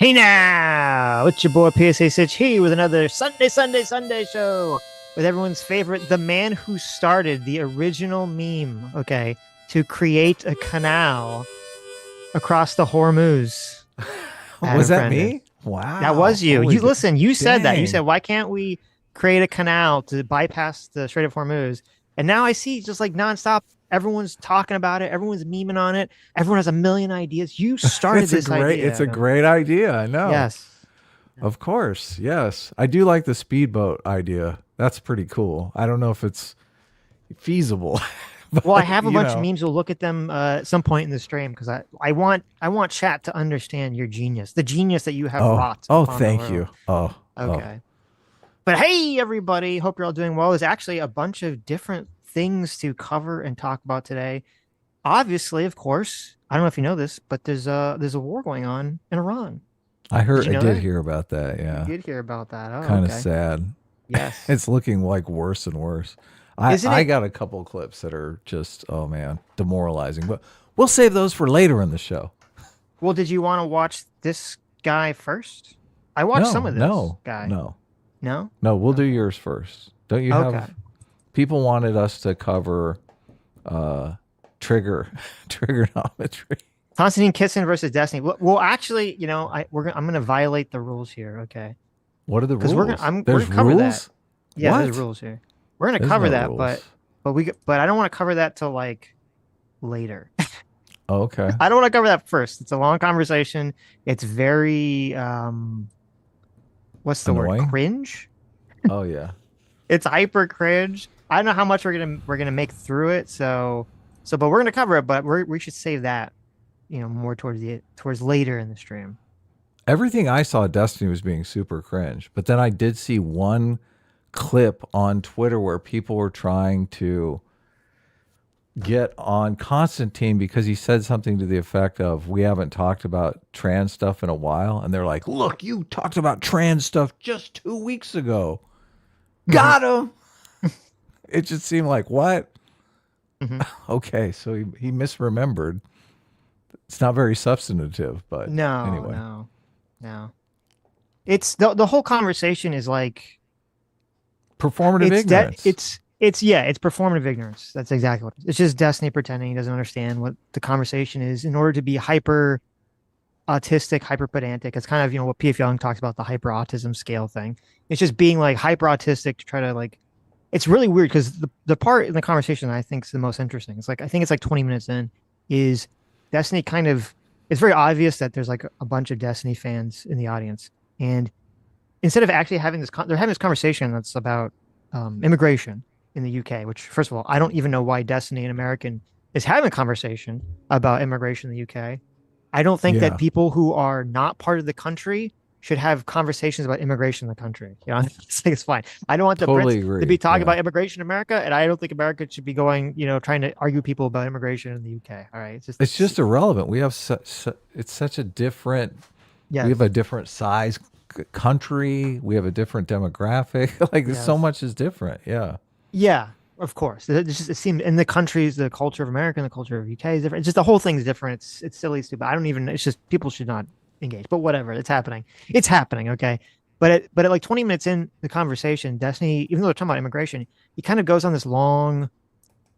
Hey now, it's your boy PSA Sitch here with another Sunday show with everyone's favorite, the man who started the original meme, okay, to create a canal across the Hormuz. Was Adam that Friended. me? That Wow. was you. Holy You said that. You said, dang. why can't we create a canal to bypass the Strait of Hormuz? And now I see just like nonstop, everyone's talking about it, everyone's memeing on it, everyone has a million ideas. You started It's a this great idea, it's a Adam. great idea. I know. Yes. Of course. Yes. I do like the speedboat idea. That's pretty cool. I don't know if it's feasible, Well, I but have a bunch of memes. We'll look at them at some point in the stream because I want chat to understand your genius, the genius that you have Oh, wrought oh, upon the thank world. you. Oh. Okay. But hey, everybody, hope you're all doing well. There's actually a bunch of different things to cover and talk about today. Obviously, of course, I don't know if you know this, but there's a war going on in Iran. Did you I know did that? hear about that. You Yeah. did hear about that. Oh, Kind of okay. sad. Yes. It's looking like worse and worse. Isn't I it? got a couple clips that are just, oh man, demoralizing, but we'll save those for later in the show. Well, did you want to watch this guy first? I watched some No, of this no, guy. no. No? No, we'll do Okay. yours first. Don't you Okay. have people wanted us to cover uh trigger trigonometry. Constantine Kitson versus Destiny. Well, actually, I'm gonna violate the rules here, okay? What are the Because rules? we're There's gonna cover that. rules? Yeah, there's What? rules here. We're gonna There's cover no that, but rules. but I don't want to cover that till like later. Oh, okay. I don't want to cover that first. It's a long conversation. It's very what's the word? Annoying? Cringe. Oh yeah. It's hyper cringe. I don't know how much we're gonna make through it, but we're gonna cover it, but we should save that, more towards later in the stream. Everything I saw Destiny was being super cringe, but then I did see one clip on Twitter where people were trying to get on Constantine because he said something to the effect of, "We haven't talked about trans stuff in a while." And they're like, "Look, you talked about trans stuff just 2 weeks ago. Hmm. Got him." It just seemed like, what? Hmm. Okay, so he misremembered. It's not very substantive, but No, anyway. no, no. It's the whole conversation is like Performative it's that ignorance. it's performative ignorance. That's exactly what it is. It's just Destiny pretending he doesn't understand what the conversation is in order to be hyper autistic, hyper pedantic. It's kind of, what PF Young talks about, the hyper autism scale thing. It's just being like hyper autistic to try to like it's really weird because the part in the conversation that I think is the most interesting. It's like I think it's like 20 minutes in is Destiny kind of it's very obvious that there's like a bunch of Destiny fans in the audience. And instead of actually having they're having this conversation that's about immigration in the UK, which first of all, I don't even know why Destiny, an American, is having a conversation about immigration in the UK. I don't think that Yeah, people who are not part of the country should have conversations about immigration in the country. It's fine. I don't want the Brits totally to be agree. talking Yeah. about immigration in America, and I don't think America should be going, trying to argue people about immigration in the UK. All right, It's just irrelevant. We have it's such a different, we have yes, a different size country. We have a different demographic. Like so yes. much is different. Yeah. Yeah, of course. It seemed in the countries, the culture of America and the culture of UK is different. It's just the whole thing's different. It's silly, stupid. I don't even. It's just people should not engage. But whatever, it's happening. It's happening. Okay. But at like 20 minutes in the conversation, Destiny, even though they're talking about immigration, he kind of goes on this long,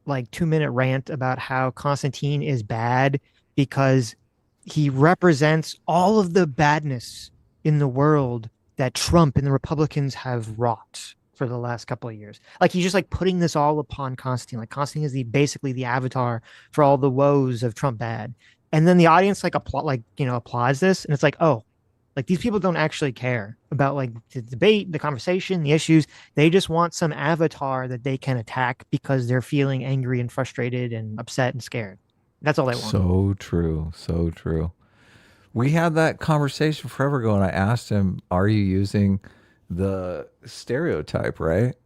like 2 minute rant about how Constantine is bad because he represents all of the badness in the world that Trump and the Republicans have wrought for the last couple of years. Like he's just like putting this all upon Constantine. Like Constantine is basically the avatar for all the woes of Trump bad. And then the audience like applauds this, and it's like, oh, like these people don't actually care about like the debate, the conversation, the issues. They just want some avatar that they can attack because they're feeling angry and frustrated and upset and scared. That's all they want. So true. So true. We had that conversation forever ago, and I asked him, "Are you using the stereotype?" Right?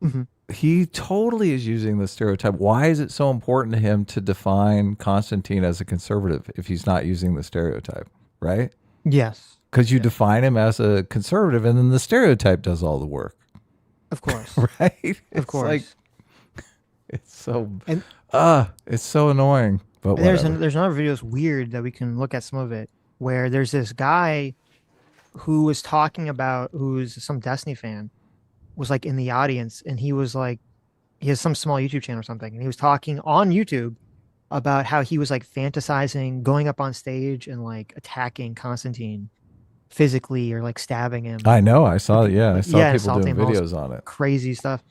Mhm. He totally is using the stereotype. Why is it so important to him to define Constantine as a conservative if he's not using the stereotype? Right? Yes. Because you Yes. define him as a conservative, and then the stereotype does all the work. Of course. Right? Of It's like course. it's so And it's so annoying, but And there's whatever. there's another video that's weird that we can look at some of it where there's this guy. who was talking about, who's some Destiny fan, was like in the audience, and he was like, he has some small YouTube channel or something, and he was talking on YouTube about how he was like fantasizing going up on stage and like attacking Constantine physically or like stabbing him, I know. I like, saw. Yeah, I saw yeah, people insulting doing him, all this videos on it. crazy stuff.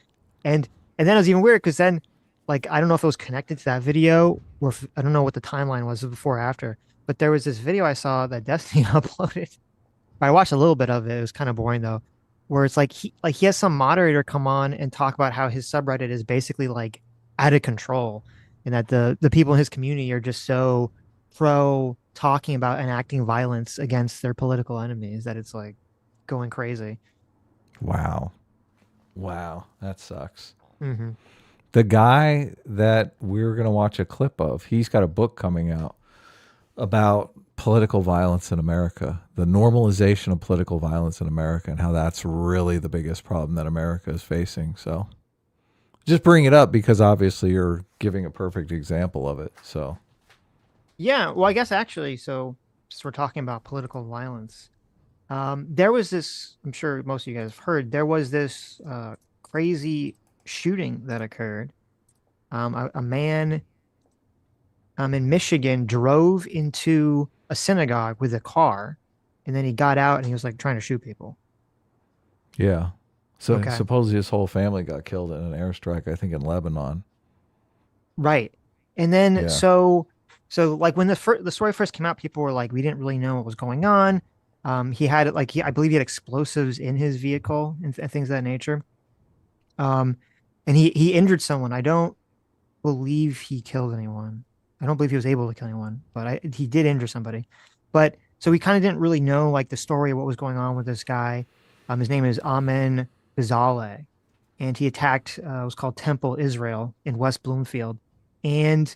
And then it was even weird because then, like, I don't know if it was connected to that video or if, I don't know what the timeline was before or after, but there was this video I saw that Destiny uploaded. I watched a little bit of it. It was kind of boring though, where it's like he has some moderator come on and talk about how his subreddit is basically like out of control, and that the people in his community are just so pro talking about enacting violence against their political enemies that it's like going crazy. Wow. Wow. That sucks. Hmm. The guy that we're going to watch a clip of, he's got a book coming out about political violence in America, the normalization of political violence in America, and how that's really the biggest problem that America is facing. So just bring it up because obviously you're giving a perfect example of it. So, Yeah, well, I guess actually, so since we're talking about political violence, there was this, I'm sure most of you guys have heard, there was this crazy shooting that occurred. A man in Michigan drove into a synagogue with a car, and then he got out and he was like trying to shoot people. yeah. So Okay. supposedly his whole family got killed in an airstrike, I think in Lebanon. Right. And then Yeah. so like when the story first came out, people were like, we didn't really know what was going on. He had like I believe he had explosives in his vehicle and things of that nature. Um, and he injured someone. I don't believe he killed anyone. I don't believe he was able to kill anyone, but he did injure somebody. But so we kind of didn't really know like the story of what was going on with this guy. His name is Amen Bizale, and he attacked it was called Temple Israel in West Bloomfield. And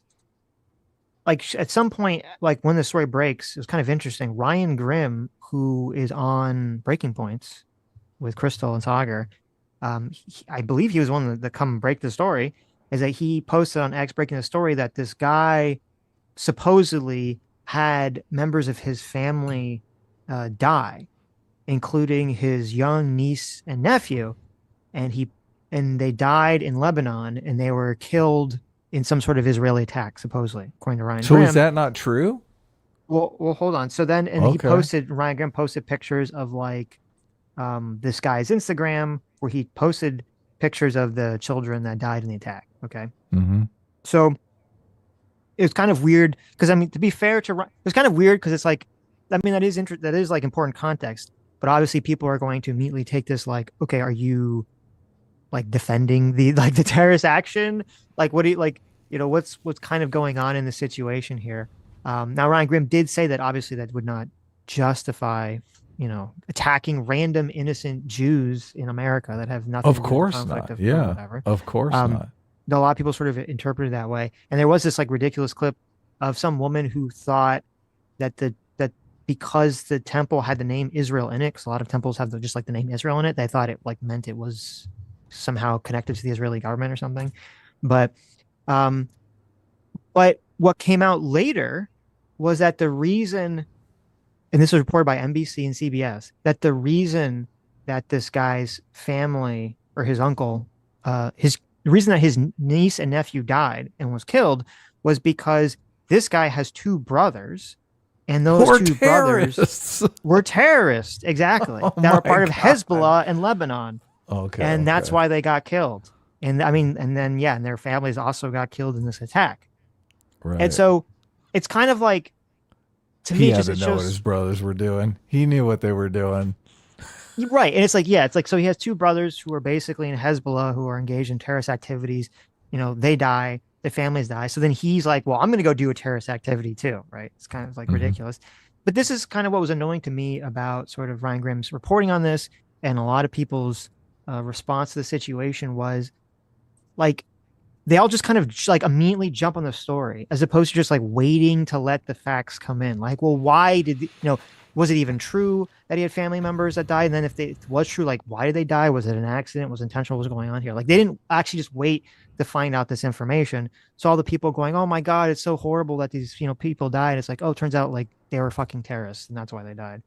like at some point, like when the story breaks, it was kind of interesting. Ryan Grimm, who is on Breaking Points with Crystal and Sagar, I believe he was one that come break the story. Is that he posted on X breaking the story that this guy supposedly had members of his family die, including his young niece and nephew, and they died in Lebanon, and they were killed in some sort of Israeli attack, supposedly, according to Ryan So is Grimm. that not true? Well, hold on. So then, and Okay. Ryan Grimm posted pictures of like this guy's Instagram where he posted pictures of the children that died in the attack. Okay. Mm-hmm. So it was kind of weird because I mean, to be fair to it was kind of weird because it's like, I mean, that is like important context, but obviously people are going to immediately take this like, okay, are you like defending the like the terrorist action? Like, what do you like? What's kind of going on in the situation here? Now Ryan Grimm did say that obviously that would not justify attacking random innocent Jews in America that have nothing Of to do with the course conflict not. of Yeah. whatever. Of course Um, not. though a lot of people sort of interpreted it that way, and there was this like ridiculous clip of some woman who thought that because the temple had the name Israel in it, because a lot of temples have just like the name Israel in it, they thought it like meant it was somehow connected to the Israeli government or something. But um, but what came out later was that the reason, and this was reported by NBC and CBS, that the reason that this guy's family or his uncle, his the reason that his niece and nephew died and was killed was because this guy has two brothers, and those Poor two brothers terrorists. were terrorists, exactly, Oh that were my part of God. Hezbollah in Lebanon, Okay. and that's Okay. why they got killed. And I mean, and then yeah, and their families also got killed in this attack. And Right. so it's kind of like to me, He it had just to it know what his shows. brothers were doing. He knew what they were doing. Right. And it's like, yeah, it's like, so he has two brothers who are basically in Hezbollah who are engaged in terrorist activities. They die, their families die. So then he's like, well, I'm going to go do a terrorist activity too. Right. It's kind of like Hmm. ridiculous. But this is kind of what was annoying to me about sort of Ryan Grimm's reporting on this. And a lot of people's response to the situation was like, they all just kind of like immediately jump on the story as opposed to just like waiting to let the facts come in. Like, well, why was it even true that he had family members that died? And then if it was true, like, why did they die? Was it an accident? Was it intentional? What was going on here? Like, they didn't actually just wait to find out this information. So all the people going, oh my God, it's so horrible that these, people died. It's like, oh, it turns out like they were fucking terrorists and that's why they died.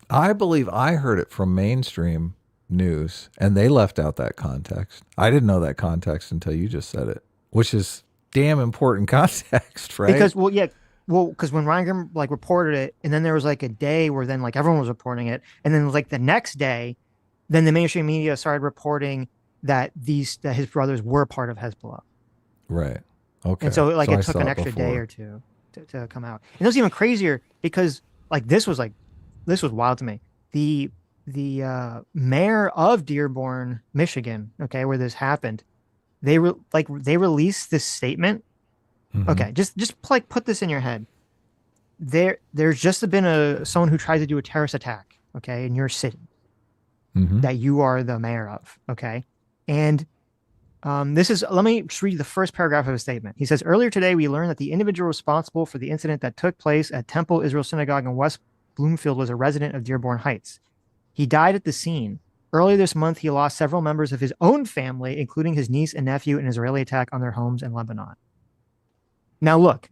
I believe I heard it from mainstream news, and they left out that context. I didn't know that context until you just said it, which is damn important context, right? Because well, yeah, well, because when Ryan Grim like reported it, and then there was like a day where then like everyone was reporting it, and then like the next day, then the mainstream media started reporting that his brothers were part of Hezbollah, Right. and Okay. so like So I it took saw an it extra day before. or two to come out. And it was even crazier because like this was wild to me. The the mayor of Dearborn, Michigan, okay, where this happened, they released this statement. Mm-hmm. Okay, just like put this in your head. There's just been a someone who tried to do a terrorist attack, okay, in your city Mm-hmm. that you are the mayor of, okay? And this is, let me just read the first paragraph of his statement. He says, earlier today, we learned that the individual responsible for the incident that took place at Temple Israel Synagogue in West Bloomfield was a resident of Dearborn Heights. He died at the scene. Earlier this month, he lost several members of his own family, including his niece and nephew, in an Israeli attack on their homes in Lebanon. Now, look,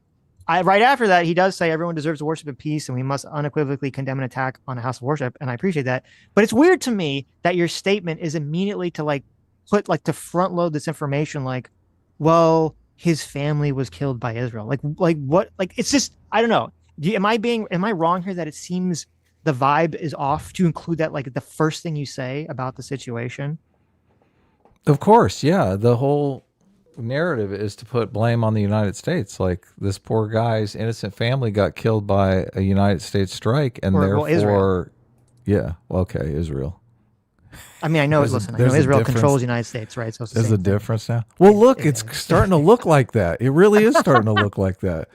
right after that, he does say everyone deserves to worship in peace and we must unequivocally condemn an attack on a house of worship. And I appreciate that. But it's weird to me that your statement is immediately to like put like to front load this information like, well, his family was killed by Israel. Like what? Like it's just, I don't know. Am I wrong here that it seems the vibe is off to include that like the first thing you say about the situation? Of course, yeah. The whole narrative is to put blame on the United States. Like this poor guy's innocent family got killed by a United States strike, and Or, well, Israel. therefore, yeah. Well, okay, Israel. I mean, I know There's a Israel controls difference. the United States, right? So it's the There's a same thing. difference now. Well, look, it's Yeah. starting to look like that. It really is starting to look like that.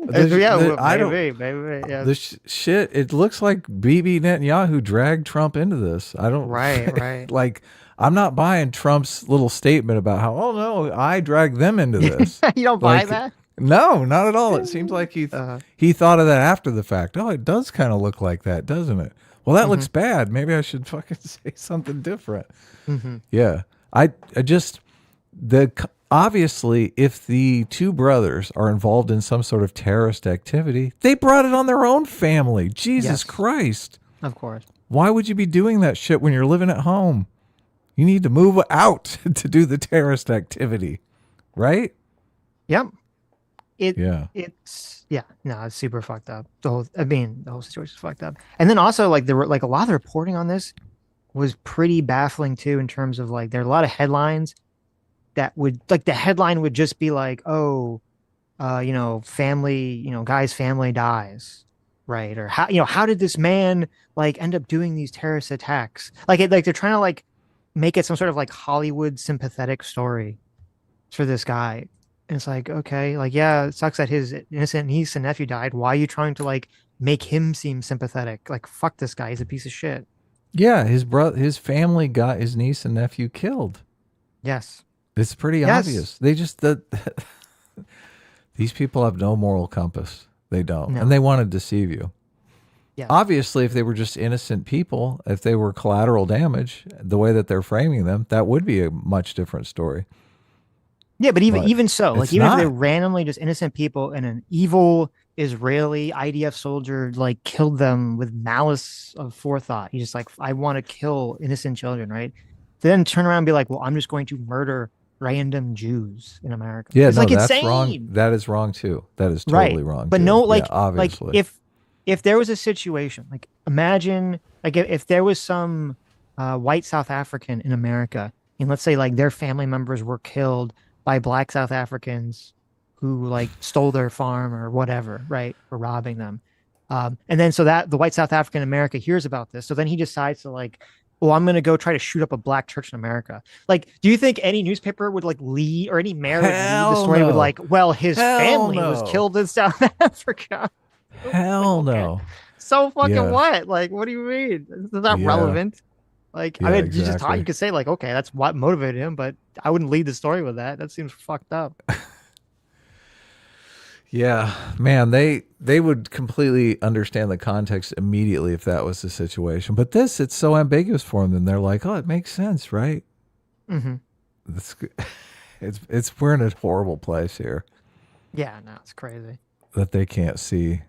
Yeah, well, I don't. maybe, yeah. The shit. It looks like Bibi Netanyahu dragged Trump into this. I don't Right, right. like. I'm not buying Trump's little statement about how, oh no, I dragged them into this. You don't buy Like, that? no, not at all. It seems like Uh, he thought of that after the fact. Oh, it does kind of look like that, doesn't it? Well, that hmm looks bad. Maybe I should fucking say something different. hmm Yeah. I just obviously if the two brothers are involved in some sort of terrorist activity, they brought it on their own family. Jesus Yes, Christ. of course. Why would you be doing that shit when you're living at home? You need to move out to do the terrorist activity, right? Yep. It Yeah. it's yeah, no, it's super fucked up. The whole situation's fucked up. And then also like there were like a lot of the reporting on this was pretty baffling too in terms of like there are a lot of headlines that would like the headline would just be like, oh, family, guy's family dies, right? Or how did this man like end up doing these terrorist attacks? Like they're trying to like make it some sort of like Hollywood sympathetic story for this guy. And it's like, okay, like yeah, it sucks that his innocent niece and nephew died. Why are you trying to like make him seem sympathetic? Like fuck this guy, he's a piece of shit. Yeah, his family got his niece and nephew killed. Yes. It's pretty Yes. obvious. They just these people have no moral compass. They don't. And No. they want to deceive you. Yes. Obviously, if they were just innocent people, if they were collateral damage, the way that they're framing them, that would be a much different story. Yeah, but even But even so, like it's even if they're not. randomly just innocent people and an evil Israeli IDF soldier like killed them with malice of forethought, he's just like, I want to kill innocent children, right? Then turn around and be like, well, I'm just going to murder random Jews in America. Yeah, It's no, like that's wrong. insane, That is wrong too. That is right? totally wrong But no, too. Yeah, like obviously. if there was a situation, like imagine like if there was some white South African in America, and let's say like their family members were killed by black South Africans who like stole their farm or whatever, right? For robbing them. And then so that the white South African in America hears about this. So then he decides to like, oh, I'm gonna go try to shoot up a black church in America. Like, do you think any newspaper would like lead or any mayor would lead the Hell story with no. like, well, his Hell family was no. killed in South Africa? Like, Hell okay. no. So fucking Yeah. what? Like, what do you mean? It's not Yeah. relevant. Like, I Yeah, mean, you just talk, you exactly. could say like, okay, that's what motivated him, but I wouldn't lead the story with that. That seems fucked up. Yeah, man, they would completely understand the context immediately if that was the situation. But this, it's so ambiguous for them. And they're like, oh, it makes sense, right? Hmm. It's, it's we're in a horrible place here Yeah, no, it's crazy. that they can't see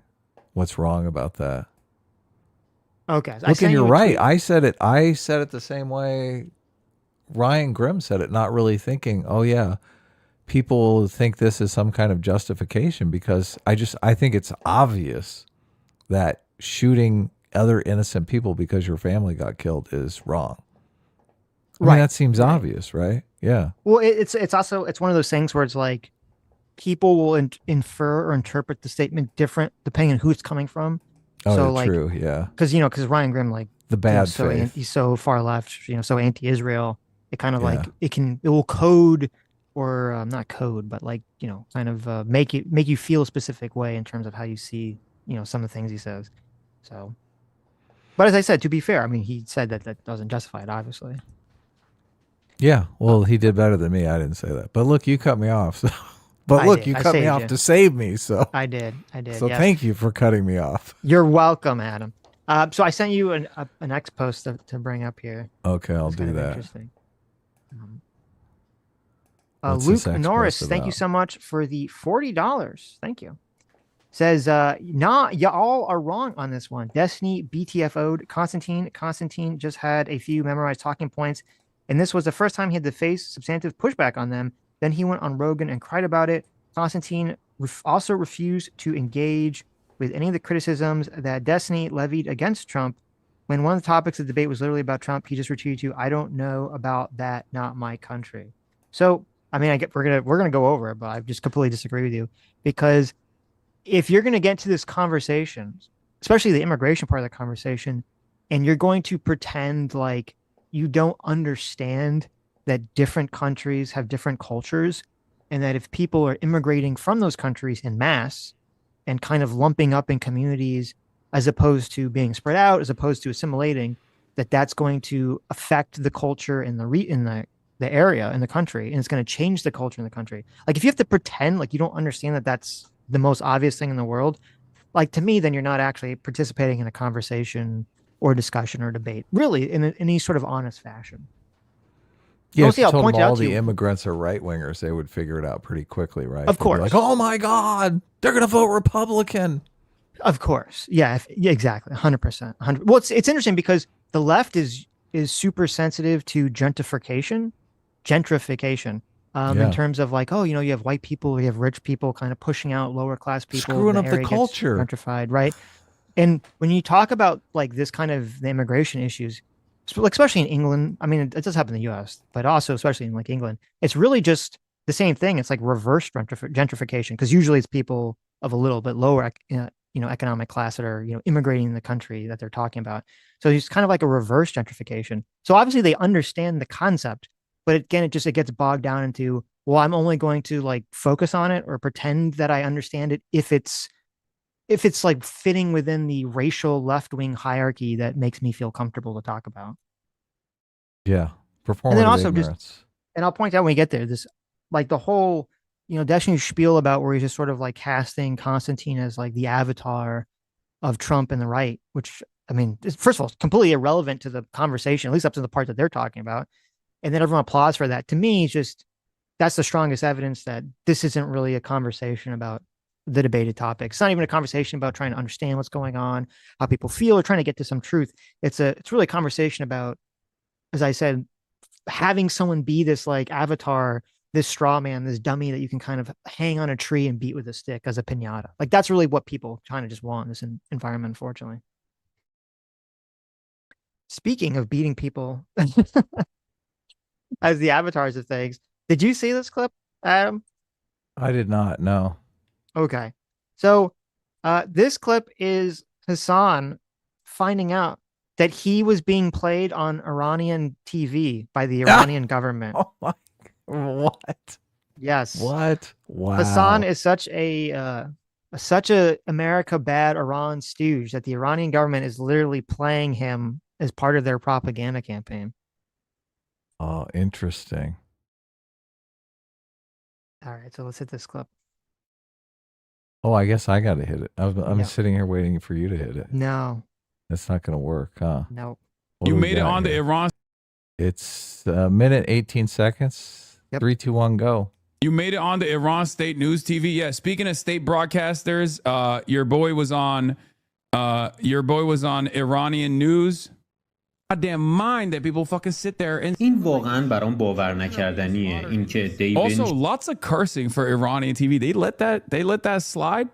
what's wrong about that. Okay, I Look, and sent you're you a right. tweet. I said it the same way Ryan Grimm said it, not really thinking, oh yeah, people think this is some kind of justification because I think it's obvious that shooting other innocent people because your family got killed is wrong. I mean, Right, that seems right. obvious, right? Yeah. Well, it's also it's one of those things where it's like people will infer or interpret the statement different depending on who it's coming from. Oh, So yeah, like, true. Yeah. because Ryan Grimm, like, The bad faith. he's so far left, so anti-Israel. It kind of Yeah. like it will code or not code, but like kind of make you feel a specific way in terms of how you see some of the things he says. So, but as I said, to be fair, I mean, he said that that doesn't justify it, obviously. Yeah. Uh, Well, he did better than me. I didn't say that. But look, you cut me off. So. But I look, did. you I cut me saved off you. to save me. So, I did. I did. so Yes. thank you for cutting me off. You're welcome, Adam. So I sent you an X post to bring up here. Okay, I'll It's kind do of that. interesting. Um, What's this Luke X post Norris, thank you about? so much for the $40. Thank you. Says, nah, y'all are wrong on this one. Destiny BTFO'd Constantine. Constantine just had a few memorized talking points, and this was the first time he had to face substantive pushback on them. Then he went on Rogan and cried about it. Constantine also refused to engage with any of the criticisms that Destiny levied against Trump. When one of the topics of the debate was literally about Trump, he just retreated to, "I don't know about that, not my country." So, I mean, I get we're gonna go over it, but I just completely disagree with you because if you're going to get to this conversation, especially the immigration part of the conversation, and you're going to pretend like you don't understand that different countries have different cultures, and that if people are immigrating from those countries in mass and kind of lumping up in communities as opposed to being spread out, as opposed to assimilating, that that's going to affect the culture in the area in the country, and it's going to change the culture in the country. Like if you have to pretend like you don't understand that that's the most obvious thing in the world, like to me, then you're not actually participating in a conversation or discussion or debate, really, in any sort of honest fashion. Yeah, if Mostly, you I'll told them point it out all to the you. immigrants are right wingers, they would figure it out pretty quickly, right? Of They'd be like, course, "Oh my God, they're gonna vote Republican." of course, yeah, yeah, exactly, 100%, 100. Well, it's interesting because the left is super sensitive to gentrification, in Yeah, terms of like, oh, you have white people, you have rich people, kind of pushing out lower class people. screwing The up the area gets culture. gentrified, right? And when you talk about like this kind of the immigration issues, like especially in England, I mean, it does happen in the U.S., but also especially in like England, it's really just the same thing. It's like reverse gentrification because usually it's people of a little bit lower, economic class that are immigrating in the country that they're talking about. So it's kind of like a reverse gentrification. So obviously they understand the concept, but again, it gets bogged down into, well, I'm only going to like focus on it or pretend that I understand it if it's like fitting within the racial left wing hierarchy that makes me feel comfortable to talk about. Yeah, And then performative also just, ignorance. and I'll point out when we get there, this like the whole, Destiny spiel about where he's just sort of like casting Constantine as like the avatar of Trump and the right, which I mean, first of all, it's completely irrelevant to the conversation, at least up to the part that they're talking about. And then everyone applauds for that. To me, it's just that's the strongest evidence that this isn't really a conversation about the debated topic. It's not even a conversation about trying to understand what's going on, how people feel, or trying to get to some truth. It's really a conversation about, as I said, having someone be this like avatar, this straw man, this dummy that you can kind of hang on a tree and beat with a stick as a pinata. Like that's really what people kind of just want in this environment, unfortunately. Speaking of beating people as the avatars of things, did you see this clip, Adam? I did not know. Okay. So this clip is Hassan finding out that he was being played on Iranian TV by the Iranian government. Oh my! What? Yes. What? Hassan Wow. is such a America bad Iran stooge that the Iranian government is literally playing him as part of their propaganda campaign. Oh, interesting. All right, so let's hit this clip. Oh, I guess I got to hit it. I'm Yep. sitting here waiting for you to hit it. No. That's not going to work, huh? No. What You do we made it got on the here? Iran. It's a minute 18 seconds. Yep. 3, 2, 1, go. You made it on the Iran State News TV. Yeah. Speaking of state broadcasters, your boy was on Your boy was on Iranian news. Goddamn mind that people fucking sit there and این واقعا برام باور نکردنیه اینکه عده‌ای also lots of cursing for Iranian TV. They let that slide.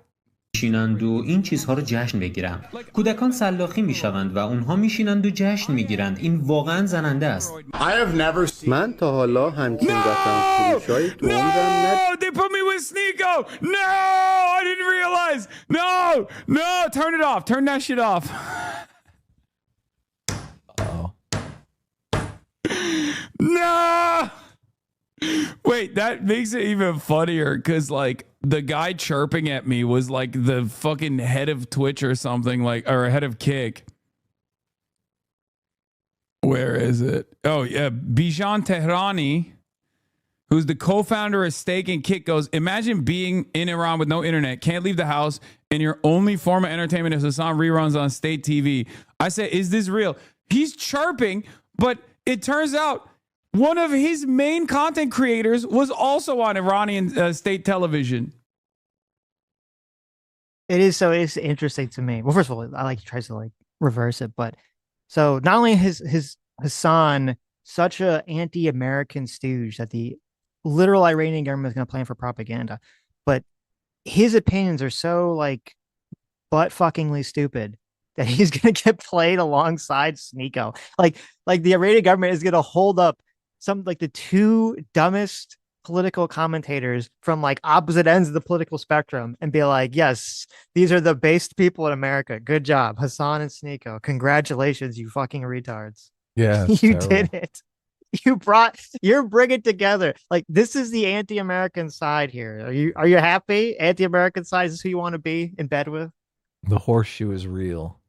بنشینند و این چیزها رو جشن بگیرن. کودکان سلاخی میشوند و اونها میشینند و جشن میگیرند. این واقعا زننده است. من تا حالا همچین رقم فروشایی تو عمرم No, they put me with Sneeko. No, I didn't realize. No, turn it off. Turn that shit off. No. Wait, that makes it even funnier because like the guy chirping at me was like the fucking head of Twitch or something, like, or head of Kick. Where is it? Oh yeah, Bijan Tehrani, who's the co-founder of Steak and Kick, goes, imagine being in Iran with no internet, can't leave the house, and your only form of entertainment is Hassan reruns on state TV. I said, is this real? He's chirping, but it turns out one of his main content creators was also on Iranian state television. It's interesting to me. Well, first of all, I like he tries to like reverse it, but so not only his Hassan such a anti-American stooge that the literal Iranian government is going to plan for propaganda, but his opinions are so like butt fuckingly stupid that he's going to get played alongside Sneeko. Like the Iranian government is going to hold up some like the two dumbest political commentators from like opposite ends of the political spectrum and be like, yes, these are the based people in America. Good job, Hassan and Sneeko. Congratulations, you fucking retards. Yeah, you did it. You're bringing together. Like this is the anti-American side here. Are you happy? Anti-American side is who you want to be in bed with? The horseshoe is real.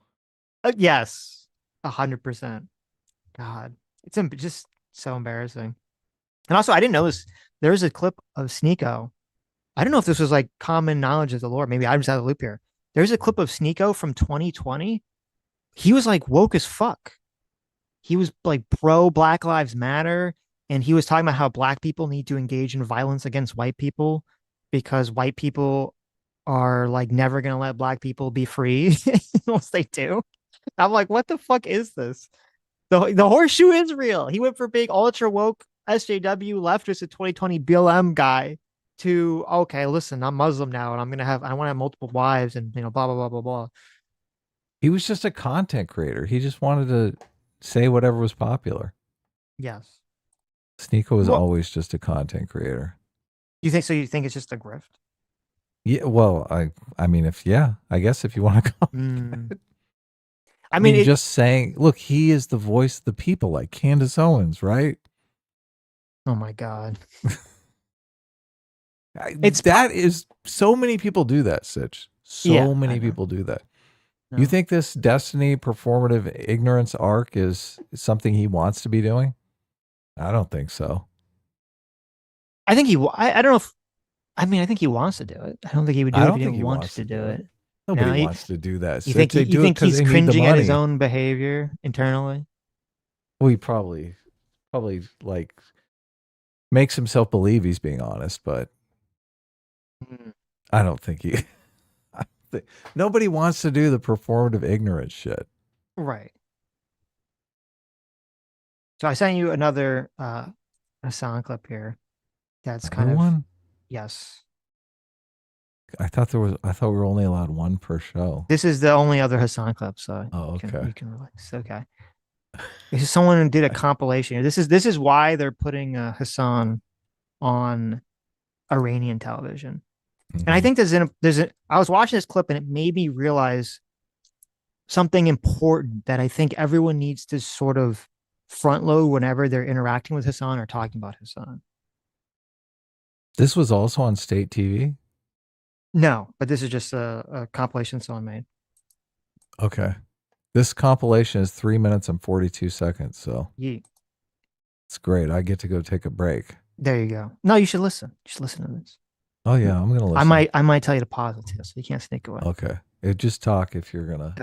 Yes, 100%. God, it's just so embarrassing. And also, I didn't know this. There's a clip of Sneeko. I don't know if this was like common knowledge of the lore. Maybe I'm just out of the loop here. There's a clip of Sneeko from 2020. He was like woke as fuck. He was like pro Black Lives Matter. And he was talking about how black people need to engage in violence against white people because white people are like never going to let black people be free once they do. I'm like, what the fuck is this? The horseshoe is real. He went from being ultra woke SJW leftist at 2020 BLM guy to, okay, listen, I'm Muslim now and I want to have multiple wives and, you know, blah, blah, blah, blah, blah. He was just a content creator. He just wanted to say whatever was popular. Yes. Sneeko was always just a content creator. You think so? You think it's just a grift? Yeah. Well, I mean, I guess if you want to call it. I mean, just saying, look, he is the voice of the people, like Candace Owens, right? Oh my God. So many people do that, Sitch. So many people do that. No. You think this Destiny performative ignorance arc is something he wants to be doing? I don't think so. I think I don't know if, I mean, I think he wants to do it. I don't think he would do it if he didn't want to do it. Nobody wants to do that. You think he's cringing at his own behavior internally? Well, he probably like makes himself believe he's being honest, but I don't think he. Nobody wants to do the performative ignorance shit. Right. So I sent you another Hassan clip here. That's kind of one. Yes. I thought we were only allowed one per show. This is the only other Hassan clip, so okay. You can relax. Okay. This is someone who did a compilation. This is why they're putting Hassan on Iranian television. Mm-hmm. And I think I was watching this clip and it made me realize something important that I think everyone needs to sort of front load whenever they're interacting with Hassan or talking about Hassan. This was also on state TV? No, but this is just a compilation someone made. Okay. This compilation is 3 minutes and 42 seconds, so it's great. I get to go take a break. There you go. No, you should listen. You should listen to this. Oh yeah, I'm gonna listen. I might tell you to pause it too, so you can't sneak away. Okay. Just talk if you're gonna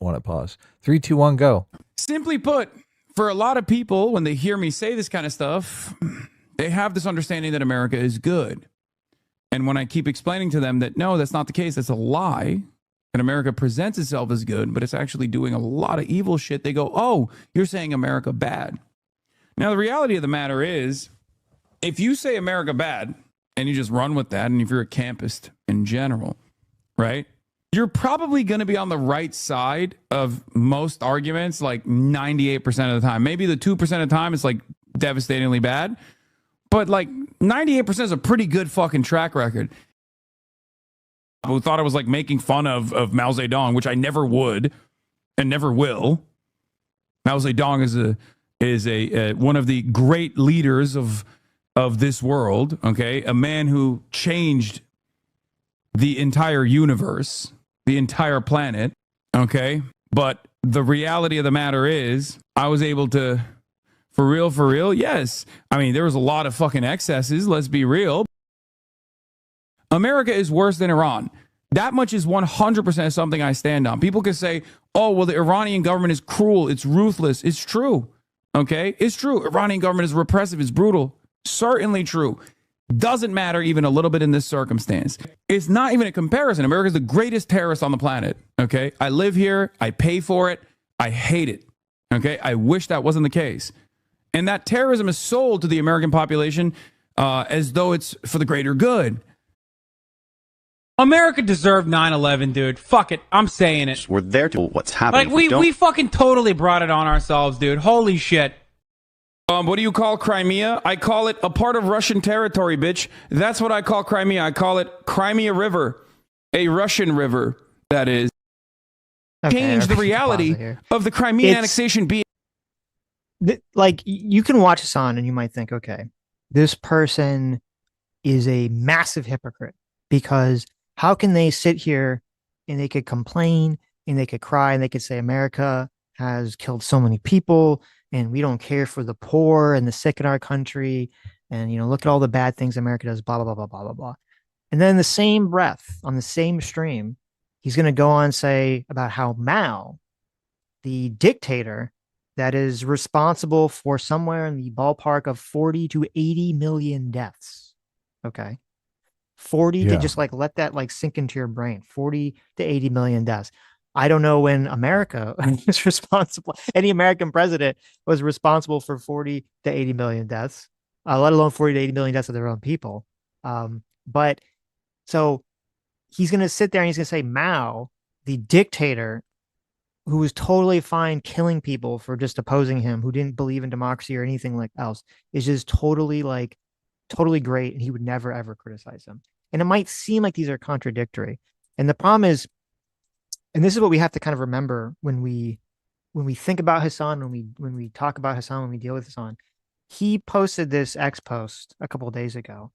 want to pause. 3, 2, 1, go. Simply put, for a lot of people, when they hear me say this kind of stuff, they have this understanding that America is good. And when I keep explaining to them that no, that's not the case, that's a lie, and America presents itself as good, but it's actually doing a lot of evil shit, they go, oh, you're saying America bad. Now, the reality of the matter is, if you say America bad and you just run with that, and if you're a campist in general, right, you're probably going to be on the right side of most arguments, like 98% of the time. Maybe the 2% of the time it's like devastatingly bad, but like 98% is a pretty good fucking track record. Who thought I was like making fun of Mao Zedong, which I never would and never will. Mao Zedong is a one of the great leaders of this world, okay? A man who changed the entire universe, the entire planet, okay? But the reality of the matter is, I was able to, for real, yes. I mean, there was a lot of fucking excesses, let's be real. America is worse than Iran. That much is 100% something I stand on. People can say, oh, well, the Iranian government is cruel, it's ruthless. It's true, okay? It's true. Iranian government is repressive, it's brutal. Certainly true. Doesn't matter even a little bit in this circumstance. It's not even a comparison. America is the greatest terrorist on the planet, okay? I live here. I pay for it. I hate it, okay? I wish that wasn't the case. And that terrorism is sold to the American population as though it's for the greater good. America deserved 9/11, dude. Fuck it. I'm saying it. We're there to what's happening. Like, we fucking totally brought it on ourselves, dude. Holy shit. What do you call Crimea? I call it a part of Russian territory, bitch. That's what I call Crimea. I call it Crimea River. A Russian river, that is. Okay, change the reality of the Crimean annexation being. Like, you can watch this on and you might think, okay, this person is a massive hypocrite, because how can they sit here and they could complain and they could cry and they could say America has killed so many people and we don't care for the poor and the sick in our country, and, you know, look at all the bad things America does, blah, blah, blah, blah, blah, blah, blah. And then in the same breath, on the same stream, he's going to go on and say about how Mao, the dictator that is responsible for somewhere in the ballpark of 40 to 80 million deaths. Okay. 40 to just like let that like sink into your brain. 40 to 80 million deaths. I don't know when America was responsible. Any American president was responsible for 40 to 80 million deaths, let alone 40 to 80 million deaths of their own people. But so he's going to sit there and he's going to say Mao, the dictator who was totally fine killing people for just opposing him, who didn't believe in democracy or anything like else, is just totally great. And he would never, ever criticize him. And it might seem like these are contradictory. And the problem is, and this is what we have to kind of remember when we think about Hassan, when we talk about Hassan, when we deal with Hassan. He posted this X post a couple of days ago,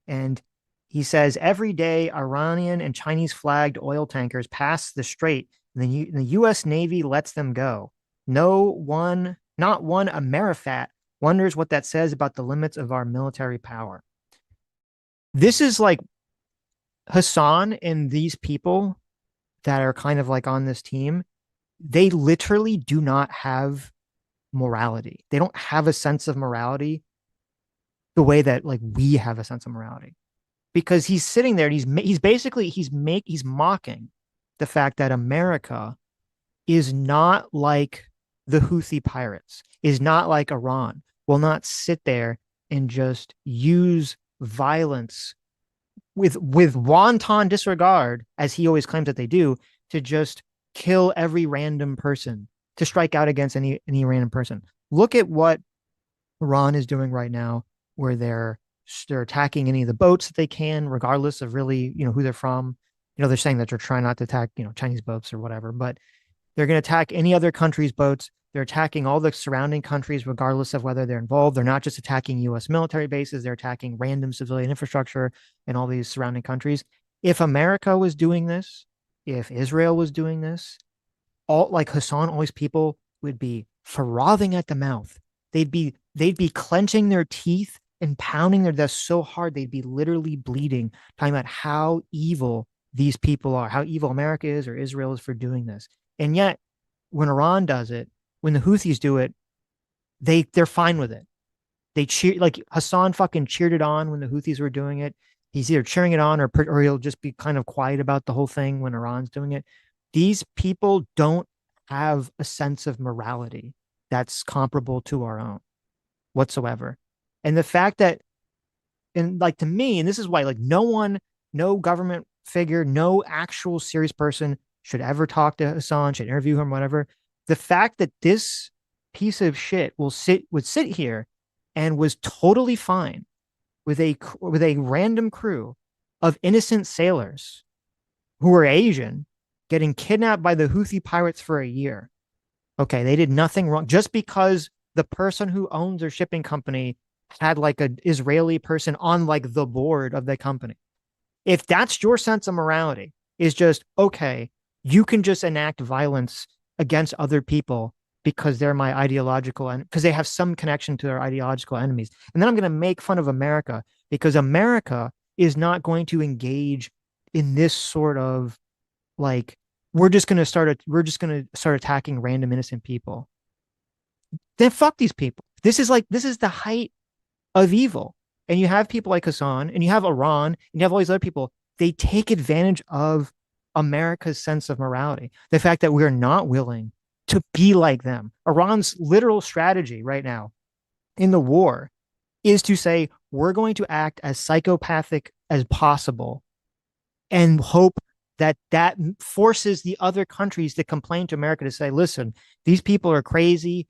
and he says every day Iranian and Chinese flagged oil tankers pass the strait, and the U.S. Navy lets them go. Not one Amerifat wonders what that says about the limits of our military power. This is like Hassan and these people that are kind of like on this team, they literally do not have morality. They don't have a sense of morality the way that like we have a sense of morality, because he's sitting there and he's mocking the fact that America is not like the Houthi pirates, is not like Iran, will not sit there and just use violence with wanton disregard, as he always claims that they do, to just kill every random person, to strike out against any random person. Look at what Iran is doing right now, where they're attacking any of the boats that they can, regardless of really, you know, who they're from. You know, they're saying that they're trying not to attack, you know, Chinese boats or whatever, but they're going to attack any other country's boats. They're attacking all the surrounding countries, regardless of whether they're involved. They're not just attacking U.S. military bases. They're attacking random civilian infrastructure in all these surrounding countries. If America was doing this, if Israel was doing this, all like Hassan, all these people would be frothing at the mouth. They'd be clenching their teeth and pounding their desks so hard they'd be literally bleeding, talking about how evil these people are, how evil America is or Israel is for doing this. And yet, when Iran does it, when the Houthis do it, they're fine with it. They cheer, like Hassan fucking cheered it on when the Houthis were doing it. He's either cheering it on or he'll just be kind of quiet about the whole thing when Iran's doing it. These people don't have a sense of morality that's comparable to our own whatsoever. And the fact that, and like to me, and this is why, like, no one, no government figure, no actual serious person should ever talk to Hassan, should interview him, whatever. The fact that this piece of shit would sit here and was totally fine with a random crew of innocent sailors who were Asian getting kidnapped by the Houthi pirates for a year. Okay, they did nothing wrong just because the person who owns their shipping company had like an Israeli person on like the board of the company. If that's your sense of morality, is just okay, you can just enact violence against other people because they're my ideological and because they have some connection to their ideological enemies. And then I'm going to make fun of America because America is not going to engage in this sort of like we're just going to start attacking random innocent people. Then fuck these people. This is the height of evil. And you have people like Hassan and you have Iran and you have all these other people. They take advantage of America's sense of morality. The fact that we're not willing to be like them. Iran's literal strategy right now in the war is to say, we're going to act as psychopathic as possible and hope that that forces the other countries to complain to America to say, listen, these people are crazy.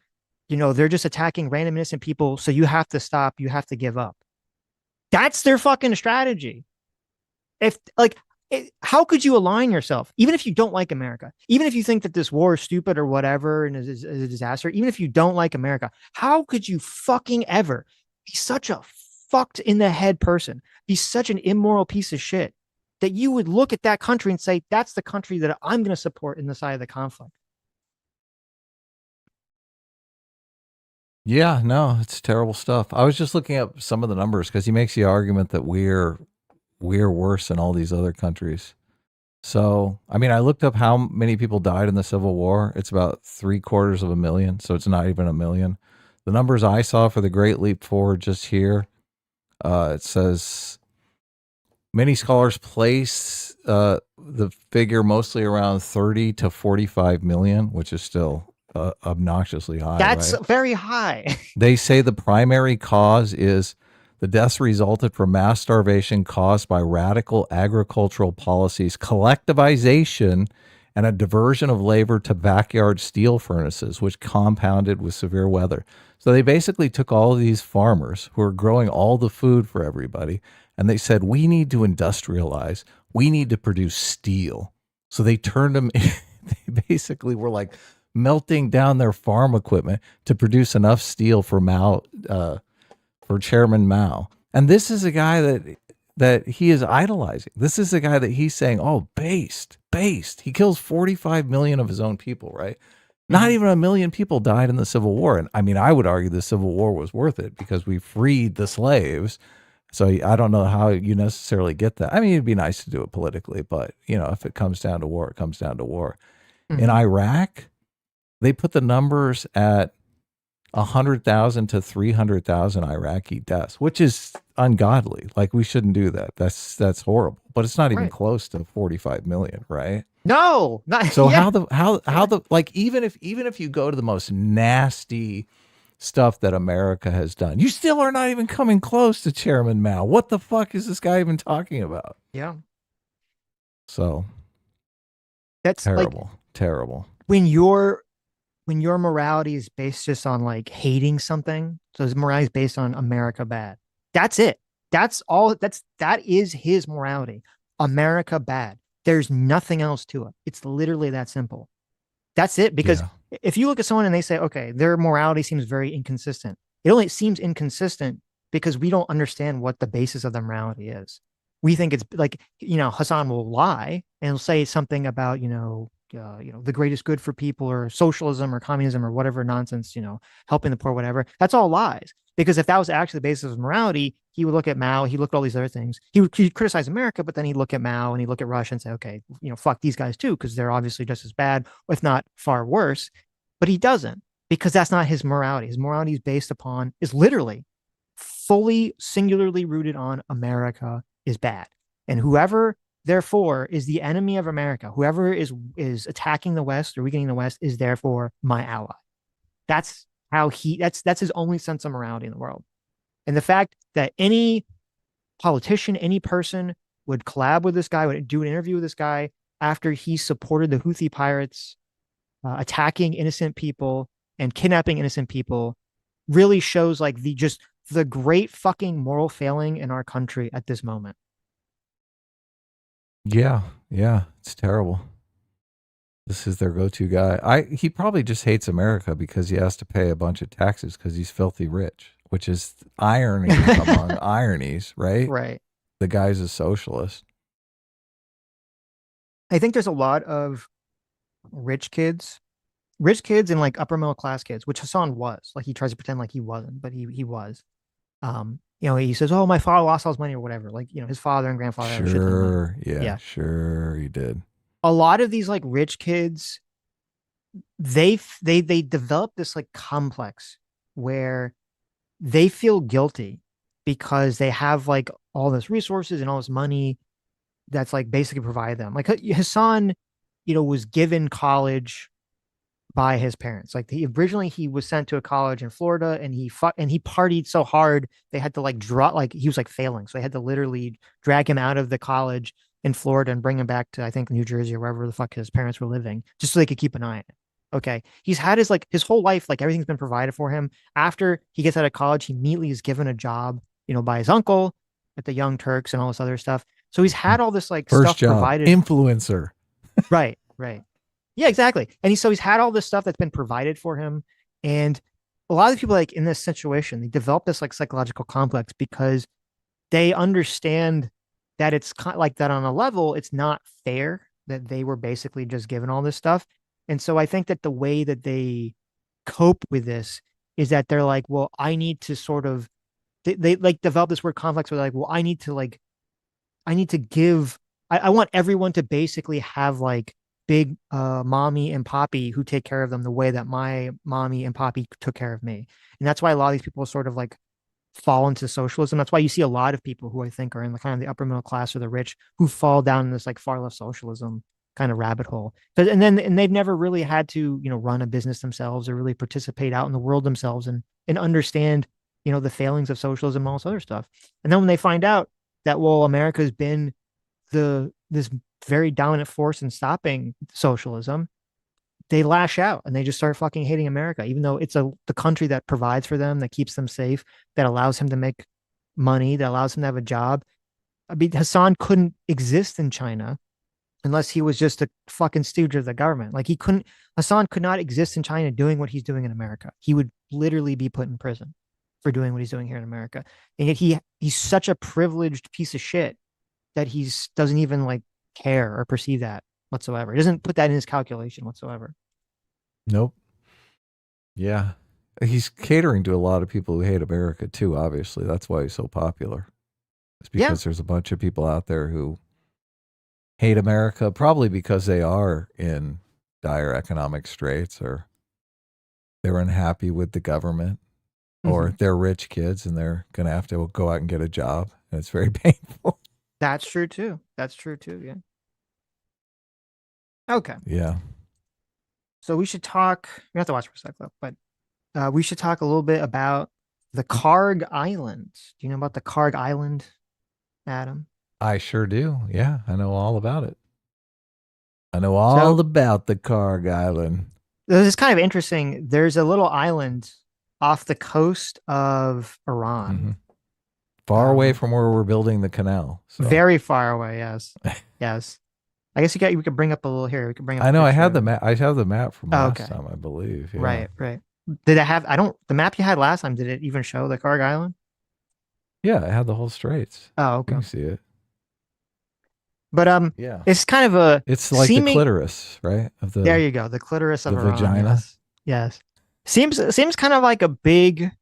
You know, they're just attacking random innocent people. So you have to stop. You have to give up. That's their fucking strategy. If like, how could you align yourself, even if you don't like America, even if you think that this war is stupid or whatever and is a disaster, even if you don't like America, how could you fucking ever be such a fucked in the head person, be such an immoral piece of shit that you would look at that country and say, that's the country that I'm going to support in the side of the conflict? Yeah, no, it's terrible stuff. I was just looking up some of the numbers because he makes the argument that we're worse than all these other countries. So, I mean, I looked up how many people died in the Civil War. It's about 750,000, so it's not even 1,000,000. The numbers I saw for the Great Leap Forward just here, it says many scholars place the figure mostly around 30 to 45 million, which is still obnoxiously high. That's right? very high. They say the primary cause is the deaths resulted from mass starvation caused by radical agricultural policies, collectivization, and a diversion of labor to backyard steel furnaces, which compounded with severe weather. So they basically took all of these farmers who are growing all the food for everybody, and they said, we need to industrialize. We need to produce steel. So they turned them, they basically were like melting down their farm equipment to produce enough steel for for Chairman Mao. And this is a guy that he is idolizing. This is a guy that he's saying, oh, based. He kills 45 million of his own people, right? Not even 1,000,000 people died in the Civil War. And I mean, I would argue the Civil War was worth it because we freed the slaves. So I don't know how you necessarily get that. I mean, it'd be nice to do it politically, but if it comes down to war, it comes down to war. Mm-hmm. In Iraq, they put the numbers at 100,000 to 300,000 Iraqi deaths, which is ungodly. Like, we shouldn't do that. That's horrible. But it's not even close to 45 million, right? No, not so. Yeah. How the like even if you go to the most nasty stuff that America has done, you still are not even coming close to Chairman Mao. What the fuck is this guy even talking about? Yeah. So that's terrible. Like, terrible. When your morality is based just on like hating something, so his morality is based on America bad. That's it. That's all. That is his morality. America bad. There's nothing else to it. It's literally that simple. That's it. Because if you look at someone and they say, okay, their morality seems very inconsistent, it only seems inconsistent because we don't understand what the basis of their morality is. We think it's like, Hassan will lie and he'll say something about, the greatest good for people or socialism or communism or whatever nonsense, helping the poor, whatever. That's all lies. Because if that was actually the basis of morality, he would look at Mao, he looked at all these other things. He'd criticize America, but then he'd look at Mao and he'd look at Russia and say, okay, fuck these guys too, because they're obviously just as bad, if not far worse. But he doesn't, because that's not his morality. His morality is literally fully singularly rooted on America is bad. And whoever, therefore, is the enemy of America, whoever is attacking the West or weakening the West, is therefore my ally. That's that's his only sense of morality in the world. And the fact that any politician, any person would collab with this guy, would do an interview with this guy after he supported the Houthi pirates attacking innocent people and kidnapping innocent people really shows like the great fucking moral failing in our country at this moment. Yeah, yeah, it's terrible. This is their go-to guy. He probably just hates America because he has to pay a bunch of taxes because he's filthy rich, which is irony among ironies, right? Right. The guy's a socialist. I think there's a lot of rich kids and like upper middle class kids, which Hassan was. Like he tries to pretend like he wasn't, but he was. He says, "Oh, my father lost all his money or whatever." Like, his father and grandfather had a shit ton of money. Sure, yeah, Yeah. sure, he did. A lot of these like rich kids, they develop this like complex where they feel guilty because they have like all this resources and all this money that's like basically provided them. Like Hassan, was given college by his parents. Like originally he was sent to a college in Florida and he partied so hard they had to like draw like he was like failing. So they had to literally drag him out of the college in Florida and bring him back to I think New Jersey or wherever the fuck his parents were living, just so they could keep an eye on it. Okay. He's had his whole life, like everything's been provided for him. After he gets out of college, he immediately is given a job, by his uncle at the Young Turks and all this other stuff. So he's had all this like First stuff job, provided. influencer. Right, right. Yeah, exactly. And he's had all this stuff that's been provided for him. And a lot of people like in this situation, they develop this like psychological complex because they understand that it's kind of like that on a level, it's not fair that they were basically just given all this stuff. And so I think that the way that they cope with this is that they're like, well, I need to sort of they like develop this word complex where they're like, well, I need to give I want everyone to basically have like big mommy and poppy who take care of them the way that my mommy and poppy took care of me. And that's why a lot of these people sort of like fall into socialism. That's why you see a lot of people who I think are in the kind of the upper middle class or the rich who fall down in this like far left socialism kind of rabbit hole. And they've never really had to, run a business themselves or really participate out in the world themselves and understand, the failings of socialism and all this other stuff. And then when they find out that, well, America's been this very dominant force in stopping socialism, they lash out and they just start fucking hating America, even though it's the country that provides for them, that keeps them safe, that allows him to make money, that allows him to have a job. I mean, Hassan couldn't exist in China unless he was just a fucking stooge of the government. Like Hassan could not exist in China doing what he's doing in America. He would literally be put in prison for doing what he's doing here in America. And yet he's such a privileged piece of shit that doesn't even like care or perceive that whatsoever. He doesn't put that in his calculation whatsoever. Nope. Yeah. He's catering to a lot of people who hate America too, obviously. That's why he's so popular. It's because there's a bunch of people out there who hate America, probably because they are in dire economic straits or they're unhappy with the government or they're rich kids and they're going to have to go out and get a job. And it's very painful. That's true too. Yeah. Okay. Yeah. So we should talk. We have to watch for a sec though, but we should talk a little bit about the Karg Islands. Do you know about the Karg Island, Adam? I sure do. Yeah, I know all about it. I know all about the Karg Island. This is kind of interesting. There's a little island off the coast of Iran. Mm-hmm. Far away from where we're building the canal. So. Very far away, yes. Yes. I guess we could bring up a little here. We could bring up I know I had the map. I have the map from last okay. time, I believe. Yeah. Right. Did it have the map you had last time, did it even show the Karg Island? Yeah, I had the whole straits. Oh, okay. You can see it. But yeah. It's kind of it's like the clitoris, right? There you go. The clitoris of Iran. Vagina. Yes. Seems kind of like a big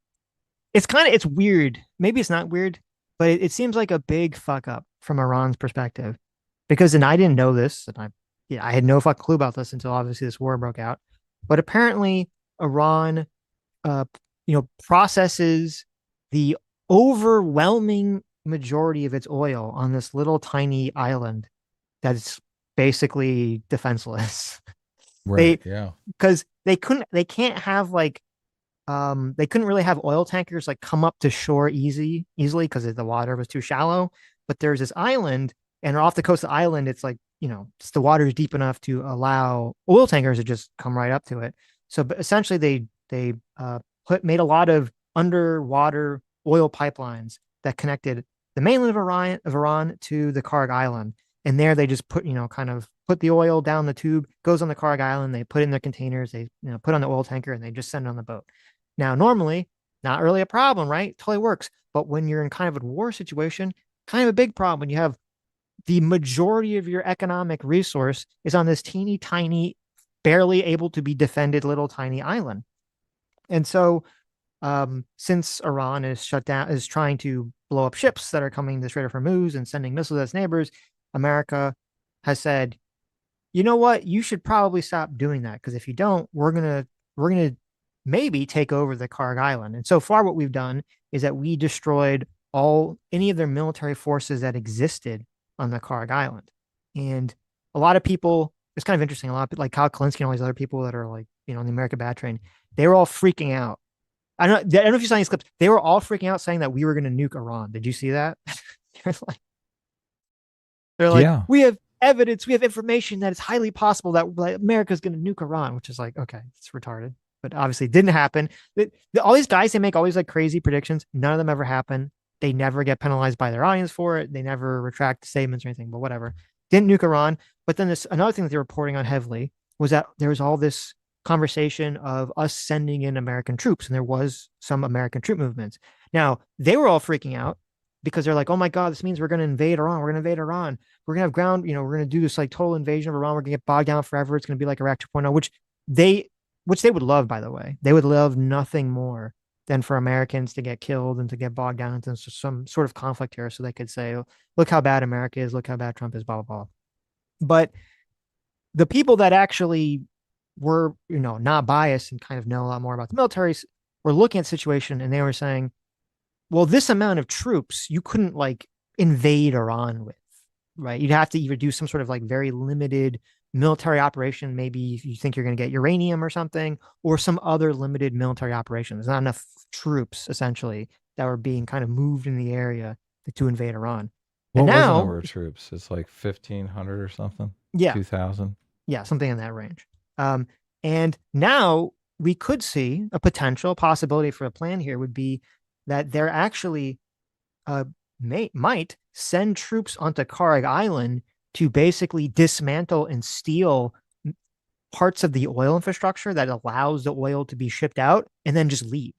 it's weird. Maybe it's not weird, but it seems like a big fuck up from Iran's perspective. Because and I didn't know this, and I had no fucking clue about this until obviously this war broke out. But apparently Iran processes the overwhelming majority of its oil on this little tiny island that's basically defenseless. Right. They Yeah. because they can't have like they couldn't really have oil tankers like come up to shore easily because the water was too shallow. But there's this island, and off the coast of the island, it's like, the water is deep enough to allow oil tankers to just come right up to it. So but essentially, they made a lot of underwater oil pipelines that connected the mainland of Iran to the Karg Island. And there they just kind of put the oil down the tube, goes on the Karg Island. They put it in their containers. They put on the oil tanker, and they just send it on the boat. Now, normally, not really a problem, right? Totally works. But when you're in kind of a war situation, kind of a big problem when you have the majority of your economic resource is on this teeny tiny, barely able to be defended little tiny island. And so, since Iran is trying to blow up ships that are coming to the Strait of Hormuz and sending missiles at its neighbors, America has said, you know what? You should probably stop doing that, because if you don't, we're gonna maybe take over the Karg Island. And so far, what we've done is that we destroyed any of their military forces that existed on the Karg Island. And a lot of people, it's kind of interesting. A lot of people, like Kyle Kalinske and all these other people that are like, on the America Bad Train, they were all freaking out. I don't know if you saw these clips. They were all freaking out saying that we were going to nuke Iran. Did you see that? They're like, Yeah. we have evidence, we have information that it's highly possible that America is going to nuke Iran, which is like, okay, it's retarded. But obviously it didn't happen. All these guys, they make all these like crazy predictions. None of them ever happen. They never get penalized by their audience for it. They never retract statements or anything, but whatever. Didn't nuke Iran. But then another thing that they're reporting on heavily was that there was all this conversation of us sending in American troops, and there was some American troop movements. Now, they were all freaking out because they're like, oh my God, this means we're going to invade Iran. We're going to invade Iran. We're going to have ground, we're going to do this like total invasion of Iran. We're going to get bogged down forever. It's going to be like Iraq 2.0, which they would love, by the way. They would love nothing more than for Americans to get killed and to get bogged down into some sort of conflict here, so they could say, oh, look how bad America is, look how bad Trump is, blah, blah, blah. But the people that actually were, not biased and kind of know a lot more about the militaries were looking at the situation, and they were saying, well, this amount of troops, you couldn't like invade Iran with, right? You'd have to either do some sort of like very limited military operation. Maybe if you think you're going to get uranium or something, or some other limited military operation. There's not enough troops, essentially, that were being kind of moved in the area to invade Iran. What And was the now, number of troops? It's like 1,500 or something? yeah, 2,000? yeah, something in that range. And now we could see a potential possibility for a plan here would be that they're actually might send troops onto Karg Island to basically dismantle and steal parts of the oil infrastructure that allows the oil to be shipped out, and then just leave,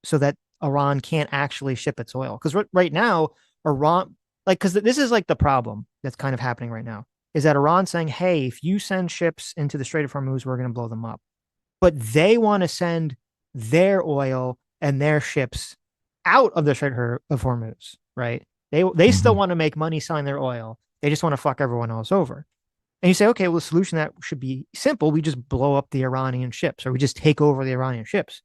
so that Iran can't actually ship its oil. Because right now, Iran, like, because this is like the problem that's kind of happening right now, is that Iran's saying, hey, if you send ships into the Strait of Hormuz, we're going to blow them up. But they want to send their oil and their ships out of the Strait of Hormuz, right? They still want to make money selling their oil. They just want to fuck everyone else over. And you say, okay, well, the solution that should be simple. We just blow up the Iranian ships, or we just take over the Iranian ships.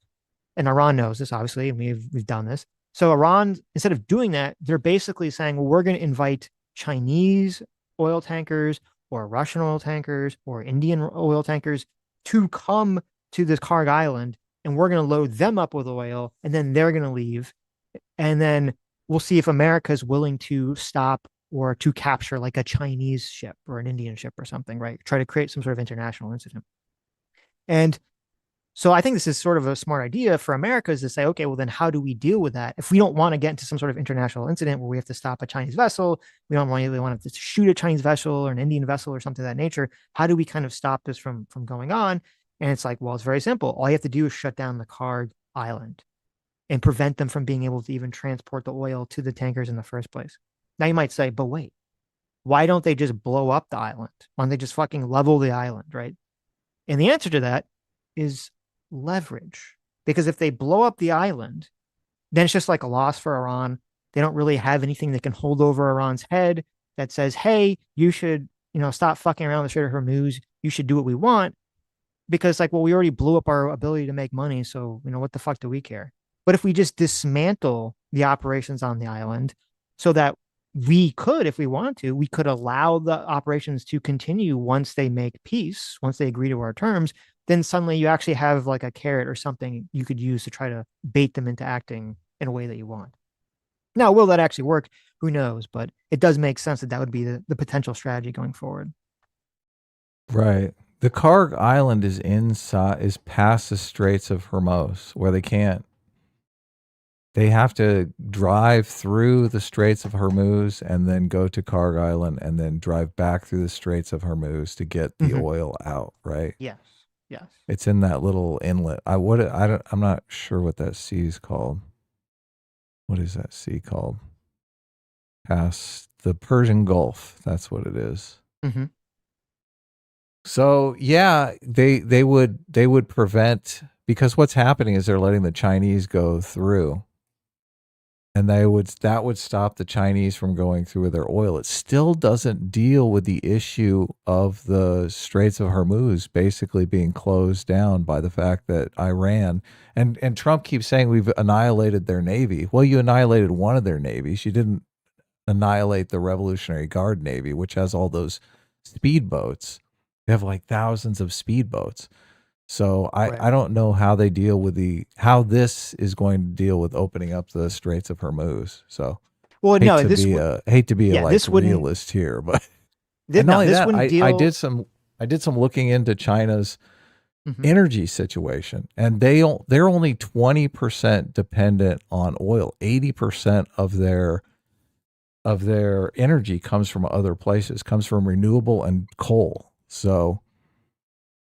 And Iran knows this, obviously, and we've done this. So Iran, instead of doing that, they're basically saying, well, we're going to invite Chinese oil tankers or Russian oil tankers or Indian oil tankers to come to this Karg Island, and we're going to load them up with oil, and then they're going to leave. And then we'll see if America is willing to stop or to capture like a Chinese ship or an Indian ship or something, right? Try to create some sort of international incident. And so I think this is sort of a smart idea for America, is to say, okay, well, then how do we deal with that? If we don't want to get into some sort of international incident where we have to stop a Chinese vessel, we don't really want to shoot a Chinese vessel or an Indian vessel or something of that nature. How do we kind of stop this from going on? And it's like, well, it's very simple. All you have to do is shut down the Karg Island and prevent them from being able to even transport the oil to the tankers in the first place. Now you might say, but wait, why don't they just blow up the island? Why don't they just fucking level the island, right? And the answer to that is leverage. Because if they blow up the island, then it's just like a loss for Iran. They don't really have anything that can hold over Iran's head that says, hey, you should, stop fucking around the Strait of Hormuz. You should do what we want. Because like, well, we already blew up our ability to make money. So, what the fuck do we care? But if we just dismantle the operations on the island, so that we could, if we wanted to, we could allow the operations to continue once they make peace, once they agree to our terms. Then suddenly you actually have like a carrot or something you could use to try to bait them into acting in a way that you want. Now, will that actually work? Who knows? But it does make sense that that would be the potential strategy going forward. Right. The Karg Island is past the Straits of Hormuz, where they have to drive through the Straits of Hormuz and then go to Karg Island and then drive back through the Straits of Hormuz to get the oil out, right? Yes. Yes. It's in that little inlet. I'm not sure what that sea is called. What is that sea called? Past the Persian Gulf. That's what it is. Mm-hmm. So yeah, they would prevent, because what's happening is they're letting the Chinese go through, and that would stop the Chinese from going through with their oil. It still doesn't deal with the issue of the Straits of Hormuz basically being closed down by the fact that Iran and Trump keeps saying we've annihilated their navy. Well, you annihilated one of their navies. You didn't annihilate the Revolutionary Guard Navy, which has all those speedboats. They have like thousands of speedboats. So I don't know how they deal with how this is going to deal with opening up the Straits of Hormuz. So well, hate no, to this be would, a hate to be yeah, a like this wouldn't, realist here, but this, and not no, only this that, wouldn't deal. I did some looking into China's energy situation, and they're only 20% dependent on oil. 80% of their energy comes from other places, comes from renewable and coal. So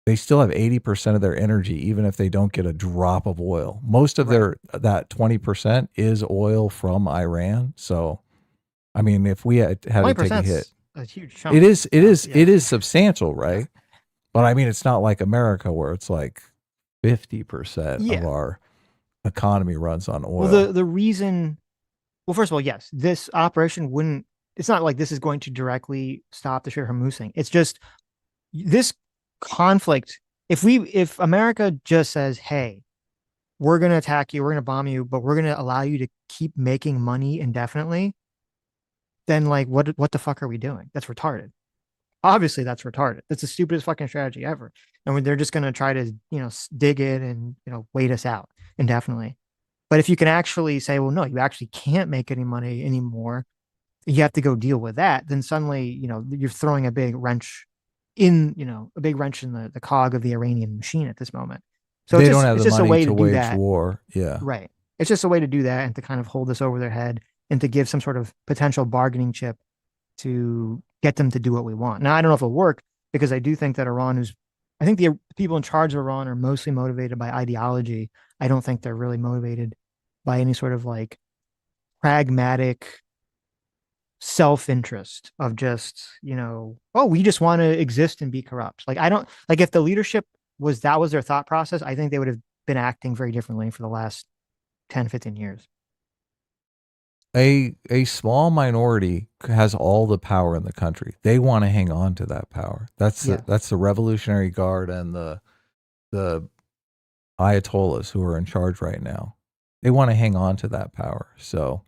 they still have 80% of their energy, even if they don't get a drop of oil. Most of that 20% is oil from Iran. So, I mean, if we had to take a hit, a huge chunk. it is substantial, right? But I mean, it's not like America where it's like 50% of our economy runs on oil. Well, the reason, well, first of all, yes, this operation wouldn't, it's not like this is going to directly stop the Strait of Hormuz thing. It's just this conflict. If America just says, hey, we're going to attack you, we're going to bomb you, but we're going to allow you to keep making money indefinitely, then like, what the fuck are we doing? That's retarded. Obviously that's retarded. That's the stupidest fucking strategy ever. And when they're just going to try to, dig it and, wait us out indefinitely. But if you can actually say, well, no, you actually can't make any money anymore, you have to go deal with that, then suddenly, you're throwing a big wrench in, the cog of the Iranian machine at this moment. So they it's don't have it's the just a money way to to do wage that. war. Yeah. Right. It's just a way to do that and to kind of hold this over their head and to give some sort of potential bargaining chip to get them to do what we want. Now, I don't know if it'll work because I do think that I think the people in charge of Iran are mostly motivated by ideology. I don't think they're really motivated by any sort of like pragmatic self-interest of just, oh, we just want to exist and be corrupt. Like, I don't like if the leadership that was their thought process, I think they would have been acting very differently for the last 10, 15 years. A small minority has all the power in the country. They want to hang on to that power. That's the Revolutionary Guard and the Ayatollahs who are in charge right now. They want to hang on to that power. So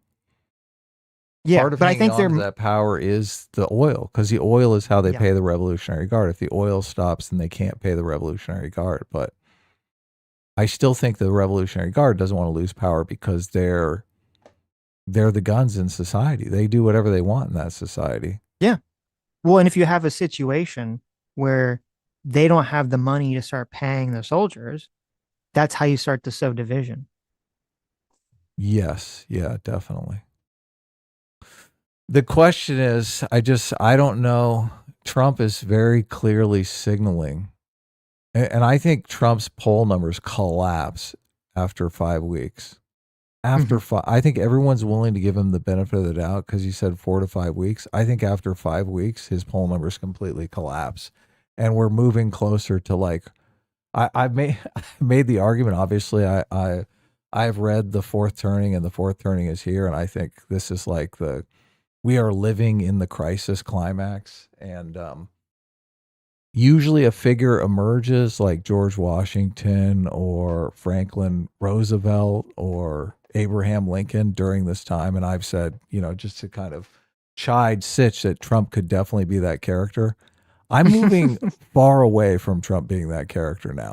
part of hanging on to that power is the oil, because the oil is how they pay the Revolutionary Guard. If the oil stops, then they can't pay the Revolutionary Guard. But I still think the Revolutionary Guard doesn't want to lose power because they're the guns in society. They do whatever they want in that society. Yeah. Well, and if you have a situation where they don't have the money to start paying the soldiers, that's how you start to sow division. Yes. Yeah, definitely. The question is, I don't know. Trump is very clearly signaling, and I think Trump's poll numbers collapse after 5 weeks. After I think everyone's willing to give him the benefit of the doubt because he said 4 to 5 weeks. I think after 5 weeks, his poll numbers completely collapse, and we're moving closer to like. I've made the argument. Obviously, I've read The Fourth Turning, and The Fourth Turning is here, and I think this is like we are living in the crisis climax, and usually a figure emerges like George Washington or Franklin Roosevelt or Abraham Lincoln during this time, and I've said, just to kind of chide Sitch that Trump could definitely be that character. I'm moving far away from Trump being that character now.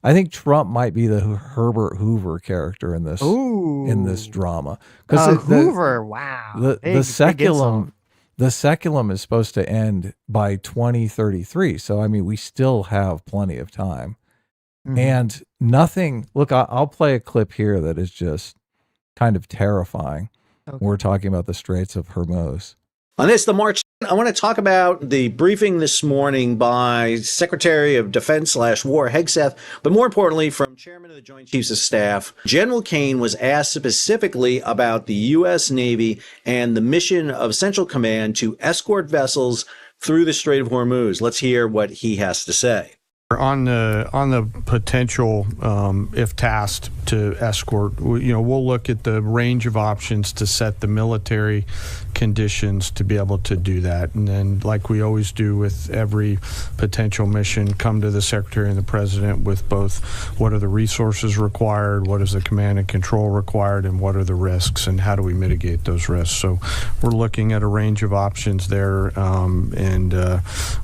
I think Trump might be the Herbert Hoover character in this drama, because Hoover, wow, the seculum. The seculum is supposed to end by 2033. So, I mean, we still have plenty of time. Mm-hmm. And nothing, look, I'll play a clip here that is just kind of terrifying. Okay. We're talking about the Straits of Hormuz. On this, the March, I want to talk about the briefing this morning by Secretary of Defense / War Hegseth, but more importantly, from Chairman of the Joint Chiefs of Staff. General Kane was asked specifically about the U.S. Navy and the mission of Central Command to escort vessels through the Strait of Hormuz. Let's hear what he has to say. On the potential, if tasked to escort, we'll look at the range of options to set the military conditions to be able to do that. And then, like we always do with every potential mission, come to the Secretary and the President with both what are the resources required, what is the command and control required, and what are the risks, and how do we mitigate those risks. So we're looking at a range of options there, and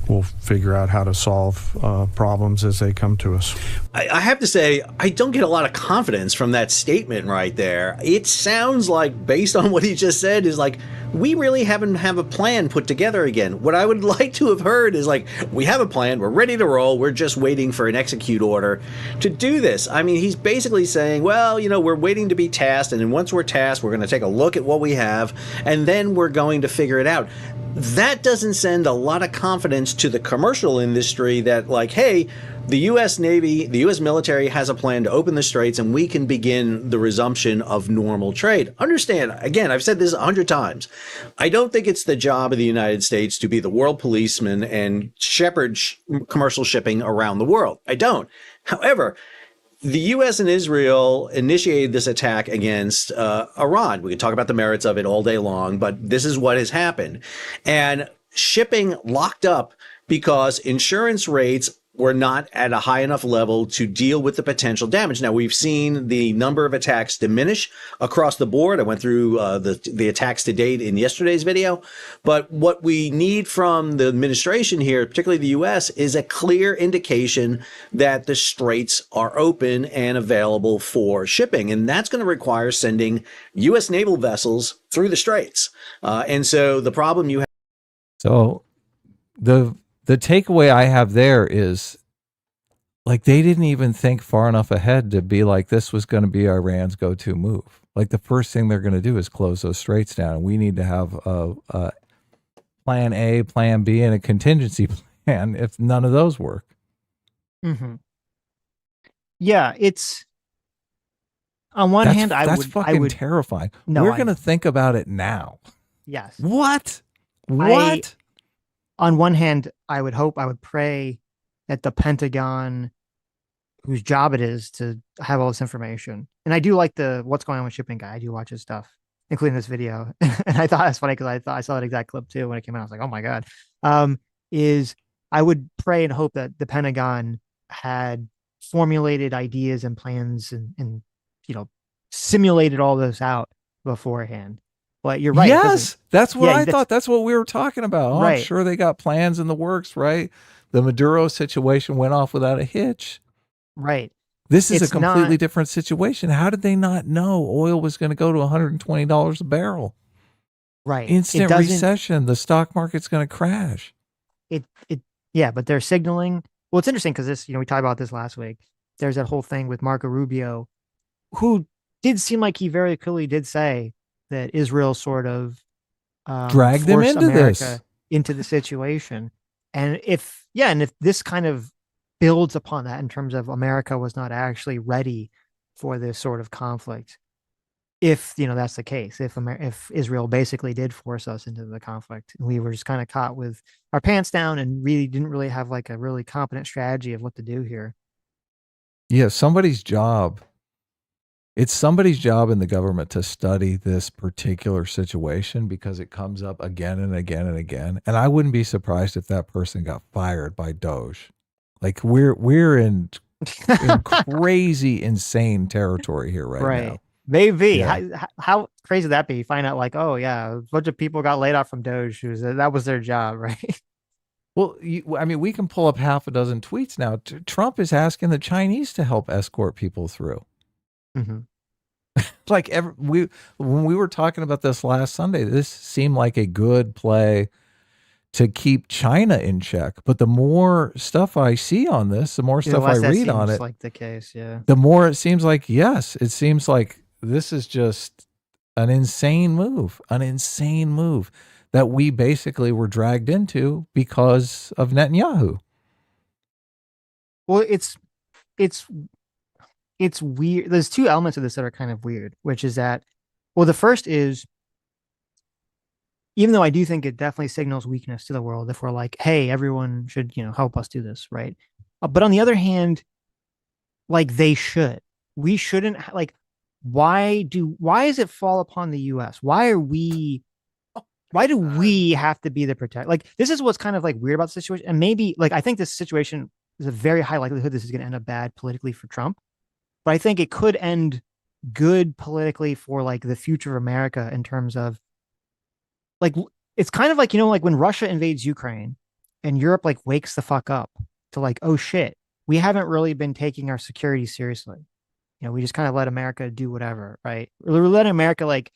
we'll figure out how to solve problems as they come to us. I have to say, I don't get a lot of confidence from that statement right there. It sounds like, based on what he just said, is like, we really haven't have a plan put together again. What I would like to have heard is like, we have a plan, we're ready to roll, we're just waiting for an execute order to do this. I mean, he's basically saying, well, we're waiting to be tasked, and then once we're tasked, we're going to take a look at what we have, and then we're going to figure it out. That doesn't send a lot of confidence to the commercial industry that, like, hey, the U.S. Navy, the U.S. military has a plan to open the straits and we can begin the resumption of normal trade. Understand, again, I've said this 100 times. I don't think it's the job of the United States to be the world policeman and shepherd commercial shipping around the world. I don't. However, the U.S. and Israel initiated this attack against Iran. We can talk about the merits of it all day long, but this is what has happened. And shipping locked up because insurance rates were not at a high enough level to deal with the potential damage. Now, we've seen the number of attacks diminish across the board. I went through the attacks to date in yesterday's video. But what we need from the administration here, particularly the U.S., is a clear indication that the straits are open and available for shipping. And that's going to require sending U.S. naval vessels through the straits. And so the problem you have. So the takeaway I have there is, like, they didn't even think far enough ahead to be like, this was going to be Iran's go-to move. Like, the first thing they're going to do is close those straits down. We need to have a plan A, plan B, and a contingency plan if none of those work. Mm-hmm. Yeah, it's on one hand, that's fucking terrifying. No, we're going to think about it now. Yes. What? On one hand, I would pray that the Pentagon, whose job it is to have all this information, and I do like the what's going on with shipping guy. I do watch his stuff, including this video, and I thought it was funny because I saw that exact clip too when it came out. I was like, oh my god. Is I would pray and hope that the Pentagon had formulated ideas and plans and simulated all this out beforehand. But you're right. Yes, that's what I thought. That's what we were talking about. Oh, right. I'm sure they got plans in the works, right? The Maduro situation went off without a hitch. Right. This is a completely different situation. How did they not know oil was going to go to $120 a barrel? Right. Instant recession. The stock market's going to crash. Yeah, but they're signaling. Well, it's interesting because this, we talked about this last week. There's that whole thing with Marco Rubio, who did seem like he very clearly did say that Israel sort of dragged them into the situation. And if this kind of builds upon that in terms of America was not actually ready for this sort of conflict, if that's the case, if Israel basically did force us into the conflict, and we were just kind of caught with our pants down and really didn't really have like a really competent strategy of what to do here. Yeah, it's somebody's job in the government to study this particular situation because it comes up again and again and again. And I wouldn't be surprised if that person got fired by Doge. Like, we're in crazy, insane territory here right now. Maybe. Yeah. How crazy would that be? You find out like, oh yeah, a bunch of people got laid off from Doge. That was their job, right? Well, I mean, we can pull up half a dozen tweets now. Trump is asking the Chinese to help escort people through. Mm-hmm. Like when we were talking about this last Sunday, this seemed like a good play to keep China in check. But the more stuff I see on this, the more Yeah, the stuff I less that read on seems it, like the case. Yeah. the more it seems like, yes, it seems like this is just an insane move that we basically were dragged into because of Netanyahu. Well, it's it's weird. There's two elements of this that are kind of weird, which is that, well, the first is, even though I do think it definitely signals weakness to the world if we're like, hey, everyone should, help us do this, right? But on the other hand, like they should. We shouldn't like why does it fall upon the US? Why do we have to be the protect? Like this is what's kind of like weird about the situation. And maybe like I think this situation is a very high likelihood this is going to end up bad politically for Trump. But I think it could end good politically for like the future of America in terms of like it's kind of like like when Russia invades Ukraine and Europe like wakes the fuck up to like, oh shit, we haven't really been taking our security seriously. We just kind of let America do whatever, right? We're letting America like,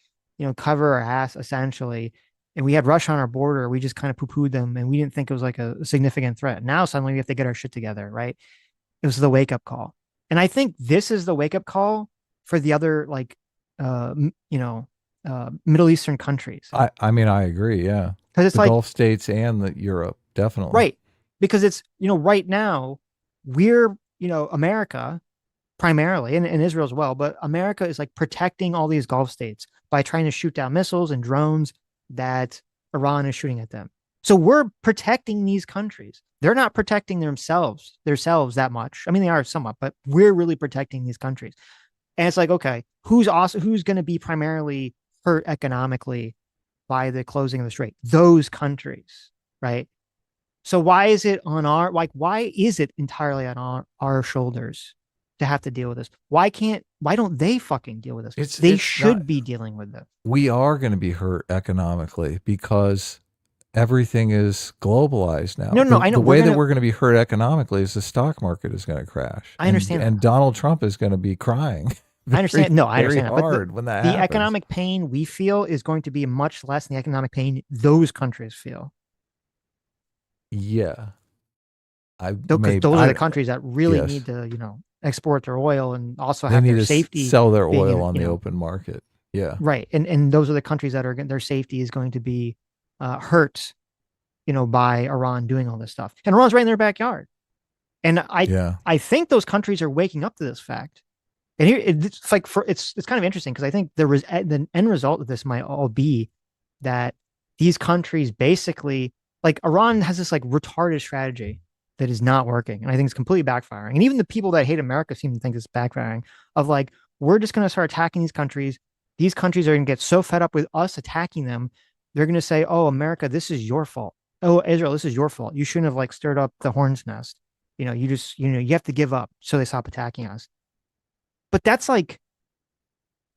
cover our ass essentially. And we had Russia on our border. We just kind of poo-pooed them and we didn't think it was like a significant threat. Now suddenly we have to get our shit together, right? It was the wake-up call. And I think this is the wake-up call for the other like Middle Eastern countries. I mean, I agree. Yeah. Because it's the like Gulf states and the Europe, definitely. right. Because it's, right now we're, America primarily and Israel as well, but America is like protecting all these Gulf states by trying to shoot down missiles and drones that Iran is shooting at them. So we're protecting these countries. They're not protecting themselves that much. I mean, they are somewhat, but we're really protecting these countries. And it's like, okay, who's going to be primarily hurt economically by the closing of the strait? Those countries, right? So why is it why is it entirely on our shoulders to have to deal with this? Why don't they fucking deal with this? They should be dealing with it. We are going to be hurt economically because everything is globalized now. No, I know. The way that we're going to be hurt economically is the stock market is going to crash. I understand. And Donald Trump is going to be crying. I understand. No, I understand. Hard but when that the happens. economic pain we feel is going to be much less than the economic pain those countries feel. Yeah. Because those are the countries that really need to, export their oil and also have their safety. Sell their oil on the open market. Yeah. Right. And those are the countries that their safety is going to be hurt, by Iran doing all this stuff. And Iran's right in their backyard. And I think those countries are waking up to this fact. And here it's like it's kind of interesting because I think the end result of this might all be that these countries basically like Iran has this like retarded strategy that is not working. And I think it's completely backfiring. And even the people that hate America seem to think it's backfiring of like, we're just going to start attacking these countries. These countries are going to get so fed up with us attacking them. They're going to say, oh, America, this is your fault. Oh, Israel, this is your fault. You shouldn't have like stirred up the hornet's nest. You just, you have to give up so they stop attacking us. But that's like,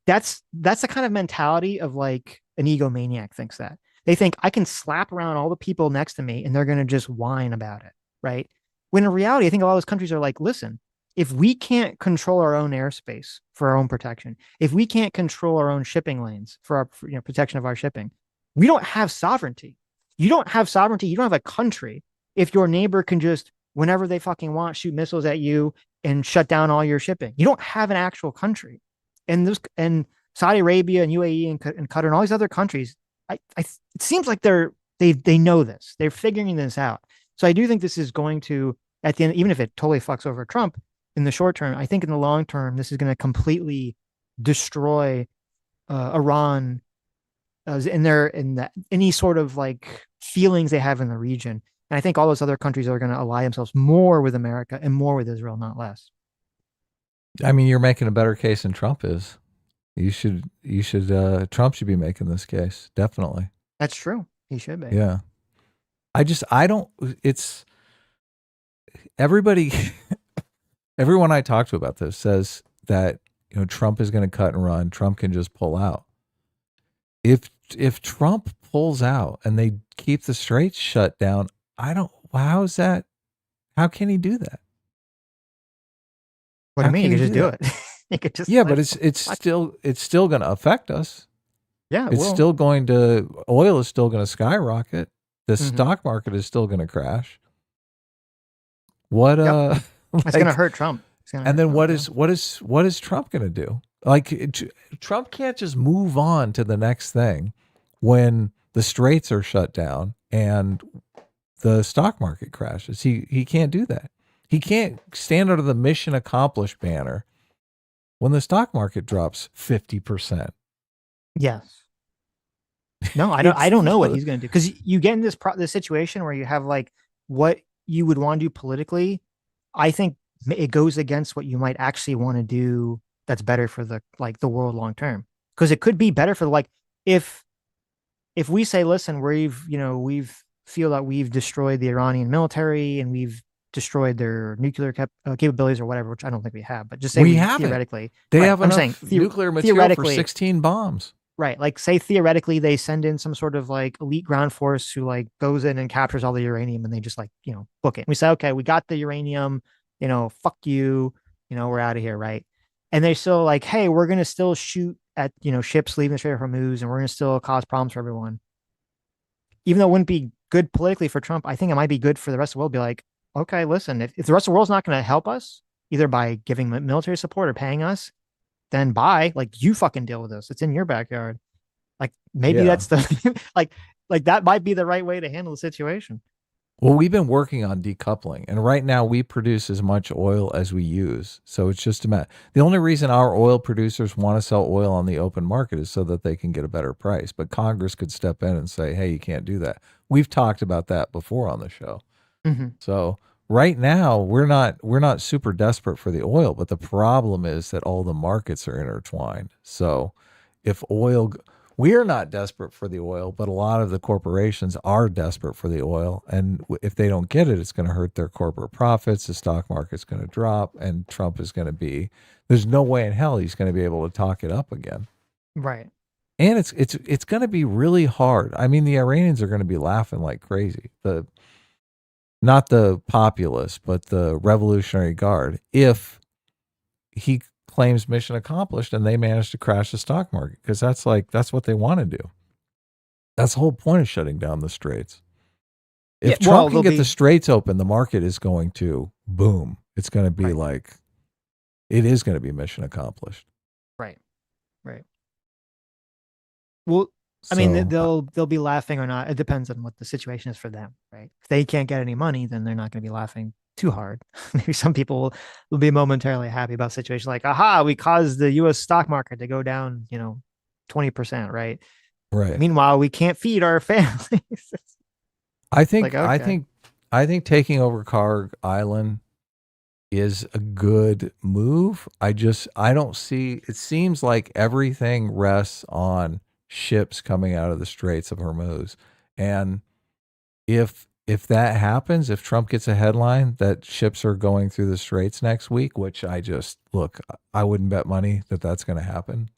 that's the kind of mentality of like an egomaniac thinks that. They think I can slap around all the people next to me and they're going to just whine about it. Right. When in reality, I think a lot of those countries are like, listen, if we can't control our own airspace for our own protection, if we can't control our own shipping lanes for our protection of our shipping, we don't have sovereignty. You don't have sovereignty. You don't have a country if your neighbor can just, whenever they fucking want, shoot missiles at you and shut down all your shipping. You don't have an actual country. And Saudi Arabia and UAE and Qatar and all these other countries, it seems like they know this. They're figuring this out. So I do think this is going to, at the end, even if it totally fucks over Trump in the short term, I think in the long term, this is going to completely destroy Iran any sort of like feelings they have in the region. And I think all those other countries are going to ally themselves more with America and more with Israel, not less. I mean, you're making a better case than Trump is. Trump should be making this case. Definitely. That's true. He should be. Yeah. It's everybody, everyone I talk to about this says that, Trump is going to cut and run. Trump can just pull out. If Trump pulls out and they keep the straits shut down, how can he do that? What do you mean? You could just do it. You could just but it's still going to affect us. Yeah, it's still going to, oil is still going to skyrocket. The stock market is still going to crash. What it's going to hurt Trump. And then what is Trump going to do? Like Trump can't just move on to the next thing when the straits are shut down and the stock market crashes. He can't do that. He can't stand under the mission accomplished banner when the stock market drops 50%. Yes. No, I don't know what he's going to do, because you get in this situation where you have like what you would want to do politically. I think it goes against what you might actually want to do that's better for the world long term, because it could be better for if we say, listen, we've feel that we've destroyed the Iranian military and we've destroyed their nuclear capabilities or whatever, which I don't think we have, but just say we theoretically they have enough nuclear material for 16 bombs. Right. Like, say theoretically they send in some sort of like elite ground force who like goes in and captures all the uranium and they just book it. We say, okay, we got the uranium, fuck you, we're out of here. Right. And they're still like, hey, we're going to still shoot at, ships leaving the Strait of Hormuz, and we're going to still cause problems for everyone. Even though it wouldn't be good politically for Trump, I think it might be good for the rest of the world. Be like, okay, listen, if the rest of the world's not going to help us either by giving military support or paying us, then bye. Like, you fucking deal with this. It's in your backyard. Like, maybe that's the like that might be the right way to handle the situation. Well, we've been working on decoupling, and right now we produce as much oil as we use. So it's just a matter. The only reason our oil producers want to sell oil on the open market is so that they can get a better price. But Congress could step in and say, hey, you can't do that. We've talked about that before on the show. Mm-hmm. So right now we're not super desperate for the oil, but the problem is that all the markets are intertwined. So if we're not desperate for the oil, but a lot of the corporations are desperate for the oil. And if they don't get it, it's going to hurt their corporate profits. The stock market's going to drop, and Trump is going to there's no way in hell he's going to be able to talk it up again. Right. And it's going to be really hard. I mean, the Iranians are going to be laughing like crazy. Not the populace, but the Revolutionary Guard. If he claims mission accomplished and they manage to crash the stock market, because that's what they want to do. That's the whole point of shutting down the straits. If Trump can get the straits open, the market is going to boom. It's going to be it is going to be mission accomplished. Right. Well, I mean, they'll be laughing or not. It depends on what the situation is for them, right? If they can't get any money, then they're not going to be laughing too hard. Maybe some people will be momentarily happy about a situation like, aha, we caused the U.S. stock market to go down, 20%, right? Right. Meanwhile, we can't feed our families. I think taking over Carg Island is a good move. I don't see, it seems like everything rests on ships coming out of the Straits of Hormuz. And if that happens, if Trump gets a headline that ships are going through the Straits next week, which I wouldn't bet money that that's going to happen.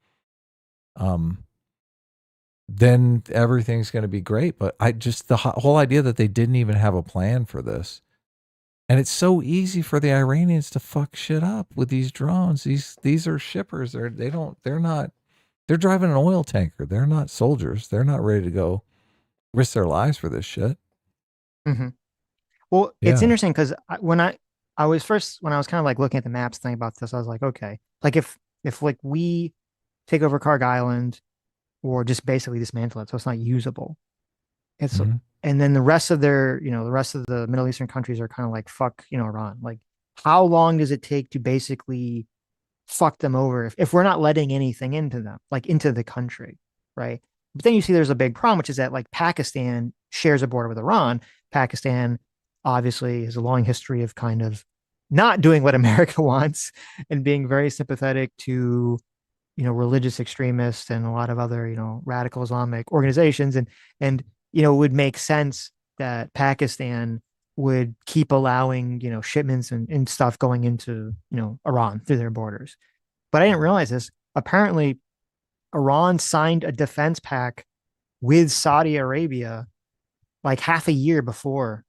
Then everything's going to be great. But the whole idea that they didn't even have a plan for this. And it's so easy for the Iranians to fuck shit up with these drones. These are shippers. They're driving an oil tanker. They're not soldiers. They're not ready to go risk their lives for this shit. Mm-hmm. Well, it's interesting because when I was kind of like looking at the maps, thinking about this, I was like, okay, like if like we take over Carg Island or just basically dismantle it so it's not usable, and then the rest of the rest of the Middle Eastern countries are kind of like, fuck, Iran. Like, how long does it take to basically fuck them over if we're not letting anything into them, like into the country, right? But then you see there's a big problem, which is that like Pakistan shares a border with Iran. Pakistan obviously has a long history of kind of not doing what America wants and being very sympathetic to, religious extremists and a lot of other, radical Islamic organizations. And it would make sense that Pakistan would keep allowing, shipments and stuff going into, Iran through their borders. but I didn't realize this. Apparently, Iran signed a defense pact with Saudi Arabia like half a year before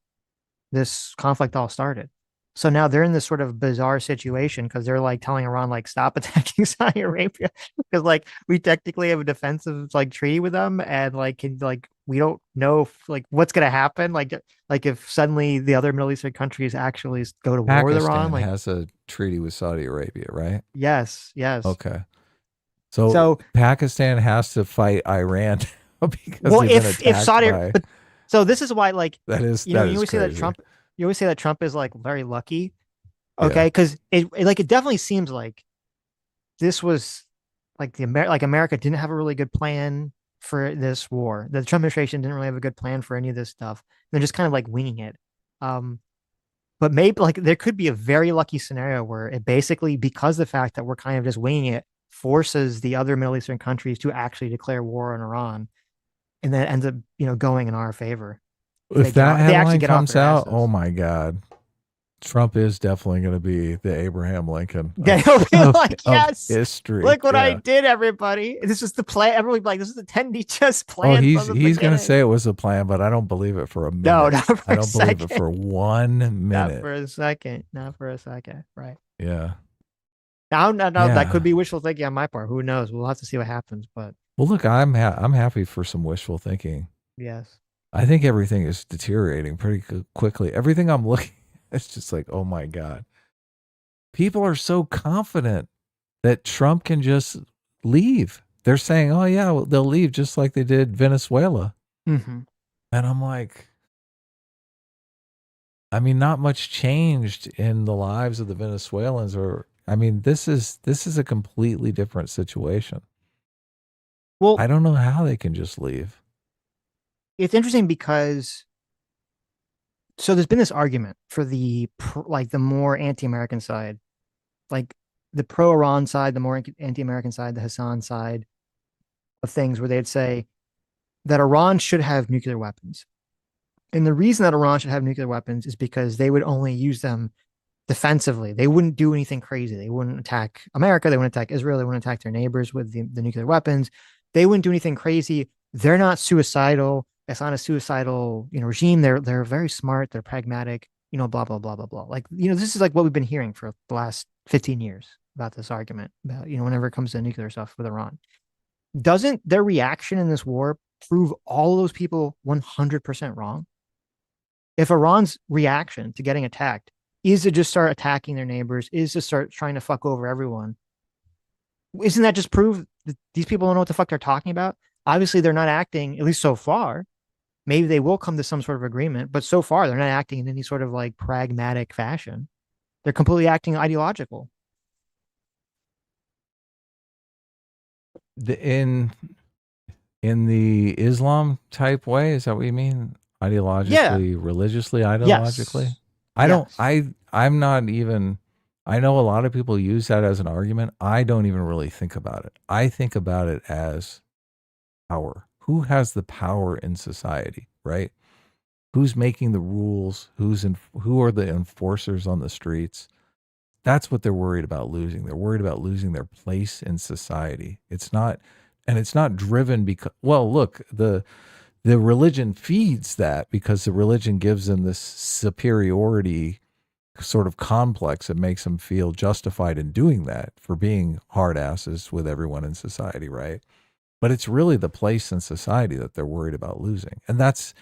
this conflict all started. So now they're in this sort of bizarre situation because they're like telling Iran like stop attacking Saudi Arabia because like we technically have a defensive like treaty with them and like can like we don't know if, like what's gonna happen like if suddenly the other Middle Eastern countries actually go to war with Iran Pakistan like has a treaty with Saudi Arabia, right? yes. Okay. So So Pakistan has to fight Iran because well they've been if attacked Saudi by. but so this is why like That you is always say that crazy. Trump is like very lucky. Yeah. Okay, because it definitely seems like this was like like America didn't have a really good plan for this war. The Trump administration didn't really have a good plan for any of this stuff. They're just kind of like winging it. Um, but maybe like there could be a very lucky scenario where it basically, because the fact that we're kind of just winging it, forces the other Middle Eastern countries to actually declare war on Iran, and then it ends up going in our favor. If that If they actually headline get off comes their out, asses. oh my God. Trump is definitely going to be the Abraham Lincoln Yeah, he'll be like, of yes, history. look what I Yeah. did, everybody. This is the plan. Everyone like, this is the 10D chess Oh, plan from the he's going to beginning. say it was a plan, but I don't believe it for a minute. No, not for I a don't believe it second. for 1 Not minute. for a second. Not for a second. Right. Yeah. Now, no, that Yeah. could be wishful thinking on my part. Who knows? We'll have to see what happens. But Well, look, I'm happy for some wishful thinking. yes. I think everything is deteriorating pretty quickly. Everything I'm looking at, it's just like, oh my God. People are so confident that Trump can just leave. They're saying, oh, yeah, well, they'll leave just like they did Venezuela. Mm-hmm. And I'm like, I mean, not much changed in the lives of the Venezuelans. I mean, this is a completely different situation. Well, I don't know how they can just leave. it's interesting because so there's been this argument for the more anti-American side, like the pro-Iran side, the more anti-American side, the Hassan side of things, where they'd say that Iran should have nuclear weapons. And the reason that Iran should have nuclear weapons is because they would only use them defensively. They wouldn't do anything crazy. They wouldn't attack America. They wouldn't attack Israel. They wouldn't attack their neighbors with the nuclear weapons. They wouldn't do anything crazy. They're not suicidal. It's not a suicidal, regime. They're very smart. They're pragmatic. Blah blah blah blah blah. Like, this is like what we've been hearing for the last 15 years about this argument about, whenever it comes to nuclear stuff with Iran. Doesn't their reaction in this war prove all of those people 100% wrong? If Iran's reaction to getting attacked is to just start attacking their neighbors, is to start trying to fuck over everyone, isn't that just prove that these people don't know what the fuck they're talking about? Obviously, they're not acting, at least so far. Maybe they will come to some sort of agreement, but so far they're not acting in any sort of like pragmatic fashion. They're completely acting ideological. In the Islam type way, is that what you mean? Ideologically, religiously, ideologically? Yes. I'm not even, I know a lot of people use that as an argument. I don't even really think about it. I think about it as power. Who has the power in society, right? Who's making the rules? Who are the enforcers on the streets? That's what they're worried about losing. They're worried about losing their place in society. It's not driven because, well, look, the religion feeds that because the religion gives them this superiority sort of complex that makes them feel justified in doing that for being hard asses with everyone in society, right? But it's really the place in society that they're worried about losing. And that's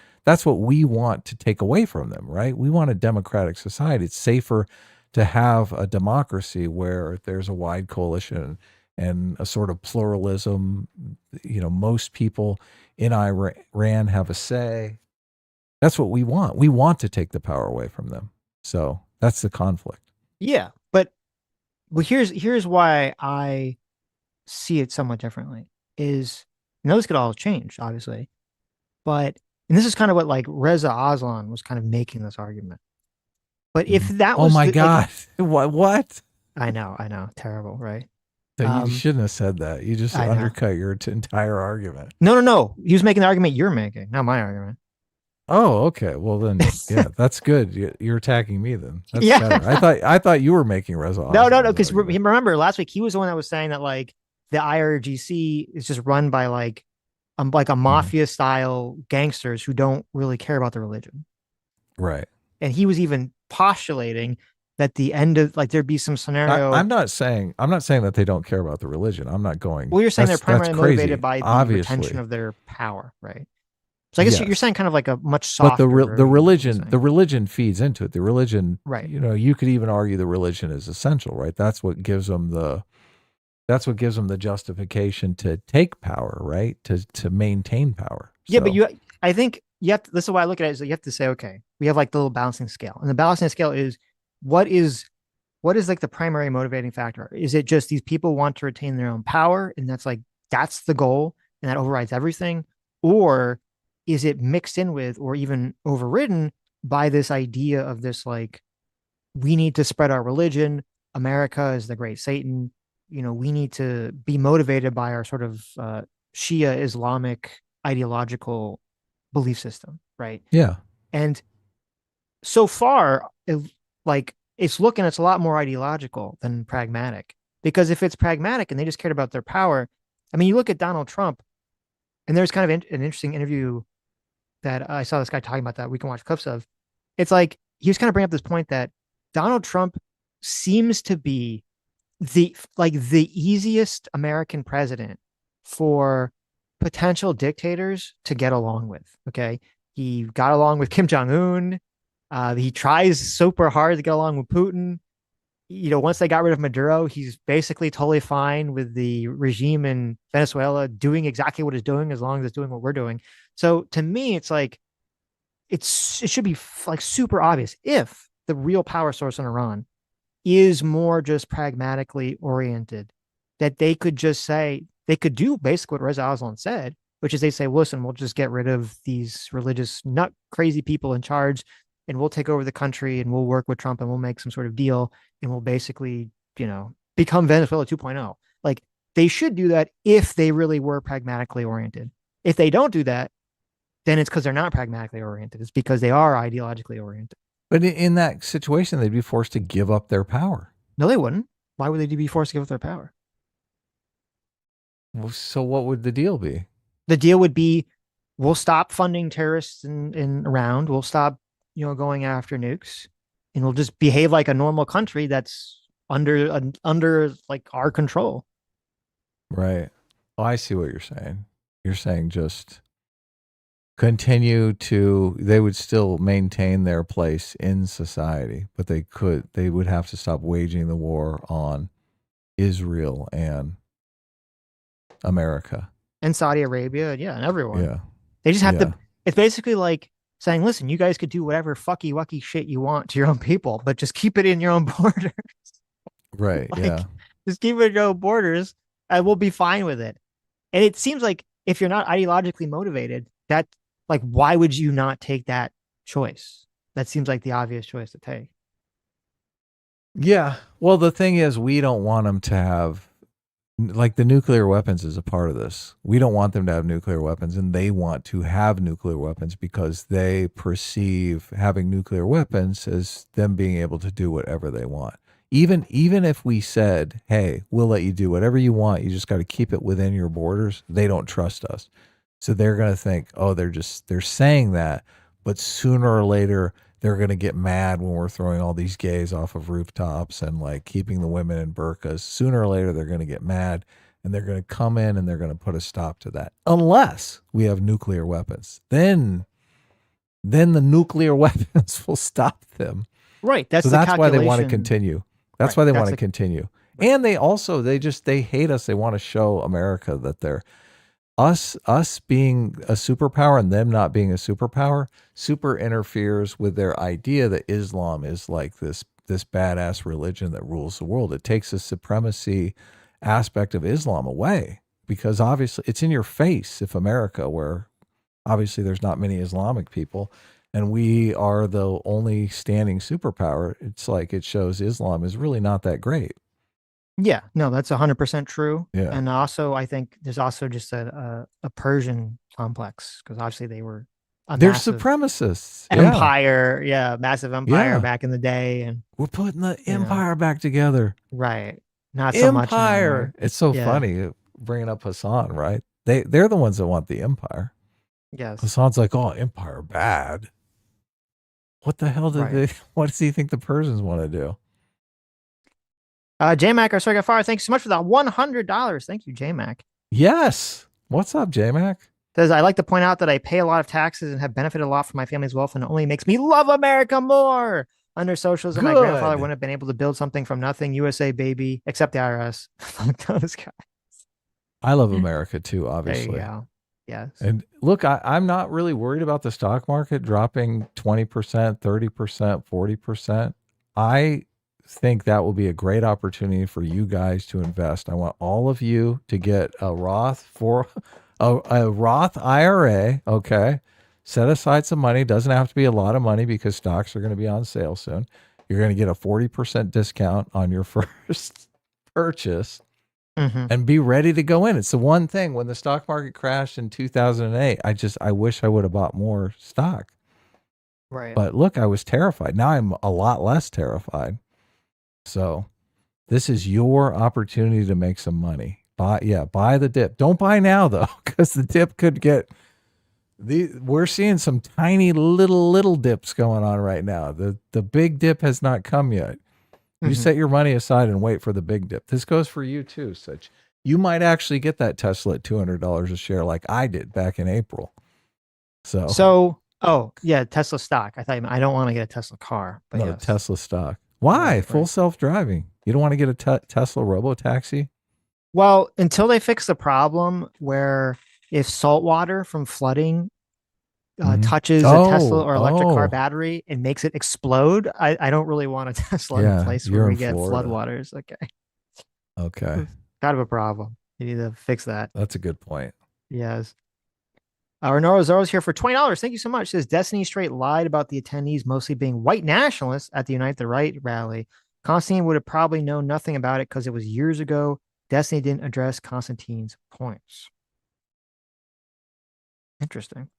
what we want to take away from them, right? We want a democratic society. It's safer to have a democracy where there's a wide coalition and a sort of pluralism. Most people in Iran have a say. That's what we want. We want to take the power away from them. So that's the conflict. Yeah, but here's why I see it somewhat differently. Is this could all change, obviously, and this is kind of what like Reza Aslan was kind of making this argument. But if that was, oh my God, what? I know, terrible, right? You shouldn't have said that. You just undercut your entire argument. No. He was making the argument you're making, not my argument. Oh, okay. Well then, yeah, that's good. You're attacking me then. That's Yeah. better. I thought you were making Reza No, no, no. Osman's Because argument. remember last week he was the one that was saying that like the IRGC is just run by like a Mhm. mafia style gangsters who don't really care about the religion. Right. And he was even postulating that the end of like there'd be some scenario. I'm not saying that they don't care about the religion. I'm not going. Well, you're saying they're That's primarily motivated crazy. by the retention Obviously, of their power, right? So I guess you're yes. saying kind of like a much But softer version of what he's the saying. religion feeds into it. The religion, Right. you could even argue the religion is essential, right? That's what gives them the justification to take power, right? To maintain power. Yeah, but So I think you have to, this is why I look at it is that you have to say, okay, we have like the little balancing scale. And the balancing scale is what is what is like the primary motivating factor? Is it just these people want to retain their own power and that's the goal and that overrides everything? Or is it mixed in with or even overridden by this idea of this like we need to spread our religion. America is the great Satan. We need to be motivated by our sort of Shia Islamic ideological belief system, right? yeah, And so far, it's a lot more ideological than pragmatic. Because if it's pragmatic and they just cared about their power, I mean, you look at Donald Trump, and there's kind of an interesting interview that I saw this guy talking about that we can watch clips of. It's like he was kind of bringing up this point that Donald Trump seems to be the easiest American president for potential dictators to get along with. Okay, he got along with Kim Jong Un. He tries super hard to get along with Putin. Once they got rid of Maduro, he's basically totally fine with the regime in Venezuela doing exactly what it's doing as long as it's doing what we're doing. So to me, it's like it should be like super obvious if the real power source in Iran is more just pragmatically oriented, that they could do basically what Reza Aslan said, which is they say, listen, we'll just get rid of these religious, nut crazy people in charge and we'll take over the country and we'll work with Trump and we'll make some sort of deal and we'll basically, become Venezuela 2.0. Like they should do that if they really were pragmatically oriented. If they don't do that, then it's because they're not pragmatically oriented. It's because they are ideologically oriented. but in that situation, they'd be forced to give up their power. No, they wouldn't. Why would they be forced to give up their power? So what would the deal be? The deal would be we'll stop funding terrorists in around. We'll stop, going after nukes, and we'll just behave like a normal country that's under like our control. Right. Oh, I see what you're saying. You're saying just they would still maintain their place in society, but they would have to stop waging the war on Israel and America. And Saudi Arabia, yeah, and everyone. Yeah. They just have Yeah. to. It's basically like saying, listen, you guys could do whatever fucky wucky shit you want to your own people, but just keep it in your own borders. Right. Like, Yeah. just keep it in your own borders, and we'll be fine with it. And it seems like if you're not ideologically motivated, that like why would you not take that choice? That seems like the obvious choice to take. Yeah. Well, the thing is, we don't want them to have, like, the nuclear weapons is a part of this. We don't want them to have nuclear weapons, and they want to have nuclear weapons because they perceive having nuclear weapons as them being able to do whatever they want. Even if we said, "Hey, we'll let you do whatever you want. You just got to keep it within your borders," they don't trust us. So they're going to think, "Oh, they're saying that, but sooner or later they're going to get mad when we're throwing all these gays off of rooftops and like keeping the women in burqas. Sooner or later, they're going to get mad and they're going to come in and they're going to put a stop to that. Unless we have nuclear weapons, then the nuclear weapons will stop them." Right. That's So the that's why they want to calculation. continue. That's Right, why they that's want to the- continue. And they also, they hate us. They want to show America that they're us being a superpower and them not being a superpower super interferes with their idea that Islam is like this badass religion that rules the world. It takes the supremacy aspect of Islam away because obviously it's in your face if America, where obviously there's not many Islamic people and we are the only standing superpower, it's like it shows Islam is really not that great. Yeah, no, that's 100% true. Yeah. And also, I think there's also just a Persian complex because obviously they were They're massive supremacists. Yeah. empire. Yeah, massive empire Yeah. back in the day, and We're putting the You know. empire back together. right, not so much Empire. anymore. It's so Yeah. funny bringing up Hassan, right? They're the ones that want the empire. Yes. Hassan's like, oh, empire bad. What the hell Right. what does he think the Persians want to do? J-Mac, our Circuit Fire, thanks so much for that $100. Thank you, J-Mac. Yes. What's up, J-Mac? Says, I like to point out that I pay a lot of taxes and have benefited a lot from my family's wealth, and it only makes me love America more. Under socialism, my grandfather Good. wouldn't have been able to build something from nothing. USA, baby, except the IRS. Fuck those guys. I love America too, There obviously. you go. Yes. And look, I'm not really worried about the stock market dropping 20%, 30%, 40%. I think that will be a great opportunity for you guys to invest. I want all of you to get a Roth a Roth IRA, okay? Set aside some money. Doesn't have to be a lot of money because stocks are going to be on sale soon. You're going to get a 40% discount on your first purchase. Mm-hmm. And be ready to go in. It's the one thing when the stock market crashed in 2008. I wish I would have bought more stock. Right. But look, I was terrified. Now I'm a lot less terrified. So this is your opportunity to make some money. Buy the dip. Don't buy now though, because the dip could get we're seeing some tiny little dips going on right now. The big dip has not come yet. You set your money aside and wait for the big dip. This goes for you too, Sitch. You might actually get that Tesla at $200 a share like I did back in April. Oh, yeah, Tesla stock. I don't want to get a Tesla car. But no, yes. Tesla stock. Why? Right, Full right. self-driving. You don't want to get a Tesla robo-taxi? Well, until they fix the problem where if salt water from flooding touches a Tesla or electric car battery and makes it explode, I don't really want a Tesla in a place where we get floodwaters. Okay. Kind of a problem. You need to fix that. That's a good point. Yes. Renoro Zoro's here for $20. Thank you so much. Says Destiny straight lied about the attendees mostly being white nationalists at the Unite the Right rally. Constantine would have probably known nothing about it because it was years ago. Destiny didn't address Constantine's points. Interesting.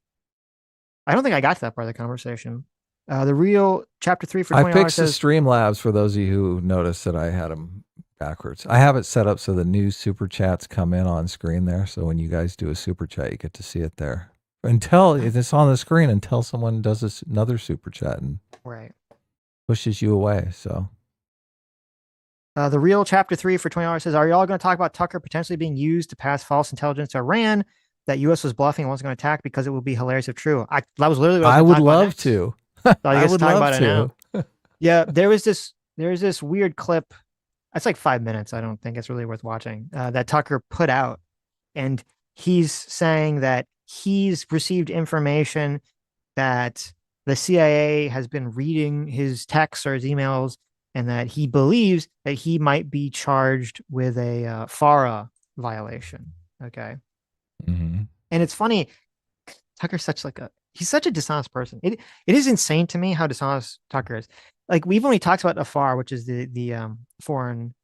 I don't think I got to that part of the conversation. The real chapter 3 for $20 I fixed says, the Streamlabs for those of you who noticed that I had them backwards. I have it set up so the new super chats come in on screen there. So when you guys do a super chat, you get to see it there. Until it's on the screen until someone does another super chat and pushes you away. So the real chapter 3 for $20 says, are y'all going to talk about Tucker potentially being used to pass false intelligence to Iran that U.S. was bluffing and wasn't going to attack because it would be hilarious if true? That was literally what I would love to. I would love to. Yeah, there was this weird clip. It's like 5 minutes. I don't think it's really worth watching. That Tucker put out, and he's saying that he's received information that the CIA has been reading his texts or his emails, and that he believes that he might be charged with a FARA violation. Okay. Mm-hmm. And it's funny. Tucker's he's such a dishonest person. It is insane to me how dishonest Tucker is. Like, we've only talked about FAR, which is the Foreign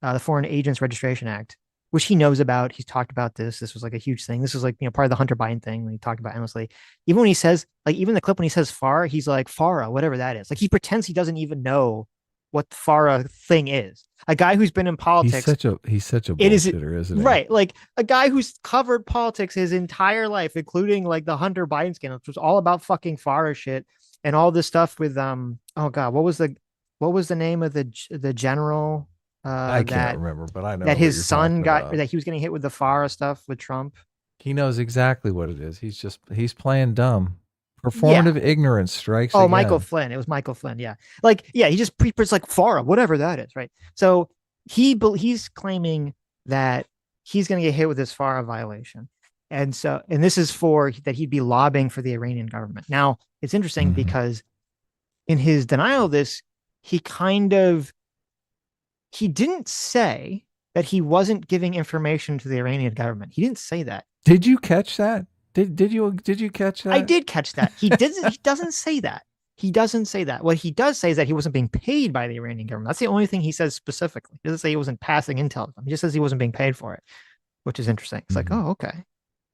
Agents Registration Act, which he knows about. He's talked about this. This was like a huge thing. This was like, part of the Hunter Biden thing when he talked about endlessly. Even when he says, even the clip when he says FAR, he's like, FARA, whatever that is. Like, he pretends he doesn't even know what the FARA thing is. A guy who's been in politics. He's such a bullshitter, isn't he? Right. Like, a guy who's covered politics his entire life, including like the Hunter Biden scandal, which was all about fucking FARA shit and all this stuff with oh god, what was the name of the general I can't remember, but I know that his son got, that he was getting hit with the FARA stuff with Trump. He knows exactly what it is. He's playing dumb. Performative ignorance strikes again. Michael Flynn. It was Michael Flynn. Yeah. He just preaches like FARA, whatever that is. Right. So he's claiming that he's going to get hit with this FARA violation. And this is for that he'd be lobbying for the Iranian government. Now, it's interesting because in his denial of this, he didn't say that he wasn't giving information to the Iranian government. He didn't say that. Did you catch that? Did you catch that? I did catch that. He doesn't say that. He doesn't say that. What he does say is that he wasn't being paid by the Iranian government. That's the only thing he says specifically. He doesn't say he wasn't passing intel to them. He just says he wasn't being paid for it, which is interesting. It's like, oh, okay.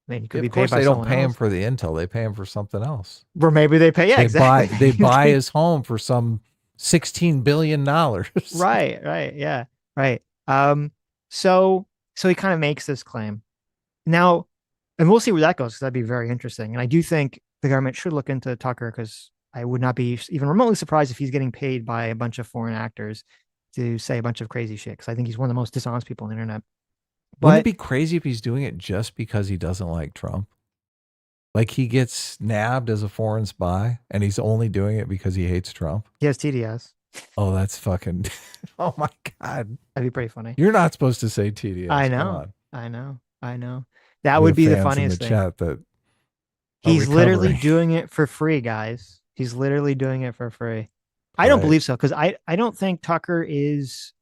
I mean, you could Of be paid course, by they don't someone pay him else. for the intel. They pay him for something else. Or maybe they pay. Yeah, exactly. They buy his home for some $16 billion. Right. Yeah. Right. So he kind of makes this claim now, and we'll see where that goes because that'd be very interesting. And I do think the government should look into Tucker because I would not be even remotely surprised if he's getting paid by a bunch of foreign actors to say a bunch of crazy shit. Because I think he's one of the most dishonest people on the internet. Wouldn't it But be crazy if he's doing it just because he doesn't like Trump? Like he gets nabbed as a foreign spy and he's only doing it because he hates Trump? he has TDS. Oh, that's fucking. Oh my God. That'd be pretty funny. You're not supposed to say TDS. I Come know. on. I know. That We would have be the fans in funniest the thing. chat that are He's literally recovering. doing it for free, guys. He's literally doing it for free. I don't Right. believe so because I don't think Tucker is.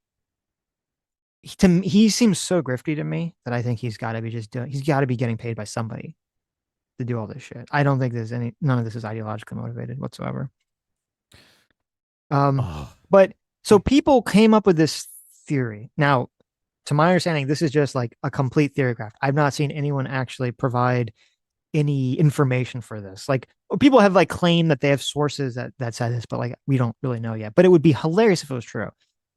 To me, he seems so grifty to me that I think he's got to be just doing. He's got to be getting paid by somebody to do all this shit. I don't think there's none of this is ideologically motivated whatsoever. Oh, But so people came up with this theory. Now, to my understanding, this is just like a complete theory craft. I've not seen anyone actually provide any information for this. Like people have like claimed that they have sources that said this, but like we don't really know yet. But it would be hilarious if it was true.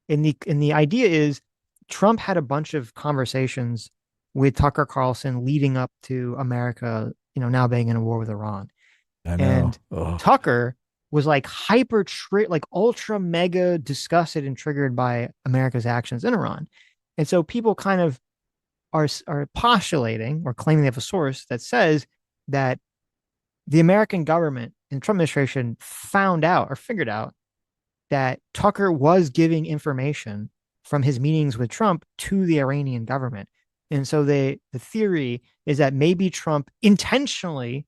And the idea is Trump had a bunch of conversations with Tucker Carlson leading up to America, now being in a war with Iran. I know. And Oh. Tucker was like like ultra mega disgusted and triggered by America's actions in Iran. And so people kind of are postulating or claiming they have a source that says that the American government and Trump administration found out or figured out that Tucker was giving information from his meetings with Trump to the Iranian government. And so the theory is that maybe Trump intentionally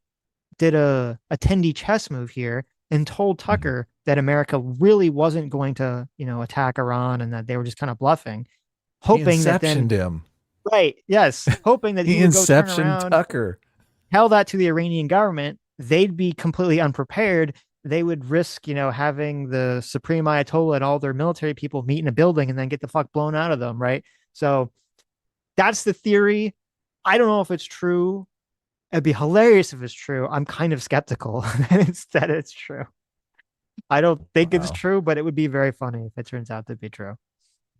did a 10D chess move here and told Tucker that America really wasn't going to, attack Iran and that they were just kind of bluffing, hoping that then him. right, yes, hoping that He he would go turn inception around, Tucker. tell that to the Iranian government. They'd be completely unprepared. They would risk, having the Supreme Ayatollah and all their military people meet in a building and then get the fuck blown out of them, right? So that's the theory. I don't know if it's true. It'd be hilarious if it's true. I'm kind of skeptical that it's true. I don't think it's true, but it would be very funny if it turns out to be true.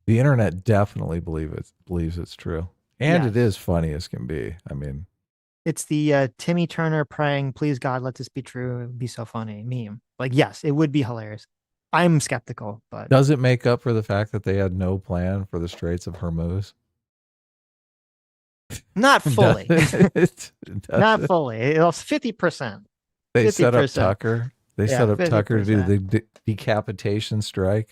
The internet definitely believes it's true. And Yes. it is funny as can be. I mean, It's the Timmy Turner praying, please God, let this be true. It would be so funny meme. Like, yes, it would be hilarious. I'm skeptical, but does it make up for the fact that they had no plan for the Straits of Hormuz? not fully. Does Not it? fully. It was 50%. They set up 50%. Tucker. They Yeah, set up Tucker to do 50%. the decapitation strike.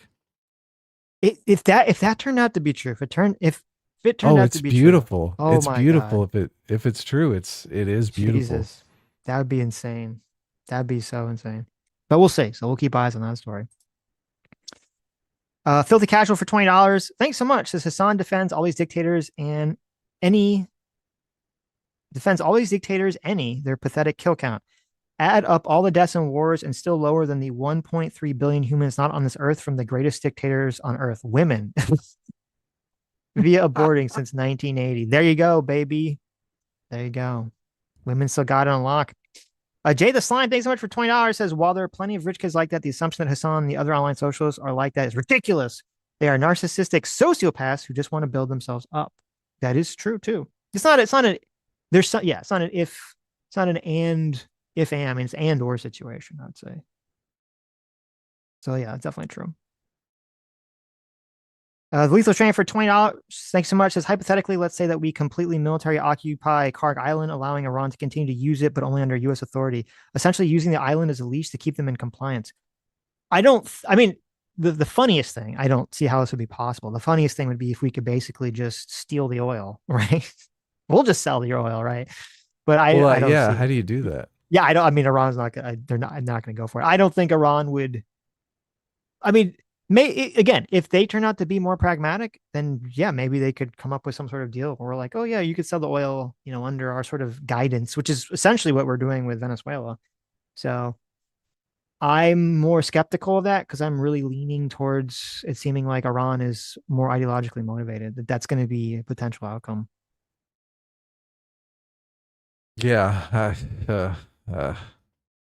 If that turned out to be true, if it turned Oh, out it's to be beautiful. true, oh It's my beautiful. God. If it's true, it is beautiful. Jesus, that would be insane. That'd be so insane. But we'll see. So we'll keep eyes on that story. Filthy Casual for $20. Thanks so much. Says Hassan defends all these dictators and any their pathetic kill count. Add up all the deaths and wars and still lower than the 1.3 billion humans not on this earth from the greatest dictators on earth, women, via aborting since 1980. There you go, baby. There you go. Women still got it on lock. Jay the Slime, thanks so much for $20. Says, while there are plenty of rich kids like that, the assumption that Hassan and the other online socialists are like that is ridiculous. They are narcissistic sociopaths who just want to build themselves up. That is true too. It's not an and if and, I mean, it's and or situation, I'd say. So yeah, it's definitely true. The Lethal Train for $20. Thanks so much. Says, hypothetically, let's say that we completely military occupy Karg Island, allowing Iran to continue to use it, but only under U.S. authority, essentially using the island as a leash to keep them in compliance. The funniest thing, I don't see how this would be possible. The funniest thing would be if we could basically just steal the oil, right? We'll just sell the oil, right? But I don't see how do you do that? Yeah, I don't. I mean, Iran's not. They're not going to go for it. I don't think Iran would. I mean, again, if they turn out to be more pragmatic, then yeah, maybe they could come up with some sort of deal where we're like, oh yeah, you could sell the oil, under our sort of guidance, which is essentially what we're doing with Venezuela. So I'm more skeptical of that because I'm really leaning towards it seeming like Iran is more ideologically motivated. That's going to be a potential outcome. Yeah.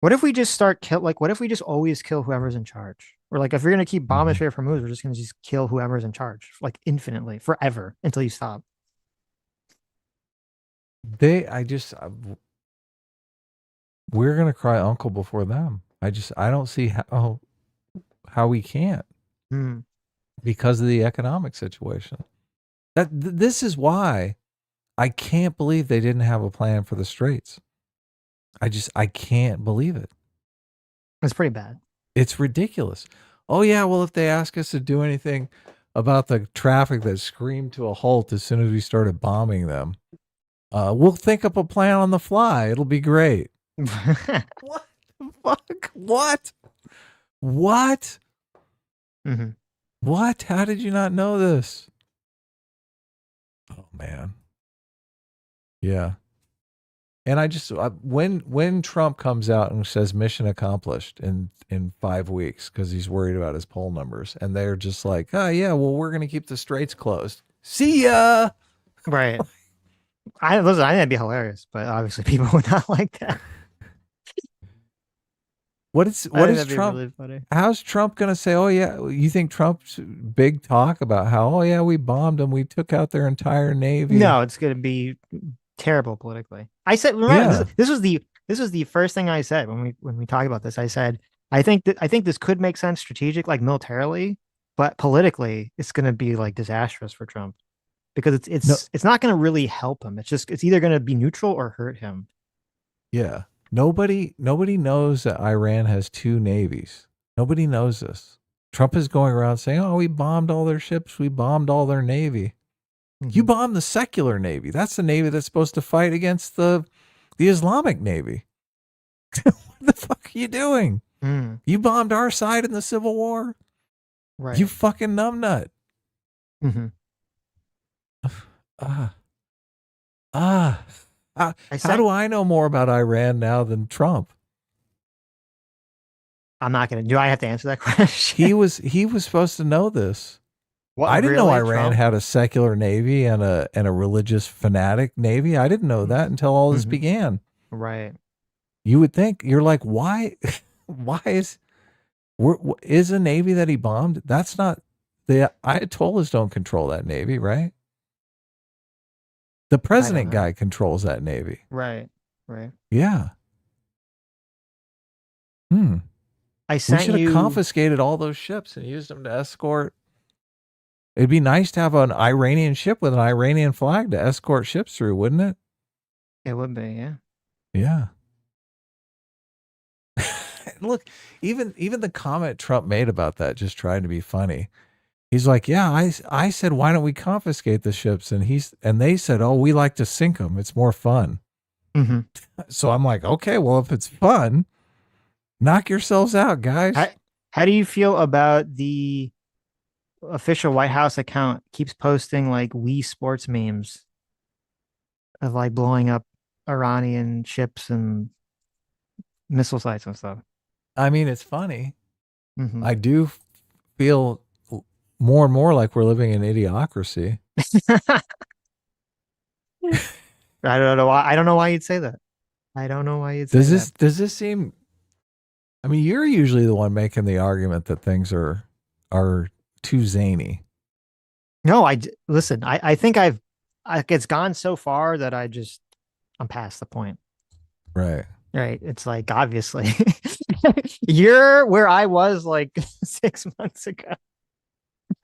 What if we just start kill? Like, what if we just always kill whoever's in charge? Or like, if you're gonna keep bombing straight from moves, we're just gonna just kill whoever's in charge, like infinitely, forever, until you stop. We're gonna cry uncle before them. I don't see how we can't Hmm. because of the economic situation. This is why I can't believe they didn't have a plan for the Straits. I can't believe it. It's pretty bad. It's ridiculous. Oh yeah, well if they ask us to do anything about the traffic that screamed to a halt as soon as we started bombing them, we'll think up a plan on the fly. It'll be great. What the fuck? What? What? Mm-hmm. What? How did you not know this? Oh man. Yeah. And when Trump comes out and says mission accomplished in 5 weeks because he's worried about his poll numbers, and they're just like, oh yeah, well we're gonna keep the Straits closed. See ya. Right. I think that'd be hilarious, but obviously people would not like that. What is Trump? Really funny. How's Trump gonna say? Oh yeah, you think Trump's big talk about how? Oh yeah, we bombed them, we took out their entire navy. No, it's gonna be terrible politically. I said, remember, Yeah. this was the first thing I said when we talk about this. I said, I think this could make sense strategic, like militarily, but politically, it's gonna be like disastrous for Trump because it's not gonna really help him. It's either gonna be neutral or hurt him. Yeah. Nobody knows that Iran has 2 navies. Nobody knows this. Trump is going around saying, "Oh, we bombed all their ships. We bombed all their navy." You bombed the secular navy. That's the navy that's supposed to fight against the Islamic navy. What the fuck are you doing? Mm. You bombed our side in the Civil War. Right. You fucking numbnut. Mm-hmm. How do I know more about Iran now than Trump? I'm not gonna. Do I have to answer that question? He was supposed to know this. What, I didn't know really, Iran Trump? had a secular navy and a religious fanatic navy. I didn't know that until all this began. Right. You would think, you're like, why? Why is a navy that he bombed? That's not the Ayatollahs don't control that navy, right? The president guy controls that navy. Right. Right. Yeah. I sent we should have confiscated all those ships and used them to escort. It'd be nice to have an Iranian ship with an Iranian flag to escort ships through, wouldn't it? It would be, yeah. Yeah. Look, even the comment Trump made about that, just trying to be funny. He's like, yeah, I said, why don't we confiscate the ships? And they said, oh, we like to sink them. It's more fun. Mm-hmm. So I'm like, okay, well, if it's fun, knock yourselves out, guys. How do you feel about the official White House account keeps posting like Wii Sports memes of like blowing up Iranian ships and missile sites and stuff? I mean, it's funny. Mm-hmm. I do feel more and more like we're living in idiocracy. I don't know why. I don't know why you'd say that. I don't know why you'd say that. Does this seem? I mean, you're usually the one making the argument that things are too zany. No, listen. I think it's gone so far that I'm past the point. Right. Right. It's like, obviously, you're where I was like 6 months ago.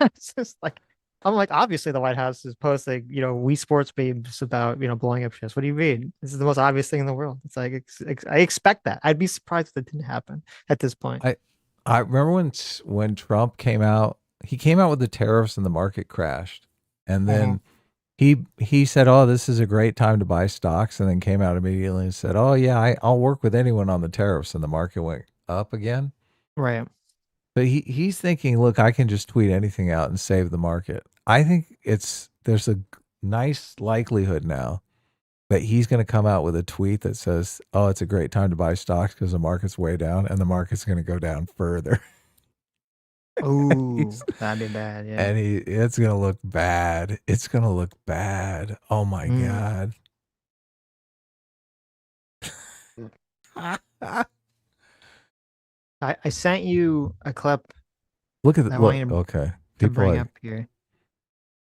It's just like, I'm like, obviously the White House is posting, Wii Sports memes about, blowing up ships. What do you mean? This is the most obvious thing in the world. It's like, I expect that. I'd be surprised if it didn't happen at this point. I remember when Trump came out, he came out with the tariffs and the market crashed. And then he said, oh, this is a great time to buy stocks. And then came out immediately and said, oh yeah, I'll work with anyone on the tariffs. And the market went up again. Right. But he's thinking, look, I can just tweet anything out and save the market. I think there's a nice likelihood now that he's going to come out with a tweet that says, oh, it's a great time to buy stocks because the market's way down, and the market's going to go down further. Oh, that'd be bad. Yeah. And it's going to look bad. It's going to look bad. Oh my God. I sent you a clip Look at I the want look. you to, Okay, to people bring like up here.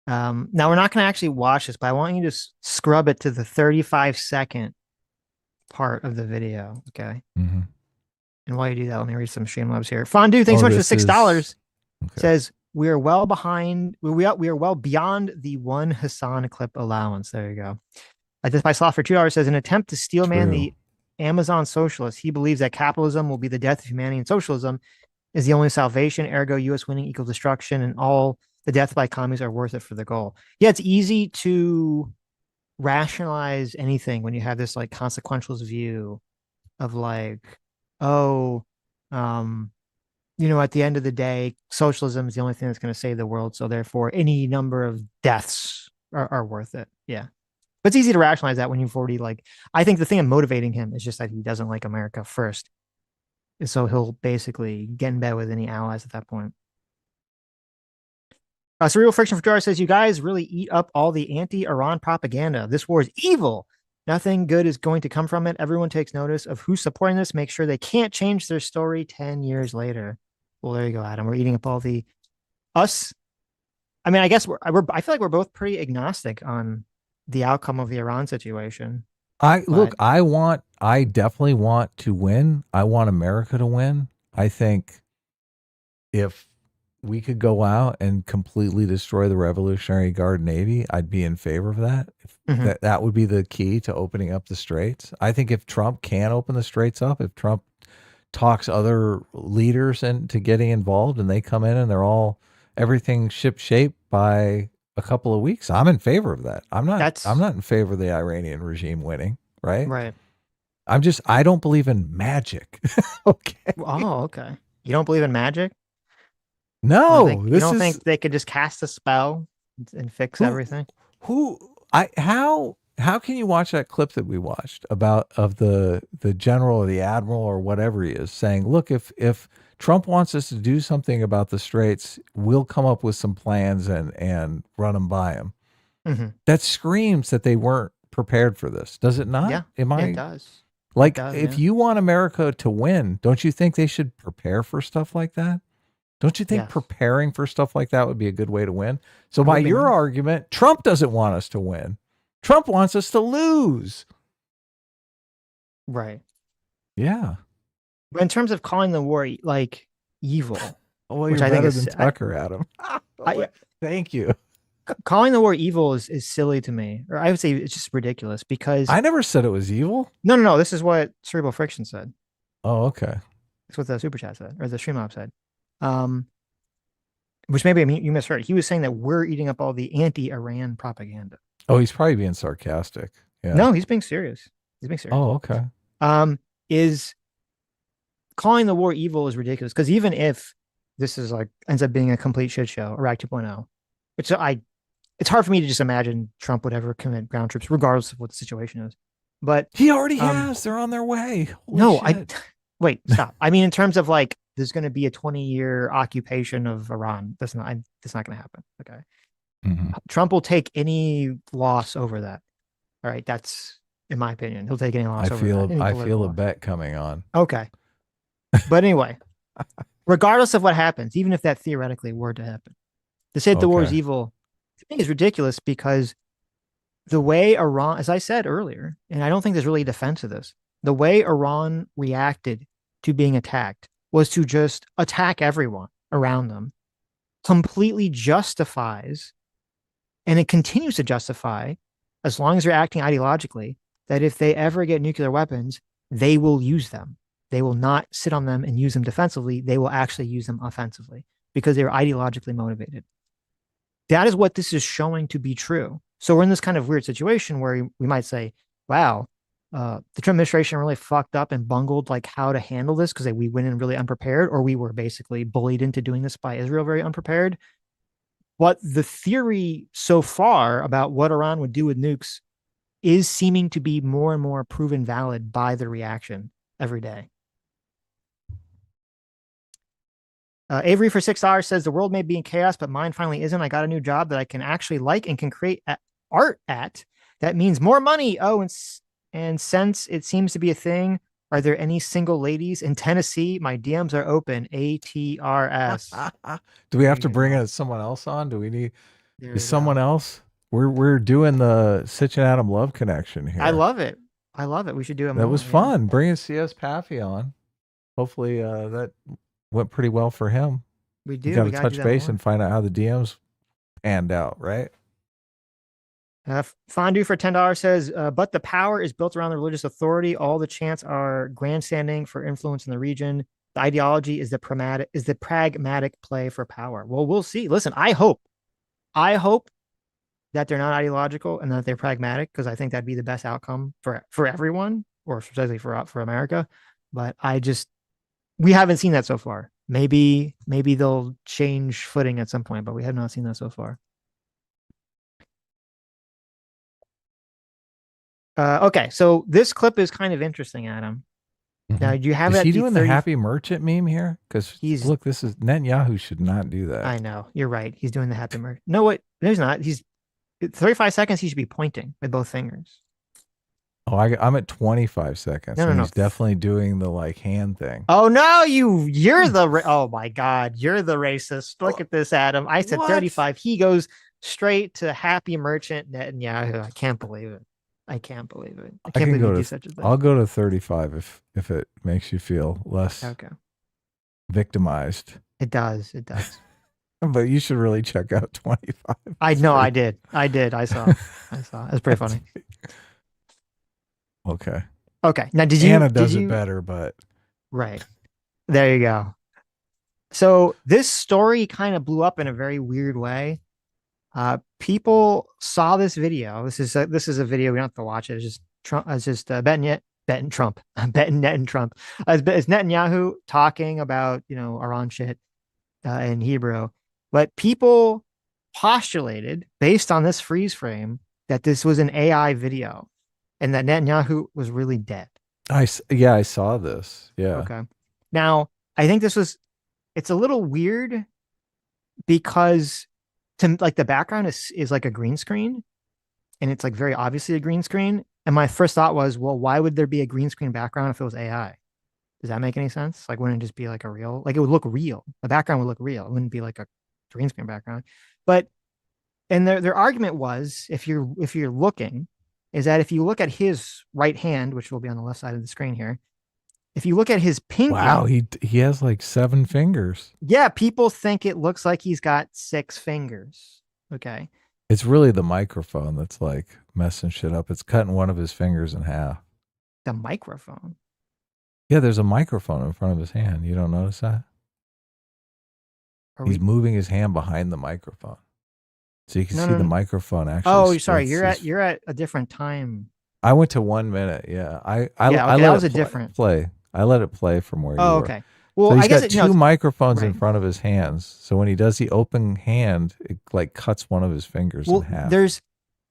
Now we're not going to actually watch this, but I want you to scrub it to the 35-second part of the video. Okay. mhm. And while you do that, let me read some Streamlabs here. Fondue, thanks Oh, so much for the this $6. is okay. Says we are well behind. We are well beyond the one Hassan clip allowance. There you go. This by Slot for $2 says an attempt to steel man True. the Amazon socialist. He believes that capitalism will be the death of humanity and socialism is the only salvation. Ergo, U.S. winning equals destruction, and all the death by commies are worth it for the goal. Yeah, it's easy to rationalize anything when you have this like consequentialist view of like, oh, um, at the end of the day, socialism is the only thing that's going to save the world. So therefore, any number of deaths are worth it. Yeah. But it's easy to rationalize that when you've already like, I think the thing of motivating him is just that he doesn't like America first. And so he'll basically get in bed with any allies at that point. Cerebral Friction for Jar says, you guys really eat up all the anti-Iran propaganda. This war is evil. Nothing good is going to come from it. Everyone takes notice of who's supporting this. Make sure they can't change their story 10 years later. Well, there you go, Adam. We're eating up all the us. I mean, I guess I feel like we're both pretty agnostic on the outcome of the Iran situation. I definitely want to win. I want America to win. I think if we could go out and completely destroy the Revolutionary Guard Navy, I'd be in favor of that. That would be the key to opening up the straits. I think if Trump can open the straits up, if Trump talks other leaders into getting involved and they come in and they're all everything ship shape by a couple of weeks, I'm in favor of that. I'm not in favor of the Iranian regime winning, right? Right. I don't believe in magic. Okay. Oh, okay. You don't believe in magic? No, you don't think they could just cast a spell and fix everything? How can you watch that clip that we watched of the general or the admiral or whatever he is saying, look, if Trump wants us to do something about the straits, we'll come up with some plans and run them by him. Mm-hmm. That screams that they weren't prepared for this. Does it not? Yeah, it does. Like, if you want America to win, don't you think they should prepare for stuff like that? Don't you think preparing for stuff like that would be a good way to win? So by your argument, Trump doesn't want us to win. Trump wants us to lose. Right. Yeah. But in terms of calling the war like evil, well, you're better than Tucker, Adam. Thank you. Calling the war evil is silly to me, or I would say it's just ridiculous because I never said it was evil. No. This is what Cerebral Friction said. Oh, okay. That's what the super chat said, or the Streamlab said. Which maybe you misheard. He was saying that we're eating up all the anti-Iran propaganda. Oh, he's probably being sarcastic. Yeah. No, he's being serious. Oh, okay. Is calling the war evil is ridiculous because even if this is like ends up being a complete shit show, Iraq 2.0, which it's hard for me to just imagine Trump would ever commit ground troops, regardless of what the situation is. But he already has. They're on their way. Wait, stop. I mean, in terms of like, there's going to be a 20-year occupation of Iran. That's not going to happen. Okay. Mm-hmm. Trump will take any loss over that. All right. That's in my opinion. He'll take any loss over that. I feel a bet coming on. Okay. But anyway, regardless of what happens, even if that theoretically were to happen, to say that the war is evil, to me is ridiculous because the way Iran, as I said earlier, and I don't think there's really a defense of this, the way Iran reacted to being attacked was to just attack everyone around them, completely justifies, and it continues to justify, as long as they're acting ideologically, that if they ever get nuclear weapons, they will use them. They will not sit on them and use them defensively. They will actually use them offensively because they're ideologically motivated. That is what this is showing to be true. So we're in this kind of weird situation where we might say, wow, the Trump administration really fucked up and bungled like how to handle this because we went in really unprepared, or we were basically bullied into doing this by Israel very unprepared. But the theory so far about what Iran would do with nukes is seeming to be more and more proven valid by the reaction every day. Avery for $6 says the world may be in chaos, but mine finally isn't. I got a new job that I can actually like and can create art at. That means more money. Oh, and since it seems to be a thing Are there any single ladies in Tennessee? My DMs are open. ATRS. Do we have There to you bring go. someone else on? Do we need There is you go. someone else? We're doing the Sitch and Adam love connection I here. love it. I love it. We should do it That more. was Yeah. fun. Bringing CS Paffy on. Hopefully that went pretty well for him. We You do. got We to got to do touch that base more. and find out how the DMs panned out, right? Fondue for $10 says, but the power is built around the religious authority. All the chants are grandstanding for influence in the region. The ideology is the pragmatic play for power. Well, we'll see. Listen, I hope that they're not ideological and that they're pragmatic, because I think that'd be the best outcome for everyone, or especially for America. But we haven't seen that so far. Maybe they'll change footing at some point, but we have not seen that so far. Okay, so this clip is kind of interesting, Adam. Now, do you have Is it he at the doing the 30? happy merchant meme here? Because look, this is Netanyahu should not do that. I know, you're right. He's doing the happy merchant. No, what? No, he's not. He's 35 seconds. He should be pointing with both fingers. Oh, I'm at 25 seconds. No, and no. he's definitely doing the like hand thing. Oh no, you're the oh my God, you're the racist. Look at this, Adam. I said 35. He goes straight to happy merchant Netanyahu. I can't believe it. I can't believe it. I can't believe you do such a thing. I'll go to 35 if it makes you feel less victimized. It does. It does. But you should really check out 25. I know. I did. I saw. It's pretty funny. Okay. Okay. Now, did you? Anna does it better, but right there you go. So this story kind of blew up in a very weird way. People saw this video. This is a video. We don't have to watch it. It's just Trump. It's just betting Trump. Betting Net and Trump. It's Netanyahu talking about Iran shit in Hebrew, but people postulated based on this freeze frame that this was an AI video and that Netanyahu was really dead. I saw this. Yeah. Okay. Now, I think it's a little weird because the background is like a green screen, and it's like very obviously a green screen. And my first thought was, well, why would there be a green screen background if it was AI? Does that make any sense? Like, wouldn't it just be like it would look real. The background would look real. It wouldn't be like a green screen background. And their argument was, if you're looking, is that if you look at his right hand, which will be on the left side of the screen here, if you look at his pinky. Wow, he has like 7 fingers. Yeah, people think it looks like he's got 6 fingers. Okay. It's really the microphone that's like messing shit up. It's cutting one of his fingers in half. The microphone? Yeah, there's a microphone in front of his hand. You don't notice that? He's moving his hand behind the microphone. So you can see the microphone actually. Oh, sorry. You're at a different time. I went to 1 minute. Yeah. I that was a different play. I let it play from where you were. Oh, okay. Well, so he's I guess got 2 microphones in front of his hands. So when he does the open hand, it like cuts one of his fingers in half. There's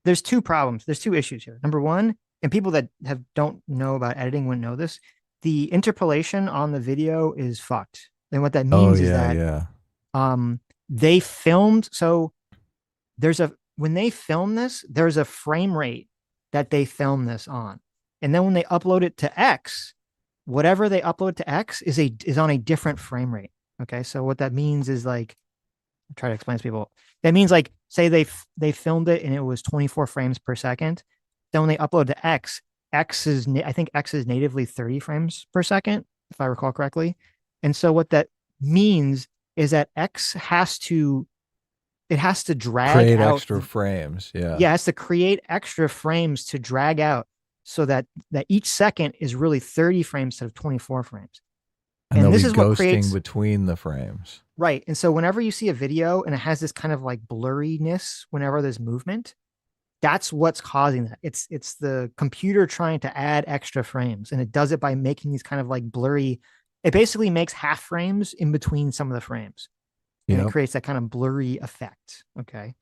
2 problems. There's 2 issues here. Number one, and people that don't know about editing wouldn't know this, the interpolation on the video is fucked. And what that means is that they filmed. So when they film this, there's a frame rate that they film this on. And then when they upload it to X, whatever they upload to X is on a different frame rate. Okay. So what that means is like, I'll try to explain to people. That means like, say they filmed it and it was 24 frames per second. Then when they upload to X, I think X is natively 30 frames per second, if I recall correctly. And so what that means is that X has to drag create out extra frames. Yeah. Yeah. It has to create extra frames to drag out so that each second is really 30 frames instead of 24 frames. And this is what creates between the frames. Right. And so whenever you see a video and it has this kind of like blurriness, whenever there's movement, that's what's causing that. It's the computer trying to add extra frames, and it does it by making these kind of like blurry. It basically makes half frames in between some of the frames, and it creates that kind of blurry effect. Okay.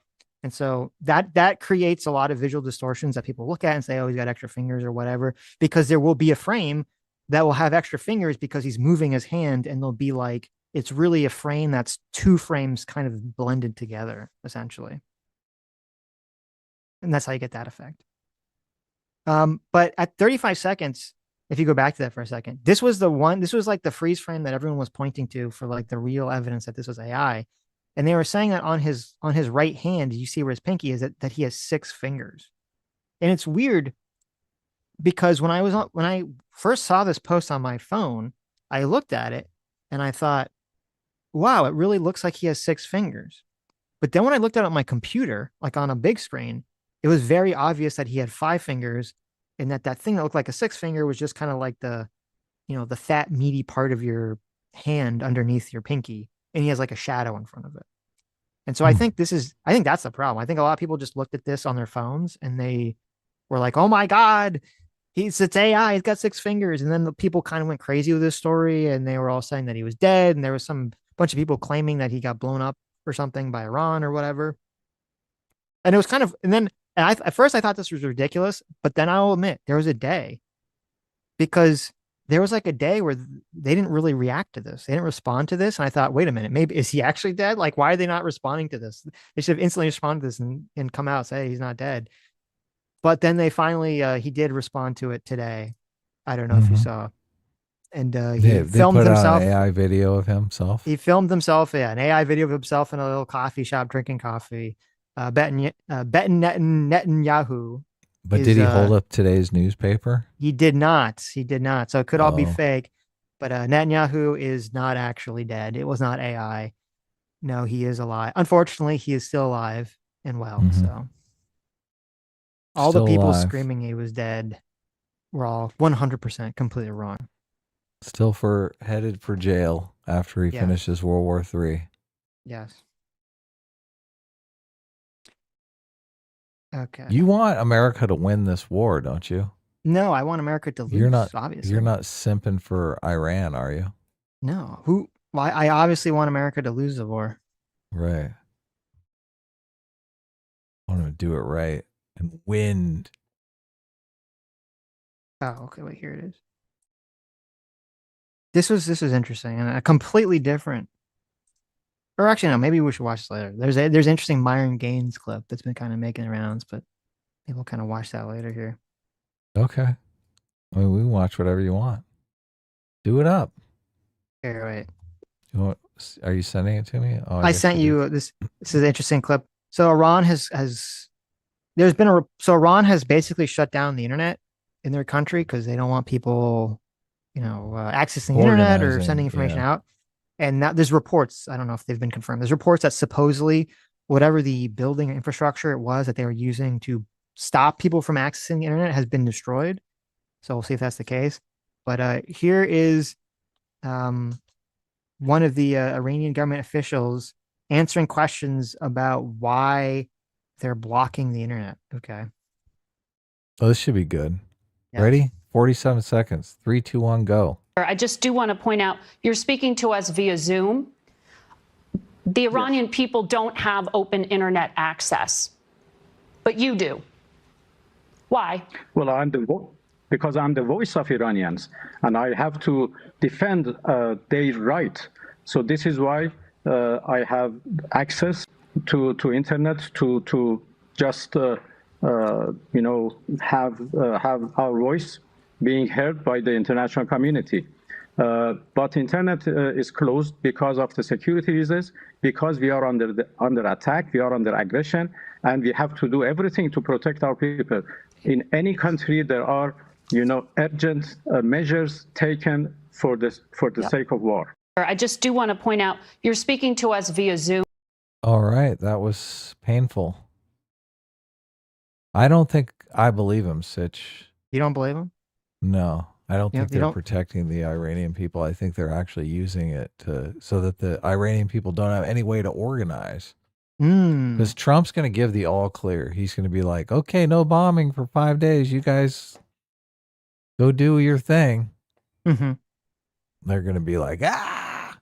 And so that creates a lot of visual distortions that people look at and say, oh, he's got extra fingers or whatever, because there will be a frame that will have extra fingers because he's moving his hand, and they'll be like, it's really a frame that's 2 frames kind of blended together, essentially. And that's how you get that effect. But at 35 seconds, if you go back to that for a second, this was like the freeze frame that everyone was pointing to for like the real evidence that this was AI. And they were saying that on his right hand, you see where his pinky is, that he has 6 fingers. And it's weird because when I first saw this post on my phone, I looked at it and I thought, wow, it really looks like he has 6 fingers. But then when I looked at it on my computer, like on a big screen, it was very obvious that he had 5 fingers, and that thing that looked like a 6th finger was just kind of like the, the fat, meaty part of your hand underneath your pinky, and he has like a shadow in front of it. And so I think that's the problem. I think a lot of people just looked at this on their phones and they were like, "Oh my God, it's AI. He's got 6 fingers." And then the people kind of went crazy with this story, and they were all saying that he was dead, and there was some bunch of people claiming that he got blown up or something by Iran or whatever. And it was kind of, and at first I thought this was ridiculous, but then I'll admit there was a day, because there was like a day where they didn't really react to this. They didn't respond to this. And I thought, wait a minute, maybe is he actually dead? Like, why are they not responding to this? They should have instantly responded to this and come out and say, hey, he's not dead. But then they finally, he did respond to it today. I don't know if you saw. And he filmed put himself. Out an AI video of himself. He filmed himself, an AI video of himself in a little coffee shop drinking coffee. Benton Netanyahu. But did he hold up today's newspaper? He did not. He did not. So it could all be fake. But Netanyahu is not actually dead. It was not AI. No, he is alive. Unfortunately, he is still alive and well. So all Still the people alive. screaming he was dead were all 100% completely wrong. Still headed for jail after he finishes World War III. Yes. Okay. You want America to win this war, don't you? No, I want America to lose. Obviously, you're not simping for Iran, are you? No. Why? I obviously want America to lose the war. Right. I want to do it right and win. Oh, okay. Wait, here it is. This was interesting and a completely different. Or actually, no. Maybe we should watch this later. There's an interesting Myron Gaines clip that's been kind of making the rounds, but maybe we'll kind of watch that later here. Okay. I mean, we can watch whatever you want. Do it up. Here, wait. Are you sending it to me? Oh, I sent you this. This is an interesting clip. So Iran has Iran has basically shut down the internet in their country because they don't want people, accessing the internet or sending information out. And now there's reports. I don't know if they've been confirmed. There's reports that supposedly whatever the building infrastructure it was that they were using to stop people from accessing the internet has been destroyed. So we'll see if that's the case. But here is one of the Iranian government officials answering questions about why they're blocking the internet. Okay. Oh, this should be good. Yeah. Ready? 47 seconds. 3, 2, 1, go. I just do want to point out, you're speaking to us via Zoom. The Iranian people don't have open internet access, but you do. Why? Well, because I'm the voice of Iranians, and I have to defend their right. So this is why I have access to internet to just have our voice being heard by the international community. But internet is closed because of the security reasons, because we are under attack, we are under aggression, and we have to do everything to protect our people. In any country, there are, urgent measures taken for the sake of war. I just do want to point out, you're speaking to us via Zoom. All right, that was painful. I don't think I believe him, Sitch. You don't believe him? No, I don't think they're protecting the Iranian people. I think they're actually using it so that the Iranian people don't have any way to organize. Because Trump's going to give the all clear. He's going to be like, okay, no bombing for 5 days. You guys go do your thing. Mm-hmm. They're going to be like, ah.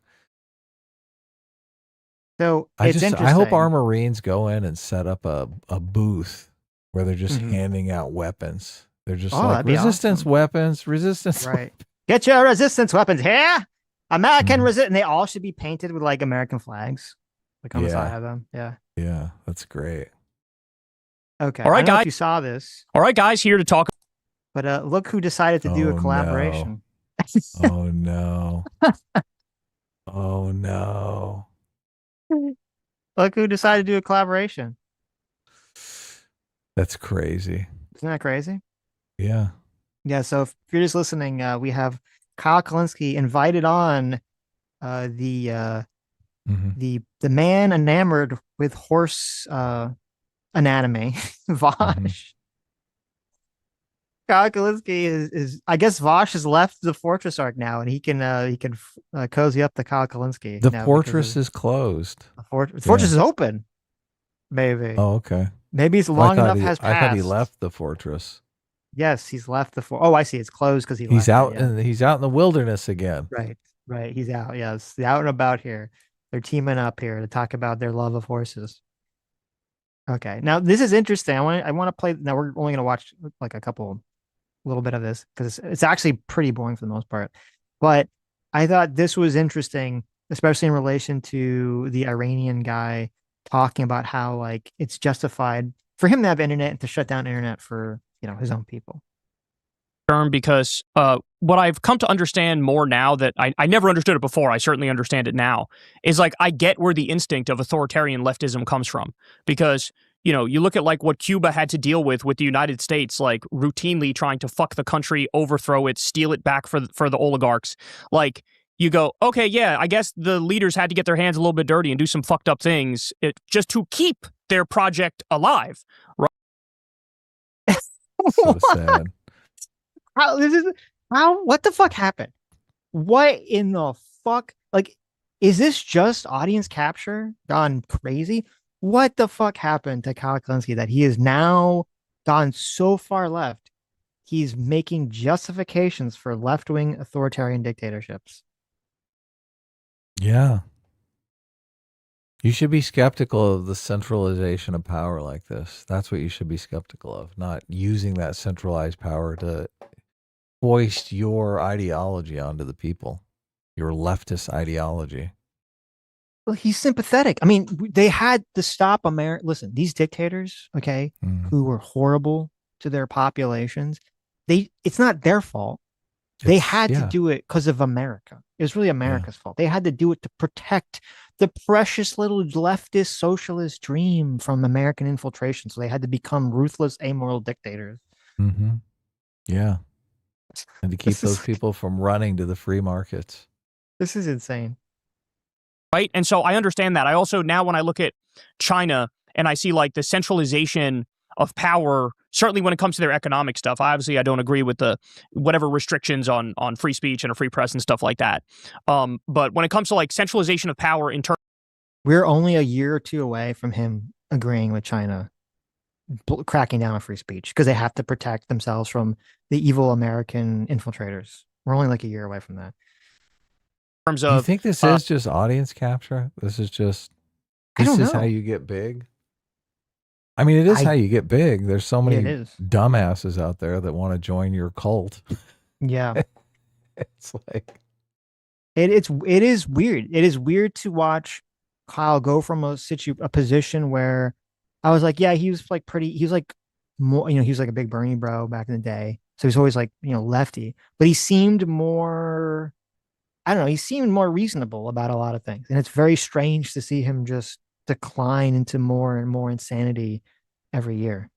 So I hope our Marines go in and set up a booth where they're just handing out weapons. They're just like resistance weapons, resistance. Right. Get your resistance weapons here. American resist, and they all should be painted with like American flags, like on the side of them. Yeah. Yeah, that's great. Okay. All right, guys. You saw this. All right, guys. Here to talk. But look who decided to do a Oh no. collaboration. Oh no. Oh no. Look who decided to do a collaboration. That's crazy. Isn't that crazy? Yeah. Yeah. So if you're just listening, we have Kyle Kalinske invited on the the man enamored with horse anatomy, Vosh. Kyle Kalinske is I guess Vosh has left the Fortress arc now, and he can cozy up to Kyle Kalinske. The now fortress is closed. The Fortress is open. Maybe. Oh, okay. Maybe it's Oh, long enough has passed. I thought he left the fortress. Yes, he's left the Oh, I see. It's closed because He's out and he's out in the wilderness again. Right. Right. He's out. Yes. Out and about here. They're teaming up here to talk about their love of horses. Okay. Now this is interesting. I want to play. Now we're only going to watch like a little bit of this because it's actually pretty boring for the most part. But I thought this was interesting, especially in relation to the Iranian guy talking about how like it's justified for him to have internet and to shut down internet for, his own people. Because what I've come to understand more now that I never understood it before, I certainly understand it now, is like I get where the instinct of authoritarian leftism comes from. Because, you look at like what Cuba had to deal with the United States, like routinely trying to fuck the country, overthrow it, steal it back for the oligarchs. Like you go, okay, yeah, I guess the leaders had to get their hands a little bit dirty and do some fucked up things just to keep their project alive. Right? So sad. What the fuck happened? What in the fuck? Like, is this just audience capture gone crazy? What the fuck happened to Kyle Kalinske that he is now gone so far left? He's making justifications for left-wing authoritarian dictatorships. Yeah. You should be skeptical of the centralization of power like this. That's what you should be skeptical of, not using that centralized power to foist your ideology onto the people, your leftist ideology. Well, he's sympathetic. I mean, they had to stop America. Listen, these dictators, okay, who were horrible to their populations, it's not their fault. They had to do it because of America. It was really America's fault. They had to do it to protect the precious little leftist socialist dream from American infiltration. So they had to become ruthless, amoral dictators. Mm-hmm. Yeah. And to keep those people from running to the free markets. This is insane. Right. And so I understand that. I also now when I look at China and I see like the centralization of power, certainly when it comes to their economic stuff, obviously I don't agree with the whatever restrictions on free speech and a free press and stuff like that. But when it comes to like centralization of power in terms, we're only a year or two away from him agreeing with China cracking down on free speech because they have to protect themselves from the evil American infiltrators. We're only like a year away from that. In terms of, you think this is just audience capture? This is how you get big? I mean, it is how you get big. There's so many dumbasses out there that want to join your cult. Yeah. It's like it is weird. It is weird to watch Kyle go from a position where I was like, yeah, he was like more, he was like a big Bernie bro back in the day. So he's always like, lefty, but he seemed more, I don't know, he seemed more reasonable about a lot of things. And it's very strange to see him just decline into more and more insanity every year.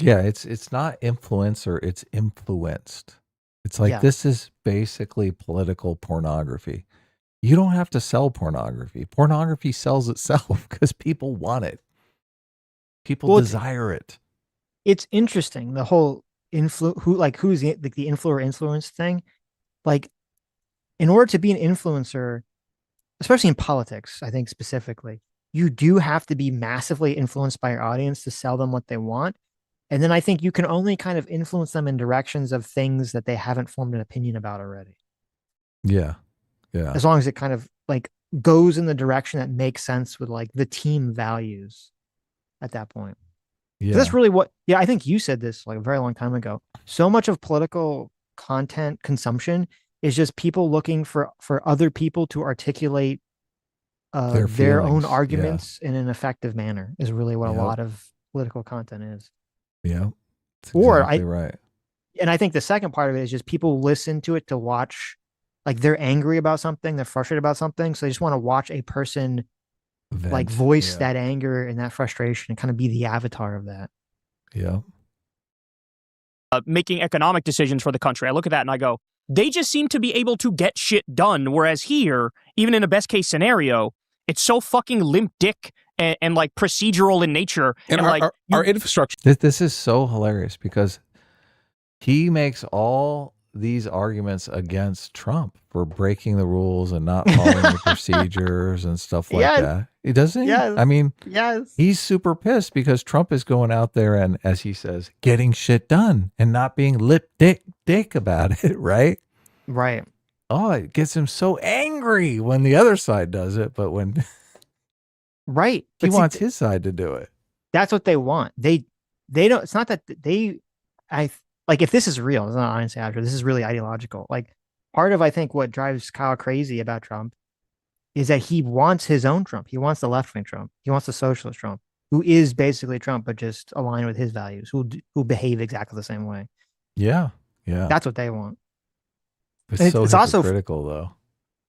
Yeah, it's not influencer, it's influenced. It's like this is basically political pornography. You don't have to sell pornography. Pornography sells itself because people want it. People desire it. It's interesting, the whole who's the influencer influence thing. Like, in order to be an influencer, especially in politics, I think specifically, you do have to be massively influenced by your audience to sell them what they want. And then I think you can only kind of influence them in directions of things that they haven't formed an opinion about already. Yeah. Yeah. As long as it kind of like goes in the direction that makes sense with like the team values at that point. Yeah. That's really I think you said this like a very long time ago. So much of political content consumption is just people looking for other people to articulate their own arguments in an effective manner is really what a lot of political content is. Yeah. That's Or exactly right. and I think the second part of it is just people listen to it to watch, like they're angry about something, they're frustrated about something, so they just want to watch a person like Vent. voice Yeah. that anger and that frustration and kind of be the avatar of that. Yeah. Making economic decisions for the country. I look at that and I go, they just seem to be able to get shit done. Whereas here, even in a best case scenario, it's so fucking limp dick and like procedural in nature. And our infrastructure. This is so hilarious because he makes all these arguments against Trump for breaking the rules and not following the procedures and stuff like that. He doesn't. Yes. I mean, yes. He's super pissed because Trump is going out there and, as he says, getting shit done and not being lip dick about it, right? Right. Oh, it gets him so angry when the other side does it, but when right, he wants his side to do it. That's what they want. They don't. It's not that like if this is real. It's not honestly after this is really ideological. Like part of I think what drives Kyle crazy about Trump is that he wants his own Trump. He wants the left wing Trump. He wants the socialist Trump, who is basically Trump, but just aligned with his values, who behave exactly the same way. Yeah, yeah. That's what they want. It's so hypocritical, also, though.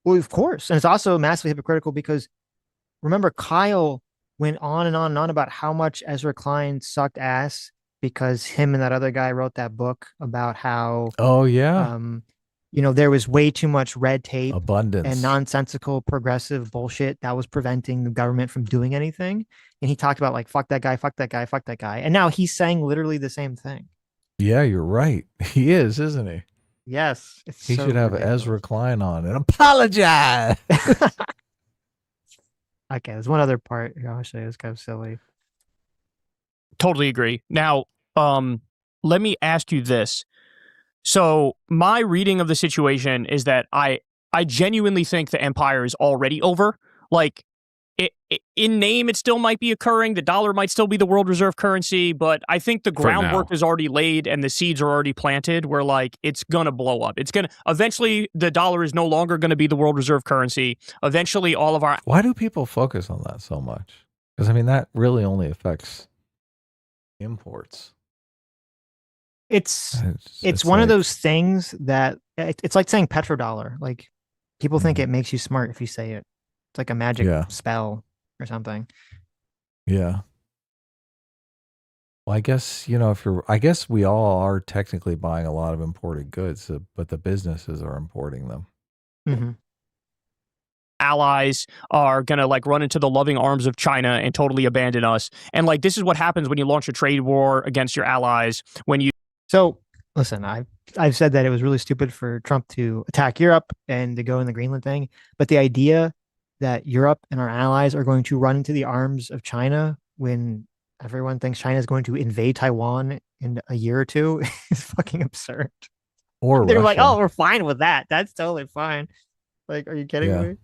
Well, of course, and it's also massively hypocritical because remember Kyle went on and on and on about how much Ezra Klein sucked ass because him and that other guy wrote that book about how there was way too much red tape, abundance, and nonsensical progressive bullshit that was preventing the government from doing anything. And he talked about like fuck that guy, fuck that guy, fuck that guy. And now he's saying literally the same thing. Yeah, you're right. He is, isn't he? Yes. He should have Ezra Klein on and apologize. Okay, there's one other part here I'll show you. It's kind of silly. Totally agree. Now, let me ask you this. So my reading of the situation is that I genuinely think the empire is already over. Like, in name, it still might be occurring. The dollar might still be the world reserve currency, but I think the groundwork is already laid and the seeds are already planted where, like, it's going to blow up. It's going to, eventually, the dollar is no longer going to be the world reserve currency. Eventually, all of our... Why do people focus on that so much? Because, I mean, that really only affects imports. It's one of those things that it's like saying petrodollar. Like people think it makes you smart if you say it. It's like a magic spell or something. Yeah. Well, I guess, I guess we all are technically buying a lot of imported goods, but the businesses are importing them. Mm-hmm. Allies are going to like run into the loving arms of China and totally abandon us. And like, this is what happens when you launch a trade war against your allies. So listen, I've said that it was really stupid for Trump to attack Europe and to go in the Greenland thing. But the idea that Europe and our allies are going to run into the arms of China when everyone thinks China is going to invade Taiwan in a year or two is fucking absurd. Or they're Russia. like, oh, we're fine with that. That's totally fine. Like, are you kidding me?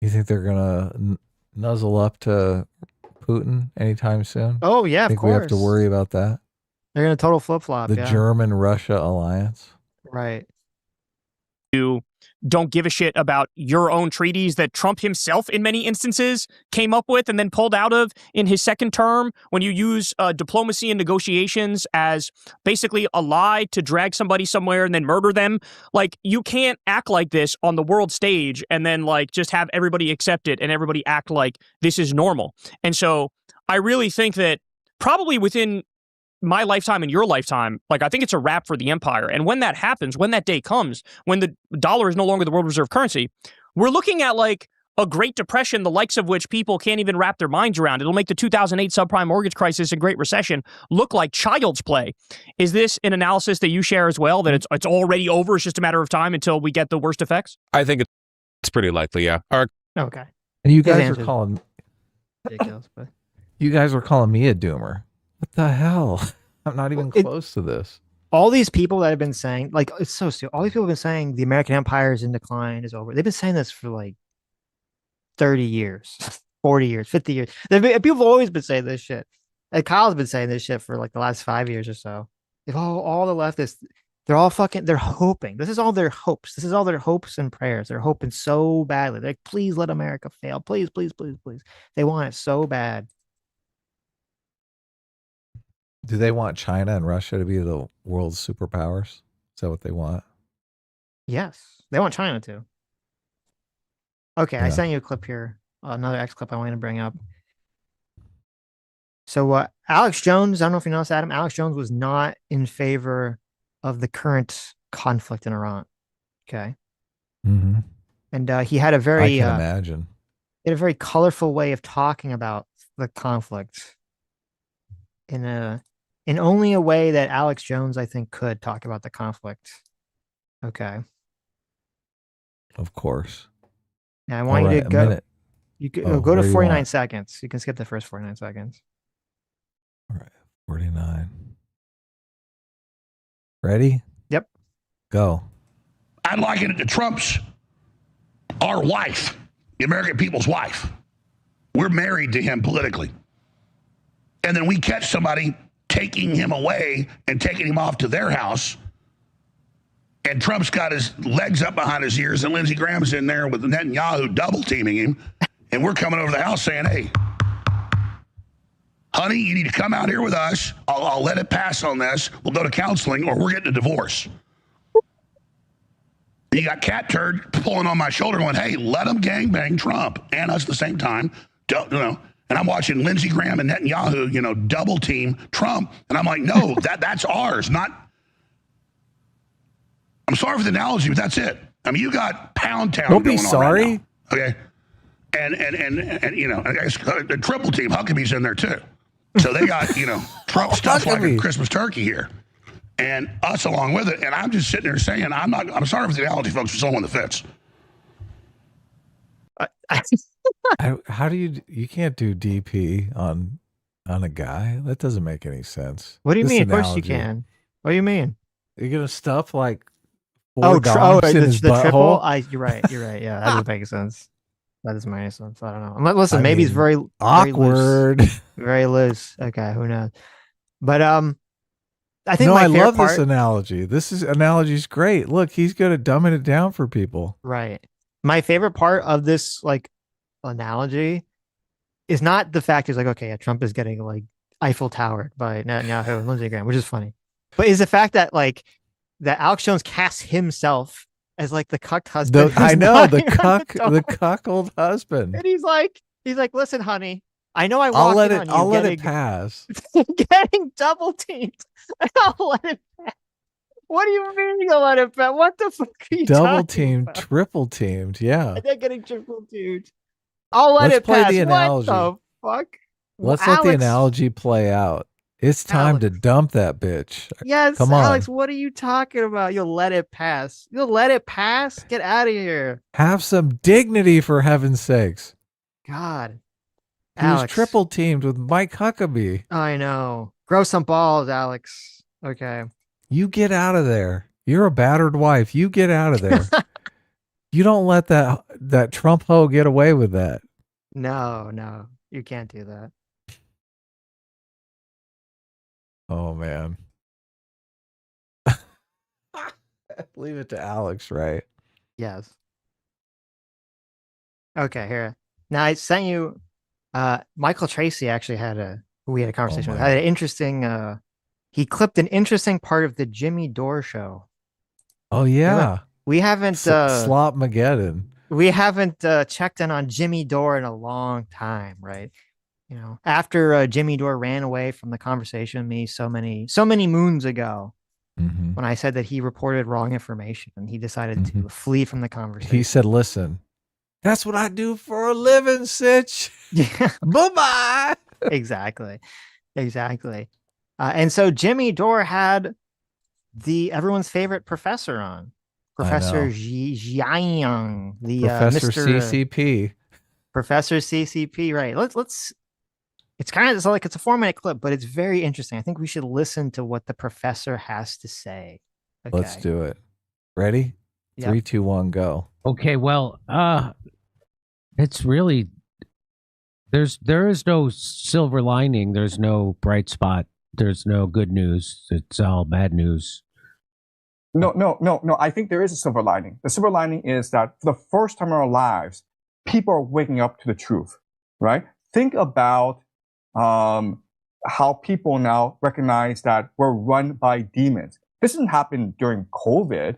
You think they're gonna nuzzle up to Putin anytime soon? Oh yeah, think of course. We have to worry about that. They're gonna total flip flop. The German-Russia alliance, right? You don't give a shit about your own treaties that Trump himself, in many instances, came up with and then pulled out of in his second term. When you use diplomacy and negotiations as basically a lie to drag somebody somewhere and then murder them, like you can't act like this on the world stage and then like just have everybody accept it and everybody act like this is normal. And so I really think that probably within my lifetime and your lifetime, like I think it's a wrap for the empire. And when that happens, when that day comes, when the dollar is no longer the world reserve currency, we're looking at like a Great Depression, the likes of which people can't even wrap their minds around. It'll make the 2008 subprime mortgage crisis and Great Recession look like child's play. Is this an analysis that you share as well, that it's already over? It's just a matter of time until we get the worst effects? I think it's pretty likely, yeah. Okay. And you guys are calling ridiculous, but you guys were calling me a doomer. What the hell? I'm not even close to this. All these people that have been saying, like, it's so stupid. All these people have been saying the American empire is in decline, is over. They've been saying this for like 30 years, 40 years, 50 years. People have always been saying this shit. Like Kyle's been saying this shit for like the last 5 years or so. If all the leftists, they're all they're hoping. This is all their hopes. This is all their hopes and prayers. They're hoping so badly. They're like, please let America fail. Please, please, please, please. They want it so bad. Do they want China and Russia to be the world's superpowers? Is that what they want? Yes, they want China to. Okay, I Yeah. sent you a clip here. Another X clip I wanted to bring up. So Alex Jones, I don't know if you noticed, Adam. Alex Jones was not in favor of the current conflict in Iran. Okay, Mm-hmm. and he had a I very can imagine. he had a very colorful way of talking about the conflict in only a way that Alex Jones, I think, could talk about the conflict. Okay. Of course. Now I want All you right, to a go. minute. You could Oh, go to what do you 49 want? seconds. You can skip the first 49 seconds. All right, 49. Ready? Yep. Go. I'd liken it to Trump's, our wife, the American people's wife. We're married to him politically. And then we catch somebody taking him away and taking him off to their house. And Trump's got his legs up behind his ears, and Lindsey Graham's in there with Netanyahu double teaming him. And we're coming over to the house saying, hey, honey, you need to come out here with us. I'll let it pass on this. We'll go to counseling, or we're getting a divorce. And you got Cat Turd pulling on my shoulder going, hey, let them gangbang Trump and us at the same time. Don't, you know. And I'm watching Lindsey Graham and Netanyahu, you know, double team Trump. And I'm like, no, that's ours, not. I'm sorry for the analogy, but that's it. I mean, you got Pound Town. Don't be going on sorry. right now, okay. And you know, I guess the triple team Huckabee's in there too. So they got, you know, Trump stuff like a Christmas turkey here, and us along with it. And I'm just sitting there saying, I'm sorry for the analogy, folks, for someone that fits. How do you can't do DP on a guy? That doesn't make any sense. What do you This mean? Of course you analogy. can. What do you mean? You're gonna stuff like four dogs in his the triple. butthole? You're right. You're right. Yeah, that doesn't make sense. That doesn't make any sense. I don't know. Listen, maybe he's very awkward, very loose. Okay, who knows? But I think no, my I favorite love part, this analogy. Analogy's great. Look, he's good at dumbing it down for people. right? My favorite part of this like analogy is not the fact is like, okay, yeah, Trump is getting like Eiffel Towered by Netanyahu and Lindsey Graham, which is funny, but is the fact that like that Alex Jones casts himself as like the cucked husband. I know the cuckold husband. And he's like, listen, honey, I know I I'll walked let in it. on you I'll let getting, it pass. getting double teamed. I'll let it pass. What do you mean you'll let it pass? What the fuck are you Double talking teamed, about? triple teamed. Yeah. And they're getting triple teamed. I'll let Let's it play pass. the analogy. What the fuck? Let's let the analogy play out. It's time to dump that bitch. Yes, Come on. Alex, what are you talking about? You'll let it pass. You'll let it pass? Get out of here. Have some dignity, for heaven's sakes. God. He was Alex. triple teamed with Mike Huckabee. I know. Grow some balls, Alex. Okay. You get out of there. You're a battered wife. You get out of there. You don't let that Trump hoe get away with that. No, you can't do that. Oh, man. Leave it to Alex, right? Yes. Okay, here. Now I sent you Michael Tracy actually we had a conversation with. Had an interesting he clipped an interesting part of the Jimmy Dore show. Oh, yeah. We haven't Slop-mageddon. We haven't checked in on Jimmy Dore in a long time, right? You know, after Jimmy Dore ran away from the conversation with me so many moons ago, when I said that he reported wrong information and he decided to flee from the conversation. He said, listen, that's what I do for a living, Sitch. Yeah. Bye-bye. Exactly. And so Jimmy Dore had everyone's favorite professor on. Professor Jiang, the Professor Mr. CCP. Professor CCP, right. Let's it's kind of like it's a 4-minute clip, but it's very interesting. I think we should listen to what the professor has to say. Okay. Let's do it. Ready? Yep. 3, 2, 1, go. Okay, well, it's really there is no silver lining, there's no bright spot, there's no good news. It's all bad news. No. I think there is a silver lining. The silver lining is that for the first time in our lives, people are waking up to the truth, right? Think about how people now recognize that we're run by demons. This didn't happen during COVID.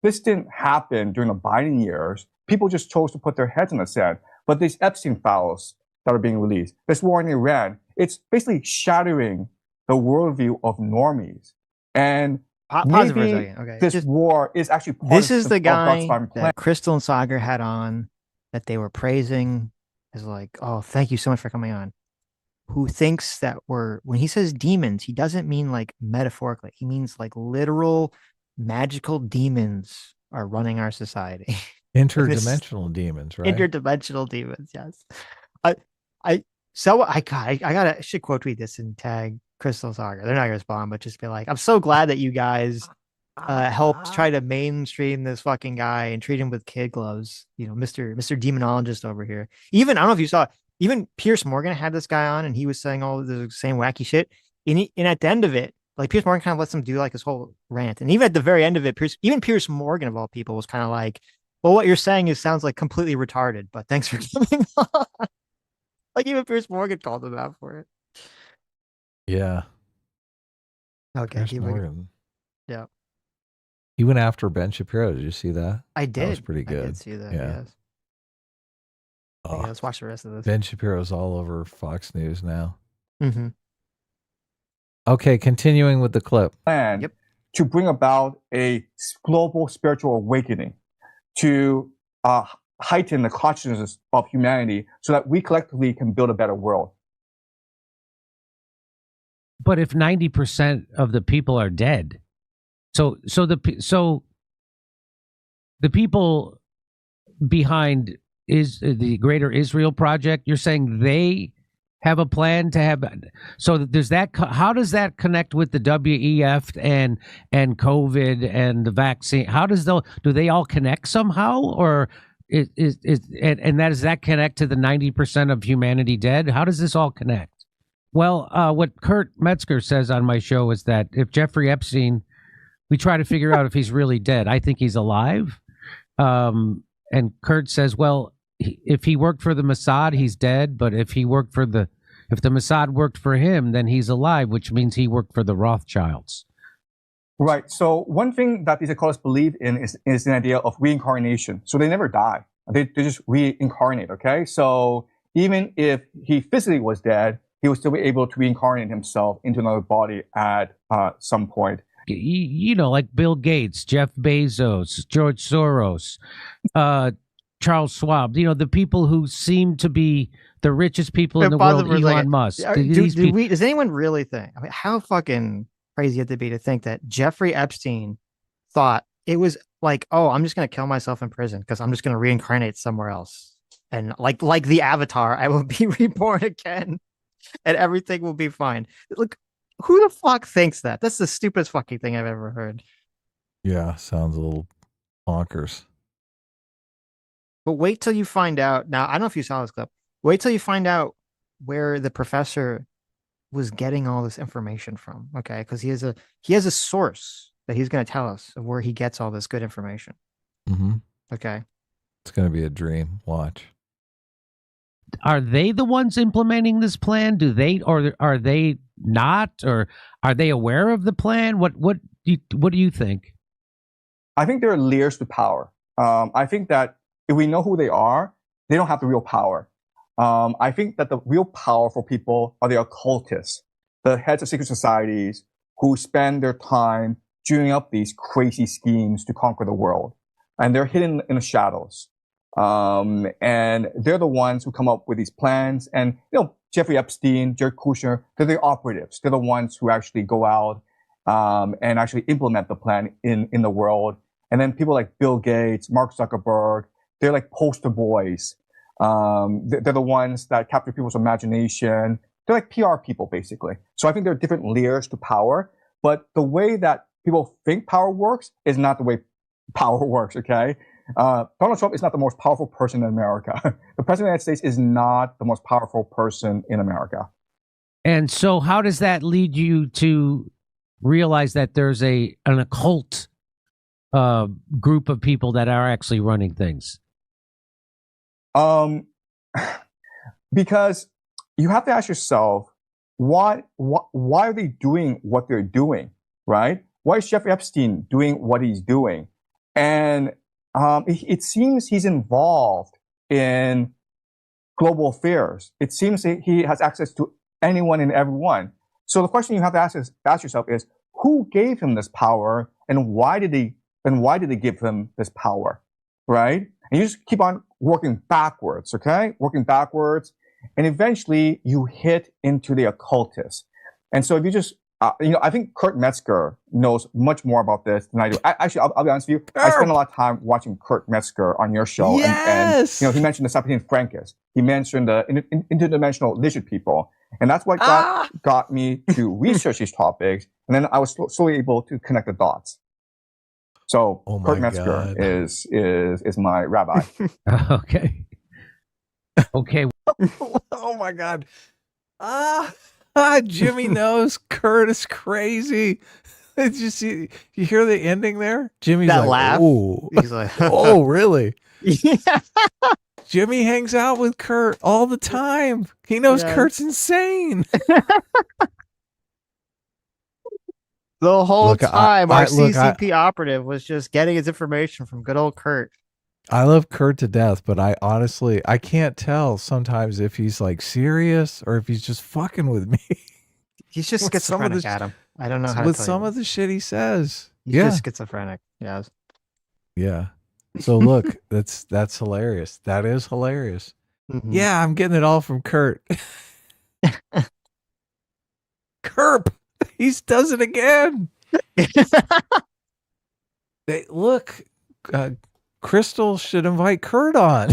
This didn't happen during the Biden years. People just chose to put their heads in the sand. But these Epstein files that are being released, this war in Iran, it's basically shattering the worldview of normies. And Pause it for a maybe second. Okay. this war is actually part This of is the God's guy divine plan. that Crystal and Sagar had on that they were praising as like, oh, thank you so much for coming on. Who thinks that when he says demons, he doesn't mean like metaphorically. He means like literal magical demons are running our society. Interdimensional demons, right? Interdimensional demons, yes. I should quote tweet this and tag Crystal Saga. They're not gonna respond, but just be like, I'm so glad that you guys helped try to mainstream this fucking guy and treat him with kid gloves. You know, Mr. Demonologist over here. Even I don't know if you saw, even Pierce Morgan had this guy on and he was saying all the same wacky shit. And at the end of it, like Pierce Morgan kind of lets him do like his whole rant. And even at the very end of it, Pierce Morgan of all people was kind of like, well, what you're saying sounds like completely retarded, but thanks for coming on. Like even Pierce Morgan called him out for it. Yeah. Okay. Pierce Morgan. Yeah. He went after Ben Shapiro. Did you see that? I did. That was pretty good. I did see that. Yeah. Yes. Okay, let's watch the rest of this. Ben Shapiro's all over Fox News now. Mm-hmm. Okay, continuing with the clip. Plan to bring about a global spiritual awakening, to heighten the consciousness of humanity so that we collectively can build a better world. But if 90% of the people are dead, so the people behind is the Greater Israel Project, you're saying they have a plan to have, so there's that. How does that connect with the WEF and COVID and the vaccine? How does do they all connect somehow, or does that connect to the 90% of humanity dead? How does this all connect? Well, what Kurt Metzger says on my show is that if Jeffrey Epstein, we try to figure out if he's really dead. I think he's alive. And Kurt says, well, if he worked for the Mossad, he's dead. But if the Mossad worked for him, then he's alive, which means he worked for the Rothschilds. Right. So one thing that these occultists believe in is the idea of reincarnation. So they never die. They just reincarnate. Okay. So even if he physically was dead, he would still be able to reincarnate himself into another body at some point. You know, like Bill Gates, Jeff Bezos, George Soros, Charles Schwab, you know, the people who seem to be the richest people in the world, Elon Musk. Does anyone really think, I mean, how fucking crazy you have to be to think that Jeffrey Epstein thought it was like, oh, I'm just going to kill myself in prison because I'm just going to reincarnate somewhere else. And like the Avatar, I will be reborn again and everything will be fine. Look, who the fuck thinks that? That's the stupidest fucking thing I've ever heard. Yeah, sounds a little bonkers. But wait till you find out. Now, I don't know if you saw this clip. Wait till you find out where the professor was getting all this information from. Okay, because he has a source that he's going to tell us of where he gets all this good information. Mm-hmm. Okay, it's going to be a dream. Watch. Are they the ones implementing this plan? Do they, or are they not, or are they aware of the plan? What do you think? I think they're layers to power. I think that if we know who they are, they don't have the real power. I think that the real powerful people are the occultists, the heads of secret societies who spend their time dreaming up these crazy schemes to conquer the world. And they're hidden in the shadows. And they're the ones who come up with these plans. And, you know, Jeffrey Epstein, Jared Kushner, they're the operatives. They're the ones who actually go out and actually implement the plan in the world. And then people like Bill Gates, Mark Zuckerberg, they're like poster boys. They're the ones that capture people's imagination. They're like PR people, basically. So I think there are different layers to power. But the way that people think power works is not the way power works, okay? Donald Trump is not the most powerful person in America. The president of the United States is not the most powerful person in America. And so how does that lead you to realize that there's an occult group of people that are actually running things? Because you have to ask yourself, why are they doing what they're doing, right? Why is Jeffrey Epstein doing what he's doing? And it seems he's involved in global affairs. It seems that he has access to anyone and everyone. So the question you have to ask yourself is, who gave him this power, and why did they give him this power, right? And you just keep on working backwards, okay? Working backwards, and eventually you hit into the occultist. And so if you just, I think Kurt Metzger knows much more about this than I do. Actually, I'll be honest with you. I spent a lot of time watching Kurt Metzger on your show. Yes! And he mentioned the Sapien Francus. He mentioned the interdimensional lizard people. And that's what got me to research these topics. And then I was slowly able to connect the dots. So Kurt Metzger is my rabbi. Okay. Okay. Oh my God. Jimmy knows Kurt is crazy. You hear the ending there? Jimmy's that like, laugh. Ooh. He's like, oh, really? Yeah. Jimmy hangs out with Kurt all the time. He knows Kurt's insane. The whole time, our look, CCP operative was just getting his information from good old Kurt. I love Kurt to death, but I honestly can't tell sometimes if he's like serious or if he's just fucking with me. He's just schizophrenic, Adam. I don't know how to with tell some you. of the shit he says. He's just schizophrenic. Yes. Yeah. So look, that's hilarious. That is hilarious. Mm-hmm. Yeah, I'm getting it all from Kurt. Kerp, he does it again. Look, Crystal should invite Kurt on.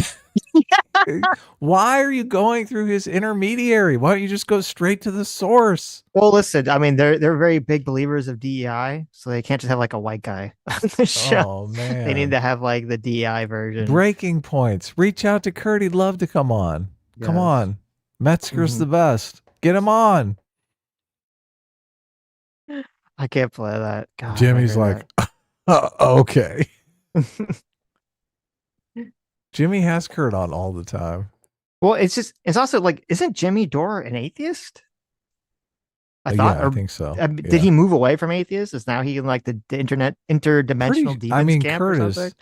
Why are you going through his intermediary? Why don't you just go straight to the source? Well, listen, I mean, they're very big believers of DEI, so they can't just have like a white guy on the show. Oh man, they need to have like the DEI version. Breaking points. Reach out to Kurt. He'd love to come on. Yes. Come on, Metzger's the best. Get him on. I can't play that. God, Jimmy's like, okay. Jimmy has Kurt on all the time. Well, it's also like, isn't Jimmy Dore an atheist? I think so. Did he move away from atheist? Is now he in like the interdimensional demons camp Kurt or something?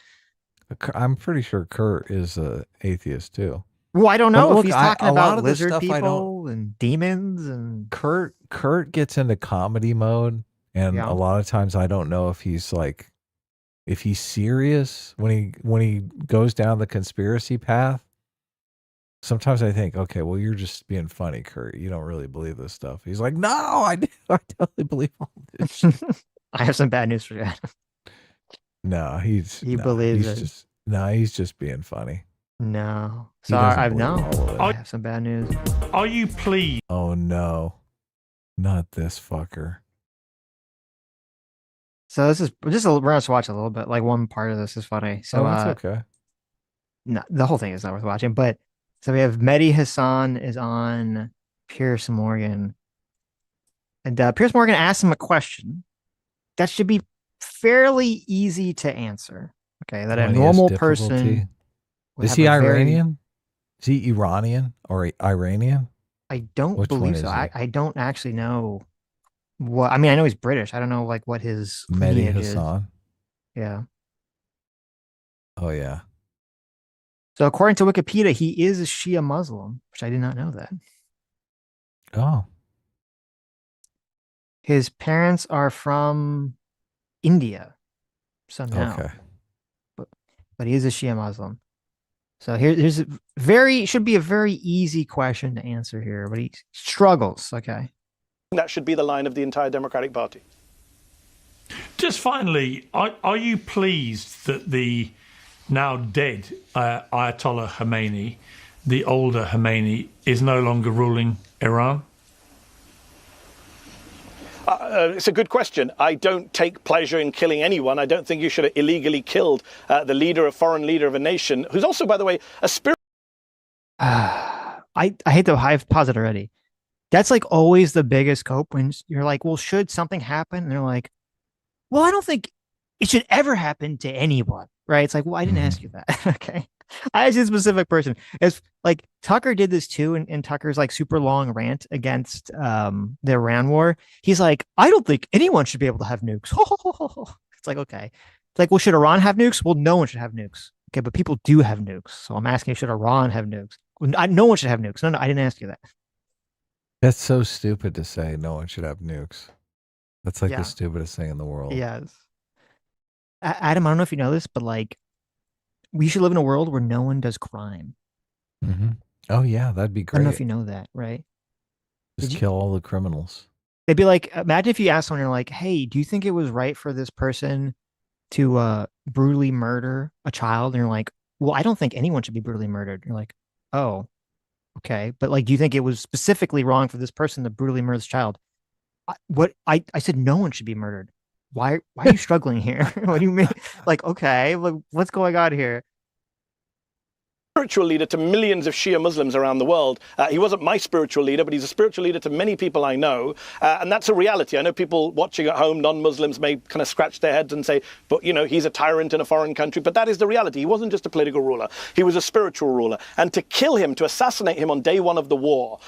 I'm pretty sure Kurt is an atheist too. Well, I don't know but if he's talking about lizard stuff people and demons and Kurt gets into comedy mode, and a lot of times I don't know if he's like, if he's serious when he goes down the conspiracy path. Sometimes I think, okay, well, you're just being funny, Kurt. You don't really believe this stuff. He's like, no, I totally believe all this shit. I have some bad news for you. No, he believes it. He's just being funny. No. Sorry, I have some bad news. Are you pleased? Oh no. Not this fucker. So this is we're gonna watch a little bit. Like one part of this is funny. So that's okay. No, the whole thing is not worth watching. But so we have Mehdi Hassan is on Piers Morgan, and Piers Morgan asks him a question that should be fairly easy to answer. Okay, that a normal person. Is he Iranian? Is he Iranian or Iranian? I don't believe so. I don't actually know. Well, I mean, I know he's British. I don't know like what his Mehdi Hassan. Is. Yeah. Oh yeah. So according to Wikipedia, he is a Shia Muslim, which I did not know that. Oh. His parents are from India somehow. Okay. But he is a Shia Muslim. So here's should be a very easy question to answer here, but he struggles. Okay. That should be the line of the entire Democratic Party. Just finally, are you pleased that the now dead Ayatollah Khomeini, the older Khomeini, is no longer ruling Iran? It's a good question. I don't take pleasure in killing anyone. I don't think you should have illegally killed the foreign leader of a nation, who's also, by the way, a spirit. I hate to pause it already. That's like always the biggest cope when you're like, well, should something happen? And they're like, well, I don't think it should ever happen to anyone, right? It's like, well, I didn't ask you that. Okay. I asked a specific person. It's like Tucker did this too, and Tucker's like super long rant against the Iran war. He's like, I don't think anyone should be able to have nukes. It's like, okay. It's like, well, should Iran have nukes? Well, no one should have nukes. Okay, but people do have nukes. So I'm asking, should Iran have nukes? No one should have nukes. No, I didn't ask you that. That's so stupid to say no one should have nukes. That's like Yeah. the stupidest thing in the world. Yes. Adam, I don't know if you know this, but like, we should live in a world where no one does crime. Mm-hmm. Oh yeah, that'd be I great. don't know if you know that, right? Just kill all the criminals. They'd be like, imagine if you asked someone, you're like, hey, do you think it was right for this person to brutally murder a child? And you're like, well, I don't think anyone should be brutally murdered. You're like, oh, okay. But like, do you think it was specifically wrong for this person to brutally murder this child? I said no one should be murdered. Why are you struggling here? What do you mean? Like, okay, like, what's going on here? Spiritual leader to millions of Shia Muslims around the world. He wasn't my spiritual leader, but he's a spiritual leader to many people I know. And that's a reality. I know people watching at home, non-Muslims, may kind of scratch their heads and say, but, you know, he's a tyrant in a foreign country. But that is the reality. He wasn't just a political ruler. He was a spiritual ruler. And to kill him, to assassinate him on day one of the war,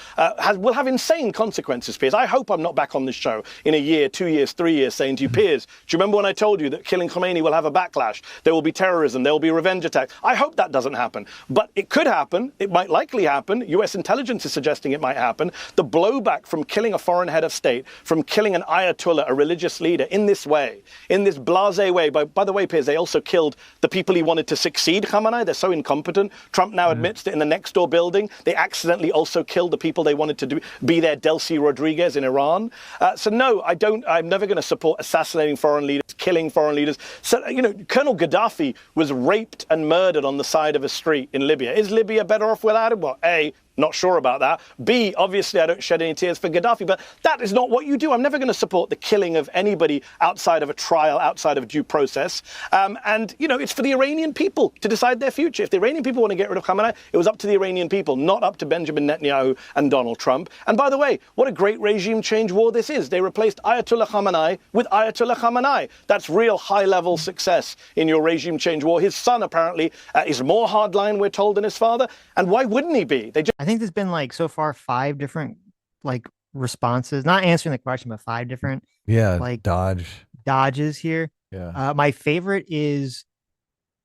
will have insane consequences, Piers. I hope I'm not back on this show in a year, 2 years, 3 years saying to you, Piers, do you remember when I told you that killing Khomeini will have a backlash? There will be terrorism. There will be revenge attacks. I hope that doesn't happen. But it could happen. It might likely happen. US intelligence is suggesting it might happen. The blowback from killing a foreign head of state, from killing an ayatollah, a religious leader, in this way, in this blasé way. By the way, Piers, they also killed the people he wanted to succeed Khamenei. They're so incompetent. Trump now admits that in the next door building, they accidentally also killed the people they wanted to be their Delcy Rodriguez in Iran. So no, I'm never going to support assassinating foreign leaders, killing foreign leaders. So, you know, Colonel Gaddafi was raped and murdered on the side of a street in Libya. Is Libya better off without him? Well, A, not sure about that. B, obviously I don't shed any tears for Gaddafi, but that is not what you do. I'm never going to support the killing of anybody outside of a trial, outside of due process. And, you know, it's for the Iranian people to decide their future. If the Iranian people want to get rid of Khamenei, it was up to the Iranian people, not up to Benjamin Netanyahu and Donald Trump. And by the way, what a great regime change war this is. They replaced Ayatollah Khamenei with Ayatollah Khamenei. That's real high-level success in your regime change war. His son, apparently, is more hardline, we're told, than his father. And why wouldn't he be? I think there's been like so far 5 different like responses, not answering the question, but 5 different like dodges here. Yeah. My favorite is,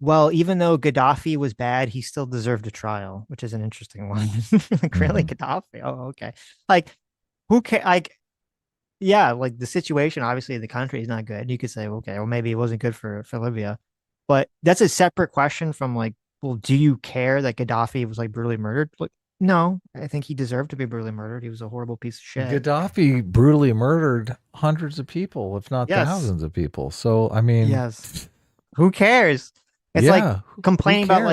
well, even though Gaddafi was bad, he still deserved a trial, which is an interesting one. Like, really, Gaddafi? Oh, okay. Like, who can like? Yeah, like the situation obviously in the country is not good. You could say, okay, well, maybe it wasn't good for Libya, but that's a separate question from like, well, do you care that Gaddafi was like brutally murdered? Like, no, I think he deserved to be brutally murdered. He was a horrible piece of shit. Gaddafi brutally murdered hundreds of people, if not thousands of people. So, I mean, yes, who cares? It's like complaining about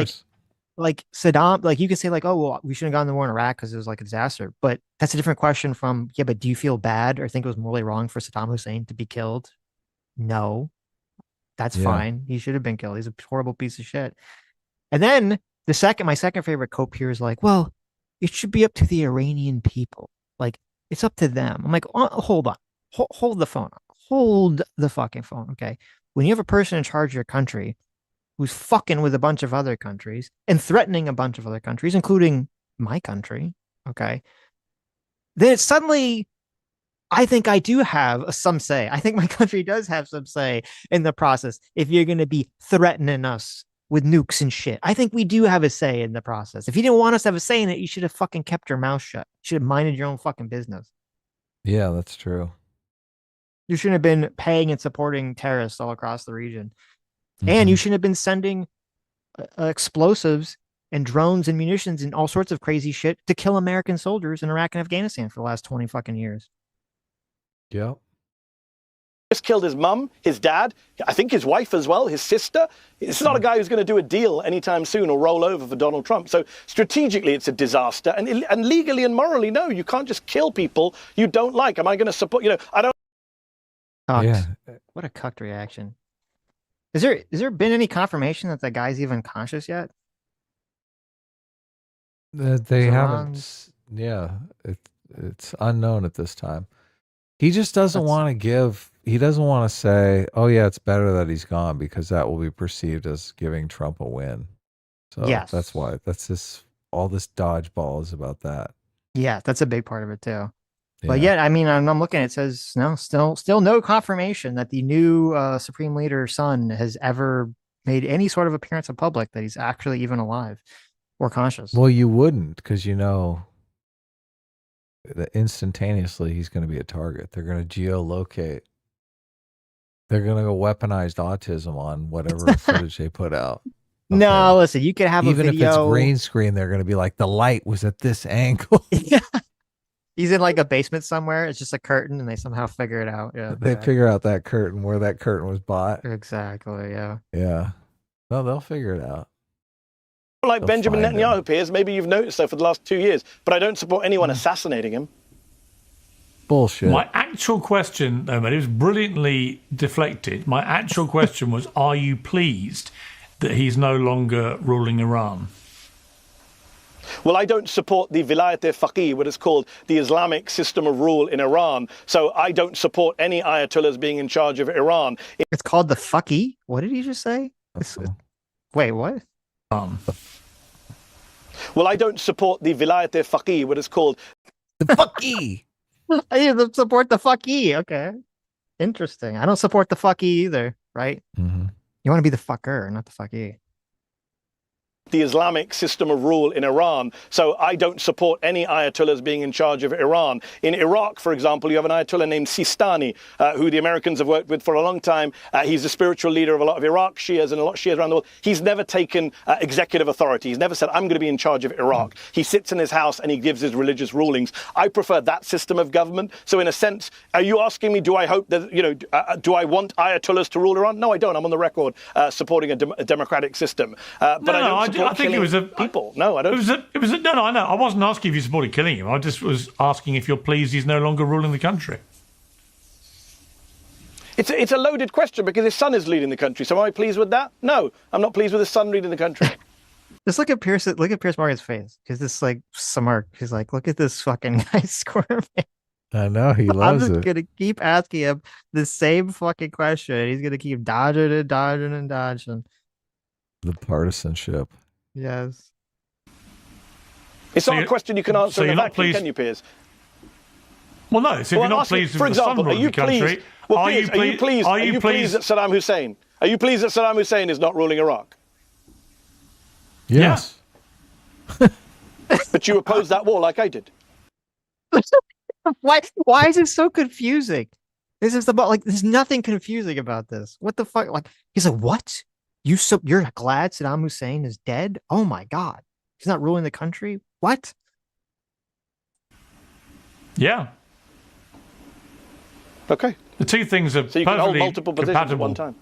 like Saddam. Like, you could say like, oh, well, we shouldn't have gone to war in Iraq because it was like a disaster. But that's a different question from, yeah, but do you feel bad or think it was morally wrong for Saddam Hussein to be killed? No, that's fine. He should have been killed. He's a horrible piece of shit. And then my second favorite quote here is like, well, it should be up to the Iranian people. Like, it's up to them. I'm like, oh, hold on. Hold the phone. Hold the fucking phone. Okay. When you have a person in charge of your country who's fucking with a bunch of other countries and threatening a bunch of other countries, including my country, okay, then it's suddenly, I think I do have some say. I think my country does have some say in the process if you're going to be threatening us with nukes and shit. I think we do have a say in the process. If you didn't want us to have a say in it, you should have fucking kept your mouth shut. You should have minded your own fucking business. Yeah, that's true. You shouldn't have been paying and supporting terrorists all across the region. And you shouldn't have been sending explosives and drones and munitions and all sorts of crazy shit to kill American soldiers in Iraq and Afghanistan for the last 20 fucking years. Yep. Just killed his mum, his dad, I think his wife as well, his sister. It's not a guy who's going to do a deal anytime soon or roll over for Donald Trump. So strategically, it's a disaster. And legally and morally, no, you can't just kill people you don't like. Am I going to support, you know, I don't. Cucked. Yeah. What a cucked reaction. Has there been any confirmation that the guy's even conscious yet? They haven't. Yeah, it's unknown at this time. He just doesn't want to give. He doesn't want to say, "Oh yeah, it's better that he's gone," because that will be perceived as giving Trump a win. So Yes. that's why. That's this. All this dodgeball is about that. Yeah, that's a big part of it too. But yeah, I mean, I'm looking. It says no, still no confirmation that the new Supreme Leader's son has ever made any sort of appearance in public that he's actually even alive or conscious. Well, you wouldn't, because you know that instantaneously he's going to be a target. They're going to geolocate. They're going to go weaponized autism on whatever footage they put out. No, listen, you could have Even a video. if it's green screen, they're going to be like, the light was at this angle. He's in like a basement somewhere. It's just a curtain, and they somehow figure it out. Yeah, They figure out that curtain, where that curtain was bought. Exactly. Yeah. Yeah. No, they'll figure it out. Like They'll Benjamin find Netanyahu, Piers, maybe you've noticed so for the last 2 years, but I don't support anyone assassinating him. Bullshit. My actual question, though, mate, it was brilliantly deflected. My actual question was, are you pleased that he's no longer ruling Iran? Well, I don't support the Vilayat-e-Faqih, what is called the Islamic system of rule in Iran. So I don't support any ayatollahs being in charge of Iran. It's called the Faqih. What did he just say? Wait, what? Well, I don't support the Vilayat-e-Faqih, what is called the Faqih. I don't support the Faqih. Okay. Interesting. I don't support the Faqih either, right? Mm-hmm. You want to be the fucker, not the Faqih. the Islamic system of rule in Iran. So I don't support any ayatollahs being in charge of Iran. In Iraq, for example, you have an ayatollah named Sistani, who the Americans have worked with for a long time. He's the spiritual leader of a lot of Iraq Shias and a lot of Shias around the world. He's never taken executive authority. He's never said, I'm going to be in charge of Iraq. He sits in his house and he gives his religious rulings. I prefer that system of government. So in a sense, are you asking me, do I hope that, do I want ayatollahs to rule Iran? No, I don't. I'm on the record supporting a democratic system. But I don't think it was a people. No, I don't. It was no, I know. I wasn't asking if you supported killing him. I just was asking if you're pleased he's no longer ruling the country. It's a loaded question because his son is leading the country. So am I pleased with that? No, I'm not pleased with his son leading the country. Just look at Pierce Morgan's face. Because this like smirk. He's like, look at this fucking guy squirming. I know he I'm loves just it. gonna keep asking him the same fucking question. He's gonna keep dodging and dodging and dodging. The partisanship. Yes. It's not a question you can answer in a vacuum, can you, Piers? Well, no. So if you're not pleased with the son ruling the country, are you pleased that Saddam Hussein? Are you pleased that Saddam Hussein is not ruling Iraq? Yes. But you oppose that war like I did. Why is it so confusing? This is about like there's nothing confusing about this. What the fuck? Like he's like, what? You're glad Saddam Hussein is dead? Oh my god. He's not ruling the country? What? Yeah. Okay. The two things are so you can hold perfectly multiple positions compatible. at one time.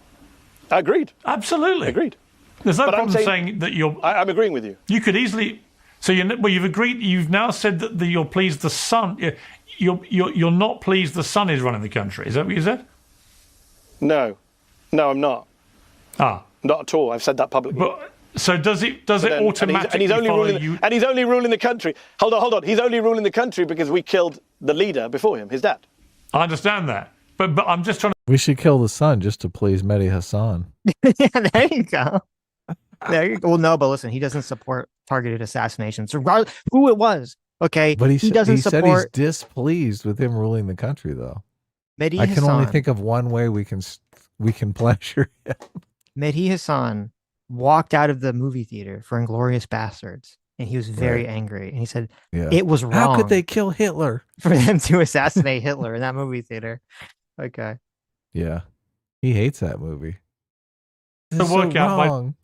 Agreed. Absolutely. Agreed. There's no But I'm problem saying that you're. I'm agreeing with you. You could easily. So you've agreed. You've now said that you're pleased the son. You're not pleased the son is running the country. Is that what you said? No, I'm not. Ah, not at all. I've said that publicly. But so does it automatically and he's only follow ruling, you? And he's only ruling the country. Hold on. He's only ruling the country because we killed the leader before him, his dad. I understand that, but I'm just trying to. We should kill the son just to please Mehdi Hassan. Yeah, there you go. There you go. Well, no, but listen, he doesn't support targeted assassinations, regardless who it was. Okay, But he doesn't said support he's displeased with him ruling the country, though. Mehdi I can only Hassan. think of one way we can pleasure him. Mehdi Hassan walked out of the movie theater for Inglourious Bastards, and he was very angry. And he said it was wrong. How could they kill Hitler? For them to assassinate Hitler in that movie theater? Okay. Yeah, he hates that movie. To This is work so out wrong.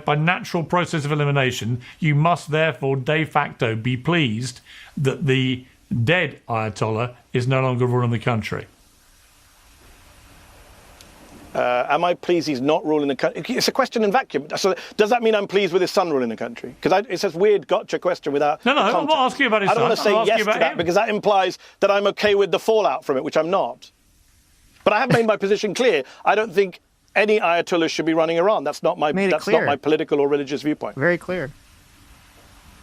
by natural process of elimination, you must therefore de facto be pleased that the dead Ayatollah is no longer ruling the country. Am I pleased he's not ruling the country? It's a question in vacuum. So does that mean I'm pleased with his son ruling the country? Because it's a weird gotcha question without. No, I'm not asking about his I don't son. want to say I'm yes asking to about that him. because that implies that I'm okay with the fallout from it, which I'm not. But I have made my position clear. I don't think any Ayatollah should be running Iran. That's not my clear. not my political or religious viewpoint. Very clear.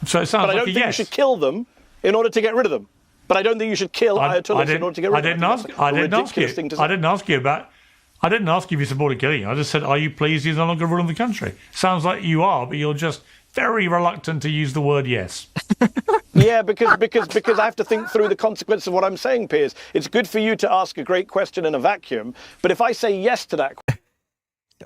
So it sounds but I like don't a think yes. you should kill them in order to get rid of them. But I don't think you should kill Ayatollahs in order to get rid of them. I didn't ask you about I didn't ask you if you supported killing him. I just said, are you pleased he's no longer ruling the country? Sounds like you are, but you're just very reluctant to use the word yes. Yeah, because I have to think through the consequences of what I'm saying, Piers. It's good for you to ask a great question in a vacuum, but if I say yes to that...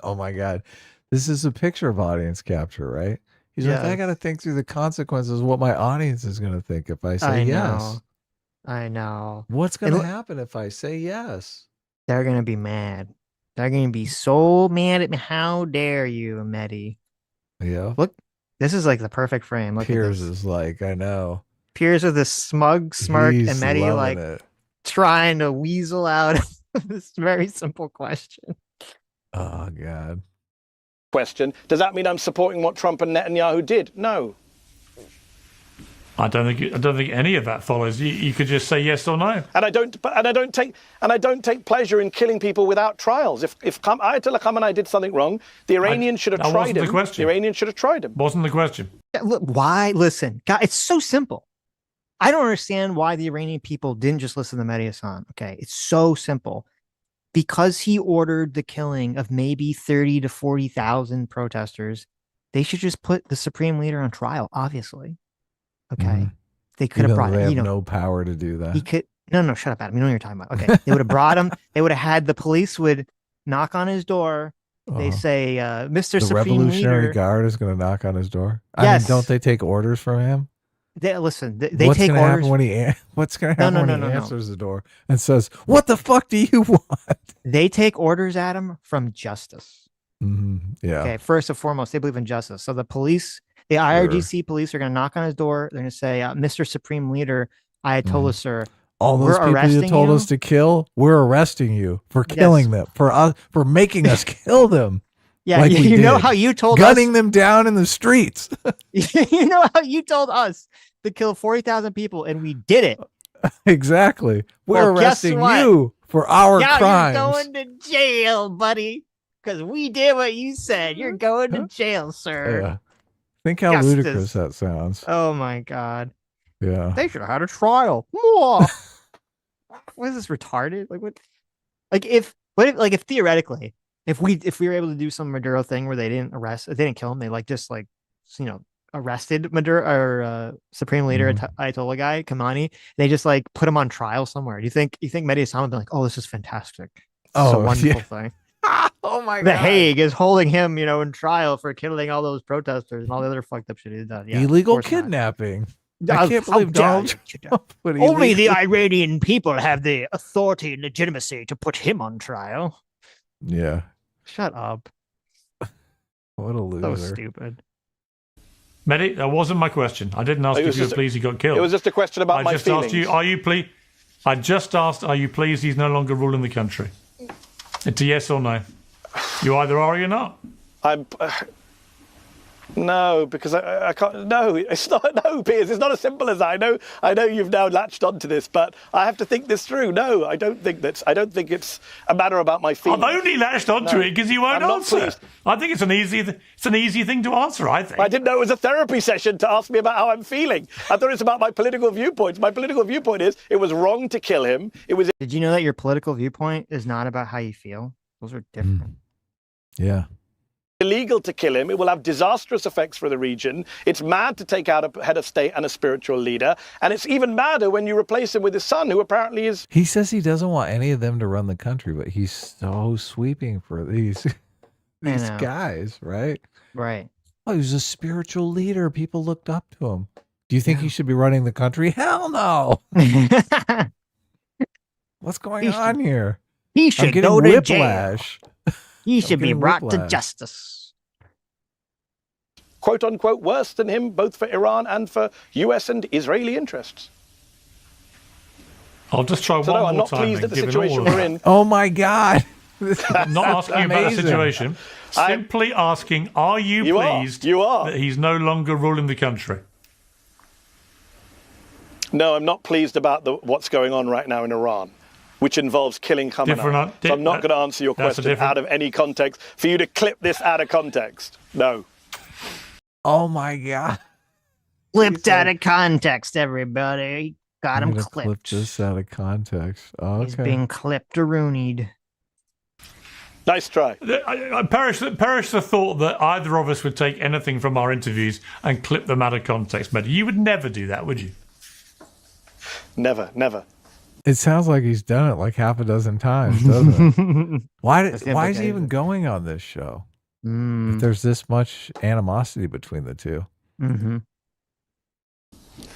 Oh my God. This is a picture of audience capture, right? He's like, I got to think through the consequences of what my audience is going to think if I say yes. I know. What's going to happen if I say yes? They're going to be mad. They're going to be so mad at me. How dare you, Mehdi? Yeah. Look, this is like the perfect frame. Look Piers at this. is like, I know. Piers with this smug smirk He's and Mehdi like trying to weasel out of this very simple question. Oh, God. Question. Does that mean I'm supporting what Trump and Netanyahu did? No. I don't think any of that follows. You could just say yes or no. And I don't take pleasure in killing people without trials. If Ayatollah Khamenei did something wrong, the Iranians should have tried him. The Iranians should have tried him. Wasn't the question. Look, why? Listen, God, it's so simple. I don't understand why the Iranian people didn't just listen to Mehdi Hassan. Okay, it's so simple. Because he ordered the killing of maybe 30 to 40,000 protesters, they should just put the supreme leader on trial, obviously. Okay. They could have brought him. They have no power to do that. He could. No, shut up, Adam. You know what you're talking about. Okay. They would have brought him. They would have had the police would knock on his door. They say, Mr. The Supreme Revolutionary Leader. Guard is going to knock on his door. Yes. I mean, don't they take orders from him? Listen, they what's take gonna orders. Happen when he, what's going to happen when he no. answers the door and says, "What the fuck do you want?" They take orders, Adam, from justice. Yeah. Okay. First and foremost, they believe in justice. So the police, the IRGC police, are going to knock on his door. They're going to say, "Mr. Supreme Leader, Ayatollah, sir, all those people you told us to kill, we're arresting you for killing them, for making us kill them." Yeah, like you know how you told us gunning them down in the streets. You know how you told us to kill 40,000 people, and we did it. Exactly. We're Well, guess arresting what? you for our crimes. You're going to jail, buddy, because we did what you said. You're going to jail, sir. Yeah. Think how Justice. ludicrous that sounds. Oh my God. Yeah. They should have had a trial. What is this, retarded? Like what? If theoretically, if we were able to do some Maduro thing where they didn't kill him, they arrested Maduro or Supreme Leader Ayatollah guy Khamenei, they just like put him on trial somewhere. Do you think Mehdi Hassan would be like, "Oh, this is fantastic. It's a wonderful thing." Oh my God. The Hague is holding him, in trial for killing all those protesters and all the other fucked up shit he's done. Yeah, illegal kidnapping. I can't believe Donald Trump put only the Iranian people have the authority and legitimacy to put him on trial. Yeah. Shut up. What a loser. So stupid. Mehdi, that wasn't my question. I didn't ask if you were pleased he got killed. It was just a question about my feelings. I just asked, are you pleased he's no longer ruling the country? It's a yes or no. You either are or you're not. No, because I can't. No, it's not. No, Piers, it's not as simple as that. I know you've now latched onto this, but I have to think this through. No, I don't think it's a matter about my feelings. I've only latched onto it because you won't answer. I think it's an easy thing to answer. I think. I didn't know it was a therapy session to ask me about how I'm feeling. I thought it's about my political viewpoints. My political viewpoint is it was wrong to kill him. It was. Did you know that your political viewpoint is not about how you feel? Those are different. Yeah. Illegal to kill him. It will have disastrous effects for the region. It's mad to take out a head of state and a spiritual leader. And it's even madder when you replace him with his son, who apparently is... He says he doesn't want any of them to run the country, but he's so sweeping for these guys, right? Right. Oh, he was a spiritual leader. People looked up to him. Do you think he should be running the country? Hell no. What's going on here? He should go to whiplash. jail. He should be brought to justice. Quote unquote worse than him, both for Iran and for US and Israeli interests. I'll just try one no, more I'm not time. Pleased at the situation we're in. Oh my God. I'm not asking you about the situation. Simply asking, are you pleased that he's no longer ruling the country? No, I'm not pleased about what's going on right now in Iran, which involves killing Khamenei. So I'm not going to answer your question out of any context for you to clip this out of context. No. Oh my God. Clipped out of context, everybody. Got him clipped. Clip this out of context. Okay. He's being clipped-a-roonied. Nice try. I perish the thought that either of us would take anything from our interviews and clip them out of context, Mehdi. You would never do that, would you? Never, never. It sounds like he's done it like half a dozen times, doesn't it? Why is he even going on this show? If there's this much animosity between the two. Mm-hmm.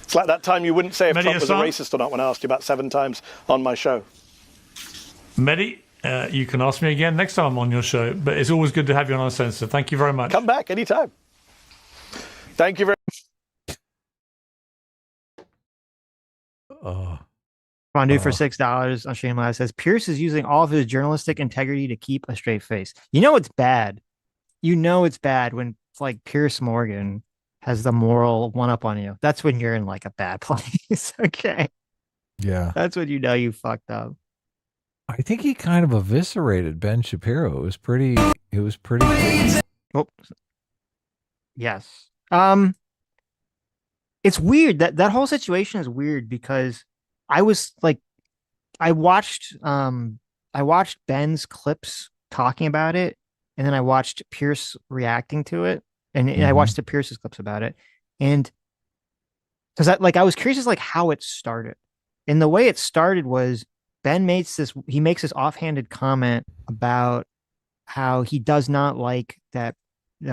It's like that time you wouldn't say if Mehdi Trump was a Hassan? racist or not when I asked you about 7 times on my show. Mehdi, you can ask me again next time I'm on your show, but it's always good to have you on Uncensored. Thank you very much. Come back anytime. Thank you very much. Fondue for $6 on Shane Live says Pierce is using all of his journalistic integrity to keep a straight face. You know it's bad. You know it's bad when like Pierce Morgan has the moral one up on you. That's when you're in like a bad place. Okay. Yeah. That's when you know you fucked up. I think he kind of eviscerated Ben Shapiro. It was pretty good. Oh. Yes. It's weird that whole situation is weird because I was like I watched Ben's clips talking about it, and then I watched Pierce reacting to it, and I watched the Pierce's clips about it, and because I was curious as like how it started, and the way it started was Ben makes this offhanded comment about how he does not like that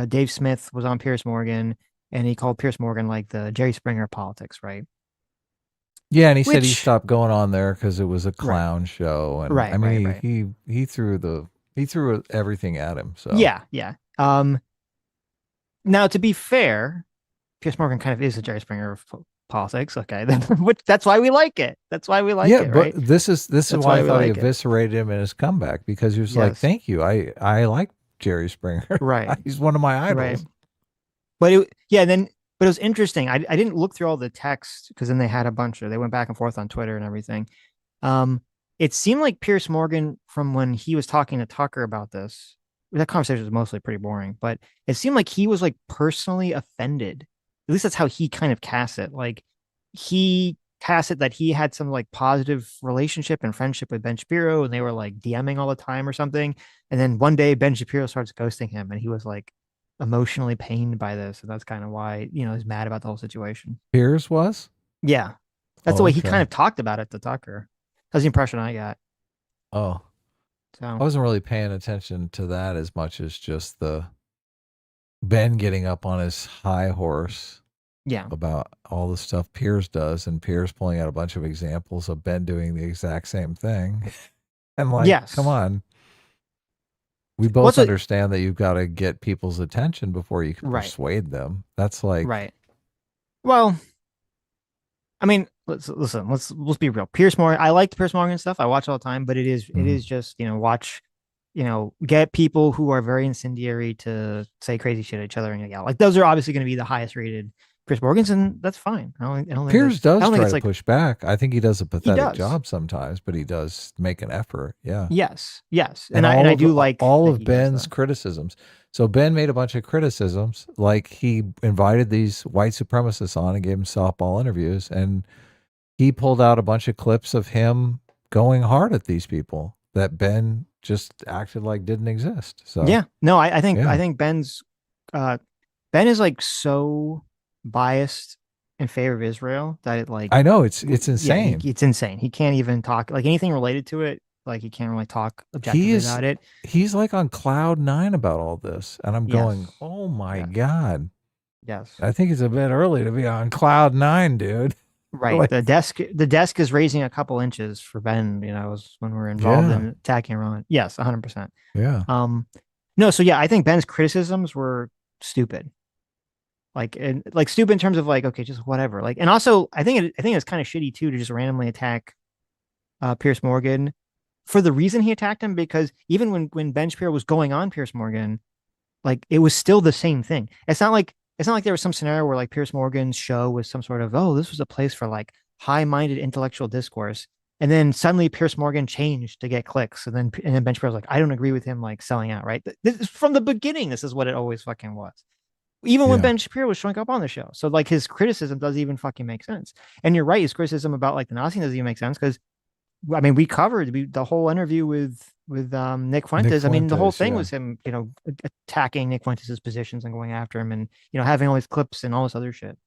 Dave Smith was on Pierce Morgan, and he called Pierce Morgan like the Jerry Springer of politics, right? Yeah, and he said he stopped going on there because it was a clown show, and Right, I mean right. he threw everything at him. So Yeah. Now to be fair, Pierce Morgan kind of is a Jerry Springer of politics. Okay, that's why we like it. That's why we like it, right? But this is why I thought he like it. eviscerated him in his comeback, because he was like, Yes. "Thank you, I like Jerry Springer. Right. He's one of my idols." Right. But it was interesting. I didn't look through all the text because then they had a bunch of they went back and forth on Twitter and everything. It seemed like Pierce Morgan, from when he was talking to Tucker about this, that conversation was mostly pretty boring, but it seemed like he was like personally offended. At least that's how he kind of cast it. Like he cast it that he had some like positive relationship and friendship with Ben Shapiro, and they were like DMing all the time or something. And then one day Ben Shapiro starts ghosting him, and he was like emotionally pained by this, and that's kind of why he's mad about the whole situation. Pierce was? Yeah, that's the way he okay. kind of talked about it to Tucker. That's the impression I got. Oh, so I wasn't really paying attention to that as much as just the Ben getting up on his high horse. Yeah, about all the stuff Pierce does, and Pierce pulling out a bunch of examples of Ben doing the exact same thing. And like, yes. Come on. We both understand that you've got to get people's attention before you can persuade them. That's like right. Well, I mean, let's be real. Pierce Morgan, I like the Pierce Morgan stuff. I watch all the time, but it is just watch, get people who are very incendiary to say crazy shit at each other and like those are obviously going to be the highest rated Pierce Morgans, and that's fine. I don't Pierce does try to like, push back. I think he does a pathetic job sometimes, but he does make an effort. Yeah. Yes. And I do like all of Ben's criticisms. So Ben made a bunch of criticisms, like he invited these white supremacists on and gave them softball interviews, and he pulled out a bunch of clips of him going hard at these people that Ben just acted like didn't exist. So yeah, no, I think Ben's Ben is like so biased in favor of Israel that it like I know it's insane. Yeah, it's insane. He can't even talk like anything related to it. Like he can't really talk objectively about it. He's like on cloud 9 about all this, and I'm going, oh my god. Yes, I think it's a bit early to be on cloud 9, dude. Right. Like, the desk is raising a couple inches for Ben. When we're involved in attacking Iran. Yes, 100%. Yeah. No. So yeah, I think Ben's criticisms were stupid. Like stupid in terms of like, okay, just whatever. Like, and also I think it's kind of shitty too to just randomly attack Pierce Morgan for the reason he attacked him, because even when Ben Shapiro was going on Pierce Morgan, like it was still the same thing. It's not like there was some scenario where like Pierce Morgan's show was some sort of, this was a place for like high-minded intellectual discourse, and then suddenly Pierce Morgan changed to get clicks, and then Ben Shapiro was like, I don't agree with him like selling out. Right? From the beginning, this is what it always fucking was. Even when Ben Shapiro was showing up on the show. So like his criticism doesn't even fucking make sense. And you're right, his criticism about like the Nazi doesn't even make sense, because I mean, we covered the whole interview with Nick Fuentes. I mean, the whole Fuentes, thing yeah. was him, attacking Nick Fuentes' positions and going after him, and having all these clips and all this other shit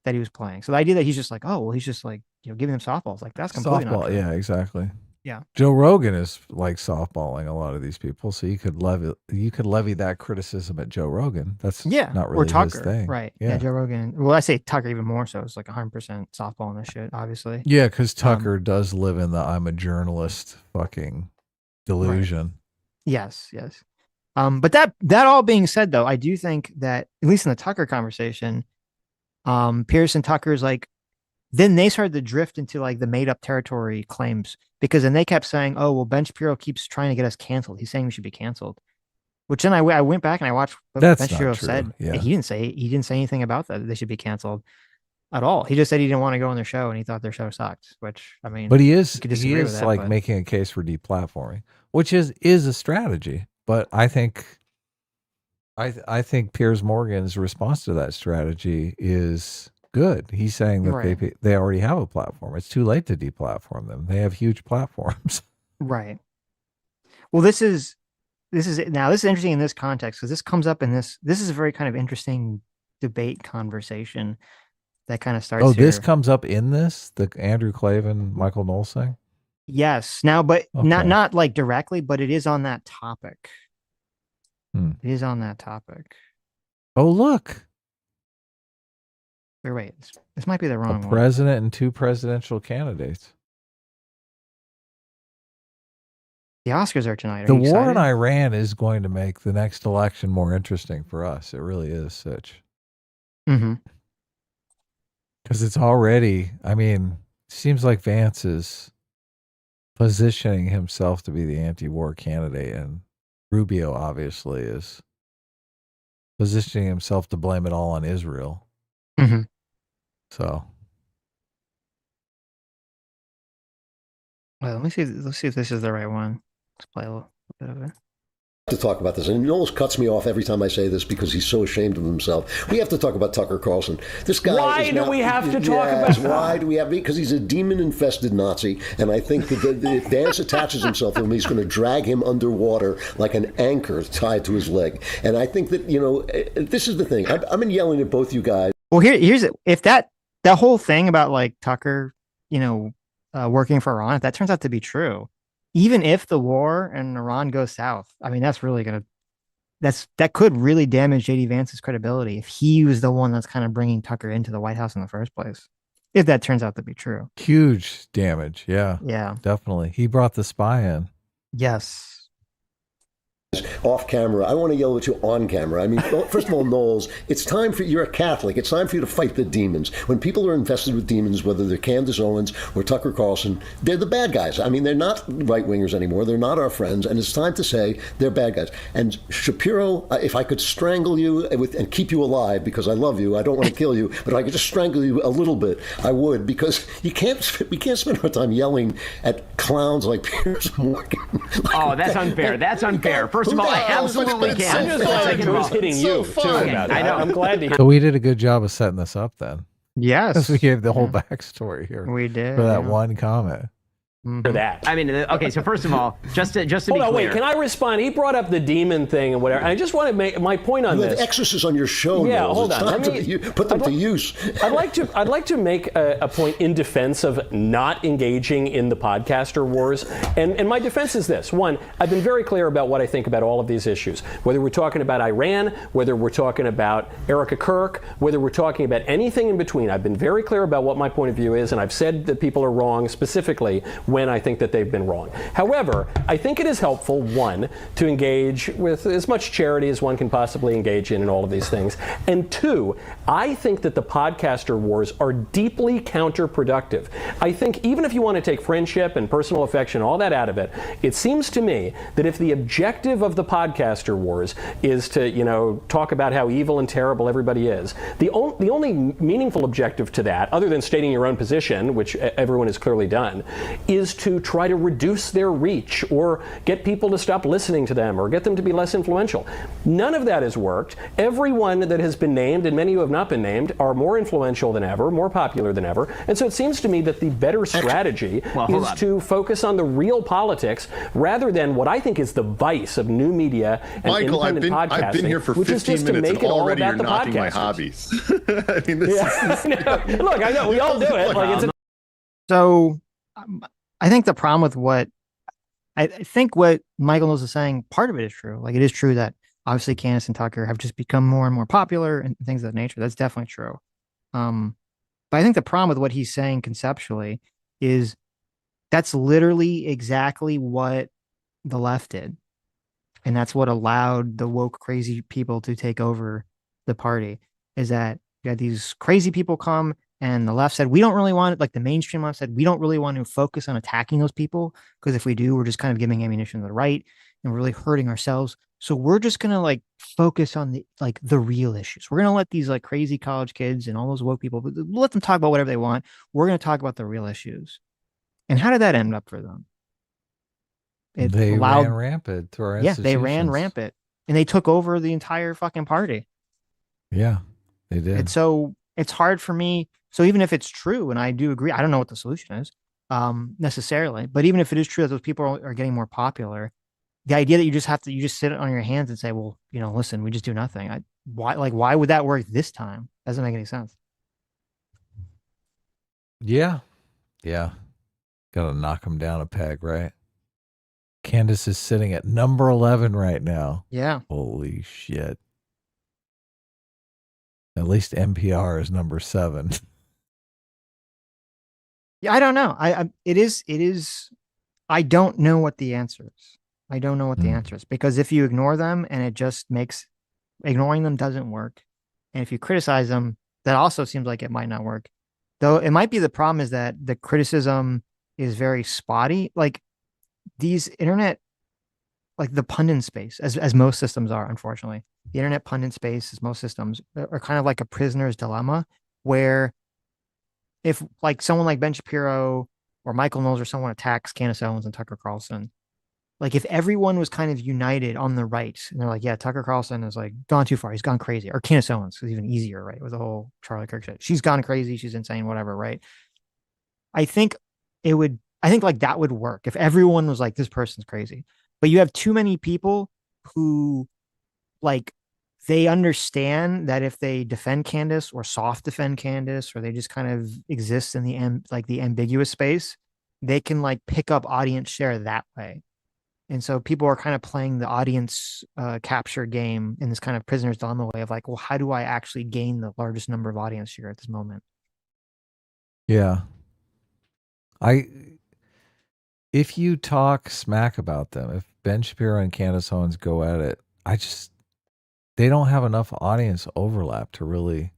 that he was playing. So the idea that he's just like, oh, well, he's just like, giving them softballs, like that's completely not Softball, true. yeah, exactly. Yeah. Joe Rogan is like softballing a lot of these people, so you could levy that criticism at Joe Rogan. That's not really or Tucker, his thing. right? Yeah. Joe Rogan. Well, I say Tucker even more so. It's like 100% softball in this shit, obviously. Yeah, because Tucker does live in the I'm a journalist fucking delusion. Right. Yes. But that all being said, though, I do think that at least in the Tucker conversation, Pierce and Tucker's like, then they started to drift into like the made up territory claims, because then they kept saying, oh, well, Ben Shapiro keeps trying to get us canceled. He's saying we should be canceled. Which then I went back and I watched what That's Ben Shapiro not true. said. Yeah. He didn't say anything about that they should be canceled at all. He just said he didn't want to go on their show and he thought their show sucked. Which, I mean, But he you is could disagree with that, like but- making a case for deplatforming, which is a strategy. But I think Piers Morgan's response to that strategy is good. He's saying that they already have a platform. It's too late to deplatform them. They have huge platforms. Right. Well, this is interesting in this context, because this comes up in this is a very kind of interesting debate conversation that kind of starts. Oh, here. this comes up in the Andrew Klavan, Michael Knowles thing? Yes. Now, but Okay. not like directly, but it is on that topic. Hmm. It is on that topic. Oh, look. Wait, this might be the wrong A one. president and two presidential candidates. The Oscars are tonight. Are The you war excited? in Iran is going to make the next election more interesting for us. It really is, Sitch. Mm-hmm. Because it's already, I mean, seems like Vance is positioning himself to be the anti-war candidate, and Rubio obviously is positioning himself to blame it all on Israel. Mm-hmm. So, Well, let's see if this is the right one. Let's play a little bit of it. To talk about this, and he almost cuts me off every time I say this because he's so ashamed of himself. We have to talk about Tucker Carlson. This guy. Why do we have to talk about that? Why do we have? Because he's a demon-infested Nazi, and I think that if Vance attaches himself to him, he's going to drag him underwater like an anchor tied to his leg. And I think that this is the thing. I've been yelling at both you guys. Well, here's it. If that whole thing about like Tucker, working for Iran, if that turns out to be true, even if the war in Iran goes south, I mean, that's really that could really damage JD Vance's credibility if he was the one that's kind of bringing Tucker into the White House in the first place. If that turns out to be true, huge damage. Yeah. Yeah. Definitely. He brought the spy in. Yes. Off camera. I want to yell at you on camera. I mean, first of all, Knowles, it's time for you're a Catholic. It's time for you to fight the demons. When people are infested with demons, whether they're Candace Owens or Tucker Carlson, they're the bad guys. I mean, they're not right wingers anymore. They're not our friends, and it's time to say they're bad guys. And Shapiro, if I could strangle you and keep you alive because I love you, I don't want to kill you, but if I could just strangle you a little bit, I would, because we can't spend our time yelling at clowns like Piers Morgan. Oh, that's unfair. That's unfair. First of all, I absolutely can. I'm just glad who's hitting you, too, about I know. I'm glad to hear. So we did a good job of setting this up then. Yes. Because we gave the whole backstory here. We did. For that one comment. For that. I mean, okay, so first of all, just to be Hold on, clear. wait, can I respond? He brought up the demon thing and whatever. And I just want to make my point on You this. have exorcists on your show. Yeah, Knowles. hold It's on. time to put them to use. I'd like to make a point in defense of not engaging in the podcaster wars. And my defense is this. One, I've been very clear about what I think about all of these issues. Whether we're talking about Iran, whether we're talking about Erica Kirk, whether we're talking about anything in between, I've been very clear about what my point of view is, and I've said that people are wrong specifically when I think that they've been wrong. However, I think it is helpful, one, to engage with as much charity as one can possibly engage in all of these things. And two, I think that the podcaster wars are deeply counterproductive. I think even if you want to take friendship and personal affection, all that out of it, it seems to me that if the objective of the podcaster wars is to, talk about how evil and terrible everybody is, the only meaningful objective to that, other than stating your own position, which everyone has clearly done, is to try to reduce their reach or get people to stop listening to them or get them to be less influential. None of that has worked. Everyone that has been named, and many who have not been named, are more influential than ever, more popular than ever. And so it seems to me that the better strategy is to focus on the real politics rather than what I think is the vice of new media and Michael, independent podcasting, I've been here for which is 15 just to minutes make and it all already about you're the knocking my podcasters. hobbies. I mean, this is... I know. Look, I know we all do it. Like it's So I think the problem with what I think what Michael Knowles is saying, part of it is true. Like it is true that obviously Candace and Tucker have just become more and more popular and things of that nature. That's definitely true. But I think the problem with what he's saying conceptually is that's literally exactly what the left did. And that's what allowed the woke crazy people to take over the party, is that you had these crazy people come and the left said, we don't really want it. Like the mainstream left said, we don't really want to focus on attacking those people, because if we do, we're just kind of giving ammunition to the right and we're really hurting ourselves. So we're just going to like focus on the real issues. We're going to let these like crazy college kids and all those woke people, let them talk about whatever they want. We're going to talk about the real issues. And how did that end up for them? They ran rampant through our institutions. They ran rampant and they took over the entire fucking party. Yeah, they did. And so it's hard for me. So even if it's true, and I do agree, I don't know what the solution is necessarily, but even if it is true that those people are getting more popular, the idea that you just sit on your hands and say, well, listen, we just do nothing. Why would that work this time? Doesn't make any sense. Yeah. Yeah. Got to knock them down a peg, right? Candace is sitting at number 11 right now. Yeah. Holy shit. At least NPR is number 7. Yeah, I don't know. It is. I don't know what the answer is. I don't know what the answer is, because if you ignore them and it just makes ignoring them doesn't work. And if you criticize them, that also seems like it might not work. Though it might be the problem is that the criticism is very spotty. Like these internet, like the pundit space, as most systems are, unfortunately, the internet pundit space, as most systems, are kind of like a prisoner's dilemma, where if like someone like Ben Shapiro or Michael Knowles or someone attacks Candace Owens and Tucker Carlson, like if everyone was kind of united on the right and they're like, yeah, Tucker Carlson is like gone too far. He's gone crazy. Or Candace Owens is even easier, right? With the whole Charlie Kirk shit. She's gone crazy. She's insane, whatever, right? I think like that would work if everyone was like, this person's crazy. But you have too many people who like, they understand that if they defend Candace or soft defend Candace, or they just kind of exist in the ambiguous space, they can like pick up audience share that way. And so people are kind of playing the audience capture game in this kind of prisoner's dilemma way of like, well, how do I actually gain the largest number of audience share at this moment? Yeah. If you talk smack about them, if Ben Shapiro and Candace Owens go at it, they don't have enough audience overlap to really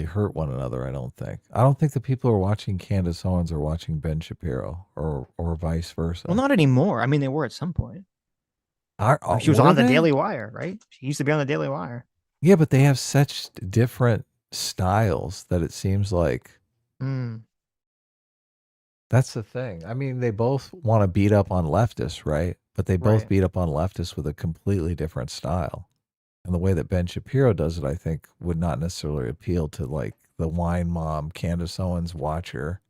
hurt one another. I don't think the people who are watching Candace Owens are watching Ben Shapiro or vice versa. Well, not anymore. I mean, they were at some point. She was were on the they? Daily Wire, right? She used to be on the Daily Wire. Yeah, but they have such different styles that it seems like that's the thing. I mean, they both want to beat up on leftists, right? But they both beat up on leftists with a completely different style. And the way that Ben Shapiro does it, I think, would not necessarily appeal to like the wine mom, Candace Owens watcher.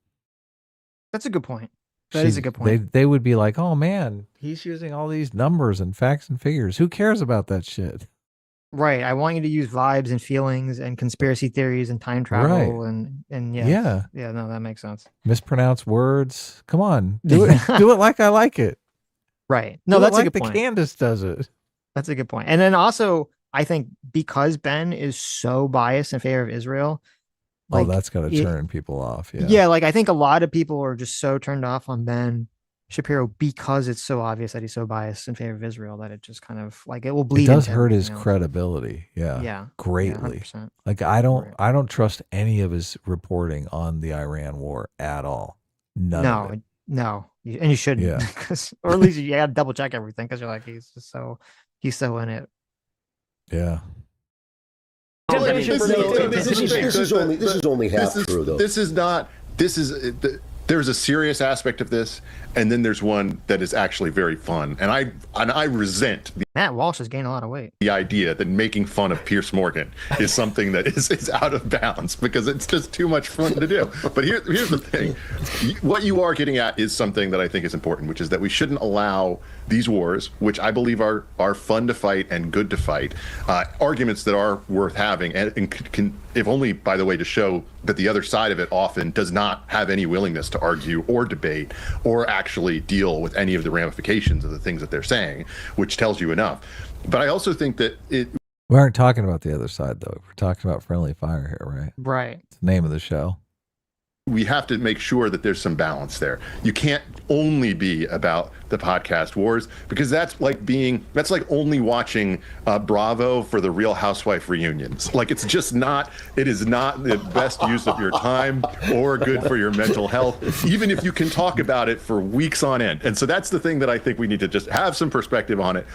That's a good point. That is a good point. They would be like, oh man, he's using all these numbers and facts and figures. Who cares about that shit? Right. I want you to use vibes and feelings and conspiracy theories and time travel and yes. Yeah, no, that makes sense. Mispronounced words. Come on. Do it do it like I like it. Right. No, do that's it like a good point. The Candace does it. That's a good point. And then also, I think because Ben is so biased in favor of Israel, like, that's got to turn people off. Yeah. Yeah, like I think a lot of people are just so turned off on Ben Shapiro because it's so obvious that he's so biased in favor of Israel that it just kind of like it will bleed. It does into hurt his everything else. credibility. Yeah. Yeah. Greatly. Yeah, 100%. Like I don't trust any of his reporting on the Iran war at all. None of it. No. And you shouldn't. Yeah. Or at least you got to double check everything because you're like, he's so in it. Yeah. This is only half true, though. This is not. there's a serious aspect of this, and then there's one that is actually very fun. And I resent Matt Walsh has gained a lot of weight. the idea that making fun of Pierce Morgan is something that is out of bounds, because it's just too much fun to do. But here's the thing. What you are getting at is something that I think is important, which is that we shouldn't allow these wars, which I believe are fun to fight and good to fight, arguments that are worth having, and can, if only, by the way, to show that the other side of it often does not have any willingness to argue or debate or actually deal with any of the ramifications of the things that they're saying, which tells you enough. But I also think that We aren't talking about the other side, though. We're talking about friendly fire here, right? Right. It's the name of the show. we have to make sure that there's some balance there. You can't only be about the podcast wars, because that's like only watching Bravo for the Real Housewife reunions. Like, it's just not, it is not the best use of your time or good for your mental health, even if you can talk about it for weeks on end. And so that's the thing that I think we need to just have some perspective on it.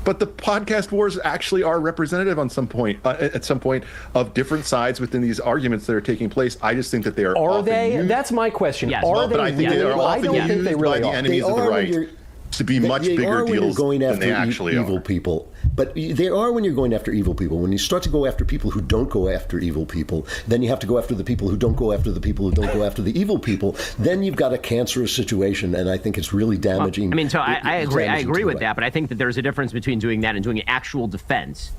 But the podcast wars actually are representative on some point, at some point, of different sides within these arguments that are taking place. I just think that they are. Are often they? used. That's my question. Yes. Are Well, they? but I think they are often used by the enemies of the right to be much bigger deals than they actually evil are. people. But they are when you're going after evil people. When you start to go after people who don't go after evil people, then you have to go after the people who don't go after the people who don't go after the evil people. Then you've got a cancerous situation, and I think it's really damaging. Well, I mean, so I agree. I agree with it. that, but I think that there's a difference between doing that and doing an actual defense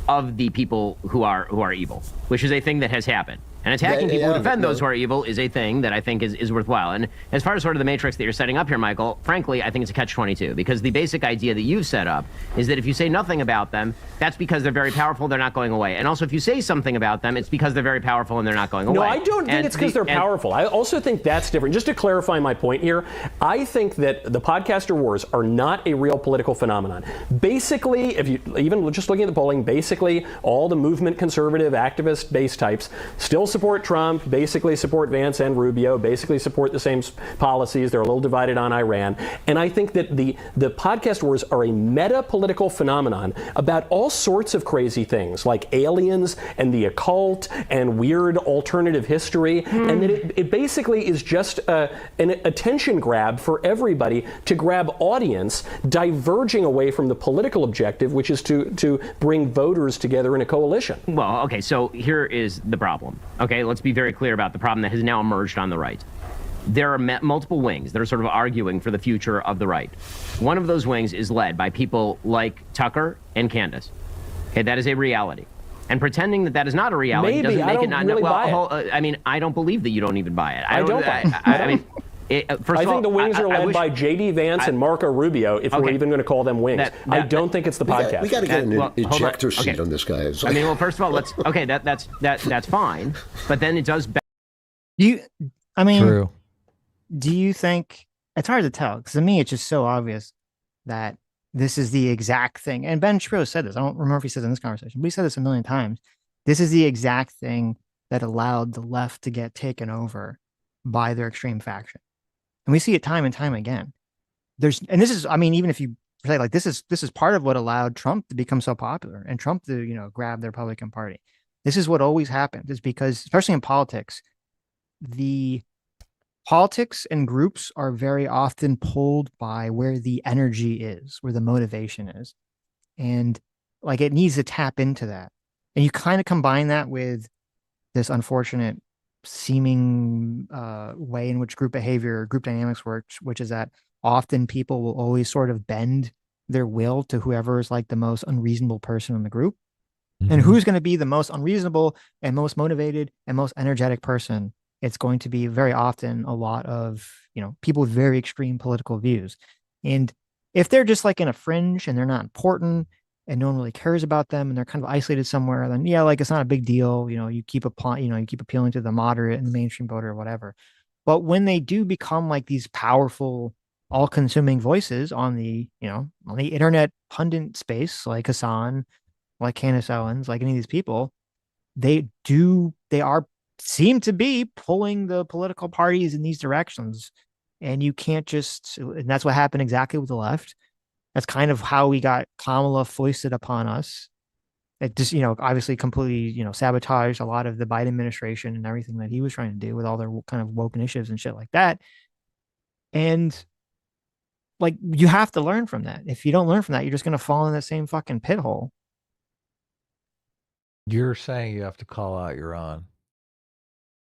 of the people who are evil, which is a thing that has happened. And attacking people who defend those who are evil is a thing that I think is worthwhile. And as far as sort of the matrix that you're setting up here, Michael, frankly, I think it's a catch-22, because the basic idea that you've set up is that if you say nothing about them, that's because they're very powerful, they're not going away. And also, if you say something about them, it's because they're very powerful and they're not going away. No, I don't think it's because they're powerful. I also think that's different. Just to clarify my point here, I think that the podcaster wars are not a real political phenomenon. Basically, if you even just looking at the polling, basically all the movement conservative activist-based types still support Trump, basically support Vance and Rubio, basically support the same policies. They're a little divided on Iran. And I think that the podcast wars are a meta-political phenomenon about all sorts of crazy things, like aliens and the occult and weird alternative history. And that it basically is just an attention grab for everybody to grab audience, diverging away from the political objective, which is to bring voters together in a coalition. Well, okay, so here is the problem. Okay, let's be very clear about the problem that has now emerged on the right. There are multiple wings that are sort of arguing for the future of the right. One of those wings is led by people like Tucker and Candace. Okay, that is a reality. And pretending that that is not a reality doesn't make it not. Really well, buy it. I mean, I don't believe that you don't even buy it. I don't buy it. I mean, first I of all, think the wings are led wish- by J.D. Vance and Marco Rubio, if we're even going to call them wings. I don't think it's the podcast. We got to get an hold on. ejector seat Okay. on this guy. I mean, well, first of all, that's fine. But then it does. True. Do you think it's hard to tell? Because to me, it's just so obvious that this is the exact thing. And Ben Shapiro said this. I don't remember if he said it in this conversation, but he said this a million times. This is the exact thing that allowed the left to get taken over by their extreme faction. And we see it time and time again. And this is, I mean, even if you say like this is part of what allowed Trump to become so popular and Trump to, grab the Republican Party. This is what always happens, is because, especially in politics, the politics and groups are very often pulled by where the energy is, where the motivation is. And like it needs to tap into that. And you kind of combine that with this unfortunate seeming way in which group dynamics works, which is that often people will always sort of bend their will to whoever is like the most unreasonable person in the group. And who's going to be the most unreasonable and most motivated and most energetic person? It's going to be very often a lot of, people with very extreme political views. And if they're just like in a fringe and they're not important and no one really cares about them and they're kind of isolated somewhere, then it's not a big deal. You keep appealing to the moderate and the mainstream voter or whatever. But when they do become like these powerful, all-consuming voices on the internet pundit space, like Hassan, like Candace Owens, like any of these people, they seem to be pulling the political parties in these directions. And you can't and that's what happened exactly with the left. That's kind of how we got Kamala foisted upon us. It just, obviously completely, sabotaged a lot of the Biden administration and everything that he was trying to do with all their kind of woke initiatives and shit like that. And like, you have to learn from that. If you don't learn from that, you're just going to fall in the same fucking pit hole. You're saying you have to call out Iran.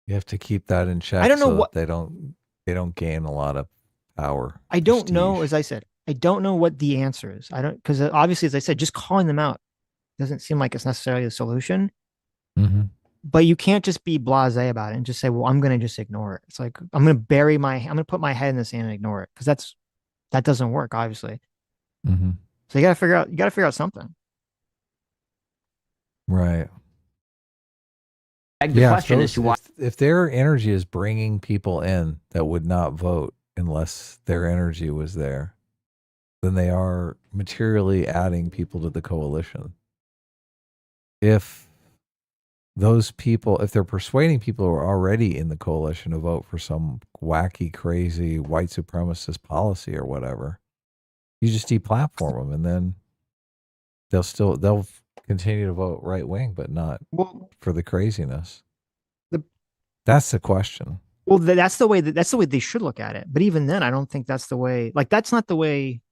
You have to keep that in check. I don't know so what they don't gain a lot of power. I don't know. As I said, I don't know what the answer is. I don't, because obviously, as I said, just calling them out doesn't seem like it's necessarily the solution. Mm-hmm. But you can't just be blasé about it and just say, well, I'm going to just ignore it. It's like, I'm going to put my head in the sand and ignore it. Cause that doesn't work, obviously. Mm-hmm. So you got to figure out something. Right. The question is why. If their energy is bringing people in that would not vote unless their energy was there, then they are materially adding people to the coalition. If those people, if they're persuading people who are already in the coalition to vote for some wacky, crazy white supremacist policy or whatever, you just deplatform them, and then they'll continue to vote right wing, but not for the craziness. That's the question. Well, that's the way they should look at it. But even then, I don't think that's the way. Like, that's not the way.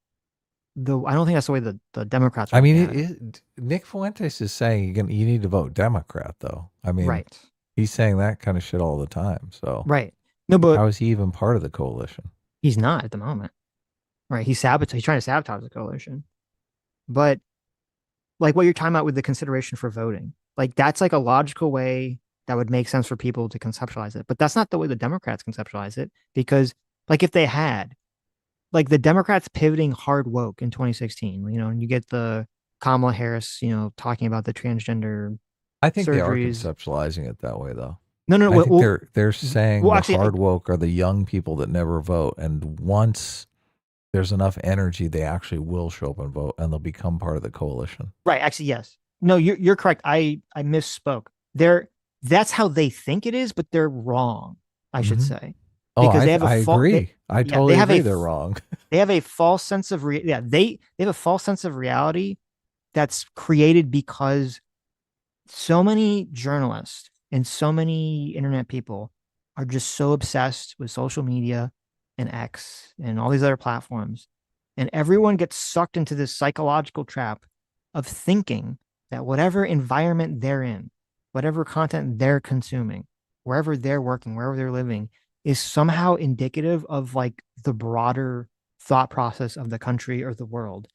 I don't think that's the way the Democrats. I mean, Nick Fuentes is saying you need to vote Democrat, though. I mean, right? He's saying that kind of shit all the time. So right. No, but how is he even part of the coalition? He's not at the moment. Right? He's trying to sabotage the coalition. But like what you're talking about with the consideration for voting, like that's like a logical way that would make sense for people to conceptualize it. But that's not the way the Democrats conceptualize it, because like if they had, like the Democrats pivoting hard woke in 2016, and you get the Kamala Harris, talking about the transgender. I think surgeries. They are conceptualizing it that way, though. No. I think they're saying actually, hard woke are the young people that never vote, and once there's enough energy, they actually will show up and vote, and they'll become part of the coalition. Right. Actually, yes. No, you're correct. I misspoke. That's how they think it is, but they're wrong. I should say. Because I agree. I totally agree. They're wrong. They have a false sense of they have a false sense of reality that's created because so many journalists and so many internet people are just so obsessed with social media and X and all these other platforms, and everyone gets sucked into this psychological trap of thinking that whatever environment they're in, whatever content they're consuming, wherever they're working, wherever they're living, is somehow indicative of like the broader thought process of the country or the world.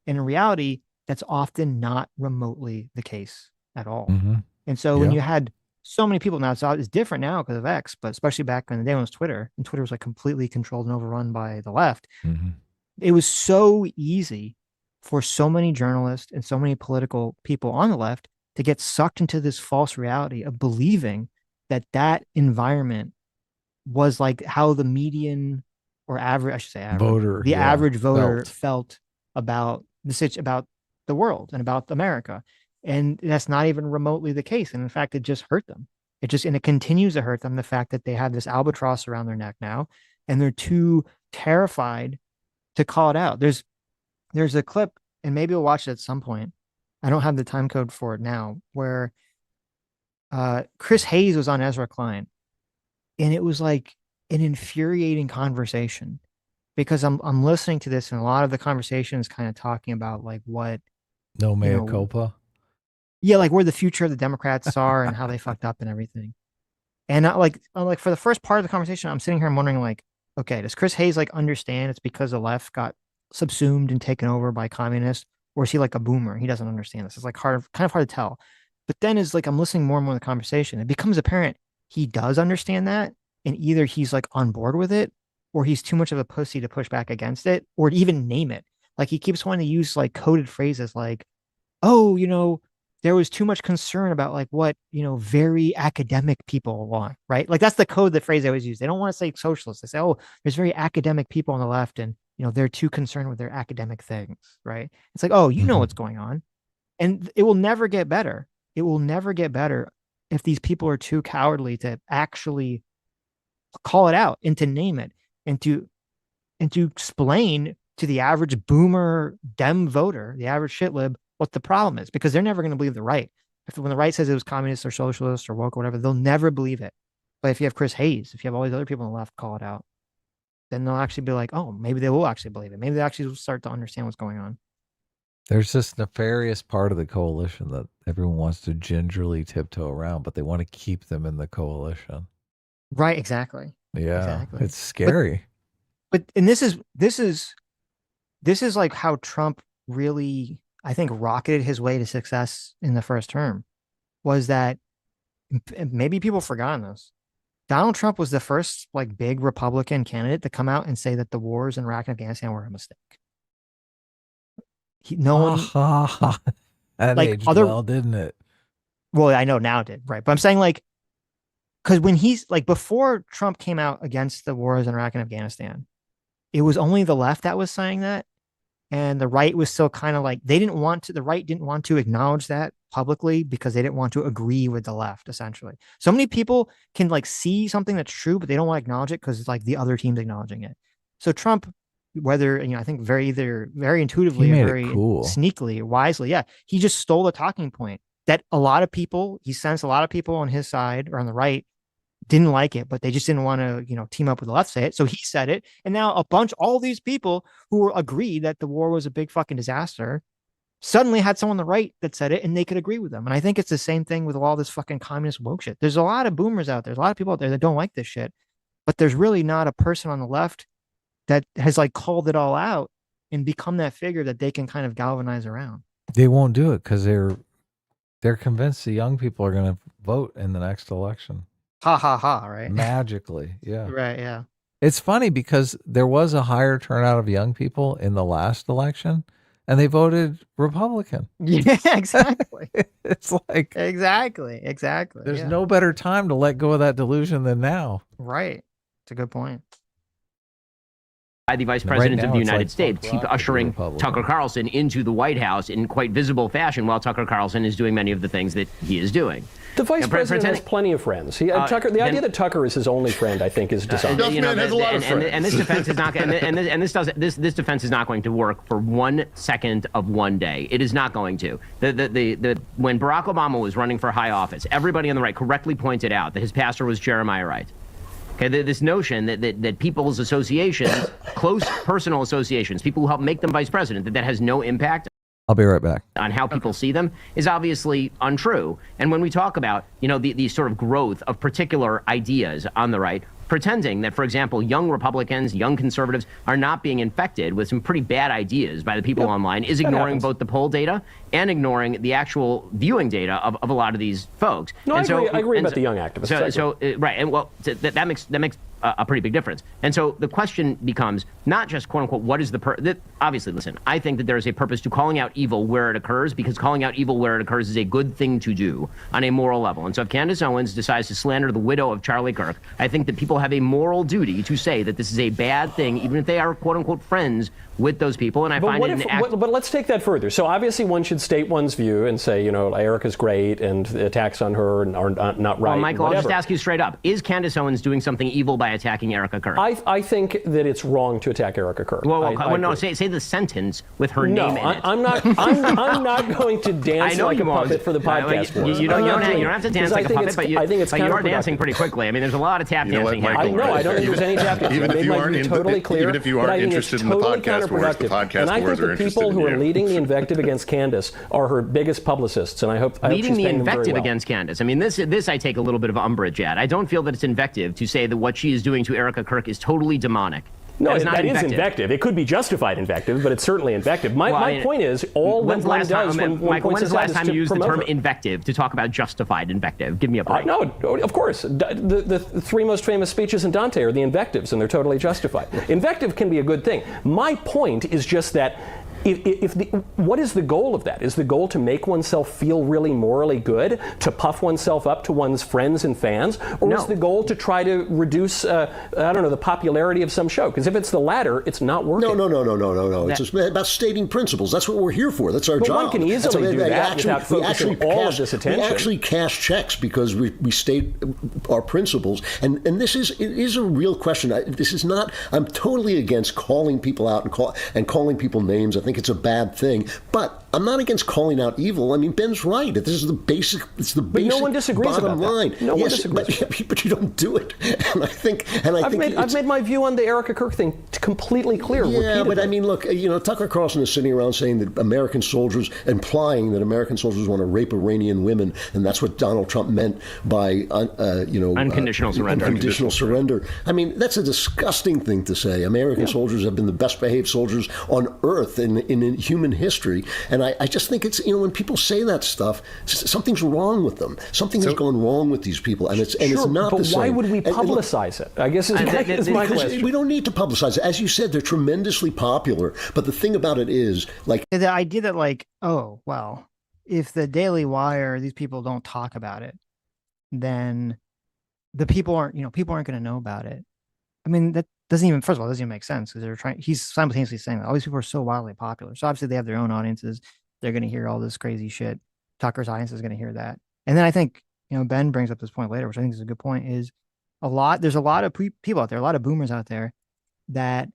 And in reality, that's often not remotely the case at all. Mm-hmm. And so when you had so many people, now it's different now because of X, but especially back in the day when it was Twitter, and Twitter was like completely controlled and overrun by the left. Mm-hmm. It was so easy for so many journalists and so many political people on the left to get sucked into this false reality of believing that environment was like how the median or average, I should say average, average voter felt about about the world and about America. And that's not even remotely the case. And in fact, it just hurt them. And it continues to hurt them, the fact that they have this albatross around their neck now, and they're too terrified to call it out. There's a clip, and maybe we'll watch it at some point. I don't have the time code for it now, where Chris Hayes was on Ezra Klein. And it was like an infuriating conversation, because I'm listening to this, and a lot of the conversation is kind of talking about like what no mea culpa. Yeah, like where the future of the Democrats are and how they fucked up and everything. And I'm like for the first part of the conversation, I'm sitting here and wondering like, okay, does Chris Hayes like understand it's because the left got subsumed and taken over by communists, or is he like a boomer? He doesn't understand this. It's like kind of hard to tell. But then as like I'm listening more and more to the conversation, it becomes apparent he does understand that, and either he's like on board with it, or he's too much of a pussy to push back against it, or to even name it. Like he keeps wanting to use like coded phrases like, oh, there was too much concern about like what, very academic people want, right? Like that's the code, the phrase they always use. They don't want to say socialists. They say, oh, there's very academic people on the left, and, they're too concerned with their academic things, right? It's like, oh, you know what's going on. And it will never get better. It will never get better if these people are too cowardly to actually call it out and to name it and to explain to the average boomer Dem voter, the average shitlib, what the problem is, because they're never going to believe the right. When the right says it was communist or socialist or woke or whatever, they'll never believe it. But if you have Chris Hayes, if you have all these other people on the left call it out, then they'll actually be like, oh, maybe they will actually believe it. Maybe they actually will start to understand what's going on. There's this nefarious part of the coalition that everyone wants to gingerly tiptoe around, but they want to keep them in the coalition. Right, exactly. Yeah, exactly. it's scary. But this is like how Trump really, I think, rocketed his way to success in the first term, was that maybe people forgotten this. Donald Trump was the first like big Republican candidate to come out and say that the wars in Iraq and Afghanistan were a mistake. No one that like aged other, well, didn't it? Well, I know now it did, right? But I'm saying like, because when he's like, before Trump came out against the wars in Iraq and Afghanistan, it was only the left that was saying that. And the right was still kind of like, the right didn't want to acknowledge that publicly because they didn't want to agree with the left, essentially. So many people can like see something that's true, but they don't want to acknowledge it because it's like the other team's acknowledging it. So Trump, whether, I think very intuitively or very sneakily or wisely, he just stole the talking point that a lot of people, he sensed a lot of people on his side or on the right didn't like it, but they just didn't want to, team up with the left, say it. So he said it. And now all these people who agreed that the war was a big fucking disaster suddenly had someone on the right that said it and they could agree with them. And I think it's the same thing with all this fucking communist woke shit. There's a lot of boomers out there. There's a lot of people out there that don't like this shit, but there's really not a person on the left that has like called it all out and become that figure that they can kind of galvanize around. They won't do it because they're convinced the young people are going to vote in the next election. Ha ha ha, right? Magically, yeah. Right, yeah. It's funny because there was a higher turnout of young people in the last election and they voted Republican. Yeah, exactly. It's like... Exactly. There's no better time to let go of that delusion than now. Right. It's a good point. By the Vice President of the United States, keep ushering Tucker Carlson into the White House in quite visible fashion while Tucker Carlson is doing many of the things that he is doing. The Vice President has plenty of friends. Tucker, the idea that Tucker is his only friend, I think, is dishonest. And this defense is not, this defense is not going to work for 1 second of one day. It is not going to. When Barack Obama was running for high office, everybody on the right correctly pointed out that his pastor was Jeremiah Wright. Okay, this notion that people's associations, close personal associations, people who help make them vice president, that has no impact. I'll be right back. On how people see them is obviously untrue. And when we talk about, the sort of growth of particular ideas on the right, pretending that, for example, young Republicans, young conservatives are not being infected with some pretty bad ideas by the people online is ignoring both the poll data and ignoring the actual viewing data of a lot of these folks. No, I agree about the young activists. Right. And that makes a pretty big difference. And so the question becomes not just, quote unquote, what is obviously, listen, I think that there is a purpose to calling out evil where it occurs, because calling out evil where it occurs is a good thing to do on a moral level. And so if Candace Owens decides to slander the widow of Charlie Kirk, I think that people have a moral duty to say that this is a bad thing, even if they are, quote unquote, friends with those people. And but let's take that further. So obviously one should state one's view and say, Erica's great and the attacks on her are not right. Well, Michael, I'll just ask you straight up. Is Candace Owens doing something evil by attacking Erica Kirk? I think that it's wrong to attack Erica Kirk. No, say the sentence with her name in it. I'm not going to dance like a puppet for the podcast. You don't have to dance like a puppet, but you are dancing pretty quickly. I mean, there's a lot of tap dancing happening. I don't think there's any tap dancing. Even if you aren't interested in the podcast wars, the podcast and I think the people who are leading the invective against Candace are her biggest publicists, and I hope leading the invective well. against Candace. I mean, this I take a little bit of umbrage at. I don't feel that it's invective to say that what she is doing to Erica Kirk is totally demonic. No, that is invective. It could be justified invective, but it's certainly invective. My point is, when's the last time you used the term invective to talk about justified invective? Give me a break. No, of course. The three most famous speeches in Dante are the invectives, and they're totally justified. Invective can be a good thing. My point is just that what is the goal of that? Is the goal to make oneself feel really morally good, to puff oneself up to one's friends and fans, or is the goal to try to reduce, the popularity of some show? Because if it's the latter, it's not working. No. It's just about stating principles. That's what we're here for. That's our job. One can easily do that without focusing all of this attention. We actually cash checks because we state our principles, and it is a real question. I'm totally against calling people out and calling people names. I think think it's a bad thing. But I'm not against calling out evil. I mean, Ben's right. This is the basic. It's the basic. But no one disagrees bottom about line. that. No one disagrees. But you don't do it. And I've made my view on the Erica Kirk thing completely clear. Yeah, repeatedly. but I mean, look, Tucker Carlson is sitting around saying that American soldiers, implying that American soldiers want to rape Iranian women, and that's what Donald Trump meant by, unconditional surrender. Unconditional surrender. I mean, that's a disgusting thing to say. American soldiers have been the best behaved soldiers on earth in human history. And I just think it's, when people say that stuff, something's wrong with them. Something has gone wrong with these people. And it's not but the same. why would we publicize it? I guess is my question. We don't need to publicize it. As you said, they're tremendously popular. But the thing about it is, like, the idea that, like, oh, well, if the Daily Wire, these people don't talk about it, then the people aren't going to know about it. I mean, that doesn't even, first of all, doesn't even make sense, because he's simultaneously saying that all these people are so wildly popular. So obviously they have their own audiences. They're going to hear all this crazy shit. Tucker's audience is going to hear that. And then I think, Ben brings up this point later, which I think is a good point, is there's a lot of people out there, a lot of boomers out there that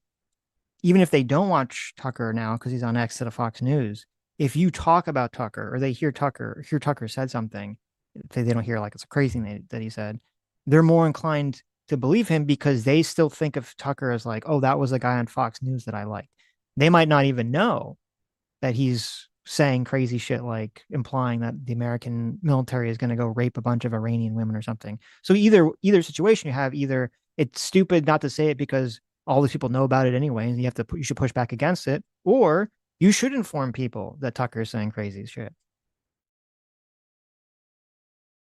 even if they don't watch Tucker now because he's on X instead of Fox News, if you talk about Tucker or they hear Tucker said something, they don't hear like it's a crazy thing that he said, they're more inclined to believe him because they still think of Tucker as like, oh, that was a guy on Fox News that I liked. They might not even know that he's saying crazy shit, like implying that the American military is going to go rape a bunch of Iranian women or something. So either situation you have, either it's stupid not to say it because all these people know about it anyway, and you should push back against it, or you should inform people that Tucker is saying crazy shit.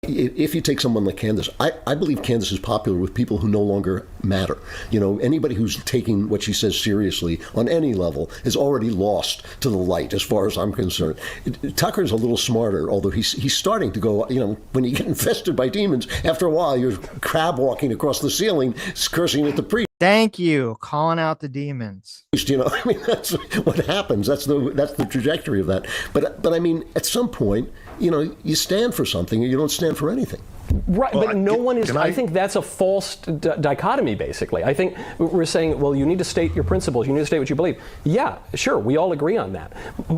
If you take someone like Candace, I believe Candace is popular with people who no longer matter. Anybody who's taking what she says seriously on any level is already lost to the light, as far as I'm concerned. Tucker's a little smarter, although he's starting to go, when you get infested by demons, after a while you're crab walking across the ceiling, cursing at the priest. Thank you, calling out the demons. I mean, that's what happens. That's the trajectory of that. But I mean, at some point, you stand for something, or you don't stand for anything. Right, well, but no one is. I think that's a false dichotomy, basically. I think we're saying, well, you need to state your principles, you need to state what you believe. Yeah, sure, we all agree on that.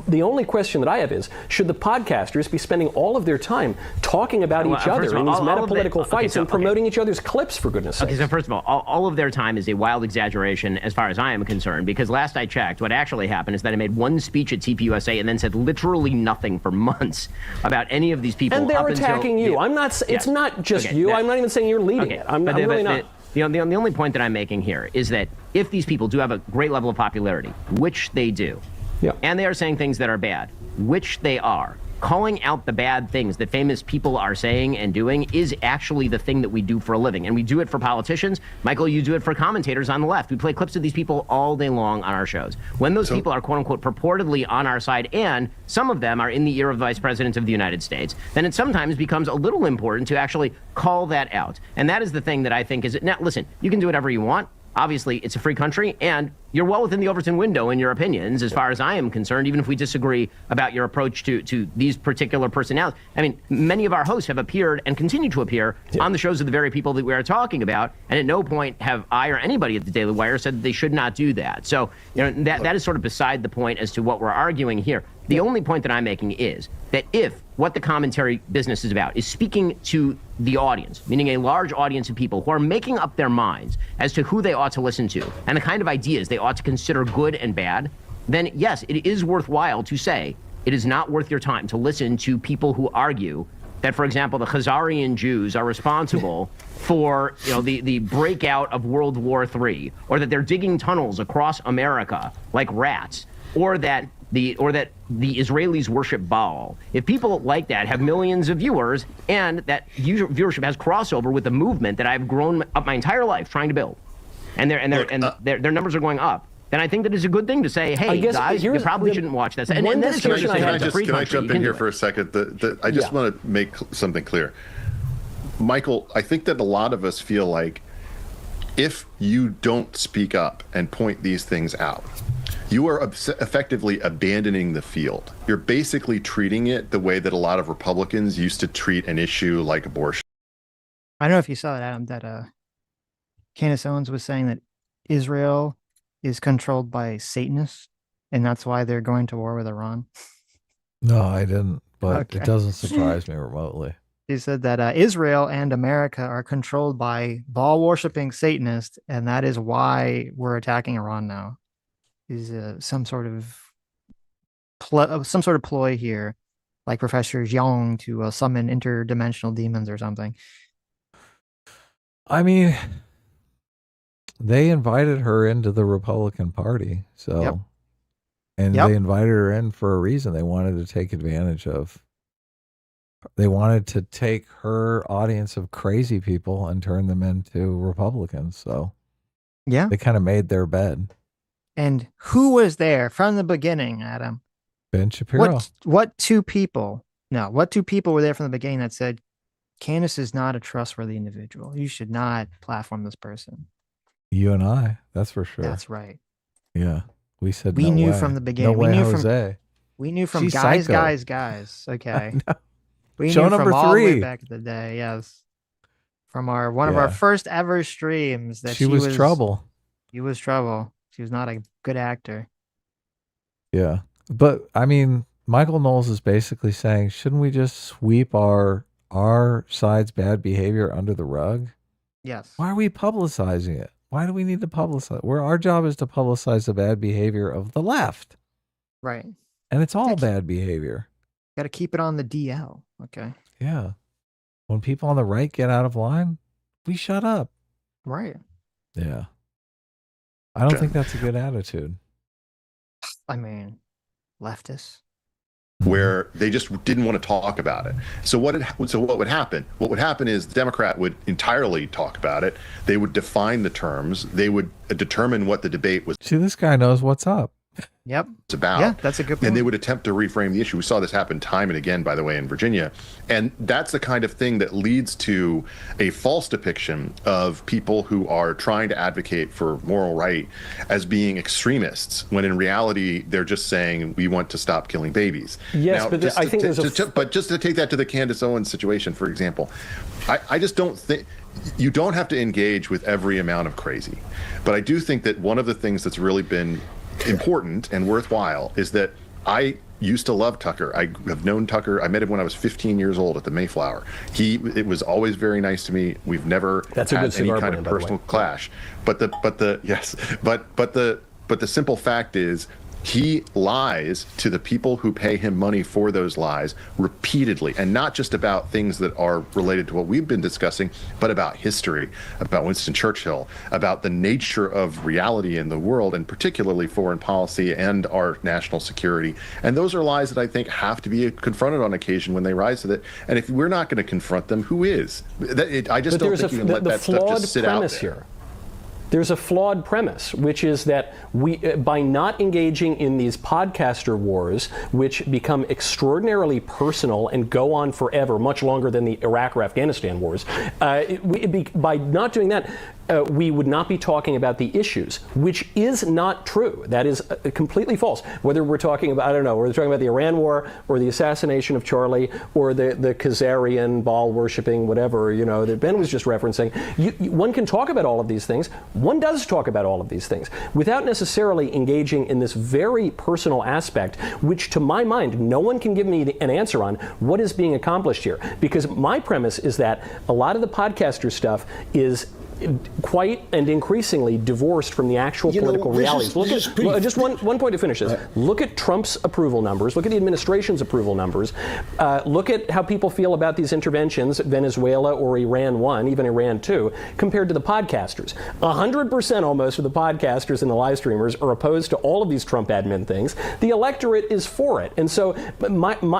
The only question that I have is, should the podcasters be spending all of their time talking about each other in these metapolitical fights and promoting each other's clips, for goodness sake? Okay, so first of all of their time is a wild exaggeration as far as I am concerned, because last I checked, what actually happened is that I made one speech at TPUSA and then said literally nothing for months about any of these people. And they're attacking you. I'm not. It's not just you. I'm not even saying you're leading it. I'm really not. The only point that I'm making here is that if these people do have a great level of popularity, which they do, and they are saying things that are bad, which they are, calling out the bad things that famous people are saying and doing is actually the thing that we do for a living. And we do it for politicians. Michael, you do it for commentators on the left. We play clips of these people all day long on our shows. When those people are, quote unquote, purportedly on our side, and some of them are in the ear of the Vice President of the United States, then it sometimes becomes a little important to actually call that out. And that is the thing that I think is, now listen, you can do whatever you want. Obviously, it's a free country, and you're well within the Overton window in your opinions, as far as I am concerned, even if we disagree about your approach to these particular personalities. I mean, many of our hosts have appeared and continue to appear on the shows of the very people that we are talking about, and at no point have I or anybody at the Daily Wire said that they should not do that. So, that is sort of beside the point as to what we're arguing here. The only point that I'm making is that if what the commentary business is about is speaking to the audience, meaning a large audience of people who are making up their minds as to who they ought to listen to and the kind of ideas they ought to consider good and bad, then yes, it is worthwhile to say it is not worth your time to listen to people who argue that, for example, the Khazarian Jews are responsible for the breakout of World War III, or that they're digging tunnels across America like rats, or that the Israelis worship Baal. If people like that have millions of viewers, and that viewership has crossover with the movement that I've grown up my entire life trying to build, and their numbers are going up, then I think that it's a good thing to say, hey, guys, you probably shouldn't watch this. And then it's can I jump in here for a second? I just want to make something clear. Michael, I think that a lot of us feel like if you don't speak up and point these things out, you are effectively abandoning the field. You're basically treating it the way that a lot of Republicans used to treat an issue like abortion. I don't know if you saw that, Adam, that Candace Owens was saying that Israel is controlled by Satanists. and that's why they're going to war with Iran? No, I didn't, but Okay. it doesn't surprise me remotely. He said that Israel and America are controlled by ball worshipping Satanists, and that is why we're attacking Iran now. Is some sort of ploy here, like Professor Young to summon interdimensional demons or something. I mean, they invited her into the Republican Party, so Yep. and Yep. they invited her in for a reason. They wanted to take advantage of. They wanted to take her audience of crazy people and turn them into Republicans. So Yeah. they kind of made their bed. And who was there from the beginning, Adam? Ben Shapiro. What two people? No, what two people were there from the beginning that said Candace is not a trustworthy individual? You should not platform this person. You and I, that's for sure. That's right. Yeah. We said We no knew way. from the beginning. No We way, knew Jose. We knew from She's guys. psycho. Okay. know. We Show knew number from all the way 3. back in the day. Yes. From one of our Yeah. first ever streams that She was trouble. She was trouble. She was not a good actor. Yeah. But I mean, Michael Knowles is basically saying, shouldn't we just sweep our side's bad behavior under the rug? Yes. Why are we publicizing it? Why do we need to publicize? Our job is to publicize the bad behavior of the left. Right. And it's all bad behavior. Got to keep it on the DL. Okay. Yeah. When people on the right get out of line, we shut up. Right. Yeah. I don't think that's a good attitude. I mean, leftists. Where they just didn't want to talk about it. So what would happen? What would happen is the Democrat would entirely talk about it. They would define the terms. They would determine what the debate was See, this guy knows what's up. Yep. about. Yeah, that's a good point. And they would attempt to reframe the issue. We saw this happen time and again, by the way, in Virginia. And that's the kind of thing that leads to a false depiction of people who are trying to advocate for moral right as being extremists, when in reality, they're just saying, we want to stop killing babies. Yes, Now, but just I to think ta- there's to- but just to take that to the Candace Owens situation, for example, I just don't think you don't have to engage with every amount of crazy. But I do think that one of the things that's really been important and worthwhile is that I used to love Tucker. I have known Tucker. I met him when I was 15 years old at the Mayflower. It was always very nice to me. We've never That's a had good any cigar kind brand, of by the personal way. clash. But the simple fact is, he lies to the people who pay him money for those lies repeatedly, and not just about things that are related to what we've been discussing, but about history, about Winston Churchill, about the nature of reality in the world, and particularly foreign policy and our national security. And those are lies that I think have to be confronted on occasion when they rise to that. And if we're not going to confront them, who is? I just don't think you can let that stuff just sit out there. Here. There's a flawed premise, which is that we, by not engaging in these podcaster wars, which become extraordinarily personal and go on forever, much longer than the Iraq or Afghanistan wars, by not doing that, we would not be talking about the issues, which is not true. That is completely false. Whether we're talking about, I don't know, whether we're talking about the Iran war or the assassination of Charlie or the Khazarian Baal worshipping, whatever, that Ben was just referencing, one can talk about all of these things. One does talk about all of these things without necessarily engaging in this very personal aspect, which to my mind, no one can give me an answer on what is being accomplished here. Because my premise is that a lot of the podcaster stuff is quite and increasingly divorced from the actual political realities. Just one point to finish this. Look at Trump's approval numbers. Look at the administration's approval numbers. Look at how people feel about these interventions, Venezuela or Iran 1, even Iran 2, compared to the podcasters. 100% almost of the podcasters and the live streamers are opposed to all of these Trump admin things. The electorate is for it. And so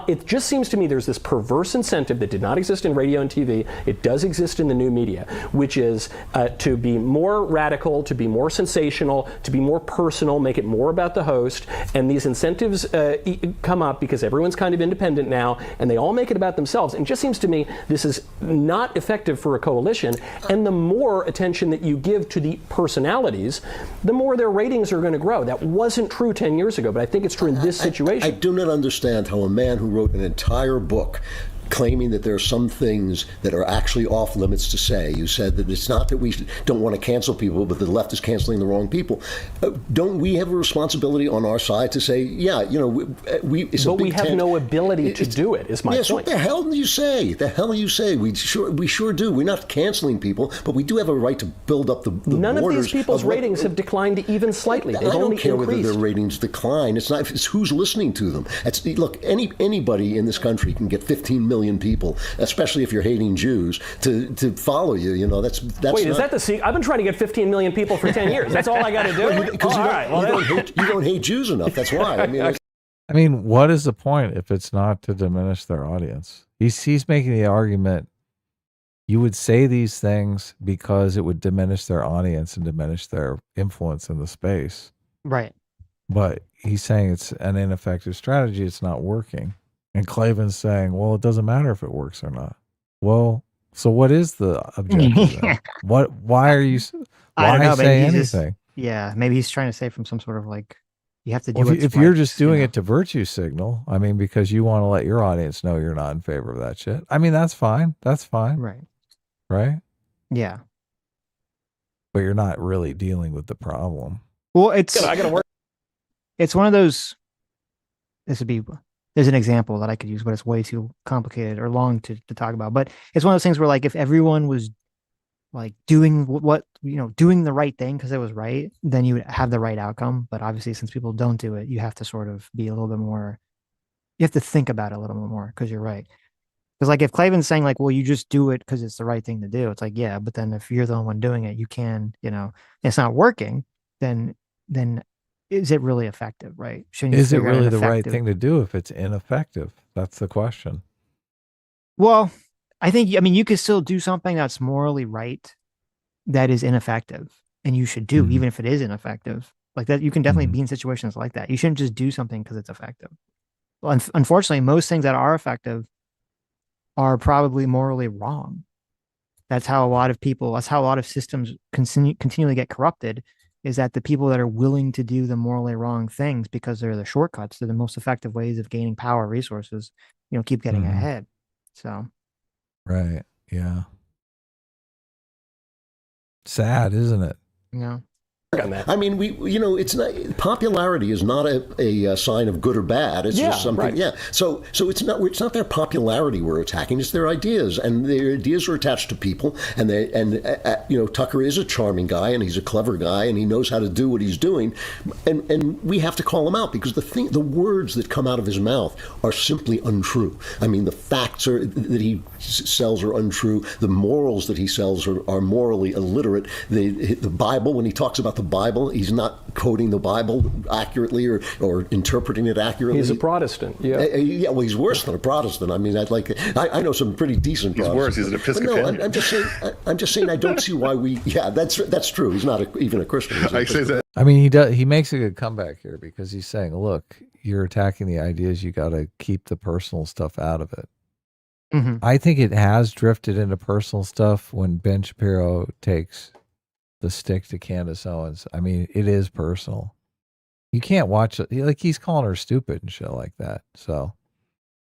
it just seems to me there's this perverse incentive that did not exist in radio and TV. It does exist in the new media, which is to be more radical, to be more sensational, to be more personal, make it more about the host. And these incentives come up because everyone's kind of independent now, and they all make it about themselves. And it just seems to me this is not effective for a coalition. And the more attention that you give to the personalities, the more their ratings are going to grow. That wasn't true 10 years ago, but I think it's true in this situation. I do not understand how a man who wrote an entire book claiming that there are some things that are actually off limits to say. You said that it's not that we don't want to cancel people, but the left is canceling the wrong people. Don't we have a responsibility on our side to say, yeah, you know, but we have no ability to do it, is my yes, point. What the hell do you say? The hell you say? We sure do. We're not canceling people, but we do have a right to build up the None of borders these people's ratings have declined even slightly. They've I don't only care increased. whether their ratings decline. It's not. It's who's listening to them. Look, anybody in this country can get 15 million people, especially if you're hating Jews, to follow you. You know, that's. Wait, is that the secret? I've been trying to get 15 million people for 10 years. That's all I got to do? Because you don't hate Jews enough. That's why. I mean, what is the point if it's not to diminish their audience? He's making the argument you would say these things because it would diminish their audience and diminish their influence in the space. Right. But he's saying it's an ineffective strategy. It's not working. And Klavan's saying, well, it doesn't matter if it works or not. Well, so what is the objective then? Why are you, I don't know, say maybe he's anything? maybe he's trying to say from some sort of like, you have to do Well, what's if right, you're just doing you know? it to virtue signal, I mean, because you want to let your audience know you're not in favor of that shit. I mean, that's fine. That's fine. Right. Right? Yeah. But you're not really dealing with the problem. Well, it's I gotta work. It's one of those. There's an example that I could use, but it's way too complicated or long to talk about. But it's one of those things where, like, if everyone was like doing doing the right thing because it was right, then you would have the right outcome. But obviously, since people don't do it, you have to sort of be a little bit more. You have to think about it a little bit more because you're right. Because like if Klavan's saying like, well, you just do it because it's the right thing to do, it's like, yeah, but then if you're the only one doing it, you can, it's not working, then is it really effective, right? Shouldn't you Is it figure out really an the right effective- thing to do if it's ineffective? That's the question. Well, I mean, you could still do something that's morally right that is ineffective and you should do, even if it is ineffective. Like that, you can definitely be in situations like that. You shouldn't just do something because it's effective. Well, unfortunately, most things that are effective are probably morally wrong. That's how a lot of systems continually get corrupted, is that the people that are willing to do the morally wrong things because they're the shortcuts, they're the most effective ways of gaining power, resources, keep getting ahead. So. Right. Yeah. Sad, isn't it? Yeah. I mean, it's not, popularity is not a sign of good or bad. It's just something. Right. Yeah. So it's not their popularity we're attacking. It's their ideas, and their ideas are attached to people. And Tucker is a charming guy, and he's a clever guy, and he knows how to do what he's doing. And we have to call him out because the words that come out of his mouth are simply untrue. I mean, the facts that he sells are untrue. The morals that he sells are morally illiterate. The Bible, when he talks about the Bible, he's not quoting the Bible accurately or interpreting it accurately. He's a Protestant. Yeah. Yeah. Well, he's worse than a Protestant. I mean, I know some pretty decent. He's Protestants. worse. He's an Episcopalian. No, I'm just saying. I don't see why we. Yeah, that's true. He's not even a Christian. I say that. I mean, he makes a good comeback here because he's saying, look, you're attacking the ideas. You got to keep the personal stuff out of it. Mm-hmm. I think it has drifted into personal stuff when Ben Shapiro takes the stick to Candace Owens. I mean, it is personal. You can't watch it. Like, he's calling her stupid and shit like that. So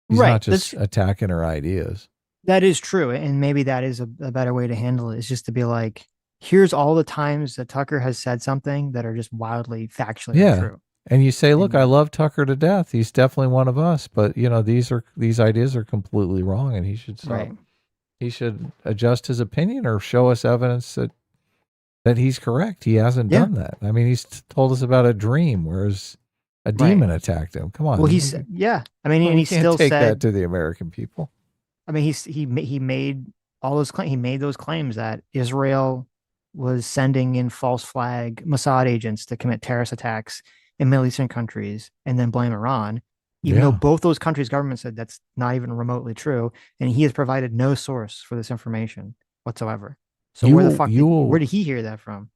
he's not just attacking her ideas. That is true. And maybe that is a better way to handle it, is just to be like, here's all the times that Tucker has said something that are just wildly factually untrue. And you say, look, I love Tucker to death. He's definitely one of us, but these ideas are completely wrong, and he should stop. Right. He should adjust his opinion or show us evidence that he's correct. He hasn't done that. I mean, he's told us about a dream, whereas a demon attacked him. Come on. Well, I mean, and he still take said that to the American people. I mean, he made all those claims. He made those claims that Israel was sending in false flag Mossad agents to commit terrorist attacks in Middle Eastern countries and then blame Iran, even though both those countries' governments said that's not even remotely true. And he has provided no source for this information whatsoever. So where did he hear that from?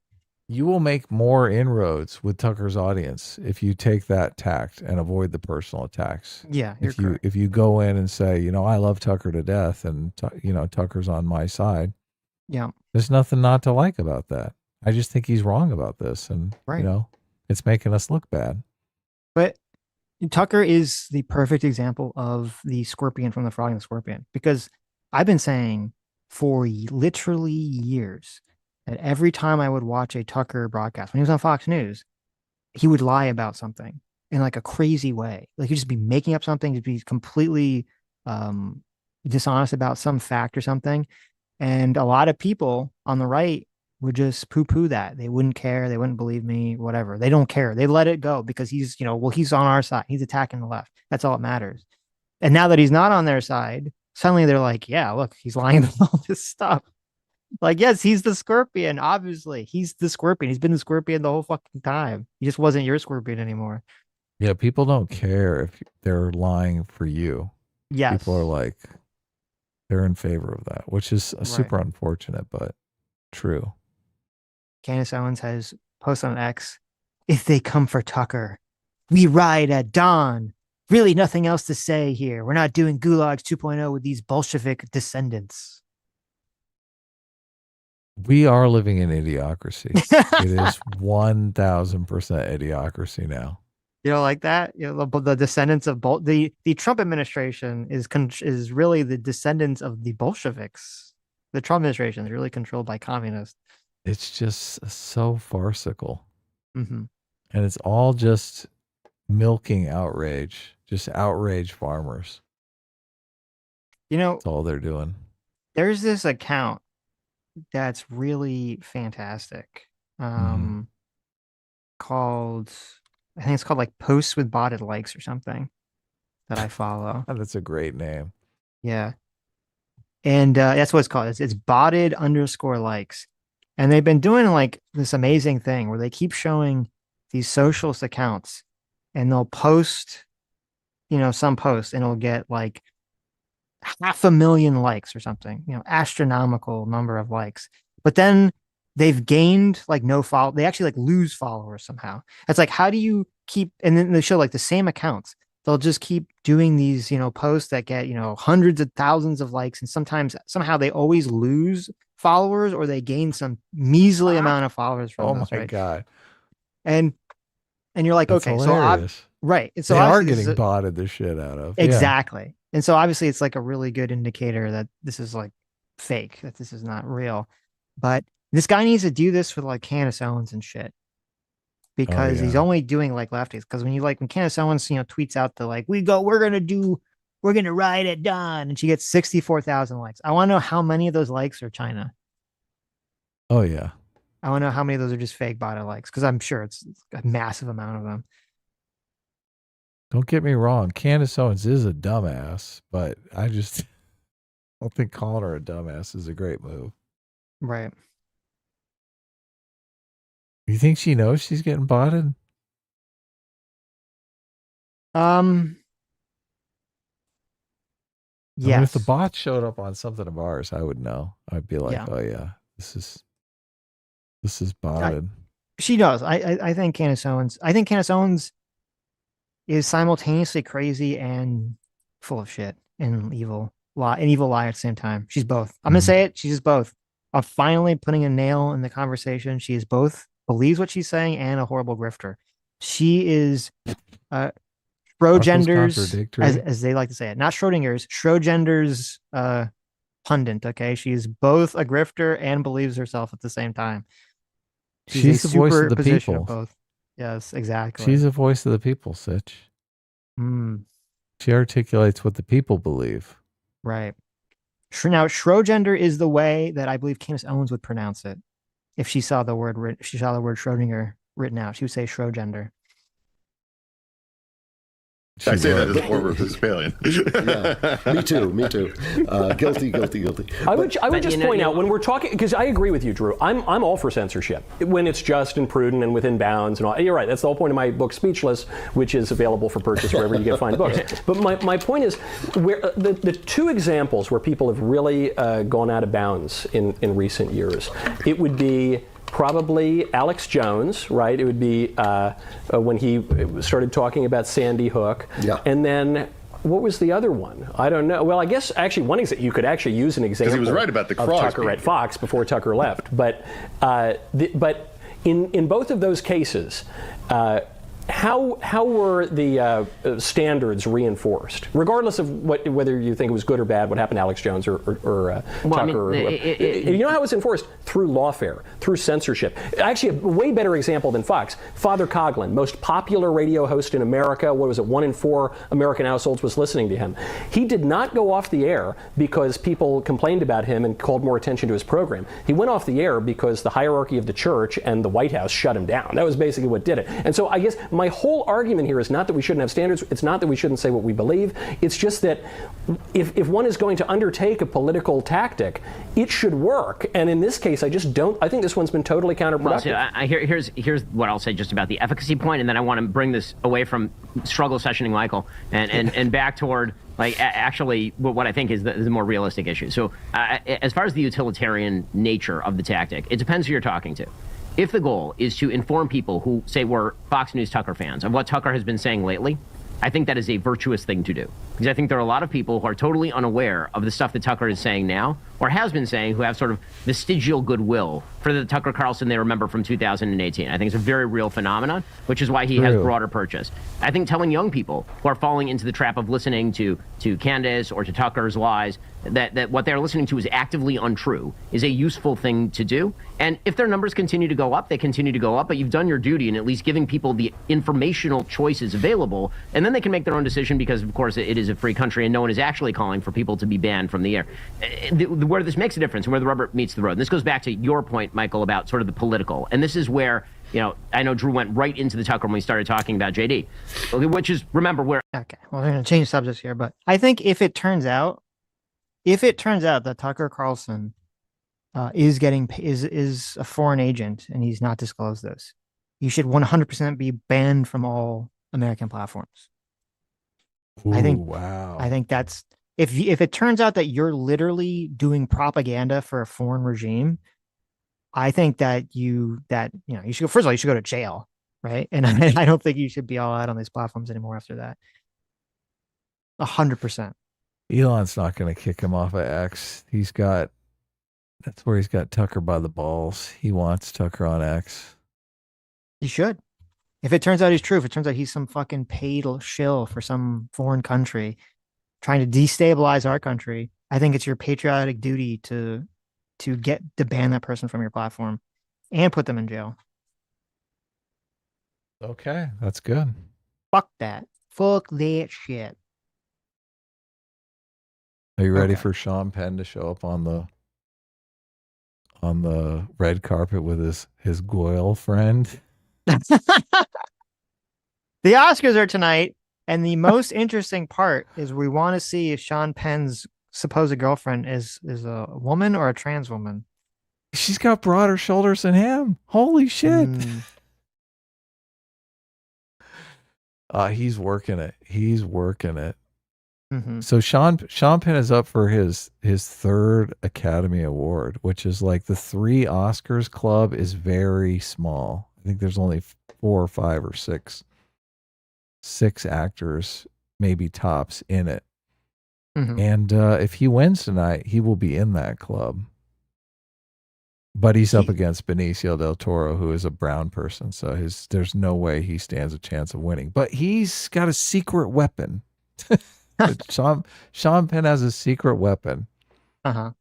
You will make more inroads with Tucker's audience if you take that tact and avoid the personal attacks. Yeah, if you go in and say, I love Tucker to death, and Tucker's on my side. Yeah, there's nothing not to like about that. I just think he's wrong about this, and it's making us look bad. But Tucker is the perfect example of the scorpion from the frog and the scorpion, because I've been saying for literally years that every time I would watch a Tucker broadcast when he was on Fox News, he would lie about something in like a crazy way. Like he'd just be making up something, he'd be completely dishonest about some fact or something. And a lot of people on the right would just poo-poo that. They wouldn't care. They wouldn't believe me, whatever. They don't care. They let it go because he's, well, he's on our side. He's attacking the left. That's all that matters. And now that he's not on their side, suddenly they're like, yeah, look, he's lying about all this stuff. Like, yes, he's the scorpion. Obviously, he's the scorpion. He's been the scorpion the whole fucking time. He just wasn't your scorpion anymore. Yeah, people don't care if they're lying for you. Yes. People are like, they're in favor of that, which is super unfortunate, but true. Candace Owens has posted on X, if they come for Tucker, we ride at dawn. Really nothing else to say here. We're not doing Gulags 2.0 with these Bolshevik descendants. We are living in idiocracy. It is 1000% idiocracy now. You know, like that. The descendants of the Trump administration is really the descendants of the Bolsheviks. The Trump administration is really controlled by communists. It's just so farcical, mm-hmm. And it's all just milking outrage, just outrage farmers. That's all they're doing. There's this account that's really fantastic, called, I think it's called like Posts with Botted Likes or something, that I follow. That's a great name. Yeah. And that's what it's called. It's botted_likes. And they've been doing like this amazing thing where they keep showing these socialist accounts and they'll post, some post, and it'll get like 500,000 likes or something, astronomical number of likes. But then they've gained like no follow. They actually like lose followers somehow. It's like, how do you keep, and then they show like the same accounts. They'll just keep doing these, posts that get, hundreds of thousands of likes. And somehow they always lose followers, or they gain some measly amount of followers from my God. And you're like, That's okay, hilarious. so right. And so they are getting botted the shit out of. Exactly. Yeah. And so obviously it's like a really good indicator that this is like fake, that this is not real. But this guy needs to do this with like Candace Owens and shit, because he's only doing like lefties. Because when Candace Owens, tweets out the like, we're gonna ride at dawn, and she gets 64,000 likes. I want to know how many of those likes are China. Oh yeah. I want to know how many of those are just fake botted likes, because I'm sure it's a massive amount of them. Don't get me wrong, Candace Owens is a dumbass, but I just don't think calling her a dumbass is a great move. Right. You think she knows she's getting botted? Yes. I mean, if the bot showed up on something of ours, I would know. I'd be like, oh yeah, this is botted. She does. I think Candace Owens is simultaneously crazy and full of shit and evil lie at the same time. She's both. I'm gonna say it. She's just both. I'm finally putting a nail in the conversation. She is both, believes what she's saying, and a horrible grifter. She is Schrodinger's, as they like to say it, not Schrodinger's, Schrodinger's pundit. Okay, she's both a grifter and believes herself at the same time. She's the voice of the people. Of both. Yes, exactly. She's the voice of the people, Sitch. She articulates what the people believe. Right. Now, Schrodinger is the way that I believe Candace Owens would pronounce it. If she saw the word Schrodinger written out, she would say Schrodinger. I say that as a former Episcopalian. Yeah, me too. Guilty. I would just point out, when we're talking, because I agree with you, Drew. I'm all for censorship when it's just and prudent and within bounds and all. You're right. That's the whole point of my book, Speechless, which is available for purchase wherever you get fine books. But my point is, where the two examples where people have really gone out of bounds in recent years, it would be probably Alex Jones, right? It would be when he started talking about Sandy Hook. Yeah. And then what was the other one? I don't know. Well, I guess actually one example, you could actually use an example. Because he was right about the of Crosby. Tucker at Fox before Tucker left. But in both of those cases, how were the standards reinforced, regardless of whether you think it was good or bad? What happened to Alex Jones or Tucker? You know how it was enforced? Through lawfare, through censorship. Actually, a way better example than Fox. Father Coughlin, most popular radio host in America. What was it? 1 in 4 American households was listening to him. He did not go off the air because people complained about him and called more attention to his program. He went off the air because the hierarchy of the church and the White House shut him down. That was basically what did it. And so I guess my whole argument here is not that we shouldn't have standards. It's not that we shouldn't say what we believe. It's just that if one is going to undertake a political tactic, it should work. And in this case, I think this one's been totally counterproductive. Well, so here's what I'll say just about the efficacy point, and then I want to bring this away from struggle sessioning Michael and back toward actually what I think is the more realistic issue. So as far as the utilitarian nature of the tactic, it depends who you're talking to. If the goal is to inform people who say we're Fox News Tucker fans of what Tucker has been saying lately, I think that is a virtuous thing to do. Because I think there are a lot of people who are totally unaware of the stuff that Tucker is saying now, or has been saying, who have sort of vestigial goodwill for the Tucker Carlson they remember from 2018. I think it's a very real phenomenon, which is why he has broader purchase. I think telling young people who are falling into the trap of listening to Candace or to Tucker's lies, that what they're listening to is actively untrue, is a useful thing to do. And if their numbers continue to go up, they continue to go up, but you've done your duty in at least giving people the informational choices available, and then they can make their own decision because, of course, it is a free country and no one is actually calling for people to be banned from the air. Where this makes a difference, where the rubber meets the road, and this goes back to your point, Michael, about sort of the political, and this is where, I know Drew went right into the Tucker when we started talking about JD, which is, remember, where... Okay, well, we're going to change subjects here, but I think if it turns out that Tucker Carlson is a foreign agent and he's not disclosed this, he should 100% be banned from all American platforms. Ooh, I think. Wow. I think that's if it turns out that you're literally doing propaganda for a foreign regime, I think that you should go. First of all, you should go to jail, right? And I don't think you should be all out on these platforms anymore after that. 100%. Elon's not going to kick him off of X. That's where he's got Tucker by the balls. He wants Tucker on X. He should. If it turns out he's true, if it turns out he's some fucking paid shill for some foreign country trying to destabilize our country, I think it's your patriotic duty to ban that person from your platform and put them in jail. Okay, that's good. Fuck that. Fuck that shit. Are you ready for Sean Penn to show up on the red carpet with his Goyle friend? The Oscars are tonight, and the most interesting part is we want to see if Sean Penn's supposed girlfriend is a woman or a trans woman. She's got broader shoulders than him. Holy shit. He's working it. Mm-hmm. So Sean Penn is up for his third Academy Award, which is like the 3 Oscars club is very small. I think there's only 4 or 5 or 6 actors, maybe tops, in it. Mm-hmm. And if he wins tonight, he will be in that club. But he's up against Benicio del Toro, who is a brown person, so there's no way he stands a chance of winning. But he's got a secret weapon. Sean Penn has a secret weapon. Uh-huh.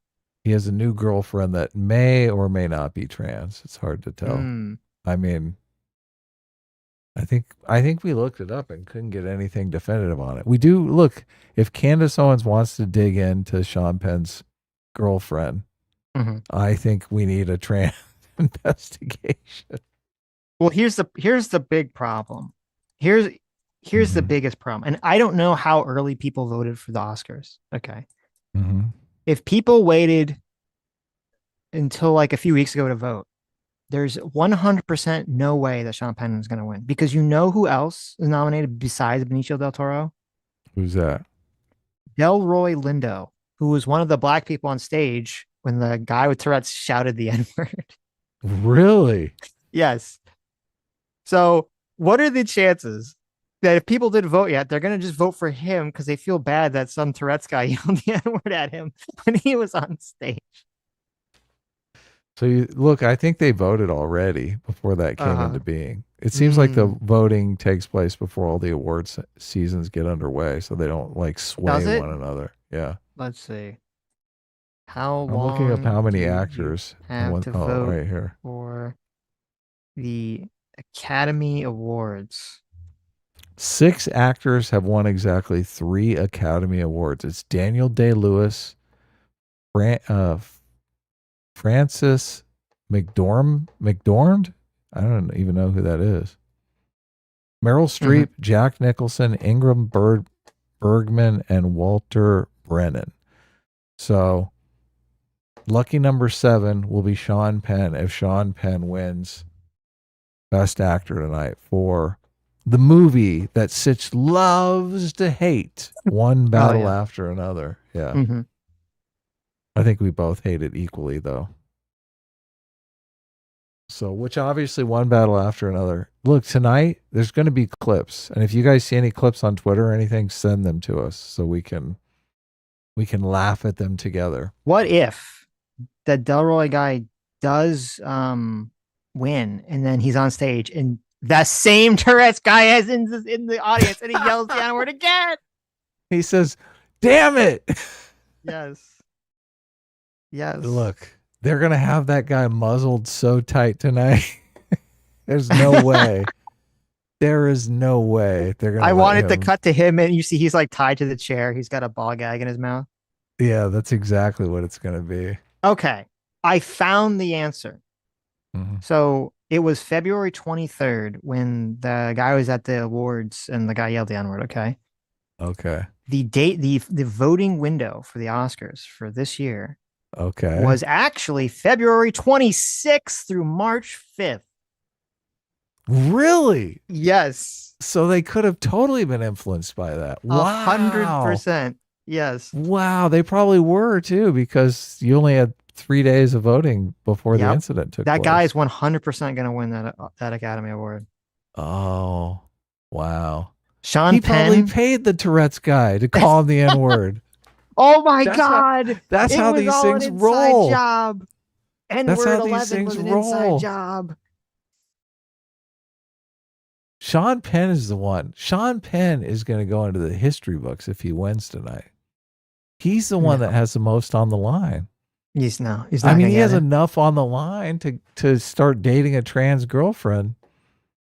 He has a new girlfriend that may or may not be trans. It's hard to tell. I mean, I think we looked it up and couldn't get anything definitive on it. We do look, if Candace Owens wants to dig into Sean Penn's girlfriend, I think we need a trans investigation. Well, here's the big problem. Here's the biggest problem. And I don't know how early people voted for the Oscars. Okay. If people waited until like a few weeks ago to vote, there's 100% no way that Sean Penn is going to win, because you know who else is nominated besides Benicio del Toro? Who's that? Delroy Lindo, who was one of the black people on stage when the guy with Tourette's shouted the N-word. Really? Yes. So what are the chances that if people didn't vote yet, they're going to just vote for him because they feel bad that some Tourette's guy yelled the N-word at him when he was on stage? So look, I think they voted already before that came into being. It seems like the voting takes place before all the awards seasons get underway, so they don't like sway Does it? one another. Yeah. Let's see. How I'm long looking up how many do you actors. have to vote right here. for the Academy Awards? 6 actors have won exactly 3 Academy Awards. It's Daniel Day-Lewis, Francis McDormand. I don't even know who that is. Meryl Streep, Jack Nicholson, Ingram Bergman, and Walter Brennan. So, lucky number 7 will be Sean Penn if Sean Penn wins Best Actor tonight for the movie that Sitch loves to hate, One Battle After Another. Yeah. I think we both hate it equally, though. So, which obviously One Battle After Another. Look, tonight there's going to be clips, and if you guys see any clips on Twitter or anything, send them to us so we can laugh at them together. What if the Delroy guy does win, and then he's on stage, and the same Tourette's guy is in the audience, and he yells the N-word again? He says, "Damn it!" Yes. Yes. Look, they're going to have that guy muzzled so tight tonight. There's no way. There is no way they're going to. I wanted to cut to him, and you see he's like tied to the chair. He's got a ball gag in his mouth. Yeah, that's exactly what it's going to be. Okay. I found the answer. So it was February 23rd when the guy was at the awards and the guy yelled the N-word. Okay. Okay. The date, the voting window for the Oscars for this year was actually February 26th through March 5th. Really? Yes. So they could have totally been influenced by that. Wow. 100%. Yes. Wow. They probably were too, because you only had 3 days of voting before the incident took place. That guy is 100% going to win that Academy Award. Oh, wow. Sean Penn probably paid the Tourette's guy to call him the N-word. Oh my God. That's how these things an inside roll. Job. That's how N-word these 11 was things an roll. inside job. Sean Penn is the one. Sean Penn is going to go into the history books if he wins tonight. He's the one that has the most on the line. He's not. I mean, he has enough on the line to start dating a trans girlfriend.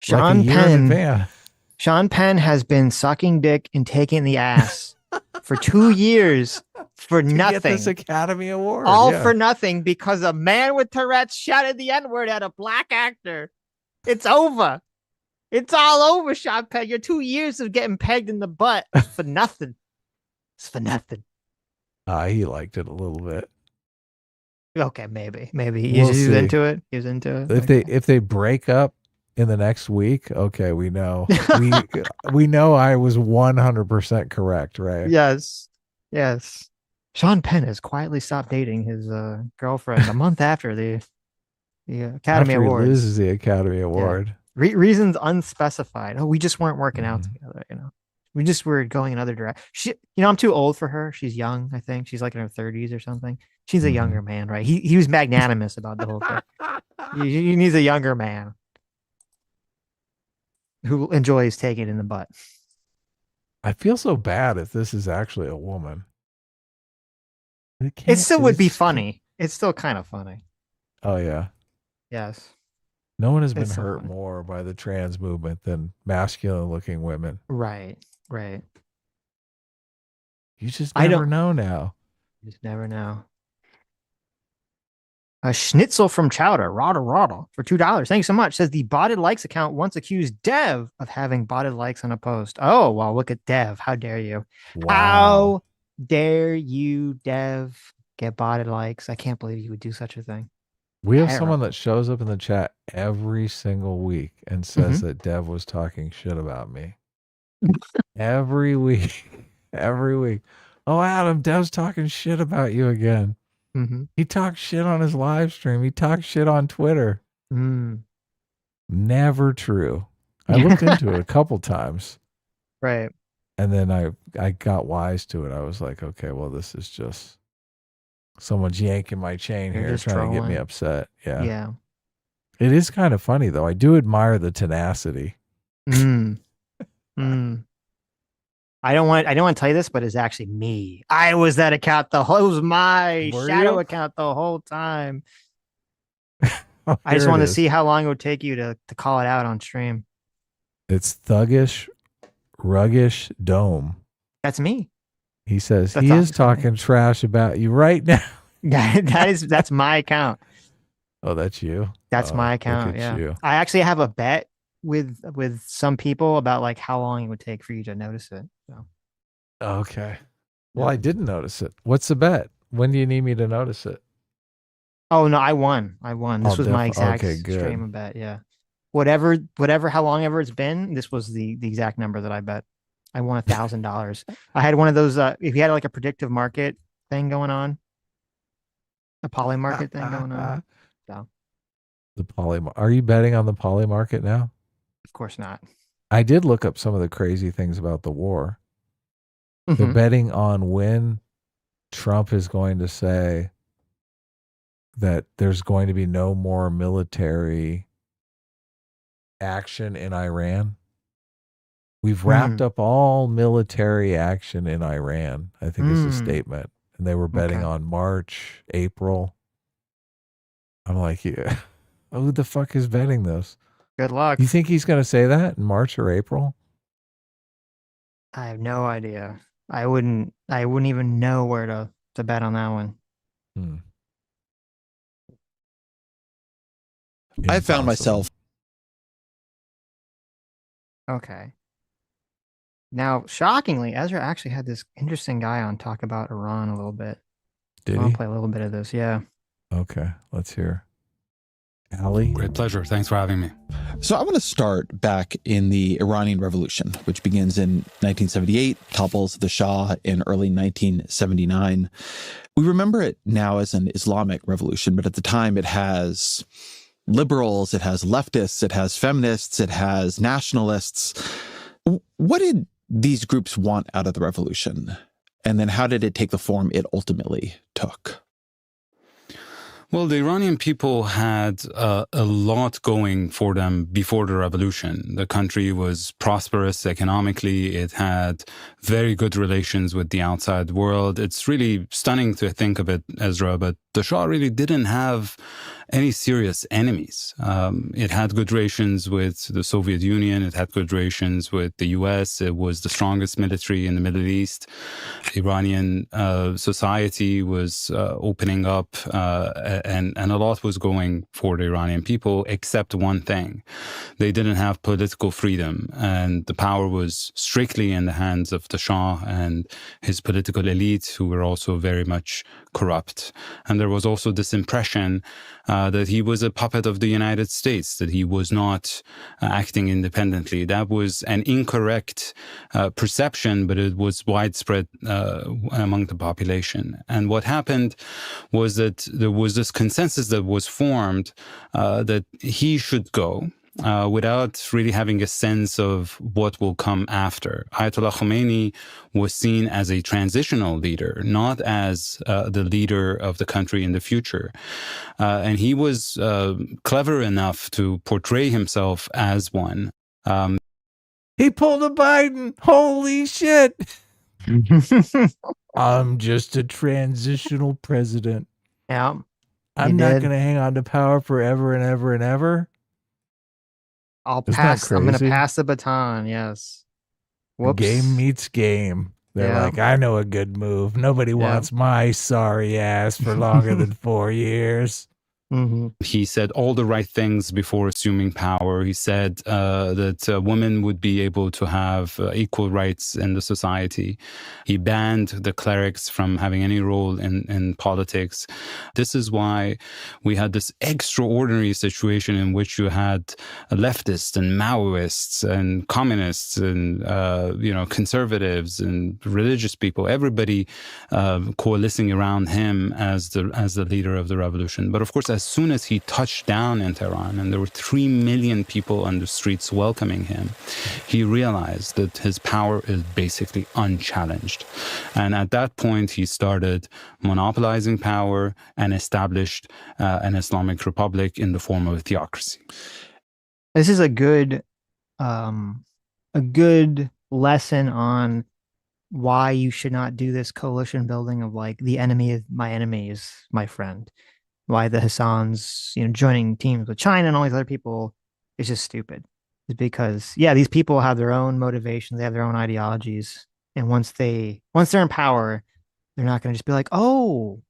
Sean like a year in advance. Sean Penn has been sucking dick and taking the ass for 2 years for nothing. Get this Academy Award. All for nothing because a man with Tourette's shouted the N-word at a black actor. It's over. It's all over, Sean Penn. Your 2 years of getting pegged in the butt is for nothing. It's for nothing. He liked it a little bit. Okay, maybe he's into it. He's into it. If they break up in the next week, okay, we know we know I was 100% correct, right? Yes. Sean Penn has quietly stopped dating his girlfriend a month after the Academy Award. He loses the Academy Award. Yeah. Reasons unspecified. Oh, we just weren't working out together. We just were going in other directions. I'm too old for her. She's young. I think she's like in her 30s or something. She's a younger man, right? He was magnanimous about the whole thing. He needs a younger man who enjoys taking it in the butt. I feel so bad if this is actually a woman. It still would be funny. It's still kind of funny. Oh yeah. Yes. No one has been hurt more by the trans movement than masculine-looking women. Right. You just never know now. You just never know. A schnitzel from Chowder, Rada, for $2. Thanks so much. Says the botted likes account once accused Dev of having botted likes on a post. Oh, well, look at Dev. How dare you? Wow. How dare you, Dev, get botted likes? I can't believe you would do such a thing. We have someone that shows up in the chat every single week and says that Dev was talking shit about me. Every week. Oh, Adam, Dev's talking shit about you again. He talks shit on his live stream. He talks shit on Twitter. Never true. I looked into it a couple times. Right. And then I got wise to it. I was like, okay, well, this is just someone's yanking my chain here, trying to get me upset. Yeah. It is kind of funny, though. I do admire the tenacity. Mm. Mm. I don't want to tell you this, but it's actually me. I was that account it was my Were shadow you? account the whole time. Oh, I just here want it to is. see how long it would take you to call it out on stream. It's Thuggish, Ruggish Dome. That's me. He says That's he is awesome. talking trash about you right now. That's my account. Oh, that's you. That's Oh, my look account. at Yeah. you. I actually have a bet with some people about like how long it would take for you to notice it. So. Okay. Well, I didn't notice it. What's the bet? When do you need me to notice it? Oh no, I won. This was my exact okay, good. stream bet. Yeah. Whatever, how long ever it's been, this was the exact number that I bet. I won $1,000. I had one of those. If you had like a predictive market thing going on, a poly market thing going on. So, The poly. Are you betting on the poly market now? of course not. I did look up some of the crazy things about the war. They're Mhm. betting on when Trump is going to say that there's going to be no more military action in Iran. We've wrapped up all military action in Iran, I think is the statement. And they were betting on March, April. I'm like, yeah, who the fuck is betting this? Good luck. You think he's going to say that in March or April? I have no idea. I wouldn't even know where to bet on that one. I found myself. Okay. Now, shockingly, Ezra actually had this interesting guy on talk about Iran a little bit. Did I'll he? play a little bit of this. Yeah. Okay, let's hear. Ali? Great pleasure. Thanks for having me. So I want to start back in the Iranian Revolution, which begins in 1978, topples the Shah in early 1979. We remember it now as an Islamic revolution, but at the time it has liberals, it has leftists, it has feminists, it has nationalists. What did these groups want out of the revolution? And then how did it take the form it ultimately took? Well, the Iranian people had a lot going for them before the revolution. The country was prosperous economically. It had very good relations with the outside world. It's really stunning to think of it, Ezra, but the Shah really didn't have any serious enemies. It had good relations with the Soviet Union. It had good relations with the US. It was the strongest military in the Middle East. Iranian society was opening up, and a lot was going for the Iranian people, except one thing. They didn't have political freedom, and the power was strictly in the hands of the Shah and his political elite, who were also very much corrupt. And there was also this impression that he was a puppet of the United States, that he was not acting independently. That was an incorrect perception, but it was widespread among the population. And what happened was that there was this consensus that was formed that he should go. Without really having a sense of what will come after. Ayatollah Khomeini was seen as a transitional leader, not as the leader of the country in the future. And he was clever enough to portray himself as one. He pulled a Biden. Holy shit. I'm just a transitional president. Yeah. I'm not going to hang on to power forever and ever and ever. I'm Isn't that going to crazy? pass the baton. Yes. Whoops. Game meets game. They're Yeah. like, I know a good move. Nobody wants my sorry ass for longer than 4 years. He said all the right things before assuming power. He said that women would be able to have equal rights in the society. He banned the clerics from having any role in politics. This is why we had this extraordinary situation in which you had leftists and Maoists and communists and conservatives and religious people, everybody coalescing around him as the leader of the revolution. But of course, as soon as he touched down in Tehran, and there were 3 million people on the streets welcoming him, he realized that his power is basically unchallenged. And at that point, he started monopolizing power and established an Islamic republic in the form of a theocracy. This is a good lesson on why you should not do this coalition building of like the enemy is my friend. Why the Hassans, joining teams with China and all these other people is just stupid. It's because these people have their own motivations, they have their own ideologies, and once they're in power, they're not going to just be like, oh,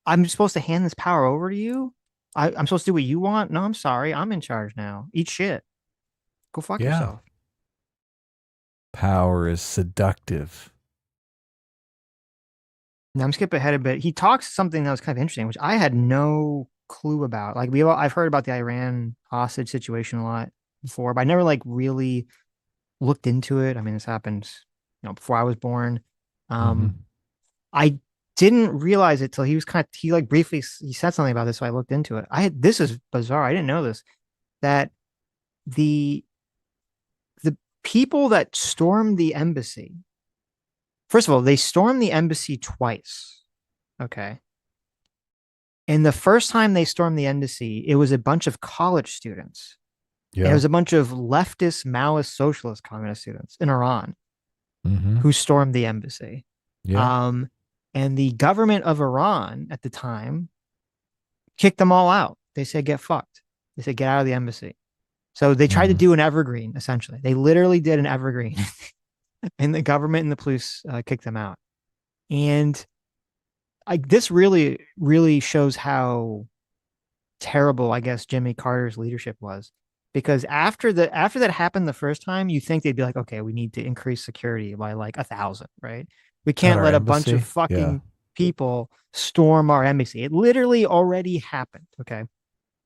I'm supposed to hand this power over to you. I'm supposed to do what you want. No, I'm sorry, I'm in charge now. Eat shit. Go fuck yourself. Power is seductive. Now I'm skipping ahead a bit. He talks something that was kind of interesting, which I had no clue about. Like I've heard about the Iran hostage situation a lot before, but I never like really looked into it. I mean, this happened, before I was born. I didn't realize it till he briefly he said something about this, so I looked into it. This is bizarre. I didn't know this, that the people that stormed the embassy, first of all, they stormed the embassy twice. Okay. And the first time they stormed the embassy, it was a bunch of college students. Yeah. And it was a bunch of leftist, Maoist, socialist, communist students in Iran who stormed the embassy. Yeah. And the government of Iran at the time kicked them all out. They said, get fucked. They said, get out of the embassy. So they tried to do an evergreen, essentially. They literally did an evergreen. And the government and the police kicked them out. And this really, really shows how terrible, I guess, Jimmy Carter's leadership was. Because after that happened the first time, you think they'd be like, okay, we need to increase security by like 1,000, right? We can't let a bunch of fucking people storm our embassy. It literally already happened, okay?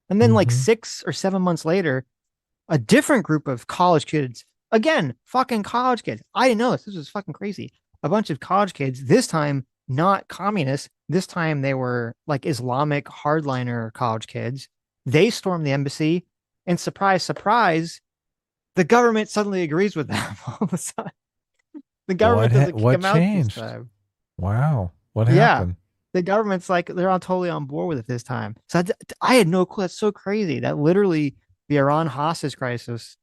And then like 6 or 7 months later, a different group of college kids, again, fucking college kids. I didn't know this. This was fucking crazy. A bunch of college kids, this time not communists. This time they were like Islamic hardliner college kids. They stormed the embassy, and surprise, surprise, the government suddenly agrees with them all of a sudden. The government doesn't kick them out this time. Wow. What happened? The government's like, they're all totally on board with it this time. So I had no clue. That's so crazy. That literally the Iran hostage crisis.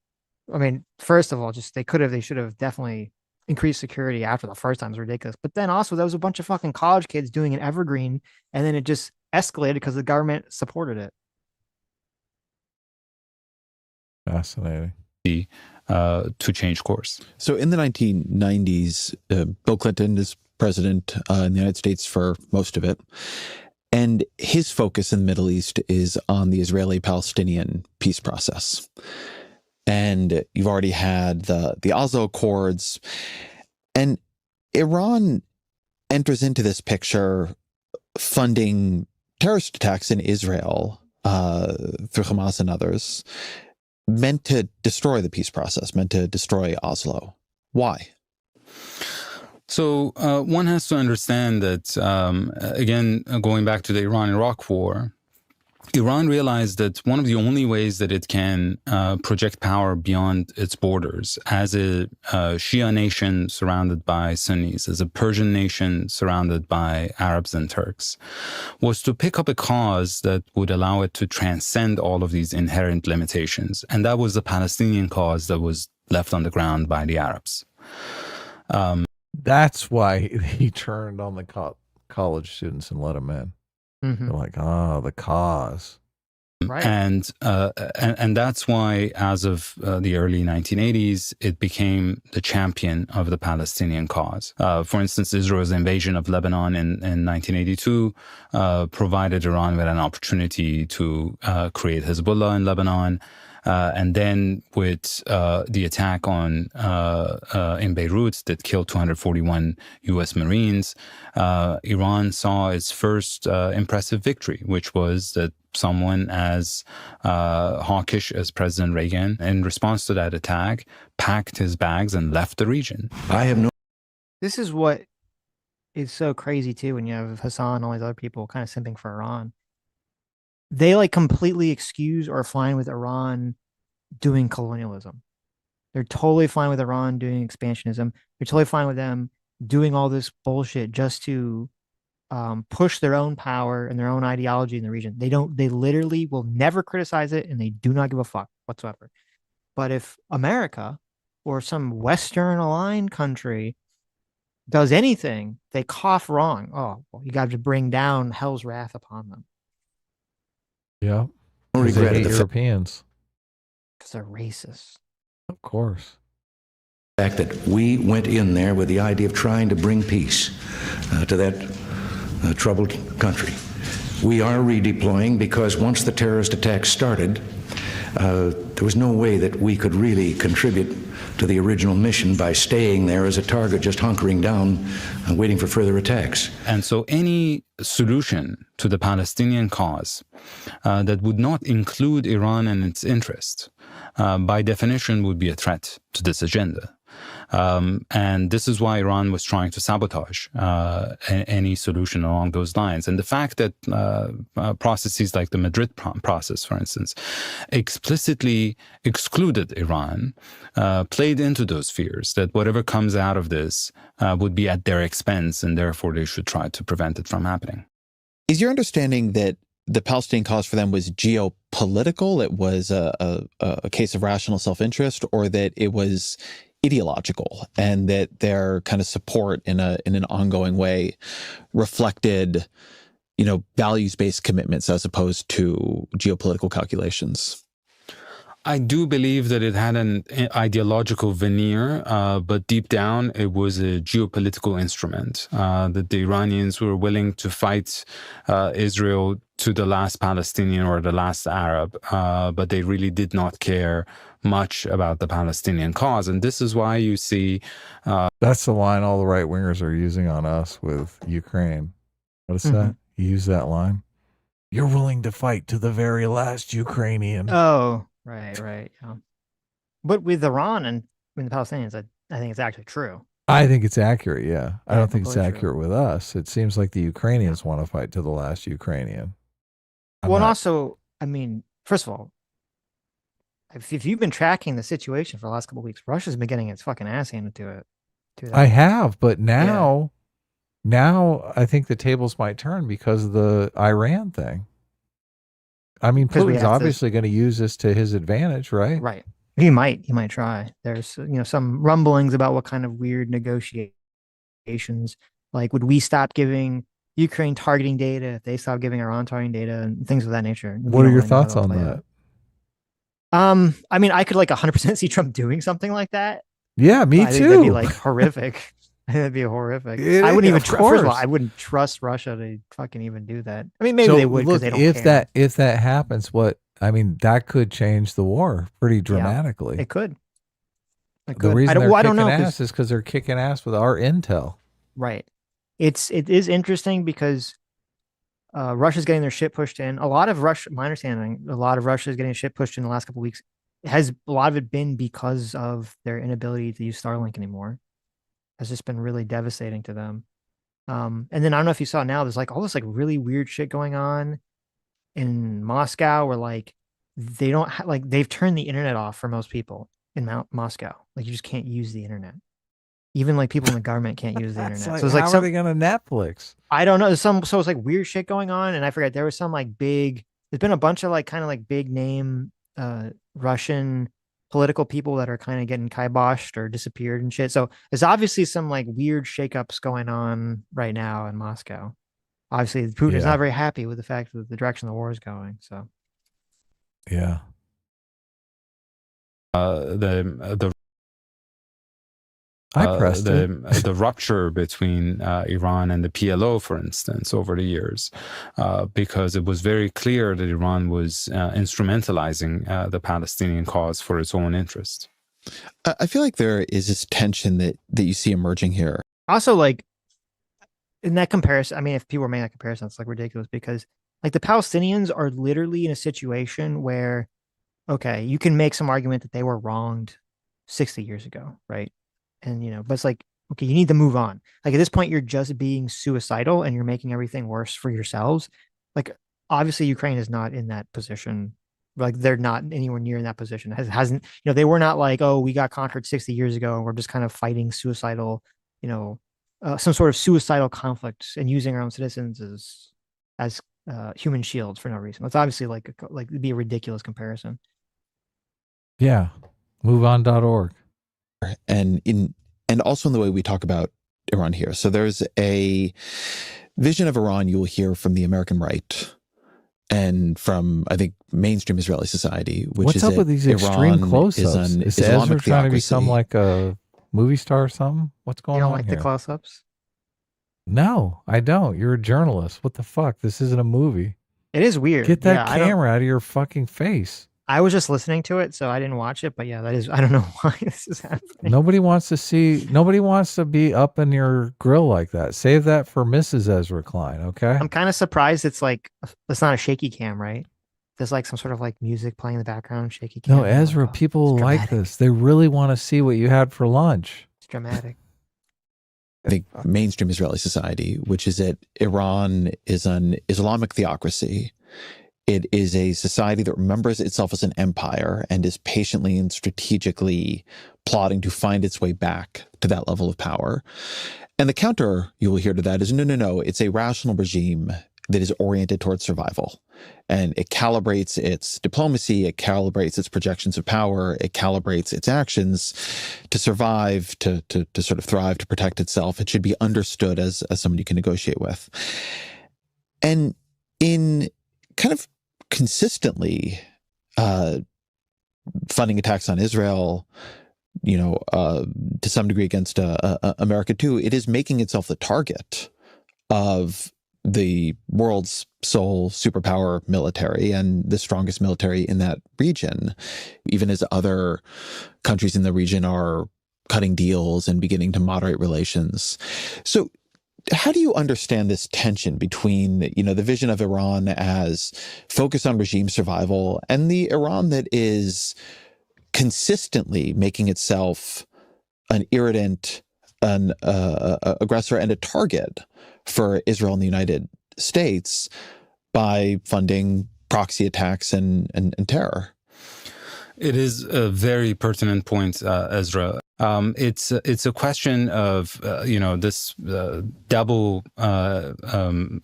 I mean, first of all, they should have definitely increased security after the first time. It was ridiculous. But then also there was a bunch of fucking college kids doing an evergreen, and then it just escalated because the government supported it. Fascinating. To change course. So in the 1990s, Bill Clinton is president in the United States for most of it. And his focus in the Middle East is on the Israeli-Palestinian peace process. And you've already had the Oslo Accords. And Iran enters into this picture funding terrorist attacks in Israel through Hamas and others, meant to destroy the peace process, meant to destroy Oslo. Why? So one has to understand that, again, going back to the Iran-Iraq war, Iran realized that one of the only ways that it can project power beyond its borders as a Shia nation surrounded by Sunnis, as a Persian nation surrounded by Arabs and Turks, was to pick up a cause that would allow it to transcend all of these inherent limitations. And that was the Palestinian cause that was left on the ground by the Arabs. That's why he turned on the college students and let them in. They're like, the cause. Right. And that's why, as of the early 1980s, it became the champion of the Palestinian cause. For instance, Israel's invasion of Lebanon in 1982 provided Iran with an opportunity to create Hezbollah in Lebanon. And then with the attack in Beirut that killed 241 U.S. Marines, Iran saw its first impressive victory, which was that someone as hawkish as President Reagan, in response to that attack, packed his bags and left the region. This is what is so crazy, too, when you have Hassan and all these other people kind of simping for Iran. they like completely excuse or fine with Iran doing colonialism. They're totally fine with Iran doing expansionism. They're totally fine with them doing all this bullshit just to push their own power and their own ideology in the region. They literally will never criticize it, and they do not give a fuck whatsoever. But if America or some Western aligned country does anything, they cough wrong. Oh, well, you got to bring down hell's wrath upon them. Yeah. No Because they regret hate the Europeans. Because they're racist. Of course. Fact that we went in there with the idea of trying to bring peace to that troubled country. We are redeploying because once the terrorist attack started, there was no way that we could really contribute to the original mission by staying there as a target, just hunkering down and waiting for further attacks. And so any solution to the Palestinian cause that would not include Iran and its interest, by definition, would be a threat to this agenda. And this is why Iran was trying to sabotage any solution along those lines. And the fact that processes like the Madrid process, for instance, explicitly excluded Iran, played into those fears that whatever comes out of this would be at their expense, and therefore they should try to prevent it from happening. Is your understanding that the Palestinian cause for them was geopolitical, it was a case of rational self-interest, or that it was ideological, and that their kind of support in an ongoing way reflected, values-based commitments as opposed to geopolitical calculations? I do believe that it had an ideological veneer, but deep down it was a geopolitical instrument, that the Iranians were willing to fight Israel to the last Palestinian or the last Arab, but they really did not care much about the Palestinian cause. And this is why you see... That's the line all the right-wingers are using on us with Ukraine. What is that? You use that line? You're willing to fight to the very last Ukrainian. Oh, right. Yeah. But with Iran and the Palestinians, I think it's actually true. I think it's accurate, yeah. I don't think it's completely accurate with us. It seems like the Ukrainians want to fight to the last Ukrainian. And also, I mean, first of all, if you've been tracking the situation for the last couple of weeks, Russia's been getting its fucking ass handed to it. I have, but now I think the tables might turn because of the Iran thing. I mean, Putin's obviously going to use this to his advantage, right? Right. He might try. There's, some rumblings about what kind of weird negotiations, like would we stop giving Ukraine targeting data if they stop giving Iran targeting data and things of that nature. What are your thoughts on that? I mean, I could 100% see Trump doing something like that. Yeah, me too. That'd be horrific. That'd be horrific. I wouldn't even. First of all, I wouldn't trust Russia to fucking even do that. I mean, maybe they would because they don't care. If that happens, that could change the war pretty dramatically. Yeah, it could. The reason they're kicking ass is because they're kicking ass with our intel. Right. It is interesting because Russia's getting their shit pushed in. A lot of Russia, my understanding, a lot of Russia is getting shit pushed in the last couple of weeks. Has a lot of it been because of their inability to use Starlink anymore? Has just been really devastating to them. And then I don't know if you saw now, there's all this really weird shit going on in Moscow where they don't they've turned the internet off for most people in Moscow. You just can't use the internet. Even people in the government can't use the internet. So it's how are they going to Netflix? I don't know. So it's weird shit going on, and I forget there was some big. There's been a bunch of kind of big name Russian political people that are kind of getting kiboshed or disappeared and shit. So there's obviously some weird shakeups going on right now in Moscow. Obviously, Putin is not very happy with the fact that the direction the war is going. So yeah, the rupture between Iran and the PLO, for instance, over the years, because it was very clear that Iran was instrumentalizing the Palestinian cause for its own interest. I feel like there is this tension that you see emerging here. Also, in that comparison, I mean, if people were making that comparison, it's ridiculous because the Palestinians are literally in a situation where, okay, you can make some argument that they were wronged 60 years ago, right? And, but it's okay, you need to move on. At this point, you're just being suicidal and you're making everything worse for yourselves. obviously Ukraine is not in that position. Like they're not anywhere near in that position. Hasn't, they were not like, oh, we got conquered 60 years ago and we're just kind of fighting suicidal, some sort of suicidal conflict and using our own citizens as human shields for no reason. That's obviously like it'd be a ridiculous comparison. Yeah. MoveOn.org. And also in the way we talk about Iran here. So there's a vision of Iran you will hear from the American right and from, I think, mainstream Israeli society, which What's is up with these extreme Iran close-ups? Is Ezra trying to become like a movie star or something? What's going on? You don't like the close-ups? No, I don't. You're a journalist. What the fuck? This isn't a movie. It is weird. Get that camera out of your fucking face. I was just listening to it, so I didn't watch it. But yeah, I don't know why this is happening. Nobody wants to be up in your grill like that. Save that for Mrs. Ezra Klein, okay? I'm kind of surprised it's not a shaky cam, right? There's like some sort of like music playing in the background, shaky cam. No, Ezra, people like this. They really want to see what you had for lunch. It's dramatic. I think mainstream Israeli society, which is that Iran is an Islamic theocracy. It is a society that remembers itself as an empire and is patiently and strategically plotting to find its way back to that level of power. And the counter you will hear to that is, no, it's a rational regime that is oriented towards survival. And it calibrates its diplomacy, it calibrates its projections of power, it calibrates its actions to survive, to sort of thrive, to protect itself. It should be understood as somebody you can negotiate with. And in kind of consistently funding attacks on Israel, to some degree against America too, it is making itself the target of the world's sole superpower military and the strongest military in that region, even as other countries in the region are cutting deals and beginning to moderate relations. So how do you understand this tension between, the vision of Iran as focused on regime survival and the Iran that is consistently making itself an irritant, an aggressor, and a target for Israel and the United States by funding proxy attacks and terror? It is a very pertinent point, Ezra. It's a question of this double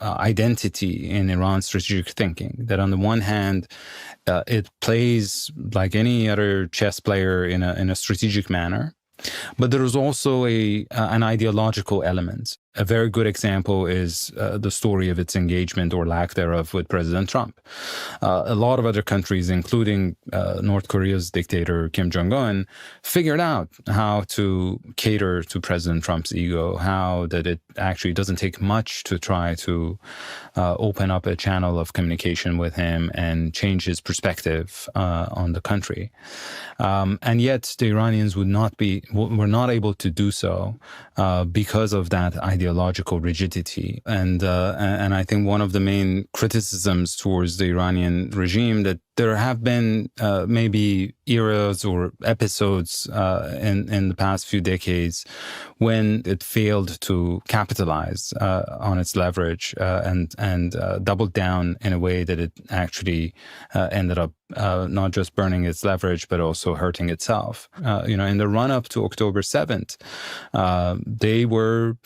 identity in Iran's strategic thinking. That on the one hand, it plays like any other chess player in a strategic manner, but there is also an ideological element. A very good example is the story of its engagement or lack thereof with President Trump. A lot of other countries, including North Korea's dictator Kim Jong-un, figured out how to cater to President Trump's ego, how that it actually doesn't take much to try to open up a channel of communication with him and change his perspective on the country. And yet the Iranians were not able to do so because of that ideological rigidity. And I think one of the main criticisms towards the Iranian regime that there have been maybe eras or episodes in the past few decades when it failed to capitalize on its leverage and doubled down in a way that it actually ended up not just burning its leverage, but also hurting itself. In the run-up to October 7th, they were...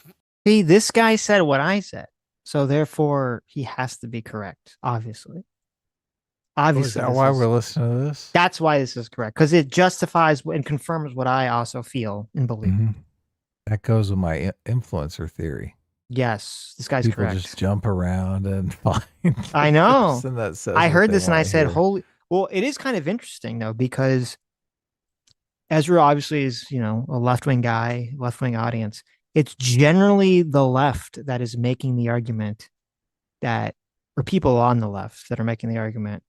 See, this guy said what I said, so therefore he has to be correct, obviously. Is that why we're listening to this? That's why this is correct, because it justifies and confirms what I also feel and believe. Mm-hmm. That goes with my influencer theory. Yes, this guy's People correct. Just jump around and find. I know. That says I heard this and I said, hear. "Holy!" Well, it is kind of interesting though, because Ezra obviously is, a left-wing guy, left-wing audience. It's generally the left that is making the argument or people on the left that are making the argument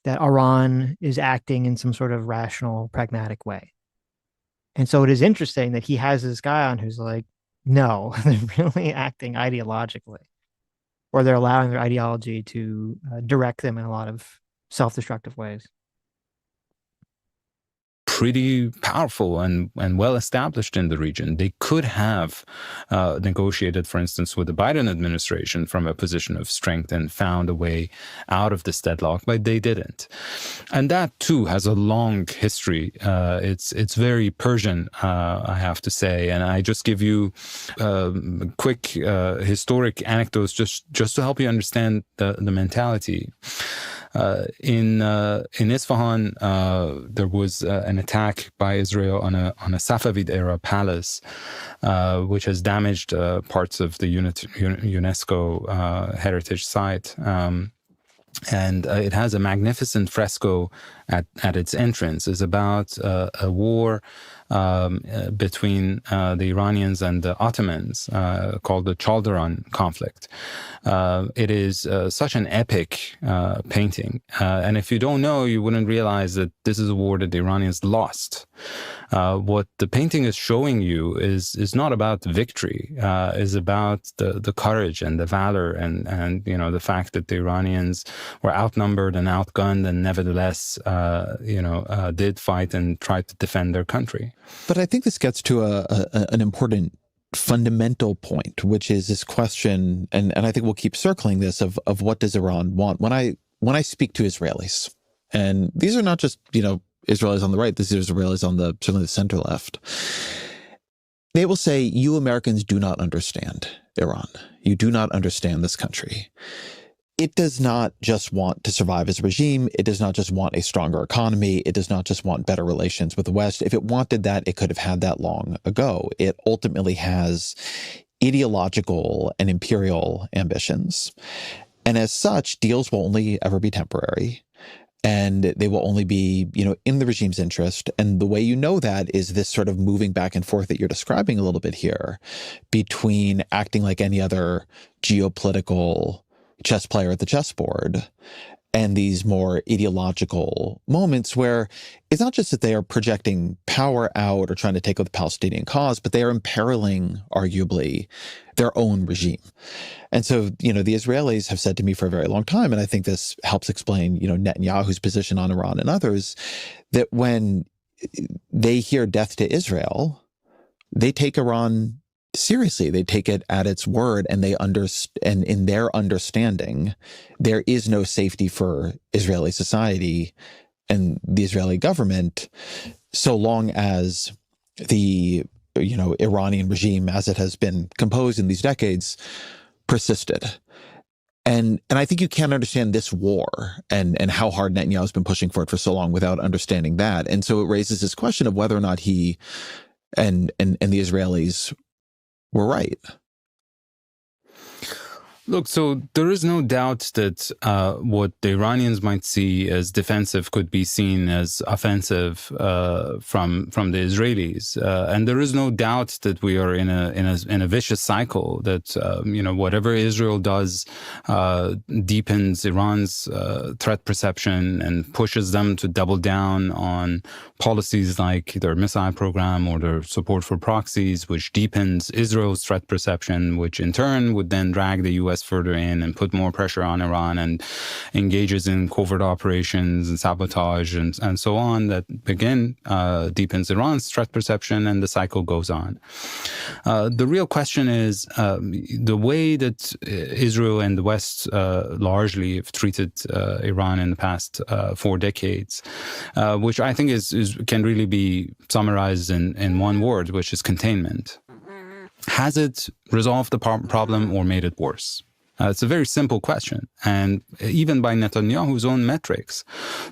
that Iran is acting in some sort of rational, pragmatic way. And so it is interesting that he has this guy on who's like, no, they're really acting ideologically, or they're allowing their ideology to direct them in a lot of self-destructive ways. pretty powerful and well established in the region. They could have negotiated, for instance, with the Biden administration from a position of strength and found a way out of this deadlock, but they didn't. And that too has a long history. It's very Persian, I have to say. And I just give you quick historic anecdotes just to help you understand the mentality. In Isfahan, there was an attack by Israel on a Safavid era palace, which has damaged parts of the UNESCO heritage site. And it has a magnificent fresco at its entrance. It's about a war between the Iranians and the Ottomans called the Chalderan conflict. It is such an epic painting. And if you don't know, you wouldn't realize that this is a war that the Iranians lost. What the painting is showing you is not about victory, is about the courage and the valor and the fact that the Iranians were outnumbered and outgunned and nevertheless did fight and tried to defend their country. But I think this gets to an important fundamental point, which is this question, and I think we'll keep circling this, of what does Iran want? When I speak to Israelis, and these are not just, Israelis on the right, these are Israelis on certainly the center left, they will say, you Americans do not understand Iran. You do not understand this country. It does not just want to survive as a regime. It does not just want a stronger economy. It does not just want better relations with the West. If it wanted that, it could have had that long ago. It ultimately has ideological and imperial ambitions. And as such, deals will only ever be temporary. And they will only be, in the regime's interest. And the way you know that is this sort of moving back and forth that you're describing a little bit here between acting like any other geopolitical chess player at the chessboard and these more ideological moments where it's not just that they are projecting power out or trying to take over the Palestinian cause, but they are imperiling, arguably, their own regime. And so, the Israelis have said to me for a very long time, and I think this helps explain, Netanyahu's position on Iran and others, that when they hear death to Israel, they take Iran seriously. They take it at its word, and and in their understanding, there is no safety for Israeli society and the Israeli government so long as the Iranian regime, as it has been composed in these decades, persisted. And I think you can't understand this war and how hard Netanyahu has been pushing for it for so long without understanding that. And so it raises this question of whether or not he and the Israelis were right. Look, so there is no doubt that what the Iranians might see as defensive could be seen as offensive from the Israelis, and there is no doubt that we are in a vicious cycle. That whatever Israel does deepens Iran's threat perception and pushes them to double down on policies like their missile program or their support for proxies, which deepens Israel's threat perception, which in turn would then drag the U.S. further in and put more pressure on Iran and engages in covert operations and sabotage and so on, that again deepens Iran's threat perception, and the cycle goes on. The real question is the way that Israel and the West largely have treated Iran in the past 4 decades, which I think can really be summarized in one word, which is containment. Has it resolved the problem or made it worse? It's a very simple question. And even by Netanyahu's own metrics,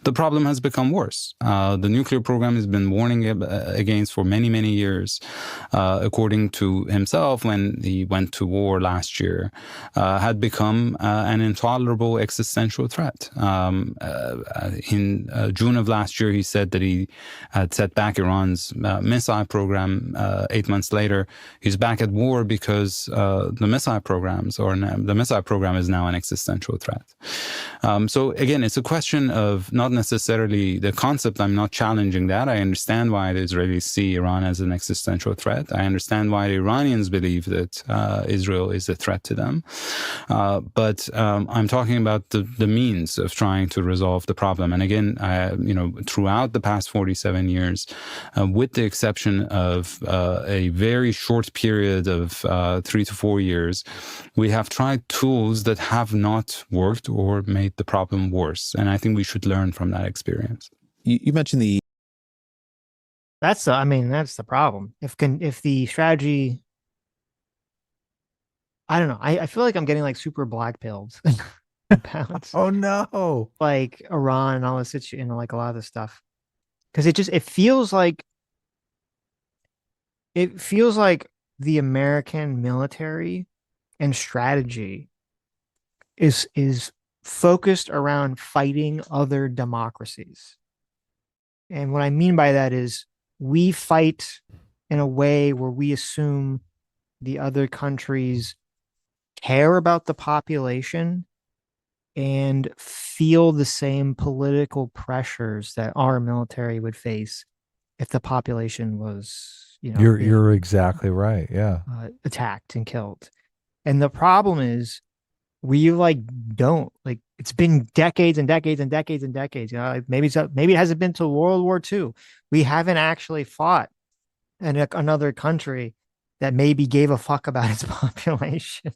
the problem has become worse. The nuclear program has been warning against for many, many years. According to himself, when he went to war last year, had become an intolerable existential threat. In June of last year, he said that he had set back Iran's missile program. 8 months later, he's back at war because the missile programs or the missile missile program is now an existential threat. So again, it's a question of not necessarily the concept. I'm not challenging that. I understand why the Israelis see Iran as an existential threat. I understand why the Iranians believe that Israel is a threat to them. But I'm talking about the means of trying to resolve the problem. And again, throughout the past 47 years, with the exception of a very short period of 3 to 4 years, we have tried tools that have not worked or made the problem worse. And I think we should learn from that experience. You mentioned the... That's the problem. If the strategy, I don't know. I feel like I'm getting like super black pilled about Oh no, like Iran and all this shit, like a lot of this stuff, because it feels like the American military and strategy is focused around fighting other democracies. And what I mean by that is we fight in a way where we assume the other countries care about the population and feel the same political pressures that our military would face if the population was, you're exactly right. Yeah. Attacked and killed. And the problem is we don't it's been decades and decades and decades and decades. Maybe it hasn't been to World War II. We haven't actually fought in another country that maybe gave a fuck about its population.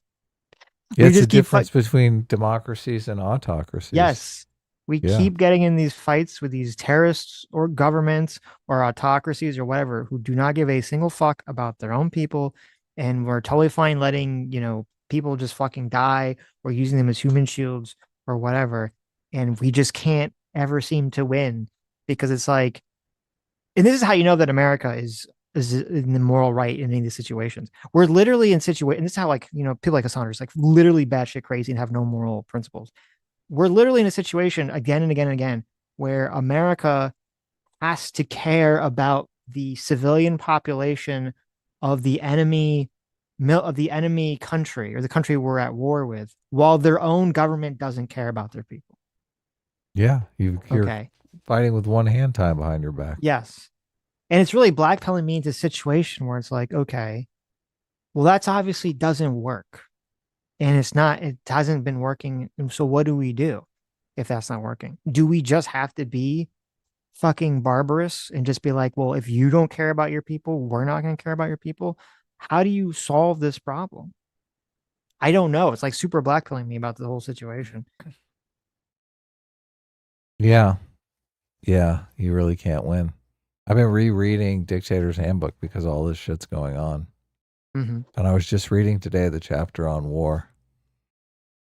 It's the difference between democracies and autocracies. Yes. We keep getting in these fights with these terrorists or governments or autocracies or whatever who do not give a single fuck about their own people. And we're totally fine letting, people just fucking die or using them as human shields or whatever. And we just can't ever seem to win because it's like, and this is how you know that America is in the moral right in any of these situations. We're literally in situations, and this is how people like Assange like literally batshit crazy and have no moral principles. We're literally in a situation again and again and again where America has to care about the civilian population of the enemy country or the country we're at war with, while their own government doesn't care about their people. Yeah, you're fighting with one hand tied behind your back. Yes. And it's really blackpilling me into a situation where it's like, okay, well, that's obviously doesn't work. And it hasn't been working. And so what do we do if that's not working? Do we just have to be fucking barbarous and just be like, well, if you don't care about your people, we're not going to care about your people? How do you solve this problem? I don't know. It's like super blackpilling me about the whole situation. Yeah. Yeah. You really can't win. I've been rereading Dictator's Handbook because all this shit's going on. Mm-hmm. And I was just reading today the chapter on war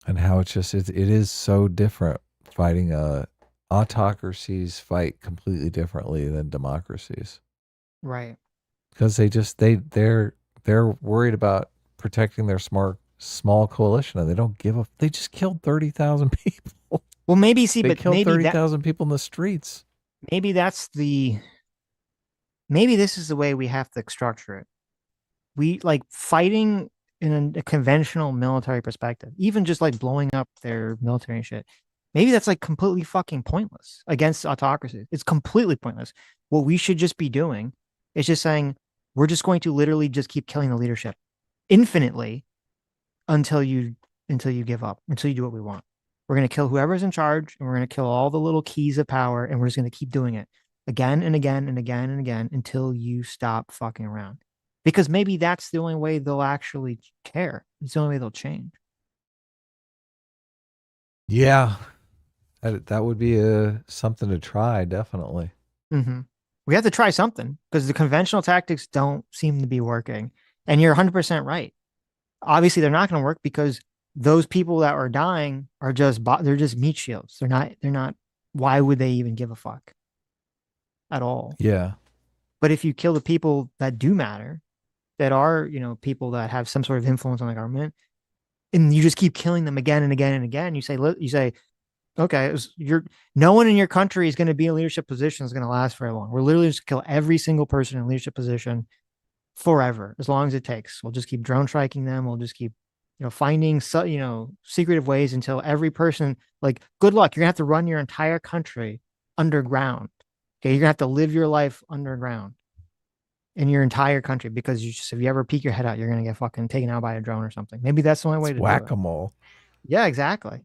and how it is so different. Fighting autocracies fight completely differently than democracies. Right. Because they're worried about protecting their small coalition and they just killed 30,000 people. Well, maybe they killed 30,000 people in the streets. Maybe this is the way we have to structure it. We fighting in a conventional military perspective, even just blowing up their military and shit. Maybe that's completely fucking pointless against autocracy. It's completely pointless. What we should just be doing is just saying, we're just going to literally just keep killing the leadership infinitely until you give up, until you do what we want. We're going to kill whoever's in charge, and we're going to kill all the little keys of power, and we're just going to keep doing it again and again and again and again until you stop fucking around. Because maybe that's the only way they'll actually care. It's the only way they'll change. Yeah. That would be something to try, definitely. Mm-hmm. We have to try something because the conventional tactics don't seem to be working. And you're 100% right. Obviously, they're not going to work because those people that are dying are they're just meat shields. They're not. Why would they even give a fuck at all? Yeah. But if you kill the people that do matter, that are, people that have some sort of influence on the government, and you just keep killing them again and again and again, you say, okay, no one in your country is going to be in a leadership position is going to last very long. We're literally just kill every single person in a leadership position forever, as long as it takes. We'll just keep drone striking them. We'll just keep finding secretive ways until every person, like, good luck. You're gonna have to run your entire country underground. Okay, you're gonna have to live your life underground in your entire country because if you ever peek your head out, you're gonna get fucking taken out by a drone or something. Maybe that's the only way to do it. Whack-a-mole. Yeah, exactly.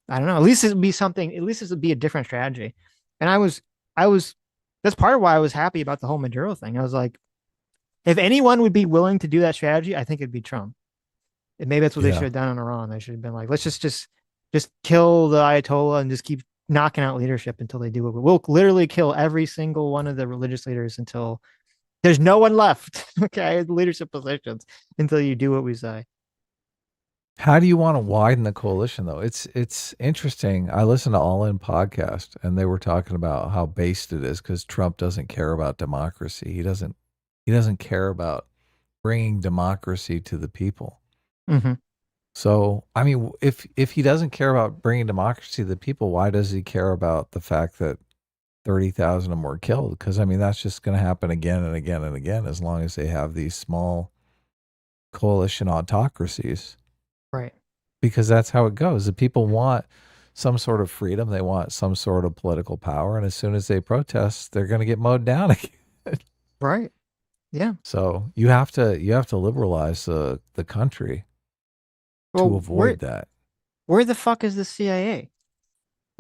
I don't know. At least it would be something. At least this would be a different strategy. And I was. That's part of why I was happy about the whole Maduro thing. I was like, if anyone would be willing to do that strategy, I think it'd be Trump. And maybe that's what they should have done in Iran. They should have been like, let's just kill the Ayatollah and just keep knocking out leadership until they do it. We'll literally kill every single one of the religious leaders until there's no one left. Okay, the leadership positions until you do what we say. How do you want to widen the coalition, though? It's interesting. I listened to All In podcast, and they were talking about how based it is because Trump doesn't care about democracy. He doesn't care about bringing democracy to the people. Mm-hmm. So, I mean, if he doesn't care about bringing democracy to the people, why does he care about the fact that 30,000 of them were killed? Because, I mean, that's just going to happen again and again and again as long as they have these small coalition autocracies. Right. Because that's how it goes. The people want some sort of freedom. They want some sort of political power. And as soon as they protest, they're going to get mowed down again. Right. Yeah. So you have to liberalize the country to avoid that. Where the fuck is the CIA?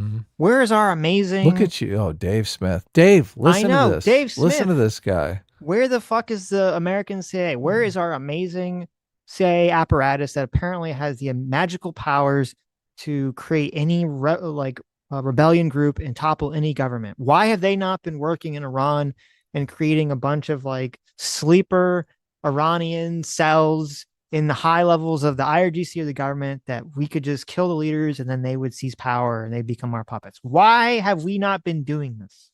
Mm-hmm. Where is our amazing... Look at you. Oh, Dave Smith. Dave, listen to this. Dave Smith. Listen to this guy. Where the fuck is the American CIA? Where is our amazing CIA apparatus that apparently has the magical powers to create any rebellion group and topple any government? Why have they not been working in Iran and creating a bunch of like sleeper Iranian cells in the high levels of the IRGC or the government that we could just kill the leaders and then they would seize power and they become our puppets? Why have we not been doing this?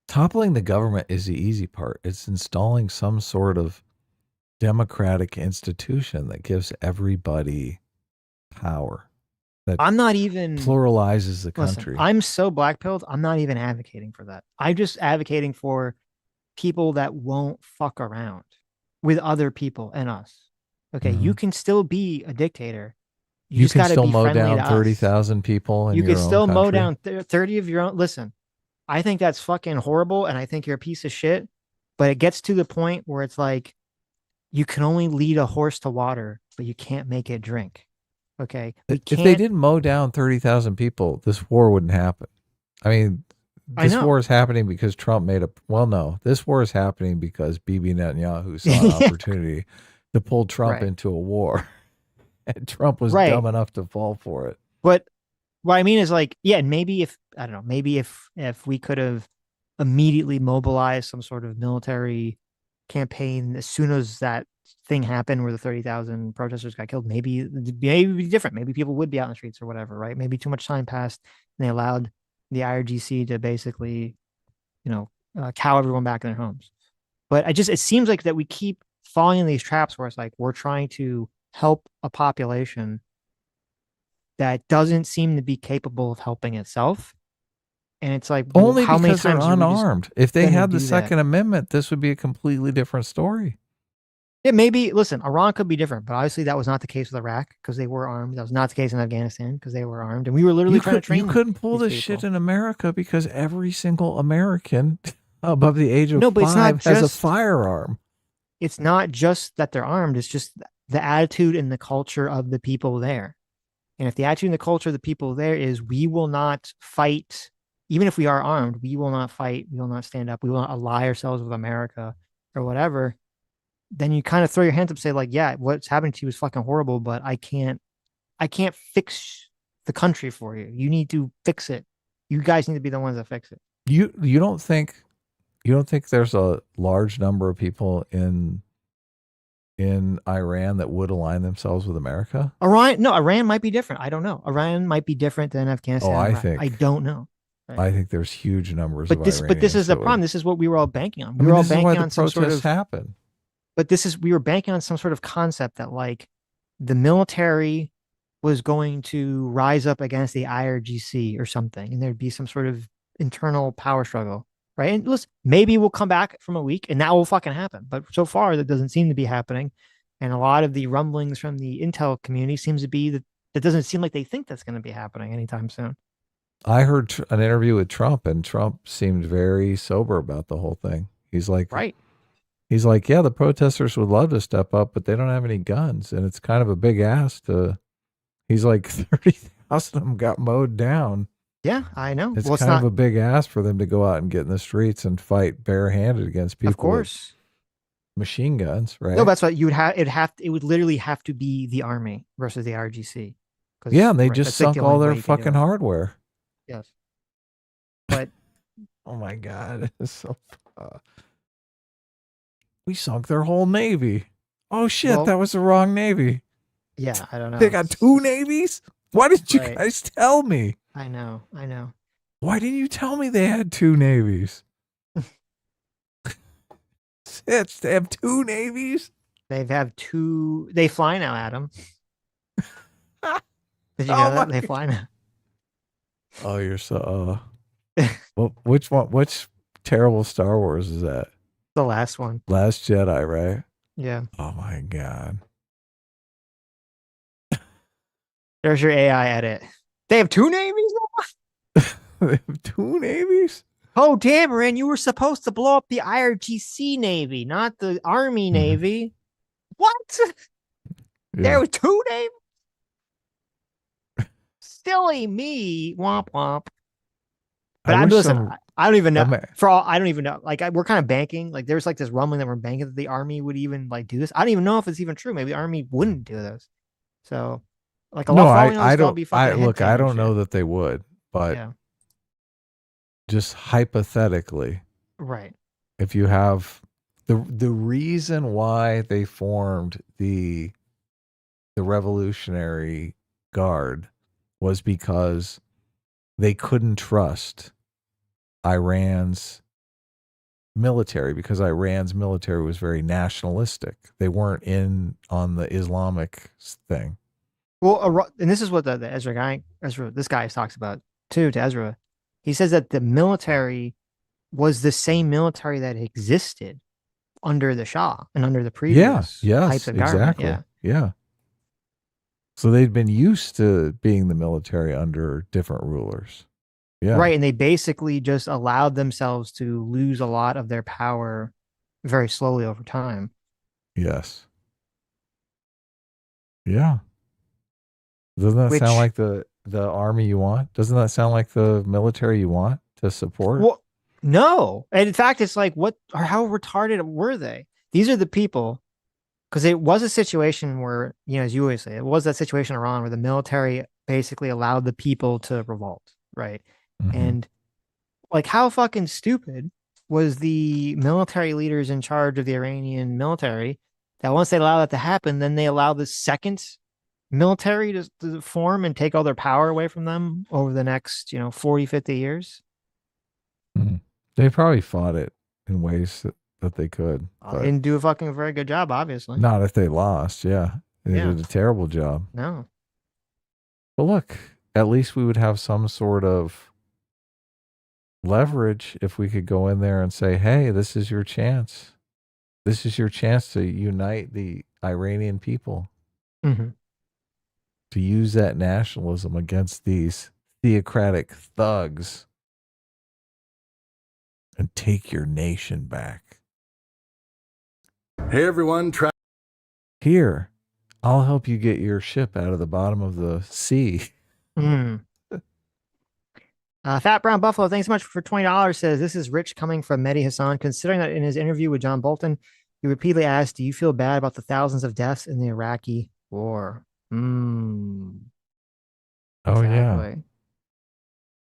Toppling the government is the easy part. It's installing some sort of democratic institution that gives everybody power. That I'm not even pluralizes the country. Listen, I'm so black-pilled. I'm not even advocating for that. I'm just advocating for people that won't fuck around with other people and us. Okay, you can still be a dictator. You just can gotta still be mow friendly down to us. 30,000 people in You your can own still mow country. down 30 of your own. Listen, I think that's fucking horrible, and I think you're a piece of shit. But it gets to the point where it's like you can only lead a horse to water, but you can't make it drink. Okay, If they didn't mow down 30,000 people, this war wouldn't happen. I mean, this war is happening because Trump made a... Well, no, this war is happening because Bibi Netanyahu saw an opportunity to pull Trump into a war. And Trump was dumb enough to fall for it. But what I mean is like, yeah, maybe if, I don't know, maybe if we could have immediately mobilized some sort of military campaign as soon as that thing happened where the 30,000 protesters got killed, maybe it'd be different. Maybe people would be out in the streets or whatever, right? Maybe too much time passed and they allowed the IRGC to basically, cow everyone back in their homes. But it seems like that we keep falling in these traps where it's like we're trying to help a population that doesn't seem to be capable of helping itself. And it's like, Only how many because they're times are we just unarmed. If they gonna had the do that? Second Amendment, this would be a completely different story. Yeah, maybe. Listen, Iran could be different, but obviously that was not the case with Iraq because they were armed. That was not the case in Afghanistan because they were armed, and we were literally trying to train. You couldn't pull this shit in America because every single American above the age of 5 has a firearm. It's not just that they're armed. It's just the attitude and the culture of the people there. And if the attitude and the culture of the people there is we will not fight, even if we are armed, we will not fight, we will not stand up, we will not ally ourselves with America or whatever, then you kind of throw your hands up and say, like, yeah, what's happening to you is fucking horrible, but I can't fix the country for you. You need to fix it. You guys need to be the ones that fix it. You don't think there's a large number of people in Iran that would align themselves with America? Iran might be different. I don't know. Iran might be different than Afghanistan. I don't know. Right. I think there's huge numbers but of this is the that problem. This is what we were all banking on. We were all banking on some sort of happen. But we were banking on some sort of concept that like the military was going to rise up against the IRGC or something, and there'd be some sort of internal power struggle. Right. And listen, maybe we'll come back from a week and that will fucking happen. But so far that doesn't seem to be happening. And a lot of the rumblings from the intel community seems to be that it doesn't seem like they think that's going to be happening anytime soon. I heard an interview with Trump, and Trump seemed very sober about the whole thing. He's like, right. He's like, yeah, the protesters would love to step up, but they don't have any guns, and it's kind of a big ask to. He's like 30,000 of them got mowed down. Yeah, I know. It's well, kind of a big ask for them to go out and get in the streets and fight barehanded against people. Of course. With machine guns, right? No, that's what you would have. It would literally have to be the army versus the RGC. Yeah, and they just sunk all their fucking hardware. Yes. But oh my God, it's so. We sunk their whole navy. Oh shit, Well, that was the wrong navy. Yeah, I don't know. They got 2 navies? Why didn't you guys tell me? I know. Why didn't you tell me they had 2 navies? Sitch, they have 2 navies? They have 2. They fly now, Adam. Did you Oh know that? my They fly now. Oh, you're so. Well, which one? Which terrible Star Wars is that? The last one. Last Jedi, right? Yeah. Oh my God. There's your AI edit. They have 2 navies now? They have 2 navies? Oh, Dameron, you were supposed to blow up the IRGC Navy, not the Army Navy. What? There were 2 navies? Silly me. Womp womp. But I don't even know. I don't even know. Like, we're kind of banking. Like, there's like this rumbling that we're banking that the Army would even like do this. I don't even know if it's even true. Maybe the Army wouldn't do this. So, like, a lot of I don't. I don't know that they would, but yeah. Just hypothetically, right? If you have the reason why they formed the Revolutionary Guard was because they couldn't trust Iran's military, because Iran's military was very nationalistic. They weren't in on the Islamic thing. Well, and this is what the this guy talks about too, to Ezra. He says that the military was the same military that existed under the Shah and under the previous types of government. Exactly. Yeah. So they'd been used to being the military under different rulers. Yeah. Right. And they basically just allowed themselves to lose a lot of their power very slowly over time. Yes. Yeah. Doesn't that sound like the army you want? Doesn't that sound like the military you want to support? Well, no. And in fact, it's like, how retarded were they? These are the people, because it was a situation where, as you always say, it was that situation in Iran where the military basically allowed the people to revolt, right? Mm-hmm. And like, how fucking stupid was the military leaders in charge of the Iranian military that once they allow that to happen, then they allow the second military to form and take all their power away from them over the next 40, 50 years? Mm-hmm. They probably fought it in ways that they could. They didn't do a fucking very good job, obviously. Not if they lost. Yeah. They did a terrible job. No. But look, at least we would have some sort of leverage if we could go in there and say, hey, this is your chance. This is your chance to unite the Iranian people. Mm-hmm. To use that nationalism against these theocratic thugs and take your nation back. Hey, everyone. Here, I'll help you get your ship out of the bottom of the sea. Fat Brown Buffalo, thanks so much for $20, says, this is Rich coming from Mehdi Hassan. Considering that in his interview with John Bolton, he repeatedly asked, do you feel bad about the thousands of deaths in the Iraqi war? Oh, exactly.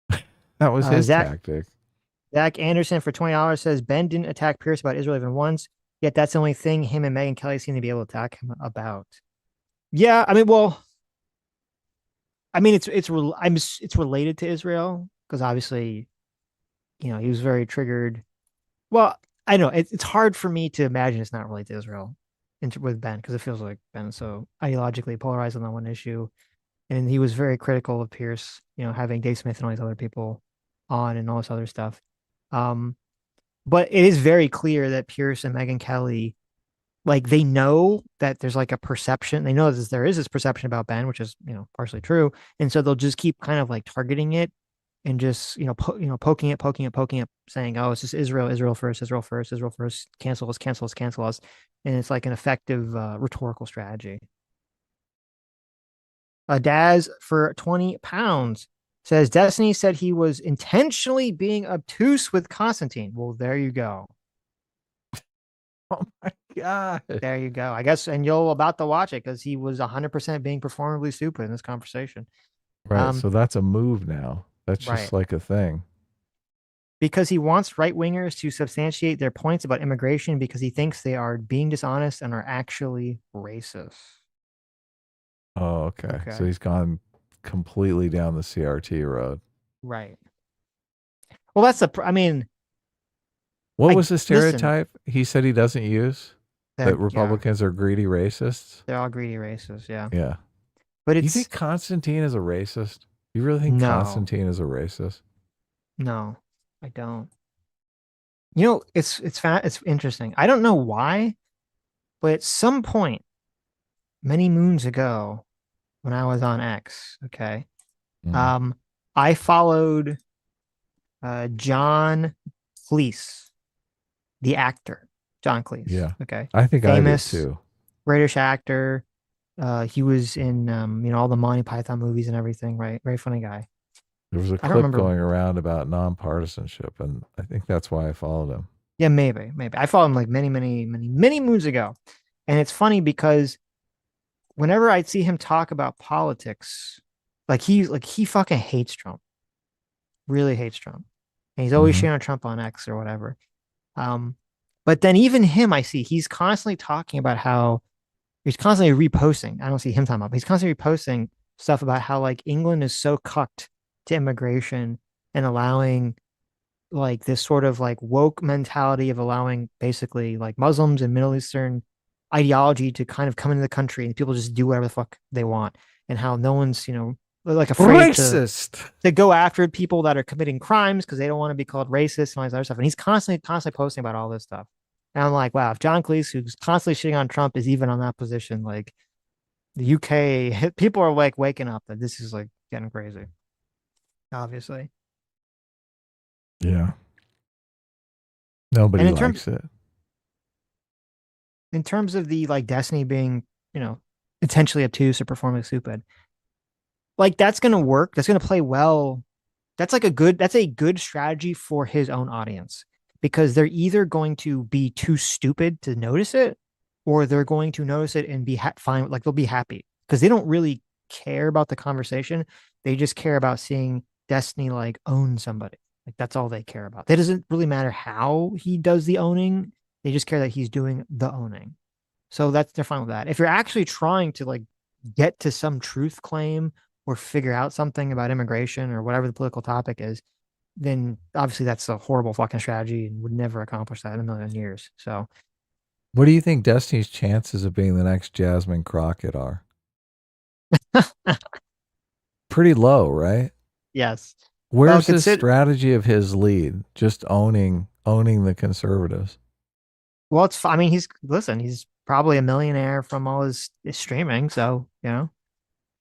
Yeah. That was his tactic. Zach Anderson for $20 says, Ben didn't attack Pierce about Israel even once, yet that's the only thing him and Megyn Kelly seem to be able to attack him about. Yeah, I mean, it's related to Israel because obviously, he was very triggered. Well, I know it's hard for me to imagine it's not related to Israel with Ben because it feels like Ben's so ideologically polarized on that one issue, and he was very critical of Pierce, having Dave Smith and all these other people on and all this other stuff. But it is very clear that Pierce and Megyn Kelly like they know that there's like a perception. They know that there is this perception about Ben, which is, partially true. And so they'll just keep kind of like targeting it and just, poking it, saying, oh, it's just Israel, Israel first, Israel first, Israel first, cancel us, cancel us, cancel us. And it's like an effective rhetorical strategy. Daz for 20 pounds says Destiny said he was intentionally being obtuse with Constantine. Well, there you go. Oh my God. There you go. I guess, and you'll about to watch it because he was 100% being performatively stupid in this conversation. Right. So that's a move now. That's just Right. like a thing. Because he wants right wingers to substantiate their points about immigration because he thinks they are being dishonest and are actually racist. Oh, okay. Okay. So he's gone completely down the CRT road. Right. Well, that's I mean, what was the stereotype he said he doesn't use? That yeah. Republicans are greedy racists? They're all greedy racists, yeah. Yeah. But you think Constantine is a racist? You really think Constantine is a racist? No, I don't. It's interesting. I don't know why, but at some point, many moons ago, when I was on X, okay, I followed John Cleese, the actor, John Cleese. Yeah. Okay. I think famous I did too. British actor. He was in all the Monty Python movies and everything, right? Very funny guy. There was a clip going around about nonpartisanship, and I think that's why I followed him. Yeah, maybe. I followed him like many moons ago. And it's funny because whenever I see him talk about politics, he fucking hates Trump. Really hates Trump. And he's always sharing Trump on X or whatever. But then even him, I see he's constantly talking about how he's constantly reposting. I don't see him talking about, but he's constantly reposting stuff about how like England is so cucked to immigration and allowing like this sort of like woke mentality of allowing basically like Muslims and Middle Eastern ideology to kind of come into the country and people just do whatever the fuck they want, and how no one's, like afraid to go after people that are committing crimes because they don't want to be called racist and all this other stuff. And he's constantly posting about all this stuff. And I'm like, wow, if John Cleese, who's constantly shitting on Trump, is even on that position, like the UK, people are like waking up that this is like getting crazy. Obviously. Yeah. Nobody likes it. In terms of the like Destiny being, intentionally obtuse or performing stupid, like that's gonna work. That's gonna play well. That's a good strategy for his own audience, because they're either going to be too stupid to notice it, or they're going to notice it and be fine. Like they'll be happy because they don't really care about the conversation. They just care about seeing Destiny like own somebody. Like that's all they care about. It doesn't really matter how he does the owning. They just care that he's doing the owning. So they're fine with that. If you're actually trying to like get to some truth claim or figure out something about immigration or whatever the political topic is, then obviously that's a horrible fucking strategy and would never accomplish that in a million years. So what do you think Destiny's chances of being the next Jasmine Crockett are? Pretty low, right? Yes. Where's the strategy of his lead? Just owning the conservatives. Well, he's probably a millionaire from all his streaming. So,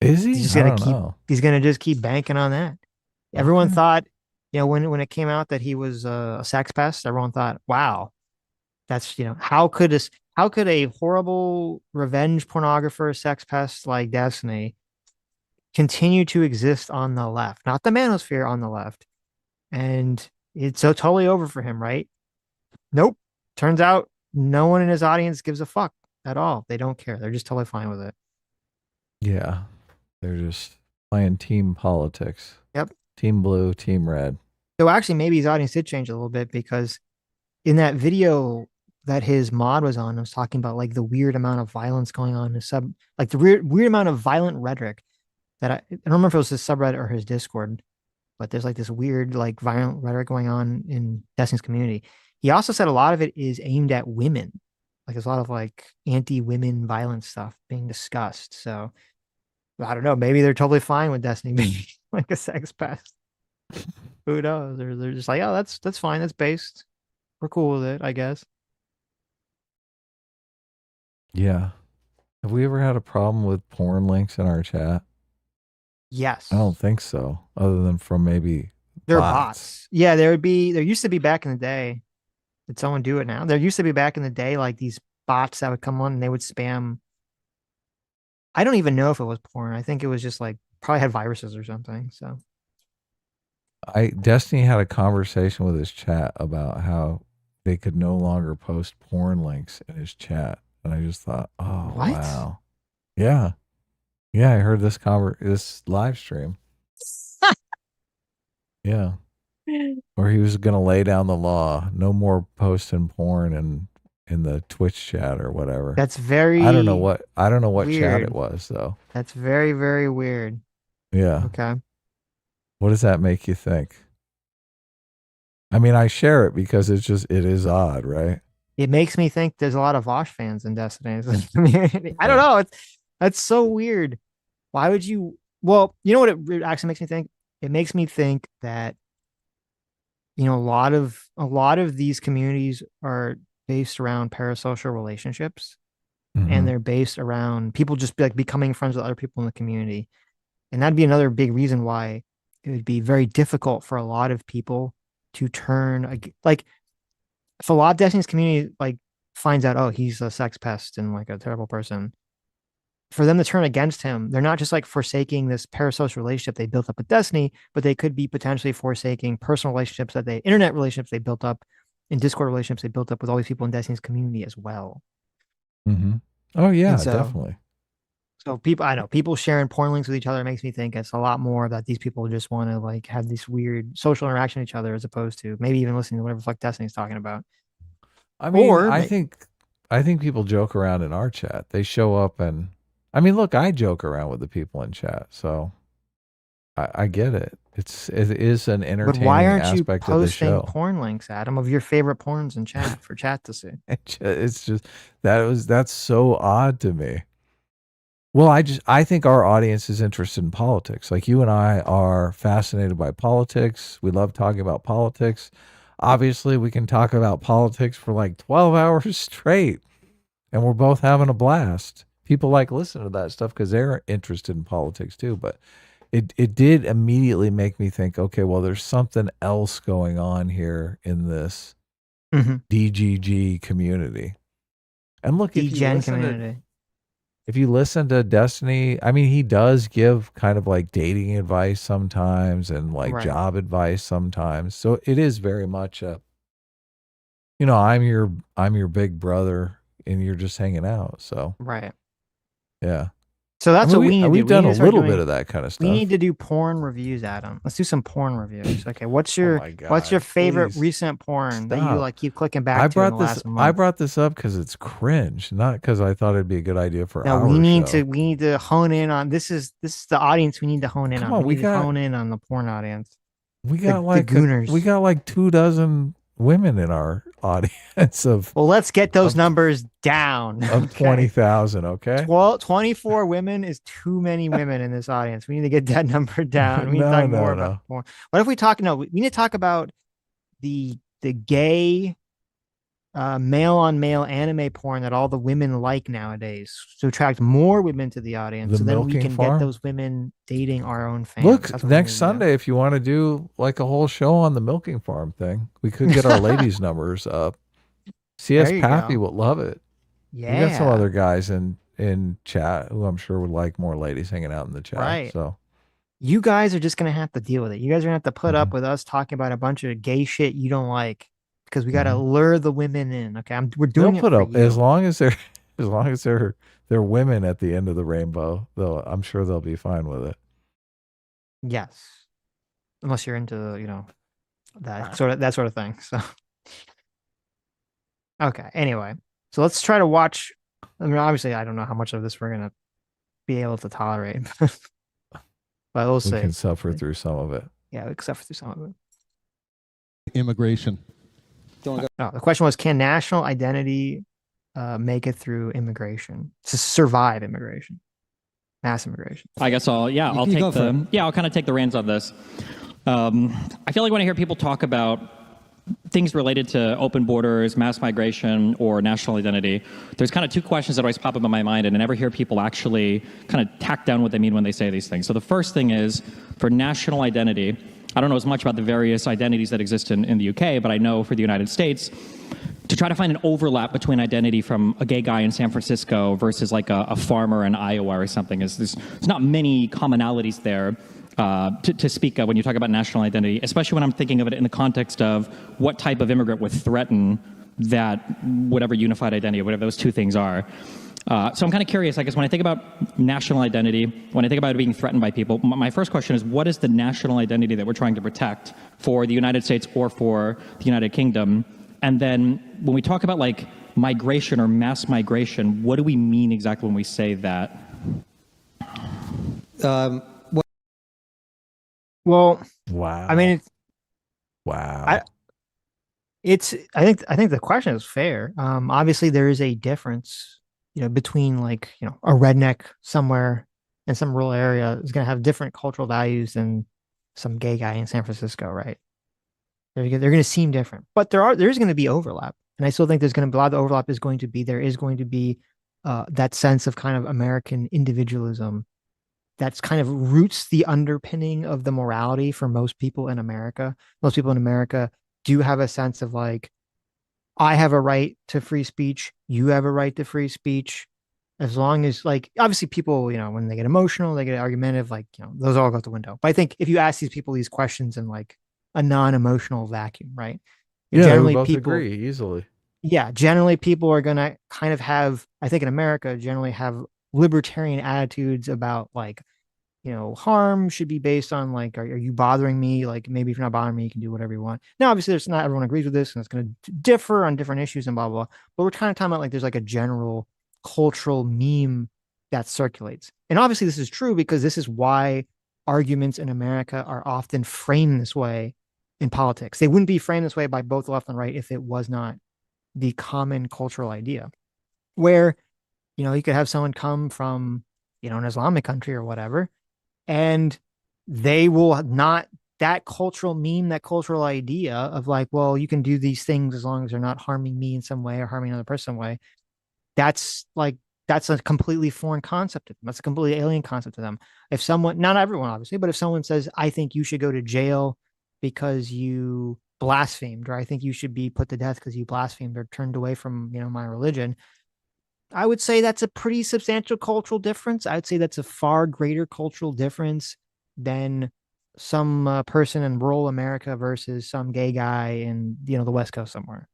is he? He's going to just keep banking on that. Okay. Everyone thought, when it came out that he was a sex pest, everyone thought, wow, that's, how could a horrible revenge pornographer sex pest like Destiny continue to exist on the left, not the manosphere, on the left? And it's so totally over for him, right? Nope. Turns out no one in his audience gives a fuck at all. They don't care. They're just totally fine with it. Yeah. They're just playing team politics. Yep. Team blue, team red. So actually, maybe his audience did change a little bit, because in that video that his mod was on, I was talking about like the weird amount of violence going on in like the weird amount of violent rhetoric that I don't remember if it was his subreddit or his Discord, but there's like this weird like violent rhetoric going on in Destiny's community. He also said a lot of it is aimed at women. Like there's a lot of like anti-women violence stuff being discussed. So I don't know. Maybe they're totally fine with Destiny being like a sex pest. Who knows? They're just like, oh, that's fine. That's based. We're cool with it, I guess. Yeah. Have we ever had a problem with porn links in our chat? Yes. I don't think so, other than from maybe They're bots. bots. Yeah, there used to be back in the day. Did someone do it now? There used to be back in the day like these bots that would come on and they would spam. I don't even know if it was porn. I think it was just like probably had viruses or something. So Destiny had a conversation with his chat about how they could no longer post porn links in his chat. And I just thought, oh, what? wow. Yeah. Yeah, I heard this live stream. Yeah. Or he was going to lay down the law. No more posting porn in the Twitch chat or whatever. That's very I don't know what chat weird. it was though. That's very, very weird. Yeah. Okay. What does that make you think? I mean, I share it because it is odd, right? It makes me think there's a lot of Vosh fans in Destiny community. I don't know. That's so weird. Why would you? Well, you know what it actually makes me think? It makes me think that a lot of these communities are based around parasocial relationships, and they're based around people just becoming friends with other people in the community, and that'd be another big reason why it would be very difficult for a lot of people to turn like if a lot of Destiny's community finds out, oh, he's a sex pest and like a terrible person, for them to turn against him, they're not just forsaking this parasocial relationship they built up with Destiny, but they could be potentially forsaking personal relationships internet relationships they built up, and Discord relationships they built up with all these people in Destiny's community as well. Mm-hmm. Oh yeah, definitely. So people sharing porn links with each other makes me think it's a lot more that these people just want to have this weird social interaction with each other as opposed to maybe even listening to whatever the fuck Destiny's talking about. I mean, I think people joke around in our chat. They show up and I mean, look, I joke around with the people in chat, so I get it. It is an entertaining but why aren't aspect you of the posting show. porn links, Adam, of your favorite porns in chat for chat to see? It's just that's so odd to me. Well, I think our audience is interested in politics. Like you and I are fascinated by politics. We love talking about politics. Obviously, we can talk about politics for like 12 hours straight, and we're both having a blast. People listen to that stuff because they're interested in politics too. But it did immediately make me think, okay, well, there's something else going on here in this DGG community. And look, if you listen to Destiny, I mean, he does give kind of dating advice sometimes and job advice sometimes. So it is very much I'm your big brother and you're just hanging out. So right. Yeah. So that's what we need to do. We've done a little bit of that kind of stuff. We need to do porn reviews, Adam. Let's do some porn reviews. Okay, what's your favorite recent porn that you keep clicking back to in the last month? I brought this up because it's cringe, not because I thought it'd be a good idea for our we need show. to hone in on this is the audience we need to hone in on. We need to hone in on the porn audience. We got the gooners. We got 24 women in our audience well, let's get those numbers down. Of 20,000, okay? 24 women is too many women in this audience. We need to get that number down. We need to talk more about porn. What if we talk? No, we need to talk about the gay male on male anime porn that all the women like nowadays to attract more women to the audience. So then we can get those women dating our own fans. Look, next Sunday, if you want to do a whole show on the milking farm thing, we could get our ladies numbers up. CS Pappy would love it. Yeah. We got some other guys in chat who I'm sure would like more ladies hanging out in the chat. Right. So you guys are just going to have to deal with it. You guys are going to have to put up with us talking about a bunch of gay shit you don't like. Because we got to lure the women in. Okay, we're doing They'll it put up as long as they're women at the end of the rainbow. I'm sure they'll be fine with it. Yes, unless you're into that sort of thing. So okay. Anyway, so let's try to watch. I mean, obviously, I don't know how much of this we're gonna be able to tolerate, but we'll see. We can suffer through some of it. Yeah, we can suffer through some of it. Immigration. No, the question was, can national identity make it through immigration to survive immigration, mass immigration? I guess I'll kind of take the reins on this. I feel like when I hear people talk about things related to open borders, mass migration, or national identity, there's kind of two questions that always pop up in my mind, and I never hear people actually kind of tack down what they mean when they say these things. So the first thing is, for national identity, I don't know as much about the various identities that exist in the UK, but I know for the United States, to try to find an overlap between identity from a gay guy in San Francisco versus like a farmer in Iowa or something, there's not many commonalities there. To speak of when you talk about national identity, especially when I'm thinking of it in the context of what type of immigrant would threaten that whatever unified identity, whatever those two things are. So I'm kind of curious, I guess, when I think about national identity, when I think about it being threatened by people, my first question is, what is the national identity that we're trying to protect for the United States or for the United Kingdom? And then when we talk about like migration or mass migration, what do we mean exactly when we say that? Well, wow. I mean, wow. I think the question is fair. Obviously there is a difference, between like, a redneck somewhere in some rural area is going to have different cultural values than some gay guy in San Francisco, right? They're going to seem different, but there's going to be overlap. And I still think there's going to be a lot of the overlap there is going to be that sense of kind of American individualism that's kind of roots the underpinning of the morality for most people in America. Most people in America do have a sense of like, I have a right to free speech. You have a right to free speech. As long as like, obviously people, when they get emotional, they get argumentative, like, those all go out the window. But I think if you ask these people these questions in like a non-emotional vacuum, right? Yeah, generally they would both people agree easily. Yeah, generally people are going to kind of have, I think in America, generally have libertarian attitudes about like, harm should be based on like, are you bothering me? Like maybe if you're not bothering me, you can do whatever you want. Now, obviously, there's not everyone agrees with this, and it's going to differ on different issues and blah, blah, blah. But we're kind of talking about like there's like a general cultural meme that circulates. And obviously, this is true because this is why arguments in America are often framed this way in politics. They wouldn't be framed this way by both the left and right if it was not the common cultural idea, where, you could have someone come from, an Islamic country or whatever, and they will not, that cultural meme, that cultural idea of like, well, you can do these things as long as they're not harming me in some way or harming another person in some way. That's a completely foreign concept to them. That's a completely alien concept to them. If someone, not everyone obviously, but if someone says, I think you should go to jail because you blasphemed, or I think you should be put to death because you blasphemed or turned away from, my religion, I would say that's a pretty substantial cultural difference. I would say that's a far greater cultural difference than some person in rural America versus some gay guy in, the West Coast somewhere.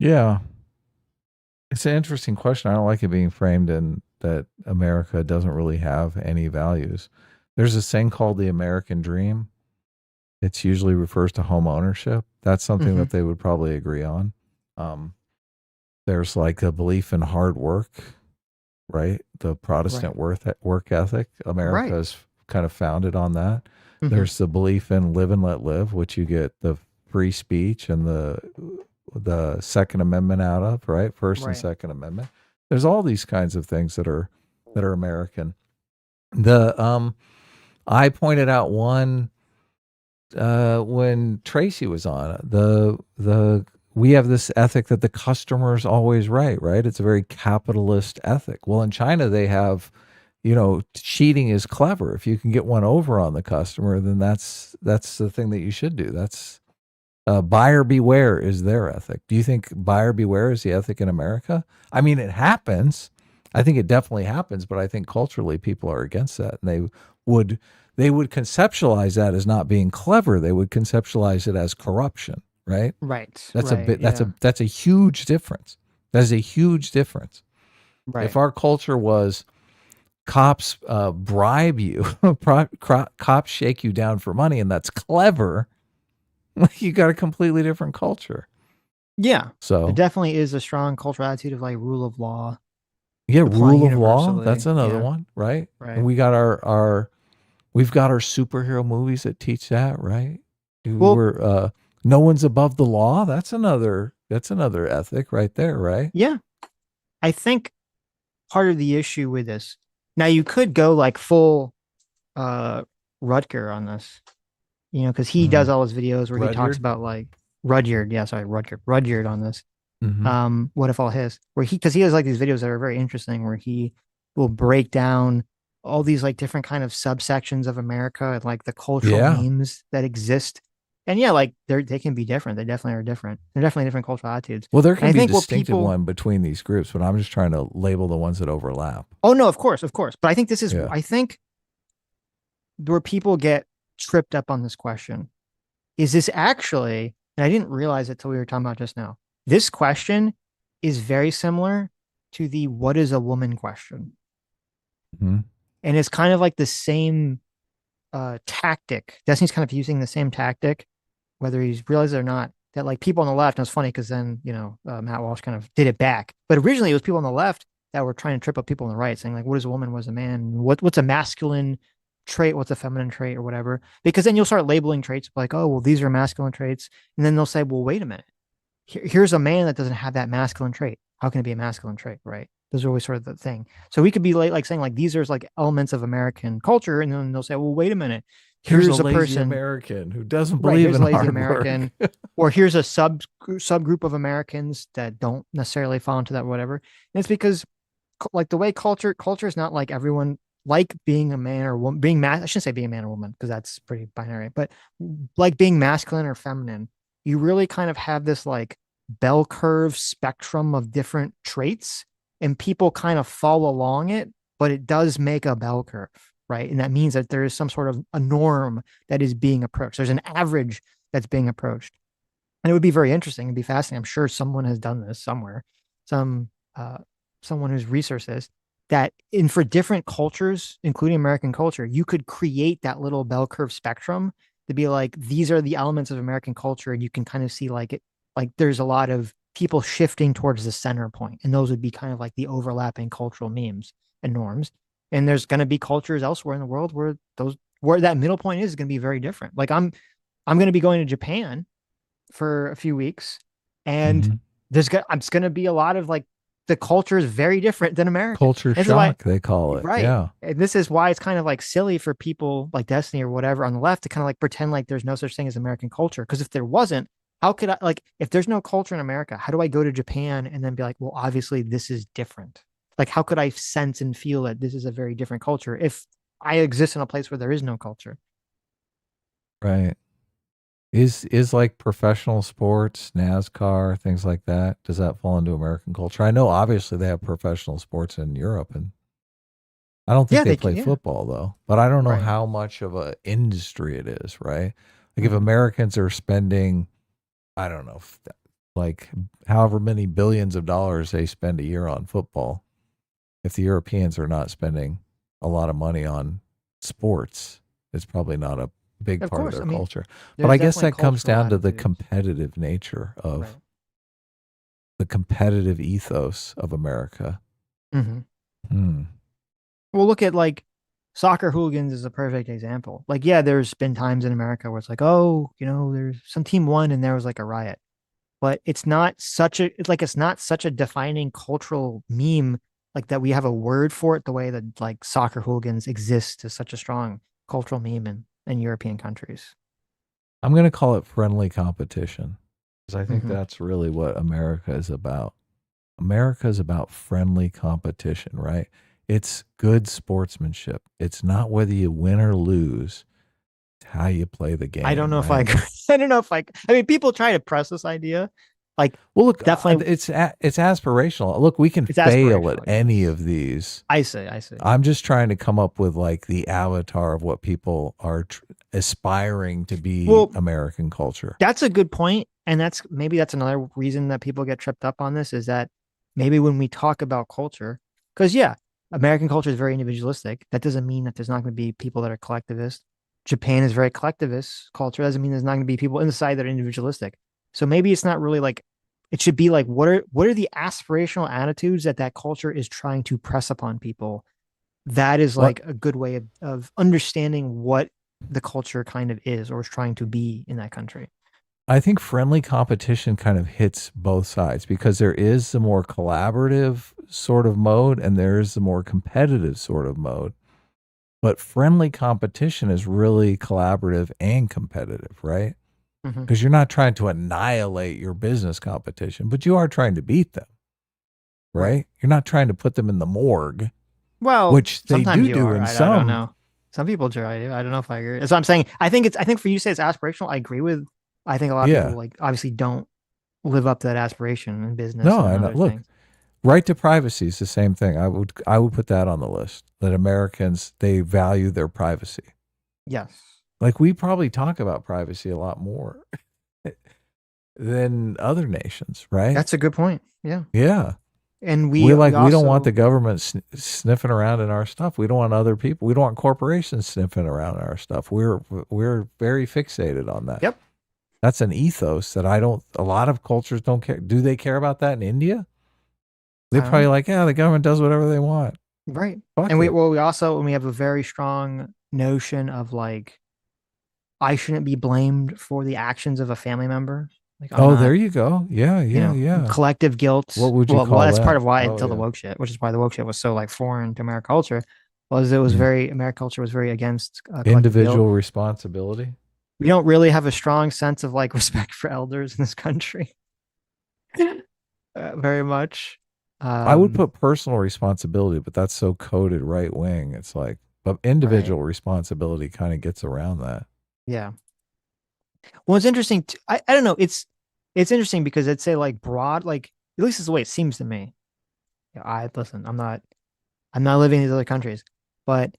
Yeah. It's an interesting question. I don't like it being framed in that America doesn't really have any values. There's this thing called the American dream. It usually refers to home ownership. That's something that they would probably agree on. There's like a belief in hard work, right? The Protestant work ethic. America is kind of founded on that. There's the belief in live and let live, which you get the free speech and the Second Amendment out of, right? First and Second Amendment. There's all these kinds of things that are American. I pointed out one when Tracy was on. We have this ethic that the customer's always right? It's a very capitalist ethic. Well, in China, they have, cheating is clever. If you can get one over on the customer, then that's the thing that you should do. That's buyer beware is their ethic. Do you think buyer beware is the ethic in America? I mean, it happens. I think it definitely happens, but I think culturally people are against that, and they would conceptualize that as not being clever. They would conceptualize it as corruption. Right. That's a huge difference. That's a huge difference. Right. If our culture was cops bribe you, cops shake you down for money, and that's clever, you got a completely different culture. Yeah. So there definitely is a strong cultural attitude of like rule of law. Yeah, rule of law. That's another one, right? Right. And we got we've got our superhero movies that teach that, right? Well, no one's above the law. That's another ethic right there, right? Yeah. I think part of the issue with this, now you could go like full Rutger on this, you know, because he does all his videos where he talks Rudyard? about like Rudyard. Yeah, sorry, Rudyard on this. Mhm. What if all his, where because he has like these videos that are very interesting where he will break down all these like different kind of subsections of America and like the cultural Yeah. memes that exist. And yeah, like they can be different. They definitely are different. They're definitely different cultural attitudes. Well, there And can I be a think what distinctive people, one between these groups, but I'm just trying to label the ones that overlap. oh no, of course, of course. But I think this is, Yeah. I think where people get tripped up on this question is this actually, and I didn't realize it till we were talking about just now. This question is very similar to the what is a woman question. Mhm. And it's kind of like the same tactic. Destiny's kind of using the same tactic, whether he's realized it or not, that like people on the left, and it's funny because then, you know, Matt Walsh kind of did it back. But originally it was people on the left that were trying to trip up people on the right, saying like, what is a woman? What is a man? What's a masculine trait? What's a feminine trait or whatever? Because then you'll start labeling traits like, oh, well, these are masculine traits. And then they'll say, well, wait a minute. Here's a man that doesn't have that masculine trait. How can it be a masculine trait, right? Those are always sort of the thing. So we could be like saying like these are like elements of American culture, and then they'll say, well, wait a minute. Here's Here's a a lazy person, American who doesn't right? believe Here's in lazy hard American, work. or here's a subgroup of Americans that don't necessarily fall into that whatever. And it's because like the way culture is not like everyone like being a man or woman, I shouldn't say being a man or woman because that's pretty binary, but like being masculine or feminine, you really kind of have this like bell curve spectrum of different traits, and people kind of fall along it, but it does make a bell curve, right? And that means that there is some sort of a norm that is being approached. There's an average that's being approached. And it would be very interesting. It'd be fascinating. I'm sure someone has done this somewhere. Someone who's researched this, that in for different cultures, including American culture, you could create that little bell curve spectrum to be like, these are the elements of American culture. And you can kind of see like it, like there's a lot of people shifting towards the center point. And those would be kind of like the overlapping cultural memes and norms. And there's going to be cultures elsewhere in the world where that middle point is going to be very different. Like I'm going to be going to Japan for a few weeks, and it's going to be a lot of like the culture is very different than America. Culture shock, they call it. Right. Yeah. And this is why it's kind of like silly for people like Destiny or whatever on the left to kind of like pretend like there's no such thing as American culture. Because if there wasn't, how could I, like, if there's no culture in America, how do I go to Japan and then be like, well, obviously this is different? Like, how could I sense and feel that this is a very different culture if I exist in a place where there is no culture? Right. Is like professional sports, NASCAR, things like that, does that fall into American culture? I know obviously they have professional sports in Europe, and I don't think they play football though, but I don't know how much of a industry it is, right? Like if Americans are spending, I don't know, like however many billions of dollars they spend a year on football, if the Europeans are not spending a lot of money on sports, it's probably not a big part of their culture. But I guess that comes down to the competitive nature of the competitive ethos of America. Well, look at like soccer hooligans is a perfect example. Like, yeah, there's been times in America where it's like, oh, you know, there's some team won and there was like a riot, but it's not such a defining cultural meme like that. We have a word for it the way that like soccer hooligans exist as such a strong cultural meme in European countries. I'm going to call it friendly competition because I think that's really what America is about. America is about friendly competition, right? It's good sportsmanship. It's not whether you win or lose. It's how you play the game. I don't know if I don't know if I mean, people try to press this idea. Like, well, look, definitely it's aspirational. Look, we can fail at any of these. I see. I'm just trying to come up with like the avatar of what people are aspiring to be American culture. That's a good point. And that's another reason that people get tripped up on this is that maybe when we talk about culture, because American culture is very individualistic. That doesn't mean that there's not going to be people that are collectivist. Japan is very collectivist culture. Doesn't mean there's not going to be people inside that are individualistic. So maybe it's not really like, it should be like, what are the aspirational attitudes that culture is trying to press upon people? That is like a good way of understanding what the culture kind of is or is trying to be in that country. I think friendly competition kind of hits both sides because there is the more collaborative sort of mode and there is the more competitive sort of mode. But friendly competition is really collaborative and competitive, right? Because you're not trying to annihilate your business competition, but you are trying to beat them, right? You're not trying to put them in the morgue, Well, which they sometimes do are. in I some. don't know. Some people try to. I don't know if I agree. That's what I'm saying. I think for you to say it's aspirational, I agree with. I think a lot of people like obviously don't live up to that aspiration in business No, and I know. other Look, things. right to privacy is the same thing. I would put that on the list. That Americans, they value their privacy. Yes. Like we probably talk about privacy a lot more than other nations, right? That's a good point. Yeah. Yeah. And we don't also want the government sniffing around in our stuff. We don't want other people. We don't want corporations sniffing around in our stuff. We're very fixated on that. Yep. That's an ethos that a lot of cultures don't care. Do they care about that in India? They're probably like, yeah, the government does whatever they want. Right. Fuck and it. we also, when we have a very strong notion of like, I shouldn't be blamed for the actions of a family member. Like, there you go. Yeah, yeah. Collective guilt. What would you call that's that? part of why Oh, until the yeah. woke shit, which is why the woke shit was so like foreign to American culture, was it was very American culture was very against individual responsibility. We don't really have a strong sense of like respect for elders in this country. Very much. I would put personal responsibility, but that's so coded right wing. It's like, but individual responsibility kind of gets around that. Yeah. Well, it's interesting. I don't know. It's interesting because it's say like broad, like at least it's the way it seems to me. Listen. I'm not living in these other countries, but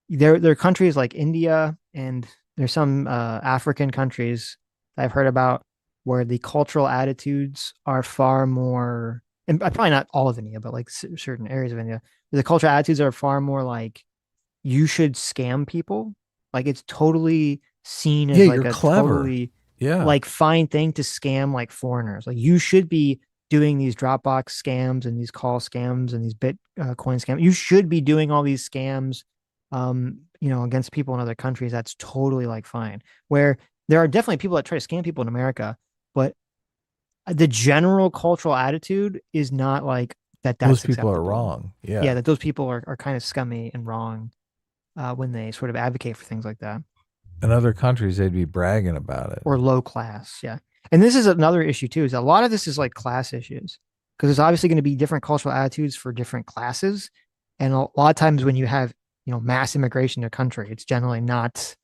there are countries like India and there's some African countries that I've heard about where the cultural attitudes are far more, and probably not all of India, but like certain areas of India, the cultural attitudes are far more like you should scam people. Like it's totally seen as like you're a clever. totally Yeah. like fine thing to scam like foreigners. Like you should be doing these Dropbox scams and these call scams and these Bitcoin scams. You should be doing all these scams, against people in other countries. That's totally like fine. Where there are definitely people that try to scam people in America, but the general cultural attitude is not like that. That's Those people are acceptable. wrong. Yeah. Yeah. That those people are kind of scummy and wrong when they sort of advocate for things like that. In other countries, they'd be bragging about it. Or low class. Yeah. And this is another issue too, is a lot of this is like class issues because there's obviously going to be different cultural attitudes for different classes. And a lot of times when you have, mass immigration to a country, it's generally not,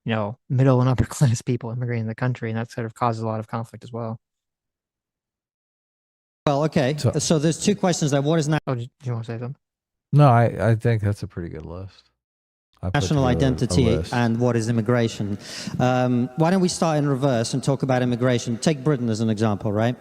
middle and upper class people immigrating in the country. And that sort of causes a lot of conflict as well. Well, okay. So there's two questions there. What is do you want to say something? No, I think that's a pretty good list. national identity and what is immigration? Why don't we start in reverse and talk about immigration? Take Britain as an example, right?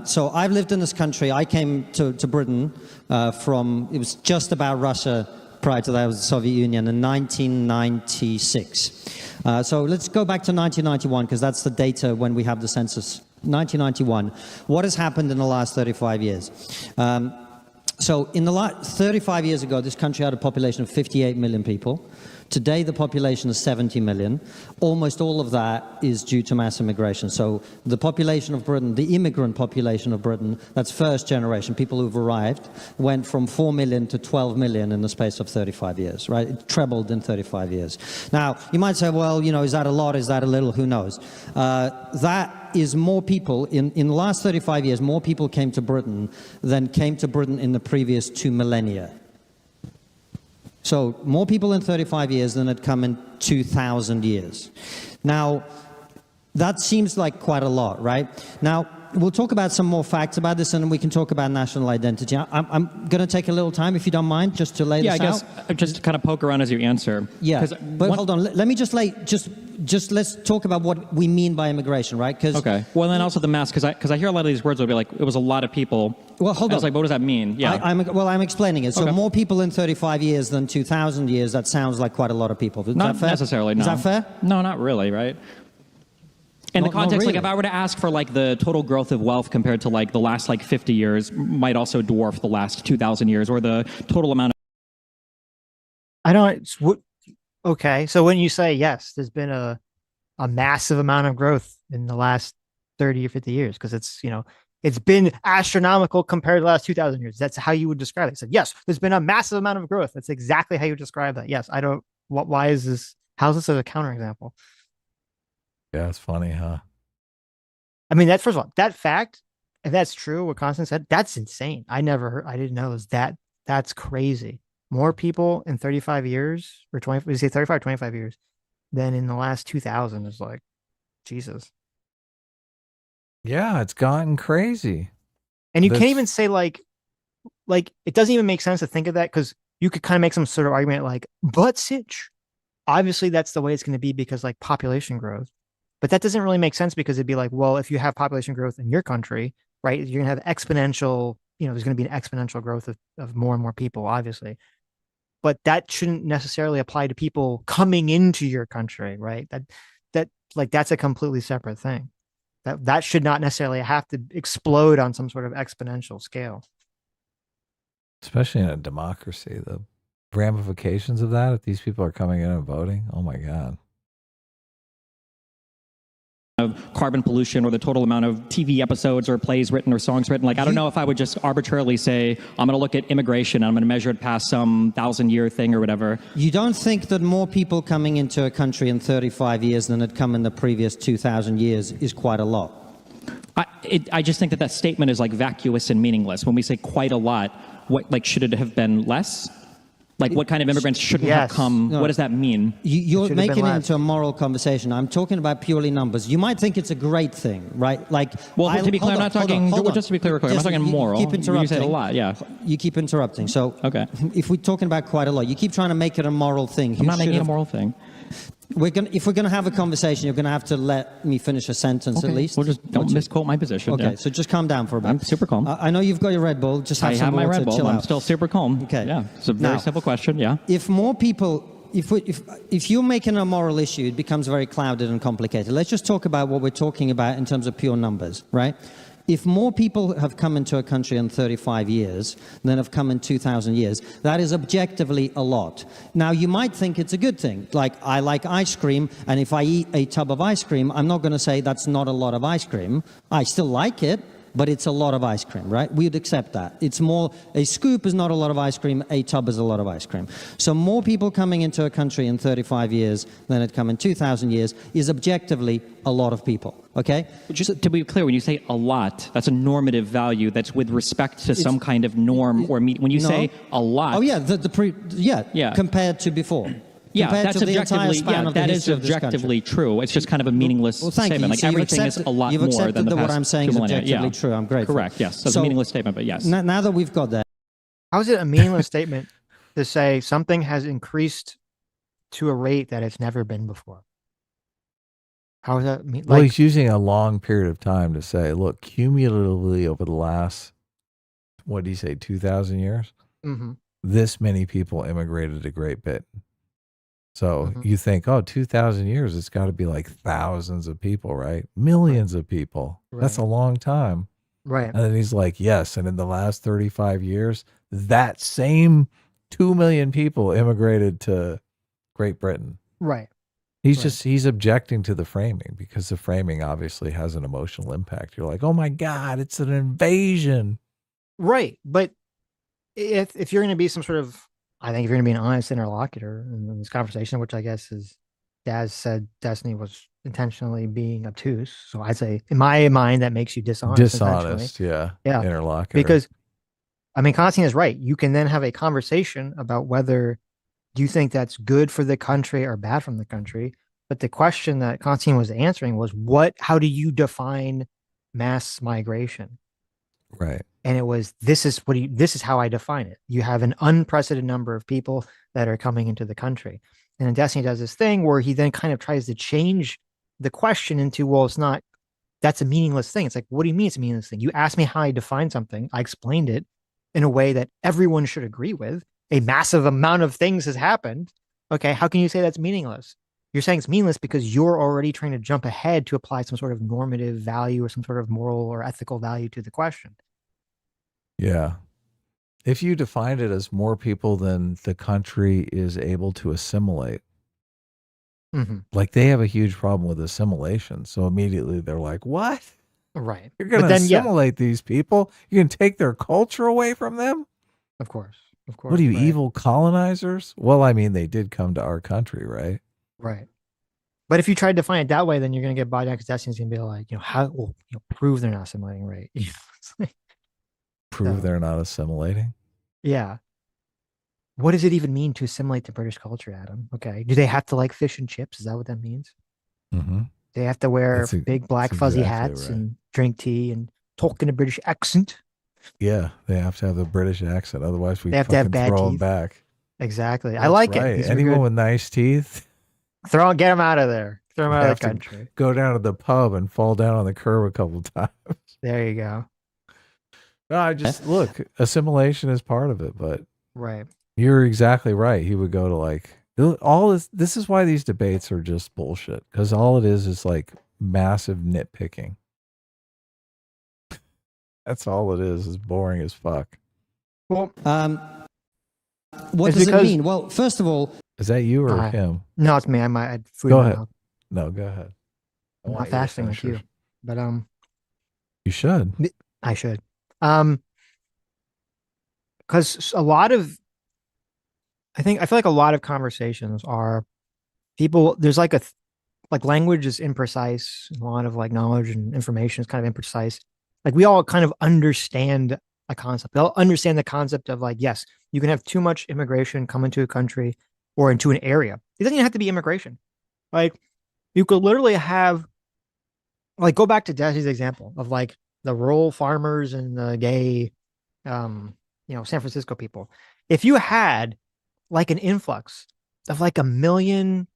So I've lived in this country. I came to Britain it was just about Russia. Prior to that, it was the Soviet Union in 1996. So let's go back to 1991 because that's the data when we have the census. 1991. What has happened in the last 35 years? So in the last 35 years ago, this country had a population of 58 million people. Today, the population is 70 million. Almost all of that is due to mass immigration. So the population of Britain, the immigrant population of Britain, that's first generation, people who've arrived, went from 4 million to 12 million in the space of 35 years, right? It trebled in 35 years. Now, you might say, well, is that a lot? Is that a little? Who knows? That is more people, in the last 35 years, more people came to Britain than came to Britain in the previous 2 millennia. So more people in 35 years than had come in 2,000 years. Now, that seems like quite a lot, right? Now, we'll talk about some more facts about this, and then we can talk about national identity. I'm going to take a little time, if you don't mind, just to lay this out. Yeah, I guess just kind of poke around as you answer. Yeah, but hold on. Let me just let's talk about what we mean by immigration, right? Okay. Well, then also the mass, because I hear a lot of these words will be like, it was a lot of people. Well, hold on. I was like, what does that mean? Yeah. I'm explaining it. So more people in 35 years than 2,000 years, that sounds like quite a lot of people. Is not that fair? Necessarily, no. Is that fair? No, not really, right? In the context, really. like if I were to ask for like the total growth of wealth compared to like the last like 50 years might also dwarf the last 2,000 years, or the total amount of... Okay, so when you say yes, there's been a massive amount of growth in the last 30 or 50 years, because it's, It's been astronomical compared to the last 2,000 years. That's how you would describe it. He said, yes, there's been a massive amount of growth. That's exactly how you describe that. Yes, I don't, why is this, how's this as a counterexample? Yeah, it's funny, huh? I mean, first of all, that fact, if that's true, what Constance said, that's insane. I didn't know is that's crazy. More people in 35 years or 20, we say 35 or 25 years than in the last 2,000 is like, Jesus. Yeah, it's gotten crazy. And you can't even say like it doesn't even make sense to think of that because you could kind of make some sort of argument like, but Sitch, obviously that's the way it's going to be because like population growth. But that doesn't really make sense because it'd be like, well, if you have population growth in your country, right, you're going to have exponential, there's going to be an exponential growth of more and more people, obviously. But that shouldn't necessarily apply to people coming into your country, right? That's a completely separate thing. That should not necessarily have to explode on some sort of exponential scale. Especially in a democracy, the ramifications of that, if these people are coming in and voting, oh my God. Of carbon pollution or the total amount of TV episodes or plays written or songs written. Like, I don't know if I would just arbitrarily say, I'm going to look at immigration, I'm going to measure it past some 1,000-year thing or whatever. You don't think that more people coming into a country in 35 years than had come in the previous 2,000 years is quite a lot? I just think that statement is like vacuous and meaningless. When we say quite a lot, should it have been less? Like, what kind of immigrants shouldn't have come? No. What does that mean? You're making it into a moral conversation. I'm talking about purely numbers. You might think it's a great thing, right? Well, to be clear, I'm not talking, just to be clear, I'm not talking moral. You keep interrupting. You said a lot, yeah. You keep interrupting. So, okay. If we're talking about quite a lot, you keep trying to make it a moral thing. I'm not making it a moral thing. If we're going to have a conversation, you're going to have to let me finish a sentence at least. Well, just don't misquote my position. Okay, yeah. So just calm down for a bit. I'm super calm. I know you've got your Red Bull. Just have some my water, Red Bull. chill I'm out. still super calm. Okay. Yeah, it's a very simple question, yeah. If more people... If you're making a moral issue, it becomes very clouded and complicated. Let's just talk about what we're talking about in terms of pure numbers, right? If more people have come into a country in 35 years than have come in 2,000 years, that is objectively a lot. Now, you might think it's a good thing. Like, I like ice cream, and if I eat a tub of ice cream, I'm not going to say that's not a lot of ice cream. I still like it, but it's a lot of ice cream, right? We'd accept that. It's more, a scoop is not a lot of ice cream, a tub is a lot of ice cream. So more people coming into a country in 35 years than had come in 2,000 years is objectively a lot of people, okay? Just to be clear, when you say a lot, that's a normative value that's with respect to some kind of norm or when you say a lot. Oh yeah, compared to before. Yeah, compared that's to the entire objectively, span of the that is history of this objectively country. true. It's just kind of a meaningless thank statement. You. Like So everything is a lot more than the that past what I'm saying is 2 millennia. objectively Yeah. true. I'm grateful. Correct, yes. So it's a meaningless statement, but yes. Now that we've got that. How is it a meaningless statement to say something has increased to a rate that it's never been before? How does that mean? Well, he's using a long period of time to say, look, cumulatively over the last, what did he say, 2,000 years? Mm-hmm. This many people immigrated a Great Britain. So you think, 2,000 years, it's got to be like thousands of people, right? Millions of people. Right. That's a long time. Right. And then he's like, yes. And in the last 35 years, that same 2 million people immigrated to Great Britain. Right. He's objecting to the framing because the framing obviously has an emotional impact. You're like, oh my God, it's an invasion. Right. But if you're going to be some sort of, I think if you're going to be an honest interlocutor in this conversation, which I guess is, Daz said Destiny was intentionally being obtuse. So I'd say, in my mind, that makes you dishonest. Dishonest, yeah. Interlocutor. Because, I mean, Constantine is right. You can then have a conversation about whether do you think that's good for the country or bad from the country. But the question that Constantine was answering was, how do you define mass migration? Right. And it was, this is how I define it. You have an unprecedented number of people that are coming into the country. And then Destiny does this thing where he then kind of tries to change the question into, well, it's not, that's a meaningless thing. It's like, what do you mean it's a meaningless thing? You asked me how I define something. I explained it in a way that everyone should agree with. A massive amount of things has happened. Okay, how can you say that's meaningless? You're saying it's meaningless because you're already trying to jump ahead to apply some sort of normative value or some sort of moral or ethical value to the question. Yeah. If you defined it as more people than the country is able to assimilate, like they have a huge problem with assimilation. So immediately they're like, what? Right. You're going But to then, yeah, assimilate these people. You can take their culture away from them. of course. Of course. What are you, right. evil colonizers? Well, I mean, they did come to our country, right? Right. But if you tried to find it that way, then you're going to get body Destiny's going to be like, how, well, prove they're not assimilating, right? It's like, Prove so, they're not assimilating. yeah. What does it even mean to assimilate to British culture, Adam? Okay. Do they have to like fish and chips? Is that what that means? Mm-hmm. They have to wear big black fuzzy exactly hats right. and drink tea and talk in a British accent. Yeah, they have to have the British accent. Otherwise, we They have to have fucking bad throw them teeth. back. Exactly. I That's like right. it. These are Anyone good. with nice teeth, get them out of there. Throw them out of the have to country. go down to the pub and fall down on the curb a couple times. There you go. No, I just look, assimilation is part of it, but Right. you're exactly right. He would go to like all this is why these debates are just bullshit, because all it is like massive nitpicking. That's all it is boring as fuck. Well, what does it mean? Well, first of all, is that you or him? No, it's me. I had food Go in my ahead. mouth. No, go ahead. I'm not fasting like you, but you should. I should. Because a lot of, I feel like a lot of conversations are people. There's like like language is imprecise. A lot of like knowledge and information is kind of imprecise. Like we all kind of understand a concept. We all understand the concept of like, yes, you can have too much immigration come into a country or into an area. It doesn't even have to be immigration. Like you could literally have, like, go back to Desi's example of like the rural farmers and the gay, San Francisco people. If you had like an influx of like 1 million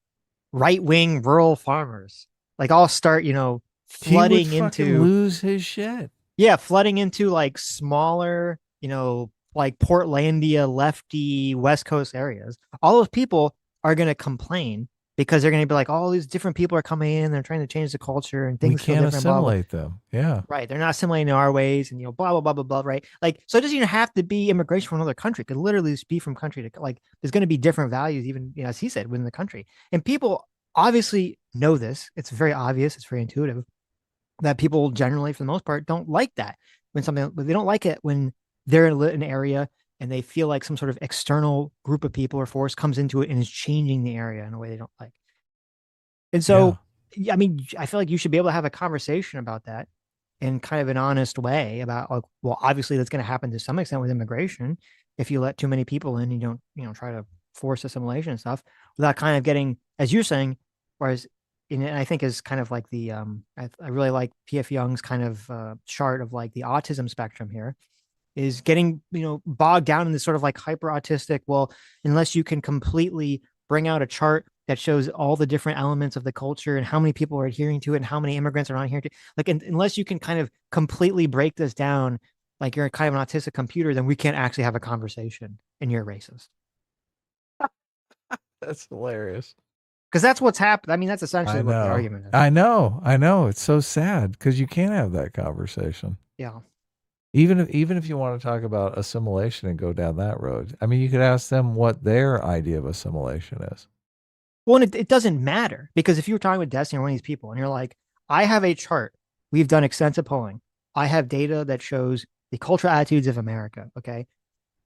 right-wing rural farmers, like all start, flooding he would into lose his shit. Yeah, flooding into like smaller, like Portlandia, lefty West Coast areas. All those people are going to complain because they're going to be like, all these different people are coming in, they're trying to change the culture and We things feel can't different, blah, blah. assimilate them. Yeah. Right. They're not assimilating our ways and, blah, blah, blah, blah, blah, right? Like, so it doesn't even have to be immigration from another country. It could literally just be from country to, like, there's going to be different values, even, as he said, within the country. And people obviously know this. It's very obvious. It's very intuitive that people generally, for the most part, don't like that. They don't like it when they're in an area and they feel like some sort of external group of people or force comes into it and is changing the area in a way they don't like. And so, I mean, I feel like you should be able to have a conversation about that in kind of an honest way about, like, well, obviously that's going to happen to some extent with immigration. If you let too many people in, you don't, try to force assimilation and stuff without kind of getting, as you're saying, whereas, and I think is kind of like the, I really like P.F. Young's kind of chart of like the autism spectrum here is getting, bogged down in this sort of like hyper autistic. Well, unless you can completely bring out a chart that shows all the different elements of the culture and how many people are adhering to it and how many immigrants are not adhering to it. Like, unless you can kind of completely break this down, like you're kind of an autistic computer, then we can't actually have a conversation and you're racist. That's hilarious. Because that's what's happened. I mean, that's essentially what the argument is. I know. It's so sad because you can't have that conversation. Yeah. Even if you want to talk about assimilation and go down that road, I mean, you could ask them what their idea of assimilation is. Well, and it doesn't matter, because if you were talking with Destiny or one of these people and you're like, I have a chart, we've done extensive polling, I have data that shows the cultural attitudes of America, okay?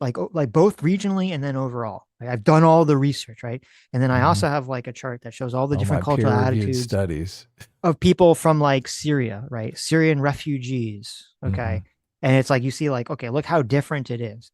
Like both regionally and then overall. Like, I've done all the research, right? And then I also have like a chart that shows all the different cultural attitudes studies of people from like Syria, right? Syrian refugees, okay? And it's like, you see like, okay, look how different it is.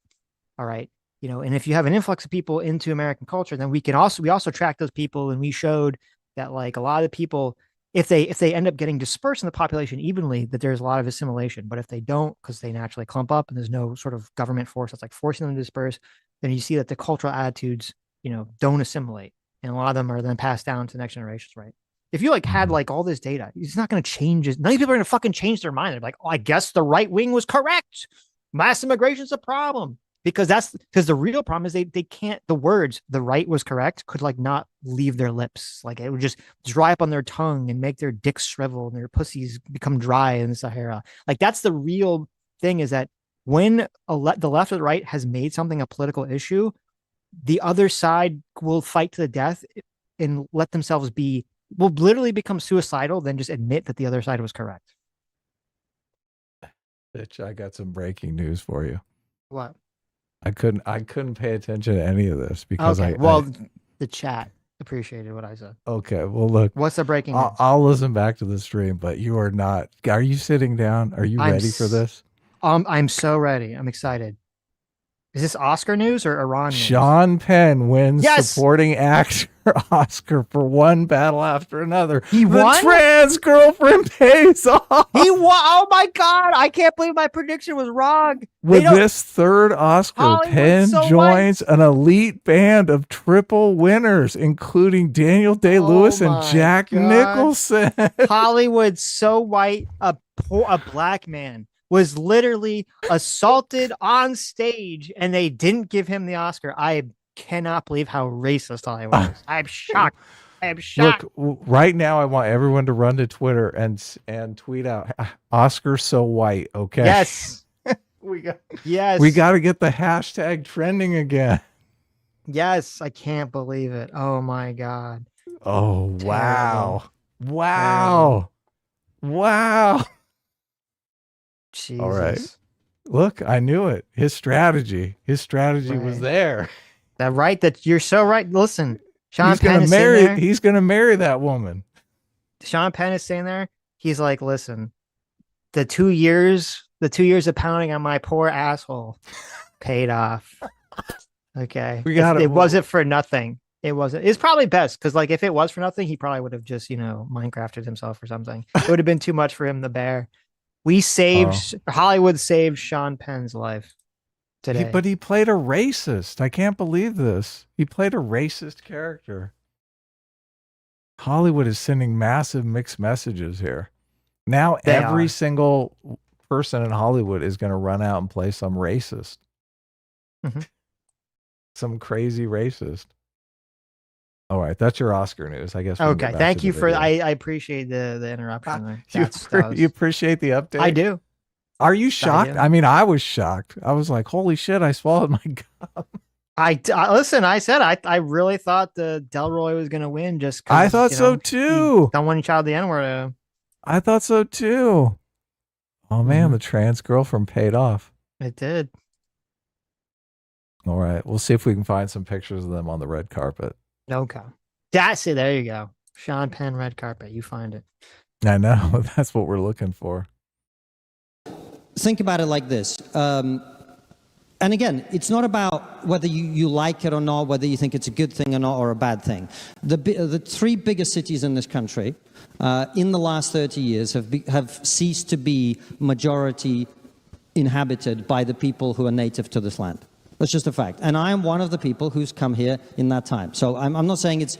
All right. And if you have an influx of people into American culture, then we also track those people, and we showed that like a lot of the people, if they end up getting dispersed in the population evenly, that there's a lot of assimilation. But if they don't, because they naturally clump up and there's no sort of government force that's like forcing them to disperse, then you see that the cultural attitudes, don't assimilate. And a lot of them are then passed down to the next generations, right? If you like had like all this data, it's not going to change. None of these people are going to fucking change their mind. They're like, oh, I guess the right wing was correct. Mass immigration is a problem. Because the real problem is they can't, the words "the right was correct" could like not leave their lips. Like it would just dry up on their tongue and make their dicks shrivel and their pussies become dry in the Sahara. Like that's the real thing, is that when the left or the right has made something a political issue, the other side will fight to the death and let themselves will literally become suicidal, then just admit that the other side was correct. Sitch, I got some breaking news for you. What? I couldn't pay attention to any of this because Okay. The chat appreciated what I said. Okay. Well, look. What's the breaking news? I'll listen back to the stream, but you are not. Are you sitting down? Are you ready for this? I'm so ready. I'm excited. Is this Oscar news or Iran news? Sean Penn wins Yes! supporting actor Oscar for one battle after another. He won? The trans girlfriend pays off. He won. Oh my God. I can't believe my prediction was wrong. With this third Oscar, Hollywood's Penn so joins an elite band of triple winners, including Daniel Day-Lewis and Jack Nicholson. Hollywood's so white. A black man was literally assaulted on stage and they didn't give him the Oscar. I cannot believe how racist Hollywood is. I'm shocked. I am shocked. Look, right now I want everyone to run to Twitter and tweet out Oscar's so white, okay? Yes. We got to get the hashtag trending again. Yes, I can't believe it. Oh my God. Oh, Terrible. wow. Wow. Wow. Jesus. All right. Look, I knew it. His strategy was there. That you're so right. Listen, Sean He's Penn gonna is marry. there. He's gonna marry that woman. Sean Penn is sitting there. He's like, listen, the 2 years of pounding on my poor asshole paid off. Okay. It wasn't for nothing. It wasn't. It's probably best because, like, if it was for nothing, he probably would have just, Minecrafted himself or something. It would have been too much for him to bear. Hollywood saved Sean Penn's life today. But he played a racist. I can't believe this. He played a racist character. Hollywood is sending massive mixed messages here. Now every single person in Hollywood is going to run out and play some racist. Mm-hmm. Some crazy racist. All right, that's your Oscar news, I guess. Okay, thank you for. I appreciate the interruption there. You appreciate the update? I do. Are you shocked? I mean, I was shocked. I was like, "Holy shit! I swallowed my gum." I listen. I said I really thought the Delroy was going to win. Just I thought so too. Don't want to child the N-word. I thought so too. Oh man, the trans girlfriend paid off. It did. All right, we'll see if we can find some pictures of them on the red carpet. Okay. That's it. There you go. Sean Penn, red carpet. You find it. I know. That's what we're looking for. Think about it like this. And again, it's not about whether you like it or not, whether you think it's a good thing or not, or a bad thing. The three biggest cities in this country in the last 30 years have ceased to be majority inhabited by the people who are native to this land. That's just a fact. And I am one of the people who's come here in that time. So I'm not saying it's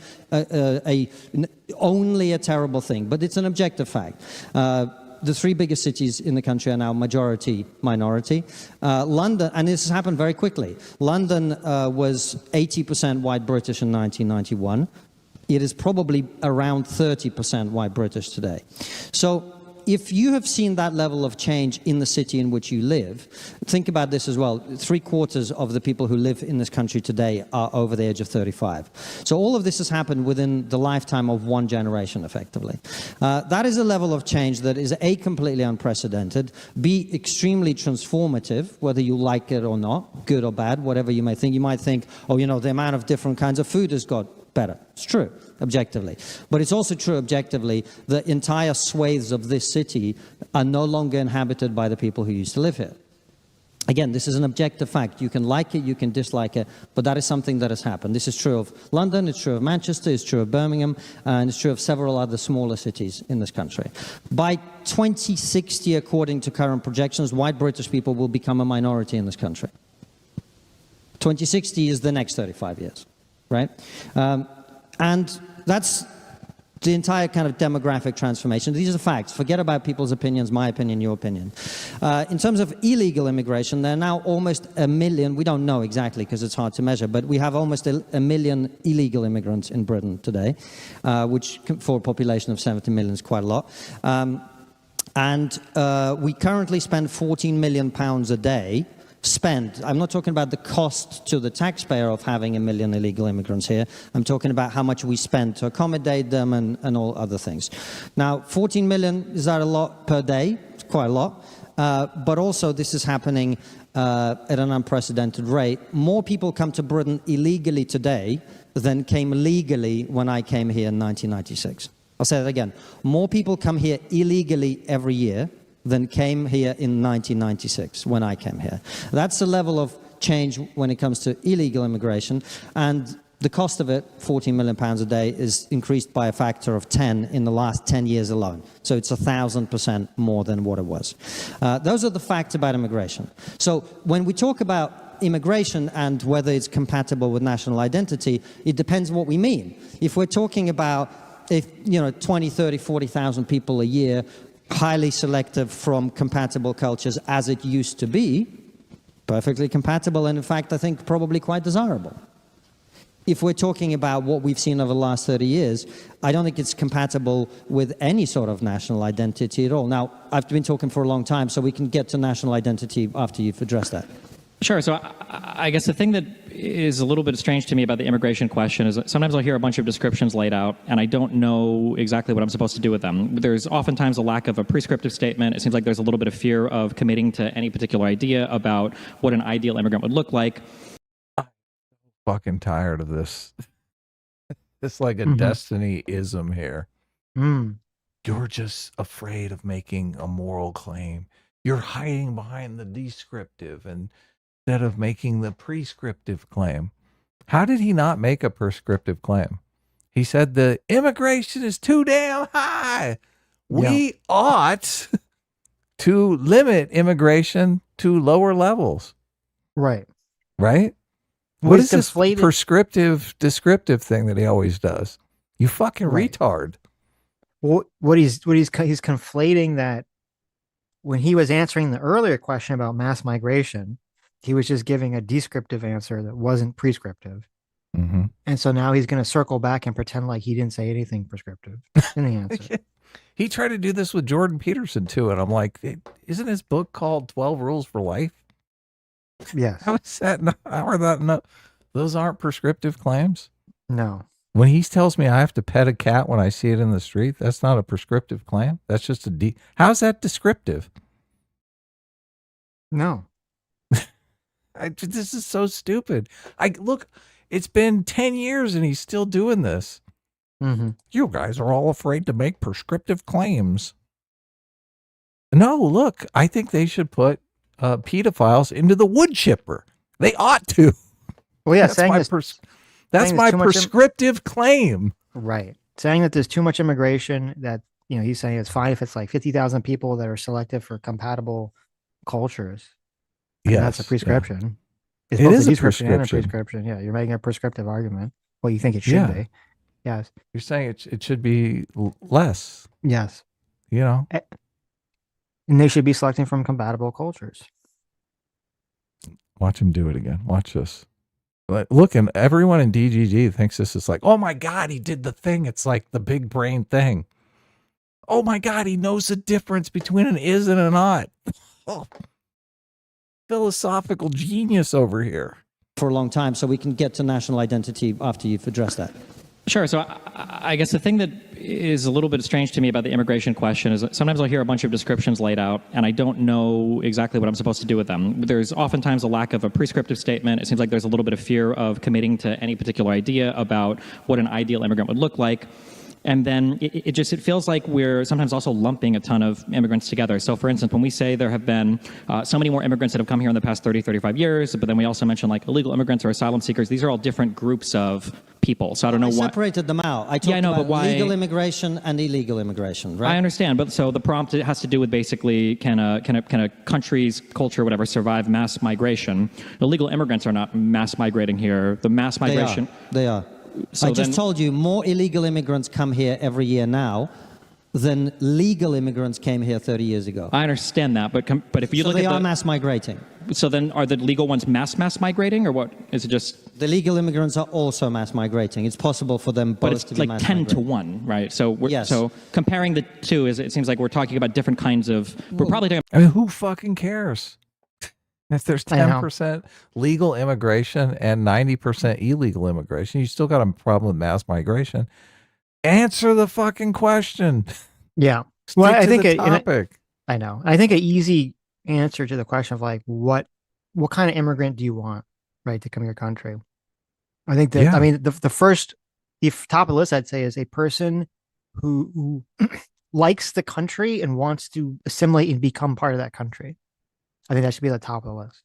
only a terrible thing, but it's an objective fact. The three biggest cities in the country are now majority minority. London, and this has happened very quickly. London was 80% white British in 1991. It is probably around 30% white British today. So if you have seen that level of change in the city in which you live, think about this as well. 3/4 of the people who live in this country today are over the age of 35. So all of this has happened within the lifetime of one generation, effectively. That is a level of change that is A, completely unprecedented, B, extremely transformative, whether you like it or not, good or bad, whatever you may think. You might think, oh, the amount of different kinds of food has got better. It's true, objectively. But it's also true, objectively, that entire swathes of this city are no longer inhabited by the people who used to live here. Again, this is an objective fact. You can like it, you can dislike it, but that is something that has happened. This is true of London, it's true of Manchester, it's true of Birmingham, and it's true of several other smaller cities in this country. By 2060, according to current projections, white British people will become a minority in this country. 2060 is the next 35 years. Right? And that's the entire kind of demographic transformation. These are the facts. Forget about people's opinions, my opinion, your opinion. In terms of illegal immigration, there are now almost 1 million. We don't know exactly because it's hard to measure, but we have almost 1 million illegal immigrants in Britain today, which for a population of 70 million is quite a lot. And we currently spend £14 million a day I'm not talking about the cost to the taxpayer of having 1 million illegal immigrants here. I'm talking about how much we spend to accommodate them and all other things. Now, 14 million, is that a lot per day? It's quite a lot. But also this is happening at an unprecedented rate. More people come to Britain illegally today than came legally when I came here in 1996. I'll say that again. More people come here illegally every year than came here in 1996 when I came here. That's the level of change when it comes to illegal immigration, and the cost of it, £14 million a day, is increased by a factor of 10 in the last 10 years alone. So it's 1,000% more than what it was. Those are the facts about immigration. So when we talk about immigration and whether it's compatible with national identity, it depends what we mean. If we're talking about 20, 30, 40,000 people a year, highly selective from compatible cultures as it used to be, perfectly compatible, and in fact, I think probably quite desirable. If we're talking about what we've seen over the last 30 years, I don't think it's compatible with any sort of national identity at all. Now, I've been talking for a long time, so we can get to national identity after you've addressed that. Sure. So I guess the thing that is a little bit strange to me about the immigration question is that sometimes I'll hear a bunch of descriptions laid out, and I don't know exactly what I'm supposed to do with them. There's oftentimes a lack of a prescriptive statement. It seems like there's a little bit of fear of committing to any particular idea about what an ideal immigrant would look like. Fucking tired of this. It's like a destiny-ism here. You're just afraid of making a moral claim. You're hiding behind the descriptive instead of making the prescriptive claim. How did he not make a prescriptive claim? He said the immigration is too damn high. We ought to limit immigration to lower levels. Right. Right? What is this prescriptive, descriptive thing that he always does? You fucking retard. What he's conflating that when he was answering the earlier question about mass migration, he was just giving a descriptive answer that wasn't prescriptive. And so now he's going to circle back and pretend like he didn't say anything prescriptive in the answer. He tried to do this with Jordan Peterson too, and I'm like, isn't his book called 12 Rules for Life? Yes. How is that? How are that? No, those aren't prescriptive claims. No. When he tells me I have to pet a cat when I see it in the street, that's not a prescriptive claim. That's just how's that descriptive? No. This is so stupid. Look, it's been 10 years and he's still doing this. You guys are all afraid to make prescriptive claims. No, look, I think they should put pedophiles into the wood chipper. They ought to. Well, yeah, that's my prescriptive claim. Right. Saying that there's too much immigration, that, he's saying it's fine if it's like 50,000 people that are selected for compatible cultures. Yeah, that's a prescription. Yeah. It is a prescription. Yeah, you're making a prescriptive argument. Well, you think it should be. Yes. You're saying it should be less. Yes. And they should be selecting from compatible cultures. Watch him do it again. Watch this. Look, and everyone in DGG thinks this is like, oh my God, he did the thing. It's like the big brain thing. Oh my God, he knows the difference between an is and a not. Oh, philosophical genius over here. For a long time, so we can get to national identity after you've addressed that. Sure. So I guess the thing that is a little bit strange to me about the immigration question is that sometimes I'll hear a bunch of descriptions laid out, and I don't know exactly what I'm supposed to do with them. There's oftentimes a lack of a prescriptive statement. It seems like there's a little bit of fear of committing to any particular idea about what an ideal immigrant would look like. And then it feels like we're sometimes also lumping a ton of immigrants together. So for instance, when we say there have been so many more immigrants that have come here in the past 30, 35 years, but then we also mention like illegal immigrants or asylum seekers, these are all different groups of people. So I don't know why. I separated them out. I talked about legal immigration and illegal immigration, right? I understand, but so the prompt has to do with basically can a country's culture, whatever, survive mass migration? Illegal immigrants are not mass migrating here. The mass migration. They are. So I just told you more illegal immigrants come here every year now than legal immigrants came here 30 years ago. I understand that, but if you look at they are mass migrating. So then are the legal ones mass migrating, or what? Is it just... The legal immigrants are also mass migrating. It's possible for them both to be mass migrating. But it's like 10 to 1, right? So so comparing the two, it seems like we're talking about different kinds of... We're probably talking... I mean, who fucking cares? If there's 10% legal immigration and 90% illegal immigration, you still got a problem with mass migration. Answer the fucking question. Yeah. Well, I think topic. I know. I think an easy answer to the question of like what kind of immigrant do you want, right, to come to your country. I think that I mean the top of the list I'd say is a person who likes the country and wants to assimilate and become part of that country. I think that should be at the top of the list.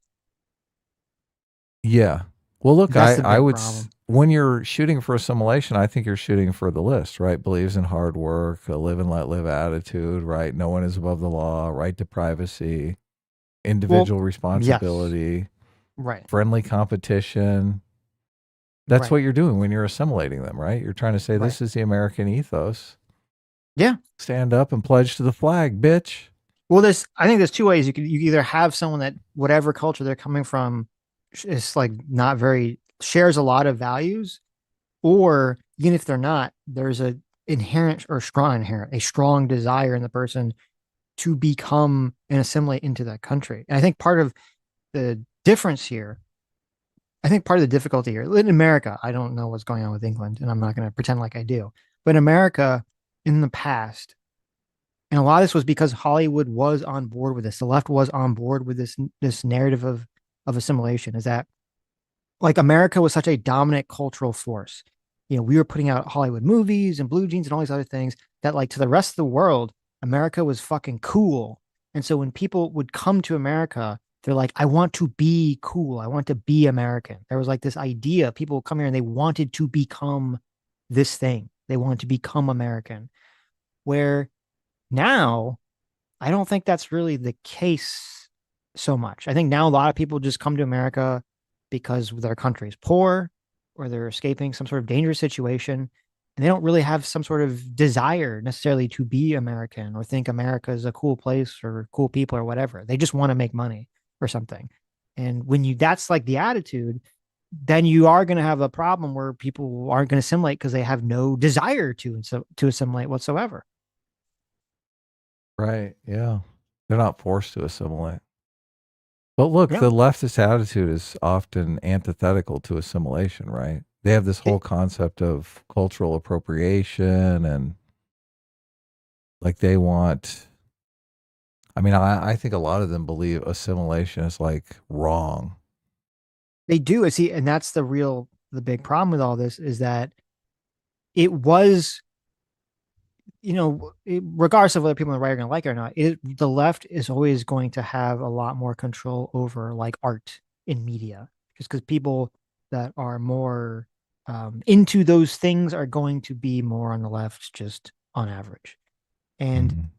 Yeah. Well, look, That's the big I would, problem. when you're shooting for assimilation, I think you're shooting for the list, right? Believes in hard work, a live and let live attitude, right? No one is above the law, right to privacy, individual responsibility, right? Friendly competition. That's Right. what you're doing when you're assimilating them, right? You're trying to say this Right. is the American ethos. Yeah. Stand up and pledge to the flag, bitch. Well, I think there's two ways. You either have someone that whatever culture they're coming from is like not very shares a lot of values, or even if they're not, there's a strong desire in the person to become and assimilate into that country. And I think part of the difference here, I think part of the difficulty here in America, I don't know what's going on with England, and I'm not going to pretend like I do, but in America in the past, and a lot of this was because Hollywood was on board with this. The left was on board with this narrative of assimilation. Is that like America was such a dominant cultural force? You know, we were putting out Hollywood movies and Blue Jeans and all these other things that, like, to the rest of the world, America was fucking cool. And so when people would come to America, they're like, I want to be cool. I want to be American. There was like this idea people would come here and they wanted to become this thing. They wanted to become American. Where now, I don't think that's really the case so much. I think now a lot of people just come to America because their country is poor or they're escaping some sort of dangerous situation. And they don't really have some sort of desire necessarily to be American or think America is a cool place or cool people or whatever. They just want to make money or something. And when that's like the attitude, then you are going to have a problem where people aren't going to assimilate because they have no desire to assimilate whatsoever. Right. Yeah. They're not forced to assimilate. But look, Yeah. the leftist attitude is often antithetical to assimilation, right? They have this whole concept of cultural appropriation and like they want, I mean, I think a lot of them believe assimilation is like wrong. They do. See, and that's the big problem with all this is that it was, regardless of whether people on the right are going to like it or not, the left is always going to have a lot more control over like art in media, just because people that are more into those things are going to be more on the left, just on average. And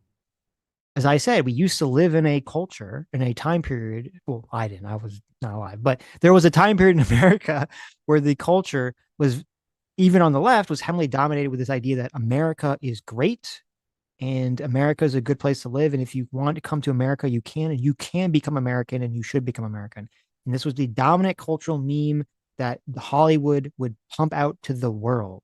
as I said, we used to live in a culture, in a time period. Well, I didn't, I was not alive, but there was a time period in America where the culture was, even on the left, was heavily dominated with this idea that America is great and America is a good place to live. And if you want to come to America, you can, and you can become American and you should become American. And this was the dominant cultural meme that Hollywood would pump out to the world.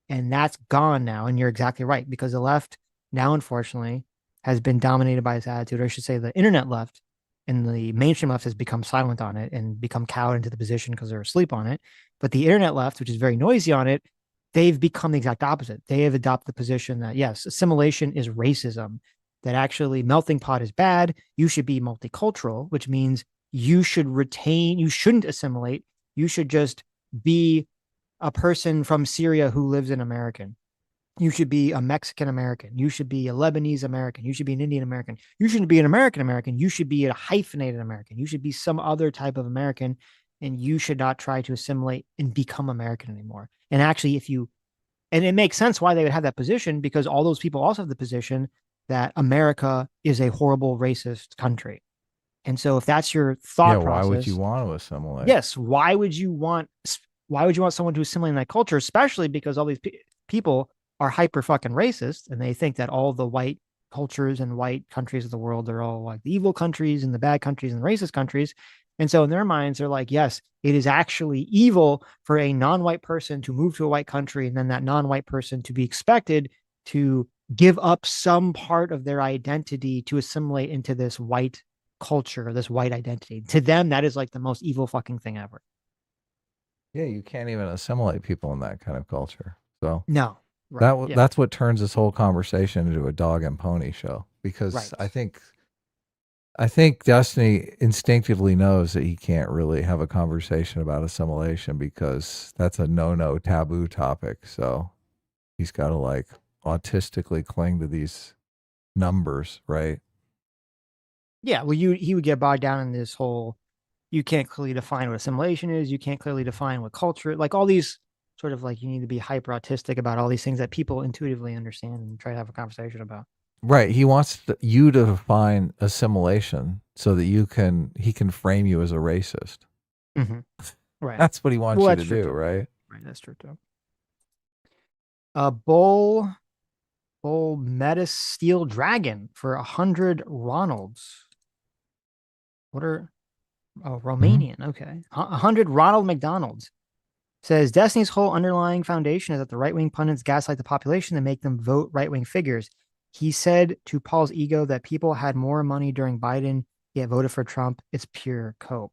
And that's gone now. And you're exactly right, because the left now, unfortunately, has been dominated by this attitude, or I should say the internet left and the mainstream left has become silent on it and become cowed into the position because they're asleep on it. But the internet left, which is very noisy on it, they've become the exact opposite. They have adopted the position that, yes, assimilation is racism, that actually melting pot is bad. You should be multicultural, which means you shouldn't assimilate. You should just be a person from Syria who lives in America. You should be a Mexican American. You should be a Lebanese American. You should be an Indian American. You shouldn't be an American American. You should be a hyphenated American. You should be some other type of American, and you should not try to assimilate and become American anymore. And actually, and it makes sense why they would have that position, because all those people also have the position that America is a horrible racist country. And so if that's your thought process, why would you want to assimilate? Yes. Why would you want someone to assimilate in that culture, especially because all these people are hyper fucking racist and they think that all the white cultures and white countries of the world are all like the evil countries and the bad countries and the racist countries. And so in their minds, they're like, yes, it is actually evil for a non-white person to move to a white country and then that non-white person to be expected to give up some part of their identity to assimilate into this white culture, this white identity. To them, that is like the most evil fucking thing ever. Yeah, you can't even assimilate people in that kind of culture. So no. Right, that's what turns this whole conversation into a dog and pony show, because I think I think Destiny instinctively knows that he can't really have a conversation about assimilation because that's a no taboo topic. So he's got to like autistically cling to these numbers, right? Yeah, well, he would get bogged down in this whole, you can't clearly define what assimilation is, you can't clearly define what culture, like all these sort of like, you need to be hyper autistic about all these things that people intuitively understand and try to have a conversation about. Right. He wants you to define assimilation so that he can frame you as a racist. Mm-hmm. Right. That's what he wants Well, you that's to true do, too. right? Right, that's true too. Bull Metis Steel Dragon for 100 Ronalds. What are Romanian? Okay. 100 Ronald McDonald's. Says Destiny's whole underlying foundation is that the right-wing pundits gaslight the population and make them vote right-wing figures. He said to Paul's ego that people had more money during Biden, yet voted for Trump. It's pure cope.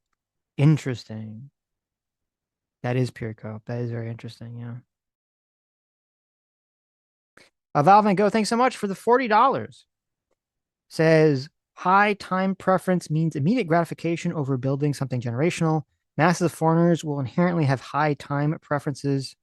Interesting. That is pure cope. That is very interesting. Yeah. Valve and Go, thanks so much for the $40. Says high time preference means immediate gratification over building something generational. Masses of foreigners will inherently have higher time preferences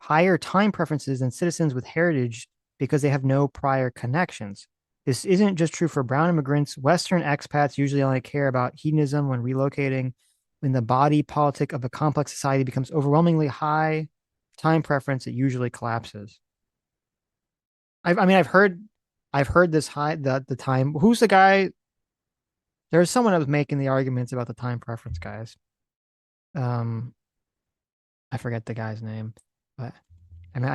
than citizens with heritage because they have no prior connections. This isn't just true for brown immigrants. Western expats usually only care about hedonism when relocating. When the body politic of a complex society becomes overwhelmingly high time preference, it usually collapses. I've heard this the time. Who's the guy? There's someone that was making the arguments about the time preference guys. I forget the guy's name, but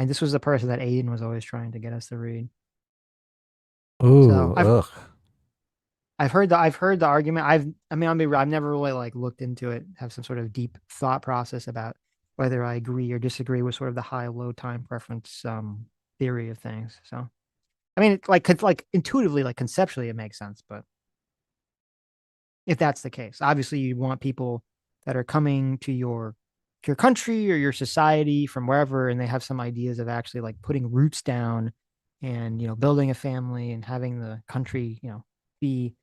this was the person that Aiden was always trying to get us to read. Ooh, so I've heard the argument. I've never really like looked into it, have some sort of deep thought process about whether I agree or disagree with sort of the high-low time preference theory of things. So, I mean, like intuitively, like conceptually, it makes sense. But if that's the case, obviously, you want people that are coming to your country or your society from wherever, and they have some ideas of actually like putting roots down, and building a family and having the country, be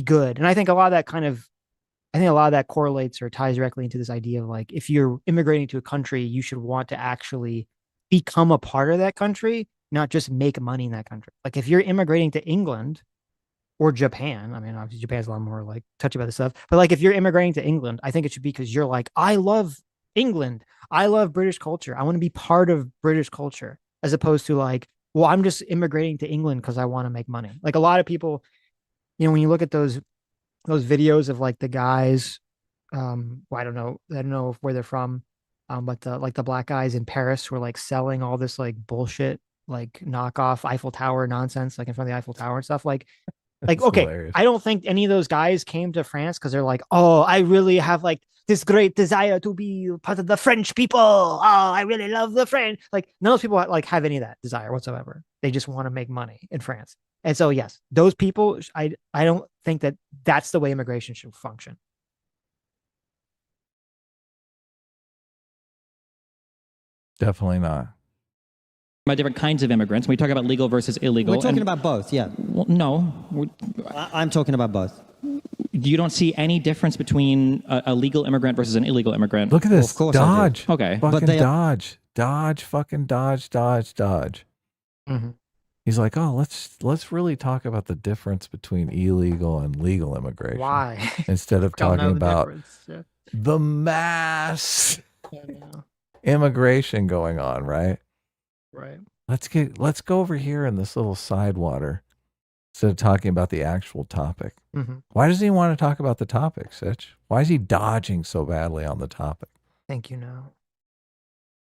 good. And I think a lot of that correlates or ties directly into this idea of like, if you're immigrating to a country, you should want to actually become a part of that country, not just make money in that country. Like if you're immigrating to England or Japan, I mean, obviously Japan's a lot more like touchy about this stuff, but like if you're immigrating to England, I think it should be because you're like, I love England. I love British culture. I want to be part of British culture, as opposed to like, well, I'm just immigrating to England because I want to make money. Like a lot of people, when you look at those videos of like the guys, I don't know where they're from, but the black guys in Paris who are like selling all this like bullshit, like knockoff Eiffel Tower nonsense, like in front of the Eiffel Tower and stuff. Like okay, hilarious. I don't think any of those guys came to France because they're like, oh, I really have like this great desire to be part of the French people. Oh, I really love the French. Like none of those people like have any of that desire whatsoever. They just want to make money in France. And so, yes, those people, I don't think that that's the way immigration should function. Definitely not. About different kinds of immigrants. We talk about legal versus illegal. We're talking about both, yeah. Well, no. I'm talking about both. You don't see any difference between a legal immigrant versus an illegal immigrant. Look at this. Well, of course dodge. Okay. Fucking dodge. Dodge. Fucking dodge. Dodge. Dodge. Mm-hmm. He's like, oh, let's really talk about the difference between illegal and legal immigration. Why? Instead of talking about the mass immigration going on, right? Right. Let's go over here in this little side water instead of talking about the actual topic. Mm-hmm. Why does he want to talk about the topic, Sitch? Why is he dodging so badly on the topic? Think you know.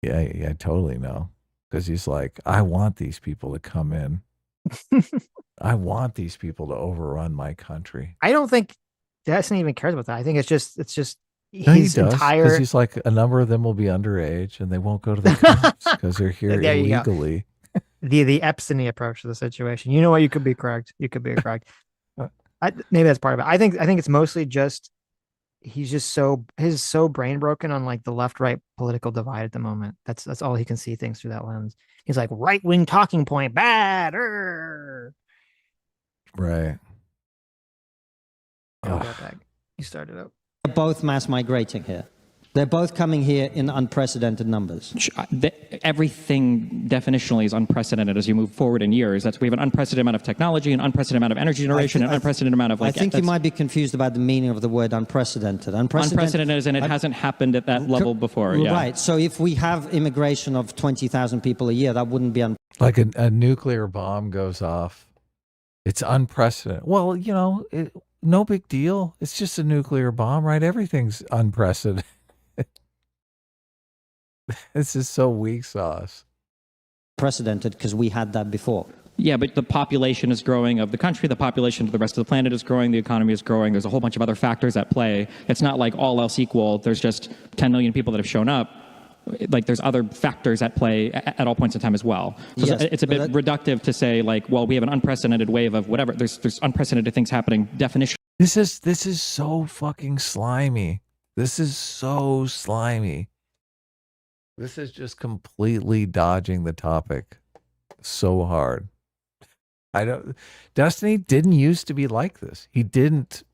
Yeah, I totally know. Because he's like, I want these people to come in. I want these people to overrun my country. I don't think Destiny even cares about that. I think it's just his entire. Because he's like, a number of them will be underage and they won't go to the cops because they're here illegally. The Epstein approach to the situation. You know what? You could be correct. You could be correct. Maybe that's part of it. I think it's mostly just he's so brain broken on like the left-right political divide at the moment. That's all he can see things through that lens. He's like, right-wing talking point, bad. Right. Go back. You started up. They're both mass migrating here. They're both coming here in unprecedented numbers. Everything definitionally is unprecedented as you move forward in years. We have an unprecedented amount of technology, an unprecedented amount of energy generation, an unprecedented amount of I think you might be confused about the meaning of the word unprecedented. Unprecedented as in it hasn't happened at that level before. Yeah. Right. So if we have immigration of 20,000 people a year, that wouldn't be like a nuclear bomb goes off. It's unprecedented. Well, no big deal. It's just a nuclear bomb, right? Everything's unprecedented. This is so weak sauce. Precedented because we had that before. Yeah, but the population is growing of the country. The population of the rest of the planet is growing. The economy is growing. There's a whole bunch of other factors at play. It's not like all else equal. There's just 10 million people that have shown up. Like there's other factors at play at all points in time as well. So Yes, it's a bit reductive to say like, well, we have an unprecedented wave of whatever. There's unprecedented things happening. Definition. This is so fucking slimy. This is so slimy. This is just completely dodging the topic so hard. Destiny didn't used to be like this. He didn't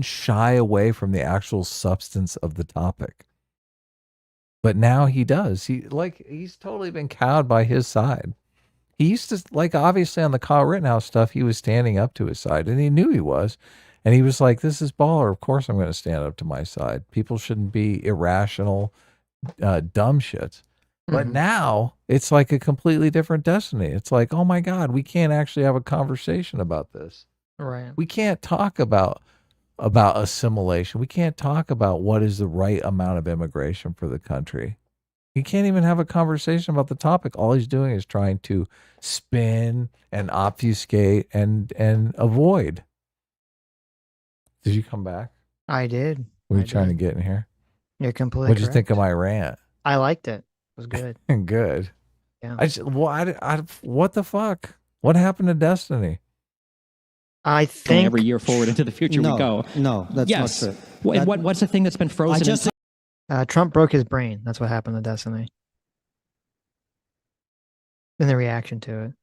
shy away from the actual substance of the topic. But now he does. He's totally been cowed by his side. He used to, obviously on the Kyle Rittenhouse stuff, he was standing up to his side, and he knew he was. And he was like, this is baller. Of course I'm going to stand up to my side. People shouldn't be irrational, dumb shits. But now it's like a completely different destiny. It's like, oh my God, we can't actually have a conversation about this. Right. We can't talk about assimilation. We can't talk about what is the right amount of immigration for the country. He can't even have a conversation about the topic. All he's doing is trying to spin and obfuscate and avoid. Did you come back? I did. What are you trying to get in here? You're completely What'd you think of my rant? I liked it. It was good. Good. Yeah. What the fuck? What happened to Destiny? I think every year forward into the future we go. No, that's yes. not true. What's the thing that's been frozen? Trump broke his brain. That's what happened to Destiny. And the reaction to it.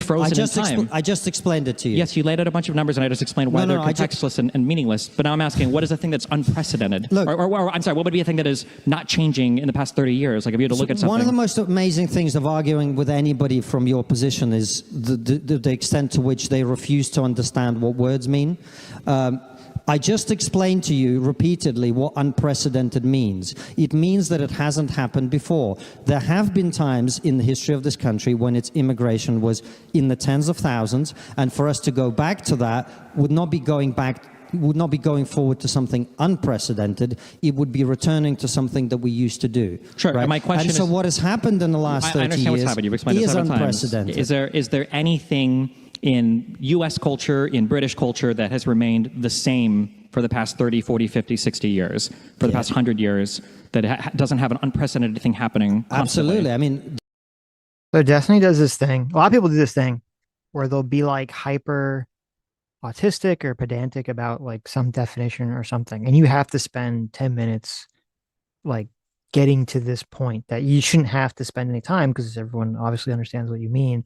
Frozen in time. I just explained it to you. Yes, you laid out a bunch of numbers, and I just explained why they're contextless and meaningless. But now I'm asking, what is the thing that's unprecedented? Look, or I'm sorry, what would be a thing that is not changing in the past 30 years? Like if you had to look at something. One of the most amazing things of arguing with anybody from your position is the extent to which they refuse to understand what words mean. I just explained to you repeatedly what unprecedented means. It means that it hasn't happened before. There have been times in the history of this country when its immigration was in the tens of thousands, and for us to go back to that would not be going forward to something unprecedented. It would be returning to something that we used to do. Sure. Right? My question is, what has happened in the last 30 years I understand what's happened. You've explained it several unprecedented. Times. Is there anything in U.S. culture, in British culture, that has remained the same for the past 30, 40, 50, 60 years, for the past 100 years, that doesn't have an unprecedented thing happening constantly? Absolutely. I mean, so Destiny does this thing. A lot of people do this thing where they'll be like hyper autistic or pedantic about like some definition or something. And you have to spend 10 minutes like getting to this point that you shouldn't have to spend any time because everyone obviously understands what you mean.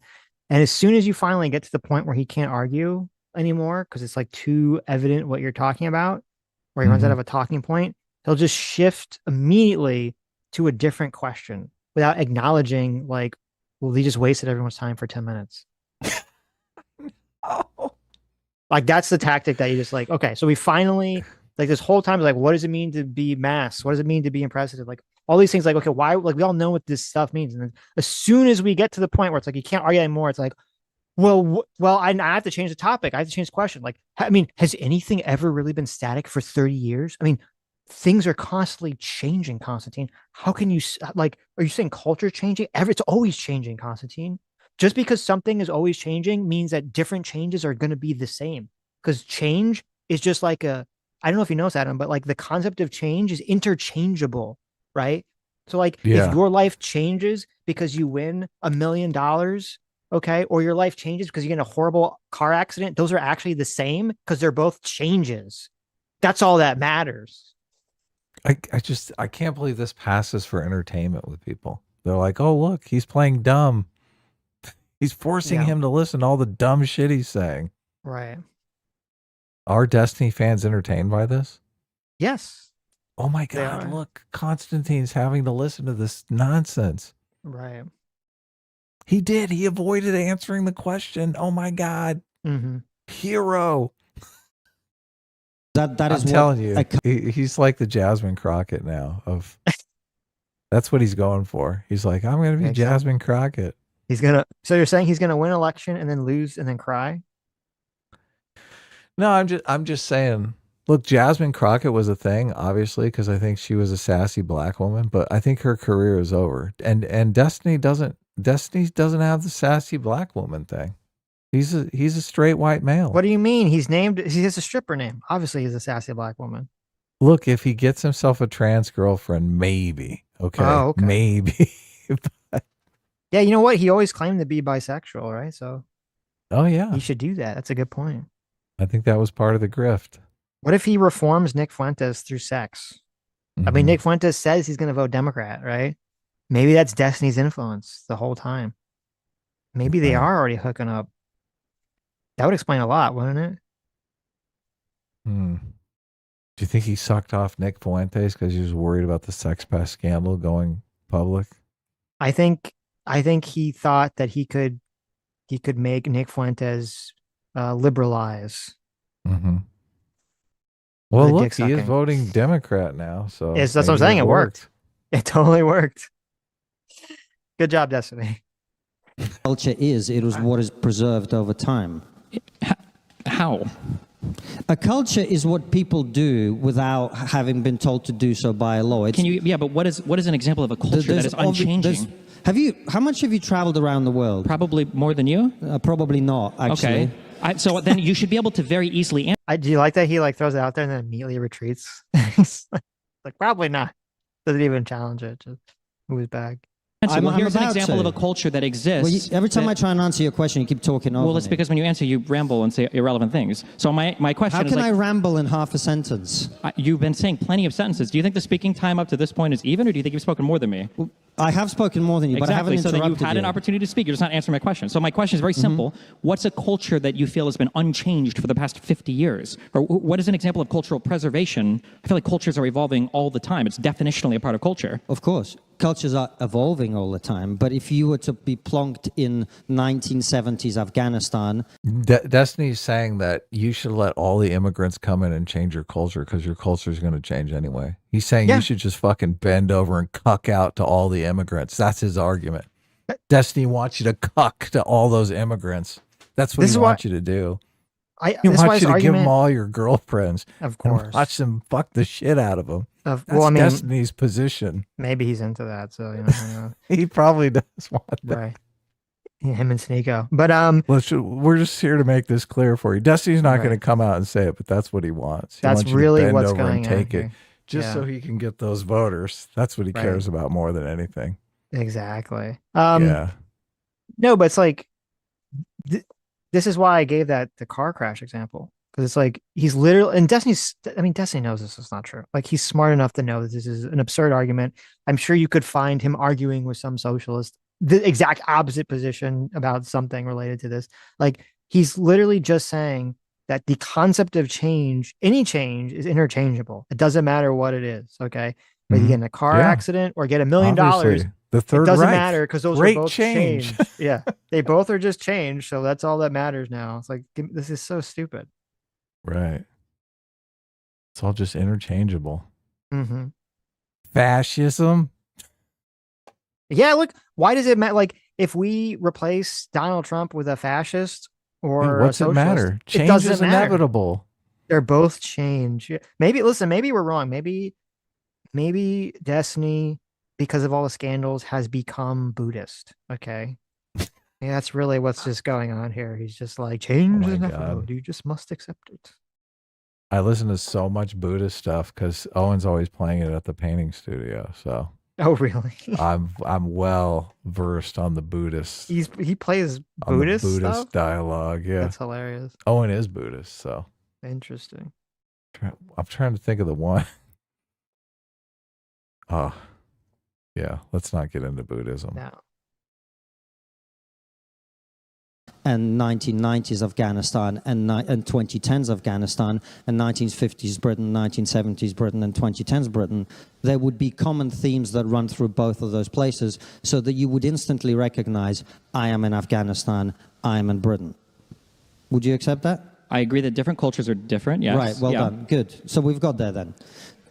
And as soon as you finally get to the point where he can't argue anymore because it's like too evident what you're talking about, where he runs out of a talking point, he'll just shift immediately to a different question without acknowledging like, well, he just wasted everyone's time for 10 minutes. Like that's the tactic that you just like, okay, so we finally like this whole time, like, what does it mean to be mass? What does it mean to be impressive? Like all these things, like, okay, why? Like we all know what this stuff means. And then as soon as we get to the point where it's like, you can't argue anymore, it's like, well, I have to change the topic. I have to change the question. Like, I mean, has anything ever really been static for 30 years? I mean, things are constantly changing, Constantine. How can you like, are you saying culture changing? It's always changing, Constantine. Just because something is always changing means that different changes are going to be the same, because change is just like I don't know if you know this, Adam, but like the concept of change is interchangeable, right? So like if your life changes because you win $1 million, okay, or your life changes because you get in a horrible car accident, those are actually the same because they're both changes. That's all that matters. I can't believe this passes for entertainment with people. They're like, oh, look, he's playing dumb. He's forcing him to listen to all the dumb shit he's saying. Right. Are Destiny fans entertained by this? Yes. Oh my God, look, Constantine's having to listen to this nonsense. Right. He did. He avoided answering the question. Oh my God. Mm-hmm. Hero. That is I'm telling you, he's like the Jasmine Crockett now. That's what he's going for. He's like, I'm going to be Jasmine Crockett. So you're saying he's gonna win election and then lose and then cry? No, I'm just saying. Look, Jasmine Crockett was a thing, obviously, because I think she was a sassy black woman. But I think her career is over. And Destiny doesn't have the sassy black woman thing. He's a straight white male. What do you mean? He has a stripper name. Obviously, he's a sassy black woman. Look, if he gets himself a trans girlfriend, maybe. Okay. Oh, okay. Maybe. Yeah, you know what? He always claimed to be bisexual, right? So. Oh yeah. He should do that. That's a good point. I think that was part of the grift. What if he reforms Nick Fuentes through sex? I mean, Nick Fuentes says he's going to vote Democrat, right? Maybe that's Destiny's influence the whole time. Maybe they are already hooking up. That would explain a lot, wouldn't it? Do you think he sucked off Nick Fuentes because he was worried about the Sex Pass scandal going public? I think he thought that he could make Nick Fuentes liberalize. Mm-hmm. Well, look, he is voting Democrat now, so yes, that's what I'm saying. It worked. It totally worked. Good job, Destiny. Culture it was what is preserved over time. How? A culture is what people do without having been told to do so by a law. But what is an example of a culture that is unchanging? How much have you traveled around the world? Probably more than you? Probably not, actually. Okay. So then you should be able to very easily answer. Do you like that he throws it out there and then immediately retreats? like probably not. Doesn't even challenge it. Just moves back. Here's an example of a culture that exists. Every time I try and answer your question, you keep talking over Well, it's because when you answer, you ramble and say irrelevant things. So my question is how can I ramble in half a sentence? You've been saying plenty of sentences. Do you think the speaking time up to this point is even, or do you think you've spoken more than me? I have spoken more than you, but I haven't interrupted you. So then you've had an opportunity to speak. You're just not answering my question. So my question is very simple. What's a culture that you feel has been unchanged for the past 50 years? Or what is an example of cultural preservation? I feel like cultures are evolving all the time. It's definitionally a part of culture. Of course. Cultures are evolving all the time. But if you were to be plonked in 1970s Afghanistan... Destiny's saying that you should let all the immigrants come in and change your culture because your culture is going to change anyway. He's saying you should just fucking bend over and cuck out to all the immigrants. That's his argument. Destiny wants you to cuck to all those immigrants. That's what he wants you to do. He wants you to give them all your girlfriends. Of course. Watch them fuck the shit out of them. That's Destiny's position. Maybe he's into that, so you know. He probably does want that. Right. Yeah, him and Sneeko. But we're just here to make this clear for you. Destiny's not going to come out and say it, but that's what he wants. That's really what's going on here. Just so he can get those voters. That's what he cares about more than anything. Exactly. Yeah. No, but it's like this is why I gave the car crash example. Because it's like he's literally, and Destiny knows this is not true. Like he's smart enough to know that this is an absurd argument. I'm sure you could find him arguing with some socialist the exact opposite position about something related to this. Like he's literally just saying that the concept of change, any change, is interchangeable. It doesn't matter what it is. Okay, whether you get in a car accident or get $1 million, the Third it doesn't Reich. matter because those are both change. Yeah, they both are just change. So that's all that matters now. It's like this is so stupid. Right. It's all just interchangeable. Mm-hmm. Fascism. Yeah, look, why does it matter? Like, if we replace Donald Trump with a fascist or what's a socialist, it matter? Change is inevitable. They're both change. Maybe we're wrong. Maybe Destiny, because of all the scandals, has become Buddhist. Okay. Yeah, that's really what's just going on here. He's just like, change is inevitable. You just must accept it. I listen to so much Buddhist stuff because Owen's always playing it at the painting studio. So. Oh really? I'm well versed on the Buddhist. He plays Buddhist stuff? Dialogue. Yeah, that's hilarious. Owen is Buddhist, so interesting. I'm trying to think of the one. Oh, yeah. Let's not get into Buddhism. No. and 1990s Afghanistan and 2010s Afghanistan and 1950s Britain, 1970s Britain and 2010s Britain, there would be common themes that run through both of those places so that you would instantly recognize, I am in Afghanistan, I am in Britain. Would you accept that? I agree that different cultures are different, yes. Right, well done. Good. So we've got there then.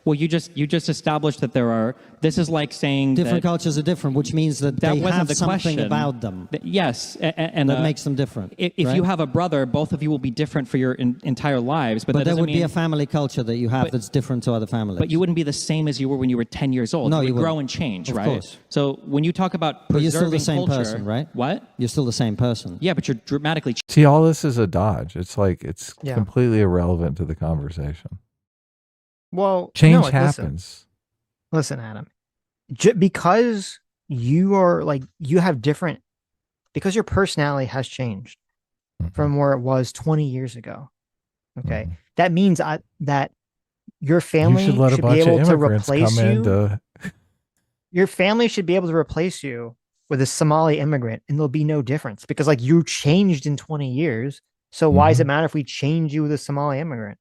Well, you just established that there are. This is like saying different that cultures are different, which means that they have something question. about them. Yes, and that makes them different. If right? you have a brother, both of you will be different for your entire lives. But there would be a family culture that you have that's different to other families. But you wouldn't be the same as you were when you were 10 years old. No, you you would grow wouldn't. and change, Of right? course. So when you talk about but preserving you're still the same culture, person, right? What? You're still the same person. Yeah, but you're dramatically. See, all this is a dodge. It's like it's completely irrelevant to the conversation. Well, change no, happens. Listen, Adam, because you are like, you have different, because your personality has changed from where it was 20 years ago. Okay. That means that your family you should let a should bunch be able of to immigrants replace come you. into Your family should be able to replace you with a Somali immigrant, and there'll be no difference because like you changed in 20 years. So why does it matter if we change you with a Somali immigrant?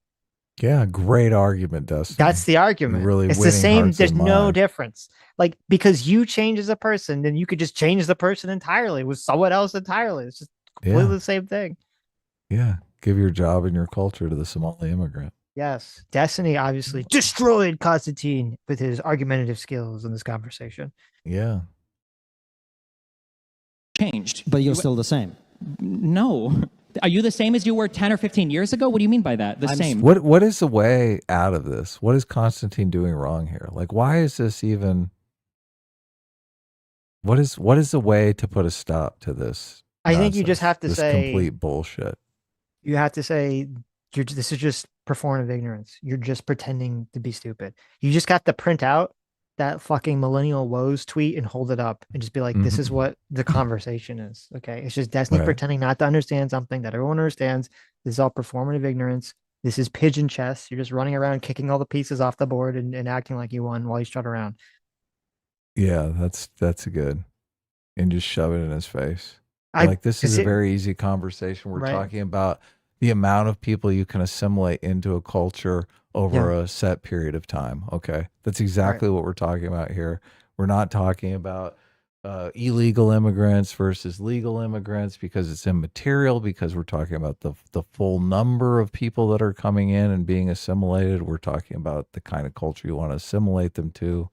Yeah, great argument, Dustin. That's the argument. You're really it's the winning same. hearts There's and no minds. difference. Like because you change as a person, then you could just change the person entirely with someone else entirely. It's just completely the same thing. Yeah, give your job and your culture to the Somali immigrant. Yes, Destiny obviously destroyed Constantine with his argumentative skills in this conversation. Yeah, Changed. But you're still the same. No. Are you the same as you were 10 or 15 years ago? What do you mean by that? The same. What is the way out of this? What is Constantine doing wrong here? Like, why is this even? What is the way to put a stop to this? I think you just have to this say complete bullshit. You have to say this is just performative ignorance. You're just pretending to be stupid. You just got to print out that fucking millennial woes tweet and hold it up and just be like, this is what the conversation is. Okay. It's just Destiny pretending not to understand something that everyone understands. This is all performative ignorance. This is pigeon chess. You're just running around kicking all the pieces off the board and acting like you won while you strut around. Yeah, that's good. And just shove it in his face. Like this is a very easy conversation. We're talking about the amount of people you can assimilate into a culture over a set period of time. Okay. That's exactly what we're talking about here. We're not talking about illegal immigrants versus legal immigrants because it's immaterial, because we're talking about the full number of people that are coming in and being assimilated. We're talking about the kind of culture you want to assimilate them to,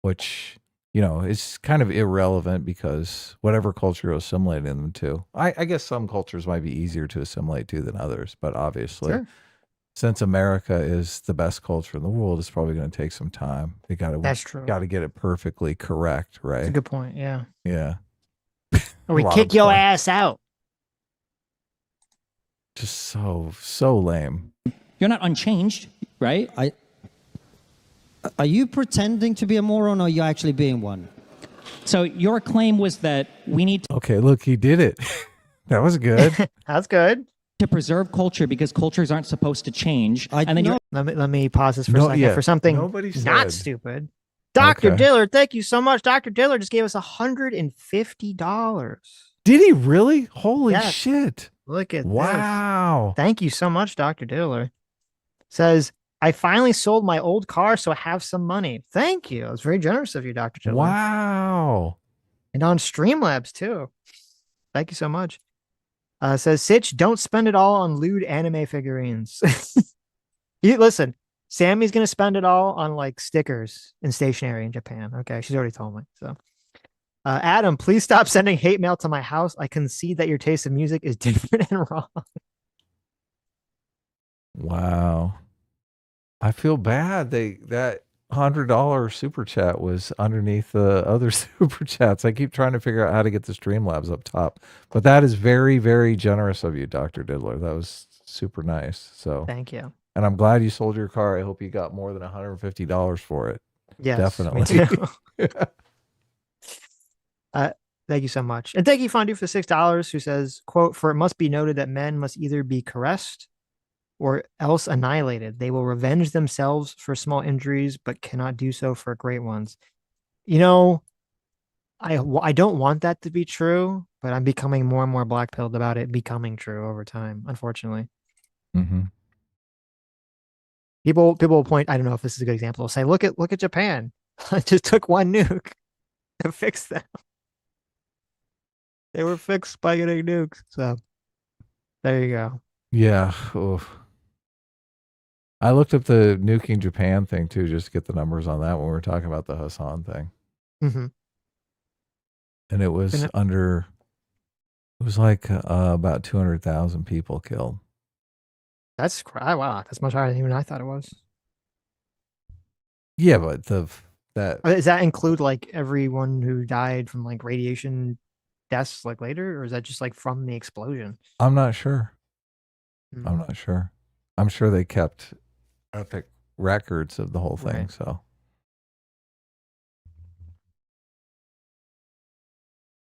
which, you know, is kind of irrelevant because whatever culture you're assimilating them to, I guess some cultures might be easier to assimilate to than others, but obviously since America is the best culture in the world, it's probably going to take some time. That's true. Got to get it perfectly correct, right? That's a good point. Yeah. Yeah. Or we kick your ass out. Just so lame. You're not unchanged, right? Are you pretending to be a moron or are you actually being one? So your claim was that we need to... Okay, look, he did it. That was good. That's good. To preserve culture because cultures aren't supposed to change. And then let me pause this for a second for something not stupid. Dr. Diller, thank you so much. Dr. Diller just gave us $150. Did he really? Holy shit. Look at this. Wow. Thank you so much, Dr. Diller. Says, I finally sold my old car, so I have some money. Thank you. It was very generous of you, Dr. Diller. Wow. And on Streamlabs, too. Thank you so much. Says, Sitch, don't spend it all on lewd anime figurines. Listen, Sammy's going to spend it all on, like, stickers and stationery in Japan. Okay, she's already told me, so. Adam, please stop sending hate mail to my house. I can see that your taste of music is different and wrong. Wow. I feel bad. That $100 super chat was underneath the other super chats. I keep trying to figure out how to get the Streamlabs up top, but that is very, very generous of you, Dr. Diddler. That was super nice. So thank you. And I'm glad you sold your car. I hope you got more than $150 for it. Yes, definitely. me too. Thank you so much. And thank you, Fondue, for $6, who says, quote, for it must be noted that men must either be caressed or else annihilated. They will revenge themselves for small injuries, but cannot do so for great ones. You know, I don't want that to be true, but I'm becoming more and more black-pilled about it becoming true over time, unfortunately. Mm-hmm. People will point, I don't know if this is a good example, say, look at Japan. It just took one nuke to fix them. They were fixed by getting nukes. So there you go. Yeah. Oof. I looked up the nuking Japan thing too, just to get the numbers on that when we were talking about the Hassan thing. Mm-hmm. And it was like about 200,000 people killed. That's wow. That's much higher than even I thought it was. Yeah, but Does that include like everyone who died from like radiation deaths like later, or is that just like from the explosion? I'm not sure. I'm not sure. I'm sure they kept epic records of the whole thing. Right. So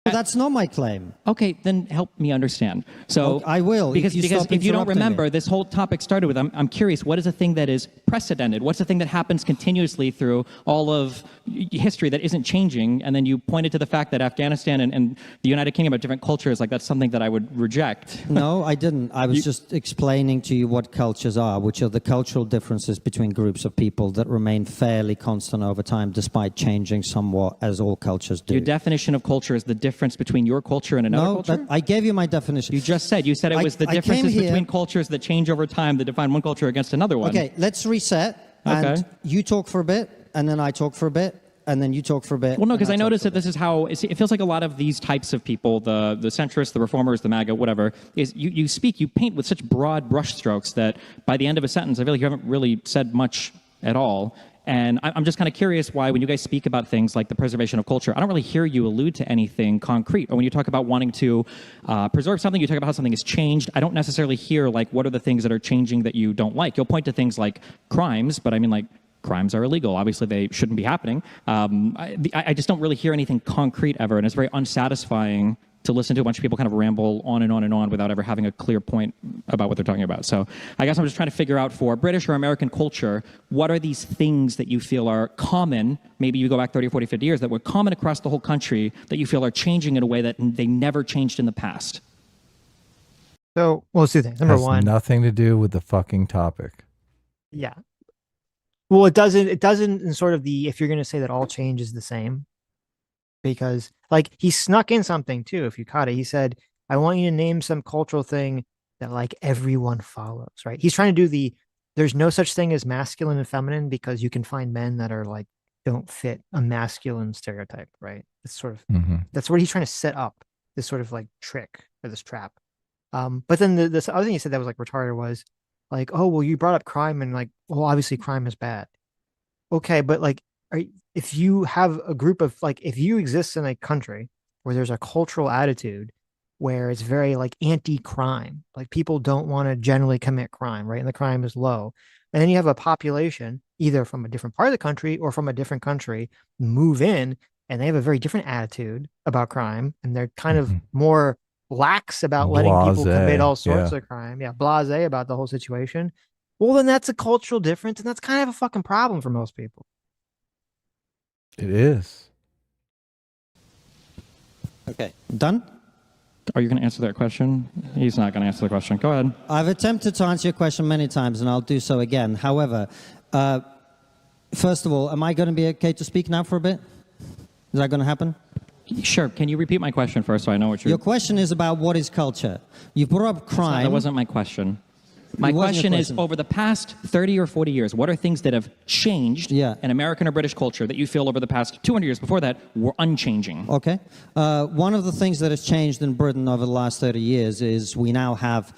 Well, that's not my claim. Okay, then help me understand. So I will. Because if you don't remember, me. this whole topic started with, I'm curious, what is a thing that is precedented? What's the thing that happens continuously through all of history that isn't changing? And then you pointed to the fact that Afghanistan and the United Kingdom are different cultures. Like, that's something that I would reject. No, I didn't. I was just explaining to you what cultures are, which are the cultural differences between groups of people that remain fairly constant over time, despite changing somewhat, as all cultures do. Your definition of culture is the difference between your culture and another culture? I gave you my definition. You just said. You said it was the differences between cultures that change over time that define one culture against another one. Okay, let's reset. And you talk for a bit, and then I talk for a bit, and then you talk for a bit. Well, no, because I noticed that this is how it feels like a lot of these types of people, the centrists, the reformers, the MAGA, whatever, is you paint with such broad brushstrokes that by the end of a sentence, I feel like you haven't really said much at all. And I'm just kind of curious why, when you guys speak about things like the preservation of culture, I don't really hear you allude to anything concrete. Or when you talk about wanting to preserve something, you talk about how something has changed. I don't necessarily hear, like, what are the things that are changing that you don't like. You'll point to things like crimes, but I mean, like, crimes are illegal. Obviously, they shouldn't be happening. I just don't really hear anything concrete ever, and it's very unsatisfying to listen to a bunch of people kind of ramble on and on and on without ever having a clear point about what they're talking about. So I guess I'm just trying to figure out, for British or American culture, what are these things that you feel are common, maybe you go back 30, 40, 50 years, that were common across the whole country that you feel are changing in a way that they never changed in the past? So, well, let's do things. Number one. Nothing to do with the fucking topic. Yeah. Well, it doesn't in sort of the, if you're going to say that all change is the same, because like he snuck in something too. If you caught it, he said, I want you to name some cultural thing that like everyone follows, right? He's trying to do there's no such thing as masculine and feminine, because you can find men that are like, don't fit a masculine stereotype, right? It's sort of, that's what he's trying to set up, this sort of like trick or this trap. But then this other thing he said that was like retarded was like, oh, well, you brought up crime, and like, well, obviously crime is bad. Okay, but like, if you have a group of, like, if you exist in a country where there's a cultural attitude where it's very like anti-crime, like people don't want to generally commit crime, right? And the crime is low. And then you have a population either from a different part of the country or from a different country move in, and they have a very different attitude about crime, and they're kind of more lax about letting people commit all sorts of crime. Yeah, blasé about the whole situation. Well, then that's a cultural difference, and that's kind of a fucking problem for most people. It is. Okay, done? Are you going to answer that question? He's not going to answer the question. Go ahead. I've attempted to answer your question many times, and I'll do so again. However, first of all, am I going to be okay to speak now for a bit? Is that going to happen? Sure. Can you repeat my question first so I know what you're... Your question is about what is culture. You brought up crime. That wasn't my question. My question is, over the past 30 or 40 years, what are things that have changed in American or British culture that you feel over the past 200 years before that were unchanging? Okay. One of the things that has changed in Britain over the last 30 years is we now have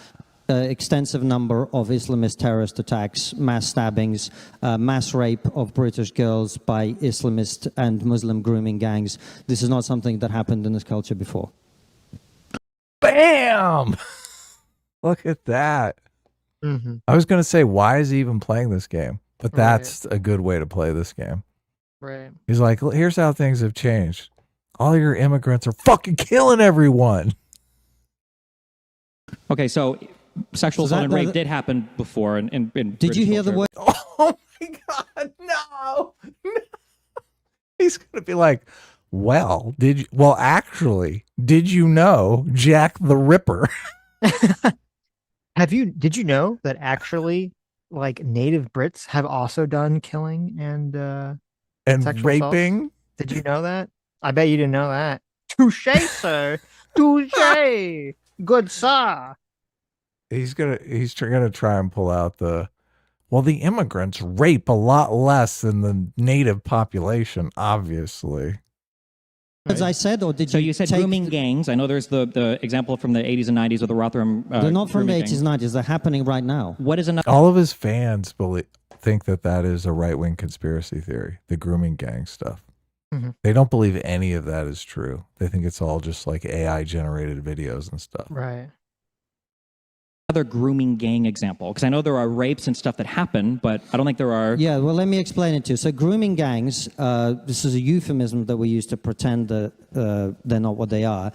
extensive number of Islamist terrorist attacks, mass stabbings, mass rape of British girls by Islamist and Muslim grooming gangs. This is not something that happened in this culture before. Bam! Look at that. I was going to say, why is he even playing this game? But that's a good way to play this game. Right. He's like, here's how things have changed. All your immigrants are fucking killing everyone. Okay, so sexual assault and rape did happen before in Did you hear the word? Oh my God, no. He's going to be like, Well, actually, did you know Jack the Ripper? Did you know that actually, like, native Brits have also done killing and sexual assaults? raping? Did you know that? I bet you didn't know that. Touche, sir. Touche. Good sir. He's gonna try and pull out the immigrants rape a lot less than the native population, obviously. As I said, or did so you? You said take grooming gangs. I know there's the example from the 80s and 90s with the Rotherham. They're not from the grooming 80s, gang. 90s. They're happening right now. What is another? All of his fans think that is a right-wing conspiracy theory, the grooming gang stuff. Mhm. They don't believe any of that is true. They think it's all just like AI-generated videos and stuff. Right. Another grooming gang example? Because I know there are rapes and stuff that happen, but I don't think there are. Yeah, well, let me explain it to you. So grooming gangs, this is a euphemism that we use to pretend that they're not what they are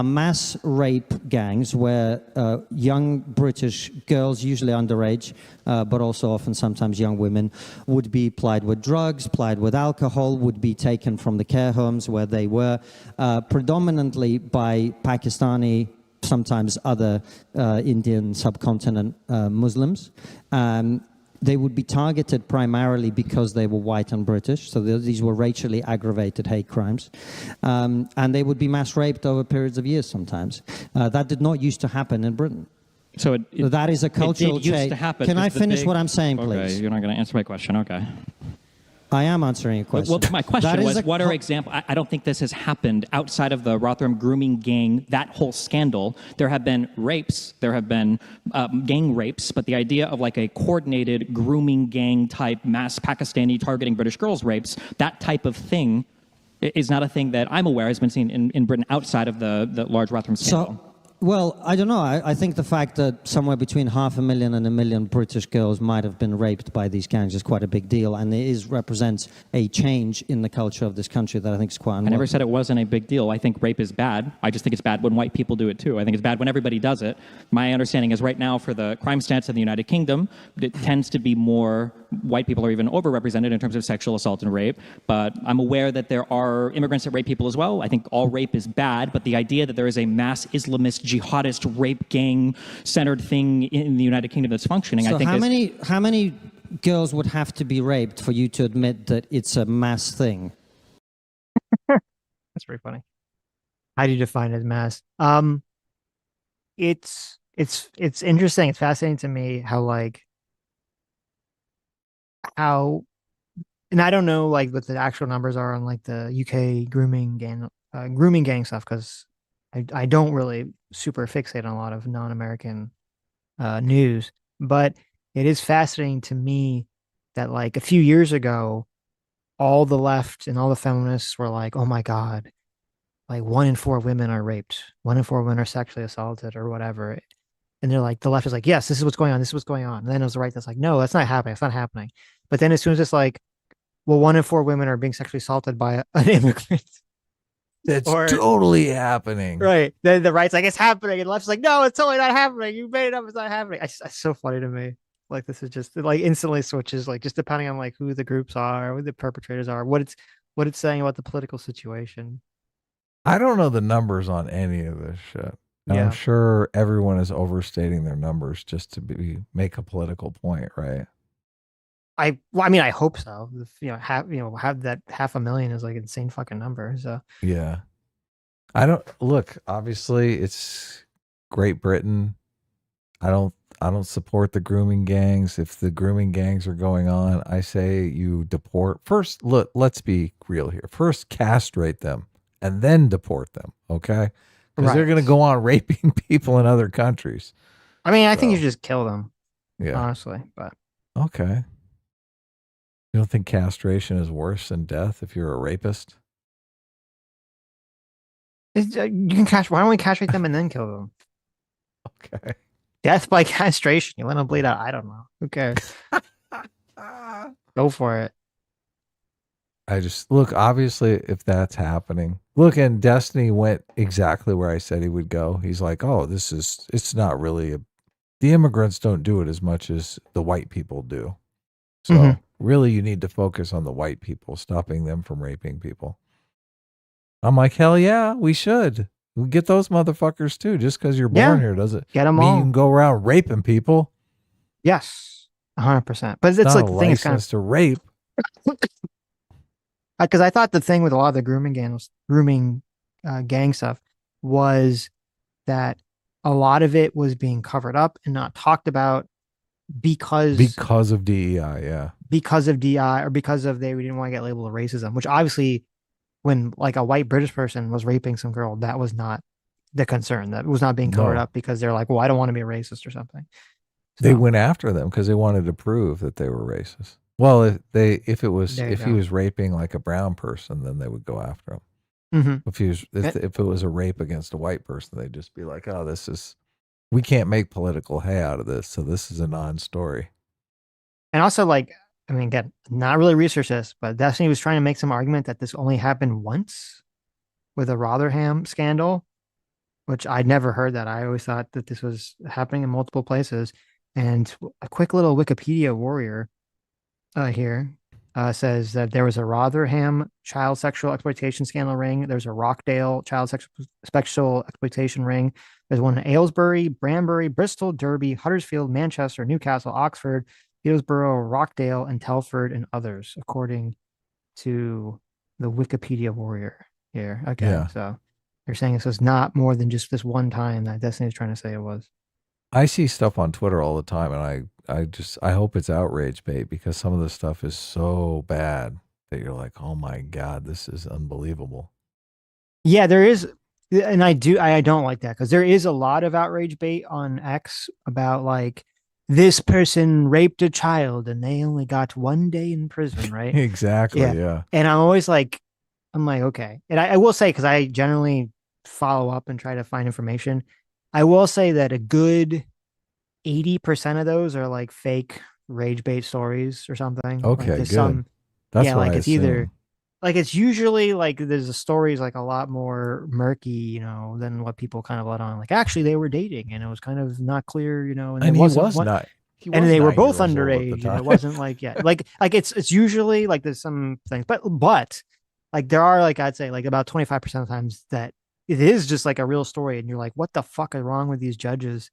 mass rape gangs where young British girls, usually underage, but also often sometimes young women, would be plied with drugs, plied with alcohol, would be taken from the care homes where they were, predominantly by Pakistani, sometimes other Indian subcontinent Muslims. They would be targeted primarily because they were white and British, so these were racially aggravated hate crimes. And they would be mass raped over periods of years sometimes. That did not used to happen in Britain. So that is a cultural it did used change. to happen. Can I Just the finish big- what I'm saying, please? Okay, you're not going to answer my question. Okay. I am answering a question. Well, my question That is was, a what are examples? I don't think this has happened outside of the Rotherham grooming gang, that whole scandal. There have been rapes, there have been gang rapes, but the idea of like a coordinated grooming gang type mass Pakistani targeting British girls rapes, that type of thing is not a thing that I'm aware has been seen in Britain outside of the large Rotherham scandal. Well, I don't know. I think the fact that somewhere between 500,000 and 1 million British girls might have been raped by these gangs is quite a big deal, and it represents a change in the culture of this country that I think is quite unwelcome. I never said it wasn't a big deal. I think rape is bad. I just think it's bad when white people do it too. I think it's bad when everybody does it. My understanding is right now for the crime stats in the United Kingdom, it tends to be more white people are even overrepresented in terms of sexual assault and rape. But I'm aware that there are immigrants that rape people as well. I think all rape is bad, but the idea that there is a mass Islamist jihadist rape gang centered thing in the United Kingdom that's functioning, So I think how many girls would have to be raped for you to admit that it's a mass thing? That's pretty funny. How do you define it as mass? It's interesting. It's fascinating to me and I don't know like what the actual numbers are on like the UK grooming gang stuff, because I don't really super fixate on a lot of non-American news, but it is fascinating to me that like a few years ago, all the left and all the feminists were like, oh my God, like 1 in 4 women are raped, 1 in 4 women are sexually assaulted or whatever. And they're like, the left is like, yes, this is what's going on. This is what's going on. And then it was the right that's like, no, that's not happening. It's not happening. But then as soon as it's like, well, 1 in 4 women are being sexually assaulted by an immigrant. That's totally happening. Right. Then the right's like, it's happening. And the left's like, no, it's totally not happening. You made it up. It's not happening. It's so funny to me. Like, this is just like instantly switches, like just depending on like who the groups are, who the perpetrators are, what it's saying about the political situation. I don't know the numbers on any of this shit. And Yeah. I'm sure everyone is overstating their numbers just to make a political point, right? I hope so. Have that 500,000 is like an insane fucking number. So Yeah. I don't look, obviously it's Great Britain. I don't support the grooming gangs. If the grooming gangs are going on, I say you deport. First, look, let's be real here. First castrate them and then deport them, okay? Because they're Right. going to go on raping people in other countries. I mean, I think you should just kill them. Yeah. Honestly, but Okay. You don't think castration is worse than death if you're a rapist? you can why don't we castrate them and then kill them? Okay. Death by castration. You let them bleed out. I don't know. Who cares? Go for it. I just look, obviously, if that's happening, look, and Destiny went exactly where I said he would go. He's like, oh, it's not really the immigrants don't do it as much as the white people do. So really, you need to focus on the white people, stopping them from raping people. I'm like, hell yeah, we should. We get those motherfuckers too. Just because you're born here doesn't get them mean all. you can go around raping people. Yes, 100%. But it's not like a the thing is kind license of to rape. because I thought the thing with a lot of the grooming gang stuff was that a lot of it was being covered up and not talked about because of DEI, yeah. Because of DI or because of we didn't want to get labeled racism, which obviously when like a white British person was raping some girl, that was not the concern. That was not being covered up because they're like, well, I don't want to be a racist or something. They went after them because they wanted to prove that they were racist. Well, if he was raping like a brown person, then they would go after him. Mm-hmm. If it was a rape against a white person, they'd just be like, oh, we can't make political hay out of this, so this is a non-story. And also, like, I mean, again, not really research this, but Destiny was trying to make some argument that this only happened once with a Rotherham scandal, which I'd never heard that. I always thought that this was happening in multiple places. And a quick little Wikipedia warrior here says that there was a Rotherham child sexual exploitation scandal ring. There's a Rockdale child sexual exploitation ring. There's one in Aylesbury, Branbury, Bristol, Derby, Huddersfield, Manchester, Newcastle, Oxford, Hillsborough, Rockdale, and Telford, and others, according to the Wikipedia warrior here. Okay, yeah. So you're saying this was not more than just this one time that Destiny is trying to say it was. I see stuff on Twitter all the time, and I hope it's outrage bait because some of the stuff is so bad that you're like, oh my God, this is unbelievable. Yeah, there is, and I don't like that because there is a lot of outrage bait on X about like this person raped a child and they only got 1 day in prison, right? Exactly, yeah. And I'm always like, okay. And I will say, because I generally follow up and try to find information, I will say that a good 80% of those are like fake rage bait stories or something. Okay, like good. That's yeah, what like I it's assume. either like it's usually like there's a story's like a lot more murky, than what people kind of let on. Like actually they were dating and it was kind of not clear, and he wasn't was not. and they were both underage, and it wasn't like like it's usually like there's some things, but like there are like I'd say like about 25% of the times that it is just like a real story, and you're like, what the fuck is wrong with these judges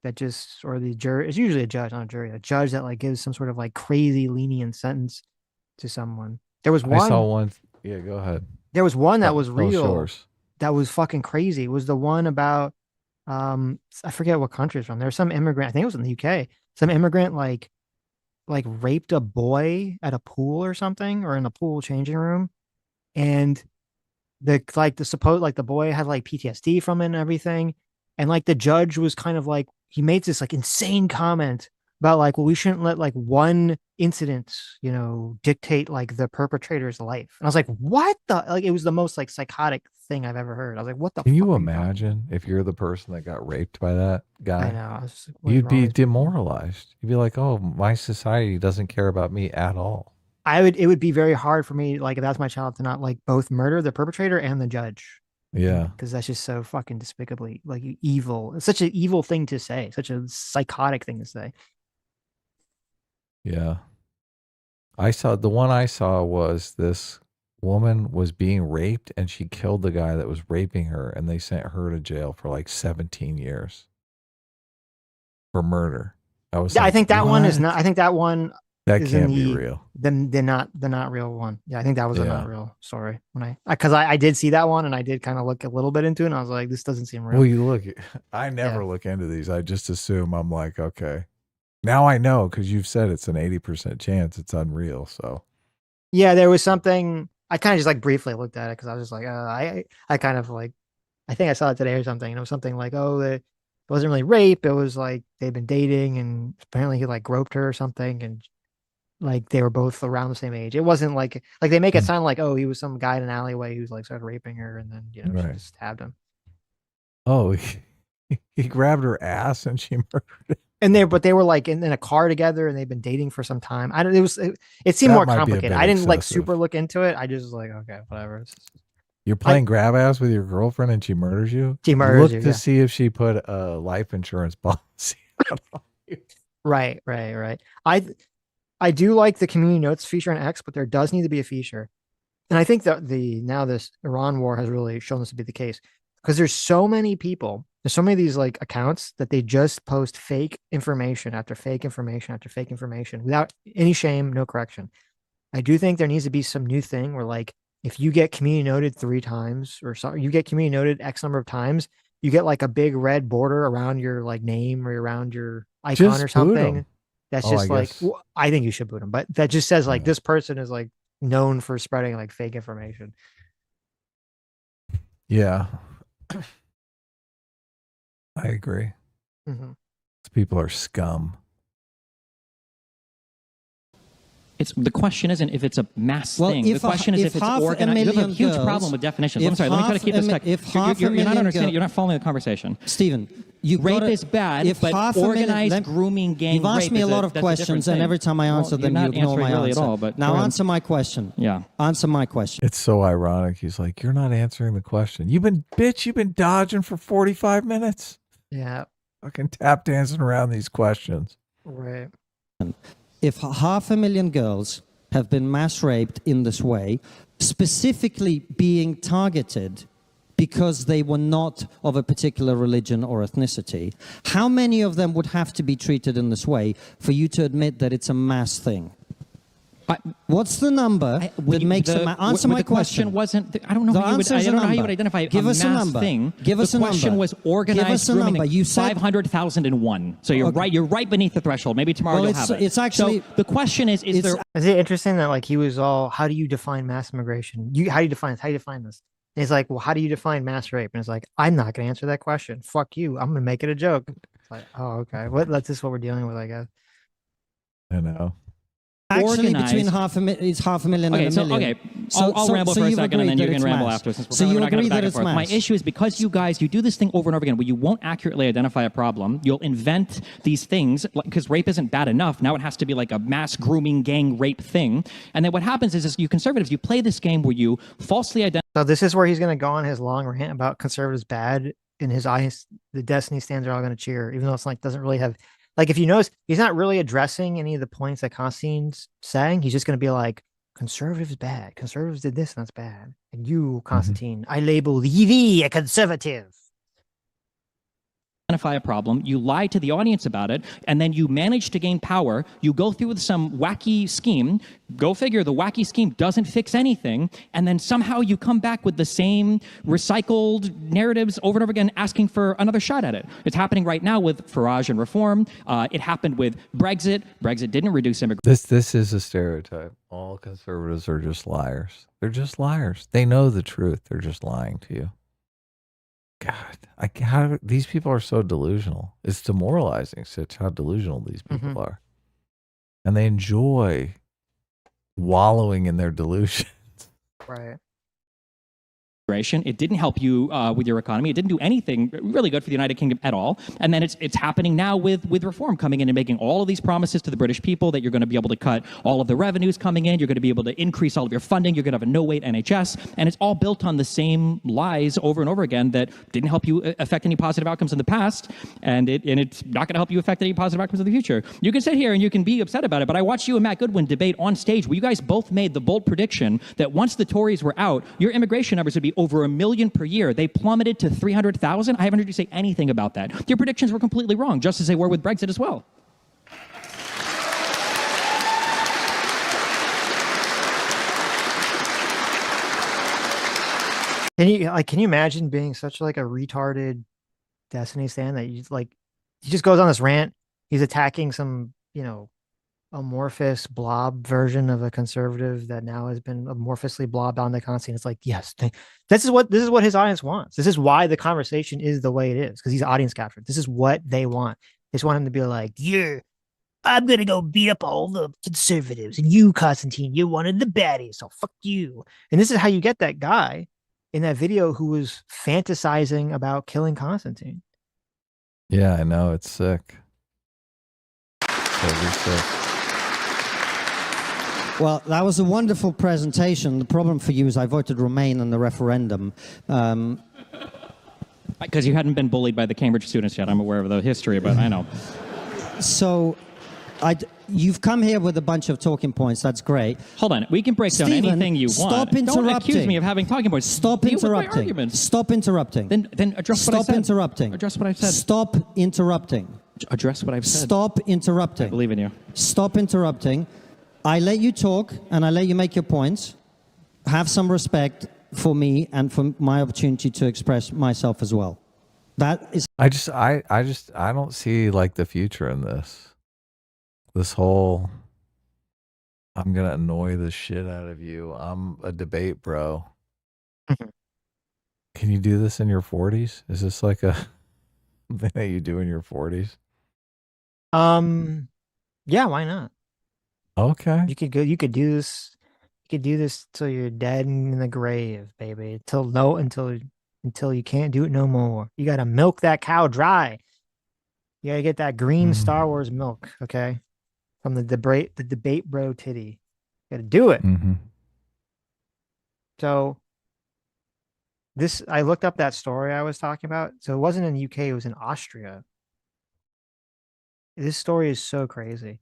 that just or the jury? It's usually a judge, not a jury, a judge that like gives some sort of like crazy lenient sentence to someone. There was one. I saw one. Yeah, go ahead. There was one that was Tell real. yours. That was fucking crazy. It was the one about I forget what country it's from. There's some immigrant, I think it was in the UK. Some immigrant like raped a boy at a pool or something, or in a pool changing room. And the boy had like PTSD from it and everything. And like the judge was kind of like, he made this like insane comment about like, well, we shouldn't let like one incident, dictate like the perpetrator's life. And I was like, what the, like, it was the most like psychotic thing I've ever heard. I was like, what the Can fuck you imagine if you're the person that got raped by that guy? I know. I was like, what is You'd wrong be with demoralized. You'd be like, oh, my society doesn't care about me at all. it would be very hard for me, like if that's my child, to not like both murder the perpetrator and the judge. Yeah. Because that's just so fucking despicably like evil. It's such an evil thing to say, such a psychotic thing to say. Yeah. The one I saw was this woman was being raped and she killed the guy that was raping her, and they sent her to jail for like 17 years for murder. I think that one is not. I think that one that is can't be real. The not real one. Yeah, I think that was a not real story. When because I did see that one and I did kind of look a little bit into it, and I was like, this doesn't seem real. Well, you look. I never look into these. I just assume. I'm like, okay, now I know because you've said it's an 80% chance it's unreal. So yeah, there was something. I kind of just like briefly looked at it because I was just like, I kind of like, I think I saw it today or something. And it was something like, oh, it wasn't really rape. It was like they'd been dating, and apparently he like groped her or something, and like they were both around the same age. It wasn't like they make it sound like, oh, he was some guy in an alleyway who's like started raping her, and then she just stabbed him. Oh, he grabbed her ass and she murdered him. And they were like in a car together, and they've been dating for some time. It seemed more complicated. I didn't like super look into it. I just was like, okay, whatever. You're playing grab ass with your girlfriend and she murders you. She murders you. Look to see if she put a life insurance policy on you. Right. I do like the community notes feature on X, but there does need to be a feature And I think that now this Iran war has really shown this to be the case because there's so many people, there's so many of these like accounts that they just post fake information after fake information after fake information without any shame, no correction. I do think there needs to be some new thing where like if you get community noted 3 times or so, you get community noted X number of times, you get like a big red border around your like name or around your icon Just or boot something. 'em. That's Oh, just I like guess. I think you should boot them, but that just says like this person is like known for spreading like fake information. Yeah. I agree. Mhm. These people are scum. The question isn't if it's a mass Well, thing. The if question is if it's organized. You have a huge problem with definitions. I'm sorry, let me try to keep this back. You're not understanding. You're not following the conversation. Stephen, rape is bad, but organized grooming gang You've asked rape me a is lot of that's questions, different and every thing. time I answer them, you're you not ignore my answering really answer. at all. But Now go ahead. answer my question. Yeah. Answer my question. It's so ironic. He's like, you're not answering the question. You've been dodging for 45 minutes. Yeah. Fucking tap dancing around these questions. Right. If 500,000 girls have been mass raped in this way, specifically being targeted because they were not of a particular religion or ethnicity, how many of them would have to be treated in this way for you to admit that it's a mass thing? What's the answer my the question wasn't. I don't know. I don't know how you would identify Give a us a mass number. thing. Give us the a question number. was Give organized us a grooming. number. You said 500,001. So you're right. You're right beneath the threshold. Maybe tomorrow Well, you'll it's- have it. it's actually- So the question is there? Is it interesting that like he was all, how do you define mass immigration? How do you define this? How do you define this? And he's like, well, how do you define mass rape? And it's like, I'm not going to answer that question. Fuck you. I'm going to make it a joke. It's like, oh, okay. That's just what we're dealing with, I guess. I know. Actually, Organized. between 500,000 Okay, and a so million. I'll ramble for a you've second, and then agreed you that can it's ramble mass. after. Since So you we're not gonna agree go back that and it's forth. mass. My issue is because you guys do this thing over and over again, where you won't accurately identify a problem. You'll invent these things because rape isn't bad enough. Now it has to be like a mass grooming gang rape thing. And then what happens is you conservatives, you play this game where you falsely identify. So this is where he's going to go on his long rant about conservatives bad. In his eyes, the Destiny stands are all going to cheer, even though it's like doesn't really have, like if you notice, he's not really addressing any of the points that Constantine's saying. He's just going to be like, conservatives bad. Conservatives did this and that's bad. And you, Constantine, I label thee a conservative. Identify a problem, you lie to the audience about it, and then you manage to gain power. You go through with some wacky scheme. Go figure, the wacky scheme doesn't fix anything, and then somehow you come back with the same recycled narratives over and over again, asking for another shot at it. It's happening right now with Farage and Reform. It happened with Brexit. Brexit didn't reduce immigration. This is a stereotype. All conservatives are just liars. They're just liars. They know the truth. They're just lying to you. God, these people are so delusional. It's demoralizing, Sitch, how delusional these people are. And they enjoy wallowing in their delusions. Right. It didn't help you with your economy. It didn't do anything really good for the United Kingdom at all. And then it's happening now with Reform coming in and making all of these promises to the British people that you're going to be able to cut all of the revenues coming in. You're going to be able to increase all of your funding. You're going to have a no-wait NHS. And it's all built on the same lies over and over again that didn't help you affect any positive outcomes in the past. And it's not going to help you affect any positive outcomes in the future. You can sit here and you can be upset about it, but I watched you and Matt Goodwin debate on stage where you guys both made the bold prediction that once the Tories were out, your immigration numbers would be over 1 million per year. They plummeted to 300,000. I haven't heard you say anything about that. Your predictions were completely wrong, just as they were with Brexit as well. Can you imagine being such like a retarded Destiny stand that he just goes on this rant. He's attacking some, amorphous blob version of a conservative that now has been amorphously blobbed on the Constantine. It's like, yes, this is what his audience wants. This is why the conversation is the way it is, because he's audience captured. This is what they want. They just want him to be like, I'm gonna go beat up all the conservatives, and you, Constantine, you're one of the baddies, so fuck you. And this is how you get that guy in that video who was fantasizing about killing Constantine. Yeah, I know. It's sick. Totally sick. Well, that was a wonderful presentation. The problem for you is I voted Remain in the referendum. Because you hadn't been bullied by the Cambridge students yet. I'm aware of the history, but I know. So You've come here with a bunch of talking points. That's great. Hold on. We can break down Stephen, anything you want. Stop interrupting. Don't accuse me of having talking points. Stop Deal with my interrupting. arguments. Stop interrupting. Then address what I said. Stop interrupting. Address what I've said. Stop interrupting. Address what I've said. Stop interrupting. I believe in you. Stop interrupting. I let you talk and I let you make your points. Have some respect for me and for my opportunity to express myself as well. That is. I don't see like the future in this. This whole, I'm gonna annoy the shit out of you. I'm a debate bro. Can you do this in your 40s? Is this like a thing that you do in your 40s? Yeah, why not? Okay. You could go. You could do this. You could do this till you're dead and in the grave, baby. Until you can't do it no more. You gotta milk that cow dry. You gotta get that green Star Wars milk, okay? From the debate bro titty. You gotta do it. So I looked up that story I was talking about. So it wasn't in the UK, it was in Austria. This story is so crazy.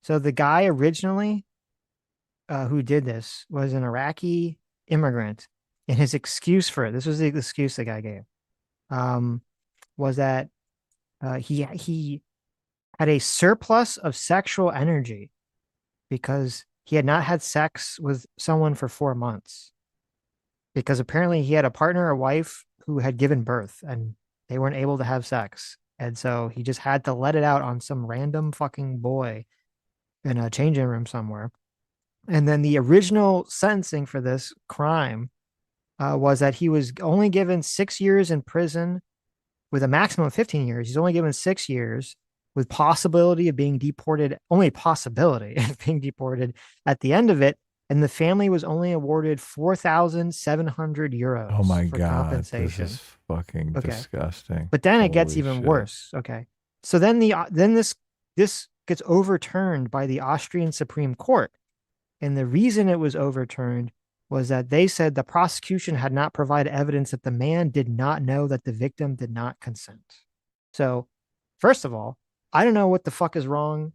So the guy originally who did this was an Iraqi immigrant, and his excuse for it, this was the excuse the guy gave, was that he had a surplus of sexual energy because he had not had sex with someone for 4 months. Because apparently he had a partner or wife who had given birth and they weren't able to have sex. And so he just had to let it out on some random fucking boy in a changing room somewhere. And then the original sentencing for this crime was that he was only given 6 years in prison with a maximum of 15 years. He's only given 6 years with possibility of being deported, only possibility of being deported at the end of it. And the family was only awarded 4,700 euros. Oh my for God. compensation. This is fucking disgusting. But then it gets Holy even shit. worse. Okay. So then this gets overturned by the Austrian Supreme Court. And the reason it was overturned was that they said the prosecution had not provided evidence that the man did not know that the victim did not consent. So, first of all, I don't know what the fuck is wrong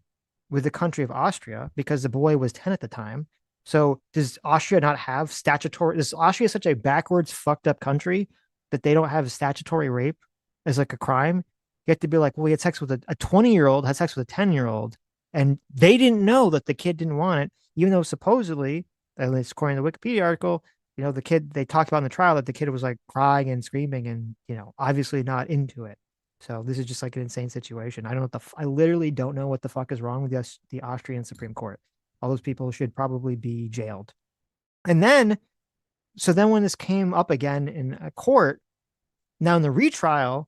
with the country of Austria because the boy was 10 at the time. So does Austria not have statutory? Is Austria such a backwards, fucked up country that they don't have statutory rape as like a crime? You have to be like, well, we had sex with a 20-year-old, had sex with a 10-year-old, and they didn't know that the kid didn't want it, even though supposedly, at least according to the Wikipedia article, you know, the kid, they talked about in the trial that the kid was like crying and screaming and, you know, obviously not into it. So this is just like an insane situation. I don't know I literally don't know what the fuck is wrong with the Austrian Supreme Court. All those people should probably be jailed. And then, so then when this came up again in a court, now in the retrial,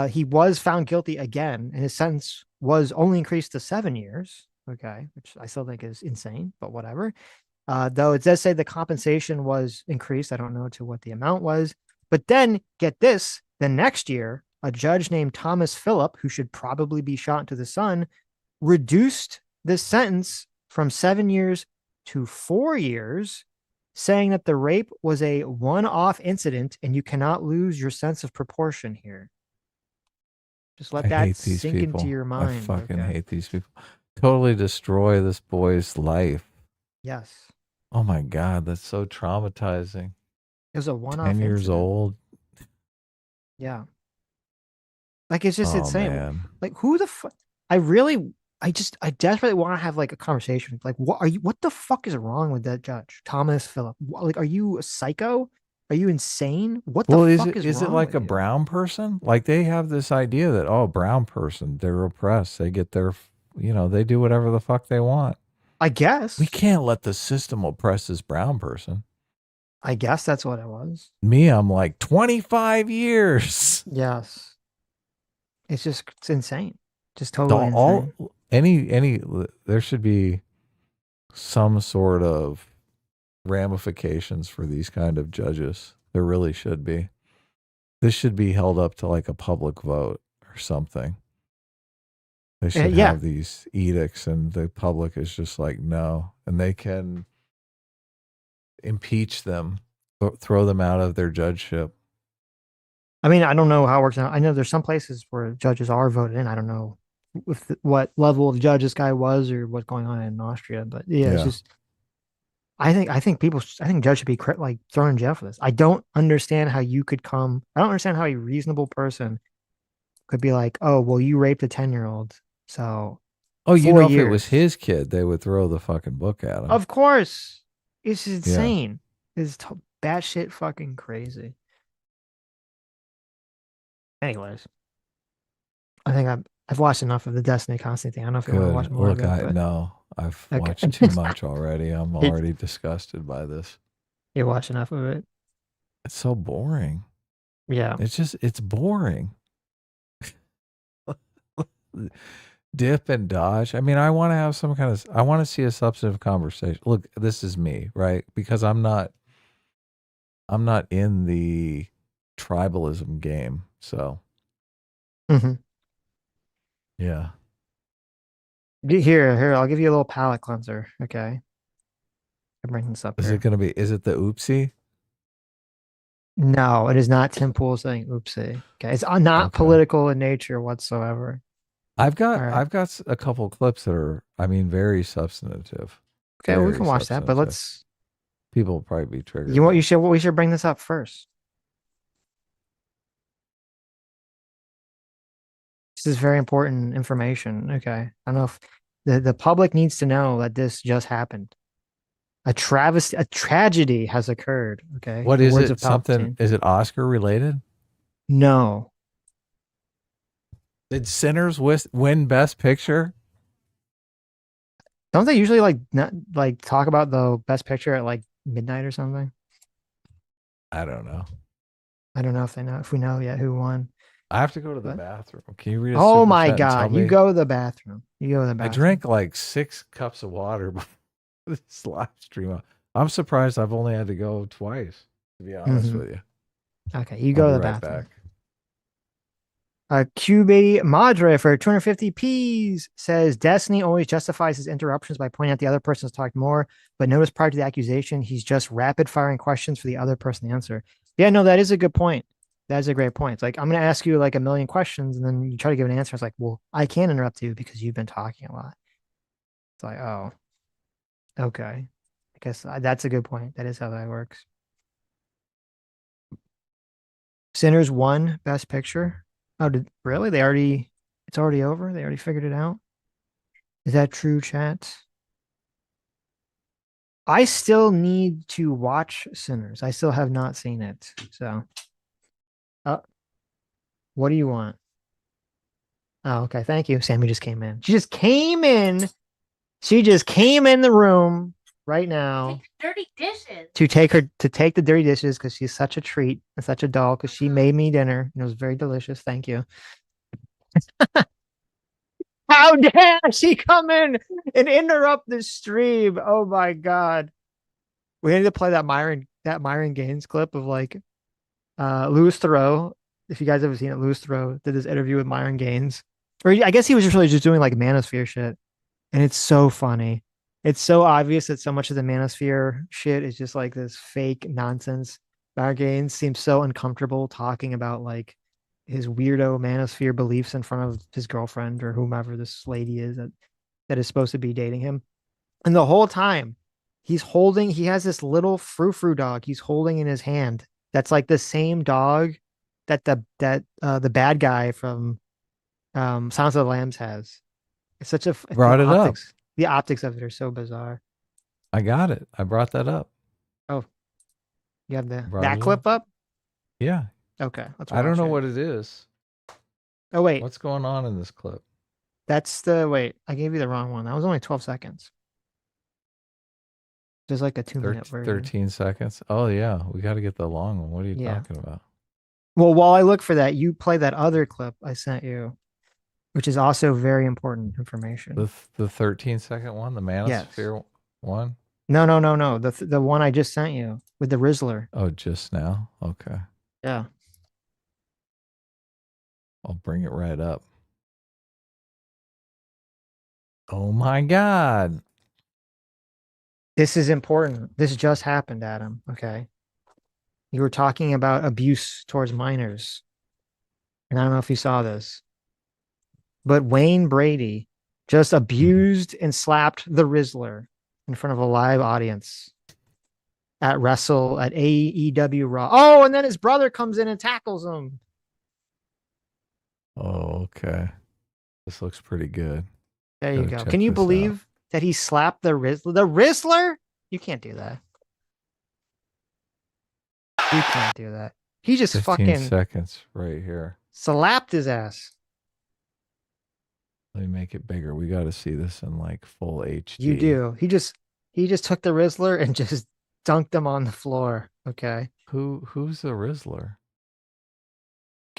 he was found guilty again, and his sentence was only increased to 7 years. Okay, which I still think is insane, but whatever. Though it does say the compensation was increased. I don't know to what the amount was. But then, get this, the next year, a judge named Thomas Phillip, who should probably be shot into the sun, reduced this sentence from 7 years to 4 years, saying that the rape was a one-off incident and you cannot lose your sense of proportion here. Just let that sink into your mind. I fucking hate these people. Totally destroy this boy's life. Yes. Oh my God, that's so traumatizing. It was a one-off 10 years incident. old. Yeah. Like, it's just insane. Man. Like, who the fuck? I desperately want to have like a conversation. Like, what the fuck is wrong with that judge, Thomas Phillip? Like, are you a psycho? Are you insane? What the fuck is it wrong like with a you? brown person? Like they have this idea that, oh, brown person, they're oppressed. They get their, you know, they do whatever the fuck they want. I guess. We can't let the system oppress this brown person. I guess that's what it was. Me, I'm like 25 years. Yes. It's insane. Just totally insane. There should be some sort of ramifications for these kind of judges. There really should be. This should be held up to like a public vote or something. They should have these edicts and the public is just like, no. And they can impeach them, throw them out of their judgeship. I mean, I don't know how it works out. I know there's some places where judges are voted in. I don't know with what level of judge this guy was or what's going on in Austria. But yeah, it's just I think judge should be like thrown in jail for this. I don't understand how you could come. I don't understand how a reasonable person could be like, oh, well, you raped a 10-year-old, so Oh, you 4 know, if it years. was his kid, they would throw the fucking book at him. Of course, it's insane. It's batshit fucking crazy. Anyways, I think I've watched enough of the Destiny Constantine thing. I don't know if you want to watch more Look, of it. no, I've watched too much already. I'm already disgusted by this. You watch enough of it. It's so boring. Yeah. It's boring. Dip and dodge. I mean, I want to have some kind of, I want to see a substantive conversation. Look, this is me, right? Because I'm not in the tribalism game. So, yeah. Here, I'll give you a little palate cleanser. Okay. I bring this up. Is it the oopsie? No, it is not Tim Pool saying oopsie. Okay. It's not political in nature whatsoever. I've got a couple clips that are, I mean, very substantive. Okay, well, we can watch that, but people will probably be triggered. We should bring this up first. This is very important information. Okay. I don't know if the public needs to know that this just happened. A tragedy has occurred. Okay. What is it? Is it Oscar related? No. Did Sinners win Best Picture? Don't they usually not talk about the Best Picture at like midnight or something? I don't know. I don't know if we know yet who won. I have to go to the bathroom. Can you read a Oh super my chat and God. tell me? You go to the bathroom. I drank like 6 cups of water before this live stream. I'm surprised I've only had to go twice, to be honest with you. Okay, you go to the right bathroom. back. QB Madre for 250 Ps says Destiny always justifies his interruptions by pointing out the other person's talked more, but notice prior to the accusation, he's just rapid firing questions for the other person to answer. Yeah, no, that is a good point. That is a great point. It's like, I'm going to ask you like a million questions and then you try to give an answer. It's like, well, I can't interrupt you because you've been talking a lot. It's like, oh, okay. I guess that's a good point. That is how that works. Sinners won Best Picture. Oh, really? It's already over? They already figured it out? Is that true, chat? I still need to watch Sinners. I still have not seen it. So, what do you want? Oh, okay. Thank you. Sammy just came in. She just came in. She just came in the room right now. Dirty dishes. To take the dirty dishes because she's such a treat and such a doll because she made me dinner and it was very delicious. Thank you. How dare she come in and interrupt the stream? Oh my God. We need to play that Myron Gaines clip of like Louis Theroux. If you guys ever seen it, Louis Theroux did this interview with Myron Gaines. Or I guess he was just doing like manosphere shit. And it's so funny. It's so obvious that so much of the manosphere shit is just like this fake nonsense. Myron Gaines seems so uncomfortable talking about like his weirdo manosphere beliefs in front of his girlfriend or whomever this lady is that is supposed to be dating him. And the whole time he has this little frou-frou dog he's holding in his hand. That's like the same dog that the bad guy from Silence of the Lambs has. It's such a brought it up. The optics of it are so bizarre. I got it. I brought that up. Oh, you have that clip up? Yeah. Okay. I don't know what it is. Oh, wait. What's going on in this clip? Wait, I gave you the wrong one. That was only 12 seconds. There's like a 2-minute version. 13 seconds. Oh, yeah. We got to get the long one. What are you talking about? Well, while I look for that, you play that other clip I sent you, which is also very important information. The 13-second one, the Manosphere one? No. The one I just sent you with the Rizzler. Oh, just now? Okay. Yeah. I'll bring it right up. Oh my God. This is important. This just happened, Adam. Okay. You were talking about abuse towards minors. And I don't know if you saw this. but Wayne Brady just abused and slapped the Rizzler in front of a live audience at AEW Raw. Oh, and then his brother comes in and tackles him. Oh, okay. This looks pretty good. There you Gotta go. check Can you this believe that he slapped the Rizzler? The Rizzler? You can't do that. You can't do that. He just 15 fucking seconds right here. slapped his ass. Let me make it bigger. We got to see this in like full HD. You do. He just took the Rizzler and just dunked him on the floor. Okay. Who's the Rizzler?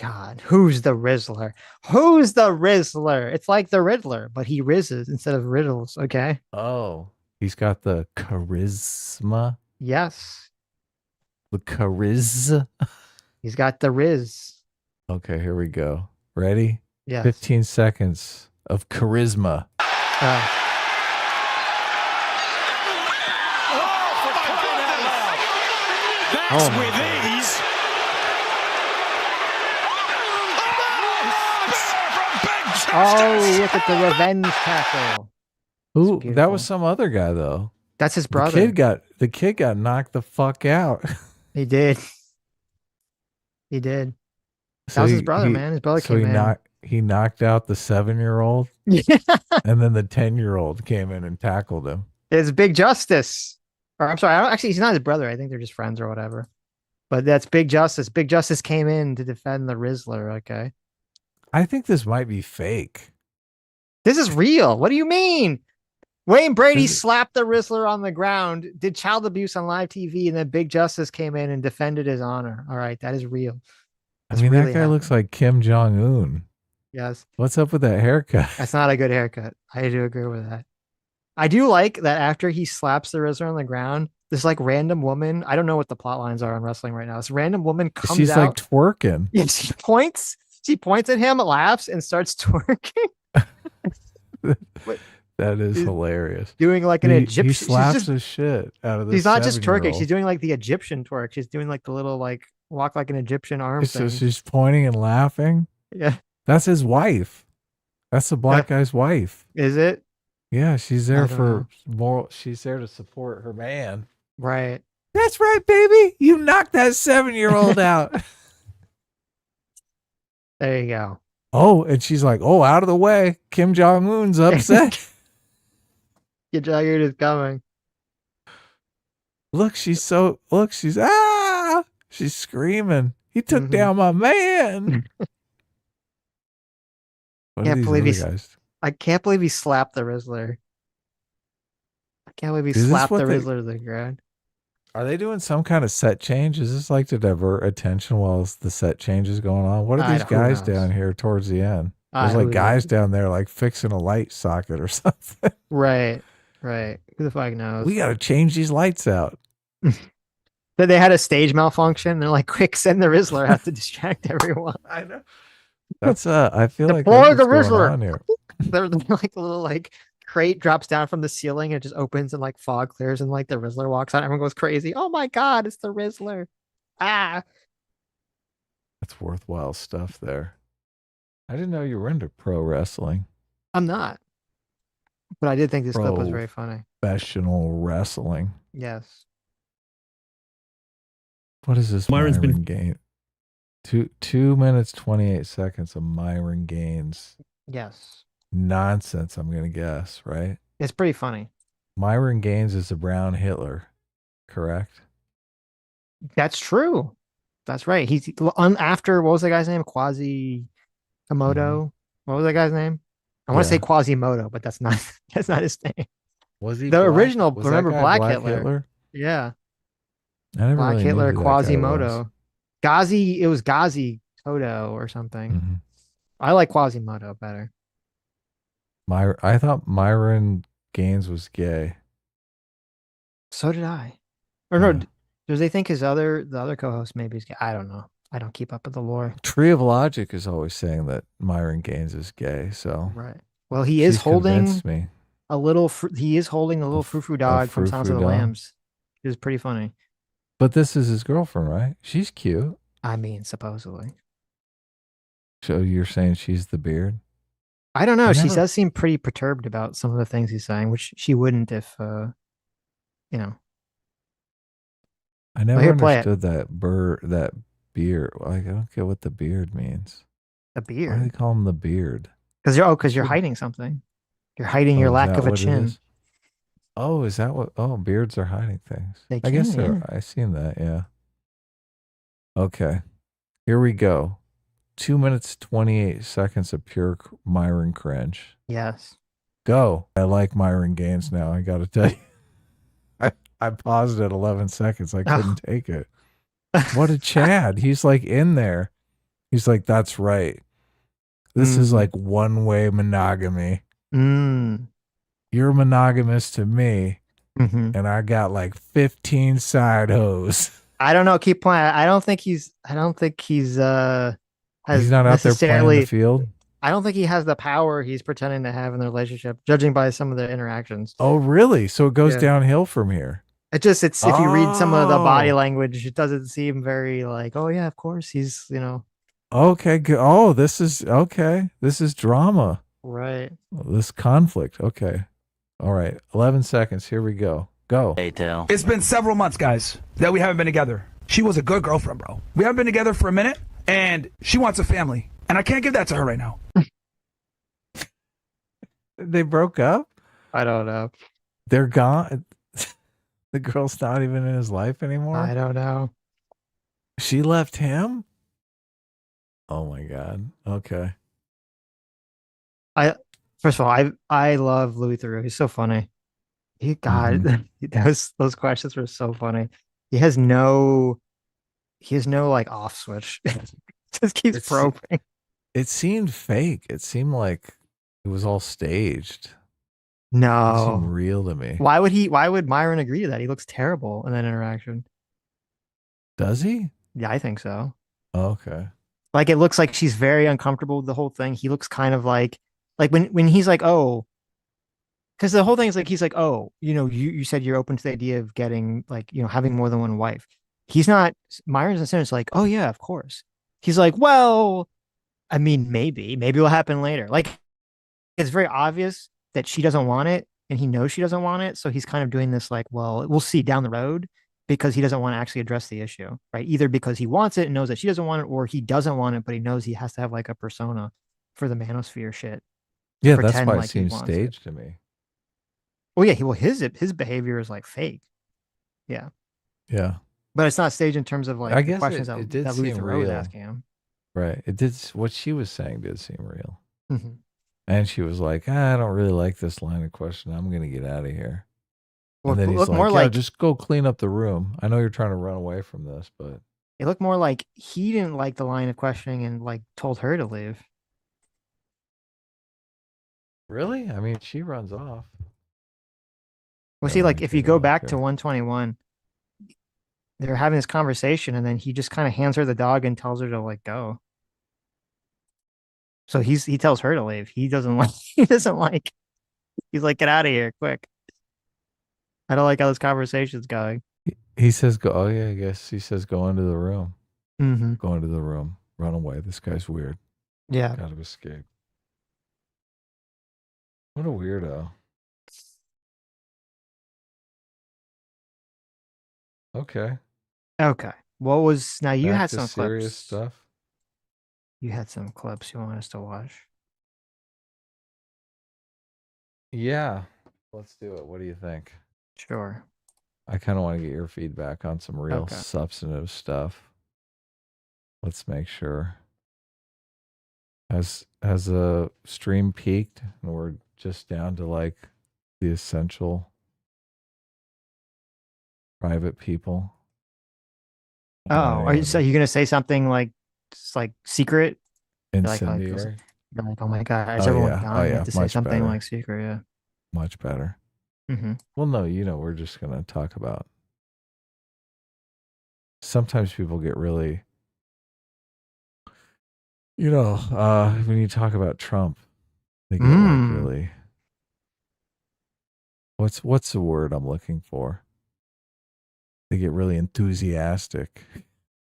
God, who's the Rizzler? Who's the Rizzler? It's like the Riddler, but he rizzes instead of riddles. Okay. Oh, he's got the charisma. Yes. The charisma. He's got the Riz. Okay, here we go. Ready? Yes. 15 seconds of charisma. That's with ease. Oh, look at the revenge tackle. Ooh, that was some other guy though. That's his brother. The kid got knocked the fuck out. He did. He did. That was his brother, man. His brother came in. He knocked out the 7-year-old. Yeah. And then the 10-year-old came in and tackled him. It's Big Justice. Or I'm sorry, actually, he's not his brother. I think they're just friends or whatever. But that's Big Justice. Big Justice came in to defend the Rizzler. Okay. I think this might be fake. This is real. What do you mean? Wayne Brady slapped the Rizzler on the ground, did child abuse on live TV, and then Big Justice came in and defended his honor. All right, that is real. That's that really guy looks like Kim Jong-un. Yes. What's up with that haircut? That's not a good haircut. I do agree with that. I do like that after he slaps the Rizzler on the ground, this like random woman, I don't know what the plot lines are on wrestling right now. This random woman comes She's out. like twerking. Yeah, she points at him, laughs, and starts twerking. That is hilarious. Doing like an Egyptian. He slaps the shit out of this. She's not just twerking. 7-year-old. She's doing like the Egyptian twerk. She's doing like the little like walk like an Egyptian arm So thing. she's pointing and laughing. Yeah. That's his wife. That's the black guy's wife. Is it? Yeah, she's there I don't for more. She's there to support her man. Right. That's right, baby. You knocked that 7-year-old out. There you go. Oh, and she's like, "Oh, out of the way." Kim Jong-un's upset. Your Jagger is coming. Look, she's she's screaming. He took down my man. What are Can't these believe other guys? I can't believe he slapped the Rizzler. I can't believe he Is this slapped what the they- Rizzler to the ground. Are they doing some kind of set change? Is this like to divert attention while the set change is going on? What are these Who guys knows? down here towards the end? There's Who like knows? guys down there like fixing a light socket or something. Right. Who the fuck knows? We got to change these lights out. That they had a stage malfunction. They're like, quick, send the Rizzler out to distract everyone. I know. That's I feel like Deploy that's the what's going Rizzler. on here. They're like a little like crate drops down from the ceiling and it just opens and like fog clears and like the Rizzler walks out. Everyone goes crazy. Oh my god, it's the Rizzler. Ah. That's worthwhile stuff there. I didn't know you were into pro wrestling. I'm not. But I did think this clip was very funny. Professional wrestling. Yes. What is this Myron's Myron Gaines? 2 minutes 28 seconds of Myron Gaines. Yes. Nonsense, I'm gonna guess, right? It's pretty funny. Myron Gaines is the brown Hitler, correct? That's true. That's right. He's after what was the guy's name? Quasimodo. What was that guy's name? I want to say Quasimodo, but that's not his name. Was he the black? original? Was that Remember guy Black Black Hitler? Hitler? Yeah. I never Black really knew Hitler, who that guy was. Quasimodo. It was Gazi Toto or something. Mm-hmm. I like Quasimodo better. I thought Myron Gaines was gay. So did I. Or no, do they think the other co-host maybe is gay? I don't know. I don't keep up with the lore. Tree of Logic is always saying that Myron Gaines is gay. So Right. Well, he is she's holding convinced me. he is holding a little frou-frou dog from Sounds of the frou-frou dog. Lambs. It was pretty funny. But this is his girlfriend, right? She's cute. I mean, supposedly. So you're saying she's the beard? I don't know. I She never, does seem pretty perturbed about some of the things he's saying, which she wouldn't if, you know. I Well, never here, play it. understood that beard. Like, I don't get what the beard means. A Why do they beard. call him the beard? Because you're It you're should. hiding something. You're hiding your Oh, is lack that of a what it chin. is? Oh, is that what? Oh, beards are hiding things. They I guess can, yeah. I seen that. Yeah. Okay. Here we go. 2 minutes 28 seconds of pure Myron cringe. Yes. Go. I like Myron Gaines now. I got to tell you. I paused at 11 seconds. I couldn't take it. What a Chad. He's like in there. He's like, that's right. This is like one-way monogamy. You're monogamous to me, and I got like 15 side hoes. I don't know. Keep playing. I don't think he's He's has not out there playing necessarily the field. I don't think he has the power he's pretending to have in the relationship, judging by some of the interactions. Oh, really? So it goes Yeah. downhill from here. It's if you read some of the body language, it doesn't seem very like, oh yeah, of course he's, Okay. Oh, this is okay. This is drama. right. This conflict. Okay. All right. 11 seconds. Here we go. Go. Hey, Tail. It's been several months, guys, that we haven't been together. She was a good girlfriend, bro. We haven't been together for a minute, and she wants a family. And I can't give that to her right now. They broke up? I don't know. They're gone. The girl's not even in his life anymore. I don't know. She left him? Oh my God. Okay. First of all, I love Louis Theroux. He's so funny. Those questions were so funny. He has no like off switch. Just keeps probing. It seemed fake. It seemed like it was all staged. It No. seemed real to me. Why would Myron agree to that? He looks terrible in that interaction. Does he? Yeah, I think so. Okay. Like, it looks like she's very uncomfortable with the whole thing. He looks kind of like when he's like, oh, because the whole thing is like, he's like, oh, you said you're open to the idea of getting like, having more than one wife. Myron's in a sense like, oh yeah, of course. He's like, well, I mean, maybe it'll happen later. Like, it's very obvious that she doesn't want it and he knows she doesn't want it. So he's kind of doing this like, well, we'll see down the road, because he doesn't want to actually address the issue, right? Either because he wants it and knows that she doesn't want it, or he doesn't want it, but he knows he has to have like a persona for the manosphere shit. Yeah, that's why it seems staged to me. Well, yeah, his behavior is like fake. Yeah. Yeah. But it's not staged in terms of like I the guess questions it did that Louis seem Theroux was real. asking him. Right. It did. What she was saying did seem real. Mhm. And she was like, I don't really like this line of question. I'm going to get out of here. Well, And then it he's looked like, more yeah, like just go clean up the room. I know you're trying to run away from this, but it looked more like he didn't like the line of questioning and like told her to leave. really? I mean, she runs off. Well, see, like if you go back to 121, they're having this conversation, and then he just kind of hands her the dog and tells her to like go. So he tells her to leave. He doesn't like. He's like, get out of here, quick. I don't like how this conversation's going. He says, go. Oh, yeah, I guess he says, go into the room. Mm-hmm. Go into the room. Run away. This guy's weird. Yeah. Got to escape. What a weirdo. Okay. Okay. What was now? You Back had to some serious clips. stuff. You had some clips you want us to watch. Yeah. Let's do it. What do you think? Sure. I kind of want to get your feedback on some real Okay. substantive stuff. Let's make sure. Has the stream peaked and we're just down to like the essential private people? Oh, are you gonna say something like just like secret? Incendiary? You're like, oh my god, is Oh, everyone yeah. gone? Oh, You yeah. have to say Much something better. like secret, yeah. Much better. Mm-hmm. Well, no, we're just going to talk about. Sometimes people get really, when you talk about Trump, they get like really. What's the word I'm looking for? They get really enthusiastic.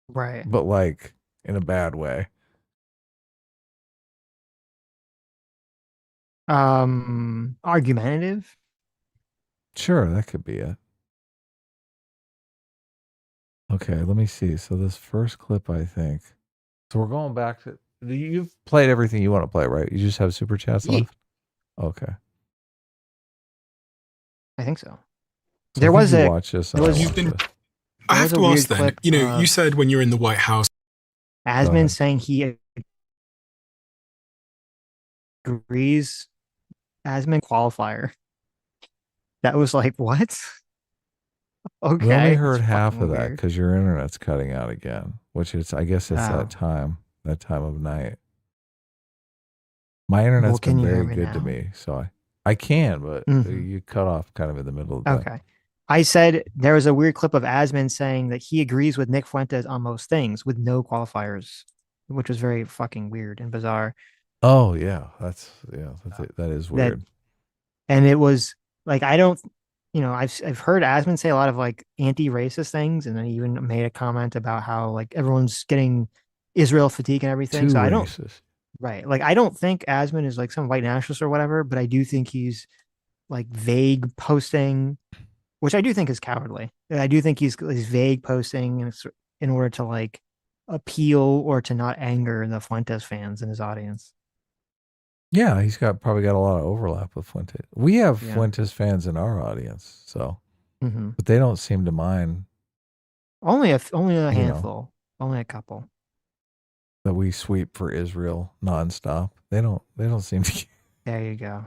Right. But like in a bad way. Argumentative. Sure, that could be it. Okay, let me see. So this first clip, I think. So we're going back to. You've played everything you want to play, right? You just have super chats Yeah. left. Okay. I think so. So There I think was you a. watch this. There was, You've been. there I was have a to weird ask then. clip You know, you of said when you're in the White House. Asman saying he agrees. Asman qualifier. That was like what? Okay. We only heard it's half fucking of that weird. because your internet's cutting out again, which is, I guess, it's Oh. that time of night. My internet's can been you hear very me good now? to me, so I can, but Mhm. you cut off kind of in the middle of the. Okay. I said there was a weird clip of Asman saying that he agrees with Nick Fuentes on most things with no qualifiers, which was very fucking weird and bizarre. Oh yeah, that is That weird. and it was like I don't, I've heard Asman say a lot of like anti-racist things, and then he even made a comment about how like everyone's getting Israel fatigue and everything. Too So I don't racist. right, like I don't think Asman is like some white nationalist or whatever, but I do think he's like vague posting, which I do think is cowardly. I do think he's vague posting in order to like appeal or to not anger the Fuentes fans in his audience. Yeah, he's probably got a lot of overlap with Fuentes. We have Yeah. Fuentes fans in our audience, so Mhm. but they don't seem to mind Only a know. handful, only a couple. that we sweep for Israel nonstop. They don't seem to. There you go.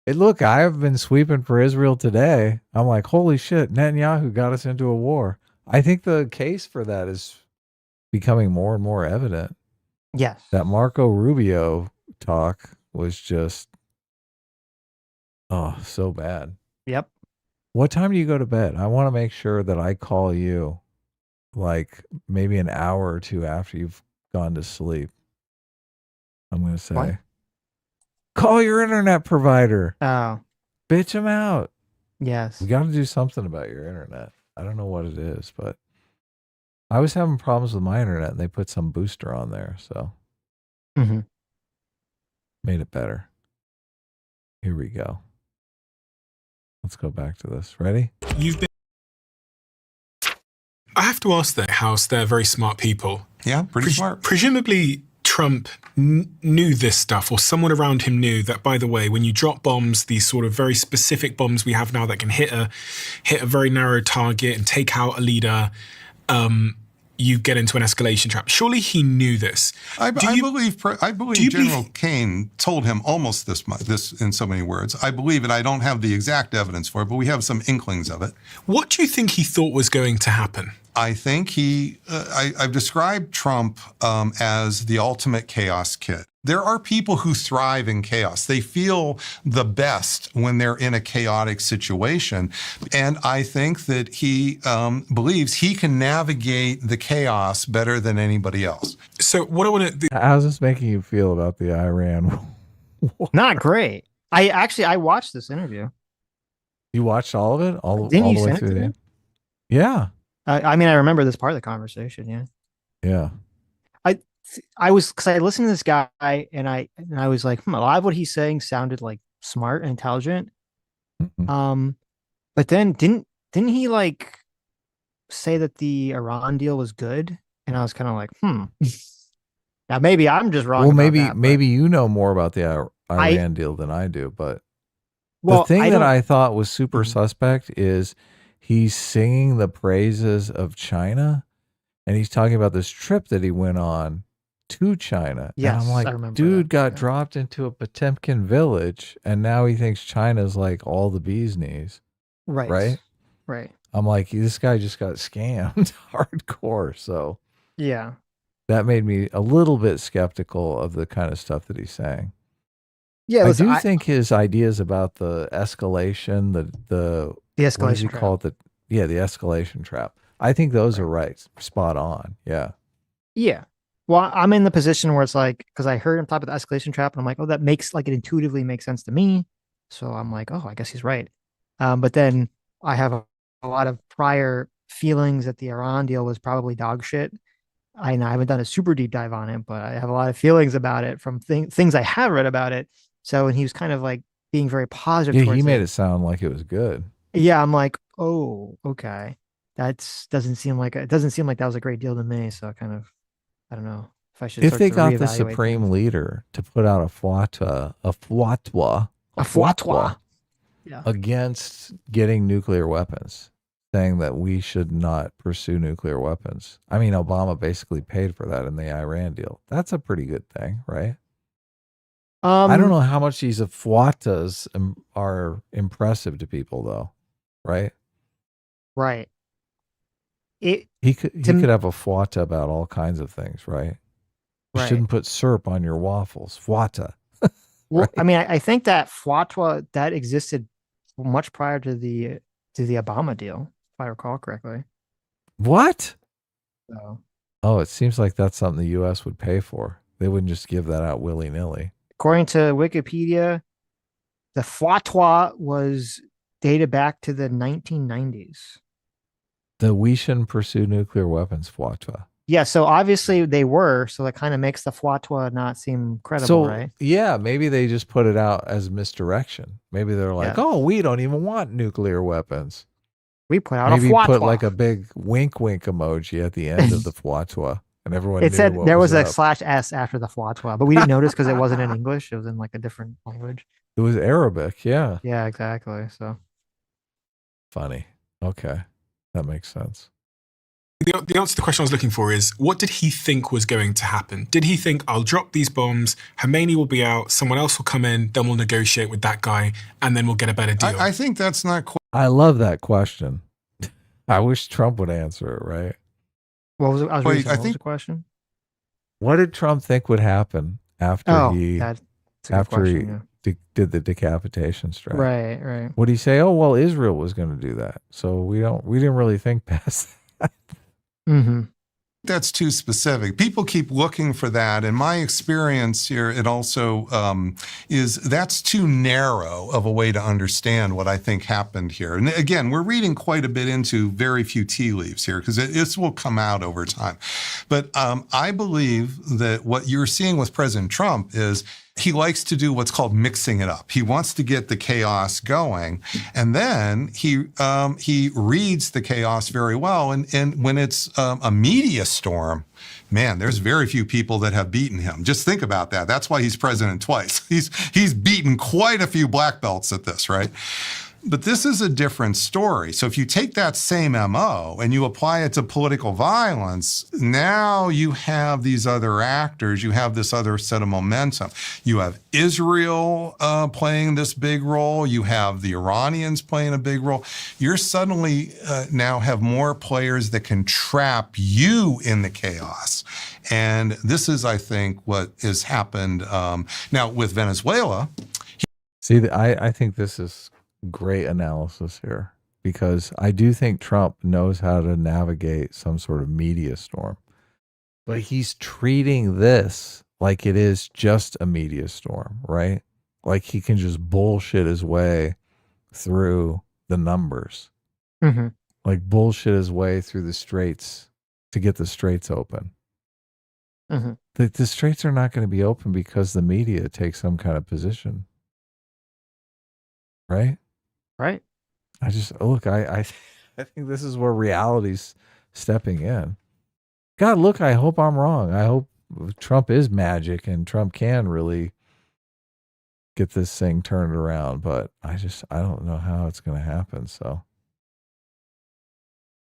Hey, look, I've been sweeping for Israel today. I'm like, holy shit, Netanyahu got us into a war. I think the case for that is becoming more and more evident. Yes. That Marco Rubio talk was just, so bad. Yep. What time do you go to bed? I want to make sure that I call you like maybe an hour or two after you've gone to sleep. I'm going to say, What? Call your internet provider. Oh. Bitch them out. Yes. We got to do something about your internet. I don't know what it is, but I was having problems with my internet and they put some booster on there. So made it better. Here we go. Let's go back to this. Ready? You've been. I have to ask that House, they're very smart people. Yeah, pretty smart. Presumably, Trump knew this stuff, or someone around him knew that, by the way, when you drop bombs, these sort of very specific bombs we have now that can hit a very narrow target and take out a leader, you get into an escalation trap. Surely he knew this. I believe General Kane told him almost this in so many words. I believe it. I don't have the exact evidence for it, but we have some inklings of it. What do you think he thought was going to happen? I think I've described Trump as the ultimate chaos kid. There are people who thrive in chaos. They feel the best when they're in a chaotic situation. And I think that he believes he can navigate the chaos better than anybody else. So what I want to... How's this making you feel about the Iran war? Not great. I watched this interview. You watched all of it? All Didn't the you way send it through to the me? end? Yeah. I mean, I remember this part of the conversation. Yeah. Yeah. I was, because I listened to this guy and I was like, a lot of what he's saying sounded like smart and intelligent. But then didn't he like say that the Iran deal was good? And I was kind of like, Now maybe I'm just wrong. Well, about maybe that, maybe you know more about the Iran deal than I do, but Well, the thing I that don't- I thought was super suspect is he's singing the praises of China, and he's talking about this trip that he went on to China. Yes, and I'm like, I remember dude got dropped into a Potemkin village, and now he thinks China's like all the bee's knees. Right. Right? Right. I'm like, this guy just got scammed hardcore. So Yeah. that made me a little bit skeptical of the kind of stuff that he's saying. Yeah, I listen, do think his ideas about the escalation, the what does escalation he trap. call it? The escalation trap. I think those are right, spot on. Yeah. Yeah. Well, I'm in the position where it's like, because I heard him talk about the escalation trap, and I'm like, oh, that makes like it intuitively makes sense to me. So I'm like, oh, I guess he's right. But then I have a lot of prior feelings that the Iran deal was probably dog shit. I haven't done a super deep dive on it, but I have a lot of feelings about it from things I have read about it. So, and he was kind of like being very positive Yeah, towards he made it. it sound like it was good. Yeah, I'm like, oh, okay. Doesn't seem like it doesn't seem like that was a great deal to me. So kind of, I don't know if I should If start they to got the reevaluate supreme things. leader to put out a fatwa Yeah. against getting nuclear weapons, saying that we should not pursue nuclear weapons. I mean, Obama basically paid for that in the Iran deal. That's a pretty good thing, right? I don't know how much these fatwas are impressive to people, though, right? Right. He could have a fatwa about all kinds of things, right? You Right. shouldn't put syrup on your waffles. Fatwa. Well, I mean, I think that fatwa that existed much prior to the Obama deal, if I recall correctly. What? So, Oh, it seems like that's something the U.S. would pay for. They wouldn't just give that out willy-nilly. according to Wikipedia, the fatwa was dated back to the 1990s. The we shouldn't pursue nuclear weapons fatwa. Yeah, so obviously they were, so that kind of makes the fatwa not seem credible, So, right? yeah, maybe they just put it out as misdirection. Maybe they're like, Yeah. oh, we don't even want nuclear weapons. We put out Maybe a fatwa. put like a big wink wink emoji at the end of the fatwa, and everyone It knew said what there was a up. /s after the fatwa, but we didn't notice because it wasn't in English. It was in like a different language. It was Arabic, yeah. Yeah, exactly. So Funny. Okay. That makes sense. The answer to the question I was looking for is, what did he think was going to happen? Did he think, I'll drop these bombs, Khomeini will be out, someone else will come in, then we'll negotiate with that guy, and then we'll get a better deal? I think that's not quite. I love that question. I wish Trump would answer it, right? what was it? I was reading Wait, what was the question? What did Trump think would happen after That's a good question, did the decapitation strike? Right, right. Would he say, "Oh, well, Israel was going to do that," so we didn't really think past that. Mm-hmm. That's too specific. People keep looking for that. In my experience here, it also is that's too narrow of a way to understand what I think happened here. And again, we're reading quite a bit into very few tea leaves here because this will come out over time. But I believe that what you're seeing with President Trump is he likes to do what's called mixing it up. He wants to get the chaos going, and then he reads the chaos very well. And when it's a media storm, man, there's very few people that have beaten him. Just think about that. That's why he's president twice. He's beaten quite a few black belts at this, right? But this is a different story. So if you take that same MO and you apply it to political violence, now you have these other actors, you have this other set of momentum. You have Israel playing this big role. You have the Iranians playing a big role. You're suddenly now have more players that can trap you in the chaos. And this is, I think, what has happened now with Venezuela. See, I think this is great analysis here, because I do think Trump knows how to navigate some sort of media storm, but he's treating this like it is just a media storm, right? Like he can just bullshit his way through the numbers, Mm-hmm. like bullshit his way through the straits to get the straits open. Mm-hmm. The straits are not going to be open because the media takes some kind of position, right? Right. I just look. I think this is where reality's stepping in. God, look. I hope I'm wrong. I hope Trump is magic and Trump can really get this thing turned around. But I don't know how it's going to happen. So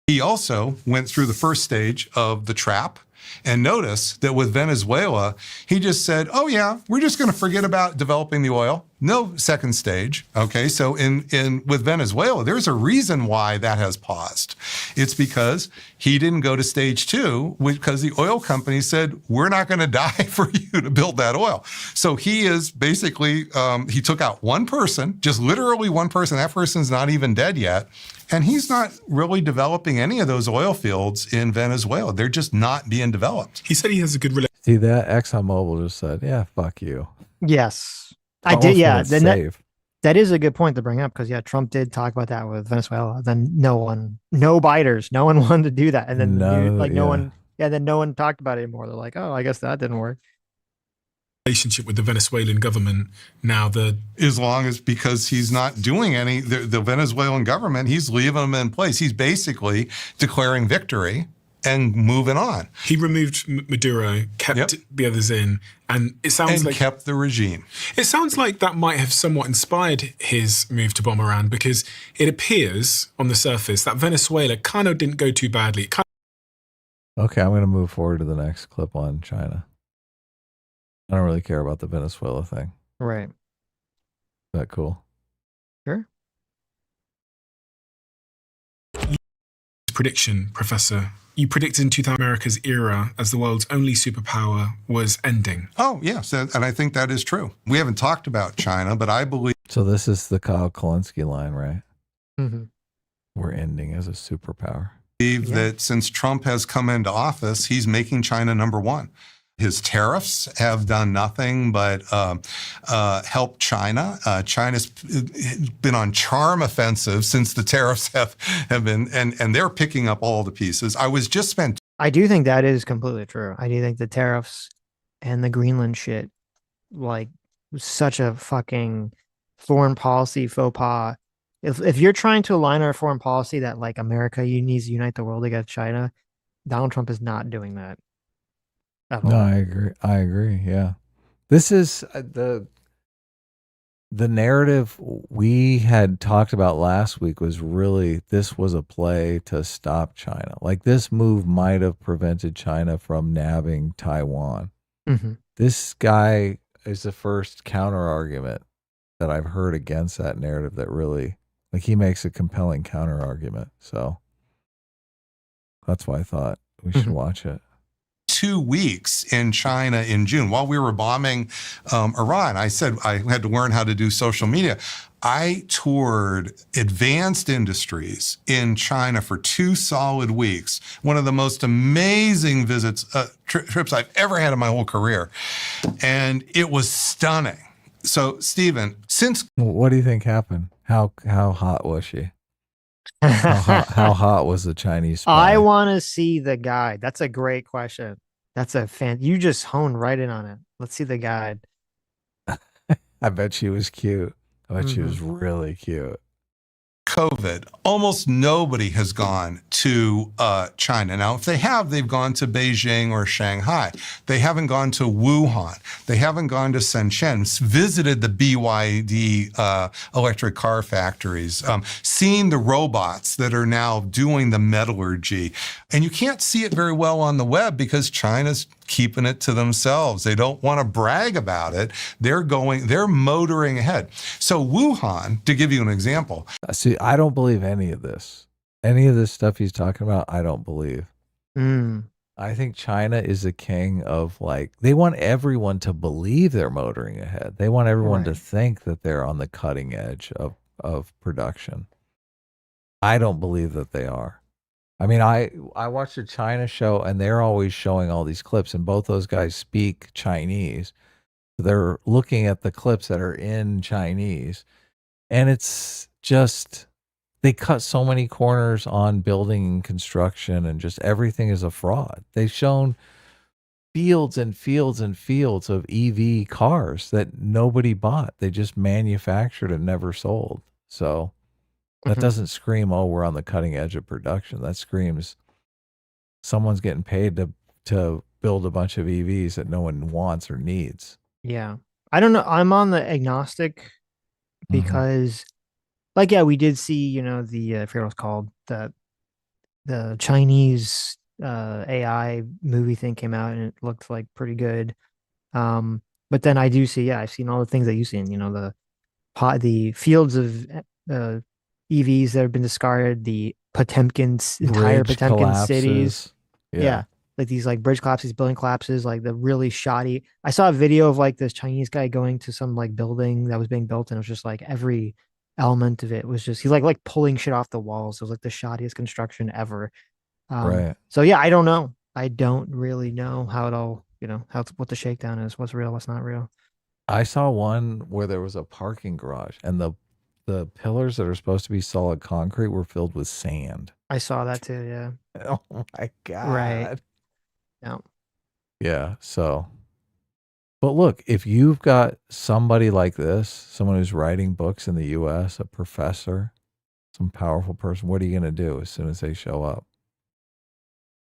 he also went through the first stage of the trap. And notice that with Venezuela, he just said, oh, yeah, we're just going to forget about developing the oil. No second stage. OK, so with Venezuela, there's a reason why that has paused. It's because he didn't go to stage 2 because the oil company said, we're not going to die for you to build that oil. So he is basically he took out one person, just literally one person. That person's not even dead yet. And he's not really developing any of those oil fields in Venezuela. They're just not being developed. He said he has a good relationship. see that ExxonMobil just said, yeah, fuck you. Yes, I did. Almost Yeah, went save. that is a good point to bring up because Trump did talk about that with Venezuela. Then no biters, no one wanted to do that, and then no one. Yeah, then no one talked about it anymore. They're like, oh, I guess that didn't work. Relationship with the Venezuelan government now. As long as, because he's not doing any, the Venezuelan government, he's leaving them in place. He's basically declaring victory and moving on. He removed Maduro, kept the others in, and it sounds like kept the regime. It sounds like that might have somewhat inspired his move to bomb Iran, because it appears on the surface that Venezuela kind of didn't go too badly. Okay, I'm going to move forward to the next clip on China. I don't really care about the Venezuela thing. Right. Is that cool? Sure. Prediction, Professor. You predicted in 2000 America's era as the world's only superpower was ending. Oh, yes. And I think that is true. We haven't talked about China, but I believe. So this is the Kyle Kulinski line, right? Mm-hmm. We're ending as a superpower. That since Trump has come into office, he's making China number one. His tariffs have done nothing but help China. China's been on charm offensive since the tariffs have been, and they're picking up all the pieces. I do think that is completely true. I do think the tariffs and the Greenland shit, like, was such a fucking foreign policy faux pas. If you're trying to align our foreign policy that, like, America, you need to unite the world against China, Donald Trump is not doing that. No, I agree. I agree. Yeah. This is the narrative we had talked about last week was really, this was a play to stop China. Like, this move might have prevented China from nabbing Taiwan. Mm-hmm. This guy is the first counter argument that I've heard against that narrative that really, like, he makes a compelling counter argument. So that's why I thought we should watch it. 2 weeks in China in June while we were bombing Iran. I said I had to learn how to do social media. I toured advanced industries in China for 2 solid weeks. One of the most amazing trips I've ever had in my whole career. And it was stunning. So, Stephen, what do you think happened? How hot was she? How hot was the Chinese spy? I want to see the guide. That's a great question. That's a fan. You just honed right in on it. Let's see the guide. I bet she was cute. I bet she was really cute. COVID, almost nobody has gone to China. Now, if they have, they've gone to Beijing or Shanghai. They haven't gone to Wuhan. They haven't gone to Shenzhen, visited the BYD electric car factories, seen the robots that are now doing the metallurgy. And you can't see it very well on the web because China's keeping it to themselves. They don't want to brag about it. They're motoring ahead. So Wuhan, to give you an example. See, I don't believe any of this. Any of this stuff he's talking about, I don't believe. I think China is the king of, like, they want everyone to believe they're motoring ahead. They want everyone to think that they're on the cutting edge of production. I don't believe that they are. I mean, I watched a China show and they're always showing all these clips, and both those guys speak Chinese. They're looking at the clips that are in Chinese, and it's just, they cut so many corners on building and construction, and just everything is a fraud. They've shown fields and fields and fields of EV cars that nobody bought. They just manufactured and never sold. So that doesn't scream, oh, we're on the cutting edge of production. That screams someone's getting paid to build a bunch of EVs that no one wants or needs. Yeah. I don't know. I'm on the agnostic because, like, yeah, we did see, the, I forget what it's called, the Chinese AI movie thing came out and it looked like pretty good. But then I do see, I've seen all the things that you've seen, the fields of EVs that have been discarded, the Potemkin's entire Bridge Potemkin collapses. cities. Yeah. Like these like bridge collapses, building collapses, like the really shoddy. I saw a video of like this Chinese guy going to some like building that was being built, and it was just like every element of it was just, he's like pulling shit off the walls. It was like the shoddiest construction ever. Right. So yeah, I don't know. I don't really know how it all, what the shakedown is, what's real, what's not real. I saw one where there was a parking garage and the pillars that are supposed to be solid concrete were filled with sand. I saw that too, yeah. Oh my God. Right. Yeah. Yeah. So, but look, if you've got somebody like this, someone who's writing books in the U.S., a professor, some powerful person, what are you going to do as soon as they show up?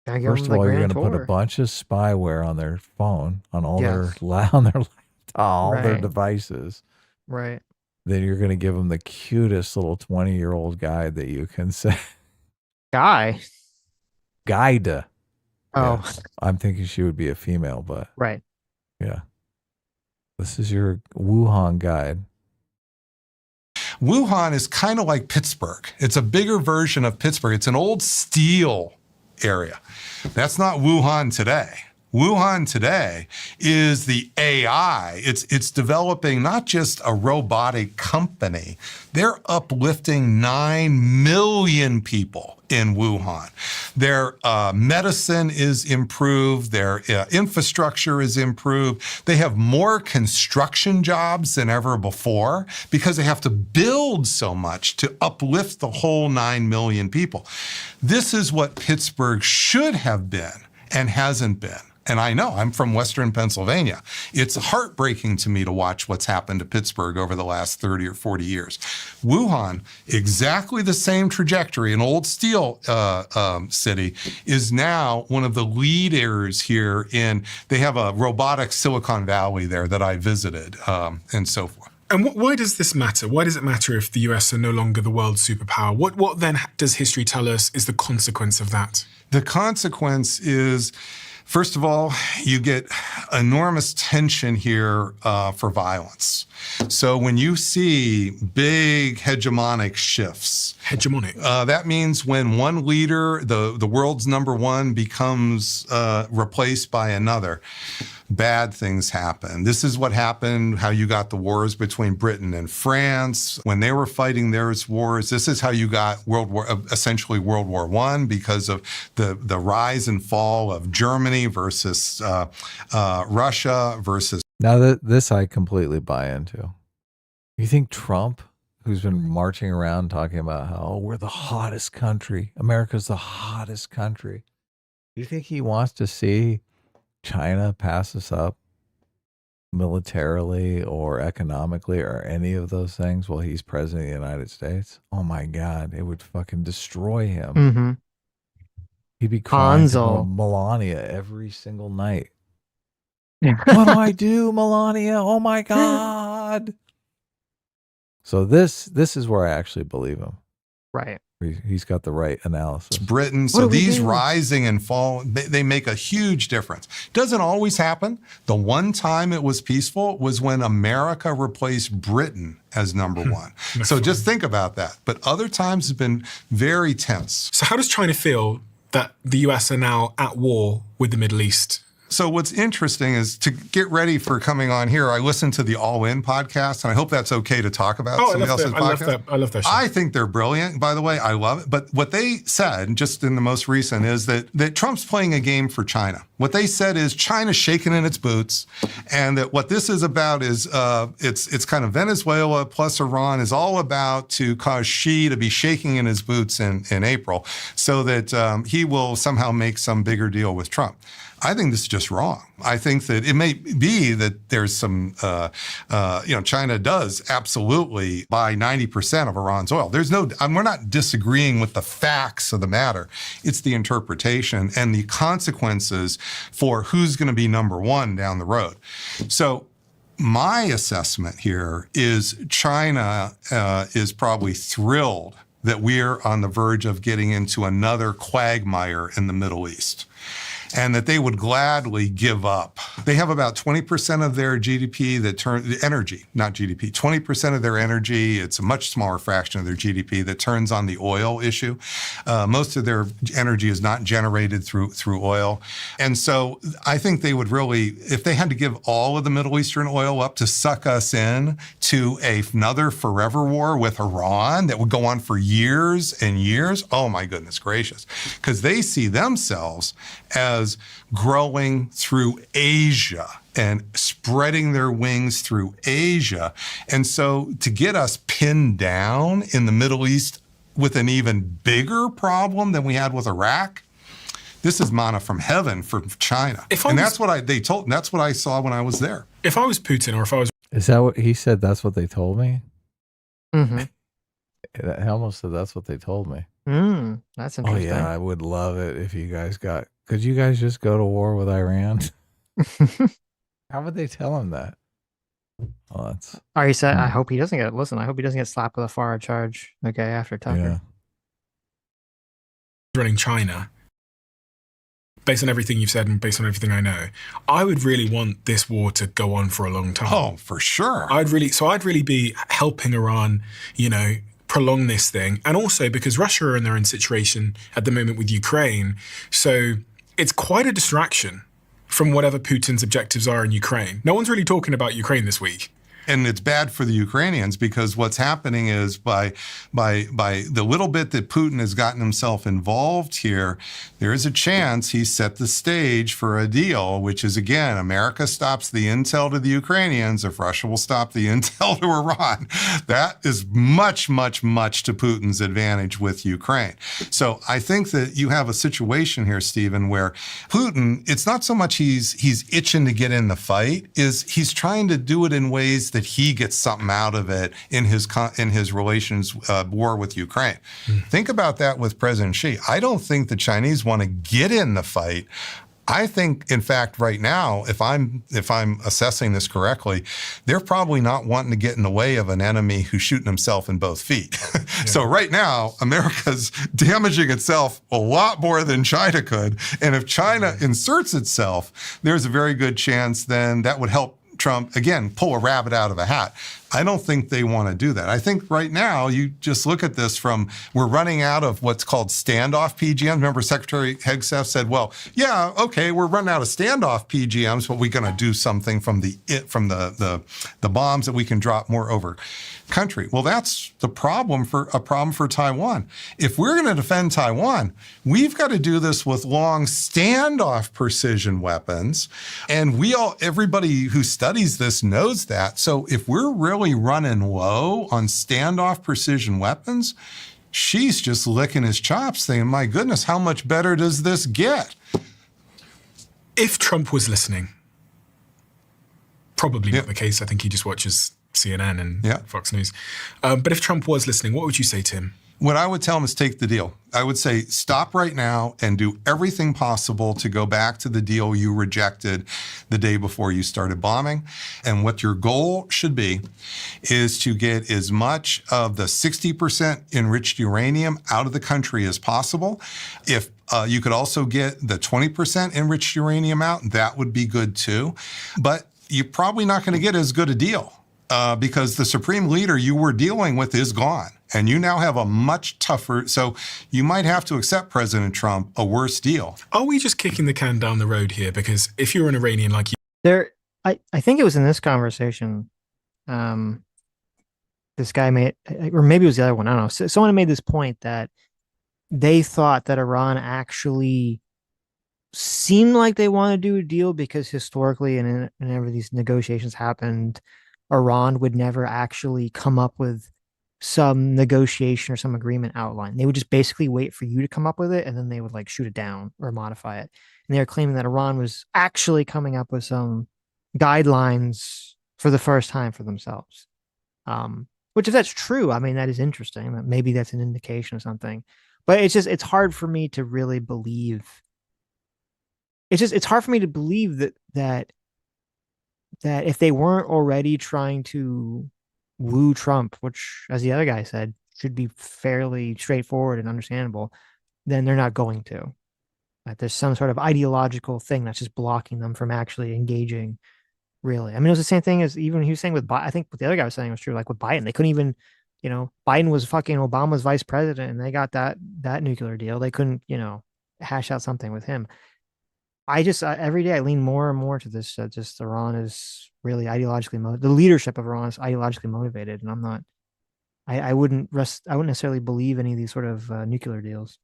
First of all, you're going to put a bunch of spyware on their phone, on all their laptop, all their devices. Right. Then you're going to give them the cutest little 20-year-old guide that you can say. Guide. Oh. Yeah. I'm thinking she would be a female, but. Right. Yeah. This is your Wuhan guide. Wuhan is kind of like Pittsburgh. It's a bigger version of Pittsburgh. It's an old steel area. That's not Wuhan today. Wuhan today is the AI. It's developing not just a robotic company. They're uplifting 9 million people in Wuhan. Their medicine is improved. Their infrastructure is improved. They have more construction jobs than ever before because they have to build so much to uplift the whole 9 million people. This is what Pittsburgh should have been and hasn't been. And I know, I'm from Western Pennsylvania. It's heartbreaking to me to watch what's happened to Pittsburgh over the last 30 or 40 years. Wuhan, exactly the same trajectory, an old steel city, is now one of the leaders here they have a robotic Silicon Valley there that I visited and so forth. And why does this matter? Why does it matter if the US are no longer the world superpower? What then does history tell us is the consequence of that? The consequence is, first of all, you get enormous tension here for violence. So when you see big hegemonic shifts, that means when one leader, the world's number one, becomes replaced by another, bad things happen. This is what happened, how you got the wars between Britain and France. When they were fighting their wars, this is how you got essentially World War I, because of the rise and fall of Germany versus Russia versus. Now, this I completely buy into. You think Trump, who's been marching around talking about how we're the hottest country, America's the hottest country, do you think he wants to see China pass us up militarily or economically or any of those things while he's president of the United States? Oh my God, it would fucking destroy him. Mm-hmm. He'd be crying to Melania every single night. What do I do, Melania? Oh my God. So this is where I actually believe him. Right. He's got the right analysis. Britain. So these rising and fall, they make a huge difference. Doesn't always happen. The one time it was peaceful was when America replaced Britain as number one. So just think about that. But other times have been very tense. So how does China feel that the US are now at war with the Middle East? So what's interesting is, to get ready for coming on here, I listened to the All In podcast, and I hope that's okay to talk about somebody else's podcast. I love that show. I think they're brilliant, by the way. I love it. But what they said, just in the most recent, is that Trump's playing a game for China. What they said is China's shaking in its boots, and that what this is about is it's kind of Venezuela plus Iran is all about to cause Xi to be shaking in his boots in April, so that he will somehow make some bigger deal with Trump. I think this is just wrong. I think that it may be that there's some, China does absolutely buy 90% of Iran's oil. We're not disagreeing with the facts of the matter. It's the interpretation and the consequences for who's going to be number one down the road. So my assessment here is China is probably thrilled that we're on the verge of getting into another quagmire in the Middle East, and that they would gladly give up. They have about 20% of their GDP energy, not GDP, 20% of their energy. It's a much smaller fraction of their GDP that turns on the oil issue. Most of their energy is not generated through oil. And so I think they would really, if they had to give all of the Middle Eastern oil up to suck us in to another forever war with Iran that would go on for years and years, oh my goodness gracious. Because they see themselves as growing through Asia and spreading their wings through Asia. And so to get us pinned down in the Middle East with an even bigger problem than we had with Iraq, this is manna from heaven for China. That's what they told. That's what I saw when I was there. If I was Putin, or if I was, is that what he said? That's what they told me. Mm-hmm. He almost said that's what they told me. That's interesting. Oh yeah, I would love it if you guys got. Could you guys just go to war with Iran? How would they tell him that? Oh, that's. He said, I hope he doesn't get. Listen, I hope he doesn't get slapped with a FARA charge. Okay, after Tucker. Yeah. Running China, based on everything you've said and based on everything I know, I would really want this war to go on for a long time. Oh, for sure. I'd really be helping Iran, prolong this thing. And also because Russia are in their own situation at the moment with Ukraine. So it's quite a distraction from whatever Putin's objectives are in Ukraine. No one's really talking about Ukraine this week. And it's bad for the Ukrainians because what's happening is by the little bit that Putin has gotten himself involved here, there is a chance he set the stage for a deal, which is, again, America stops the intel to the Ukrainians if Russia will stop the intel to Iran. That is much, much, much to Putin's advantage with Ukraine. So I think that you have a situation here, Stephen, where Putin, it's not so much he's itching to get in the fight, is he's trying to do it in ways that he gets something out of it in his relations war with Ukraine. Think about that with President Xi. I don't think the Chinese want to get in the fight. I think, in fact, right now, if I'm assessing this correctly, they're probably not wanting to get in the way of an enemy who's shooting himself in both feet. Yeah. So right now, America's damaging itself a lot more than China could. And if China inserts itself, there's a very good chance then that would help Trump, again, pull a rabbit out of a hat. I don't think they want to do that. I think right now, you just look at this from, we're running out of what's called standoff PGMs. Remember Secretary Hegseth said, well, yeah, okay, we're running out of standoff PGMs, but we're going to do something from the bombs that we can drop more over country. Well, that's a problem for Taiwan. If we're going to defend Taiwan, we've got to do this with long standoff precision weapons. And everybody who studies this knows that. So if we're really running low on standoff precision weapons, she's just licking his chops saying, my goodness, how much better does this get? If Trump was listening, probably not the case. I think he just watches CNN and Fox News. But if Trump was listening, what would you say to him? What I would tell him is take the deal. I would say stop right now and do everything possible to go back to the deal you rejected the day before you started bombing. And what your goal should be is to get as much of the 60% enriched uranium out of the country as possible. If you could also get the 20% enriched uranium out, that would be good too. But you're probably not going to get as good a deal because the supreme leader you were dealing with is gone. And you now have a much tougher, so you might have to accept President Trump a worse deal. Are we just kicking the can down the road here? Because if you're an Iranian like you... I think it was in this conversation, this guy made, or maybe it was the other one, I don't know. So someone made this point that they thought that Iran actually seemed like they want to do a deal because historically and whenever these negotiations happened, Iran would never actually come up with some negotiation or some agreement outline. They would just basically wait for you to come up with it, and then they would like shoot it down or modify it. And they're claiming that Iran was actually coming up with some guidelines for the first time for themselves. Which if that's true, I mean, that is interesting. Maybe that's an indication of something. But it's hard for me to really believe. It's hard for me to believe that if they weren't already trying to woo Trump, which, as the other guy said, should be fairly straightforward and understandable, then they're not going to. Like there's some sort of ideological thing that's just blocking them from actually engaging, really. I mean, it was the same thing as even he was saying with Biden. I think what the other guy was saying was true, like with Biden. They couldn't even, Biden was fucking Obama's vice president, and they got that nuclear deal. They couldn't, hash out something with him. I just every day I lean more and more to this. Just Iran is really ideologically the leadership of Iran is ideologically motivated, and I'm not. I wouldn't necessarily believe any of these sort of nuclear deals.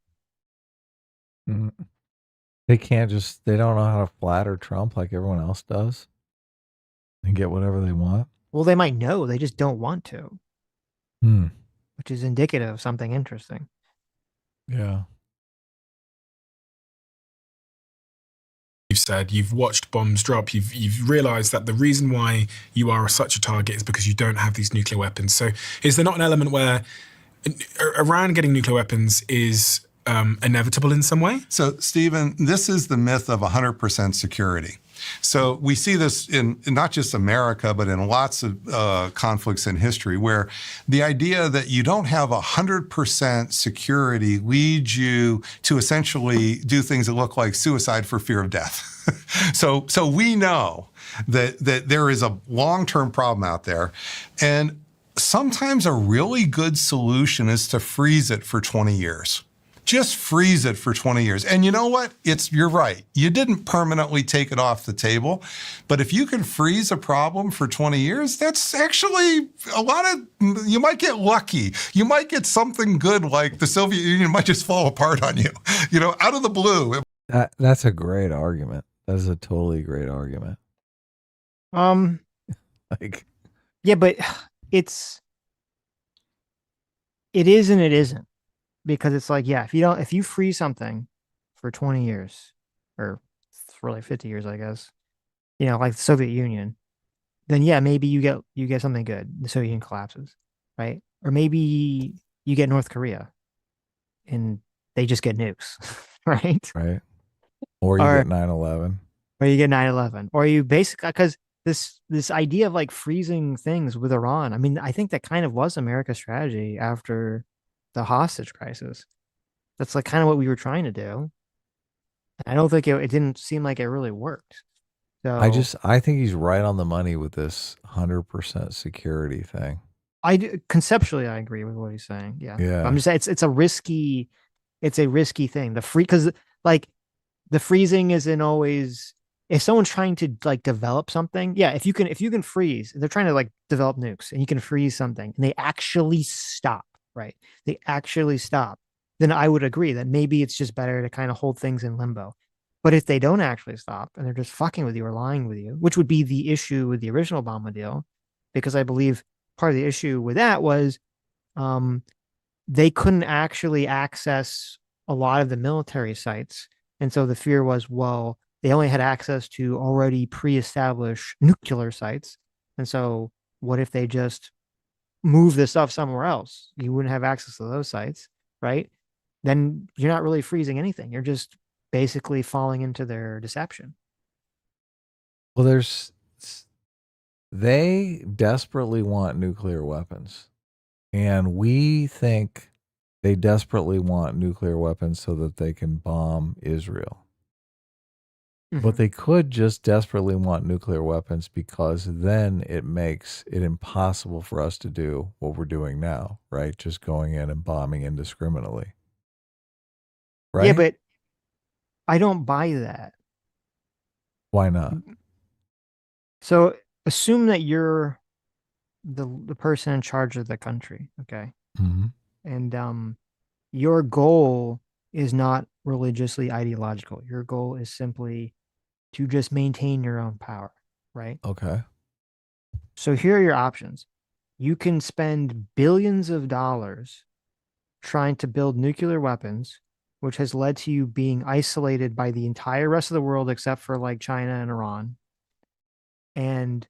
They can't they don't know how to flatter Trump like everyone else does and get whatever they want. Well, they might know, they just don't want to, which is indicative of something interesting. Yeah. you've said, you've watched bombs drop, you've realized that the reason why you are such a target is because you don't have these nuclear weapons. So is there not an element where Iran getting nuclear weapons is inevitable in some way? So, Stephen, this is the myth of 100% security. So we see this in not just America, but in lots of conflicts in history, where the idea that you don't have 100% security leads you to essentially do things that look like suicide for fear of death. So we know that there is a long-term problem out there, and sometimes a really good solution is to freeze it for 20 years. Just freeze it for 20 years. And you know what? You're right. You didn't permanently take it off the table. But if you can freeze a problem for 20 years, that's actually you might get lucky. You might get something good, like the Soviet Union might just fall apart on you, out of the blue. That's a great argument. That is a totally great argument. Yeah, but it is and it isn't. Because it's like, yeah, if you freeze something for 20 years, or really 50 years, I guess, like the Soviet Union, then yeah, maybe you get something good. The Soviet Union collapses, right? Or maybe you get North Korea and they just get nukes, right? Right. Or you get 9/11. Or you get 9/11. Or you basically, because this idea of like freezing things with Iran, I mean, I think that kind of was America's strategy after the hostage crisis. That's like kind of what we were trying to do. I don't think it didn't seem like it really worked. So I think he's right on the money with this 100% security thing. Conceptually, I agree with what he's saying. Yeah. Yeah. I'm just saying it's a risky thing. Because like the freezing isn't always, if someone's trying to like develop something, yeah, if you can freeze, they're trying to like develop nukes and you can freeze something and they actually stop. Right. They actually stop. Then I would agree that maybe it's just better to kind of hold things in limbo. But if they don't actually stop and they're just fucking with you or lying with you, which would be the issue with the original Obama deal, because I believe part of the issue with that was they couldn't actually access a lot of the military sites. And so the fear was, well, they only had access to already pre-established nuclear sites. And so what if they just move this stuff somewhere else? You wouldn't have access to those sites, right? Then you're not really freezing anything. You're just basically falling into their deception. Well, they desperately want nuclear weapons. And we think they desperately want nuclear weapons so that they can bomb Israel. But they could just desperately want nuclear weapons because then it makes it impossible for us to do what we're doing now, right? Just going in and bombing indiscriminately. Right? Yeah, but I don't buy that. Why not? So assume that you're the person in charge of the country, okay? Mm-hmm. And your goal is not religiously ideological. Your goal is simply to just maintain your own power, right? Okay. So here are your options. You can spend billions of dollars trying to build nuclear weapons, which has led to you being isolated by the entire rest of the world except for like China and Iran, and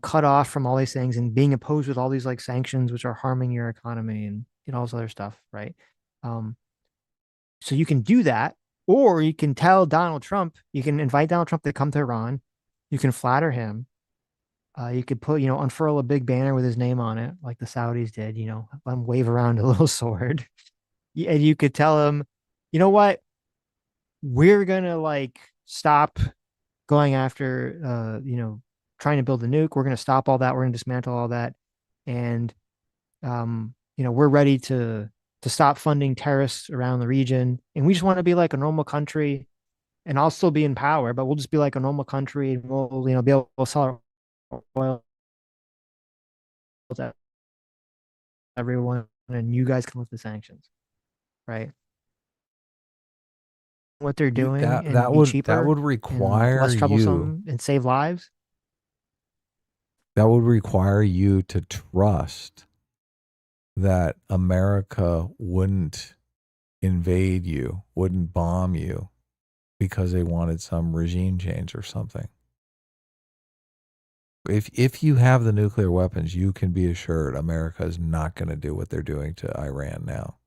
cut off from all these things and being opposed with all these like sanctions which are harming your economy and all this other stuff, right? So you can do that. Or you can tell Donald Trump, you can invite Donald Trump to come to Iran. You can flatter him. You could put, unfurl a big banner with his name on it, like the Saudis did, let him wave around a little sword. And you could tell him, you know what? We're going to like stop going after, trying to build a nuke. We're going to stop all that. We're going to dismantle all that. And, we're ready to stop funding terrorists around the region. And we just want to be like a normal country, and I'll still be in power, but we'll just be like a normal country, and we'll, be able to sell our oil to everyone, and you guys can lift the sanctions, right? What they're doing that would require less troublesome and save lives. That would require you to trust that America wouldn't invade you, wouldn't bomb you, because they wanted some regime change or something. If you have the nuclear weapons, you can be assured America is not going to do what they're doing to Iran now.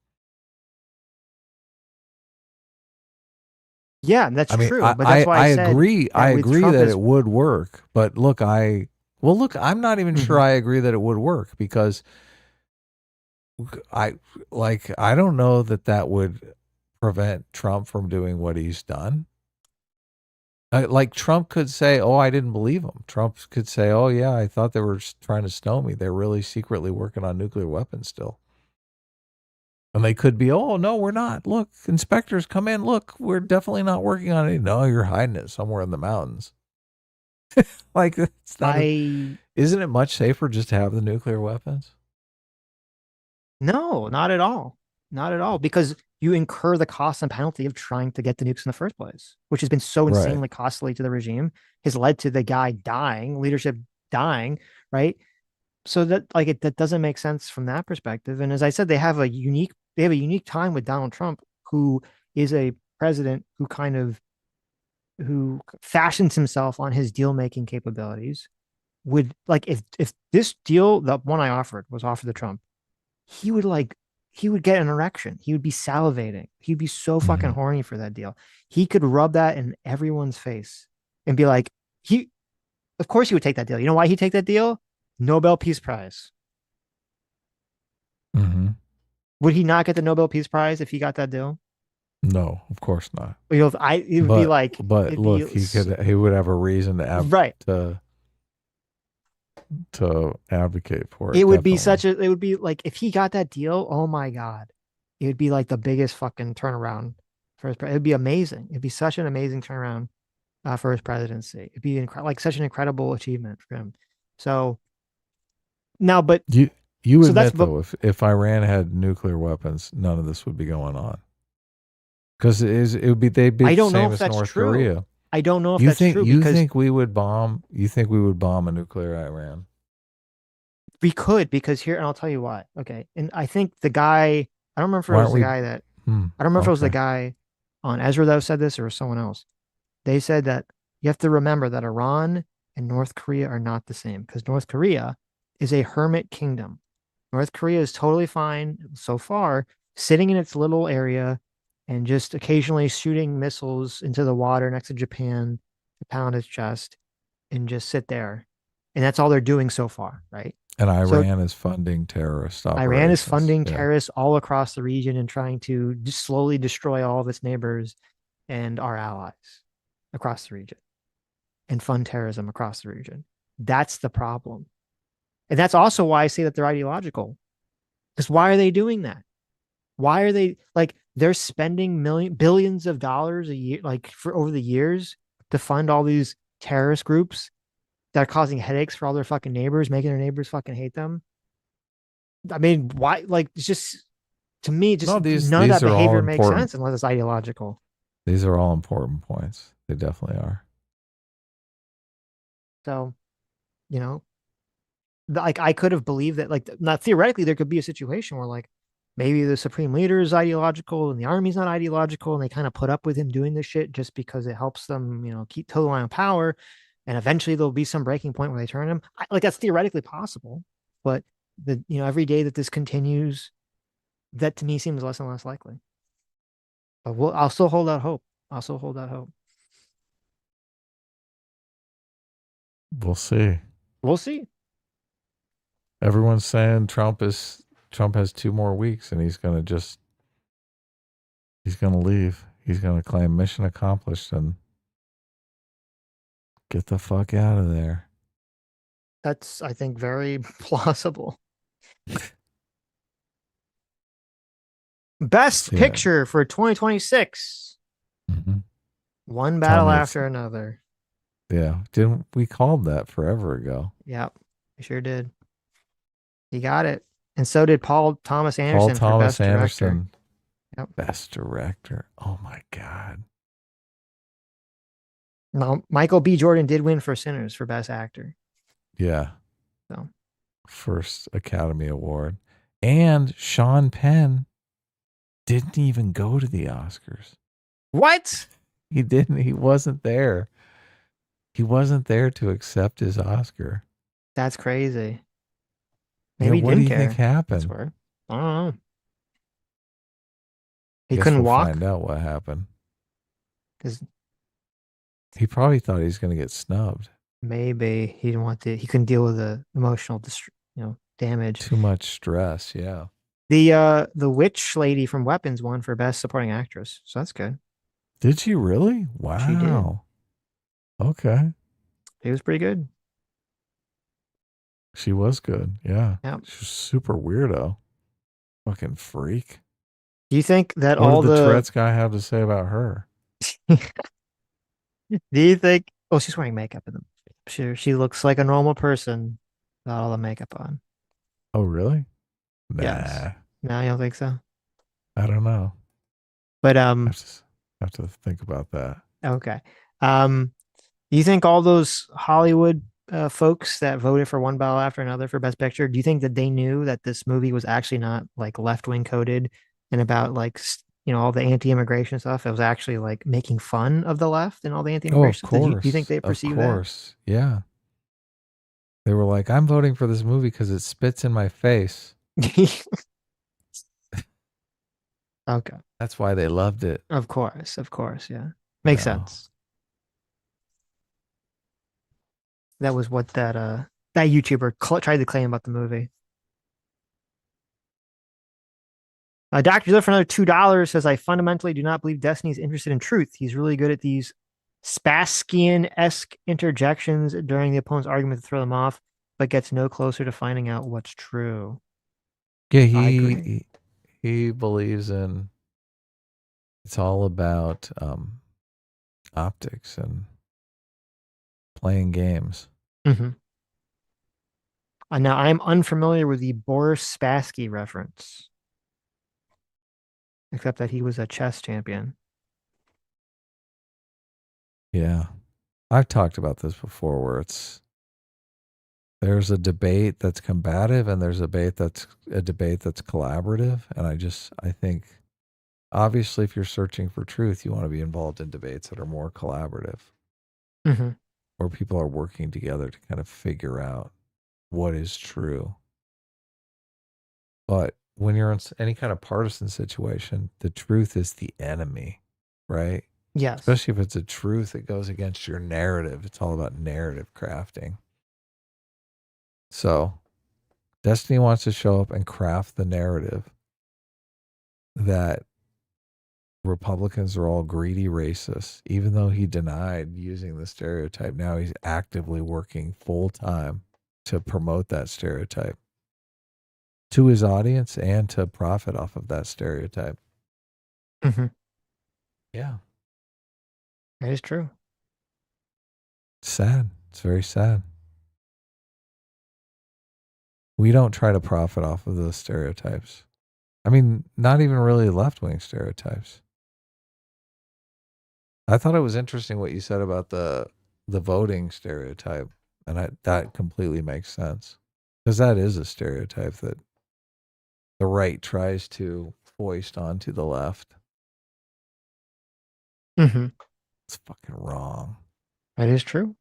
Yeah, that's true. But I, that's why I said agree. I agree Trump that it would work. But look, I'm not even sure I agree that it would work, because I don't know that would prevent Trump from doing what he's done. Like Trump could say, "Oh, I didn't believe him." Trump could say, "Oh, yeah, I thought they were trying to snow me. They're really secretly working on nuclear weapons still." And they could be, "Oh, no, we're not. Look, inspectors come in. Look, we're definitely not working on it." No, you're hiding it somewhere in the mountains. Like, it's not. Isn't it much safer just to have the nuclear weapons? No, not at all. Not at all. Because you incur the cost and penalty of trying to get the nukes in the first place, which has been so insanely costly to the regime, has led to the guy dying, leadership dying, right? So that that doesn't make sense from that perspective. And as I said, they have a unique time with Donald Trump, who is a president who fashions himself on his deal making capabilities. Would if this deal, the one I offered, was offered to Trump, he would get an erection. He would be salivating. He'd be so fucking horny for that deal. He could rub that in everyone's face and be like, of course he would take that deal. You know why he'd take that deal? Nobel Peace Prize. Would he not get the Nobel Peace Prize if he got that deal? No, of course not. It would be like, but look, he would have a reason to advocate for it. It would be it would be like, if he got that deal, oh my God, it would be like the biggest fucking turnaround for his. It would be amazing. It'd be such an amazing turnaround for his presidency. It'd be such an incredible achievement for him. So now, but you admit though, if Iran had nuclear weapons, none of this would be going on. Because they'd be the same as North Korea. I don't know if that's true. You think we would bomb a nuclear Iran? We could, because here, and I'll tell you why. Okay. And I think the guy, I don't remember if it was the guy that, I don't remember if it was the guy on Ezra that said this or someone else. They said that you have to remember that Iran and North Korea are not the same, because North Korea is a hermit kingdom. North Korea is totally fine so far, sitting in its little area and just occasionally shooting missiles into the water next to Japan to pound its chest and just sit there. And that's all they're doing so far, right? And Iran is funding terrorist operations. Iran is funding terrorists all across the region and trying to just slowly destroy all of its neighbors and our allies across the region and fund terrorism across the region. That's the problem. And that's also why I say that they're ideological. Because why are they doing that? Why are they they're spending billions of dollars a year, for over the years, to fund all these terrorist groups that are causing headaches for all their fucking neighbors, making their neighbors fucking hate them. I mean, why? It's just, to me, none of that behavior makes sense unless it's ideological. These are all important points. They definitely are. So, I could have believed that, not theoretically, there could be a situation where maybe the supreme leader is ideological and the army's not ideological, and they kind of put up with him doing this shit just because it helps them, keep toe the line of power. And eventually there'll be some breaking point where they turn him. That's theoretically possible, but every day that this continues, that to me seems less and less likely. But I'll still hold out hope. We'll see. We'll see. Everyone's saying Trump has 2 more weeks and he's going to leave. He's going to claim mission accomplished and get the fuck out of there. That's, I think, very plausible. Best picture for 2026. One battle after another. Yeah. Didn't we called that forever ago? Yep. We sure did. He got it. And so did Paul Thomas Anderson for Best Director. Yep. Best Director. Oh my God. Now, Michael B. Jordan did win for Sinners for Best Actor. Yeah. So. First Academy Award. And Sean Penn didn't even go to the Oscars. What? He didn't. He wasn't there. He wasn't there to accept his Oscar. That's crazy. Yeah, Maybe he what do didn't you care. think happened? That's weird. I don't know. He Guess couldn't we'll walk. find out what happened. 'Cause he probably thought he was going to get snubbed. Maybe he didn't want to. He couldn't deal with the emotional, damage. Too much stress. Yeah. The witch lady from Weapons won for Best Supporting Actress, so that's good. Did she really? Wow. She did. Okay. It was pretty good. She was good. Yeah. Yeah. She was super weirdo. Fucking freak. Do you think that what all did the the Tourette's guy have to say about her? Do you think? Oh, she's wearing makeup in them. She looks like a normal person without all the makeup on. Oh, really? Nah. Yes. No, you don't think so? I don't know. But I have to think about that. Okay. Do you think all those Hollywood folks that voted for one battle after another for Best Picture, do you think that they knew that this movie was actually not like left-wing coded and about like all the anti-immigration stuff? It was actually like making fun of the left and all the anti-immigration. Oh, of course. Do you think they perceived that? Of course. Yeah. They were like, I'm voting for this movie because it spits in my face. Okay. That's why they loved it. Of course, yeah. Makes sense. That was what that YouTuber tried to claim about the movie. Dr. Zilla for another $2 says, I fundamentally do not believe Destiny's interested in truth. He's really good at these Spaskian-esque interjections during the opponent's argument to throw them off, but gets no closer to finding out what's true. Yeah, he believes in it's all about optics and playing games. Mm-hmm. Now, I'm unfamiliar with the Boris Spassky reference, except that he was a chess champion. Yeah. I've talked about this before where there's a debate that's combative and there's a debate that's collaborative. And I think obviously if you're searching for truth, you want to be involved in debates that are more collaborative. Mm-hmm. Where people are working together to kind of figure out what is true. But when you're in any kind of partisan situation, the truth is the enemy, right? Yes. Especially if it's a truth that goes against your narrative. It's all about narrative crafting. So Destiny wants to show up and craft the narrative that Republicans are all greedy racists. Even though he denied using the stereotype, now he's actively working full time to promote that stereotype to his audience and to profit off of that stereotype. Mm-hmm. Yeah. That is true. Sad. It's very sad. We don't try to profit off of those stereotypes. I mean, not even really left-wing stereotypes. I thought it was interesting what you said about the voting stereotype, and that completely makes sense. Because that is a stereotype that the right tries to foist onto the left. Mm-hmm. It's fucking wrong. That is true.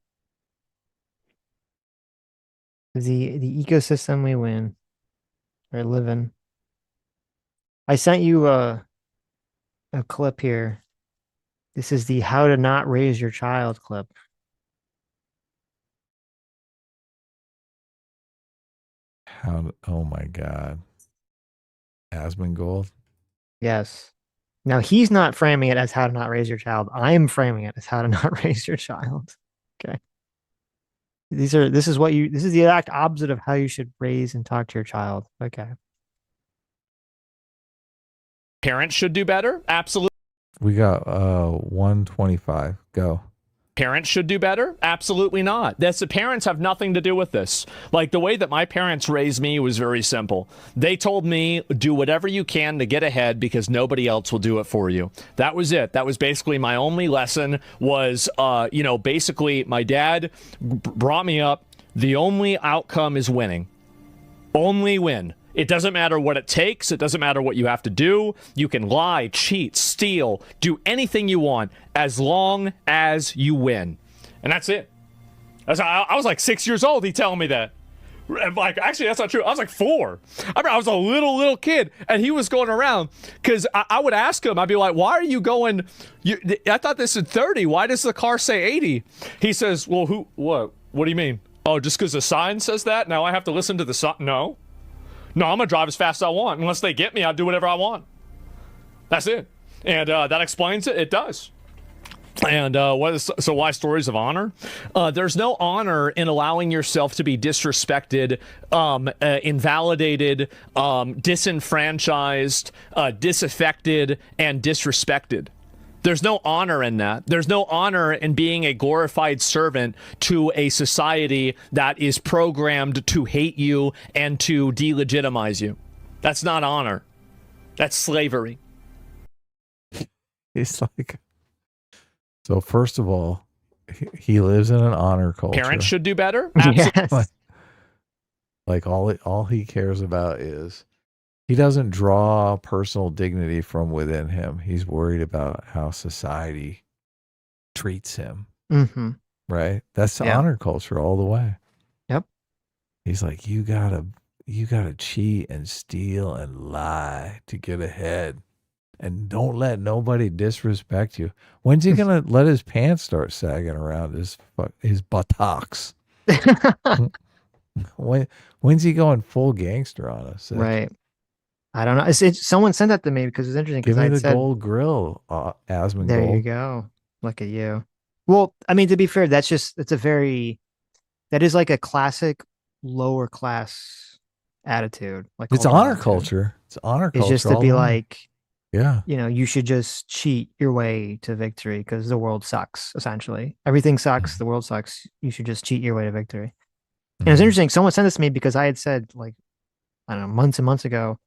The ecosystem we live in. I sent you a clip here. This is the how to not raise your child clip. Oh my God. Asmongold? Yes. Now he's not framing it as how to not raise your child. I'm framing it as how to not raise your child. Okay. This is the exact opposite of how you should raise and talk to your child. Okay. Parents should do better. Absolutely. We got 125. Go. Parents should do better? Absolutely not. The parents have nothing to do with this. Like, the way that my parents raised me was very simple. They told me, do whatever you can to get ahead because nobody else will do it for you. That was it. That was basically my only lesson was, basically my dad brought me up. The only outcome is winning. Only win. It doesn't matter what it takes. It doesn't matter what you have to do. You can lie, cheat, steal, do anything you want as long as you win. And that's it. I was like 6 years old. He telling me that. Like, actually, that's not true. I was like 4. I remember I was a little kid, and he was going around because I would ask him. I'd be like, "Why are you going? I thought this said 30. Why does the car say 80?" He says, "Well, what? What do you mean? Oh, just because the sign says that? Now I have to listen to the sign? No, I'm gonna drive as fast as I want. Unless they get me, I'll do whatever I want. That's it." And that explains it. It does. And why stories of honor? There's no honor in allowing yourself to be disrespected, invalidated, disenfranchised, disaffected, and disrespected. There's no honor in that. There's no honor in being a glorified servant to a society that is programmed to hate you and to delegitimize you. That's not honor. That's slavery. It's like... So first of all, he lives in an honor culture. Parents should do better. Absolutely. Yes. Like all he cares about is he doesn't draw personal dignity from within him. He's worried about how society treats him. Mm-hmm. Right? That's the honor culture all the way. Yep. He's like, you gotta cheat and steal and lie to get ahead. And don't let nobody disrespect you. When's he gonna let his pants start sagging around his buttocks? When's he going full gangster on us? Right. I don't know. Someone sent that to me because it's interesting. Give me the said, gold grill, Asmund. There Gold. you go. Look at you. Well, I mean, to be fair, that is like a classic lower class attitude. Like it's honor culture. It's honor culture. It's just to be like, yeah, you should just cheat your way to victory because the world sucks, essentially. Everything sucks. The world sucks. You should just cheat your way to victory. And it's interesting. Someone sent this to me because I had said, like, I don't know, months and months ago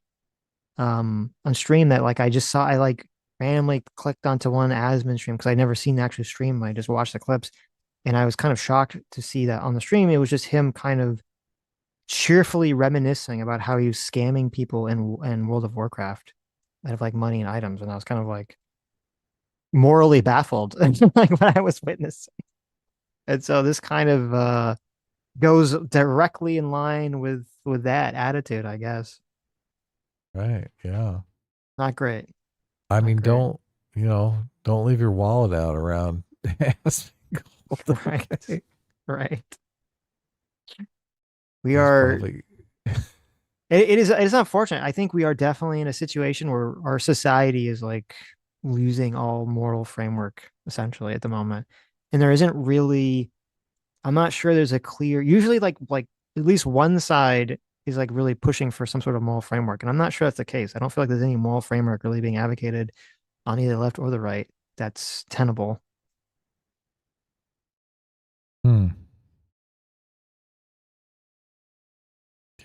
on stream that, like, I like randomly clicked onto one Asmund stream because I'd never seen the actual stream. I just watched the clips. And I was kind of shocked to see that on the stream, it was just him kind of cheerfully reminiscing about how he was scamming people in World of Warcraft out of like money and items, and I was kind of like morally baffled like what I was witnessing. And so this kind of goes directly in line with that attitude, I guess. Right. Yeah. Not great. I mean, don't leave your wallet out around. Right. Right. We are. It is unfortunate. I think we are definitely in a situation where our society is like losing all moral framework essentially at the moment. And there isn't really, I'm not sure there's a clear, usually like at least one side is like really pushing for some sort of moral framework. And I'm not sure that's the case. I don't feel like there's any moral framework really being advocated on either the left or the right that's tenable.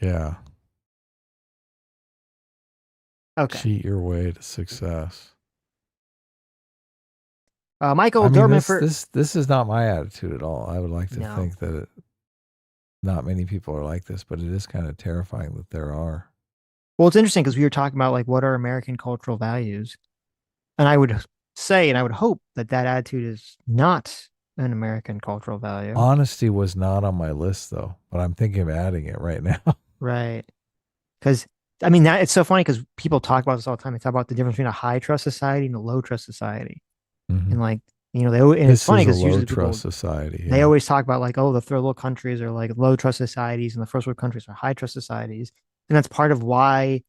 Yeah. Okay. Cheat your way to success. Michael Dorman this is not my attitude at all. I would like to think that not many people are like this, but it is kind of terrifying that there are. Well, it's interesting because we were talking about like what are American cultural values, and I would say and I would hope that attitude is not an American cultural value. Honesty was not on my list though, but I'm thinking of adding it right now. Right. Because I mean, it's so funny because people talk about this all the time. They talk about the difference between a high trust society and a low trust society. Mm-hmm. And like, it's funny because usually trust society. They always talk about like, oh, the third world countries are like low trust societies and the first world countries are high trust societies. And that's part of why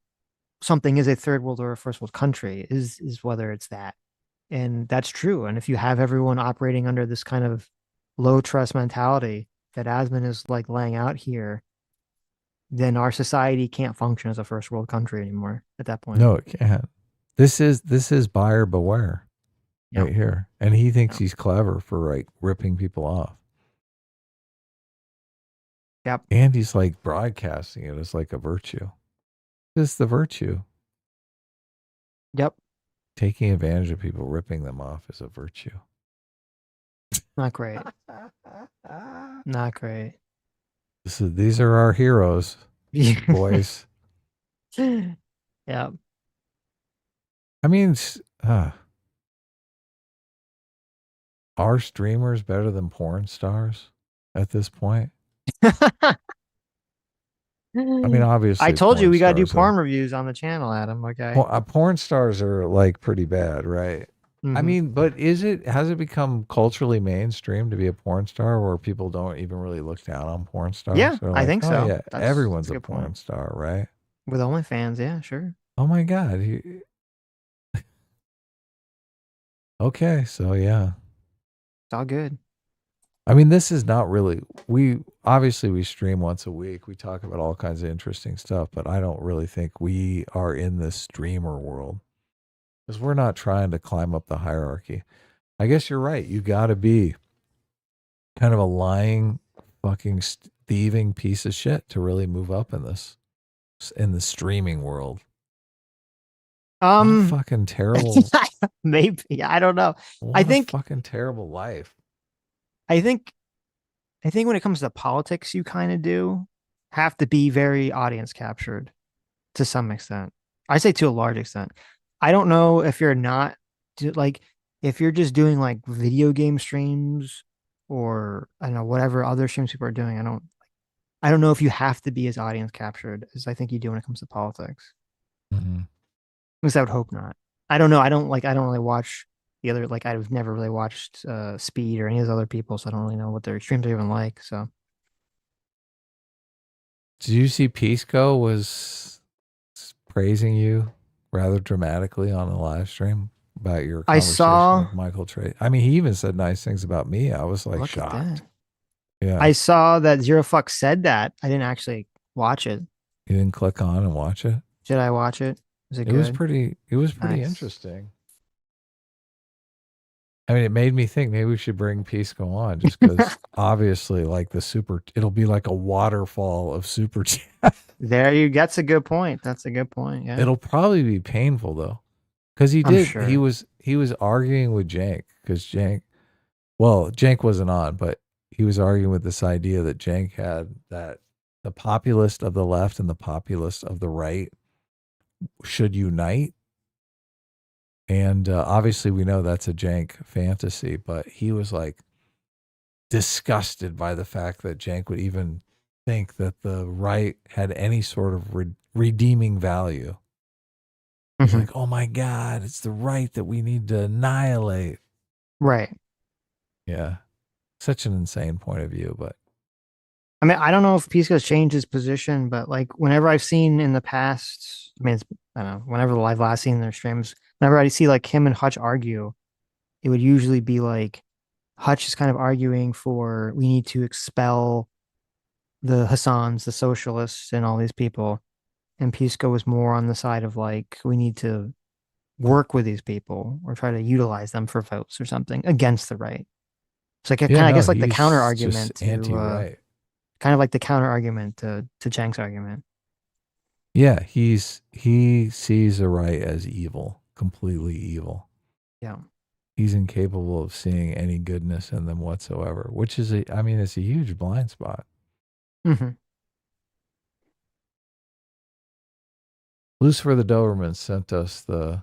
something is a third world or a first world country is whether it's that. And that's true. And if you have everyone operating under this kind of low trust mentality that Asmund is like laying out here, then our society can't function as a first world country anymore at that point. No, it can't. This is buyer beware right here. And he thinks he's clever for like ripping people off. Yep. And he's like broadcasting it as like a virtue. This is the virtue. Yep. Taking advantage of people, ripping them off is a virtue. Not great. Not great. These are our heroes, boys. Yeah. I mean, are streamers better than porn stars at this point? I mean, I obviously, told you porn we got to do stars are. porn reviews on the channel, Adam. Okay. Porn stars are like pretty bad, right? I Mhm. mean, but has it become culturally mainstream to be a porn star where people don't even really look down on porn stars? Yeah, They're I like, think oh so. yeah, That's everyone's a a good porn point. star, right? With OnlyFans, yeah, sure. Oh my God. Okay, so yeah. It's all good. I mean, this is not really, we stream once a week. We talk about all kinds of interesting stuff, but I don't really think we are in this streamer world because we're not trying to climb up the hierarchy. I guess you're right. You got to be kind of a lying, fucking thieving piece of shit to really move up in the streaming world. What a fucking terrible. Maybe, I don't know. What I a think fucking terrible life. I think when it comes to politics, you kind of do have to be very audience captured to some extent. I say to a large extent. I don't know if you're not like if you're just doing like video game streams or I don't know whatever other streams people are doing. I don't know if you have to be as audience captured as I think you do when it comes to politics. Mm-hmm. At least I would hope not. I don't know. I don't really watch the other I've never really watched Speed or any of those other people, so I don't really know what their streams are even like. So did you see Pisco was praising you rather dramatically on the live stream about your I conversation saw with Michael Trey? I mean, he even said nice things about me. I was like look at shocked. that. Yeah. I saw that Zero Fuck said that. I didn't actually watch it. You didn't click on and watch it? Did I watch it? Was it good? It was pretty Nice. interesting. I mean, it made me think maybe we should bring Pisco on just because obviously like it'll be like a waterfall of super chat. That's a good point. That's a good point. Yeah. It'll probably be painful though. Because he was arguing with Jank because Jank wasn't on, but he was arguing with this idea that Jank had that the populist of the left and the populist of the right should unite. And obviously we know that's a Jank fantasy, but he was like disgusted by the fact that Jank would even think that the right had any sort of redeeming value. He's like, oh my God, it's the right that we need to annihilate. Right. Yeah. Such an insane point of view, but I mean, I don't know if Pisco's changed his position, but like whenever I've seen in the past, I mean, I don't know, whenever the live last seen their streams, whenever I see like him and Hutch argue, it would usually be like Hutch is kind of arguing for we need to expel the Hassans, the socialists, and all these people. And Pisco was more on the side of like we need to work with these people or try to utilize them for votes or something against the right. It's like I guess like the counter argument to anti-right. kind of like the counter argument to Chang's argument. Yeah, he sees the right as evil, completely evil. Yeah. He's incapable of seeing any goodness in them whatsoever, which is it's a huge blind spot. Mm-hmm. Lucifer the Doberman sent us the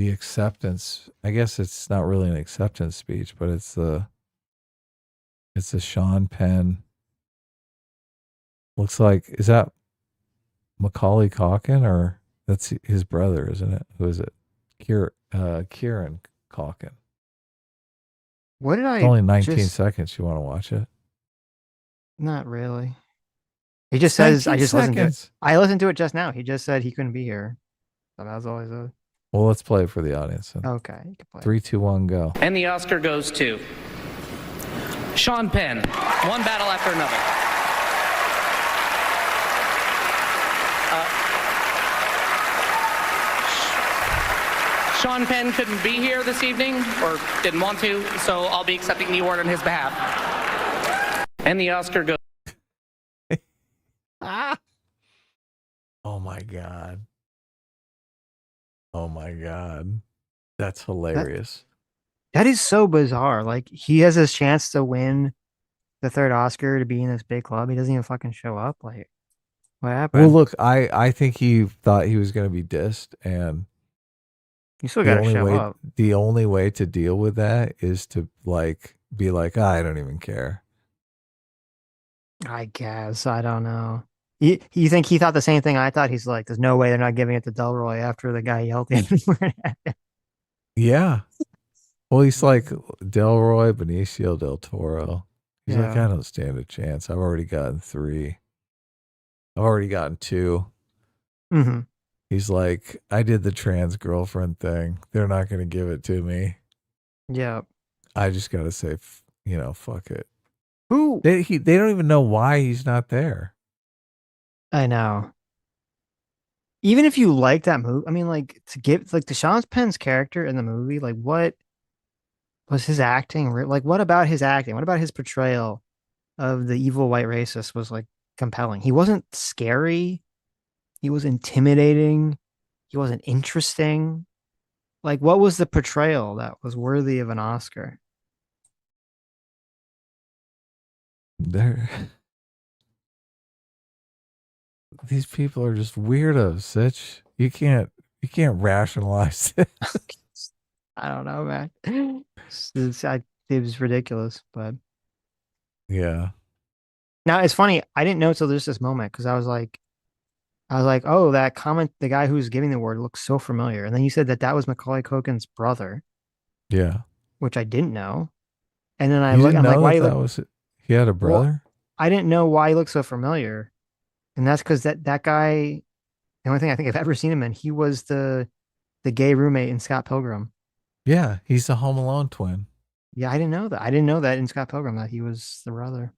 acceptance. I guess it's not really an acceptance speech, but it's a Sean Penn. Looks like, is that Macaulay Culkin or that's his brother, isn't it? Who is it? Kieran Culkin. What did It's only 19 seconds. You want to watch it? Not really. He just says, I just listened to it. I listened to it just now. He just said he couldn't be here. So that was all he said. Well, let's play it for the audience. Then. Okay. You can play 3, 2, 1, go. And the Oscar goes to Sean Penn, one battle after another. Sean Penn couldn't be here this evening, or didn't want to, so I'll be accepting the award on his behalf. And the Oscar goes. Oh my God. Oh my God. That's hilarious. That is so bizarre. Like he has his chance to win the third Oscar to be in this big club. He doesn't even fucking show up. Like What Well, happened? look, I think he thought he was going to be dissed, and You still got to show up. the only way to deal with that is to like be like, I don't even care. I guess. I don't know. You think he thought the same thing I thought? He's like, there's no way they're not giving it to Delroy after the guy yelled at him. Yeah. Well, he's like Delroy, Benicio del Toro. He's like, Yeah. I don't stand a chance. I've already gotten 3. I've already gotten 2. Mm-hmm. He's like, I did the trans girlfriend thing. They're not going to give it to me. Yeah. I just got to say, fuck it. Who? They don't even know why he's not there. I know. Even if you like that movie, I mean, like to give like Deshaun Penn's character in the movie, like what was his acting? Like what about his acting? What about his portrayal of the evil white racist was like compelling? He wasn't scary. He was intimidating. He wasn't interesting. Like what was the portrayal that was worthy of an Oscar? These people are just weirdos, Sitch. You can't rationalize it. I don't know, man. It was ridiculous, but Yeah. now it's funny. I didn't know until there's this moment because I was like, oh, that comment, the guy who's giving the award looks so familiar. And then you said that was Macaulay Culkin's brother, Yeah. which I didn't know. And then You didn't I'm like, know why that was it? He had a brother? Well, I didn't know why he looked so familiar. And that's because that guy, the only thing I think I've ever seen him in, he was the gay roommate in Scott Pilgrim. Yeah, he's the Home Alone twin. Yeah, I didn't know that. I didn't know that in Scott Pilgrim that he was the brother.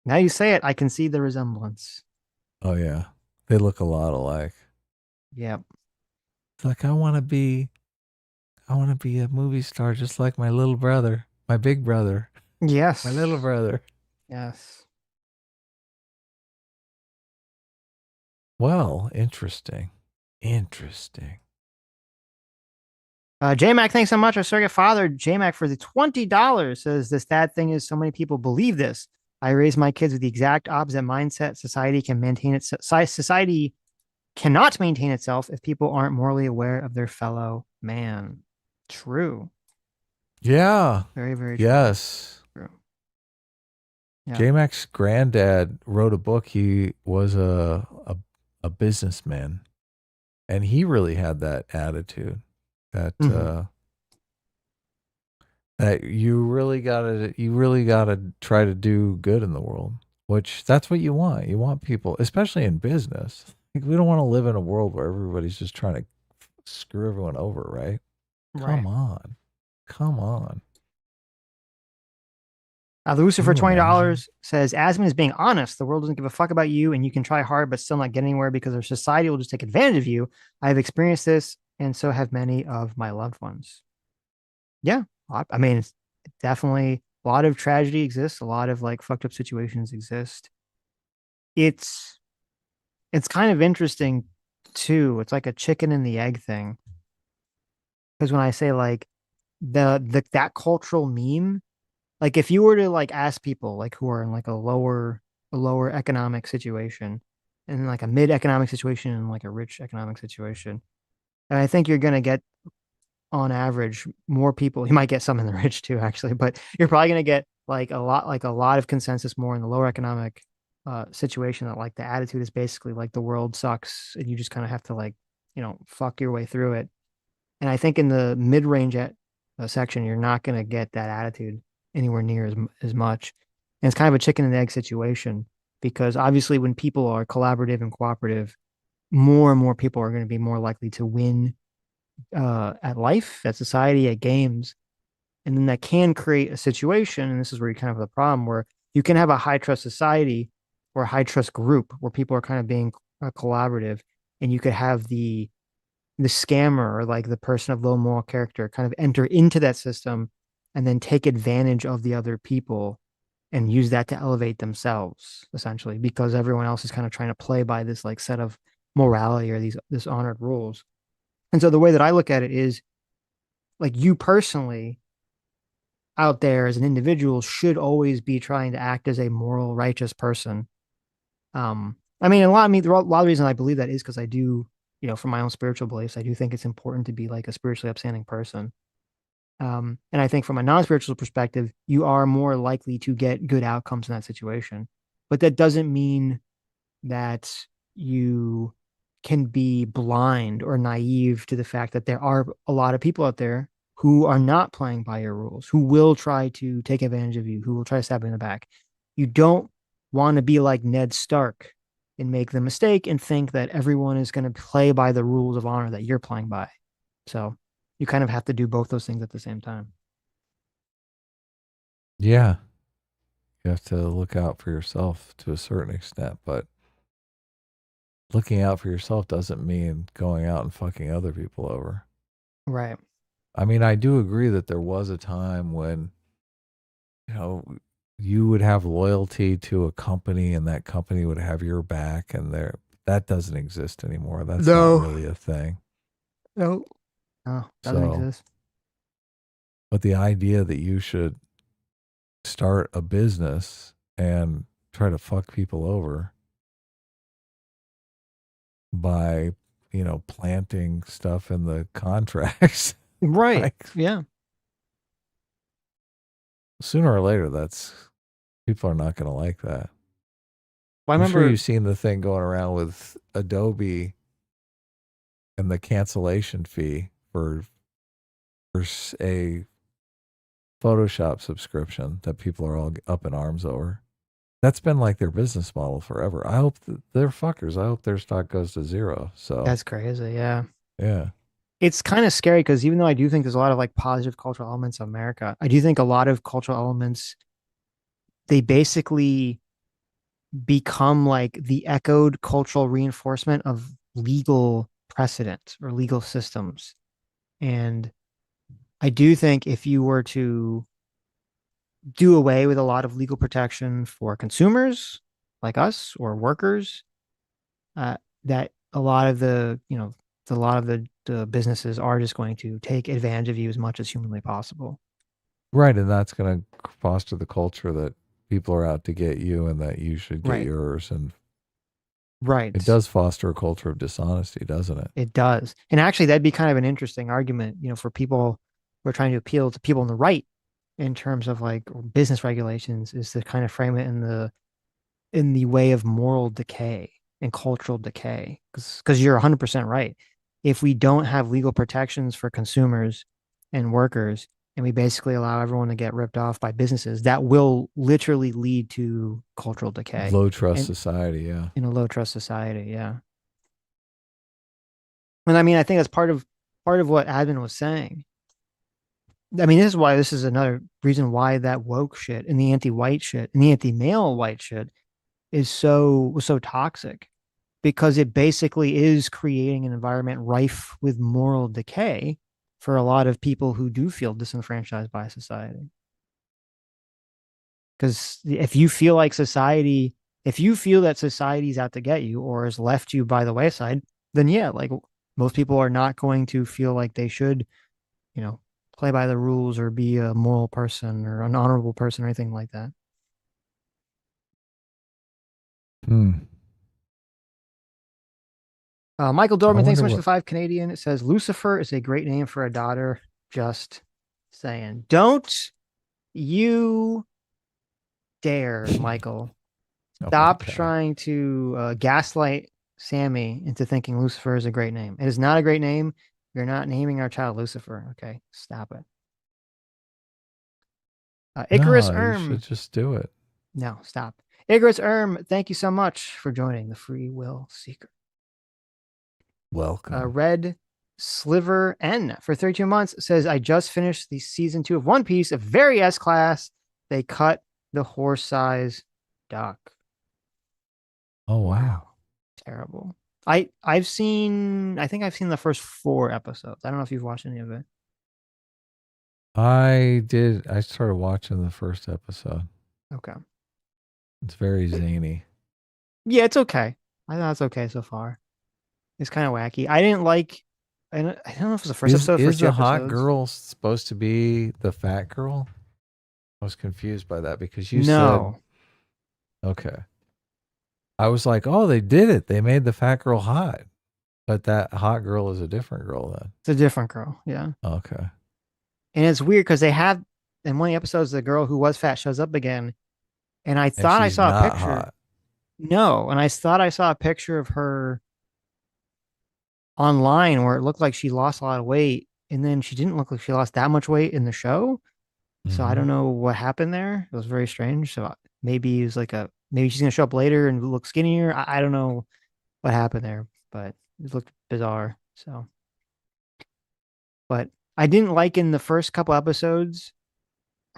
Now you say it, I can see the resemblance. Oh yeah. They look a lot alike. Yep. It's like I want to be a movie star just like my little brother, my big brother. Yes. My little brother. Yes. Well, interesting. Interesting. J-Mac, thanks so much. Our surrogate father, J-Mac, for the $20 says the sad thing is so many people believe this. I raise my kids with the exact opposite mindset. Society cannot maintain itself if people aren't morally aware of their fellow man. True. Yeah. Very, very true. Yes. True. Yeah. J-Mac's granddad wrote a book. He was a businessman, and he really had that attitude that that you really gotta try to do good in the world, which that's what you want. You want people, especially in business. Like, we don't want to live in a world where everybody's just trying to screw everyone over, right? Right. Come on. Lucifer for Can you $20 says, Asman is being honest. The world doesn't give a fuck about you, and you can try hard, but still not get anywhere because our society will just take advantage of you. I have experienced this, and so have many of my loved ones. Yeah. I mean, it's definitely a lot of tragedy exists. A lot of like fucked up situations exist. It's kind of interesting too. It's like a chicken and the egg thing. Because when I say like that cultural meme, like if you were to like ask people like who are in like a lower economic situation and like a mid economic situation and like a rich economic situation, and I think you're gonna get on average more people. You might get some in the rich too, actually, but you're probably gonna get like a lot of consensus more in the lower economic situation that like the attitude is basically like the world sucks and you just kind of have to like fuck your way through it. And I think in the mid range section, you're not gonna get that attitude anywhere near as much. And it's kind of a chicken and egg situation because obviously when people are collaborative and cooperative, more and more people are going to be more likely to win at life, at society, at games. And then that can create a situation, and this is where you kind of have the problem, where you can have a high trust society or a high trust group where people are kind of being collaborative, and you could have the scammer or like the person of low moral character kind of enter into that system and then take advantage of the other people and use that to elevate themselves essentially because everyone else is kind of trying to play by this like set of morality or this honored rules. And so the way that I look at it is like you personally out there as an individual should always be trying to act as a moral righteous person, I mean, a lot of the reason I believe that is because I do, from my own spiritual beliefs, I do think it's important to be like a spiritually upstanding person. And I think from a non-spiritual perspective, you are more likely to get good outcomes in that situation. But that doesn't mean that you can be blind or naive to the fact that there are a lot of people out there who are not playing by your rules, who will try to take advantage of you, who will try to stab you in the back. You don't want to be like Ned Stark and make the mistake and think that everyone is going to play by the rules of honor that you're playing by. So you kind of have to do both those things at the same time. Yeah. You have to look out for yourself to a certain extent, but looking out for yourself doesn't mean going out and fucking other people over. Right. I mean, I do agree that there was a time when, you would have loyalty to a company and that company would have your back, and that doesn't exist anymore. That's not really a thing. No, doesn't exist. But the idea that you should start a business and try to fuck people over by, planting stuff in the contracts. Right. Like, yeah. Sooner or later, people are not going to like that. Well, I'm sure you've seen the thing going around with Adobe and the cancellation fee for a Photoshop subscription that people are all up in arms over. That's been like their business model forever. I hope they're fuckers. I hope their stock goes to zero. So That's crazy. Yeah. Yeah. It's kind of scary because even though I do think there's a lot of like positive cultural elements of America, I do think a lot of cultural elements, they basically become like the echoed cultural reinforcement of legal precedent or legal systems. And I do think if you were to do away with a lot of legal protection for consumers like us or workers, that a lot of the businesses are just going to take advantage of you as much as humanly possible. Right, and that's going to foster the culture that people are out to get you and that you should get yours. And right, it does foster a culture of dishonesty, doesn't it? It does. And actually, that'd be kind of an interesting argument, for people who are trying to appeal to people on the right in terms of like business regulations, is to kind of frame it in the way of moral decay and cultural decay. Because you're 100% right. If we don't have legal protections for consumers and workers, and we basically allow everyone to get ripped off by businesses, that will literally lead to cultural decay. Low trust society, yeah. In a low trust society, yeah. And I mean, I think that's part of what Admin was saying. I mean, this is another reason why that woke shit and the anti-white shit and the anti-male white shit is so toxic, because it basically is creating an environment rife with moral decay for a lot of people who do feel disenfranchised by society. Because if you feel that society's out to get you or has left you by the wayside, then yeah, like most people are not going to feel like they should, play by the rules or be a moral person or an honorable person or anything like that. Michael Dorman, thanks so much for the 5 Canadian. It says Lucifer is a great name for a daughter. Just saying. Don't you dare, Michael. Stop trying to gaslight Sammy into thinking Lucifer is a great name. It is not a great name. You're not naming our child Lucifer. Okay, stop it. Icarus Erm. You should just do it. No, stop. Icarus Erm, thank you so much for joining the Free Will Seeker. Welcome. Red Sliver N for 32 months says, I just finished the season 2 of One Piece, a very S-class. They cut the horse size duck. Oh, wow. Terrible. I think I've seen the first 4 episodes. I don't know if you've watched any of it. I did. I started watching the first episode. Okay. It's very zany. Yeah, it's okay. I thought it's okay so far. It's kind of wacky. I don't know if it was the first episode. Is the hot girl supposed to be the fat girl? I was confused by that because you said. Okay. I was like, oh, they did it. They made the fat girl hot. But that hot girl is a different girl then. It's a different girl. Yeah. Okay. And it's weird because they have, in one of the episodes, the girl who was fat shows up again. And I thought I she's saw a not picture. hot. No. And I thought I saw a picture of her online where it looked like she lost a lot of weight. And then she didn't look like she lost that much weight in the show. So I don't know what happened there. It was very strange. So maybe it was like maybe she's gonna show up later and look skinnier. I don't know what happened there, but it looked bizarre. So, but I didn't like in the first couple episodes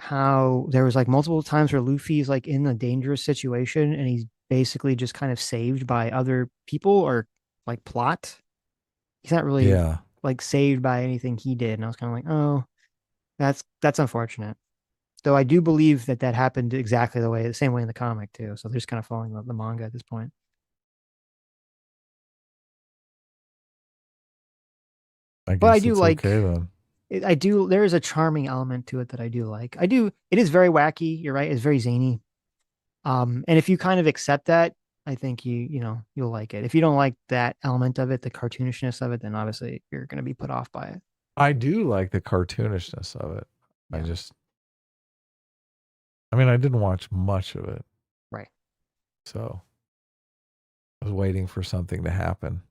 how there was like multiple times where Luffy's like in a dangerous situation and he's basically just kind of saved by other people or like plot. He's not really like saved by anything he did, and I was kind of like, oh, that's unfortunate. Though I do believe that happened exactly the same way in the comic too. So they're just kind of following the manga at this point. But I do like. Okay, then. I do. There is a charming element to it that I do like. I do. It is very wacky. You're right. It's very zany. And if you kind of accept that, I think you'll like it. If you don't like that element of it, the cartoonishness of it, then obviously you're going to be put off by it. I do like the cartoonishness of it. Yeah. I didn't watch much of it. Right. So I was waiting for something to happen.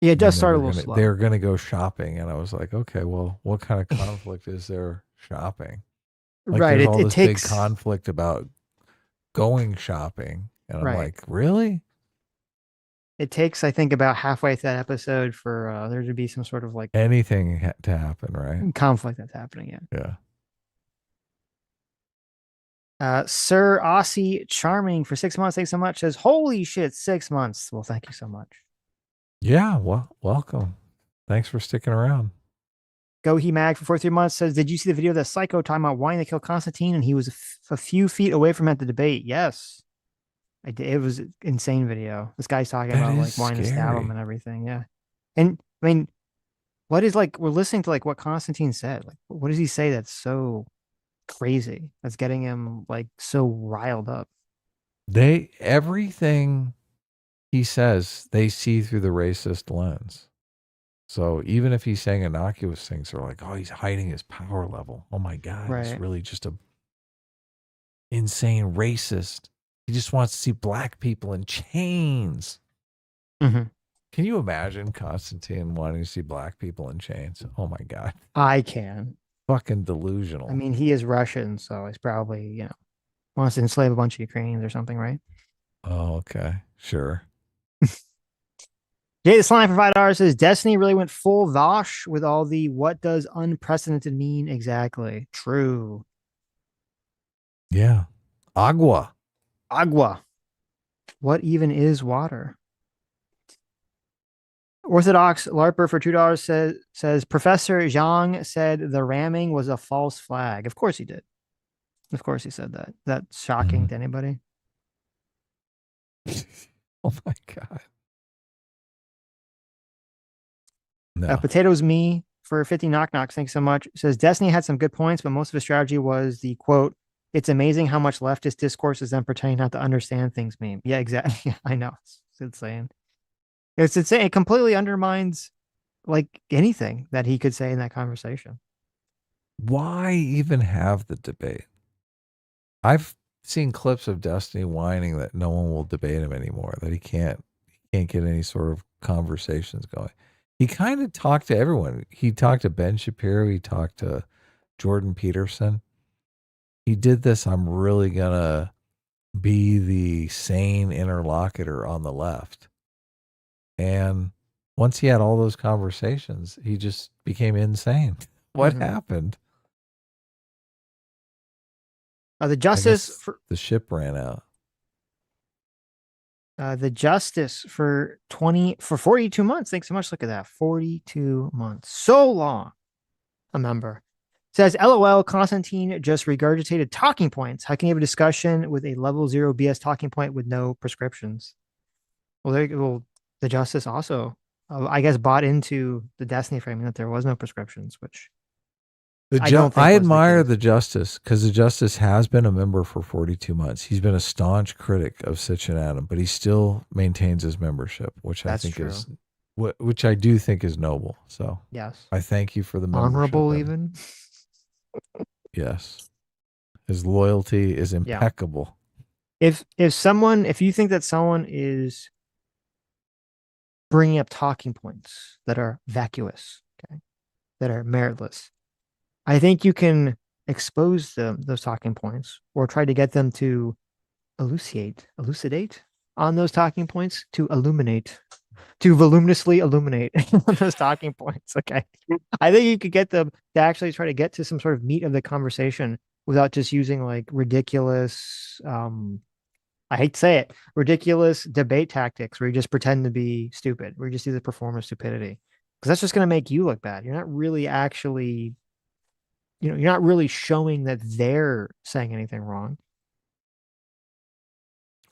Yeah, it does start a little slow. They're going to go shopping. And I was like, okay, well, what kind of conflict is there shopping? Like, right. There's all this big conflict about going shopping. And I'm like, really? It takes, I think, about halfway through that episode for there to be some sort of like anything to happen, right? Conflict that's happening. Yeah. Sir Aussie Charming for 6 months. Thanks so much. Says, holy shit, 6 months. Well, thank you so much. Yeah, well, welcome. Thanks for sticking around. Go He Mag for 43 months says, did you see the video of that psycho talking about wanting to kill Constantine and he was a few feet away from at the debate? Yes. I did. It was an insane video. This guy's talking about like wanting to stab him and everything. Yeah. And I mean, what is like, we're listening to like what Constantine said. Like, what does he say that's so crazy? That's getting him like so riled up. Everything he says, they see through the racist lens. So even if he's saying innocuous things, they're like, oh, he's hiding his power level. Oh my God, he's really just a insane racist. He just wants to see black people in chains. Mm-hmm. Can you imagine Constantine wanting to see black people in chains? Oh my God. I can. Fucking delusional. I mean, he is Russian, so he's probably, wants to enslave a bunch of Ukrainians or something, right? Oh, okay. Sure. Jay the Slime for $5 says, Destiny really went full Vosh with all the what does unprecedented mean exactly? True. Yeah. Agua. What even is water? Orthodox LARPer for $2 says Professor Zhang said the ramming was a false flag. Of course he did. Of course he said that. That's shocking to anybody. Oh my God. No. Potatoes Me for 50 knock knocks. Thanks so much. Says Destiny had some good points, but most of his strategy was the quote, it's amazing how much leftist discourse is them pretending not to understand things meme. Yeah, exactly. I know. It's insane. It's insane. It completely undermines like anything that he could say in that conversation. Why even have the debate? I've seen clips of Destiny whining that no one will debate him anymore, that he can't get any sort of conversations going. He kind of talked to everyone. He talked to Ben Shapiro. He talked to Jordan Peterson. He did this, I'm really going to be the sane interlocutor on the left. And once he had all those conversations, he just became insane. What happened? The justice for the ship ran out. The justice for 42 months. Thanks so much. Look at that. 42 months. So long. A member says, LOL, Constantine just regurgitated talking points. How can you have a discussion with a level 0 BS talking point with no prescriptions? Well, the justice also, I guess, bought into the Destiny framing that there was no prescriptions, which I admire the justice, because the justice has been a member for 42 months. He's been a staunch critic of Sitch and Adam, but he still maintains his membership, which I think is, which I do think is noble. So yes, I thank you for the membership. Honorable even. Yes, his loyalty is impeccable. If you think that someone is bringing up talking points that are vacuous, okay, that are meritless, I think you can expose those talking points, or try to get them to elucidate on those talking points, to voluminously illuminate on those talking points. Okay. I think you could get them to actually try to get to some sort of meat of the conversation without just using like ridiculous, I hate to say it, ridiculous debate tactics where you just pretend to be stupid, where you just do the performance stupidity. Because that's just going to make you look bad. You're not really actually, you're not really showing that they're saying anything wrong.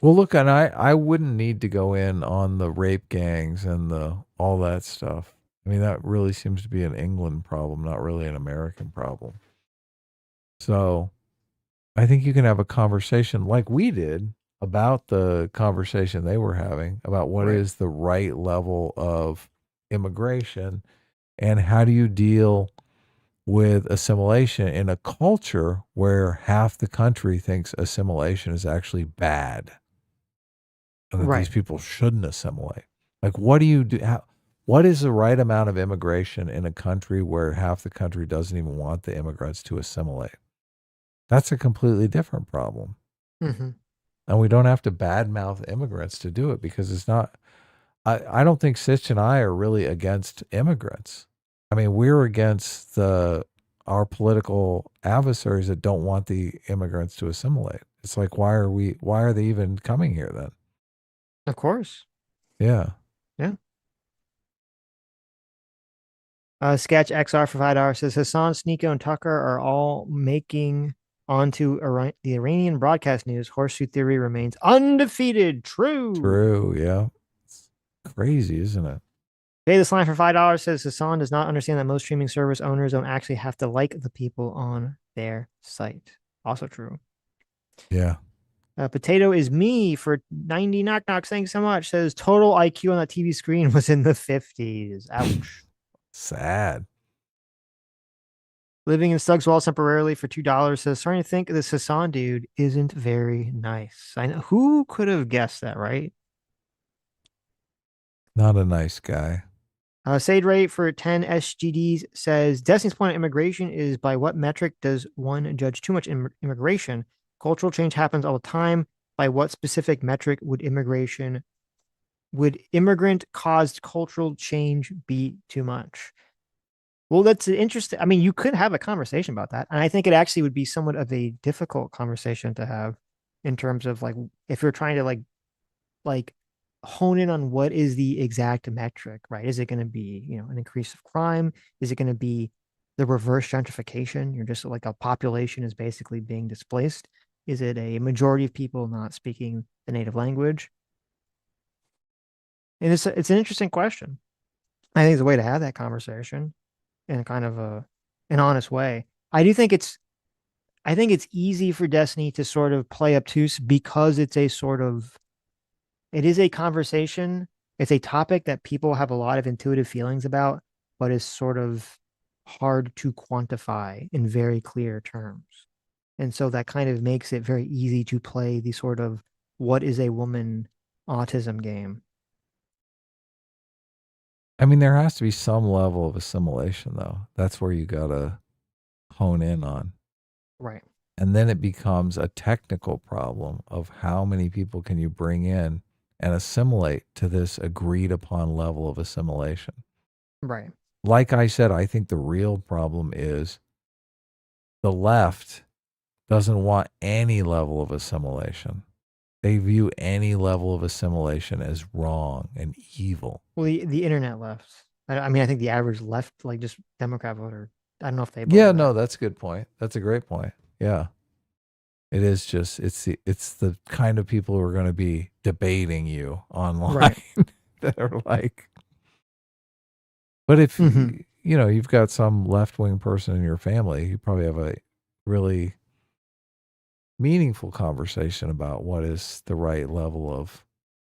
Well, look, and I wouldn't need to go in on the rape gangs and all that stuff. I mean, that really seems to be an England problem, not really an American problem. So I think you can have a conversation like we did about the conversation they were having about what is the right level of immigration, and how do you deal with assimilation in a culture where half the country thinks assimilation is actually bad, and that these people shouldn't assimilate. Like, what do you do? What is the right amount of immigration in a country where half the country doesn't even want the immigrants to assimilate? That's a completely different problem. Mm-hmm. And we don't have to badmouth immigrants to do it, because it's not, I don't think Sitch and I are really against immigrants. I mean, we're against our political adversaries that don't want the immigrants to assimilate. It's like, why are they even coming here then? Of course. Yeah. Yeah. Sketch XR for $5 says Hassan, Sneeko, and Tucker are all making onto the Iranian broadcast news. Horseshoe theory remains undefeated. True. Yeah. It's crazy, isn't it? Pay this line for $5 says Hassan does not understand that most streaming service owners don't actually have to like the people on their site. Also true. Yeah. Potato is me for 90 knock knocks. Thanks so much. Says total IQ on that TV screen was in the 50s. Ouch. Sad. Living in Stuggs Walls temporarily for $2 says starting to think this Hassan dude isn't very nice. I know, who could have guessed that, right? Not a nice guy. Sade Ray for 10 SGDs says Destiny's point of immigration is by what metric does one judge too much immigration? Cultural change happens all the time. By what specific metric would immigrant caused cultural change be too much? Well, that's interesting. I mean, you could have a conversation about that. And I think it actually would be somewhat of a difficult conversation to have, in terms of like, if you're trying to like hone in on what is the exact metric, right? Is it going to be, an increase of crime? Is it going to be the reverse gentrification? You're just like a population is basically being displaced. Is it a majority of people not speaking the native language? And it's an interesting question. I think it's a way to have that conversation in kind of an honest way. I think it's easy for Destiny to sort of play obtuse, because it is a conversation. It's a topic that people have a lot of intuitive feelings about, but is sort of hard to quantify in very clear terms. And so that kind of makes it very easy to play the sort of what is a woman autism game. I mean, there has to be some level of assimilation, though. That's where you got to hone in on. Right. And then it becomes a technical problem of how many people can you bring in and assimilate to this agreed upon level of assimilation. Right. Like I said, I think the real problem is the left doesn't want any level of assimilation. They view any level of assimilation as wrong and evil. Well, the internet left. I mean, I think the average left, like just Democrat voter, I don't know if they. Yeah, no, that's a good point. That's a great point. Yeah. It is just, it's the kind of people who are going to be debating you online, right, that are like, but if, you know, you've got some left-wing person in your family, you probably have a really meaningful conversation about what is the right level of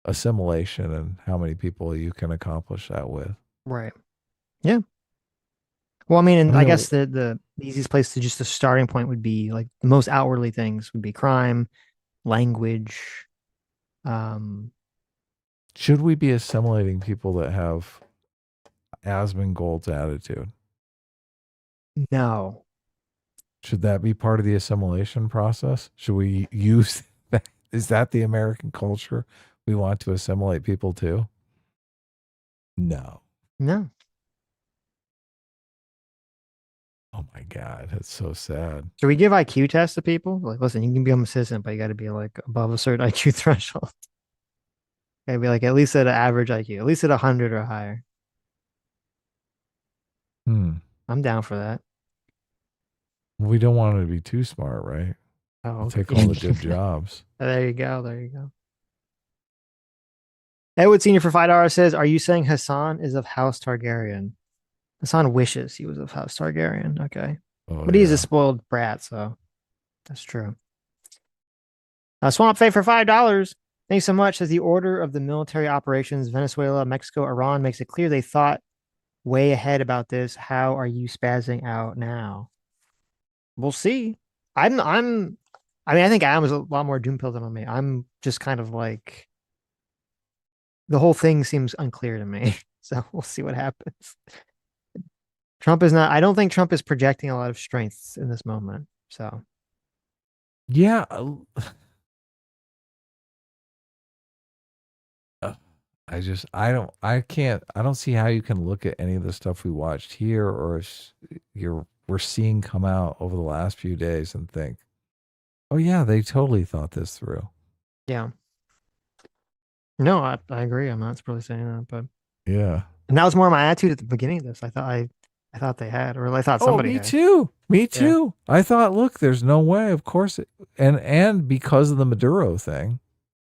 assimilation and how many people you can accomplish that with. Right. Yeah. Well, I mean, and I mean, guess the easiest place to just the starting point would be like the most outwardly things would be crime, language. Should we be assimilating people that have Asmongold's attitude? No. Should that be part of the assimilation process? Should we use that? Is that the American culture we want to assimilate people to? No. No. Oh my God, that's so sad. So we give IQ tests to people. Like, listen, you can become a citizen, but you got to be like above a certain IQ threshold. Got to be like at least at an average IQ, at least at 100 or higher. I'm down for that. We don't want them to be too smart, right? Oh, we'll take all the good jobs. There you go. There you go. Edward Senior for $5 says, "Are you saying Hassan is of House Targaryen?" Hassan wishes he was of House Targaryen. Okay, but he's a spoiled brat, so that's true. Swamp Fay for $5. Thanks so much. As the order of the military operations, Venezuela, Mexico, Iran makes it clear they thought way ahead about this. How are you spazzing out now? We'll see. I mean, I think Adam is a lot more doom pilled than me. I'm just kind of like, the whole thing seems unclear to me. So we'll see what happens. Trump is not, I don't think Trump is projecting a lot of strengths in this moment. So. Yeah. I don't see how you can look at any of the stuff we watched here or we're seeing come out over the last few days and think, oh yeah, they totally thought this through. Yeah. No, I agree. I'm not really saying that, but yeah. And that was more my attitude at the beginning of this. I thought they had, or I thought somebody had. Me too. Yeah. I thought, look, there's no way, of course. And because of the Maduro thing,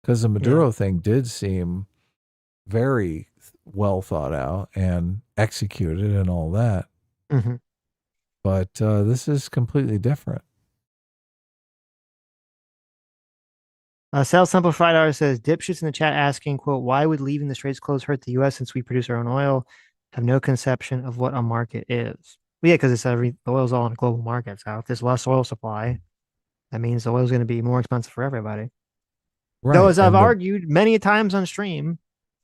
thing did seem very well thought out and executed and all that. Mm-hmm. But this is completely different. Sales Simplified says, dipshits in the chat asking, quote, why would leaving the Straits closed hurt the U.S. since we produce our own oil? Have no conception of what a market is. Well, yeah, because it's the oil's all in a global market. So if there's less oil supply, that means the oil's going to be more expensive for everybody. Right. Though, as I've argued many times on stream,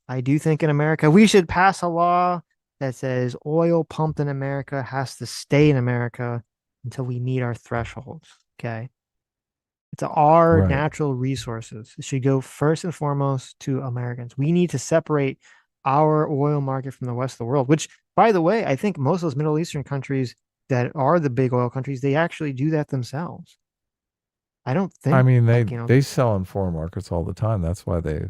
I do think in America, we should pass a law that says oil pumped in America has to stay in America until we meet our thresholds. Okay. It's our natural resources. It should go first and foremost to Americans. We need to separate our oil market from the rest of the world, which, by the way, I think most of those Middle Eastern countries that are the big oil countries, they actually do that themselves. I don't think. I mean, they sell in foreign markets all the time. That's why they.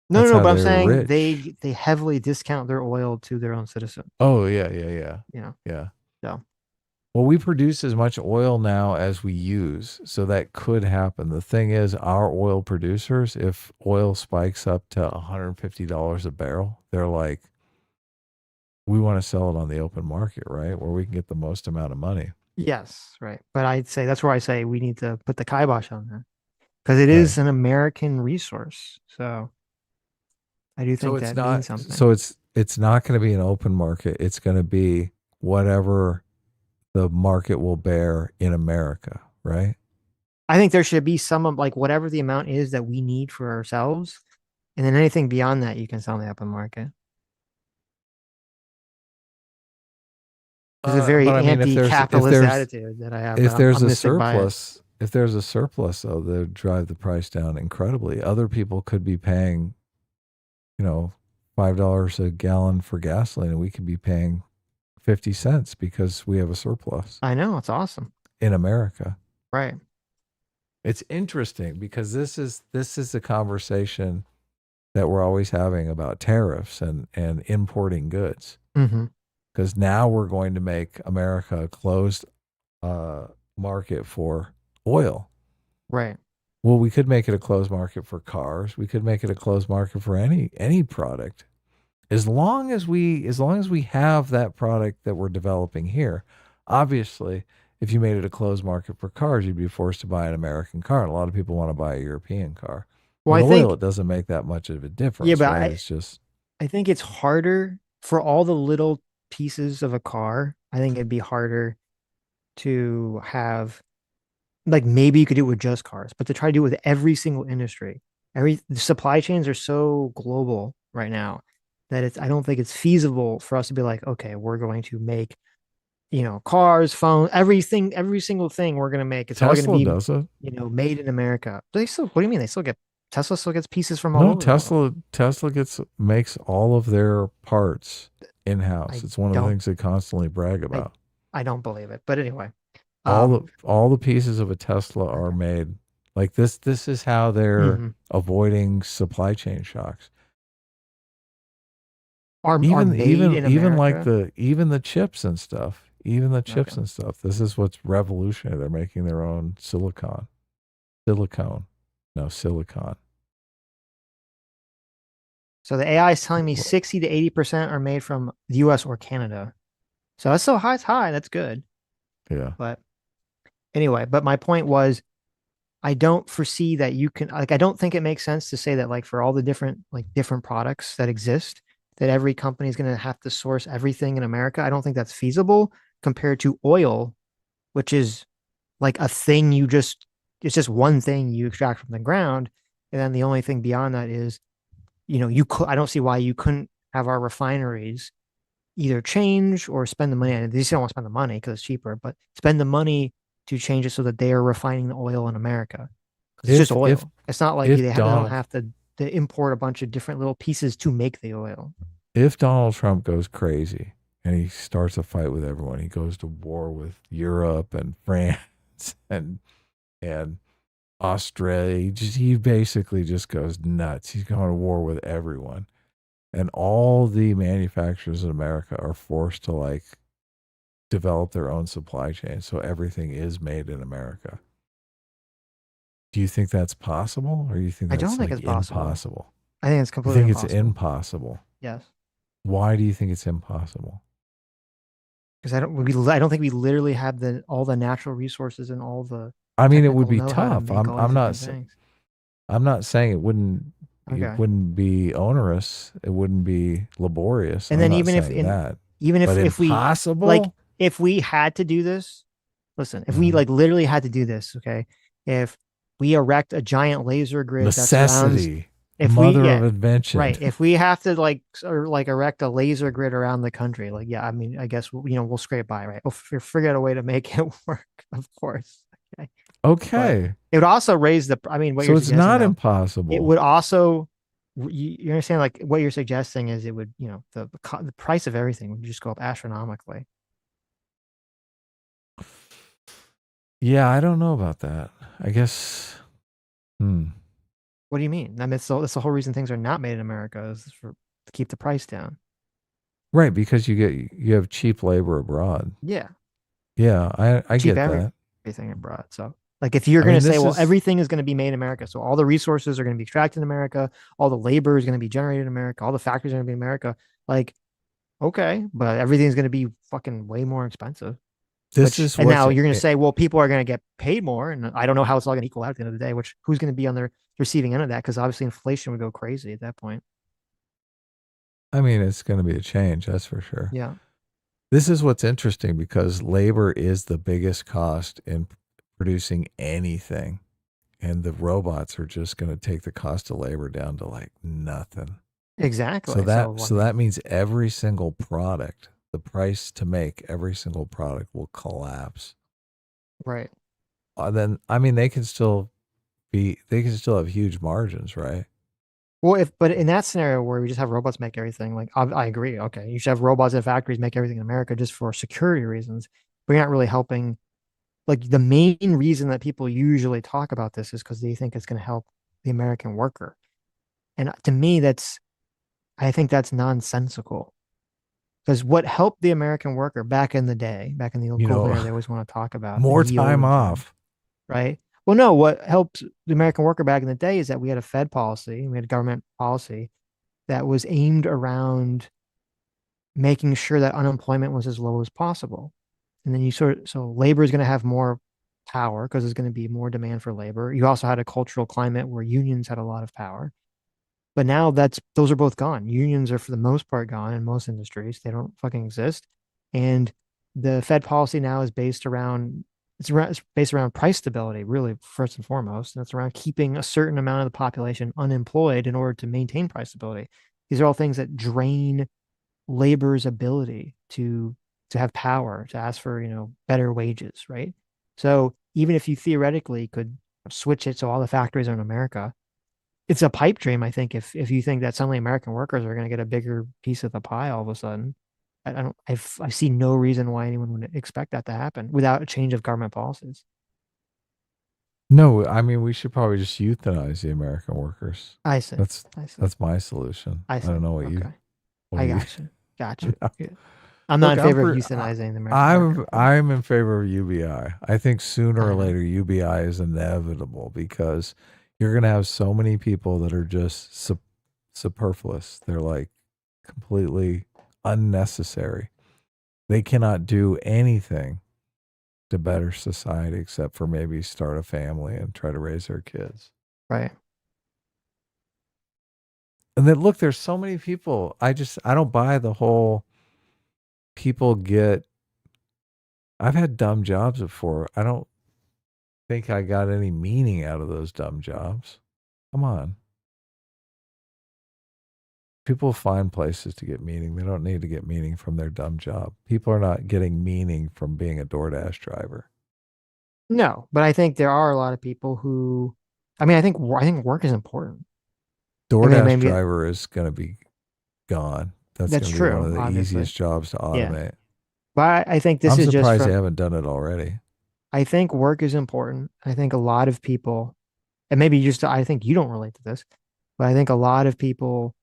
No, but I'm saying they heavily discount their oil to their own citizens. Oh, yeah. Yeah. So. Well, we produce as much oil now as we use, so that could happen. The thing is, our oil producers, if oil spikes up to $150 a barrel, they're like, we want to sell it on the open market, right? Where we can get the most amount of money. Yes, right. But I'd say that's where I say we need to put the kibosh on that because it is an American resource. So I do think that means something. So it's not going to be an open market. It's going to be whatever the market will bear in America, right? I think there should be some of like whatever the amount is that we need for ourselves. And then anything beyond that, you can sell in the open market. It's a very anti-capitalist attitude that I have. If there's a surplus, though, they drive the price down incredibly. Other people could be paying, $5 a gallon for gasoline, and we could be paying 50 cents because we have a surplus. I know, it's awesome. In America. Right. It's interesting because this is the conversation that we're always having about tariffs and importing goods. Mm-hmm. Because now we're going to make America a closed market for oil. Right. Well, we could make it a closed market for cars. We could make it a closed market for any product. as long as we have that product that we're developing here, obviously, if you made it a closed market for cars, you'd be forced to buy an American car. And a lot of people want to buy a European car. Well, With I oil, think, it doesn't make that much of a difference, yeah, but right? It's just I think it's harder for all the little pieces of a car. I think it'd be harder to have, like, maybe you could do it with just cars, but to try to do it with every single industry. The supply chains are so global right now that I don't think it's feasible for us to be like, okay, we're going to make, cars, phones, everything, every single thing we're going to make. It's all going to Tesla be, does it. made in America. What do you mean? Tesla still gets pieces from all No, over the world. Tesla makes all of their parts in-house. I It's one of the don't, things they constantly brag about. I don't believe it. But anyway, All the pieces of a Tesla are made like this. This is how they're Mhm. avoiding supply chain shocks. Are made in Even like America? even the chips and stuff. Even the chips and stuff. This is what's revolutionary. They're making their own silicone. No, silicon. So the AI is telling me 60 to 80% are made from the US or Canada. So that's so high, it's high. That's good. Yeah. But anyway, but my point was, I don't foresee that you can, like, I don't think it makes sense to say that, like, for all the different products that exist, that every company is going to have to source everything in America. I don't think that's feasible compared to oil, which is like a thing it's just one thing you extract from the ground. And then the only thing beyond that is, I don't see why you couldn't have our refineries either change or spend the money. And they just don't want to spend the money because it's cheaper, but spend the money to change it so that they are refining the oil in America. It's just oil. It's not like they don't have to import a bunch of different little pieces to make the oil. If Donald Trump goes crazy and he starts a fight with everyone, he goes to war with Europe and France and Australia. He basically just goes nuts. He's going to war with everyone. And all the manufacturers in America are forced to like develop their own supply chain. So everything is made in America. Do you think that's possible? Or you think that's I don't think like it's possible. impossible? I think it's completely You think impossible. it's impossible? Yes. Why do you think it's impossible? Because I don't think we literally have all the natural resources and all the I mean, it would technical be know-how to tough. make all these different things. I'm not saying it wouldn't Okay. be onerous. It wouldn't be laborious. And I'm then not even saying that. if we impossible, like, if we had to do this, listen, if we like literally had to do this, okay, if we erect a giant laser grid that surrounds, necessity, mother of invention, right? If we have to erect a laser grid around the country, like, yeah, I mean, I guess we'll scrape by, right? We'll figure out a way to make it work, of course. Okay. Okay. But it would also raise the. I mean, what So you're it's suggesting not now, impossible. it would also. You understand, like, what you're suggesting is it would, the price of everything would just go up astronomically. Yeah, I don't know about that. I guess. What do you mean? I mean, that's the whole reason things are not made in America, is to keep the price down. Right, because you have cheap labor abroad. Yeah. Yeah, I Cheap get that. everything abroad. So, like, if you're going to say, well, everything is going to be made in America, so all the resources are going to be extracted in America, all the labor is going to be generated in America, all the factories are going to be in America, like, okay, but everything's going to be fucking way more expensive. And now you're going to say, well, people are going to get paid more, and I don't know how it's all going to equal out at the end of the day, which who's going to be on the receiving end of that? Because obviously inflation would go crazy at that point. I mean, it's going to be a change, that's for sure. Yeah. This is what's interesting, because labor is the biggest cost in producing anything. And the robots are just going to take the cost of labor down to like nothing. Exactly. So that means every single product, the price to make every single product will collapse. Right. Then, I mean, they can still have huge margins, right? Well, but in that scenario where we just have robots make everything, like, I agree. Okay, you should have robots in factories make everything in America just for security reasons, but you're not really helping. Like, the main reason that people usually talk about this is because they think it's going to help the American worker, and to me, I think that's nonsensical. Because what helped the American worker back in the day, back in the old COVID era, they always want to talk about more time off, right? Well, no, what helped the American worker back in the day is that we had a Fed policy, we had a government policy that was aimed around making sure that unemployment was as low as possible. And then so labor is going to have more power because there's going to be more demand for labor. You also had a cultural climate where unions had a lot of power. But now those are both gone. Unions are for the most part gone in most industries. They don't fucking exist. And the Fed policy now is based around it's based around price stability, really, first and foremost. And it's around keeping a certain amount of the population unemployed in order to maintain price stability. These are all things that drain labor's ability to have power, to ask for, better wages, right? So even if you theoretically could switch it so all the factories are in America, it's a pipe dream, I think, if you think that suddenly American workers are going to get a bigger piece of the pie all of a sudden. I see no reason why anyone would expect that to happen without a change of government policies. No, I mean, we should probably just euthanize the American workers. I see. That's my solution. I don't know what you. I got you. Yeah. I'm not in favor of euthanizing the American. I'm in favor of UBI. I think sooner or later UBI is inevitable because you're going to have so many people that are just superfluous. They're like completely unnecessary. They cannot do anything to better society except for maybe start a family and try to raise their kids. Right. And then look, there's so many people. I don't buy the whole I've had dumb jobs before. I don't think I got any meaning out of those dumb jobs. Come on. People find places to get meaning. They don't need to get meaning from their dumb job. People are not getting meaning from being a DoorDash driver. No, but I think there are a lot of people who, I think work is important. DoorDash driver is going to be gone. That's true. Be one of the obviously. easiest jobs to automate. Yeah. But I think I'm surprised they haven't done it already. I think work is important. I think a lot of people, and I think you don't relate to this, but I think a lot of people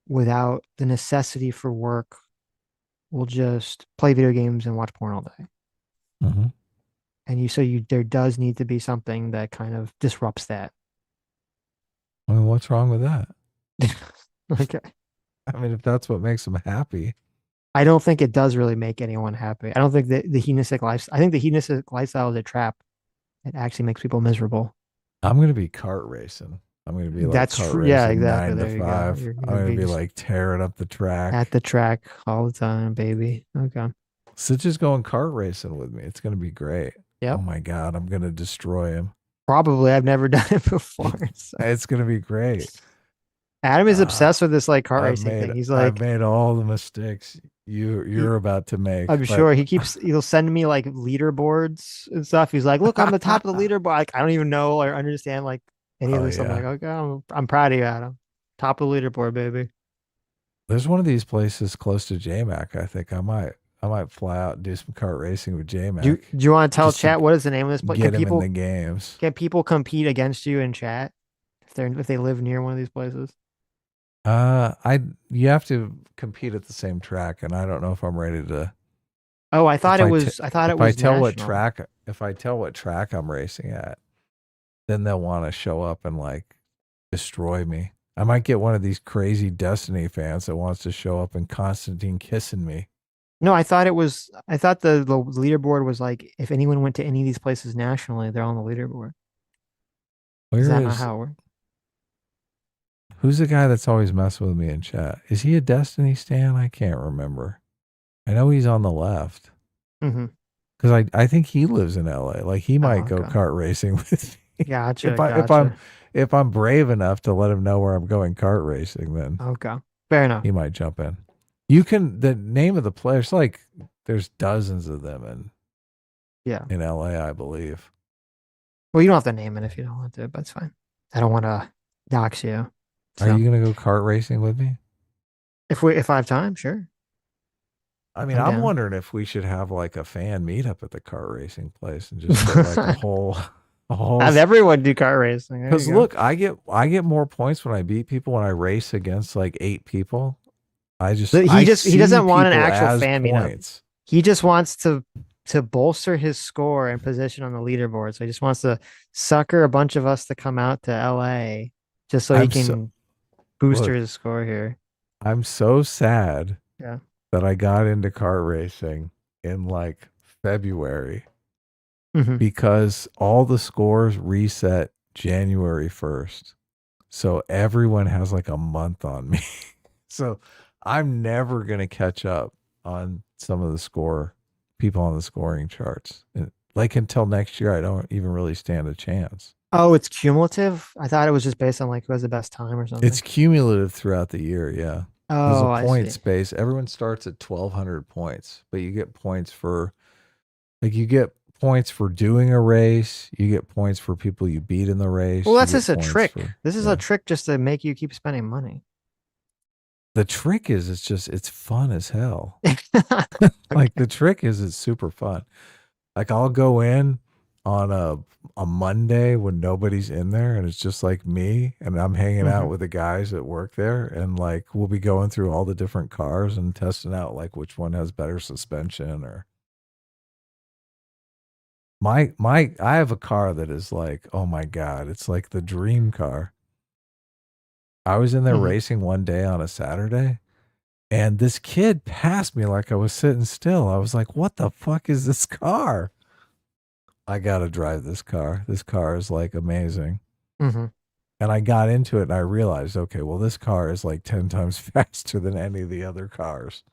without the necessity for work will just play video games and watch porn all day. Mm-hmm. And there does need to be something that kind of disrupts that. I mean, what's wrong with that? Okay. I mean, if that's what makes them happy. I don't think it does really make anyone happy. I don't think that the hedonistic lifestyle, I think the hedonistic lifestyle is a trap. It actually makes people miserable. I'm going to be kart racing. I'm going to be like that's kart true. racing Yeah, exactly. 9 to 5. I'm going to be like tearing up the track. At the track all the time, baby. Okay. Sitch is going kart racing with me. It's going to be great. Yep. Oh my God. I'm going to destroy him. Probably. I've never done it before. So. It's going to be great. Adam is obsessed with this like kart racing thing. He's like, I've made all the mistakes you're about to make. I'm sure he'll send me like leaderboards and stuff. He's like, look, I'm the top of the leaderboard. Like, I don't even know or understand like any of this. Yeah. I'm like, okay, I'm proud of you, Adam. Top of the leaderboard, baby. There's one of these places close to JMac. I think I might fly out and do some kart racing with JMac. Do you want to tell chat what is the name of this place? Get him in the games. Can people compete against you in chat if they live near one of these places? You have to compete at the same track, and I don't know if I'm ready to. Oh, I thought it was. If I tell what track I'm racing at, then they'll want to show up and like destroy me. I might get one of these crazy Destiny fans that wants to show up and Constantine kissing me. No, I thought the leaderboard was like if anyone went to any of these places nationally, they're on the leaderboard. Is that not how it works? Who's the guy that's always messing with me in chat? Is he a Destiny stan? I can't remember. I know he's on the left. Mm-hmm. Because I think he lives in LA. Like he might go kart racing with me. Gotcha. If I'm brave enough to let him know where I'm going kart racing, then okay, fair enough. He might jump in. The name of the place, like there's dozens of them in LA, I believe. Well, you don't have to name it if you don't want to, but it's fine. I don't want to dox you. So. Are you gonna go kart racing with me? If I have time, sure. I mean, I'm wondering if we should have like a fan meetup at the kart racing place and just get like a whole have everyone do kart racing. Because look, I get more points when I beat people when I race against like 8 people. He doesn't want an actual fan meetup. He just wants to bolster his score and position on the leaderboard. So he just wants to sucker a bunch of us to come out to LA just so he can booster Look, his score here. I'm so sad Yeah. that I got into kart racing in like February because all the scores reset January 1st. So everyone has like a month on me. So I'm never going to catch up on some of the people on the scoring charts. And like until next year, I don't even really stand a chance. Oh, it's cumulative? I thought it was just based on like who has the best time or something. It's cumulative throughout the year, yeah. There's a Oh, I points see. base. Everyone starts at 1,200 points, but you get points for doing a race. You get points for people you beat in the race. Well, You that's get just a points trick. for- This is yeah. a trick just to make you keep spending money. The trick is it's fun as hell. Like the trick is it's super fun. Like I'll go in on a Monday when nobody's in there and it's just like me and I'm hanging out with the guys that work there and like we'll be going through all the different cars and testing out like which one has better suspension or I have a car that is like, oh my God, it's like the dream car. I was in there racing one day on a Saturday. And this kid passed me like I was sitting still. I was like, what the fuck is this car? I got to drive this car. This car is like amazing. Mm-hmm. And I got into it and I realized, okay, well, this car is like 10 times faster than any of the other cars.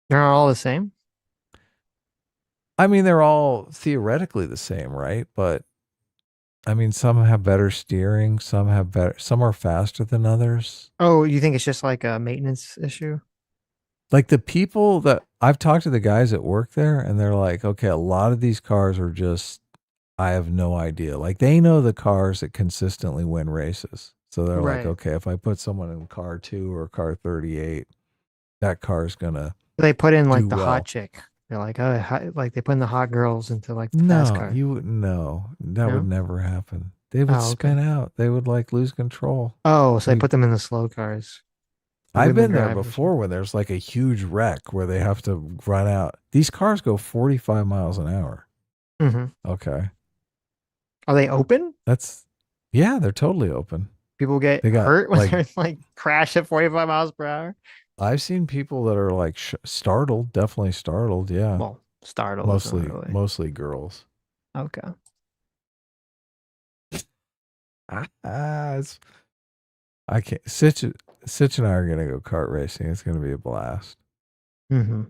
They're all the same? I mean, they're all theoretically the same, right? But I mean, some have better steering, some are faster than others. Oh, you think it's just like a maintenance issue? Like the people that I've talked to the guys that work there and they're like, okay, a lot of these cars are just, I have no idea. Like they know the cars that consistently win races. So they're like, Right. okay, if I put someone in car 2 or car 38, that car's going to They put in like do the well. hot chick. They're like, oh, like they put in the hot girls into like the fast No, car. you wouldn't know. That No? would never happen. They would Oh, okay. spin out. They would like lose control. Oh, so they Like, put them in the slow cars. The I've women been there drivers. before when there's like a huge wreck where they have to run out. These cars go 45 miles an hour. Mm-hmm. Okay. Are they open? Yeah, they're totally open. People get They got, hurt when like- they're like crash at 45 miles per hour? I've seen people that are like startled, definitely startled. Yeah. Well, startled. isn't really. Mostly girls. Okay. I can't. Sitch and I are going to go kart racing. It's going to be a blast. Mm-hmm.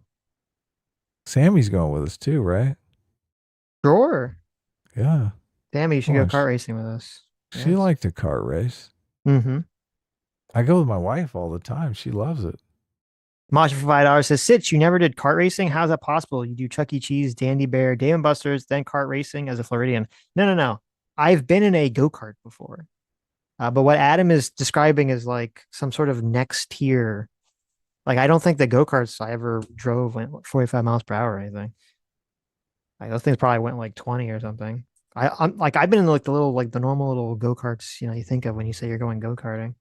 Sammy's going with us too, right? Sure. Yeah. Damn, you should Oh, go kart racing with us. She liked to kart race. Mm-hmm. I go with my wife all the time. She loves it. Masha for $5 says, Sitch, you never did kart racing? How's that possible? You do Chuck E. Cheese, Dandy Bear, Dave and Buster's, then kart racing as a Floridian. No. I've been in a go-kart before. But what Adam is describing is like some sort of next tier. Like, I don't think the go-karts I ever drove went 45 miles per hour or anything. Like, those things probably went like 20 or something. I'm like, I've been in like the normal little go-karts, you think of when you say you're going go-karting.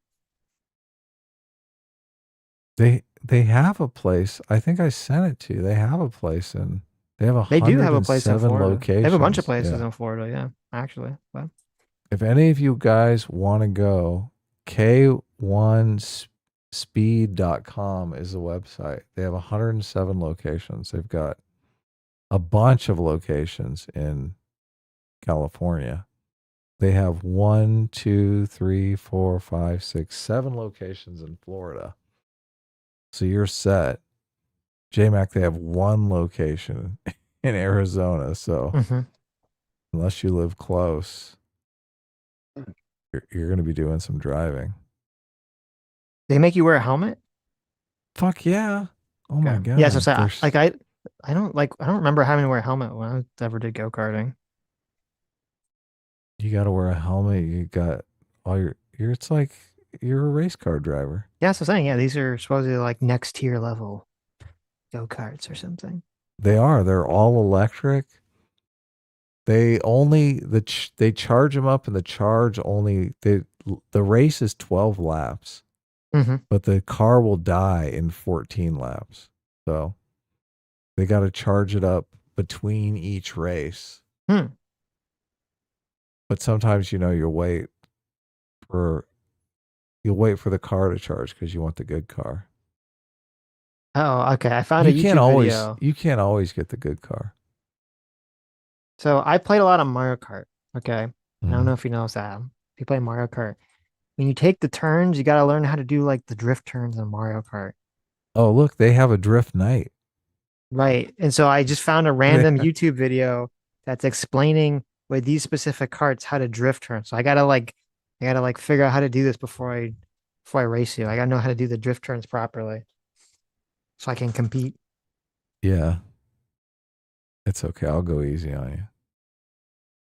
They have a place. I think I sent it to you. They have a place in. They do have a place in 107 Florida. locations. They have a bunch of places Yeah. in Florida, yeah, actually. But If any of you guys want to go, K1speed.com is the website. They have 107 locations. They've got a bunch of locations in California. They have 7 locations in Florida. So you're set. JMac, they have 1 location in Arizona. So unless you live close, you're going to be doing some driving. they make you wear a helmet? Fuck yeah. Oh my God. Yeah, so There's- I don't remember having to wear a helmet when I ever did go-karting. You got to wear a helmet. You got all it's like you're a race car driver. Yeah, so saying, yeah, these are supposedly like next tier level go-karts or something. They are. They're all electric. They only they charge them up, and the race is 12 laps, but the car will die in 14 laps. So they got to charge it up between each race. But sometimes you'll wait for You'll wait for the car to charge because you want the good car. Oh, okay. I found a YouTube video. You can't always get the good car. So I played a lot of Mario Kart. Okay. I don't Mhm. know if you know that. If you play Mario Kart, when you take the turns, you got to learn how to do like the drift turns in Mario Kart. Oh, look, they have a drift night. Right. And so I just found a random YouTube video that's explaining with these specific carts how to drift turn. So I gotta like figure out how to do this before I race you. I gotta know how to do the drift turns properly so I can compete. Yeah. It's okay. I'll go easy on you.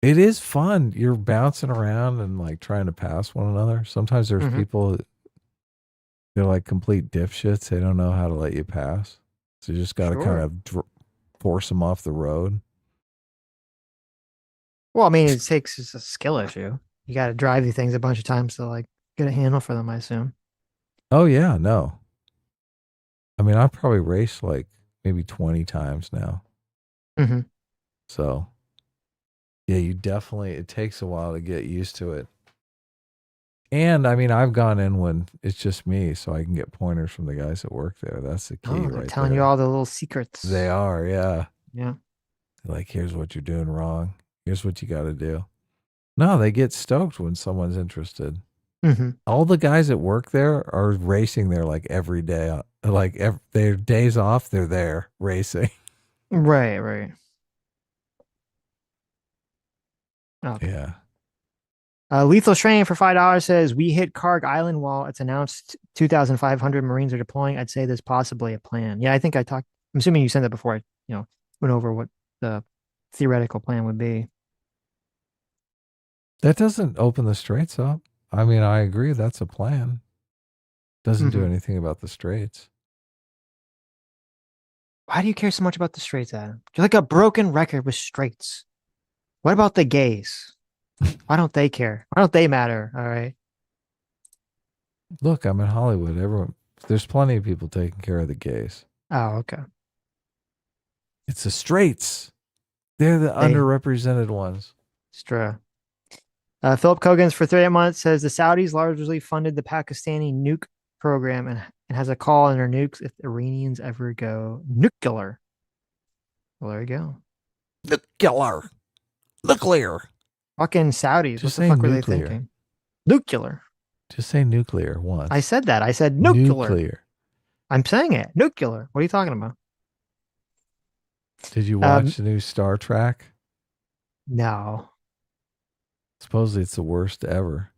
It is fun. You're bouncing around and like trying to pass one another. Sometimes there's people, they're like complete dipshits. They don't know how to let you pass. So you just got to kind of force them off the road. Well, I mean, it's a skill issue. You got to drive these things a bunch of times to like get a handle for them, I assume. Oh, yeah. No. I mean, I've probably raced like maybe 20 times now. Mm-hmm. So, yeah, it takes a while to get used to it. And I mean, I've gone in when it's just me, so I can get pointers from the guys that work there. That's the key, They're right? telling you all the little secrets. They are, yeah. Yeah. Like, here's what you're doing wrong. Here's what you got to do. No, they get stoked when someone's interested. Mm-hmm. All the guys that work there are racing there like every day. Like their days off, they're there racing. Right, right. Okay. Yeah. Lethal Strain for $5 says we hit Karg Island while it's announced 2,500 Marines are deploying. I'd say there's possibly a plan. Yeah, I think I talked. I'm assuming you said that before. Went over what the theoretical plan would be. That doesn't open the straits up. I mean, I agree. That's a plan. Doesn't do anything about the straits. Why do you care so much about the straits, Adam? You're like a broken record with straits. What about the gays? Why don't they care? Why don't they matter? All right. Look, I'm in Hollywood. There's plenty of people taking care of the gays. Oh, okay. It's the straights. They're the underrepresented ones. It's true. Philip Kogan's for 38 months says the Saudis largely funded the Pakistani nuke program and has a call on their nukes if the Iranians ever go nuclear. Well, there you go. Nuclear. Fucking Saudis. What the fuck were they thinking? Nuclear. Just say nuclear once. I said that. I said nuclear. Nuclear. I'm saying it. Nuclear. What are you talking about? Did you watch the new Star Trek? No. Supposedly it's the worst ever.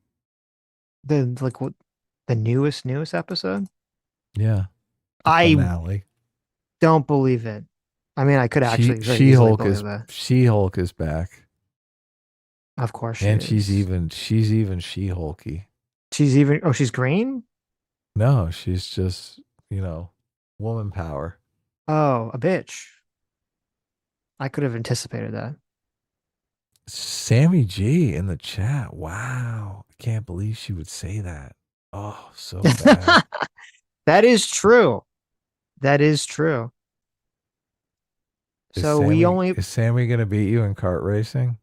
The newest episode? Yeah. I don't believe it. I mean, I could actually She-Hulk is back. Of course and she's even She-Hulky. She's green? No, she's just, woman power. Oh, a bitch. I could have anticipated that. Sammy G in the chat. Wow. I can't believe she would say that. Oh, so bad. That is true. That is true. Is Sammy going to beat you in kart racing?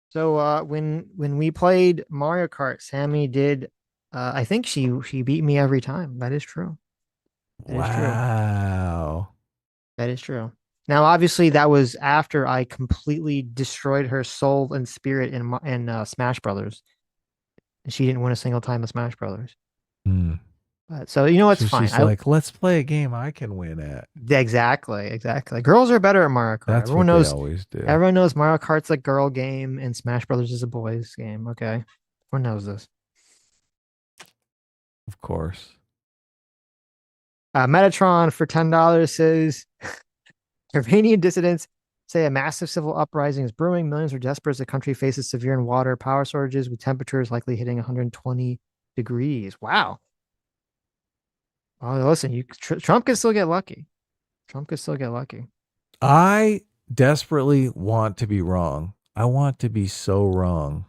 So when we played Mario Kart, Sammy did I think she beat me every time. That is true. Wow. That is true. Now, obviously, that was after I completely destroyed her soul and spirit in Smash Brothers. And she didn't win a single time in Smash Brothers. But, so, it's fine. She's like, let's play a game I can win at. Exactly. Girls are better at Mario Kart. That's what they always do. Everyone knows Mario Kart's a girl game and Smash Brothers is a boys game. Okay. Everyone knows this. Of course. Metatron for $10 says Iranian dissidents say a massive civil uprising is brewing. Millions are desperate as the country faces severe water power shortages with temperatures likely hitting 120 degrees. Wow. Oh, listen, Trump can still get lucky. I desperately want to be wrong. I want to be so wrong.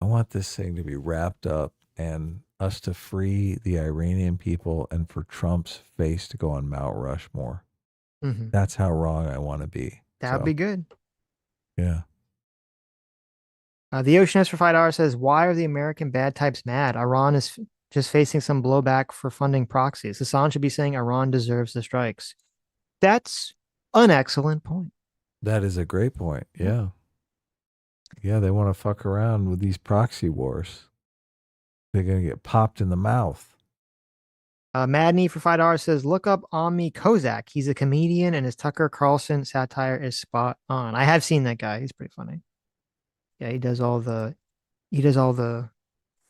I want this thing to be wrapped up and us to free the Iranian people and for Trump's face to go on Mount Rushmore. Mm-hmm. That's how wrong I want to be. That would be good. Yeah. The Oceanist for $5 says, "Why are the American bad types mad? Iran is just facing some blowback for funding proxies. Hassan should be saying Iran deserves the strikes." That's an excellent point. That is a great point. Yeah. Yeah, they want to fuck around with these proxy wars. They're going to get popped in the mouth. Madney for $5 says, "Look up Ami Kozak. He's a comedian, and his Tucker Carlson satire is spot on." I have seen that guy. He's pretty funny. Yeah, he does all the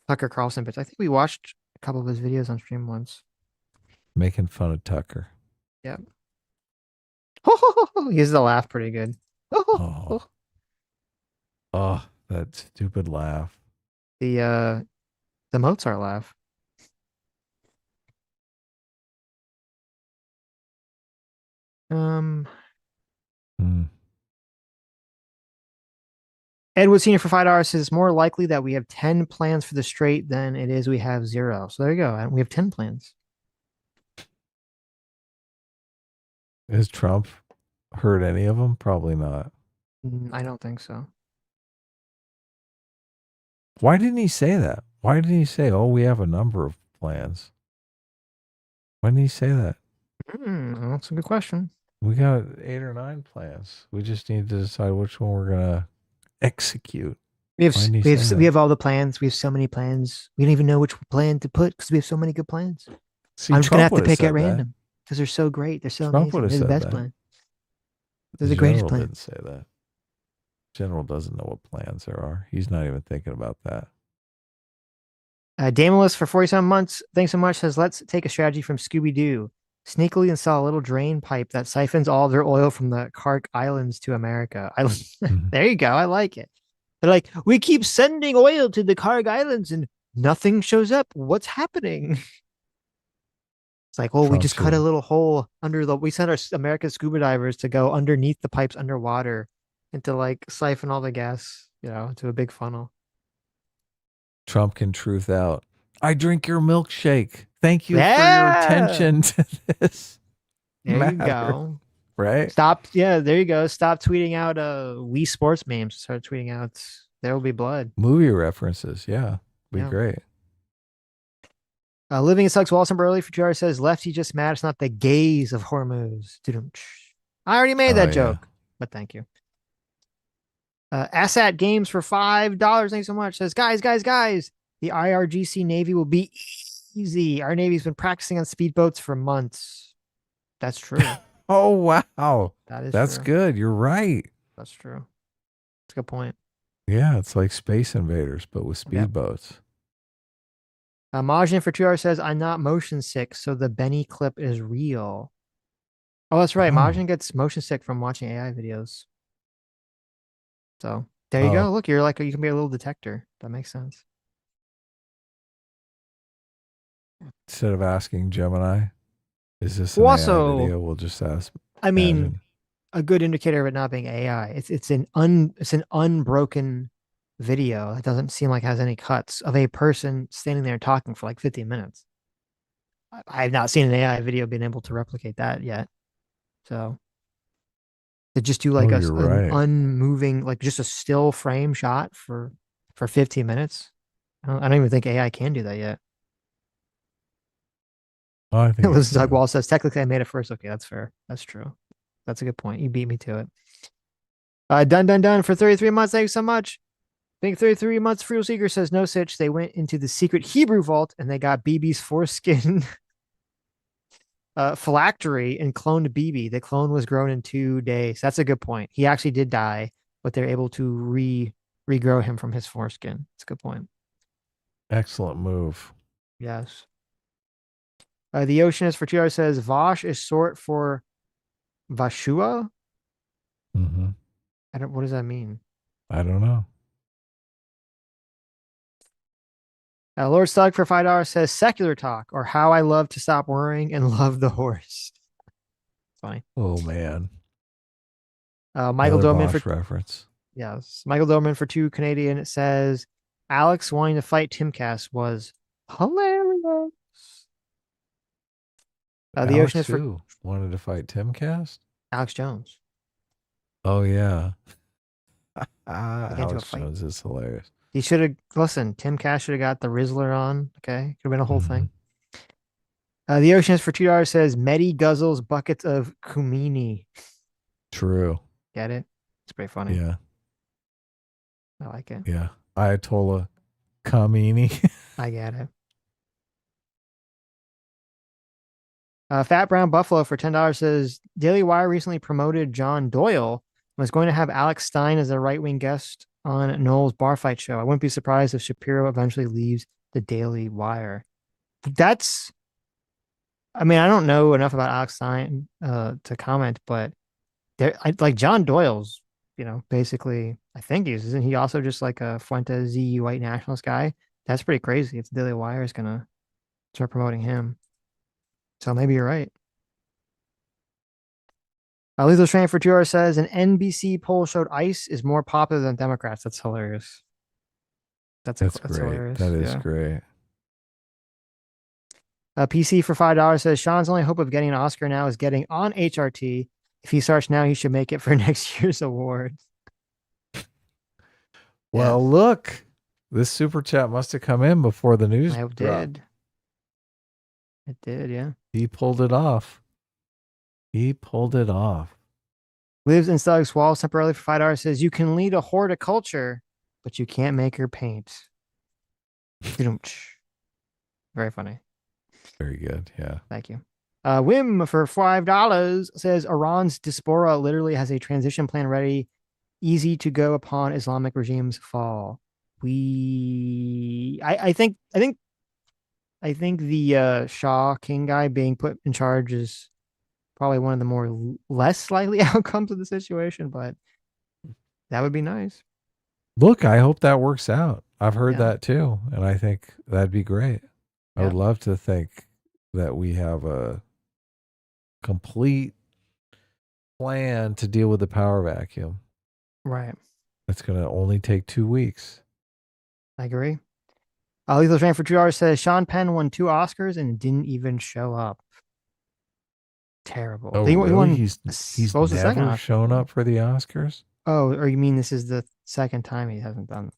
Tucker Carlson bits. I think we watched a couple of his videos on stream once. Making fun of Tucker. Yeah. He uses the laugh pretty good. Oh, that stupid laugh. The Mozart laugh. Edward Senior for $5 says, "It's more likely that we have 10 plans for the straight than it is we have 0." So there you go. And we have 10 plans. Has Trump heard any of them? Probably not. I don't think so. Why didn't he say that? Why didn't he say, "Oh, we have a number of plans"? Why didn't he say that? That's a good question. We got 8 or 9 plans. We just need to decide which one we're gonna execute. We have all the plans. We have so many plans. We don't even know which plan to put because we have so many good plans. See, I'm just gonna Trump have to would've pick said at random because they're so great. They're so Trump amazing. would've They're the said best that. plan. They're the greatest General plan. didn't say that. General doesn't know what plans there are. He's not even thinking about that. Damalus for 47 months. Thanks so much. Says, "Let's take a strategy from Scooby Doo. Sneakily install a little drain pipe that siphons all their oil from the Kark Islands to America." There you go. I like it. They're like, "We keep sending oil to the Kark Islands and nothing shows up. What's happening?" It's like, we just cut a little hole we sent our American scuba divers to go underneath the pipes underwater and to like siphon all the gas, into a big funnel. Trump can truth out. "I drink your milkshake. Thank you for your attention to this." There you go. Right? Stop. Yeah, there you go. Stop tweeting out Wii Sports memes. Start tweeting out "There Will Be Blood." Movie references. Yeah. Be great. Living in Sucks Walson Burley for 2 hours says, "Lefty just mad it's not the gays of Hormuz." I already made that joke, but thank you. Assat Games for $5. Thanks so much. Says, guys, the IRGC Navy will be easy. Our Navy's been practicing on speedboats for months. That's true. Oh, wow. That's true. Good. You're right. That's true. That's a good point. Yeah, it's like Space Invaders, but with speedboats. Majin for 2 hours says, "I'm not motion sick, so the Benny clip is real." Oh, that's right. Majin gets motion sick from watching AI videos. So there you go. Look, you can be a little detector. That makes sense. Instead of asking Gemini, "Is this an AI video?" We'll just ask. I mean, a good indicator of it not being AI. It's an unbroken video. It doesn't seem like it has any cuts of a person standing there talking for like 15 minutes. I have not seen an AI video being able to replicate that yet. So to just do like an unmoving, like just a still frame shot for 15 minutes. I don't even think AI can do that yet. I think Doug Wall says, "Technically I made it first." Okay, that's fair. That's true. That's a good point. You beat me to it. Done for 33 months. Thanks so much. I think 33 months. Freedom Seeker says, "No Sitch. They went into the secret Hebrew vault and they got BB's foreskin phylactery and cloned BB. The clone was grown in 2 days." That's a good point. He actually did die, but they're able to regrow him from his foreskin. That's a good point. Excellent move. Yes. The Oceanist for 2 hours says, "Vosh is short for Vashua." Mm-hmm. What does that mean? I don't know. Lord Stug for $5 says, "Secular talk, or how I love to stop worrying and love the horse." Funny. Oh man. Michael Doman for reference. Yes. Michael Doman for 2 Canadian. It says, "Alex wanting to fight Timcast was hilarious." The Alex Oceanist for who wanted to fight Timcast? Alex Jones. Oh yeah. Get into a Alex fight. Jones is hilarious. He should have listened. Tim Cash should have got the Rizzler on. Okay, could have been a whole thing. The Oceanist for $2 says Medi guzzles buckets of kumini. True. Get it? It's pretty funny. Yeah. I like it. Yeah. Ayatollah Khamenei. I get it. Fat Brown Buffalo for $10 says Daily Wire recently promoted John Doyle and was going to have Alex Stein as a right-wing guest on Noel's bar fight show. I wouldn't be surprised if Shapiro eventually leaves the Daily Wire. I mean, I don't know enough about Alex Stein to comment, but like John Doyle's, basically, I think isn't he also just like a Fuentes Z white nationalist guy? That's pretty crazy. If the Daily Wire is gonna start promoting him, so maybe you're right. Lethal Train for 2 hours says an NBC poll showed ICE is more popular than Democrats. That's hilarious. That's great. hilarious. That is great. PC for $5 says Sean's only hope of getting an Oscar now is getting on HRT. If he starts now, he should make it for next year's awards. Well, look, this super chat must have come in before the news. I hope it did. It did, yeah. He pulled it off. Lives in Stug's Walls temporarily for $5 says you can lead a horticulture, but you can't make her paint. Very funny. Very good. Yeah. Thank you. Wim for $5 says Iran's diaspora literally has a transition plan ready, easy to go upon Islamic regime's fall. I think the Shah King guy being put in charge is probably one of the more less likely outcomes of the situation, but that would be nice. Look, I hope that works out. I've heard that too, and I think that'd be great. I would love to think that we have a complete plan to deal with the power vacuum. Right. That's going to only take 2 weeks. I agree. Lethal Train for $2 says Sean Penn won 2 Oscars and didn't even show up. Terrible. Oh, he really? won, He's never shown up for the Oscars? Oh, or you mean this is the second time he hasn't done it?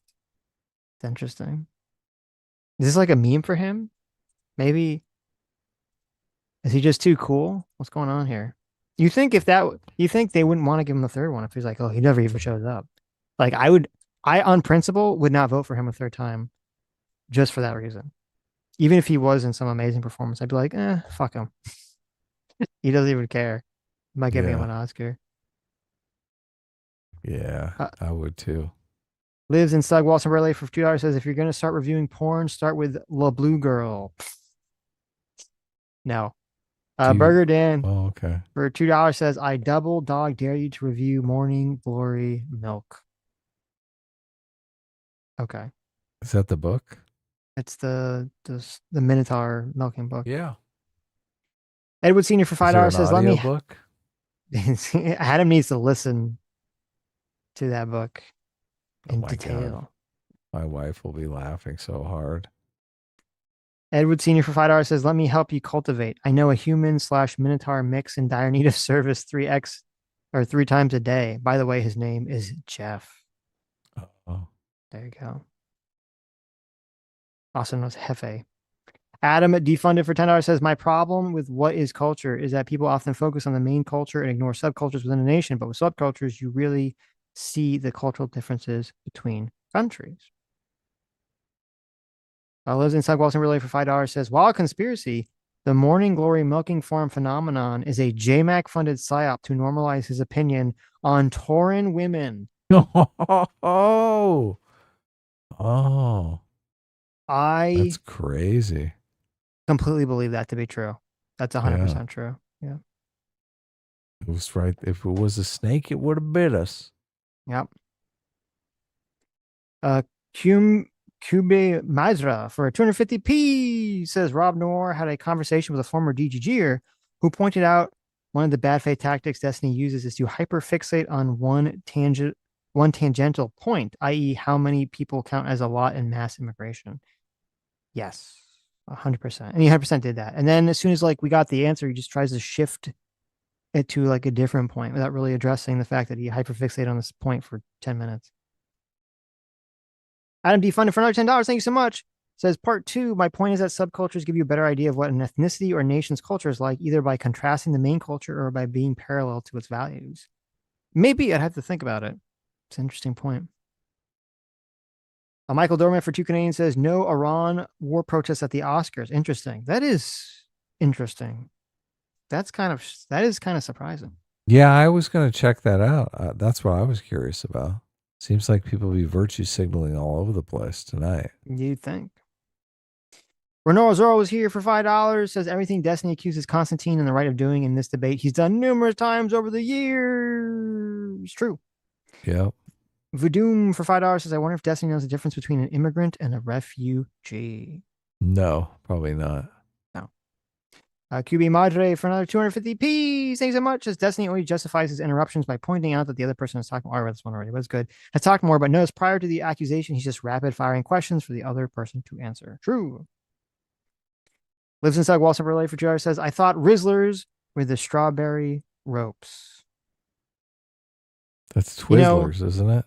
It's interesting. Is this like a meme for him? Maybe. Is he just too cool? What's going on here? You think they wouldn't want to give him the third one if he's like, oh, he never even shows up. Like I on principle would not vote for him a third time just for that reason. Even if he was in some amazing performance, I'd be like, fuck him. He doesn't even care. Am I giving him an Oscar? Yeah, I would too. Lives in Stug Walton Burley for $2 says if you're going to start reviewing porn, start with La Blue Girl. No. Burger Dan for $2 says I double dog dare you to review Morning Glory Milk. Okay. Is that the book? It's the Minotaur milking book. Yeah. Edward Senior for $5 says let me book. Adam needs to listen to that book in detail. God. My wife will be laughing so hard. Edward Senior for $5 says let me help you cultivate. I know a human/Minotaur mix in dire need of service 3x or 3 times a day. By the way, his name is Jeff. Oh. There you go. Also known as Hefe. Adam defunded for $10 says my problem with what is culture is that people often focus on the main culture and ignore subcultures within a nation, but with subcultures you really see the cultural differences between countries. Lives inside Walton Relay for $5 says Wild Conspiracy, the Morning Glory milking farm phenomenon is a JMAC funded psyop to normalize his opinion on Tauran women. Oh. That's crazy. Completely believe that to be true. That's 100% true. Yeah. It was right. If it was a snake, it would have bit us. Yep. Cube Mazra for 250p says Rob Noir had a conversation with a former DGGer who pointed out one of the bad faith tactics Destiny uses is to hyperfixate on one tangential point, i.e., how many people count as a lot in mass immigration. Yes, 100%. And he 100% did that. And then as soon as we got the answer, he just tries to shift it to a different point without really addressing the fact that he hyperfixated on this point for 10 minutes. Adam D funded for another $10. Thank you so much. Says part 2. My point is that subcultures give you a better idea of what an ethnicity or nation's culture is like, either by contrasting the main culture or by being parallel to its values. Maybe I'd have to think about it. It's an interesting point. Michael Dorman for 2 Canadians says no Iran war protests at the Oscars. Interesting. That is interesting. That is kind of surprising. Yeah, I was going to check that out. That's what I was curious about. Seems like people be virtue signaling all over the place tonight. You'd think. Renault Zorro was here for $5. Says everything Destiny accuses Constantine and the right of doing in this debate he's done numerous times over the years. True. Yep. Vadoom for $5 says I wonder if Destiny knows the difference between an immigrant and a refugee. No, probably not. No. QB Madre for another 250p. Thanks so much. Says Destiny only justifies his interruptions by pointing out that the other person is talking. Oh, I read this one already, but it's good. Has talked more, but notice prior to the accusation, he's just rapid firing questions for the other person to answer. True. Lives inside Walsall Relay for $2 says, I thought Rizzlers were the strawberry ropes. That's Twizzlers, isn't it?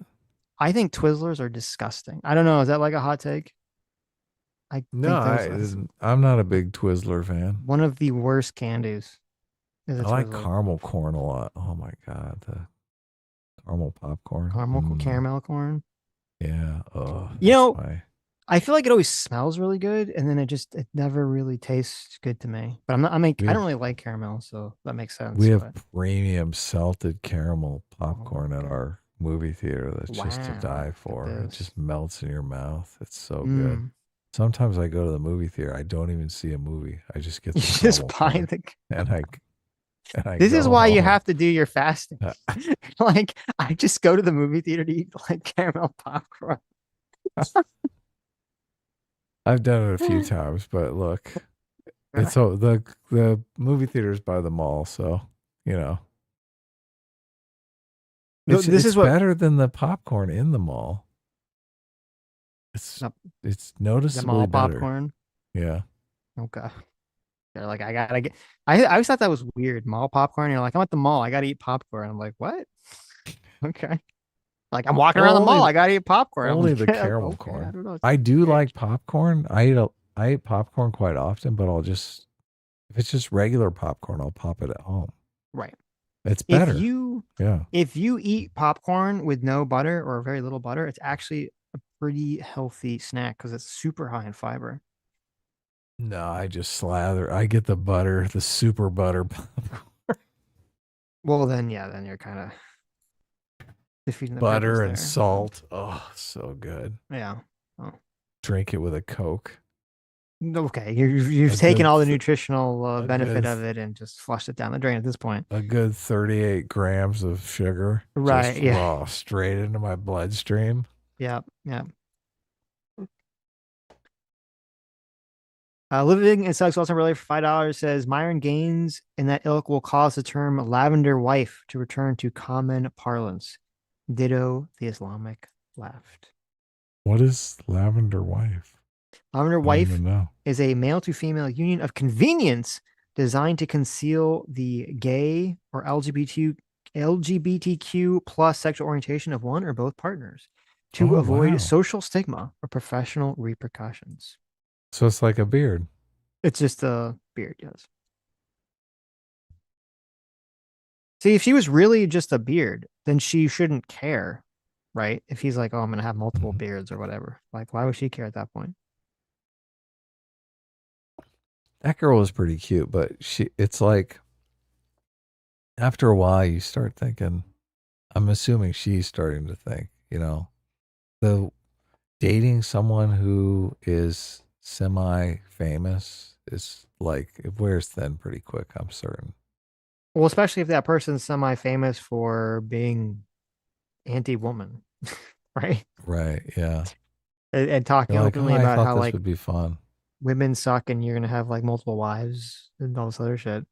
I think Twizzlers are disgusting. I don't know. Is that like a hot take? I'm not a big Twizzler fan. One of the worst candies. I like caramel corn a lot. Oh my God. The caramel popcorn. Caramel corn. Yeah. Oh, I feel like it always smells really good, and then it never really tastes good to me. But I don't really like caramel, so that makes sense. We have premium salted caramel popcorn at our movie theater that's just to die for. It just melts in your mouth. It's so good. Sometimes I go to the movie theater. I don't even see a movie. I just get the This is why you have to do your fasting. Like I just go to the movie theater to eat like caramel popcorn. I've done it a few times, but look, it's the movie theater's by the mall, so it's better than the popcorn in the mall. It's noticeably the mall better. Popcorn. Yeah. Okay. They're like, I gotta get. I always thought that was weird. Mall popcorn. You're like, I'm at the mall. I gotta eat popcorn. I'm like, what? Okay. Like I'm walking around the mall. I gotta eat popcorn. Only the caramel corn. I do like popcorn. I eat popcorn quite often, but if it's just regular popcorn, I'll pop it at home. Right. It's better. If you eat popcorn with no butter or very little butter, it's actually a pretty healthy snack because it's super high in fiber. No, I just slather. I get the butter, the super butter popcorn. Well, then you're kind of defeating the butter and there. salt. Oh, so good. Yeah. Oh. Drink it with a Coke. Okay, you've taken all the nutritional benefit of it and just flushed it down the drain at this point. A good 38 grams of sugar. Right. Just raw, straight into my bloodstream. Yeah. Living in Sucks also related for $5 says Myron Gaines in that ilk will cause the term lavender wife to return to common parlance. Ditto the Islamic left. What is lavender wife? Lavender wife is a male to female union of convenience designed to conceal the gay or LGBTQ plus sexual orientation of one or both partners to avoid social stigma or professional repercussions. So it's like a beard. It's just a beard, yes. See, if she was really just a beard, then she shouldn't care, right? If he's like, oh, I'm going to have multiple beards or whatever. Like, why would she care at that point? That girl was pretty cute, but it's like after a while you start thinking, I'm assuming she's starting to think, the dating someone who is semi-famous is like, it wears thin pretty quick, I'm certain. Well, especially if that person's semi-famous for being anti-woman, right? Right, yeah. And talking openly about how like would be fun. Women suck and you're gonna have like multiple wives and all this other shit.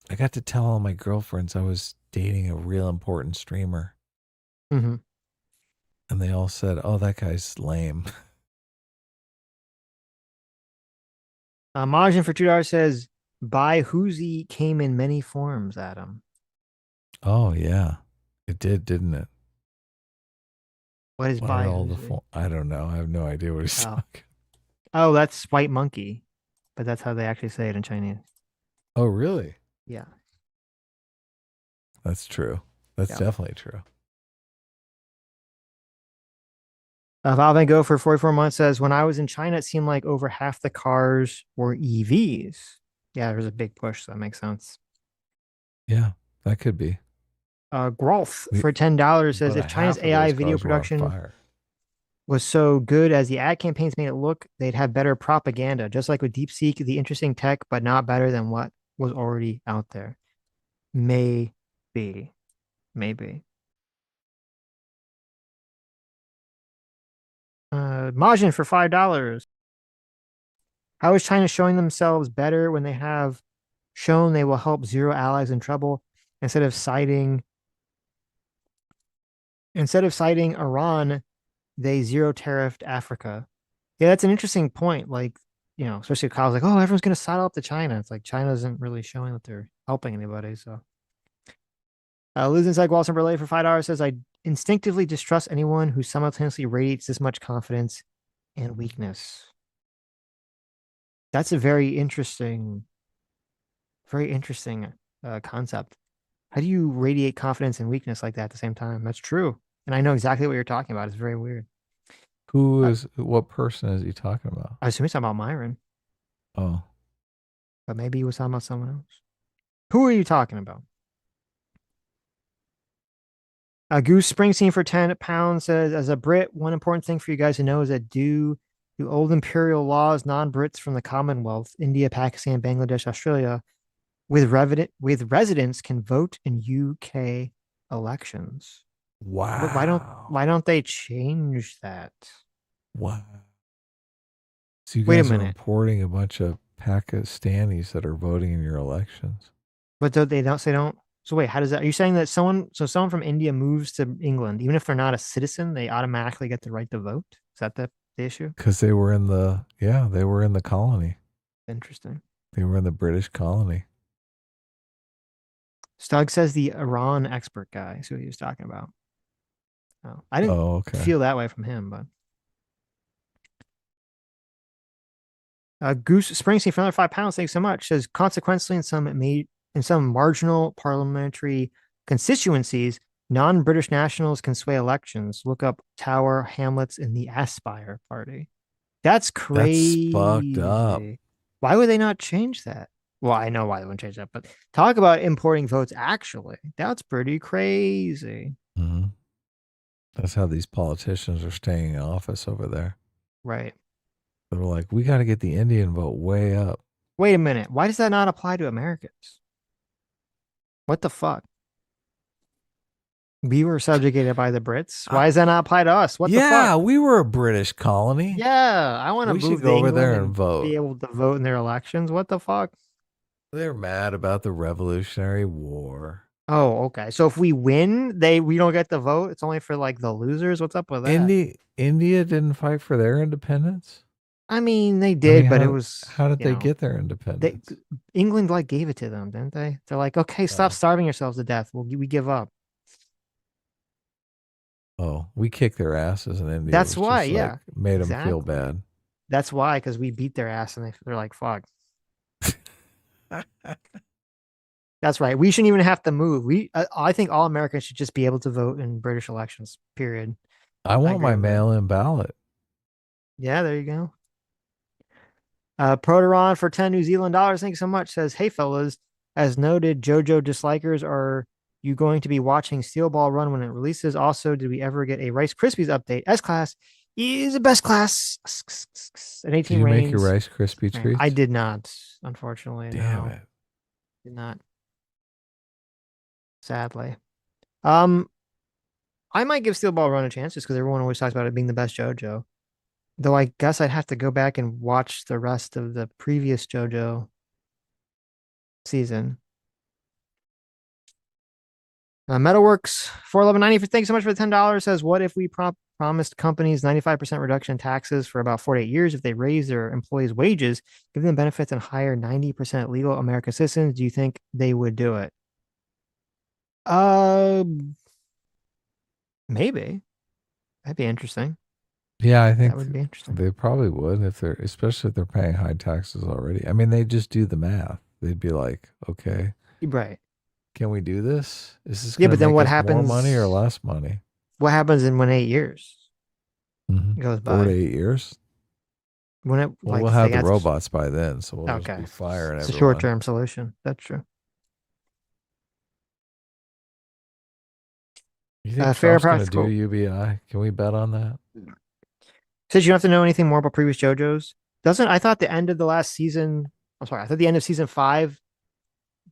I got to tell all my girlfriends I was dating a real important streamer. Mm-hmm. And they all said, oh, that guy's lame. Majin for $2 says, "By Whoozy came in many forms, Adam." Oh yeah, it did, didn't it? What is What are all biohazy? I don't know. I have no idea what he's Oh. talking. Oh, that's white monkey, but that's how they actually say it in Chinese. Oh, really? Yeah. That's true. That's definitely true. Val Van Gogh for 44 months says, when I was in China, it seemed like over half the cars were EVs. Yeah, there's a big push, so that makes sense. Yeah, that could be. Growth for $10 says, if China's AI video production was so good as the ad campaigns made it look, they'd have better propaganda. Just like with DeepSeek, the interesting tech, but not better than what was already out there. Maybe. Majin for $5. How is China showing themselves better when they have shown they will help zero allies in trouble instead of citing Iran, they zero tariffed Africa? Yeah, that's an interesting point. Like, especially Kyle's like, oh, everyone's gonna side up to China. It's like China isn't really showing that they're helping anybody. So Liz inside Walson Burley for $5 says, I instinctively distrust anyone who simultaneously radiates this much confidence and weakness. That's a very interesting concept. How do you radiate confidence and weakness like that at the same time? That's true. And I know exactly what you're talking about. It's very weird. What person is he talking about? I assume he's talking about Myron. Oh. But maybe he was talking about someone else. Who are you talking about? Goose Springsteen for £10 says, as a Brit, one important thing for you guys to know is that due to old imperial laws, non-Brits from the Commonwealth, India, Pakistan, Bangladesh, Australia, with residents can vote in UK elections. Wow. Why don't they change that? Wow. So you Wait a guys are minute. importing a bunch of Pakistanis that are voting in your elections. But they don't say don't. So wait, how does that? Are you saying that someone from India moves to England, even if they're not a citizen, they automatically get the right to vote? Is that the issue? Because they were in the colony. Interesting. They were in the British colony. Stug says the Iran expert guy is who he was talking about. Oh, I didn't feel that way from him, but Goose Springsteen for another £5. Thanks so much. Says consequently, in some marginal parliamentary constituencies, non-British nationals can sway elections. Look up Tower Hamlets in the Aspire Party. That's crazy. That's fucked up. Why would they not change that? Well, I know why they wouldn't change that, but talk about importing votes. Actually, that's pretty crazy. Mm-hmm. That's how these politicians are staying in office over there. Right. They're like, we got to get the Indian vote way up. Wait a minute. Why does that not apply to Americans? What the fuck? We were subjugated by the Brits. Why does that not apply to us? What the fuck? Yeah, we were a British colony. Yeah, I want to move go over there and vote. Be able to vote in their elections. What the fuck? They're mad about the Revolutionary War. Oh, okay. So if we win, we don't get the vote. It's only for like the losers. What's up with that? India didn't fight for their independence. I mean, they did, but it was. How did they get their independence? England gave it to them, didn't they? They're like, okay, stop starving yourselves to death. We give up. Oh, we kicked their asses in India. That's why, yeah, made them feel bad. That's why, because we beat their ass, and they're like, fuck. That's right. We shouldn't even have to move. I think all Americans should just be able to vote in British elections. Period. I want my mail-in ballot. Yeah, there you go. Proteron for 10 New Zealand dollars. Thanks so much. Says, hey fellas, as noted, JoJo dislikers, are you going to be watching Steel Ball Run when it releases? Also, did we ever get a Rice Krispies update? S-Class is the best class. An 18 Did you reigns. make your Rice Krispie treats? I did not, unfortunately. Damn it. Did not. Sadly. I might give Steel Ball Run a chance just because everyone always talks about it being the best JoJo. Though I guess I'd have to go back and watch the rest of the previous JoJo season. Metalworks 411.90 for thanks so much for the $10. Says, what if we promised companies 95% reduction in taxes for about 48 years if they raise their employees' wages, give them benefits, and hire 90% legal American citizens? Do you think they would do it? Maybe. That'd be interesting. Yeah, I think that would be interesting. They probably would especially if they're paying high taxes already. I mean, they just do the math. They'd be like, okay, Right. can we do this? Is this Yeah, going but to then make what us more money or happens? less money? What happens in when 8 years goes 4 to by? 8 years. When it Well, like we'll the have thing the has robots by then, so we'll just okay, be firing it's a everyone. short-term solution. That's true. You think Fair Trump's going to do practical. UBI? Can we bet on that? Says you don't have to know anything more about previous JoJo's. Doesn't I thought the end of the last season? I'm sorry, I thought the end of season 5,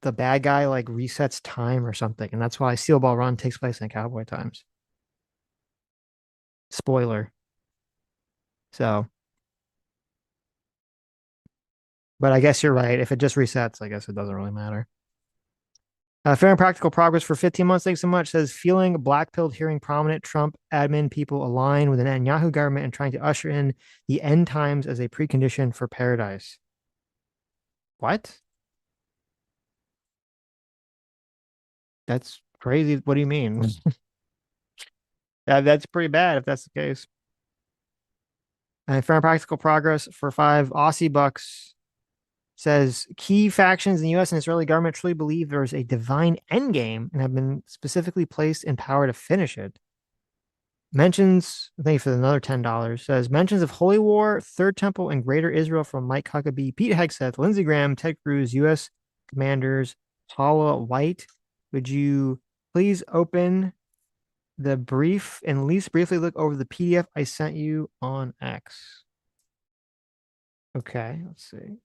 the bad guy like resets time or something, and that's why Steel Ball Run takes place in cowboy times. Spoiler. So, but I guess you're right. If it just resets, I guess it doesn't really matter. Fair and practical progress for 15 months. Thanks so much. Says feeling blackpilled, hearing prominent Trump admin people align with the Netanyahu government and trying to usher in the end times as a precondition for paradise. What? That's crazy. What do you mean? That's pretty bad if that's the case. And fair and practical progress for 5 Aussie bucks says key factions in the U.S. and Israeli government truly believe there is a divine endgame and have been specifically placed in power to finish it. Mentions, thank you for another $10. Says mentions of Holy War, Third Temple, and Greater Israel from Mike Huckabee, Pete Hegseth, Lindsey Graham, Ted Cruz, U.S. commanders, Paula White. Would you please open the brief and at least briefly look over the PDF I sent you on X? Okay, let's see.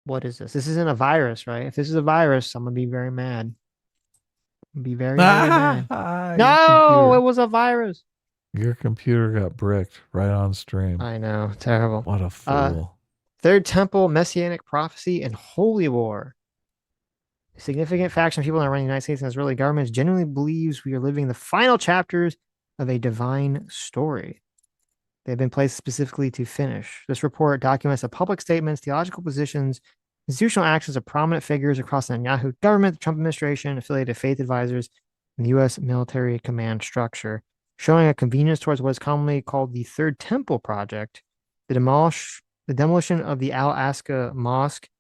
What is this? This isn't a virus, right? If this is a virus, I'm gonna be very mad. Be very, very mad. No, it was a virus. Your computer got bricked right on stream. I know, terrible. What a fool. Third Temple, Messianic Prophecy, and Holy War. A significant faction of people that run the United States and Israeli governments genuinely believes we are living the final chapters of a divine story. They've been placed specifically to finish. This report documents the public statements, theological positions, institutional actions of prominent figures across the Netanyahu government, the Trump administration, affiliated faith advisors, and the U.S. military command structure, showing a convenience towards what is commonly called the Third Temple Project, the demolition of the Al-Aqsa Mosque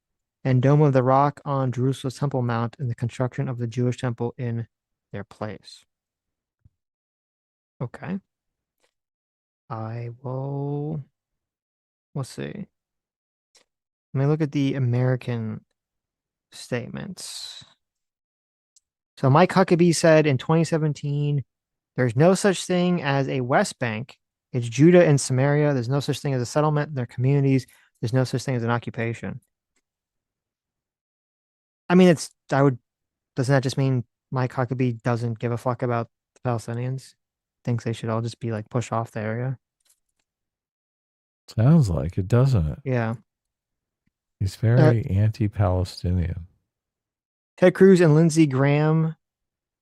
and Dome of the Rock on Jerusalem's Temple Mount, and the construction of the Jewish temple in their place. Okay. Let's see. Let me look at the American statements. So Mike Huckabee said in 2017, there's no such thing as a West Bank. It's Judah and Samaria. There's no such thing as a settlement. They're communities. There's no such thing as an occupation. I mean, doesn't that just mean Mike Huckabee doesn't give a fuck about the Palestinians? Thinks they should all just be like pushed off the area? Sounds like it, doesn't it? Yeah. He's very anti-Palestinian. Ted Cruz and Lindsey Graham,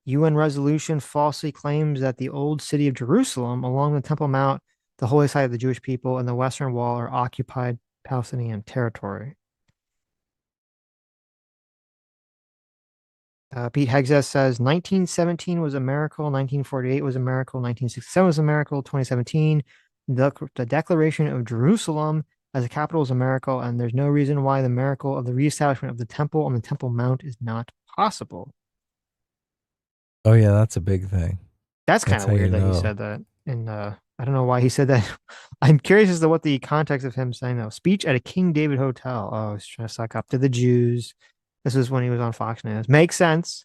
UN resolution falsely claims that the old city of Jerusalem along the Temple Mount, the holy site of the Jewish people, and the Western Wall are occupied Palestinian territory. Pete Hegseth says 1917 was a miracle, 1948 was a miracle, 1967 was a miracle, 2017, the declaration of Jerusalem as a capital is a miracle, and there's no reason why the miracle of the reestablishment of the temple on the Temple Mount is not possible. Oh yeah, that's a big thing. That's kind of weird that he said that. And I don't know why he said that. I'm curious as to what the context of him saying that. Speech at a King David hotel. Oh, he's trying to suck up to the Jews. This is when he was on Fox News. Makes sense.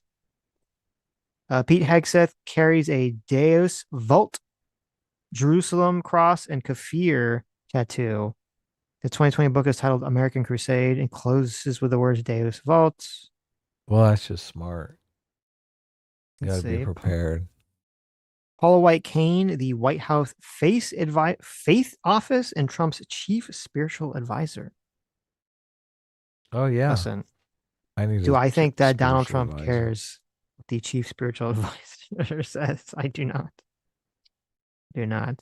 Pete Hegseth carries a Deus Vult Jerusalem cross and Kafir tattoo. The 2020 book is titled American Crusade and closes with the words Deus Vult. Well, that's just smart. You got to be prepared. Paula White Kane, the White House Faith Office and Trump's chief spiritual advisor. Oh, yeah. Listen, do I think that Donald Trump cares what the chief spiritual advisor says? I do not. Do not.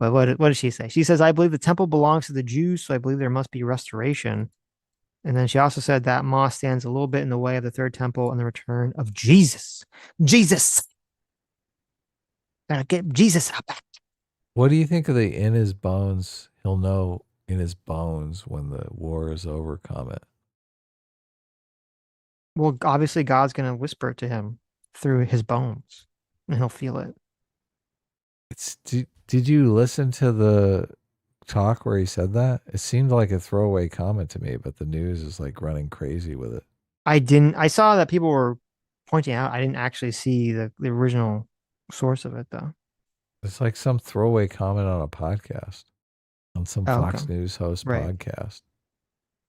But what does she say? She says, I believe the temple belongs to the Jews, so I believe there must be restoration. And then she also said that mosque stands a little bit in the way of the third temple and the return of Jesus. Jesus! Gotta get Jesus out back. What do you think of the in his bones? He'll know in his bones when the war is over comment. Well, obviously God's gonna whisper it to him through his bones, and he'll feel it. Did you listen to the talk where he said that? It seemed like a throwaway comment to me, but the news is like running crazy with it. I didn't. I saw that people were pointing out. I didn't actually see the original source of it though. It's like some throwaway comment on a podcast, on some Fox Okay. News host Right. podcast.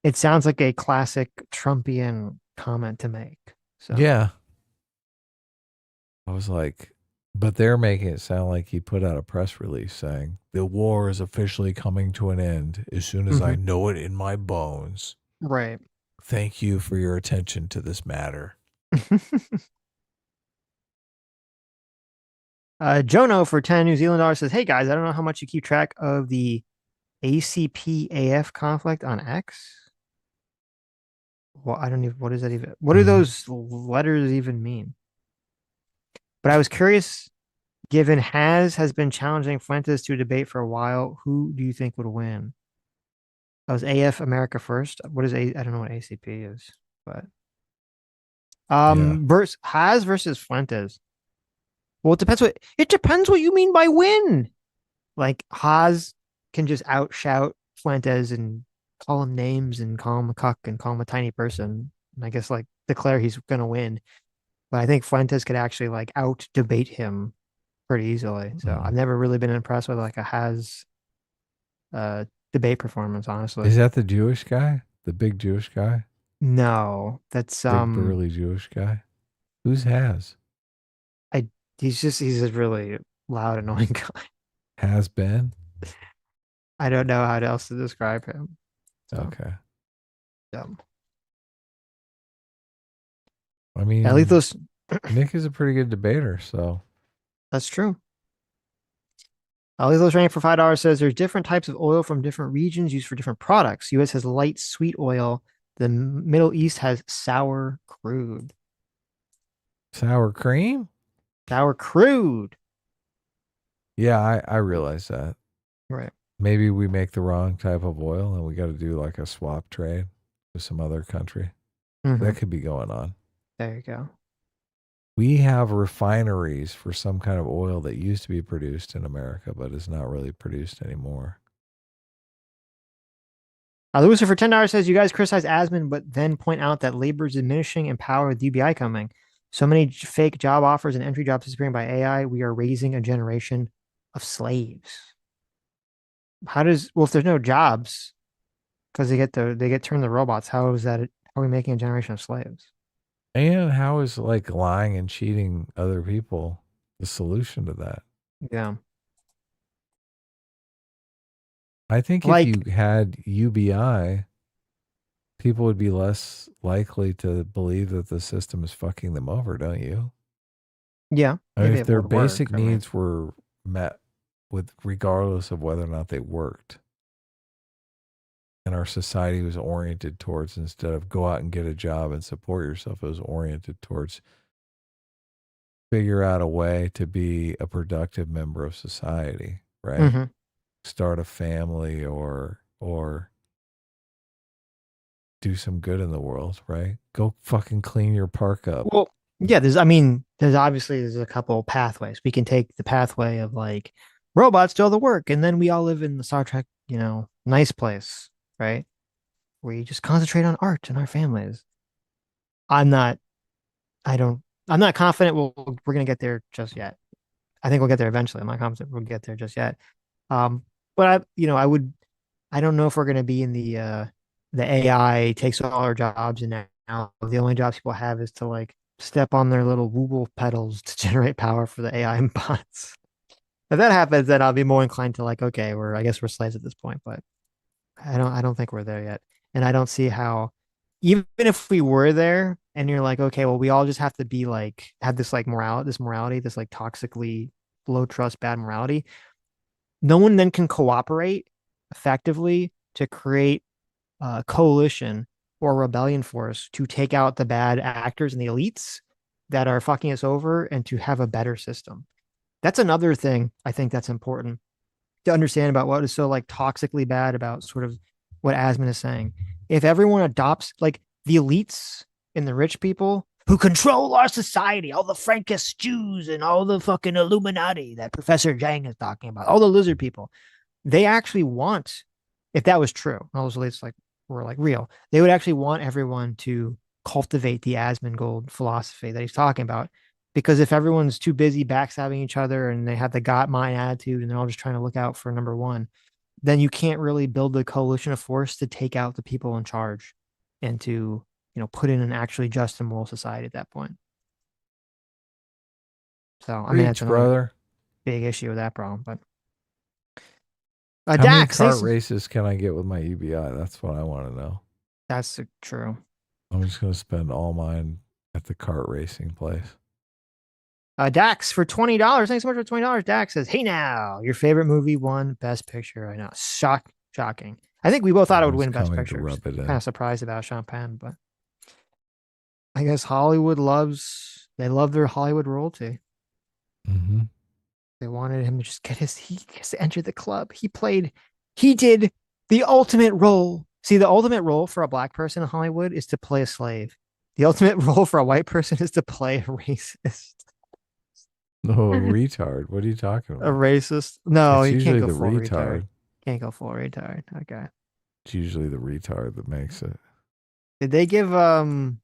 It sounds like a classic Trumpian comment to make. So Yeah. I was like, but they're making it sound like he put out a press release saying the war is officially coming to an end as soon as I know it in my bones. Right. Thank you for your attention to this matter. Jono for 10 New Zealand dollars says, "Hey guys, I don't know how much you keep track of the ACP-AF conflict on X. Well, I don't even. What is that even? What do those letters even mean? But I was curious. Given has been challenging Fuentes to a debate for a while, who do you think would win? That was AF America First. What is A? I don't know what ACP is, but Has versus Fuentes. Well, it depends what you mean by win. Like Haas can just outshout Fuentes and call him names and call him a cuck and call him a tiny person. And I guess like declare he's gonna win. But I think Fuentes could actually like out debate him pretty easily. So I've never really been impressed with like a Haas debate performance, honestly. Is that the Jewish guy? The big Jewish guy? No, that's big burly Jewish guy. Who's has? He's a really loud, annoying guy. Has been? I don't know how else to describe him. So. Okay. Dumb. I mean, at least those Nick is a pretty good debater, so that's true. Those rank for $5 says there's different types of oil from different regions used for different products. U.S. has light sweet oil. The Middle East has sour crude. Sour cream? Sour crude. Yeah, I realize that. Right. Maybe we make the wrong type of oil and we got to do like a swap trade with some other country. That could be going on. There you go. We have refineries for some kind of oil that used to be produced in America, but is not really produced anymore. Lucifer for $10 says, you guys criticize Asman, but then point out that labor is diminishing and power with UBI coming. So many fake job offers and entry jobs disappearing by AI. We are raising a generation of slaves. If there's no jobs because they get turned to robots, how are we making a generation of slaves? And how is like lying and cheating other people the solution to that? Yeah. I think if you had UBI, people would be less likely to believe that the system is fucking them over, don't you? Yeah. I mean, if their basic needs were met with regardless of whether or not they worked, and our society was oriented towards, instead of go out and get a job and support yourself, it was oriented towards figure out a way to be a productive member of society, right? Start a family or do some good in the world, right? Go fucking clean your park up. Well, yeah, there's obviously a couple pathways. We can take the pathway of like robots do all the work, and then we all live in the Star Trek, nice place, right? Where you just concentrate on art and our families. I'm not confident we're gonna get there just yet. I think we'll get there eventually. I'm not confident we'll get there just yet. But I don't know if we're gonna be in the AI takes all our jobs, and now the only jobs people have is to like step on their little wooble pedals to generate power for the AI bots. If that happens, then I'll be more inclined to like, okay, I guess we're slaves at this point, but I don't think we're there yet. And I don't see how, even if we were there and you're like, okay, well, we all just have to be like, have this like morality, this like toxically low trust, bad morality. No one then can cooperate effectively to create a coalition or rebellion force to take out the bad actors and the elites that are fucking us over and to have a better system. That's another thing I think that's important to understand about what is so like toxically bad about sort of what Asman is saying. If everyone adopts like the elites and the rich people who control our society, all the Frankish Jews and all the fucking Illuminati that Professor Jang is talking about, all the lizard people, they actually want, if that was true, all those elites like were like real, they would actually want everyone to cultivate the Asmongold philosophy that he's talking about. Because if everyone's too busy backstabbing each other and they have the got mine attitude and they're all just trying to look out for number one, then you can't really build a coalition of force to take out the people in charge and to, put in an actually just and moral society at that point. So, I mean, that's another big issue with that problem. But how Dax, many kart races can I get with my UBI? That's what I want to know. That's true. I'm just going to spend all mine at the kart racing place. Dax for $20. Thanks so much for $20. Dax says, "Hey now, your favorite movie won Best Picture right now." Shocking. I think we both thought it would win Best Picture. Kind of surprised about Sean Penn, but I guess Hollywood they love their Hollywood royalty. Mm-hmm. They wanted him to just he gets to enter the club. He did the ultimate role. See, the ultimate role for a black person in Hollywood is to play a slave. The ultimate role for a white person is to play a racist. No, a retard. What are you talking about? A racist? No, it's you can't go the full retard. retard. Can't go full retard. Okay. It's usually the retard that makes it. Did they give Rain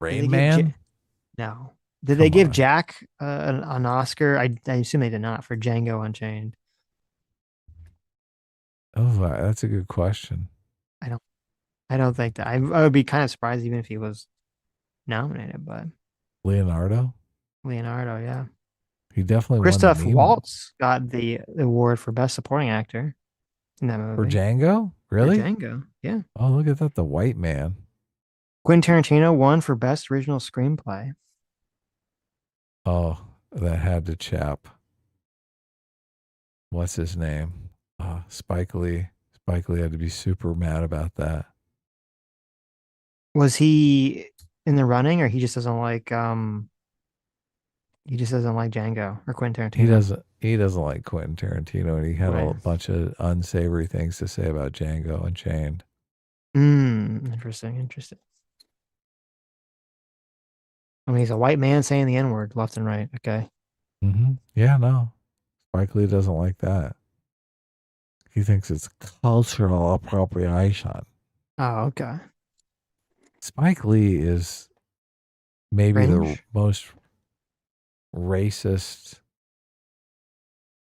Man? No. Did they give Jack an Oscar? I assume they did not for Django Unchained. Oh, that's a good question. I don't think that. I would be kind of surprised even if he was nominated, but Leonardo, yeah. He definitely Christoph won Waltz got the award for Best Supporting Actor in that movie. For Django? Really? For Django, yeah. Oh, look at that. The white man. Quentin Tarantino won for Best Original Screenplay. Oh, that had to chap. What's his name? Spike Lee. Spike Lee had to be super mad about that. Was he in the running, or he just doesn't like Django or Quentin Tarantino? He doesn't like Quentin Tarantino, and he had a bunch of unsavory things to say about Django Unchained. Interesting. I mean, he's a white man saying the N-word left and right. Okay. Mm-hmm. Yeah, no. Spike Lee doesn't like that. He thinks it's cultural appropriation. Oh, okay. Spike Lee is maybe the most racist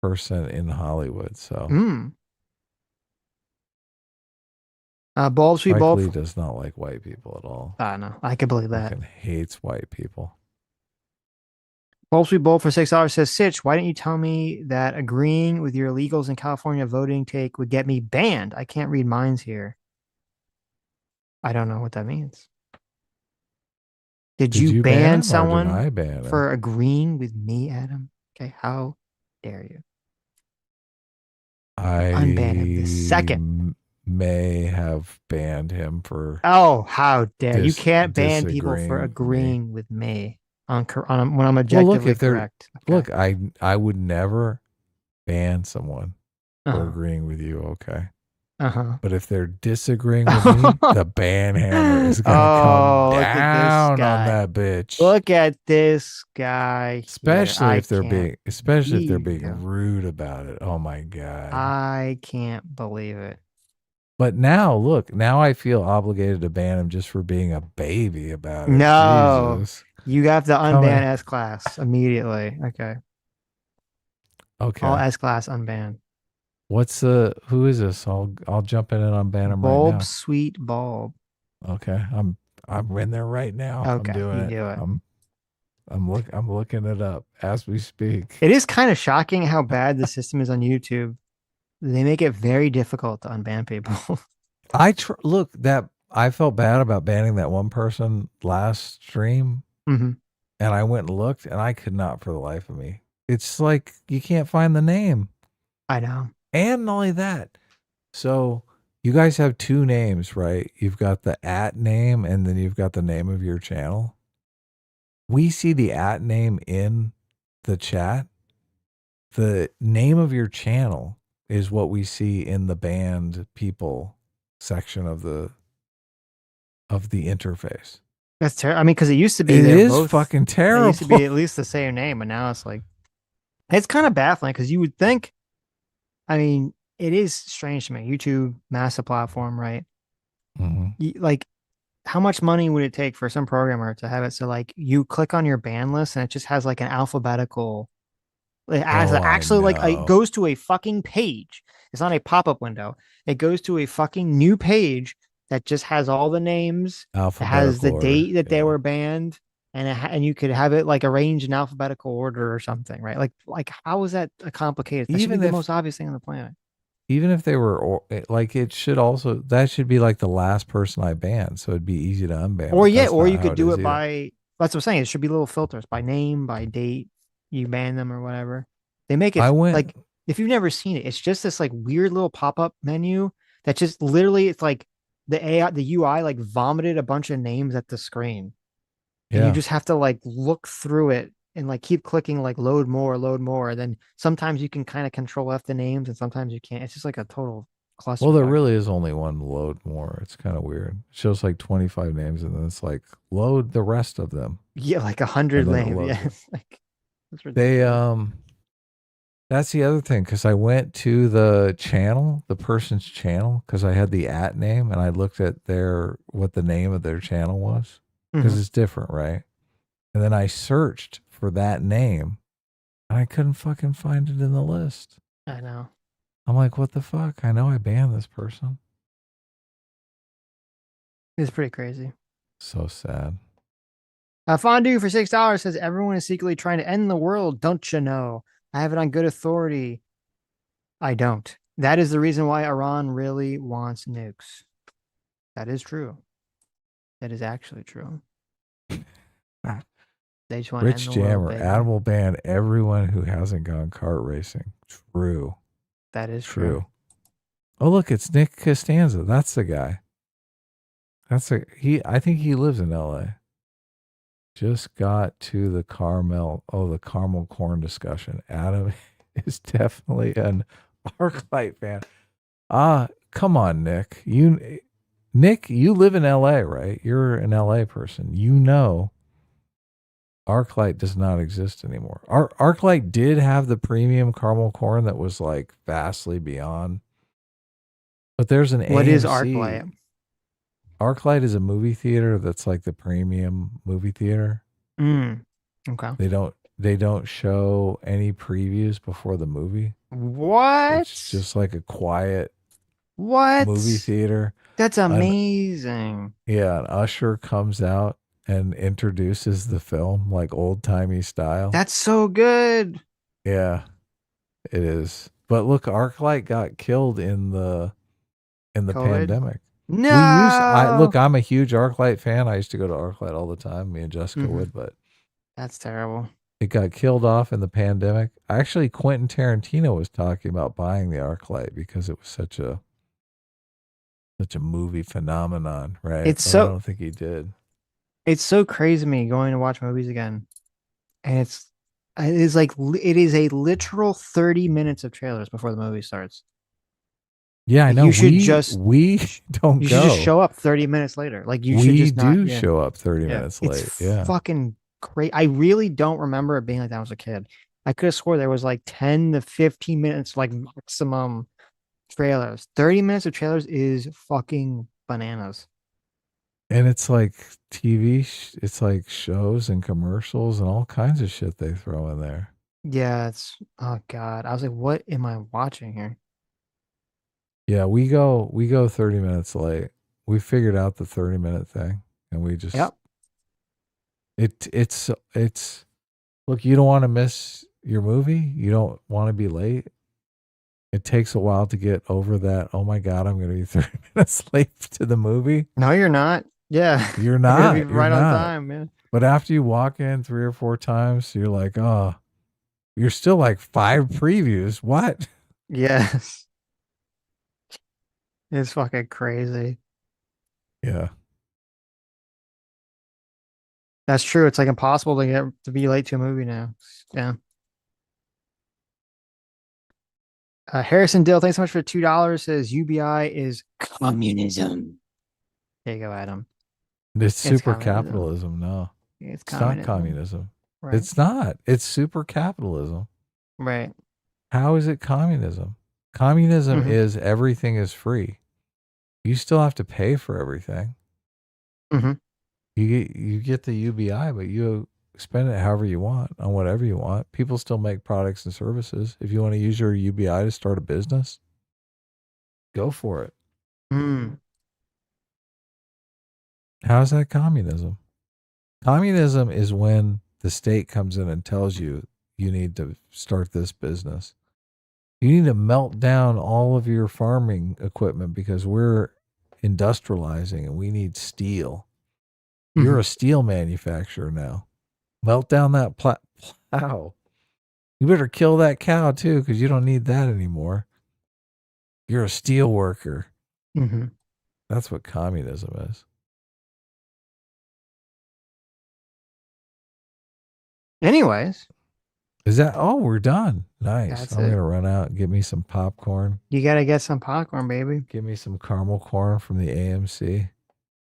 person in Hollywood. So, Bulb Sweet Bulb. Spike Lee does not like white people at all. No, I can believe that. He hates white people. Bulb Sweet Bulb for $6 says, "Sitch, why didn't you tell me that agreeing with your illegals in California voting take would get me banned? I can't read minds here." I don't know what that means. Did you ban someone for agreeing with me, Adam? Okay, how dare you? I unban him this second. May have banned him for. Oh, how dare you! Can't ban people for agreeing with me on when I'm objectively correct. Okay. Look, I would never ban someone for agreeing with you. Okay. But if they're disagreeing with me, the ban hammer is going to come down on that bitch. Look at this guy. Especially if they're being rude about it. Oh my God. I can't believe it. But now I feel obligated to ban him just for being a baby about it. No. Jesus. You have to unban S class immediately. Okay. All S class unban. Who is this? I'll jump in and unban him right now. Bulb Sweet Bulb. Okay. I'm in there right now. Okay. I'm doing it. Do it. I'm looking it up as we speak. It is kind of shocking how bad the system is on YouTube. They make it very difficult to unban people. I felt bad about banning that one person last stream. Mm-hmm. And I went and looked, and I could not for the life of me. It's like you can't find the name. I know. And not only that, so you guys have two names, right? You've got the @ name, and then you've got the name of your channel. We see the @ name in the chat, the name of your channel is what we see in the banned people section of the interface. That's terrible. I mean, because it used to be It they're is both fucking They used to be terrible. at least the same name, and now it's like it's kind of baffling because you would think. I mean, it is strange to me. YouTube, massive platform, right? Like, how much money would it take for some programmer to have it so like you click on your ban list and it just has like an alphabetical. It has Oh, I actually like it know. goes to a fucking page. It's not a pop-up window. It goes to a fucking new page that just has all the names. It has Alphabetical the order. date that they were banned, and and you could have it like arranged in alphabetical order or something, right? Like how is that complicated? That should be Even the if most obvious thing on the planet. even if they were like, it should also, that should be like the last person I banned, so it'd be easy to unban. Or but yeah, that's or not you how could do is it either. by that's what I'm saying. It should be little filters by name, by date. You ban them or whatever. They make it I went like if you've never seen it, it's just this like weird little pop-up menu that just literally it's like the AI, the UI like vomited a bunch of names at the screen. And you Yeah. just have to like look through it and like keep clicking like load more, load more. Then sometimes you can kind of control F the names and sometimes you can't. It's just like a total Well, there clusterfuck. really is only one load more. It's kind of weird. It shows like 25 names, and then it's like load the rest of them. Yeah, like 100 And then it names. loads Yeah, it. it's like it's They ridiculous. That's the other thing, because I went to the channel, the person's channel, because I had the @ name, and I looked at what the name of their channel was, because Mhm. it's different, right? And then I searched for that name, and I couldn't fucking find it in the list. I know. I'm like, what the fuck? I know I banned this person. It's pretty crazy. So sad. Fondue for $6 says everyone is secretly trying to end the world. Don't you know? I have it on good authority. I don't. That is the reason why Iran really wants nukes. That is true. That is actually true. They just want to end Rich the world, Jammer, baby. Adam will ban everyone who hasn't gone kart racing. True. That is true. Oh, look, it's Nick Costanza. That's the guy. I think he lives in LA. Just got to the the caramel corn discussion. Adam is definitely an ArcLight fan. Come on, Nick. Nick, you live in LA, right? You're an LA person. You know ArcLight does not exist anymore. ArcLight did have the premium caramel corn that was like vastly beyond. But there's an What AMC. is ArcLight? ArcLight is a movie theater that's like the premium movie theater. Okay. They don't show any previews before the movie. What? It's just like a quiet What? movie theater. That's amazing. Yeah, an usher comes out and introduces the film like old-timey style. That's so good. Yeah, it is. But look, ArcLight got killed in the COVID? pandemic. No. I'm a huge ArcLight fan. I used to go to ArcLight all the time. Me and Jessica would, but that's terrible. it got killed off in the pandemic. Actually, Quentin Tarantino was talking about buying the ArcLight because it was such a movie phenomenon, right? It's But I don't think he did. It's so crazy to me going to watch movies again, and it is like it is a literal 30 minutes of trailers before the movie starts. Yeah, I know. You should we don't you go. should just show up 30 minutes later. Like you should We just not. do Yeah. show up 30 Yeah. minutes late. It's Yeah. fucking great. I really don't remember it being like that when I was a kid. I could have swore there was like 10 to 15 minutes, like maximum trailers. 30 minutes of trailers is fucking bananas. And it's like it's like shows and commercials and all kinds of shit they throw in there. Yeah, it's oh god. I was like, what am I watching here? Yeah, we go 30 minutes late. We figured out the 30-minute thing, and we just it's look, you don't want to miss your movie. You don't want to be late. It takes a while to get over that. Oh my god, I'm going to be 30 minutes late to the movie. No, you're not. Yeah, You're not. You're right on time, man. But after you walk in 3 or 4 times, you're like, oh, you're still like 5 previews. What? Yes. It's fucking crazy. Yeah. That's true. It's like impossible to be late to a movie now. Yeah. Harrison Dill, thanks so much for $2. Says UBI is communism. There you go, Adam. It's super communism. capitalism. No, It's not communism. communism. Right. It's not. It's super capitalism. Right. How is it communism? Communism is everything is free. You still have to pay for everything. You get the UBI, but you spend it however you want on whatever you want. People still make products and services. If you want to use your UBI to start a business, go for it. How is that communism? Communism is when the state comes in and tells you you need to start this business. You need to melt down all of your farming equipment because we're industrializing and we need steel. You're a steel manufacturer now. Melt down that plow. You better kill that cow too because you don't need that anymore. You're a steel worker. That's what communism is. Anyways. Is that, we're done. Nice. That's I'm going to run out and get me some popcorn. You got to get some popcorn, baby. Give me some caramel corn from the AMC.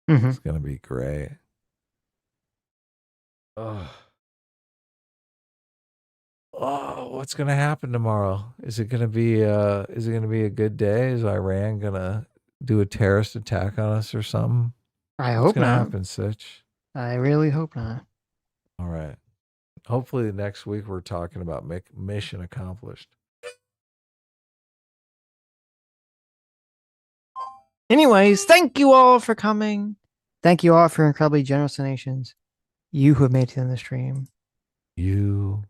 It's going to be great. Oh, what's going to happen tomorrow? Is it going to be a good day? Is Iran going to do a terrorist attack on us or something? I What's hope going to not. happen, Sitch? I really hope not. All right. Hopefully next week we're talking about mission accomplished. Anyways, thank you all for coming. Thank you all for your incredibly generous donations. You who have made it to the stream. You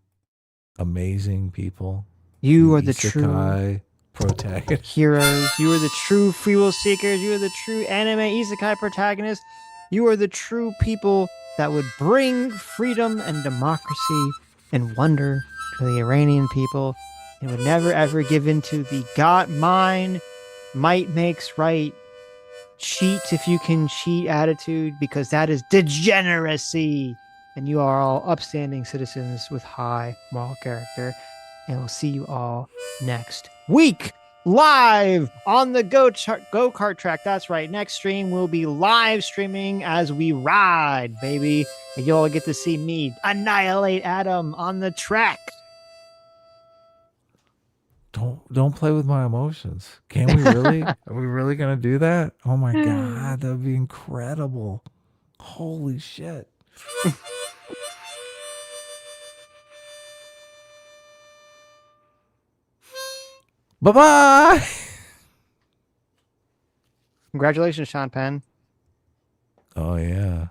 amazing people. You are the true protagonists. Heroes. You are the true free will seekers. You are the true anime isekai protagonists. You are the true people that would bring freedom and democracy and wonder to the Iranian people and would never ever give in to the God mind, might makes right, cheat if you can cheat attitude, because that is degeneracy. And you are all upstanding citizens with high moral character. And we'll see you all next week. Live on the go-kart track. That's right. Next stream will be live streaming as we ride, baby. And you'll get to see me annihilate Adam on the track. Don't play with my emotions. Can we really? Are we really gonna do that? Oh my god, that would be incredible. Holy shit. Bye-bye. Congratulations, Sean Penn. Oh yeah.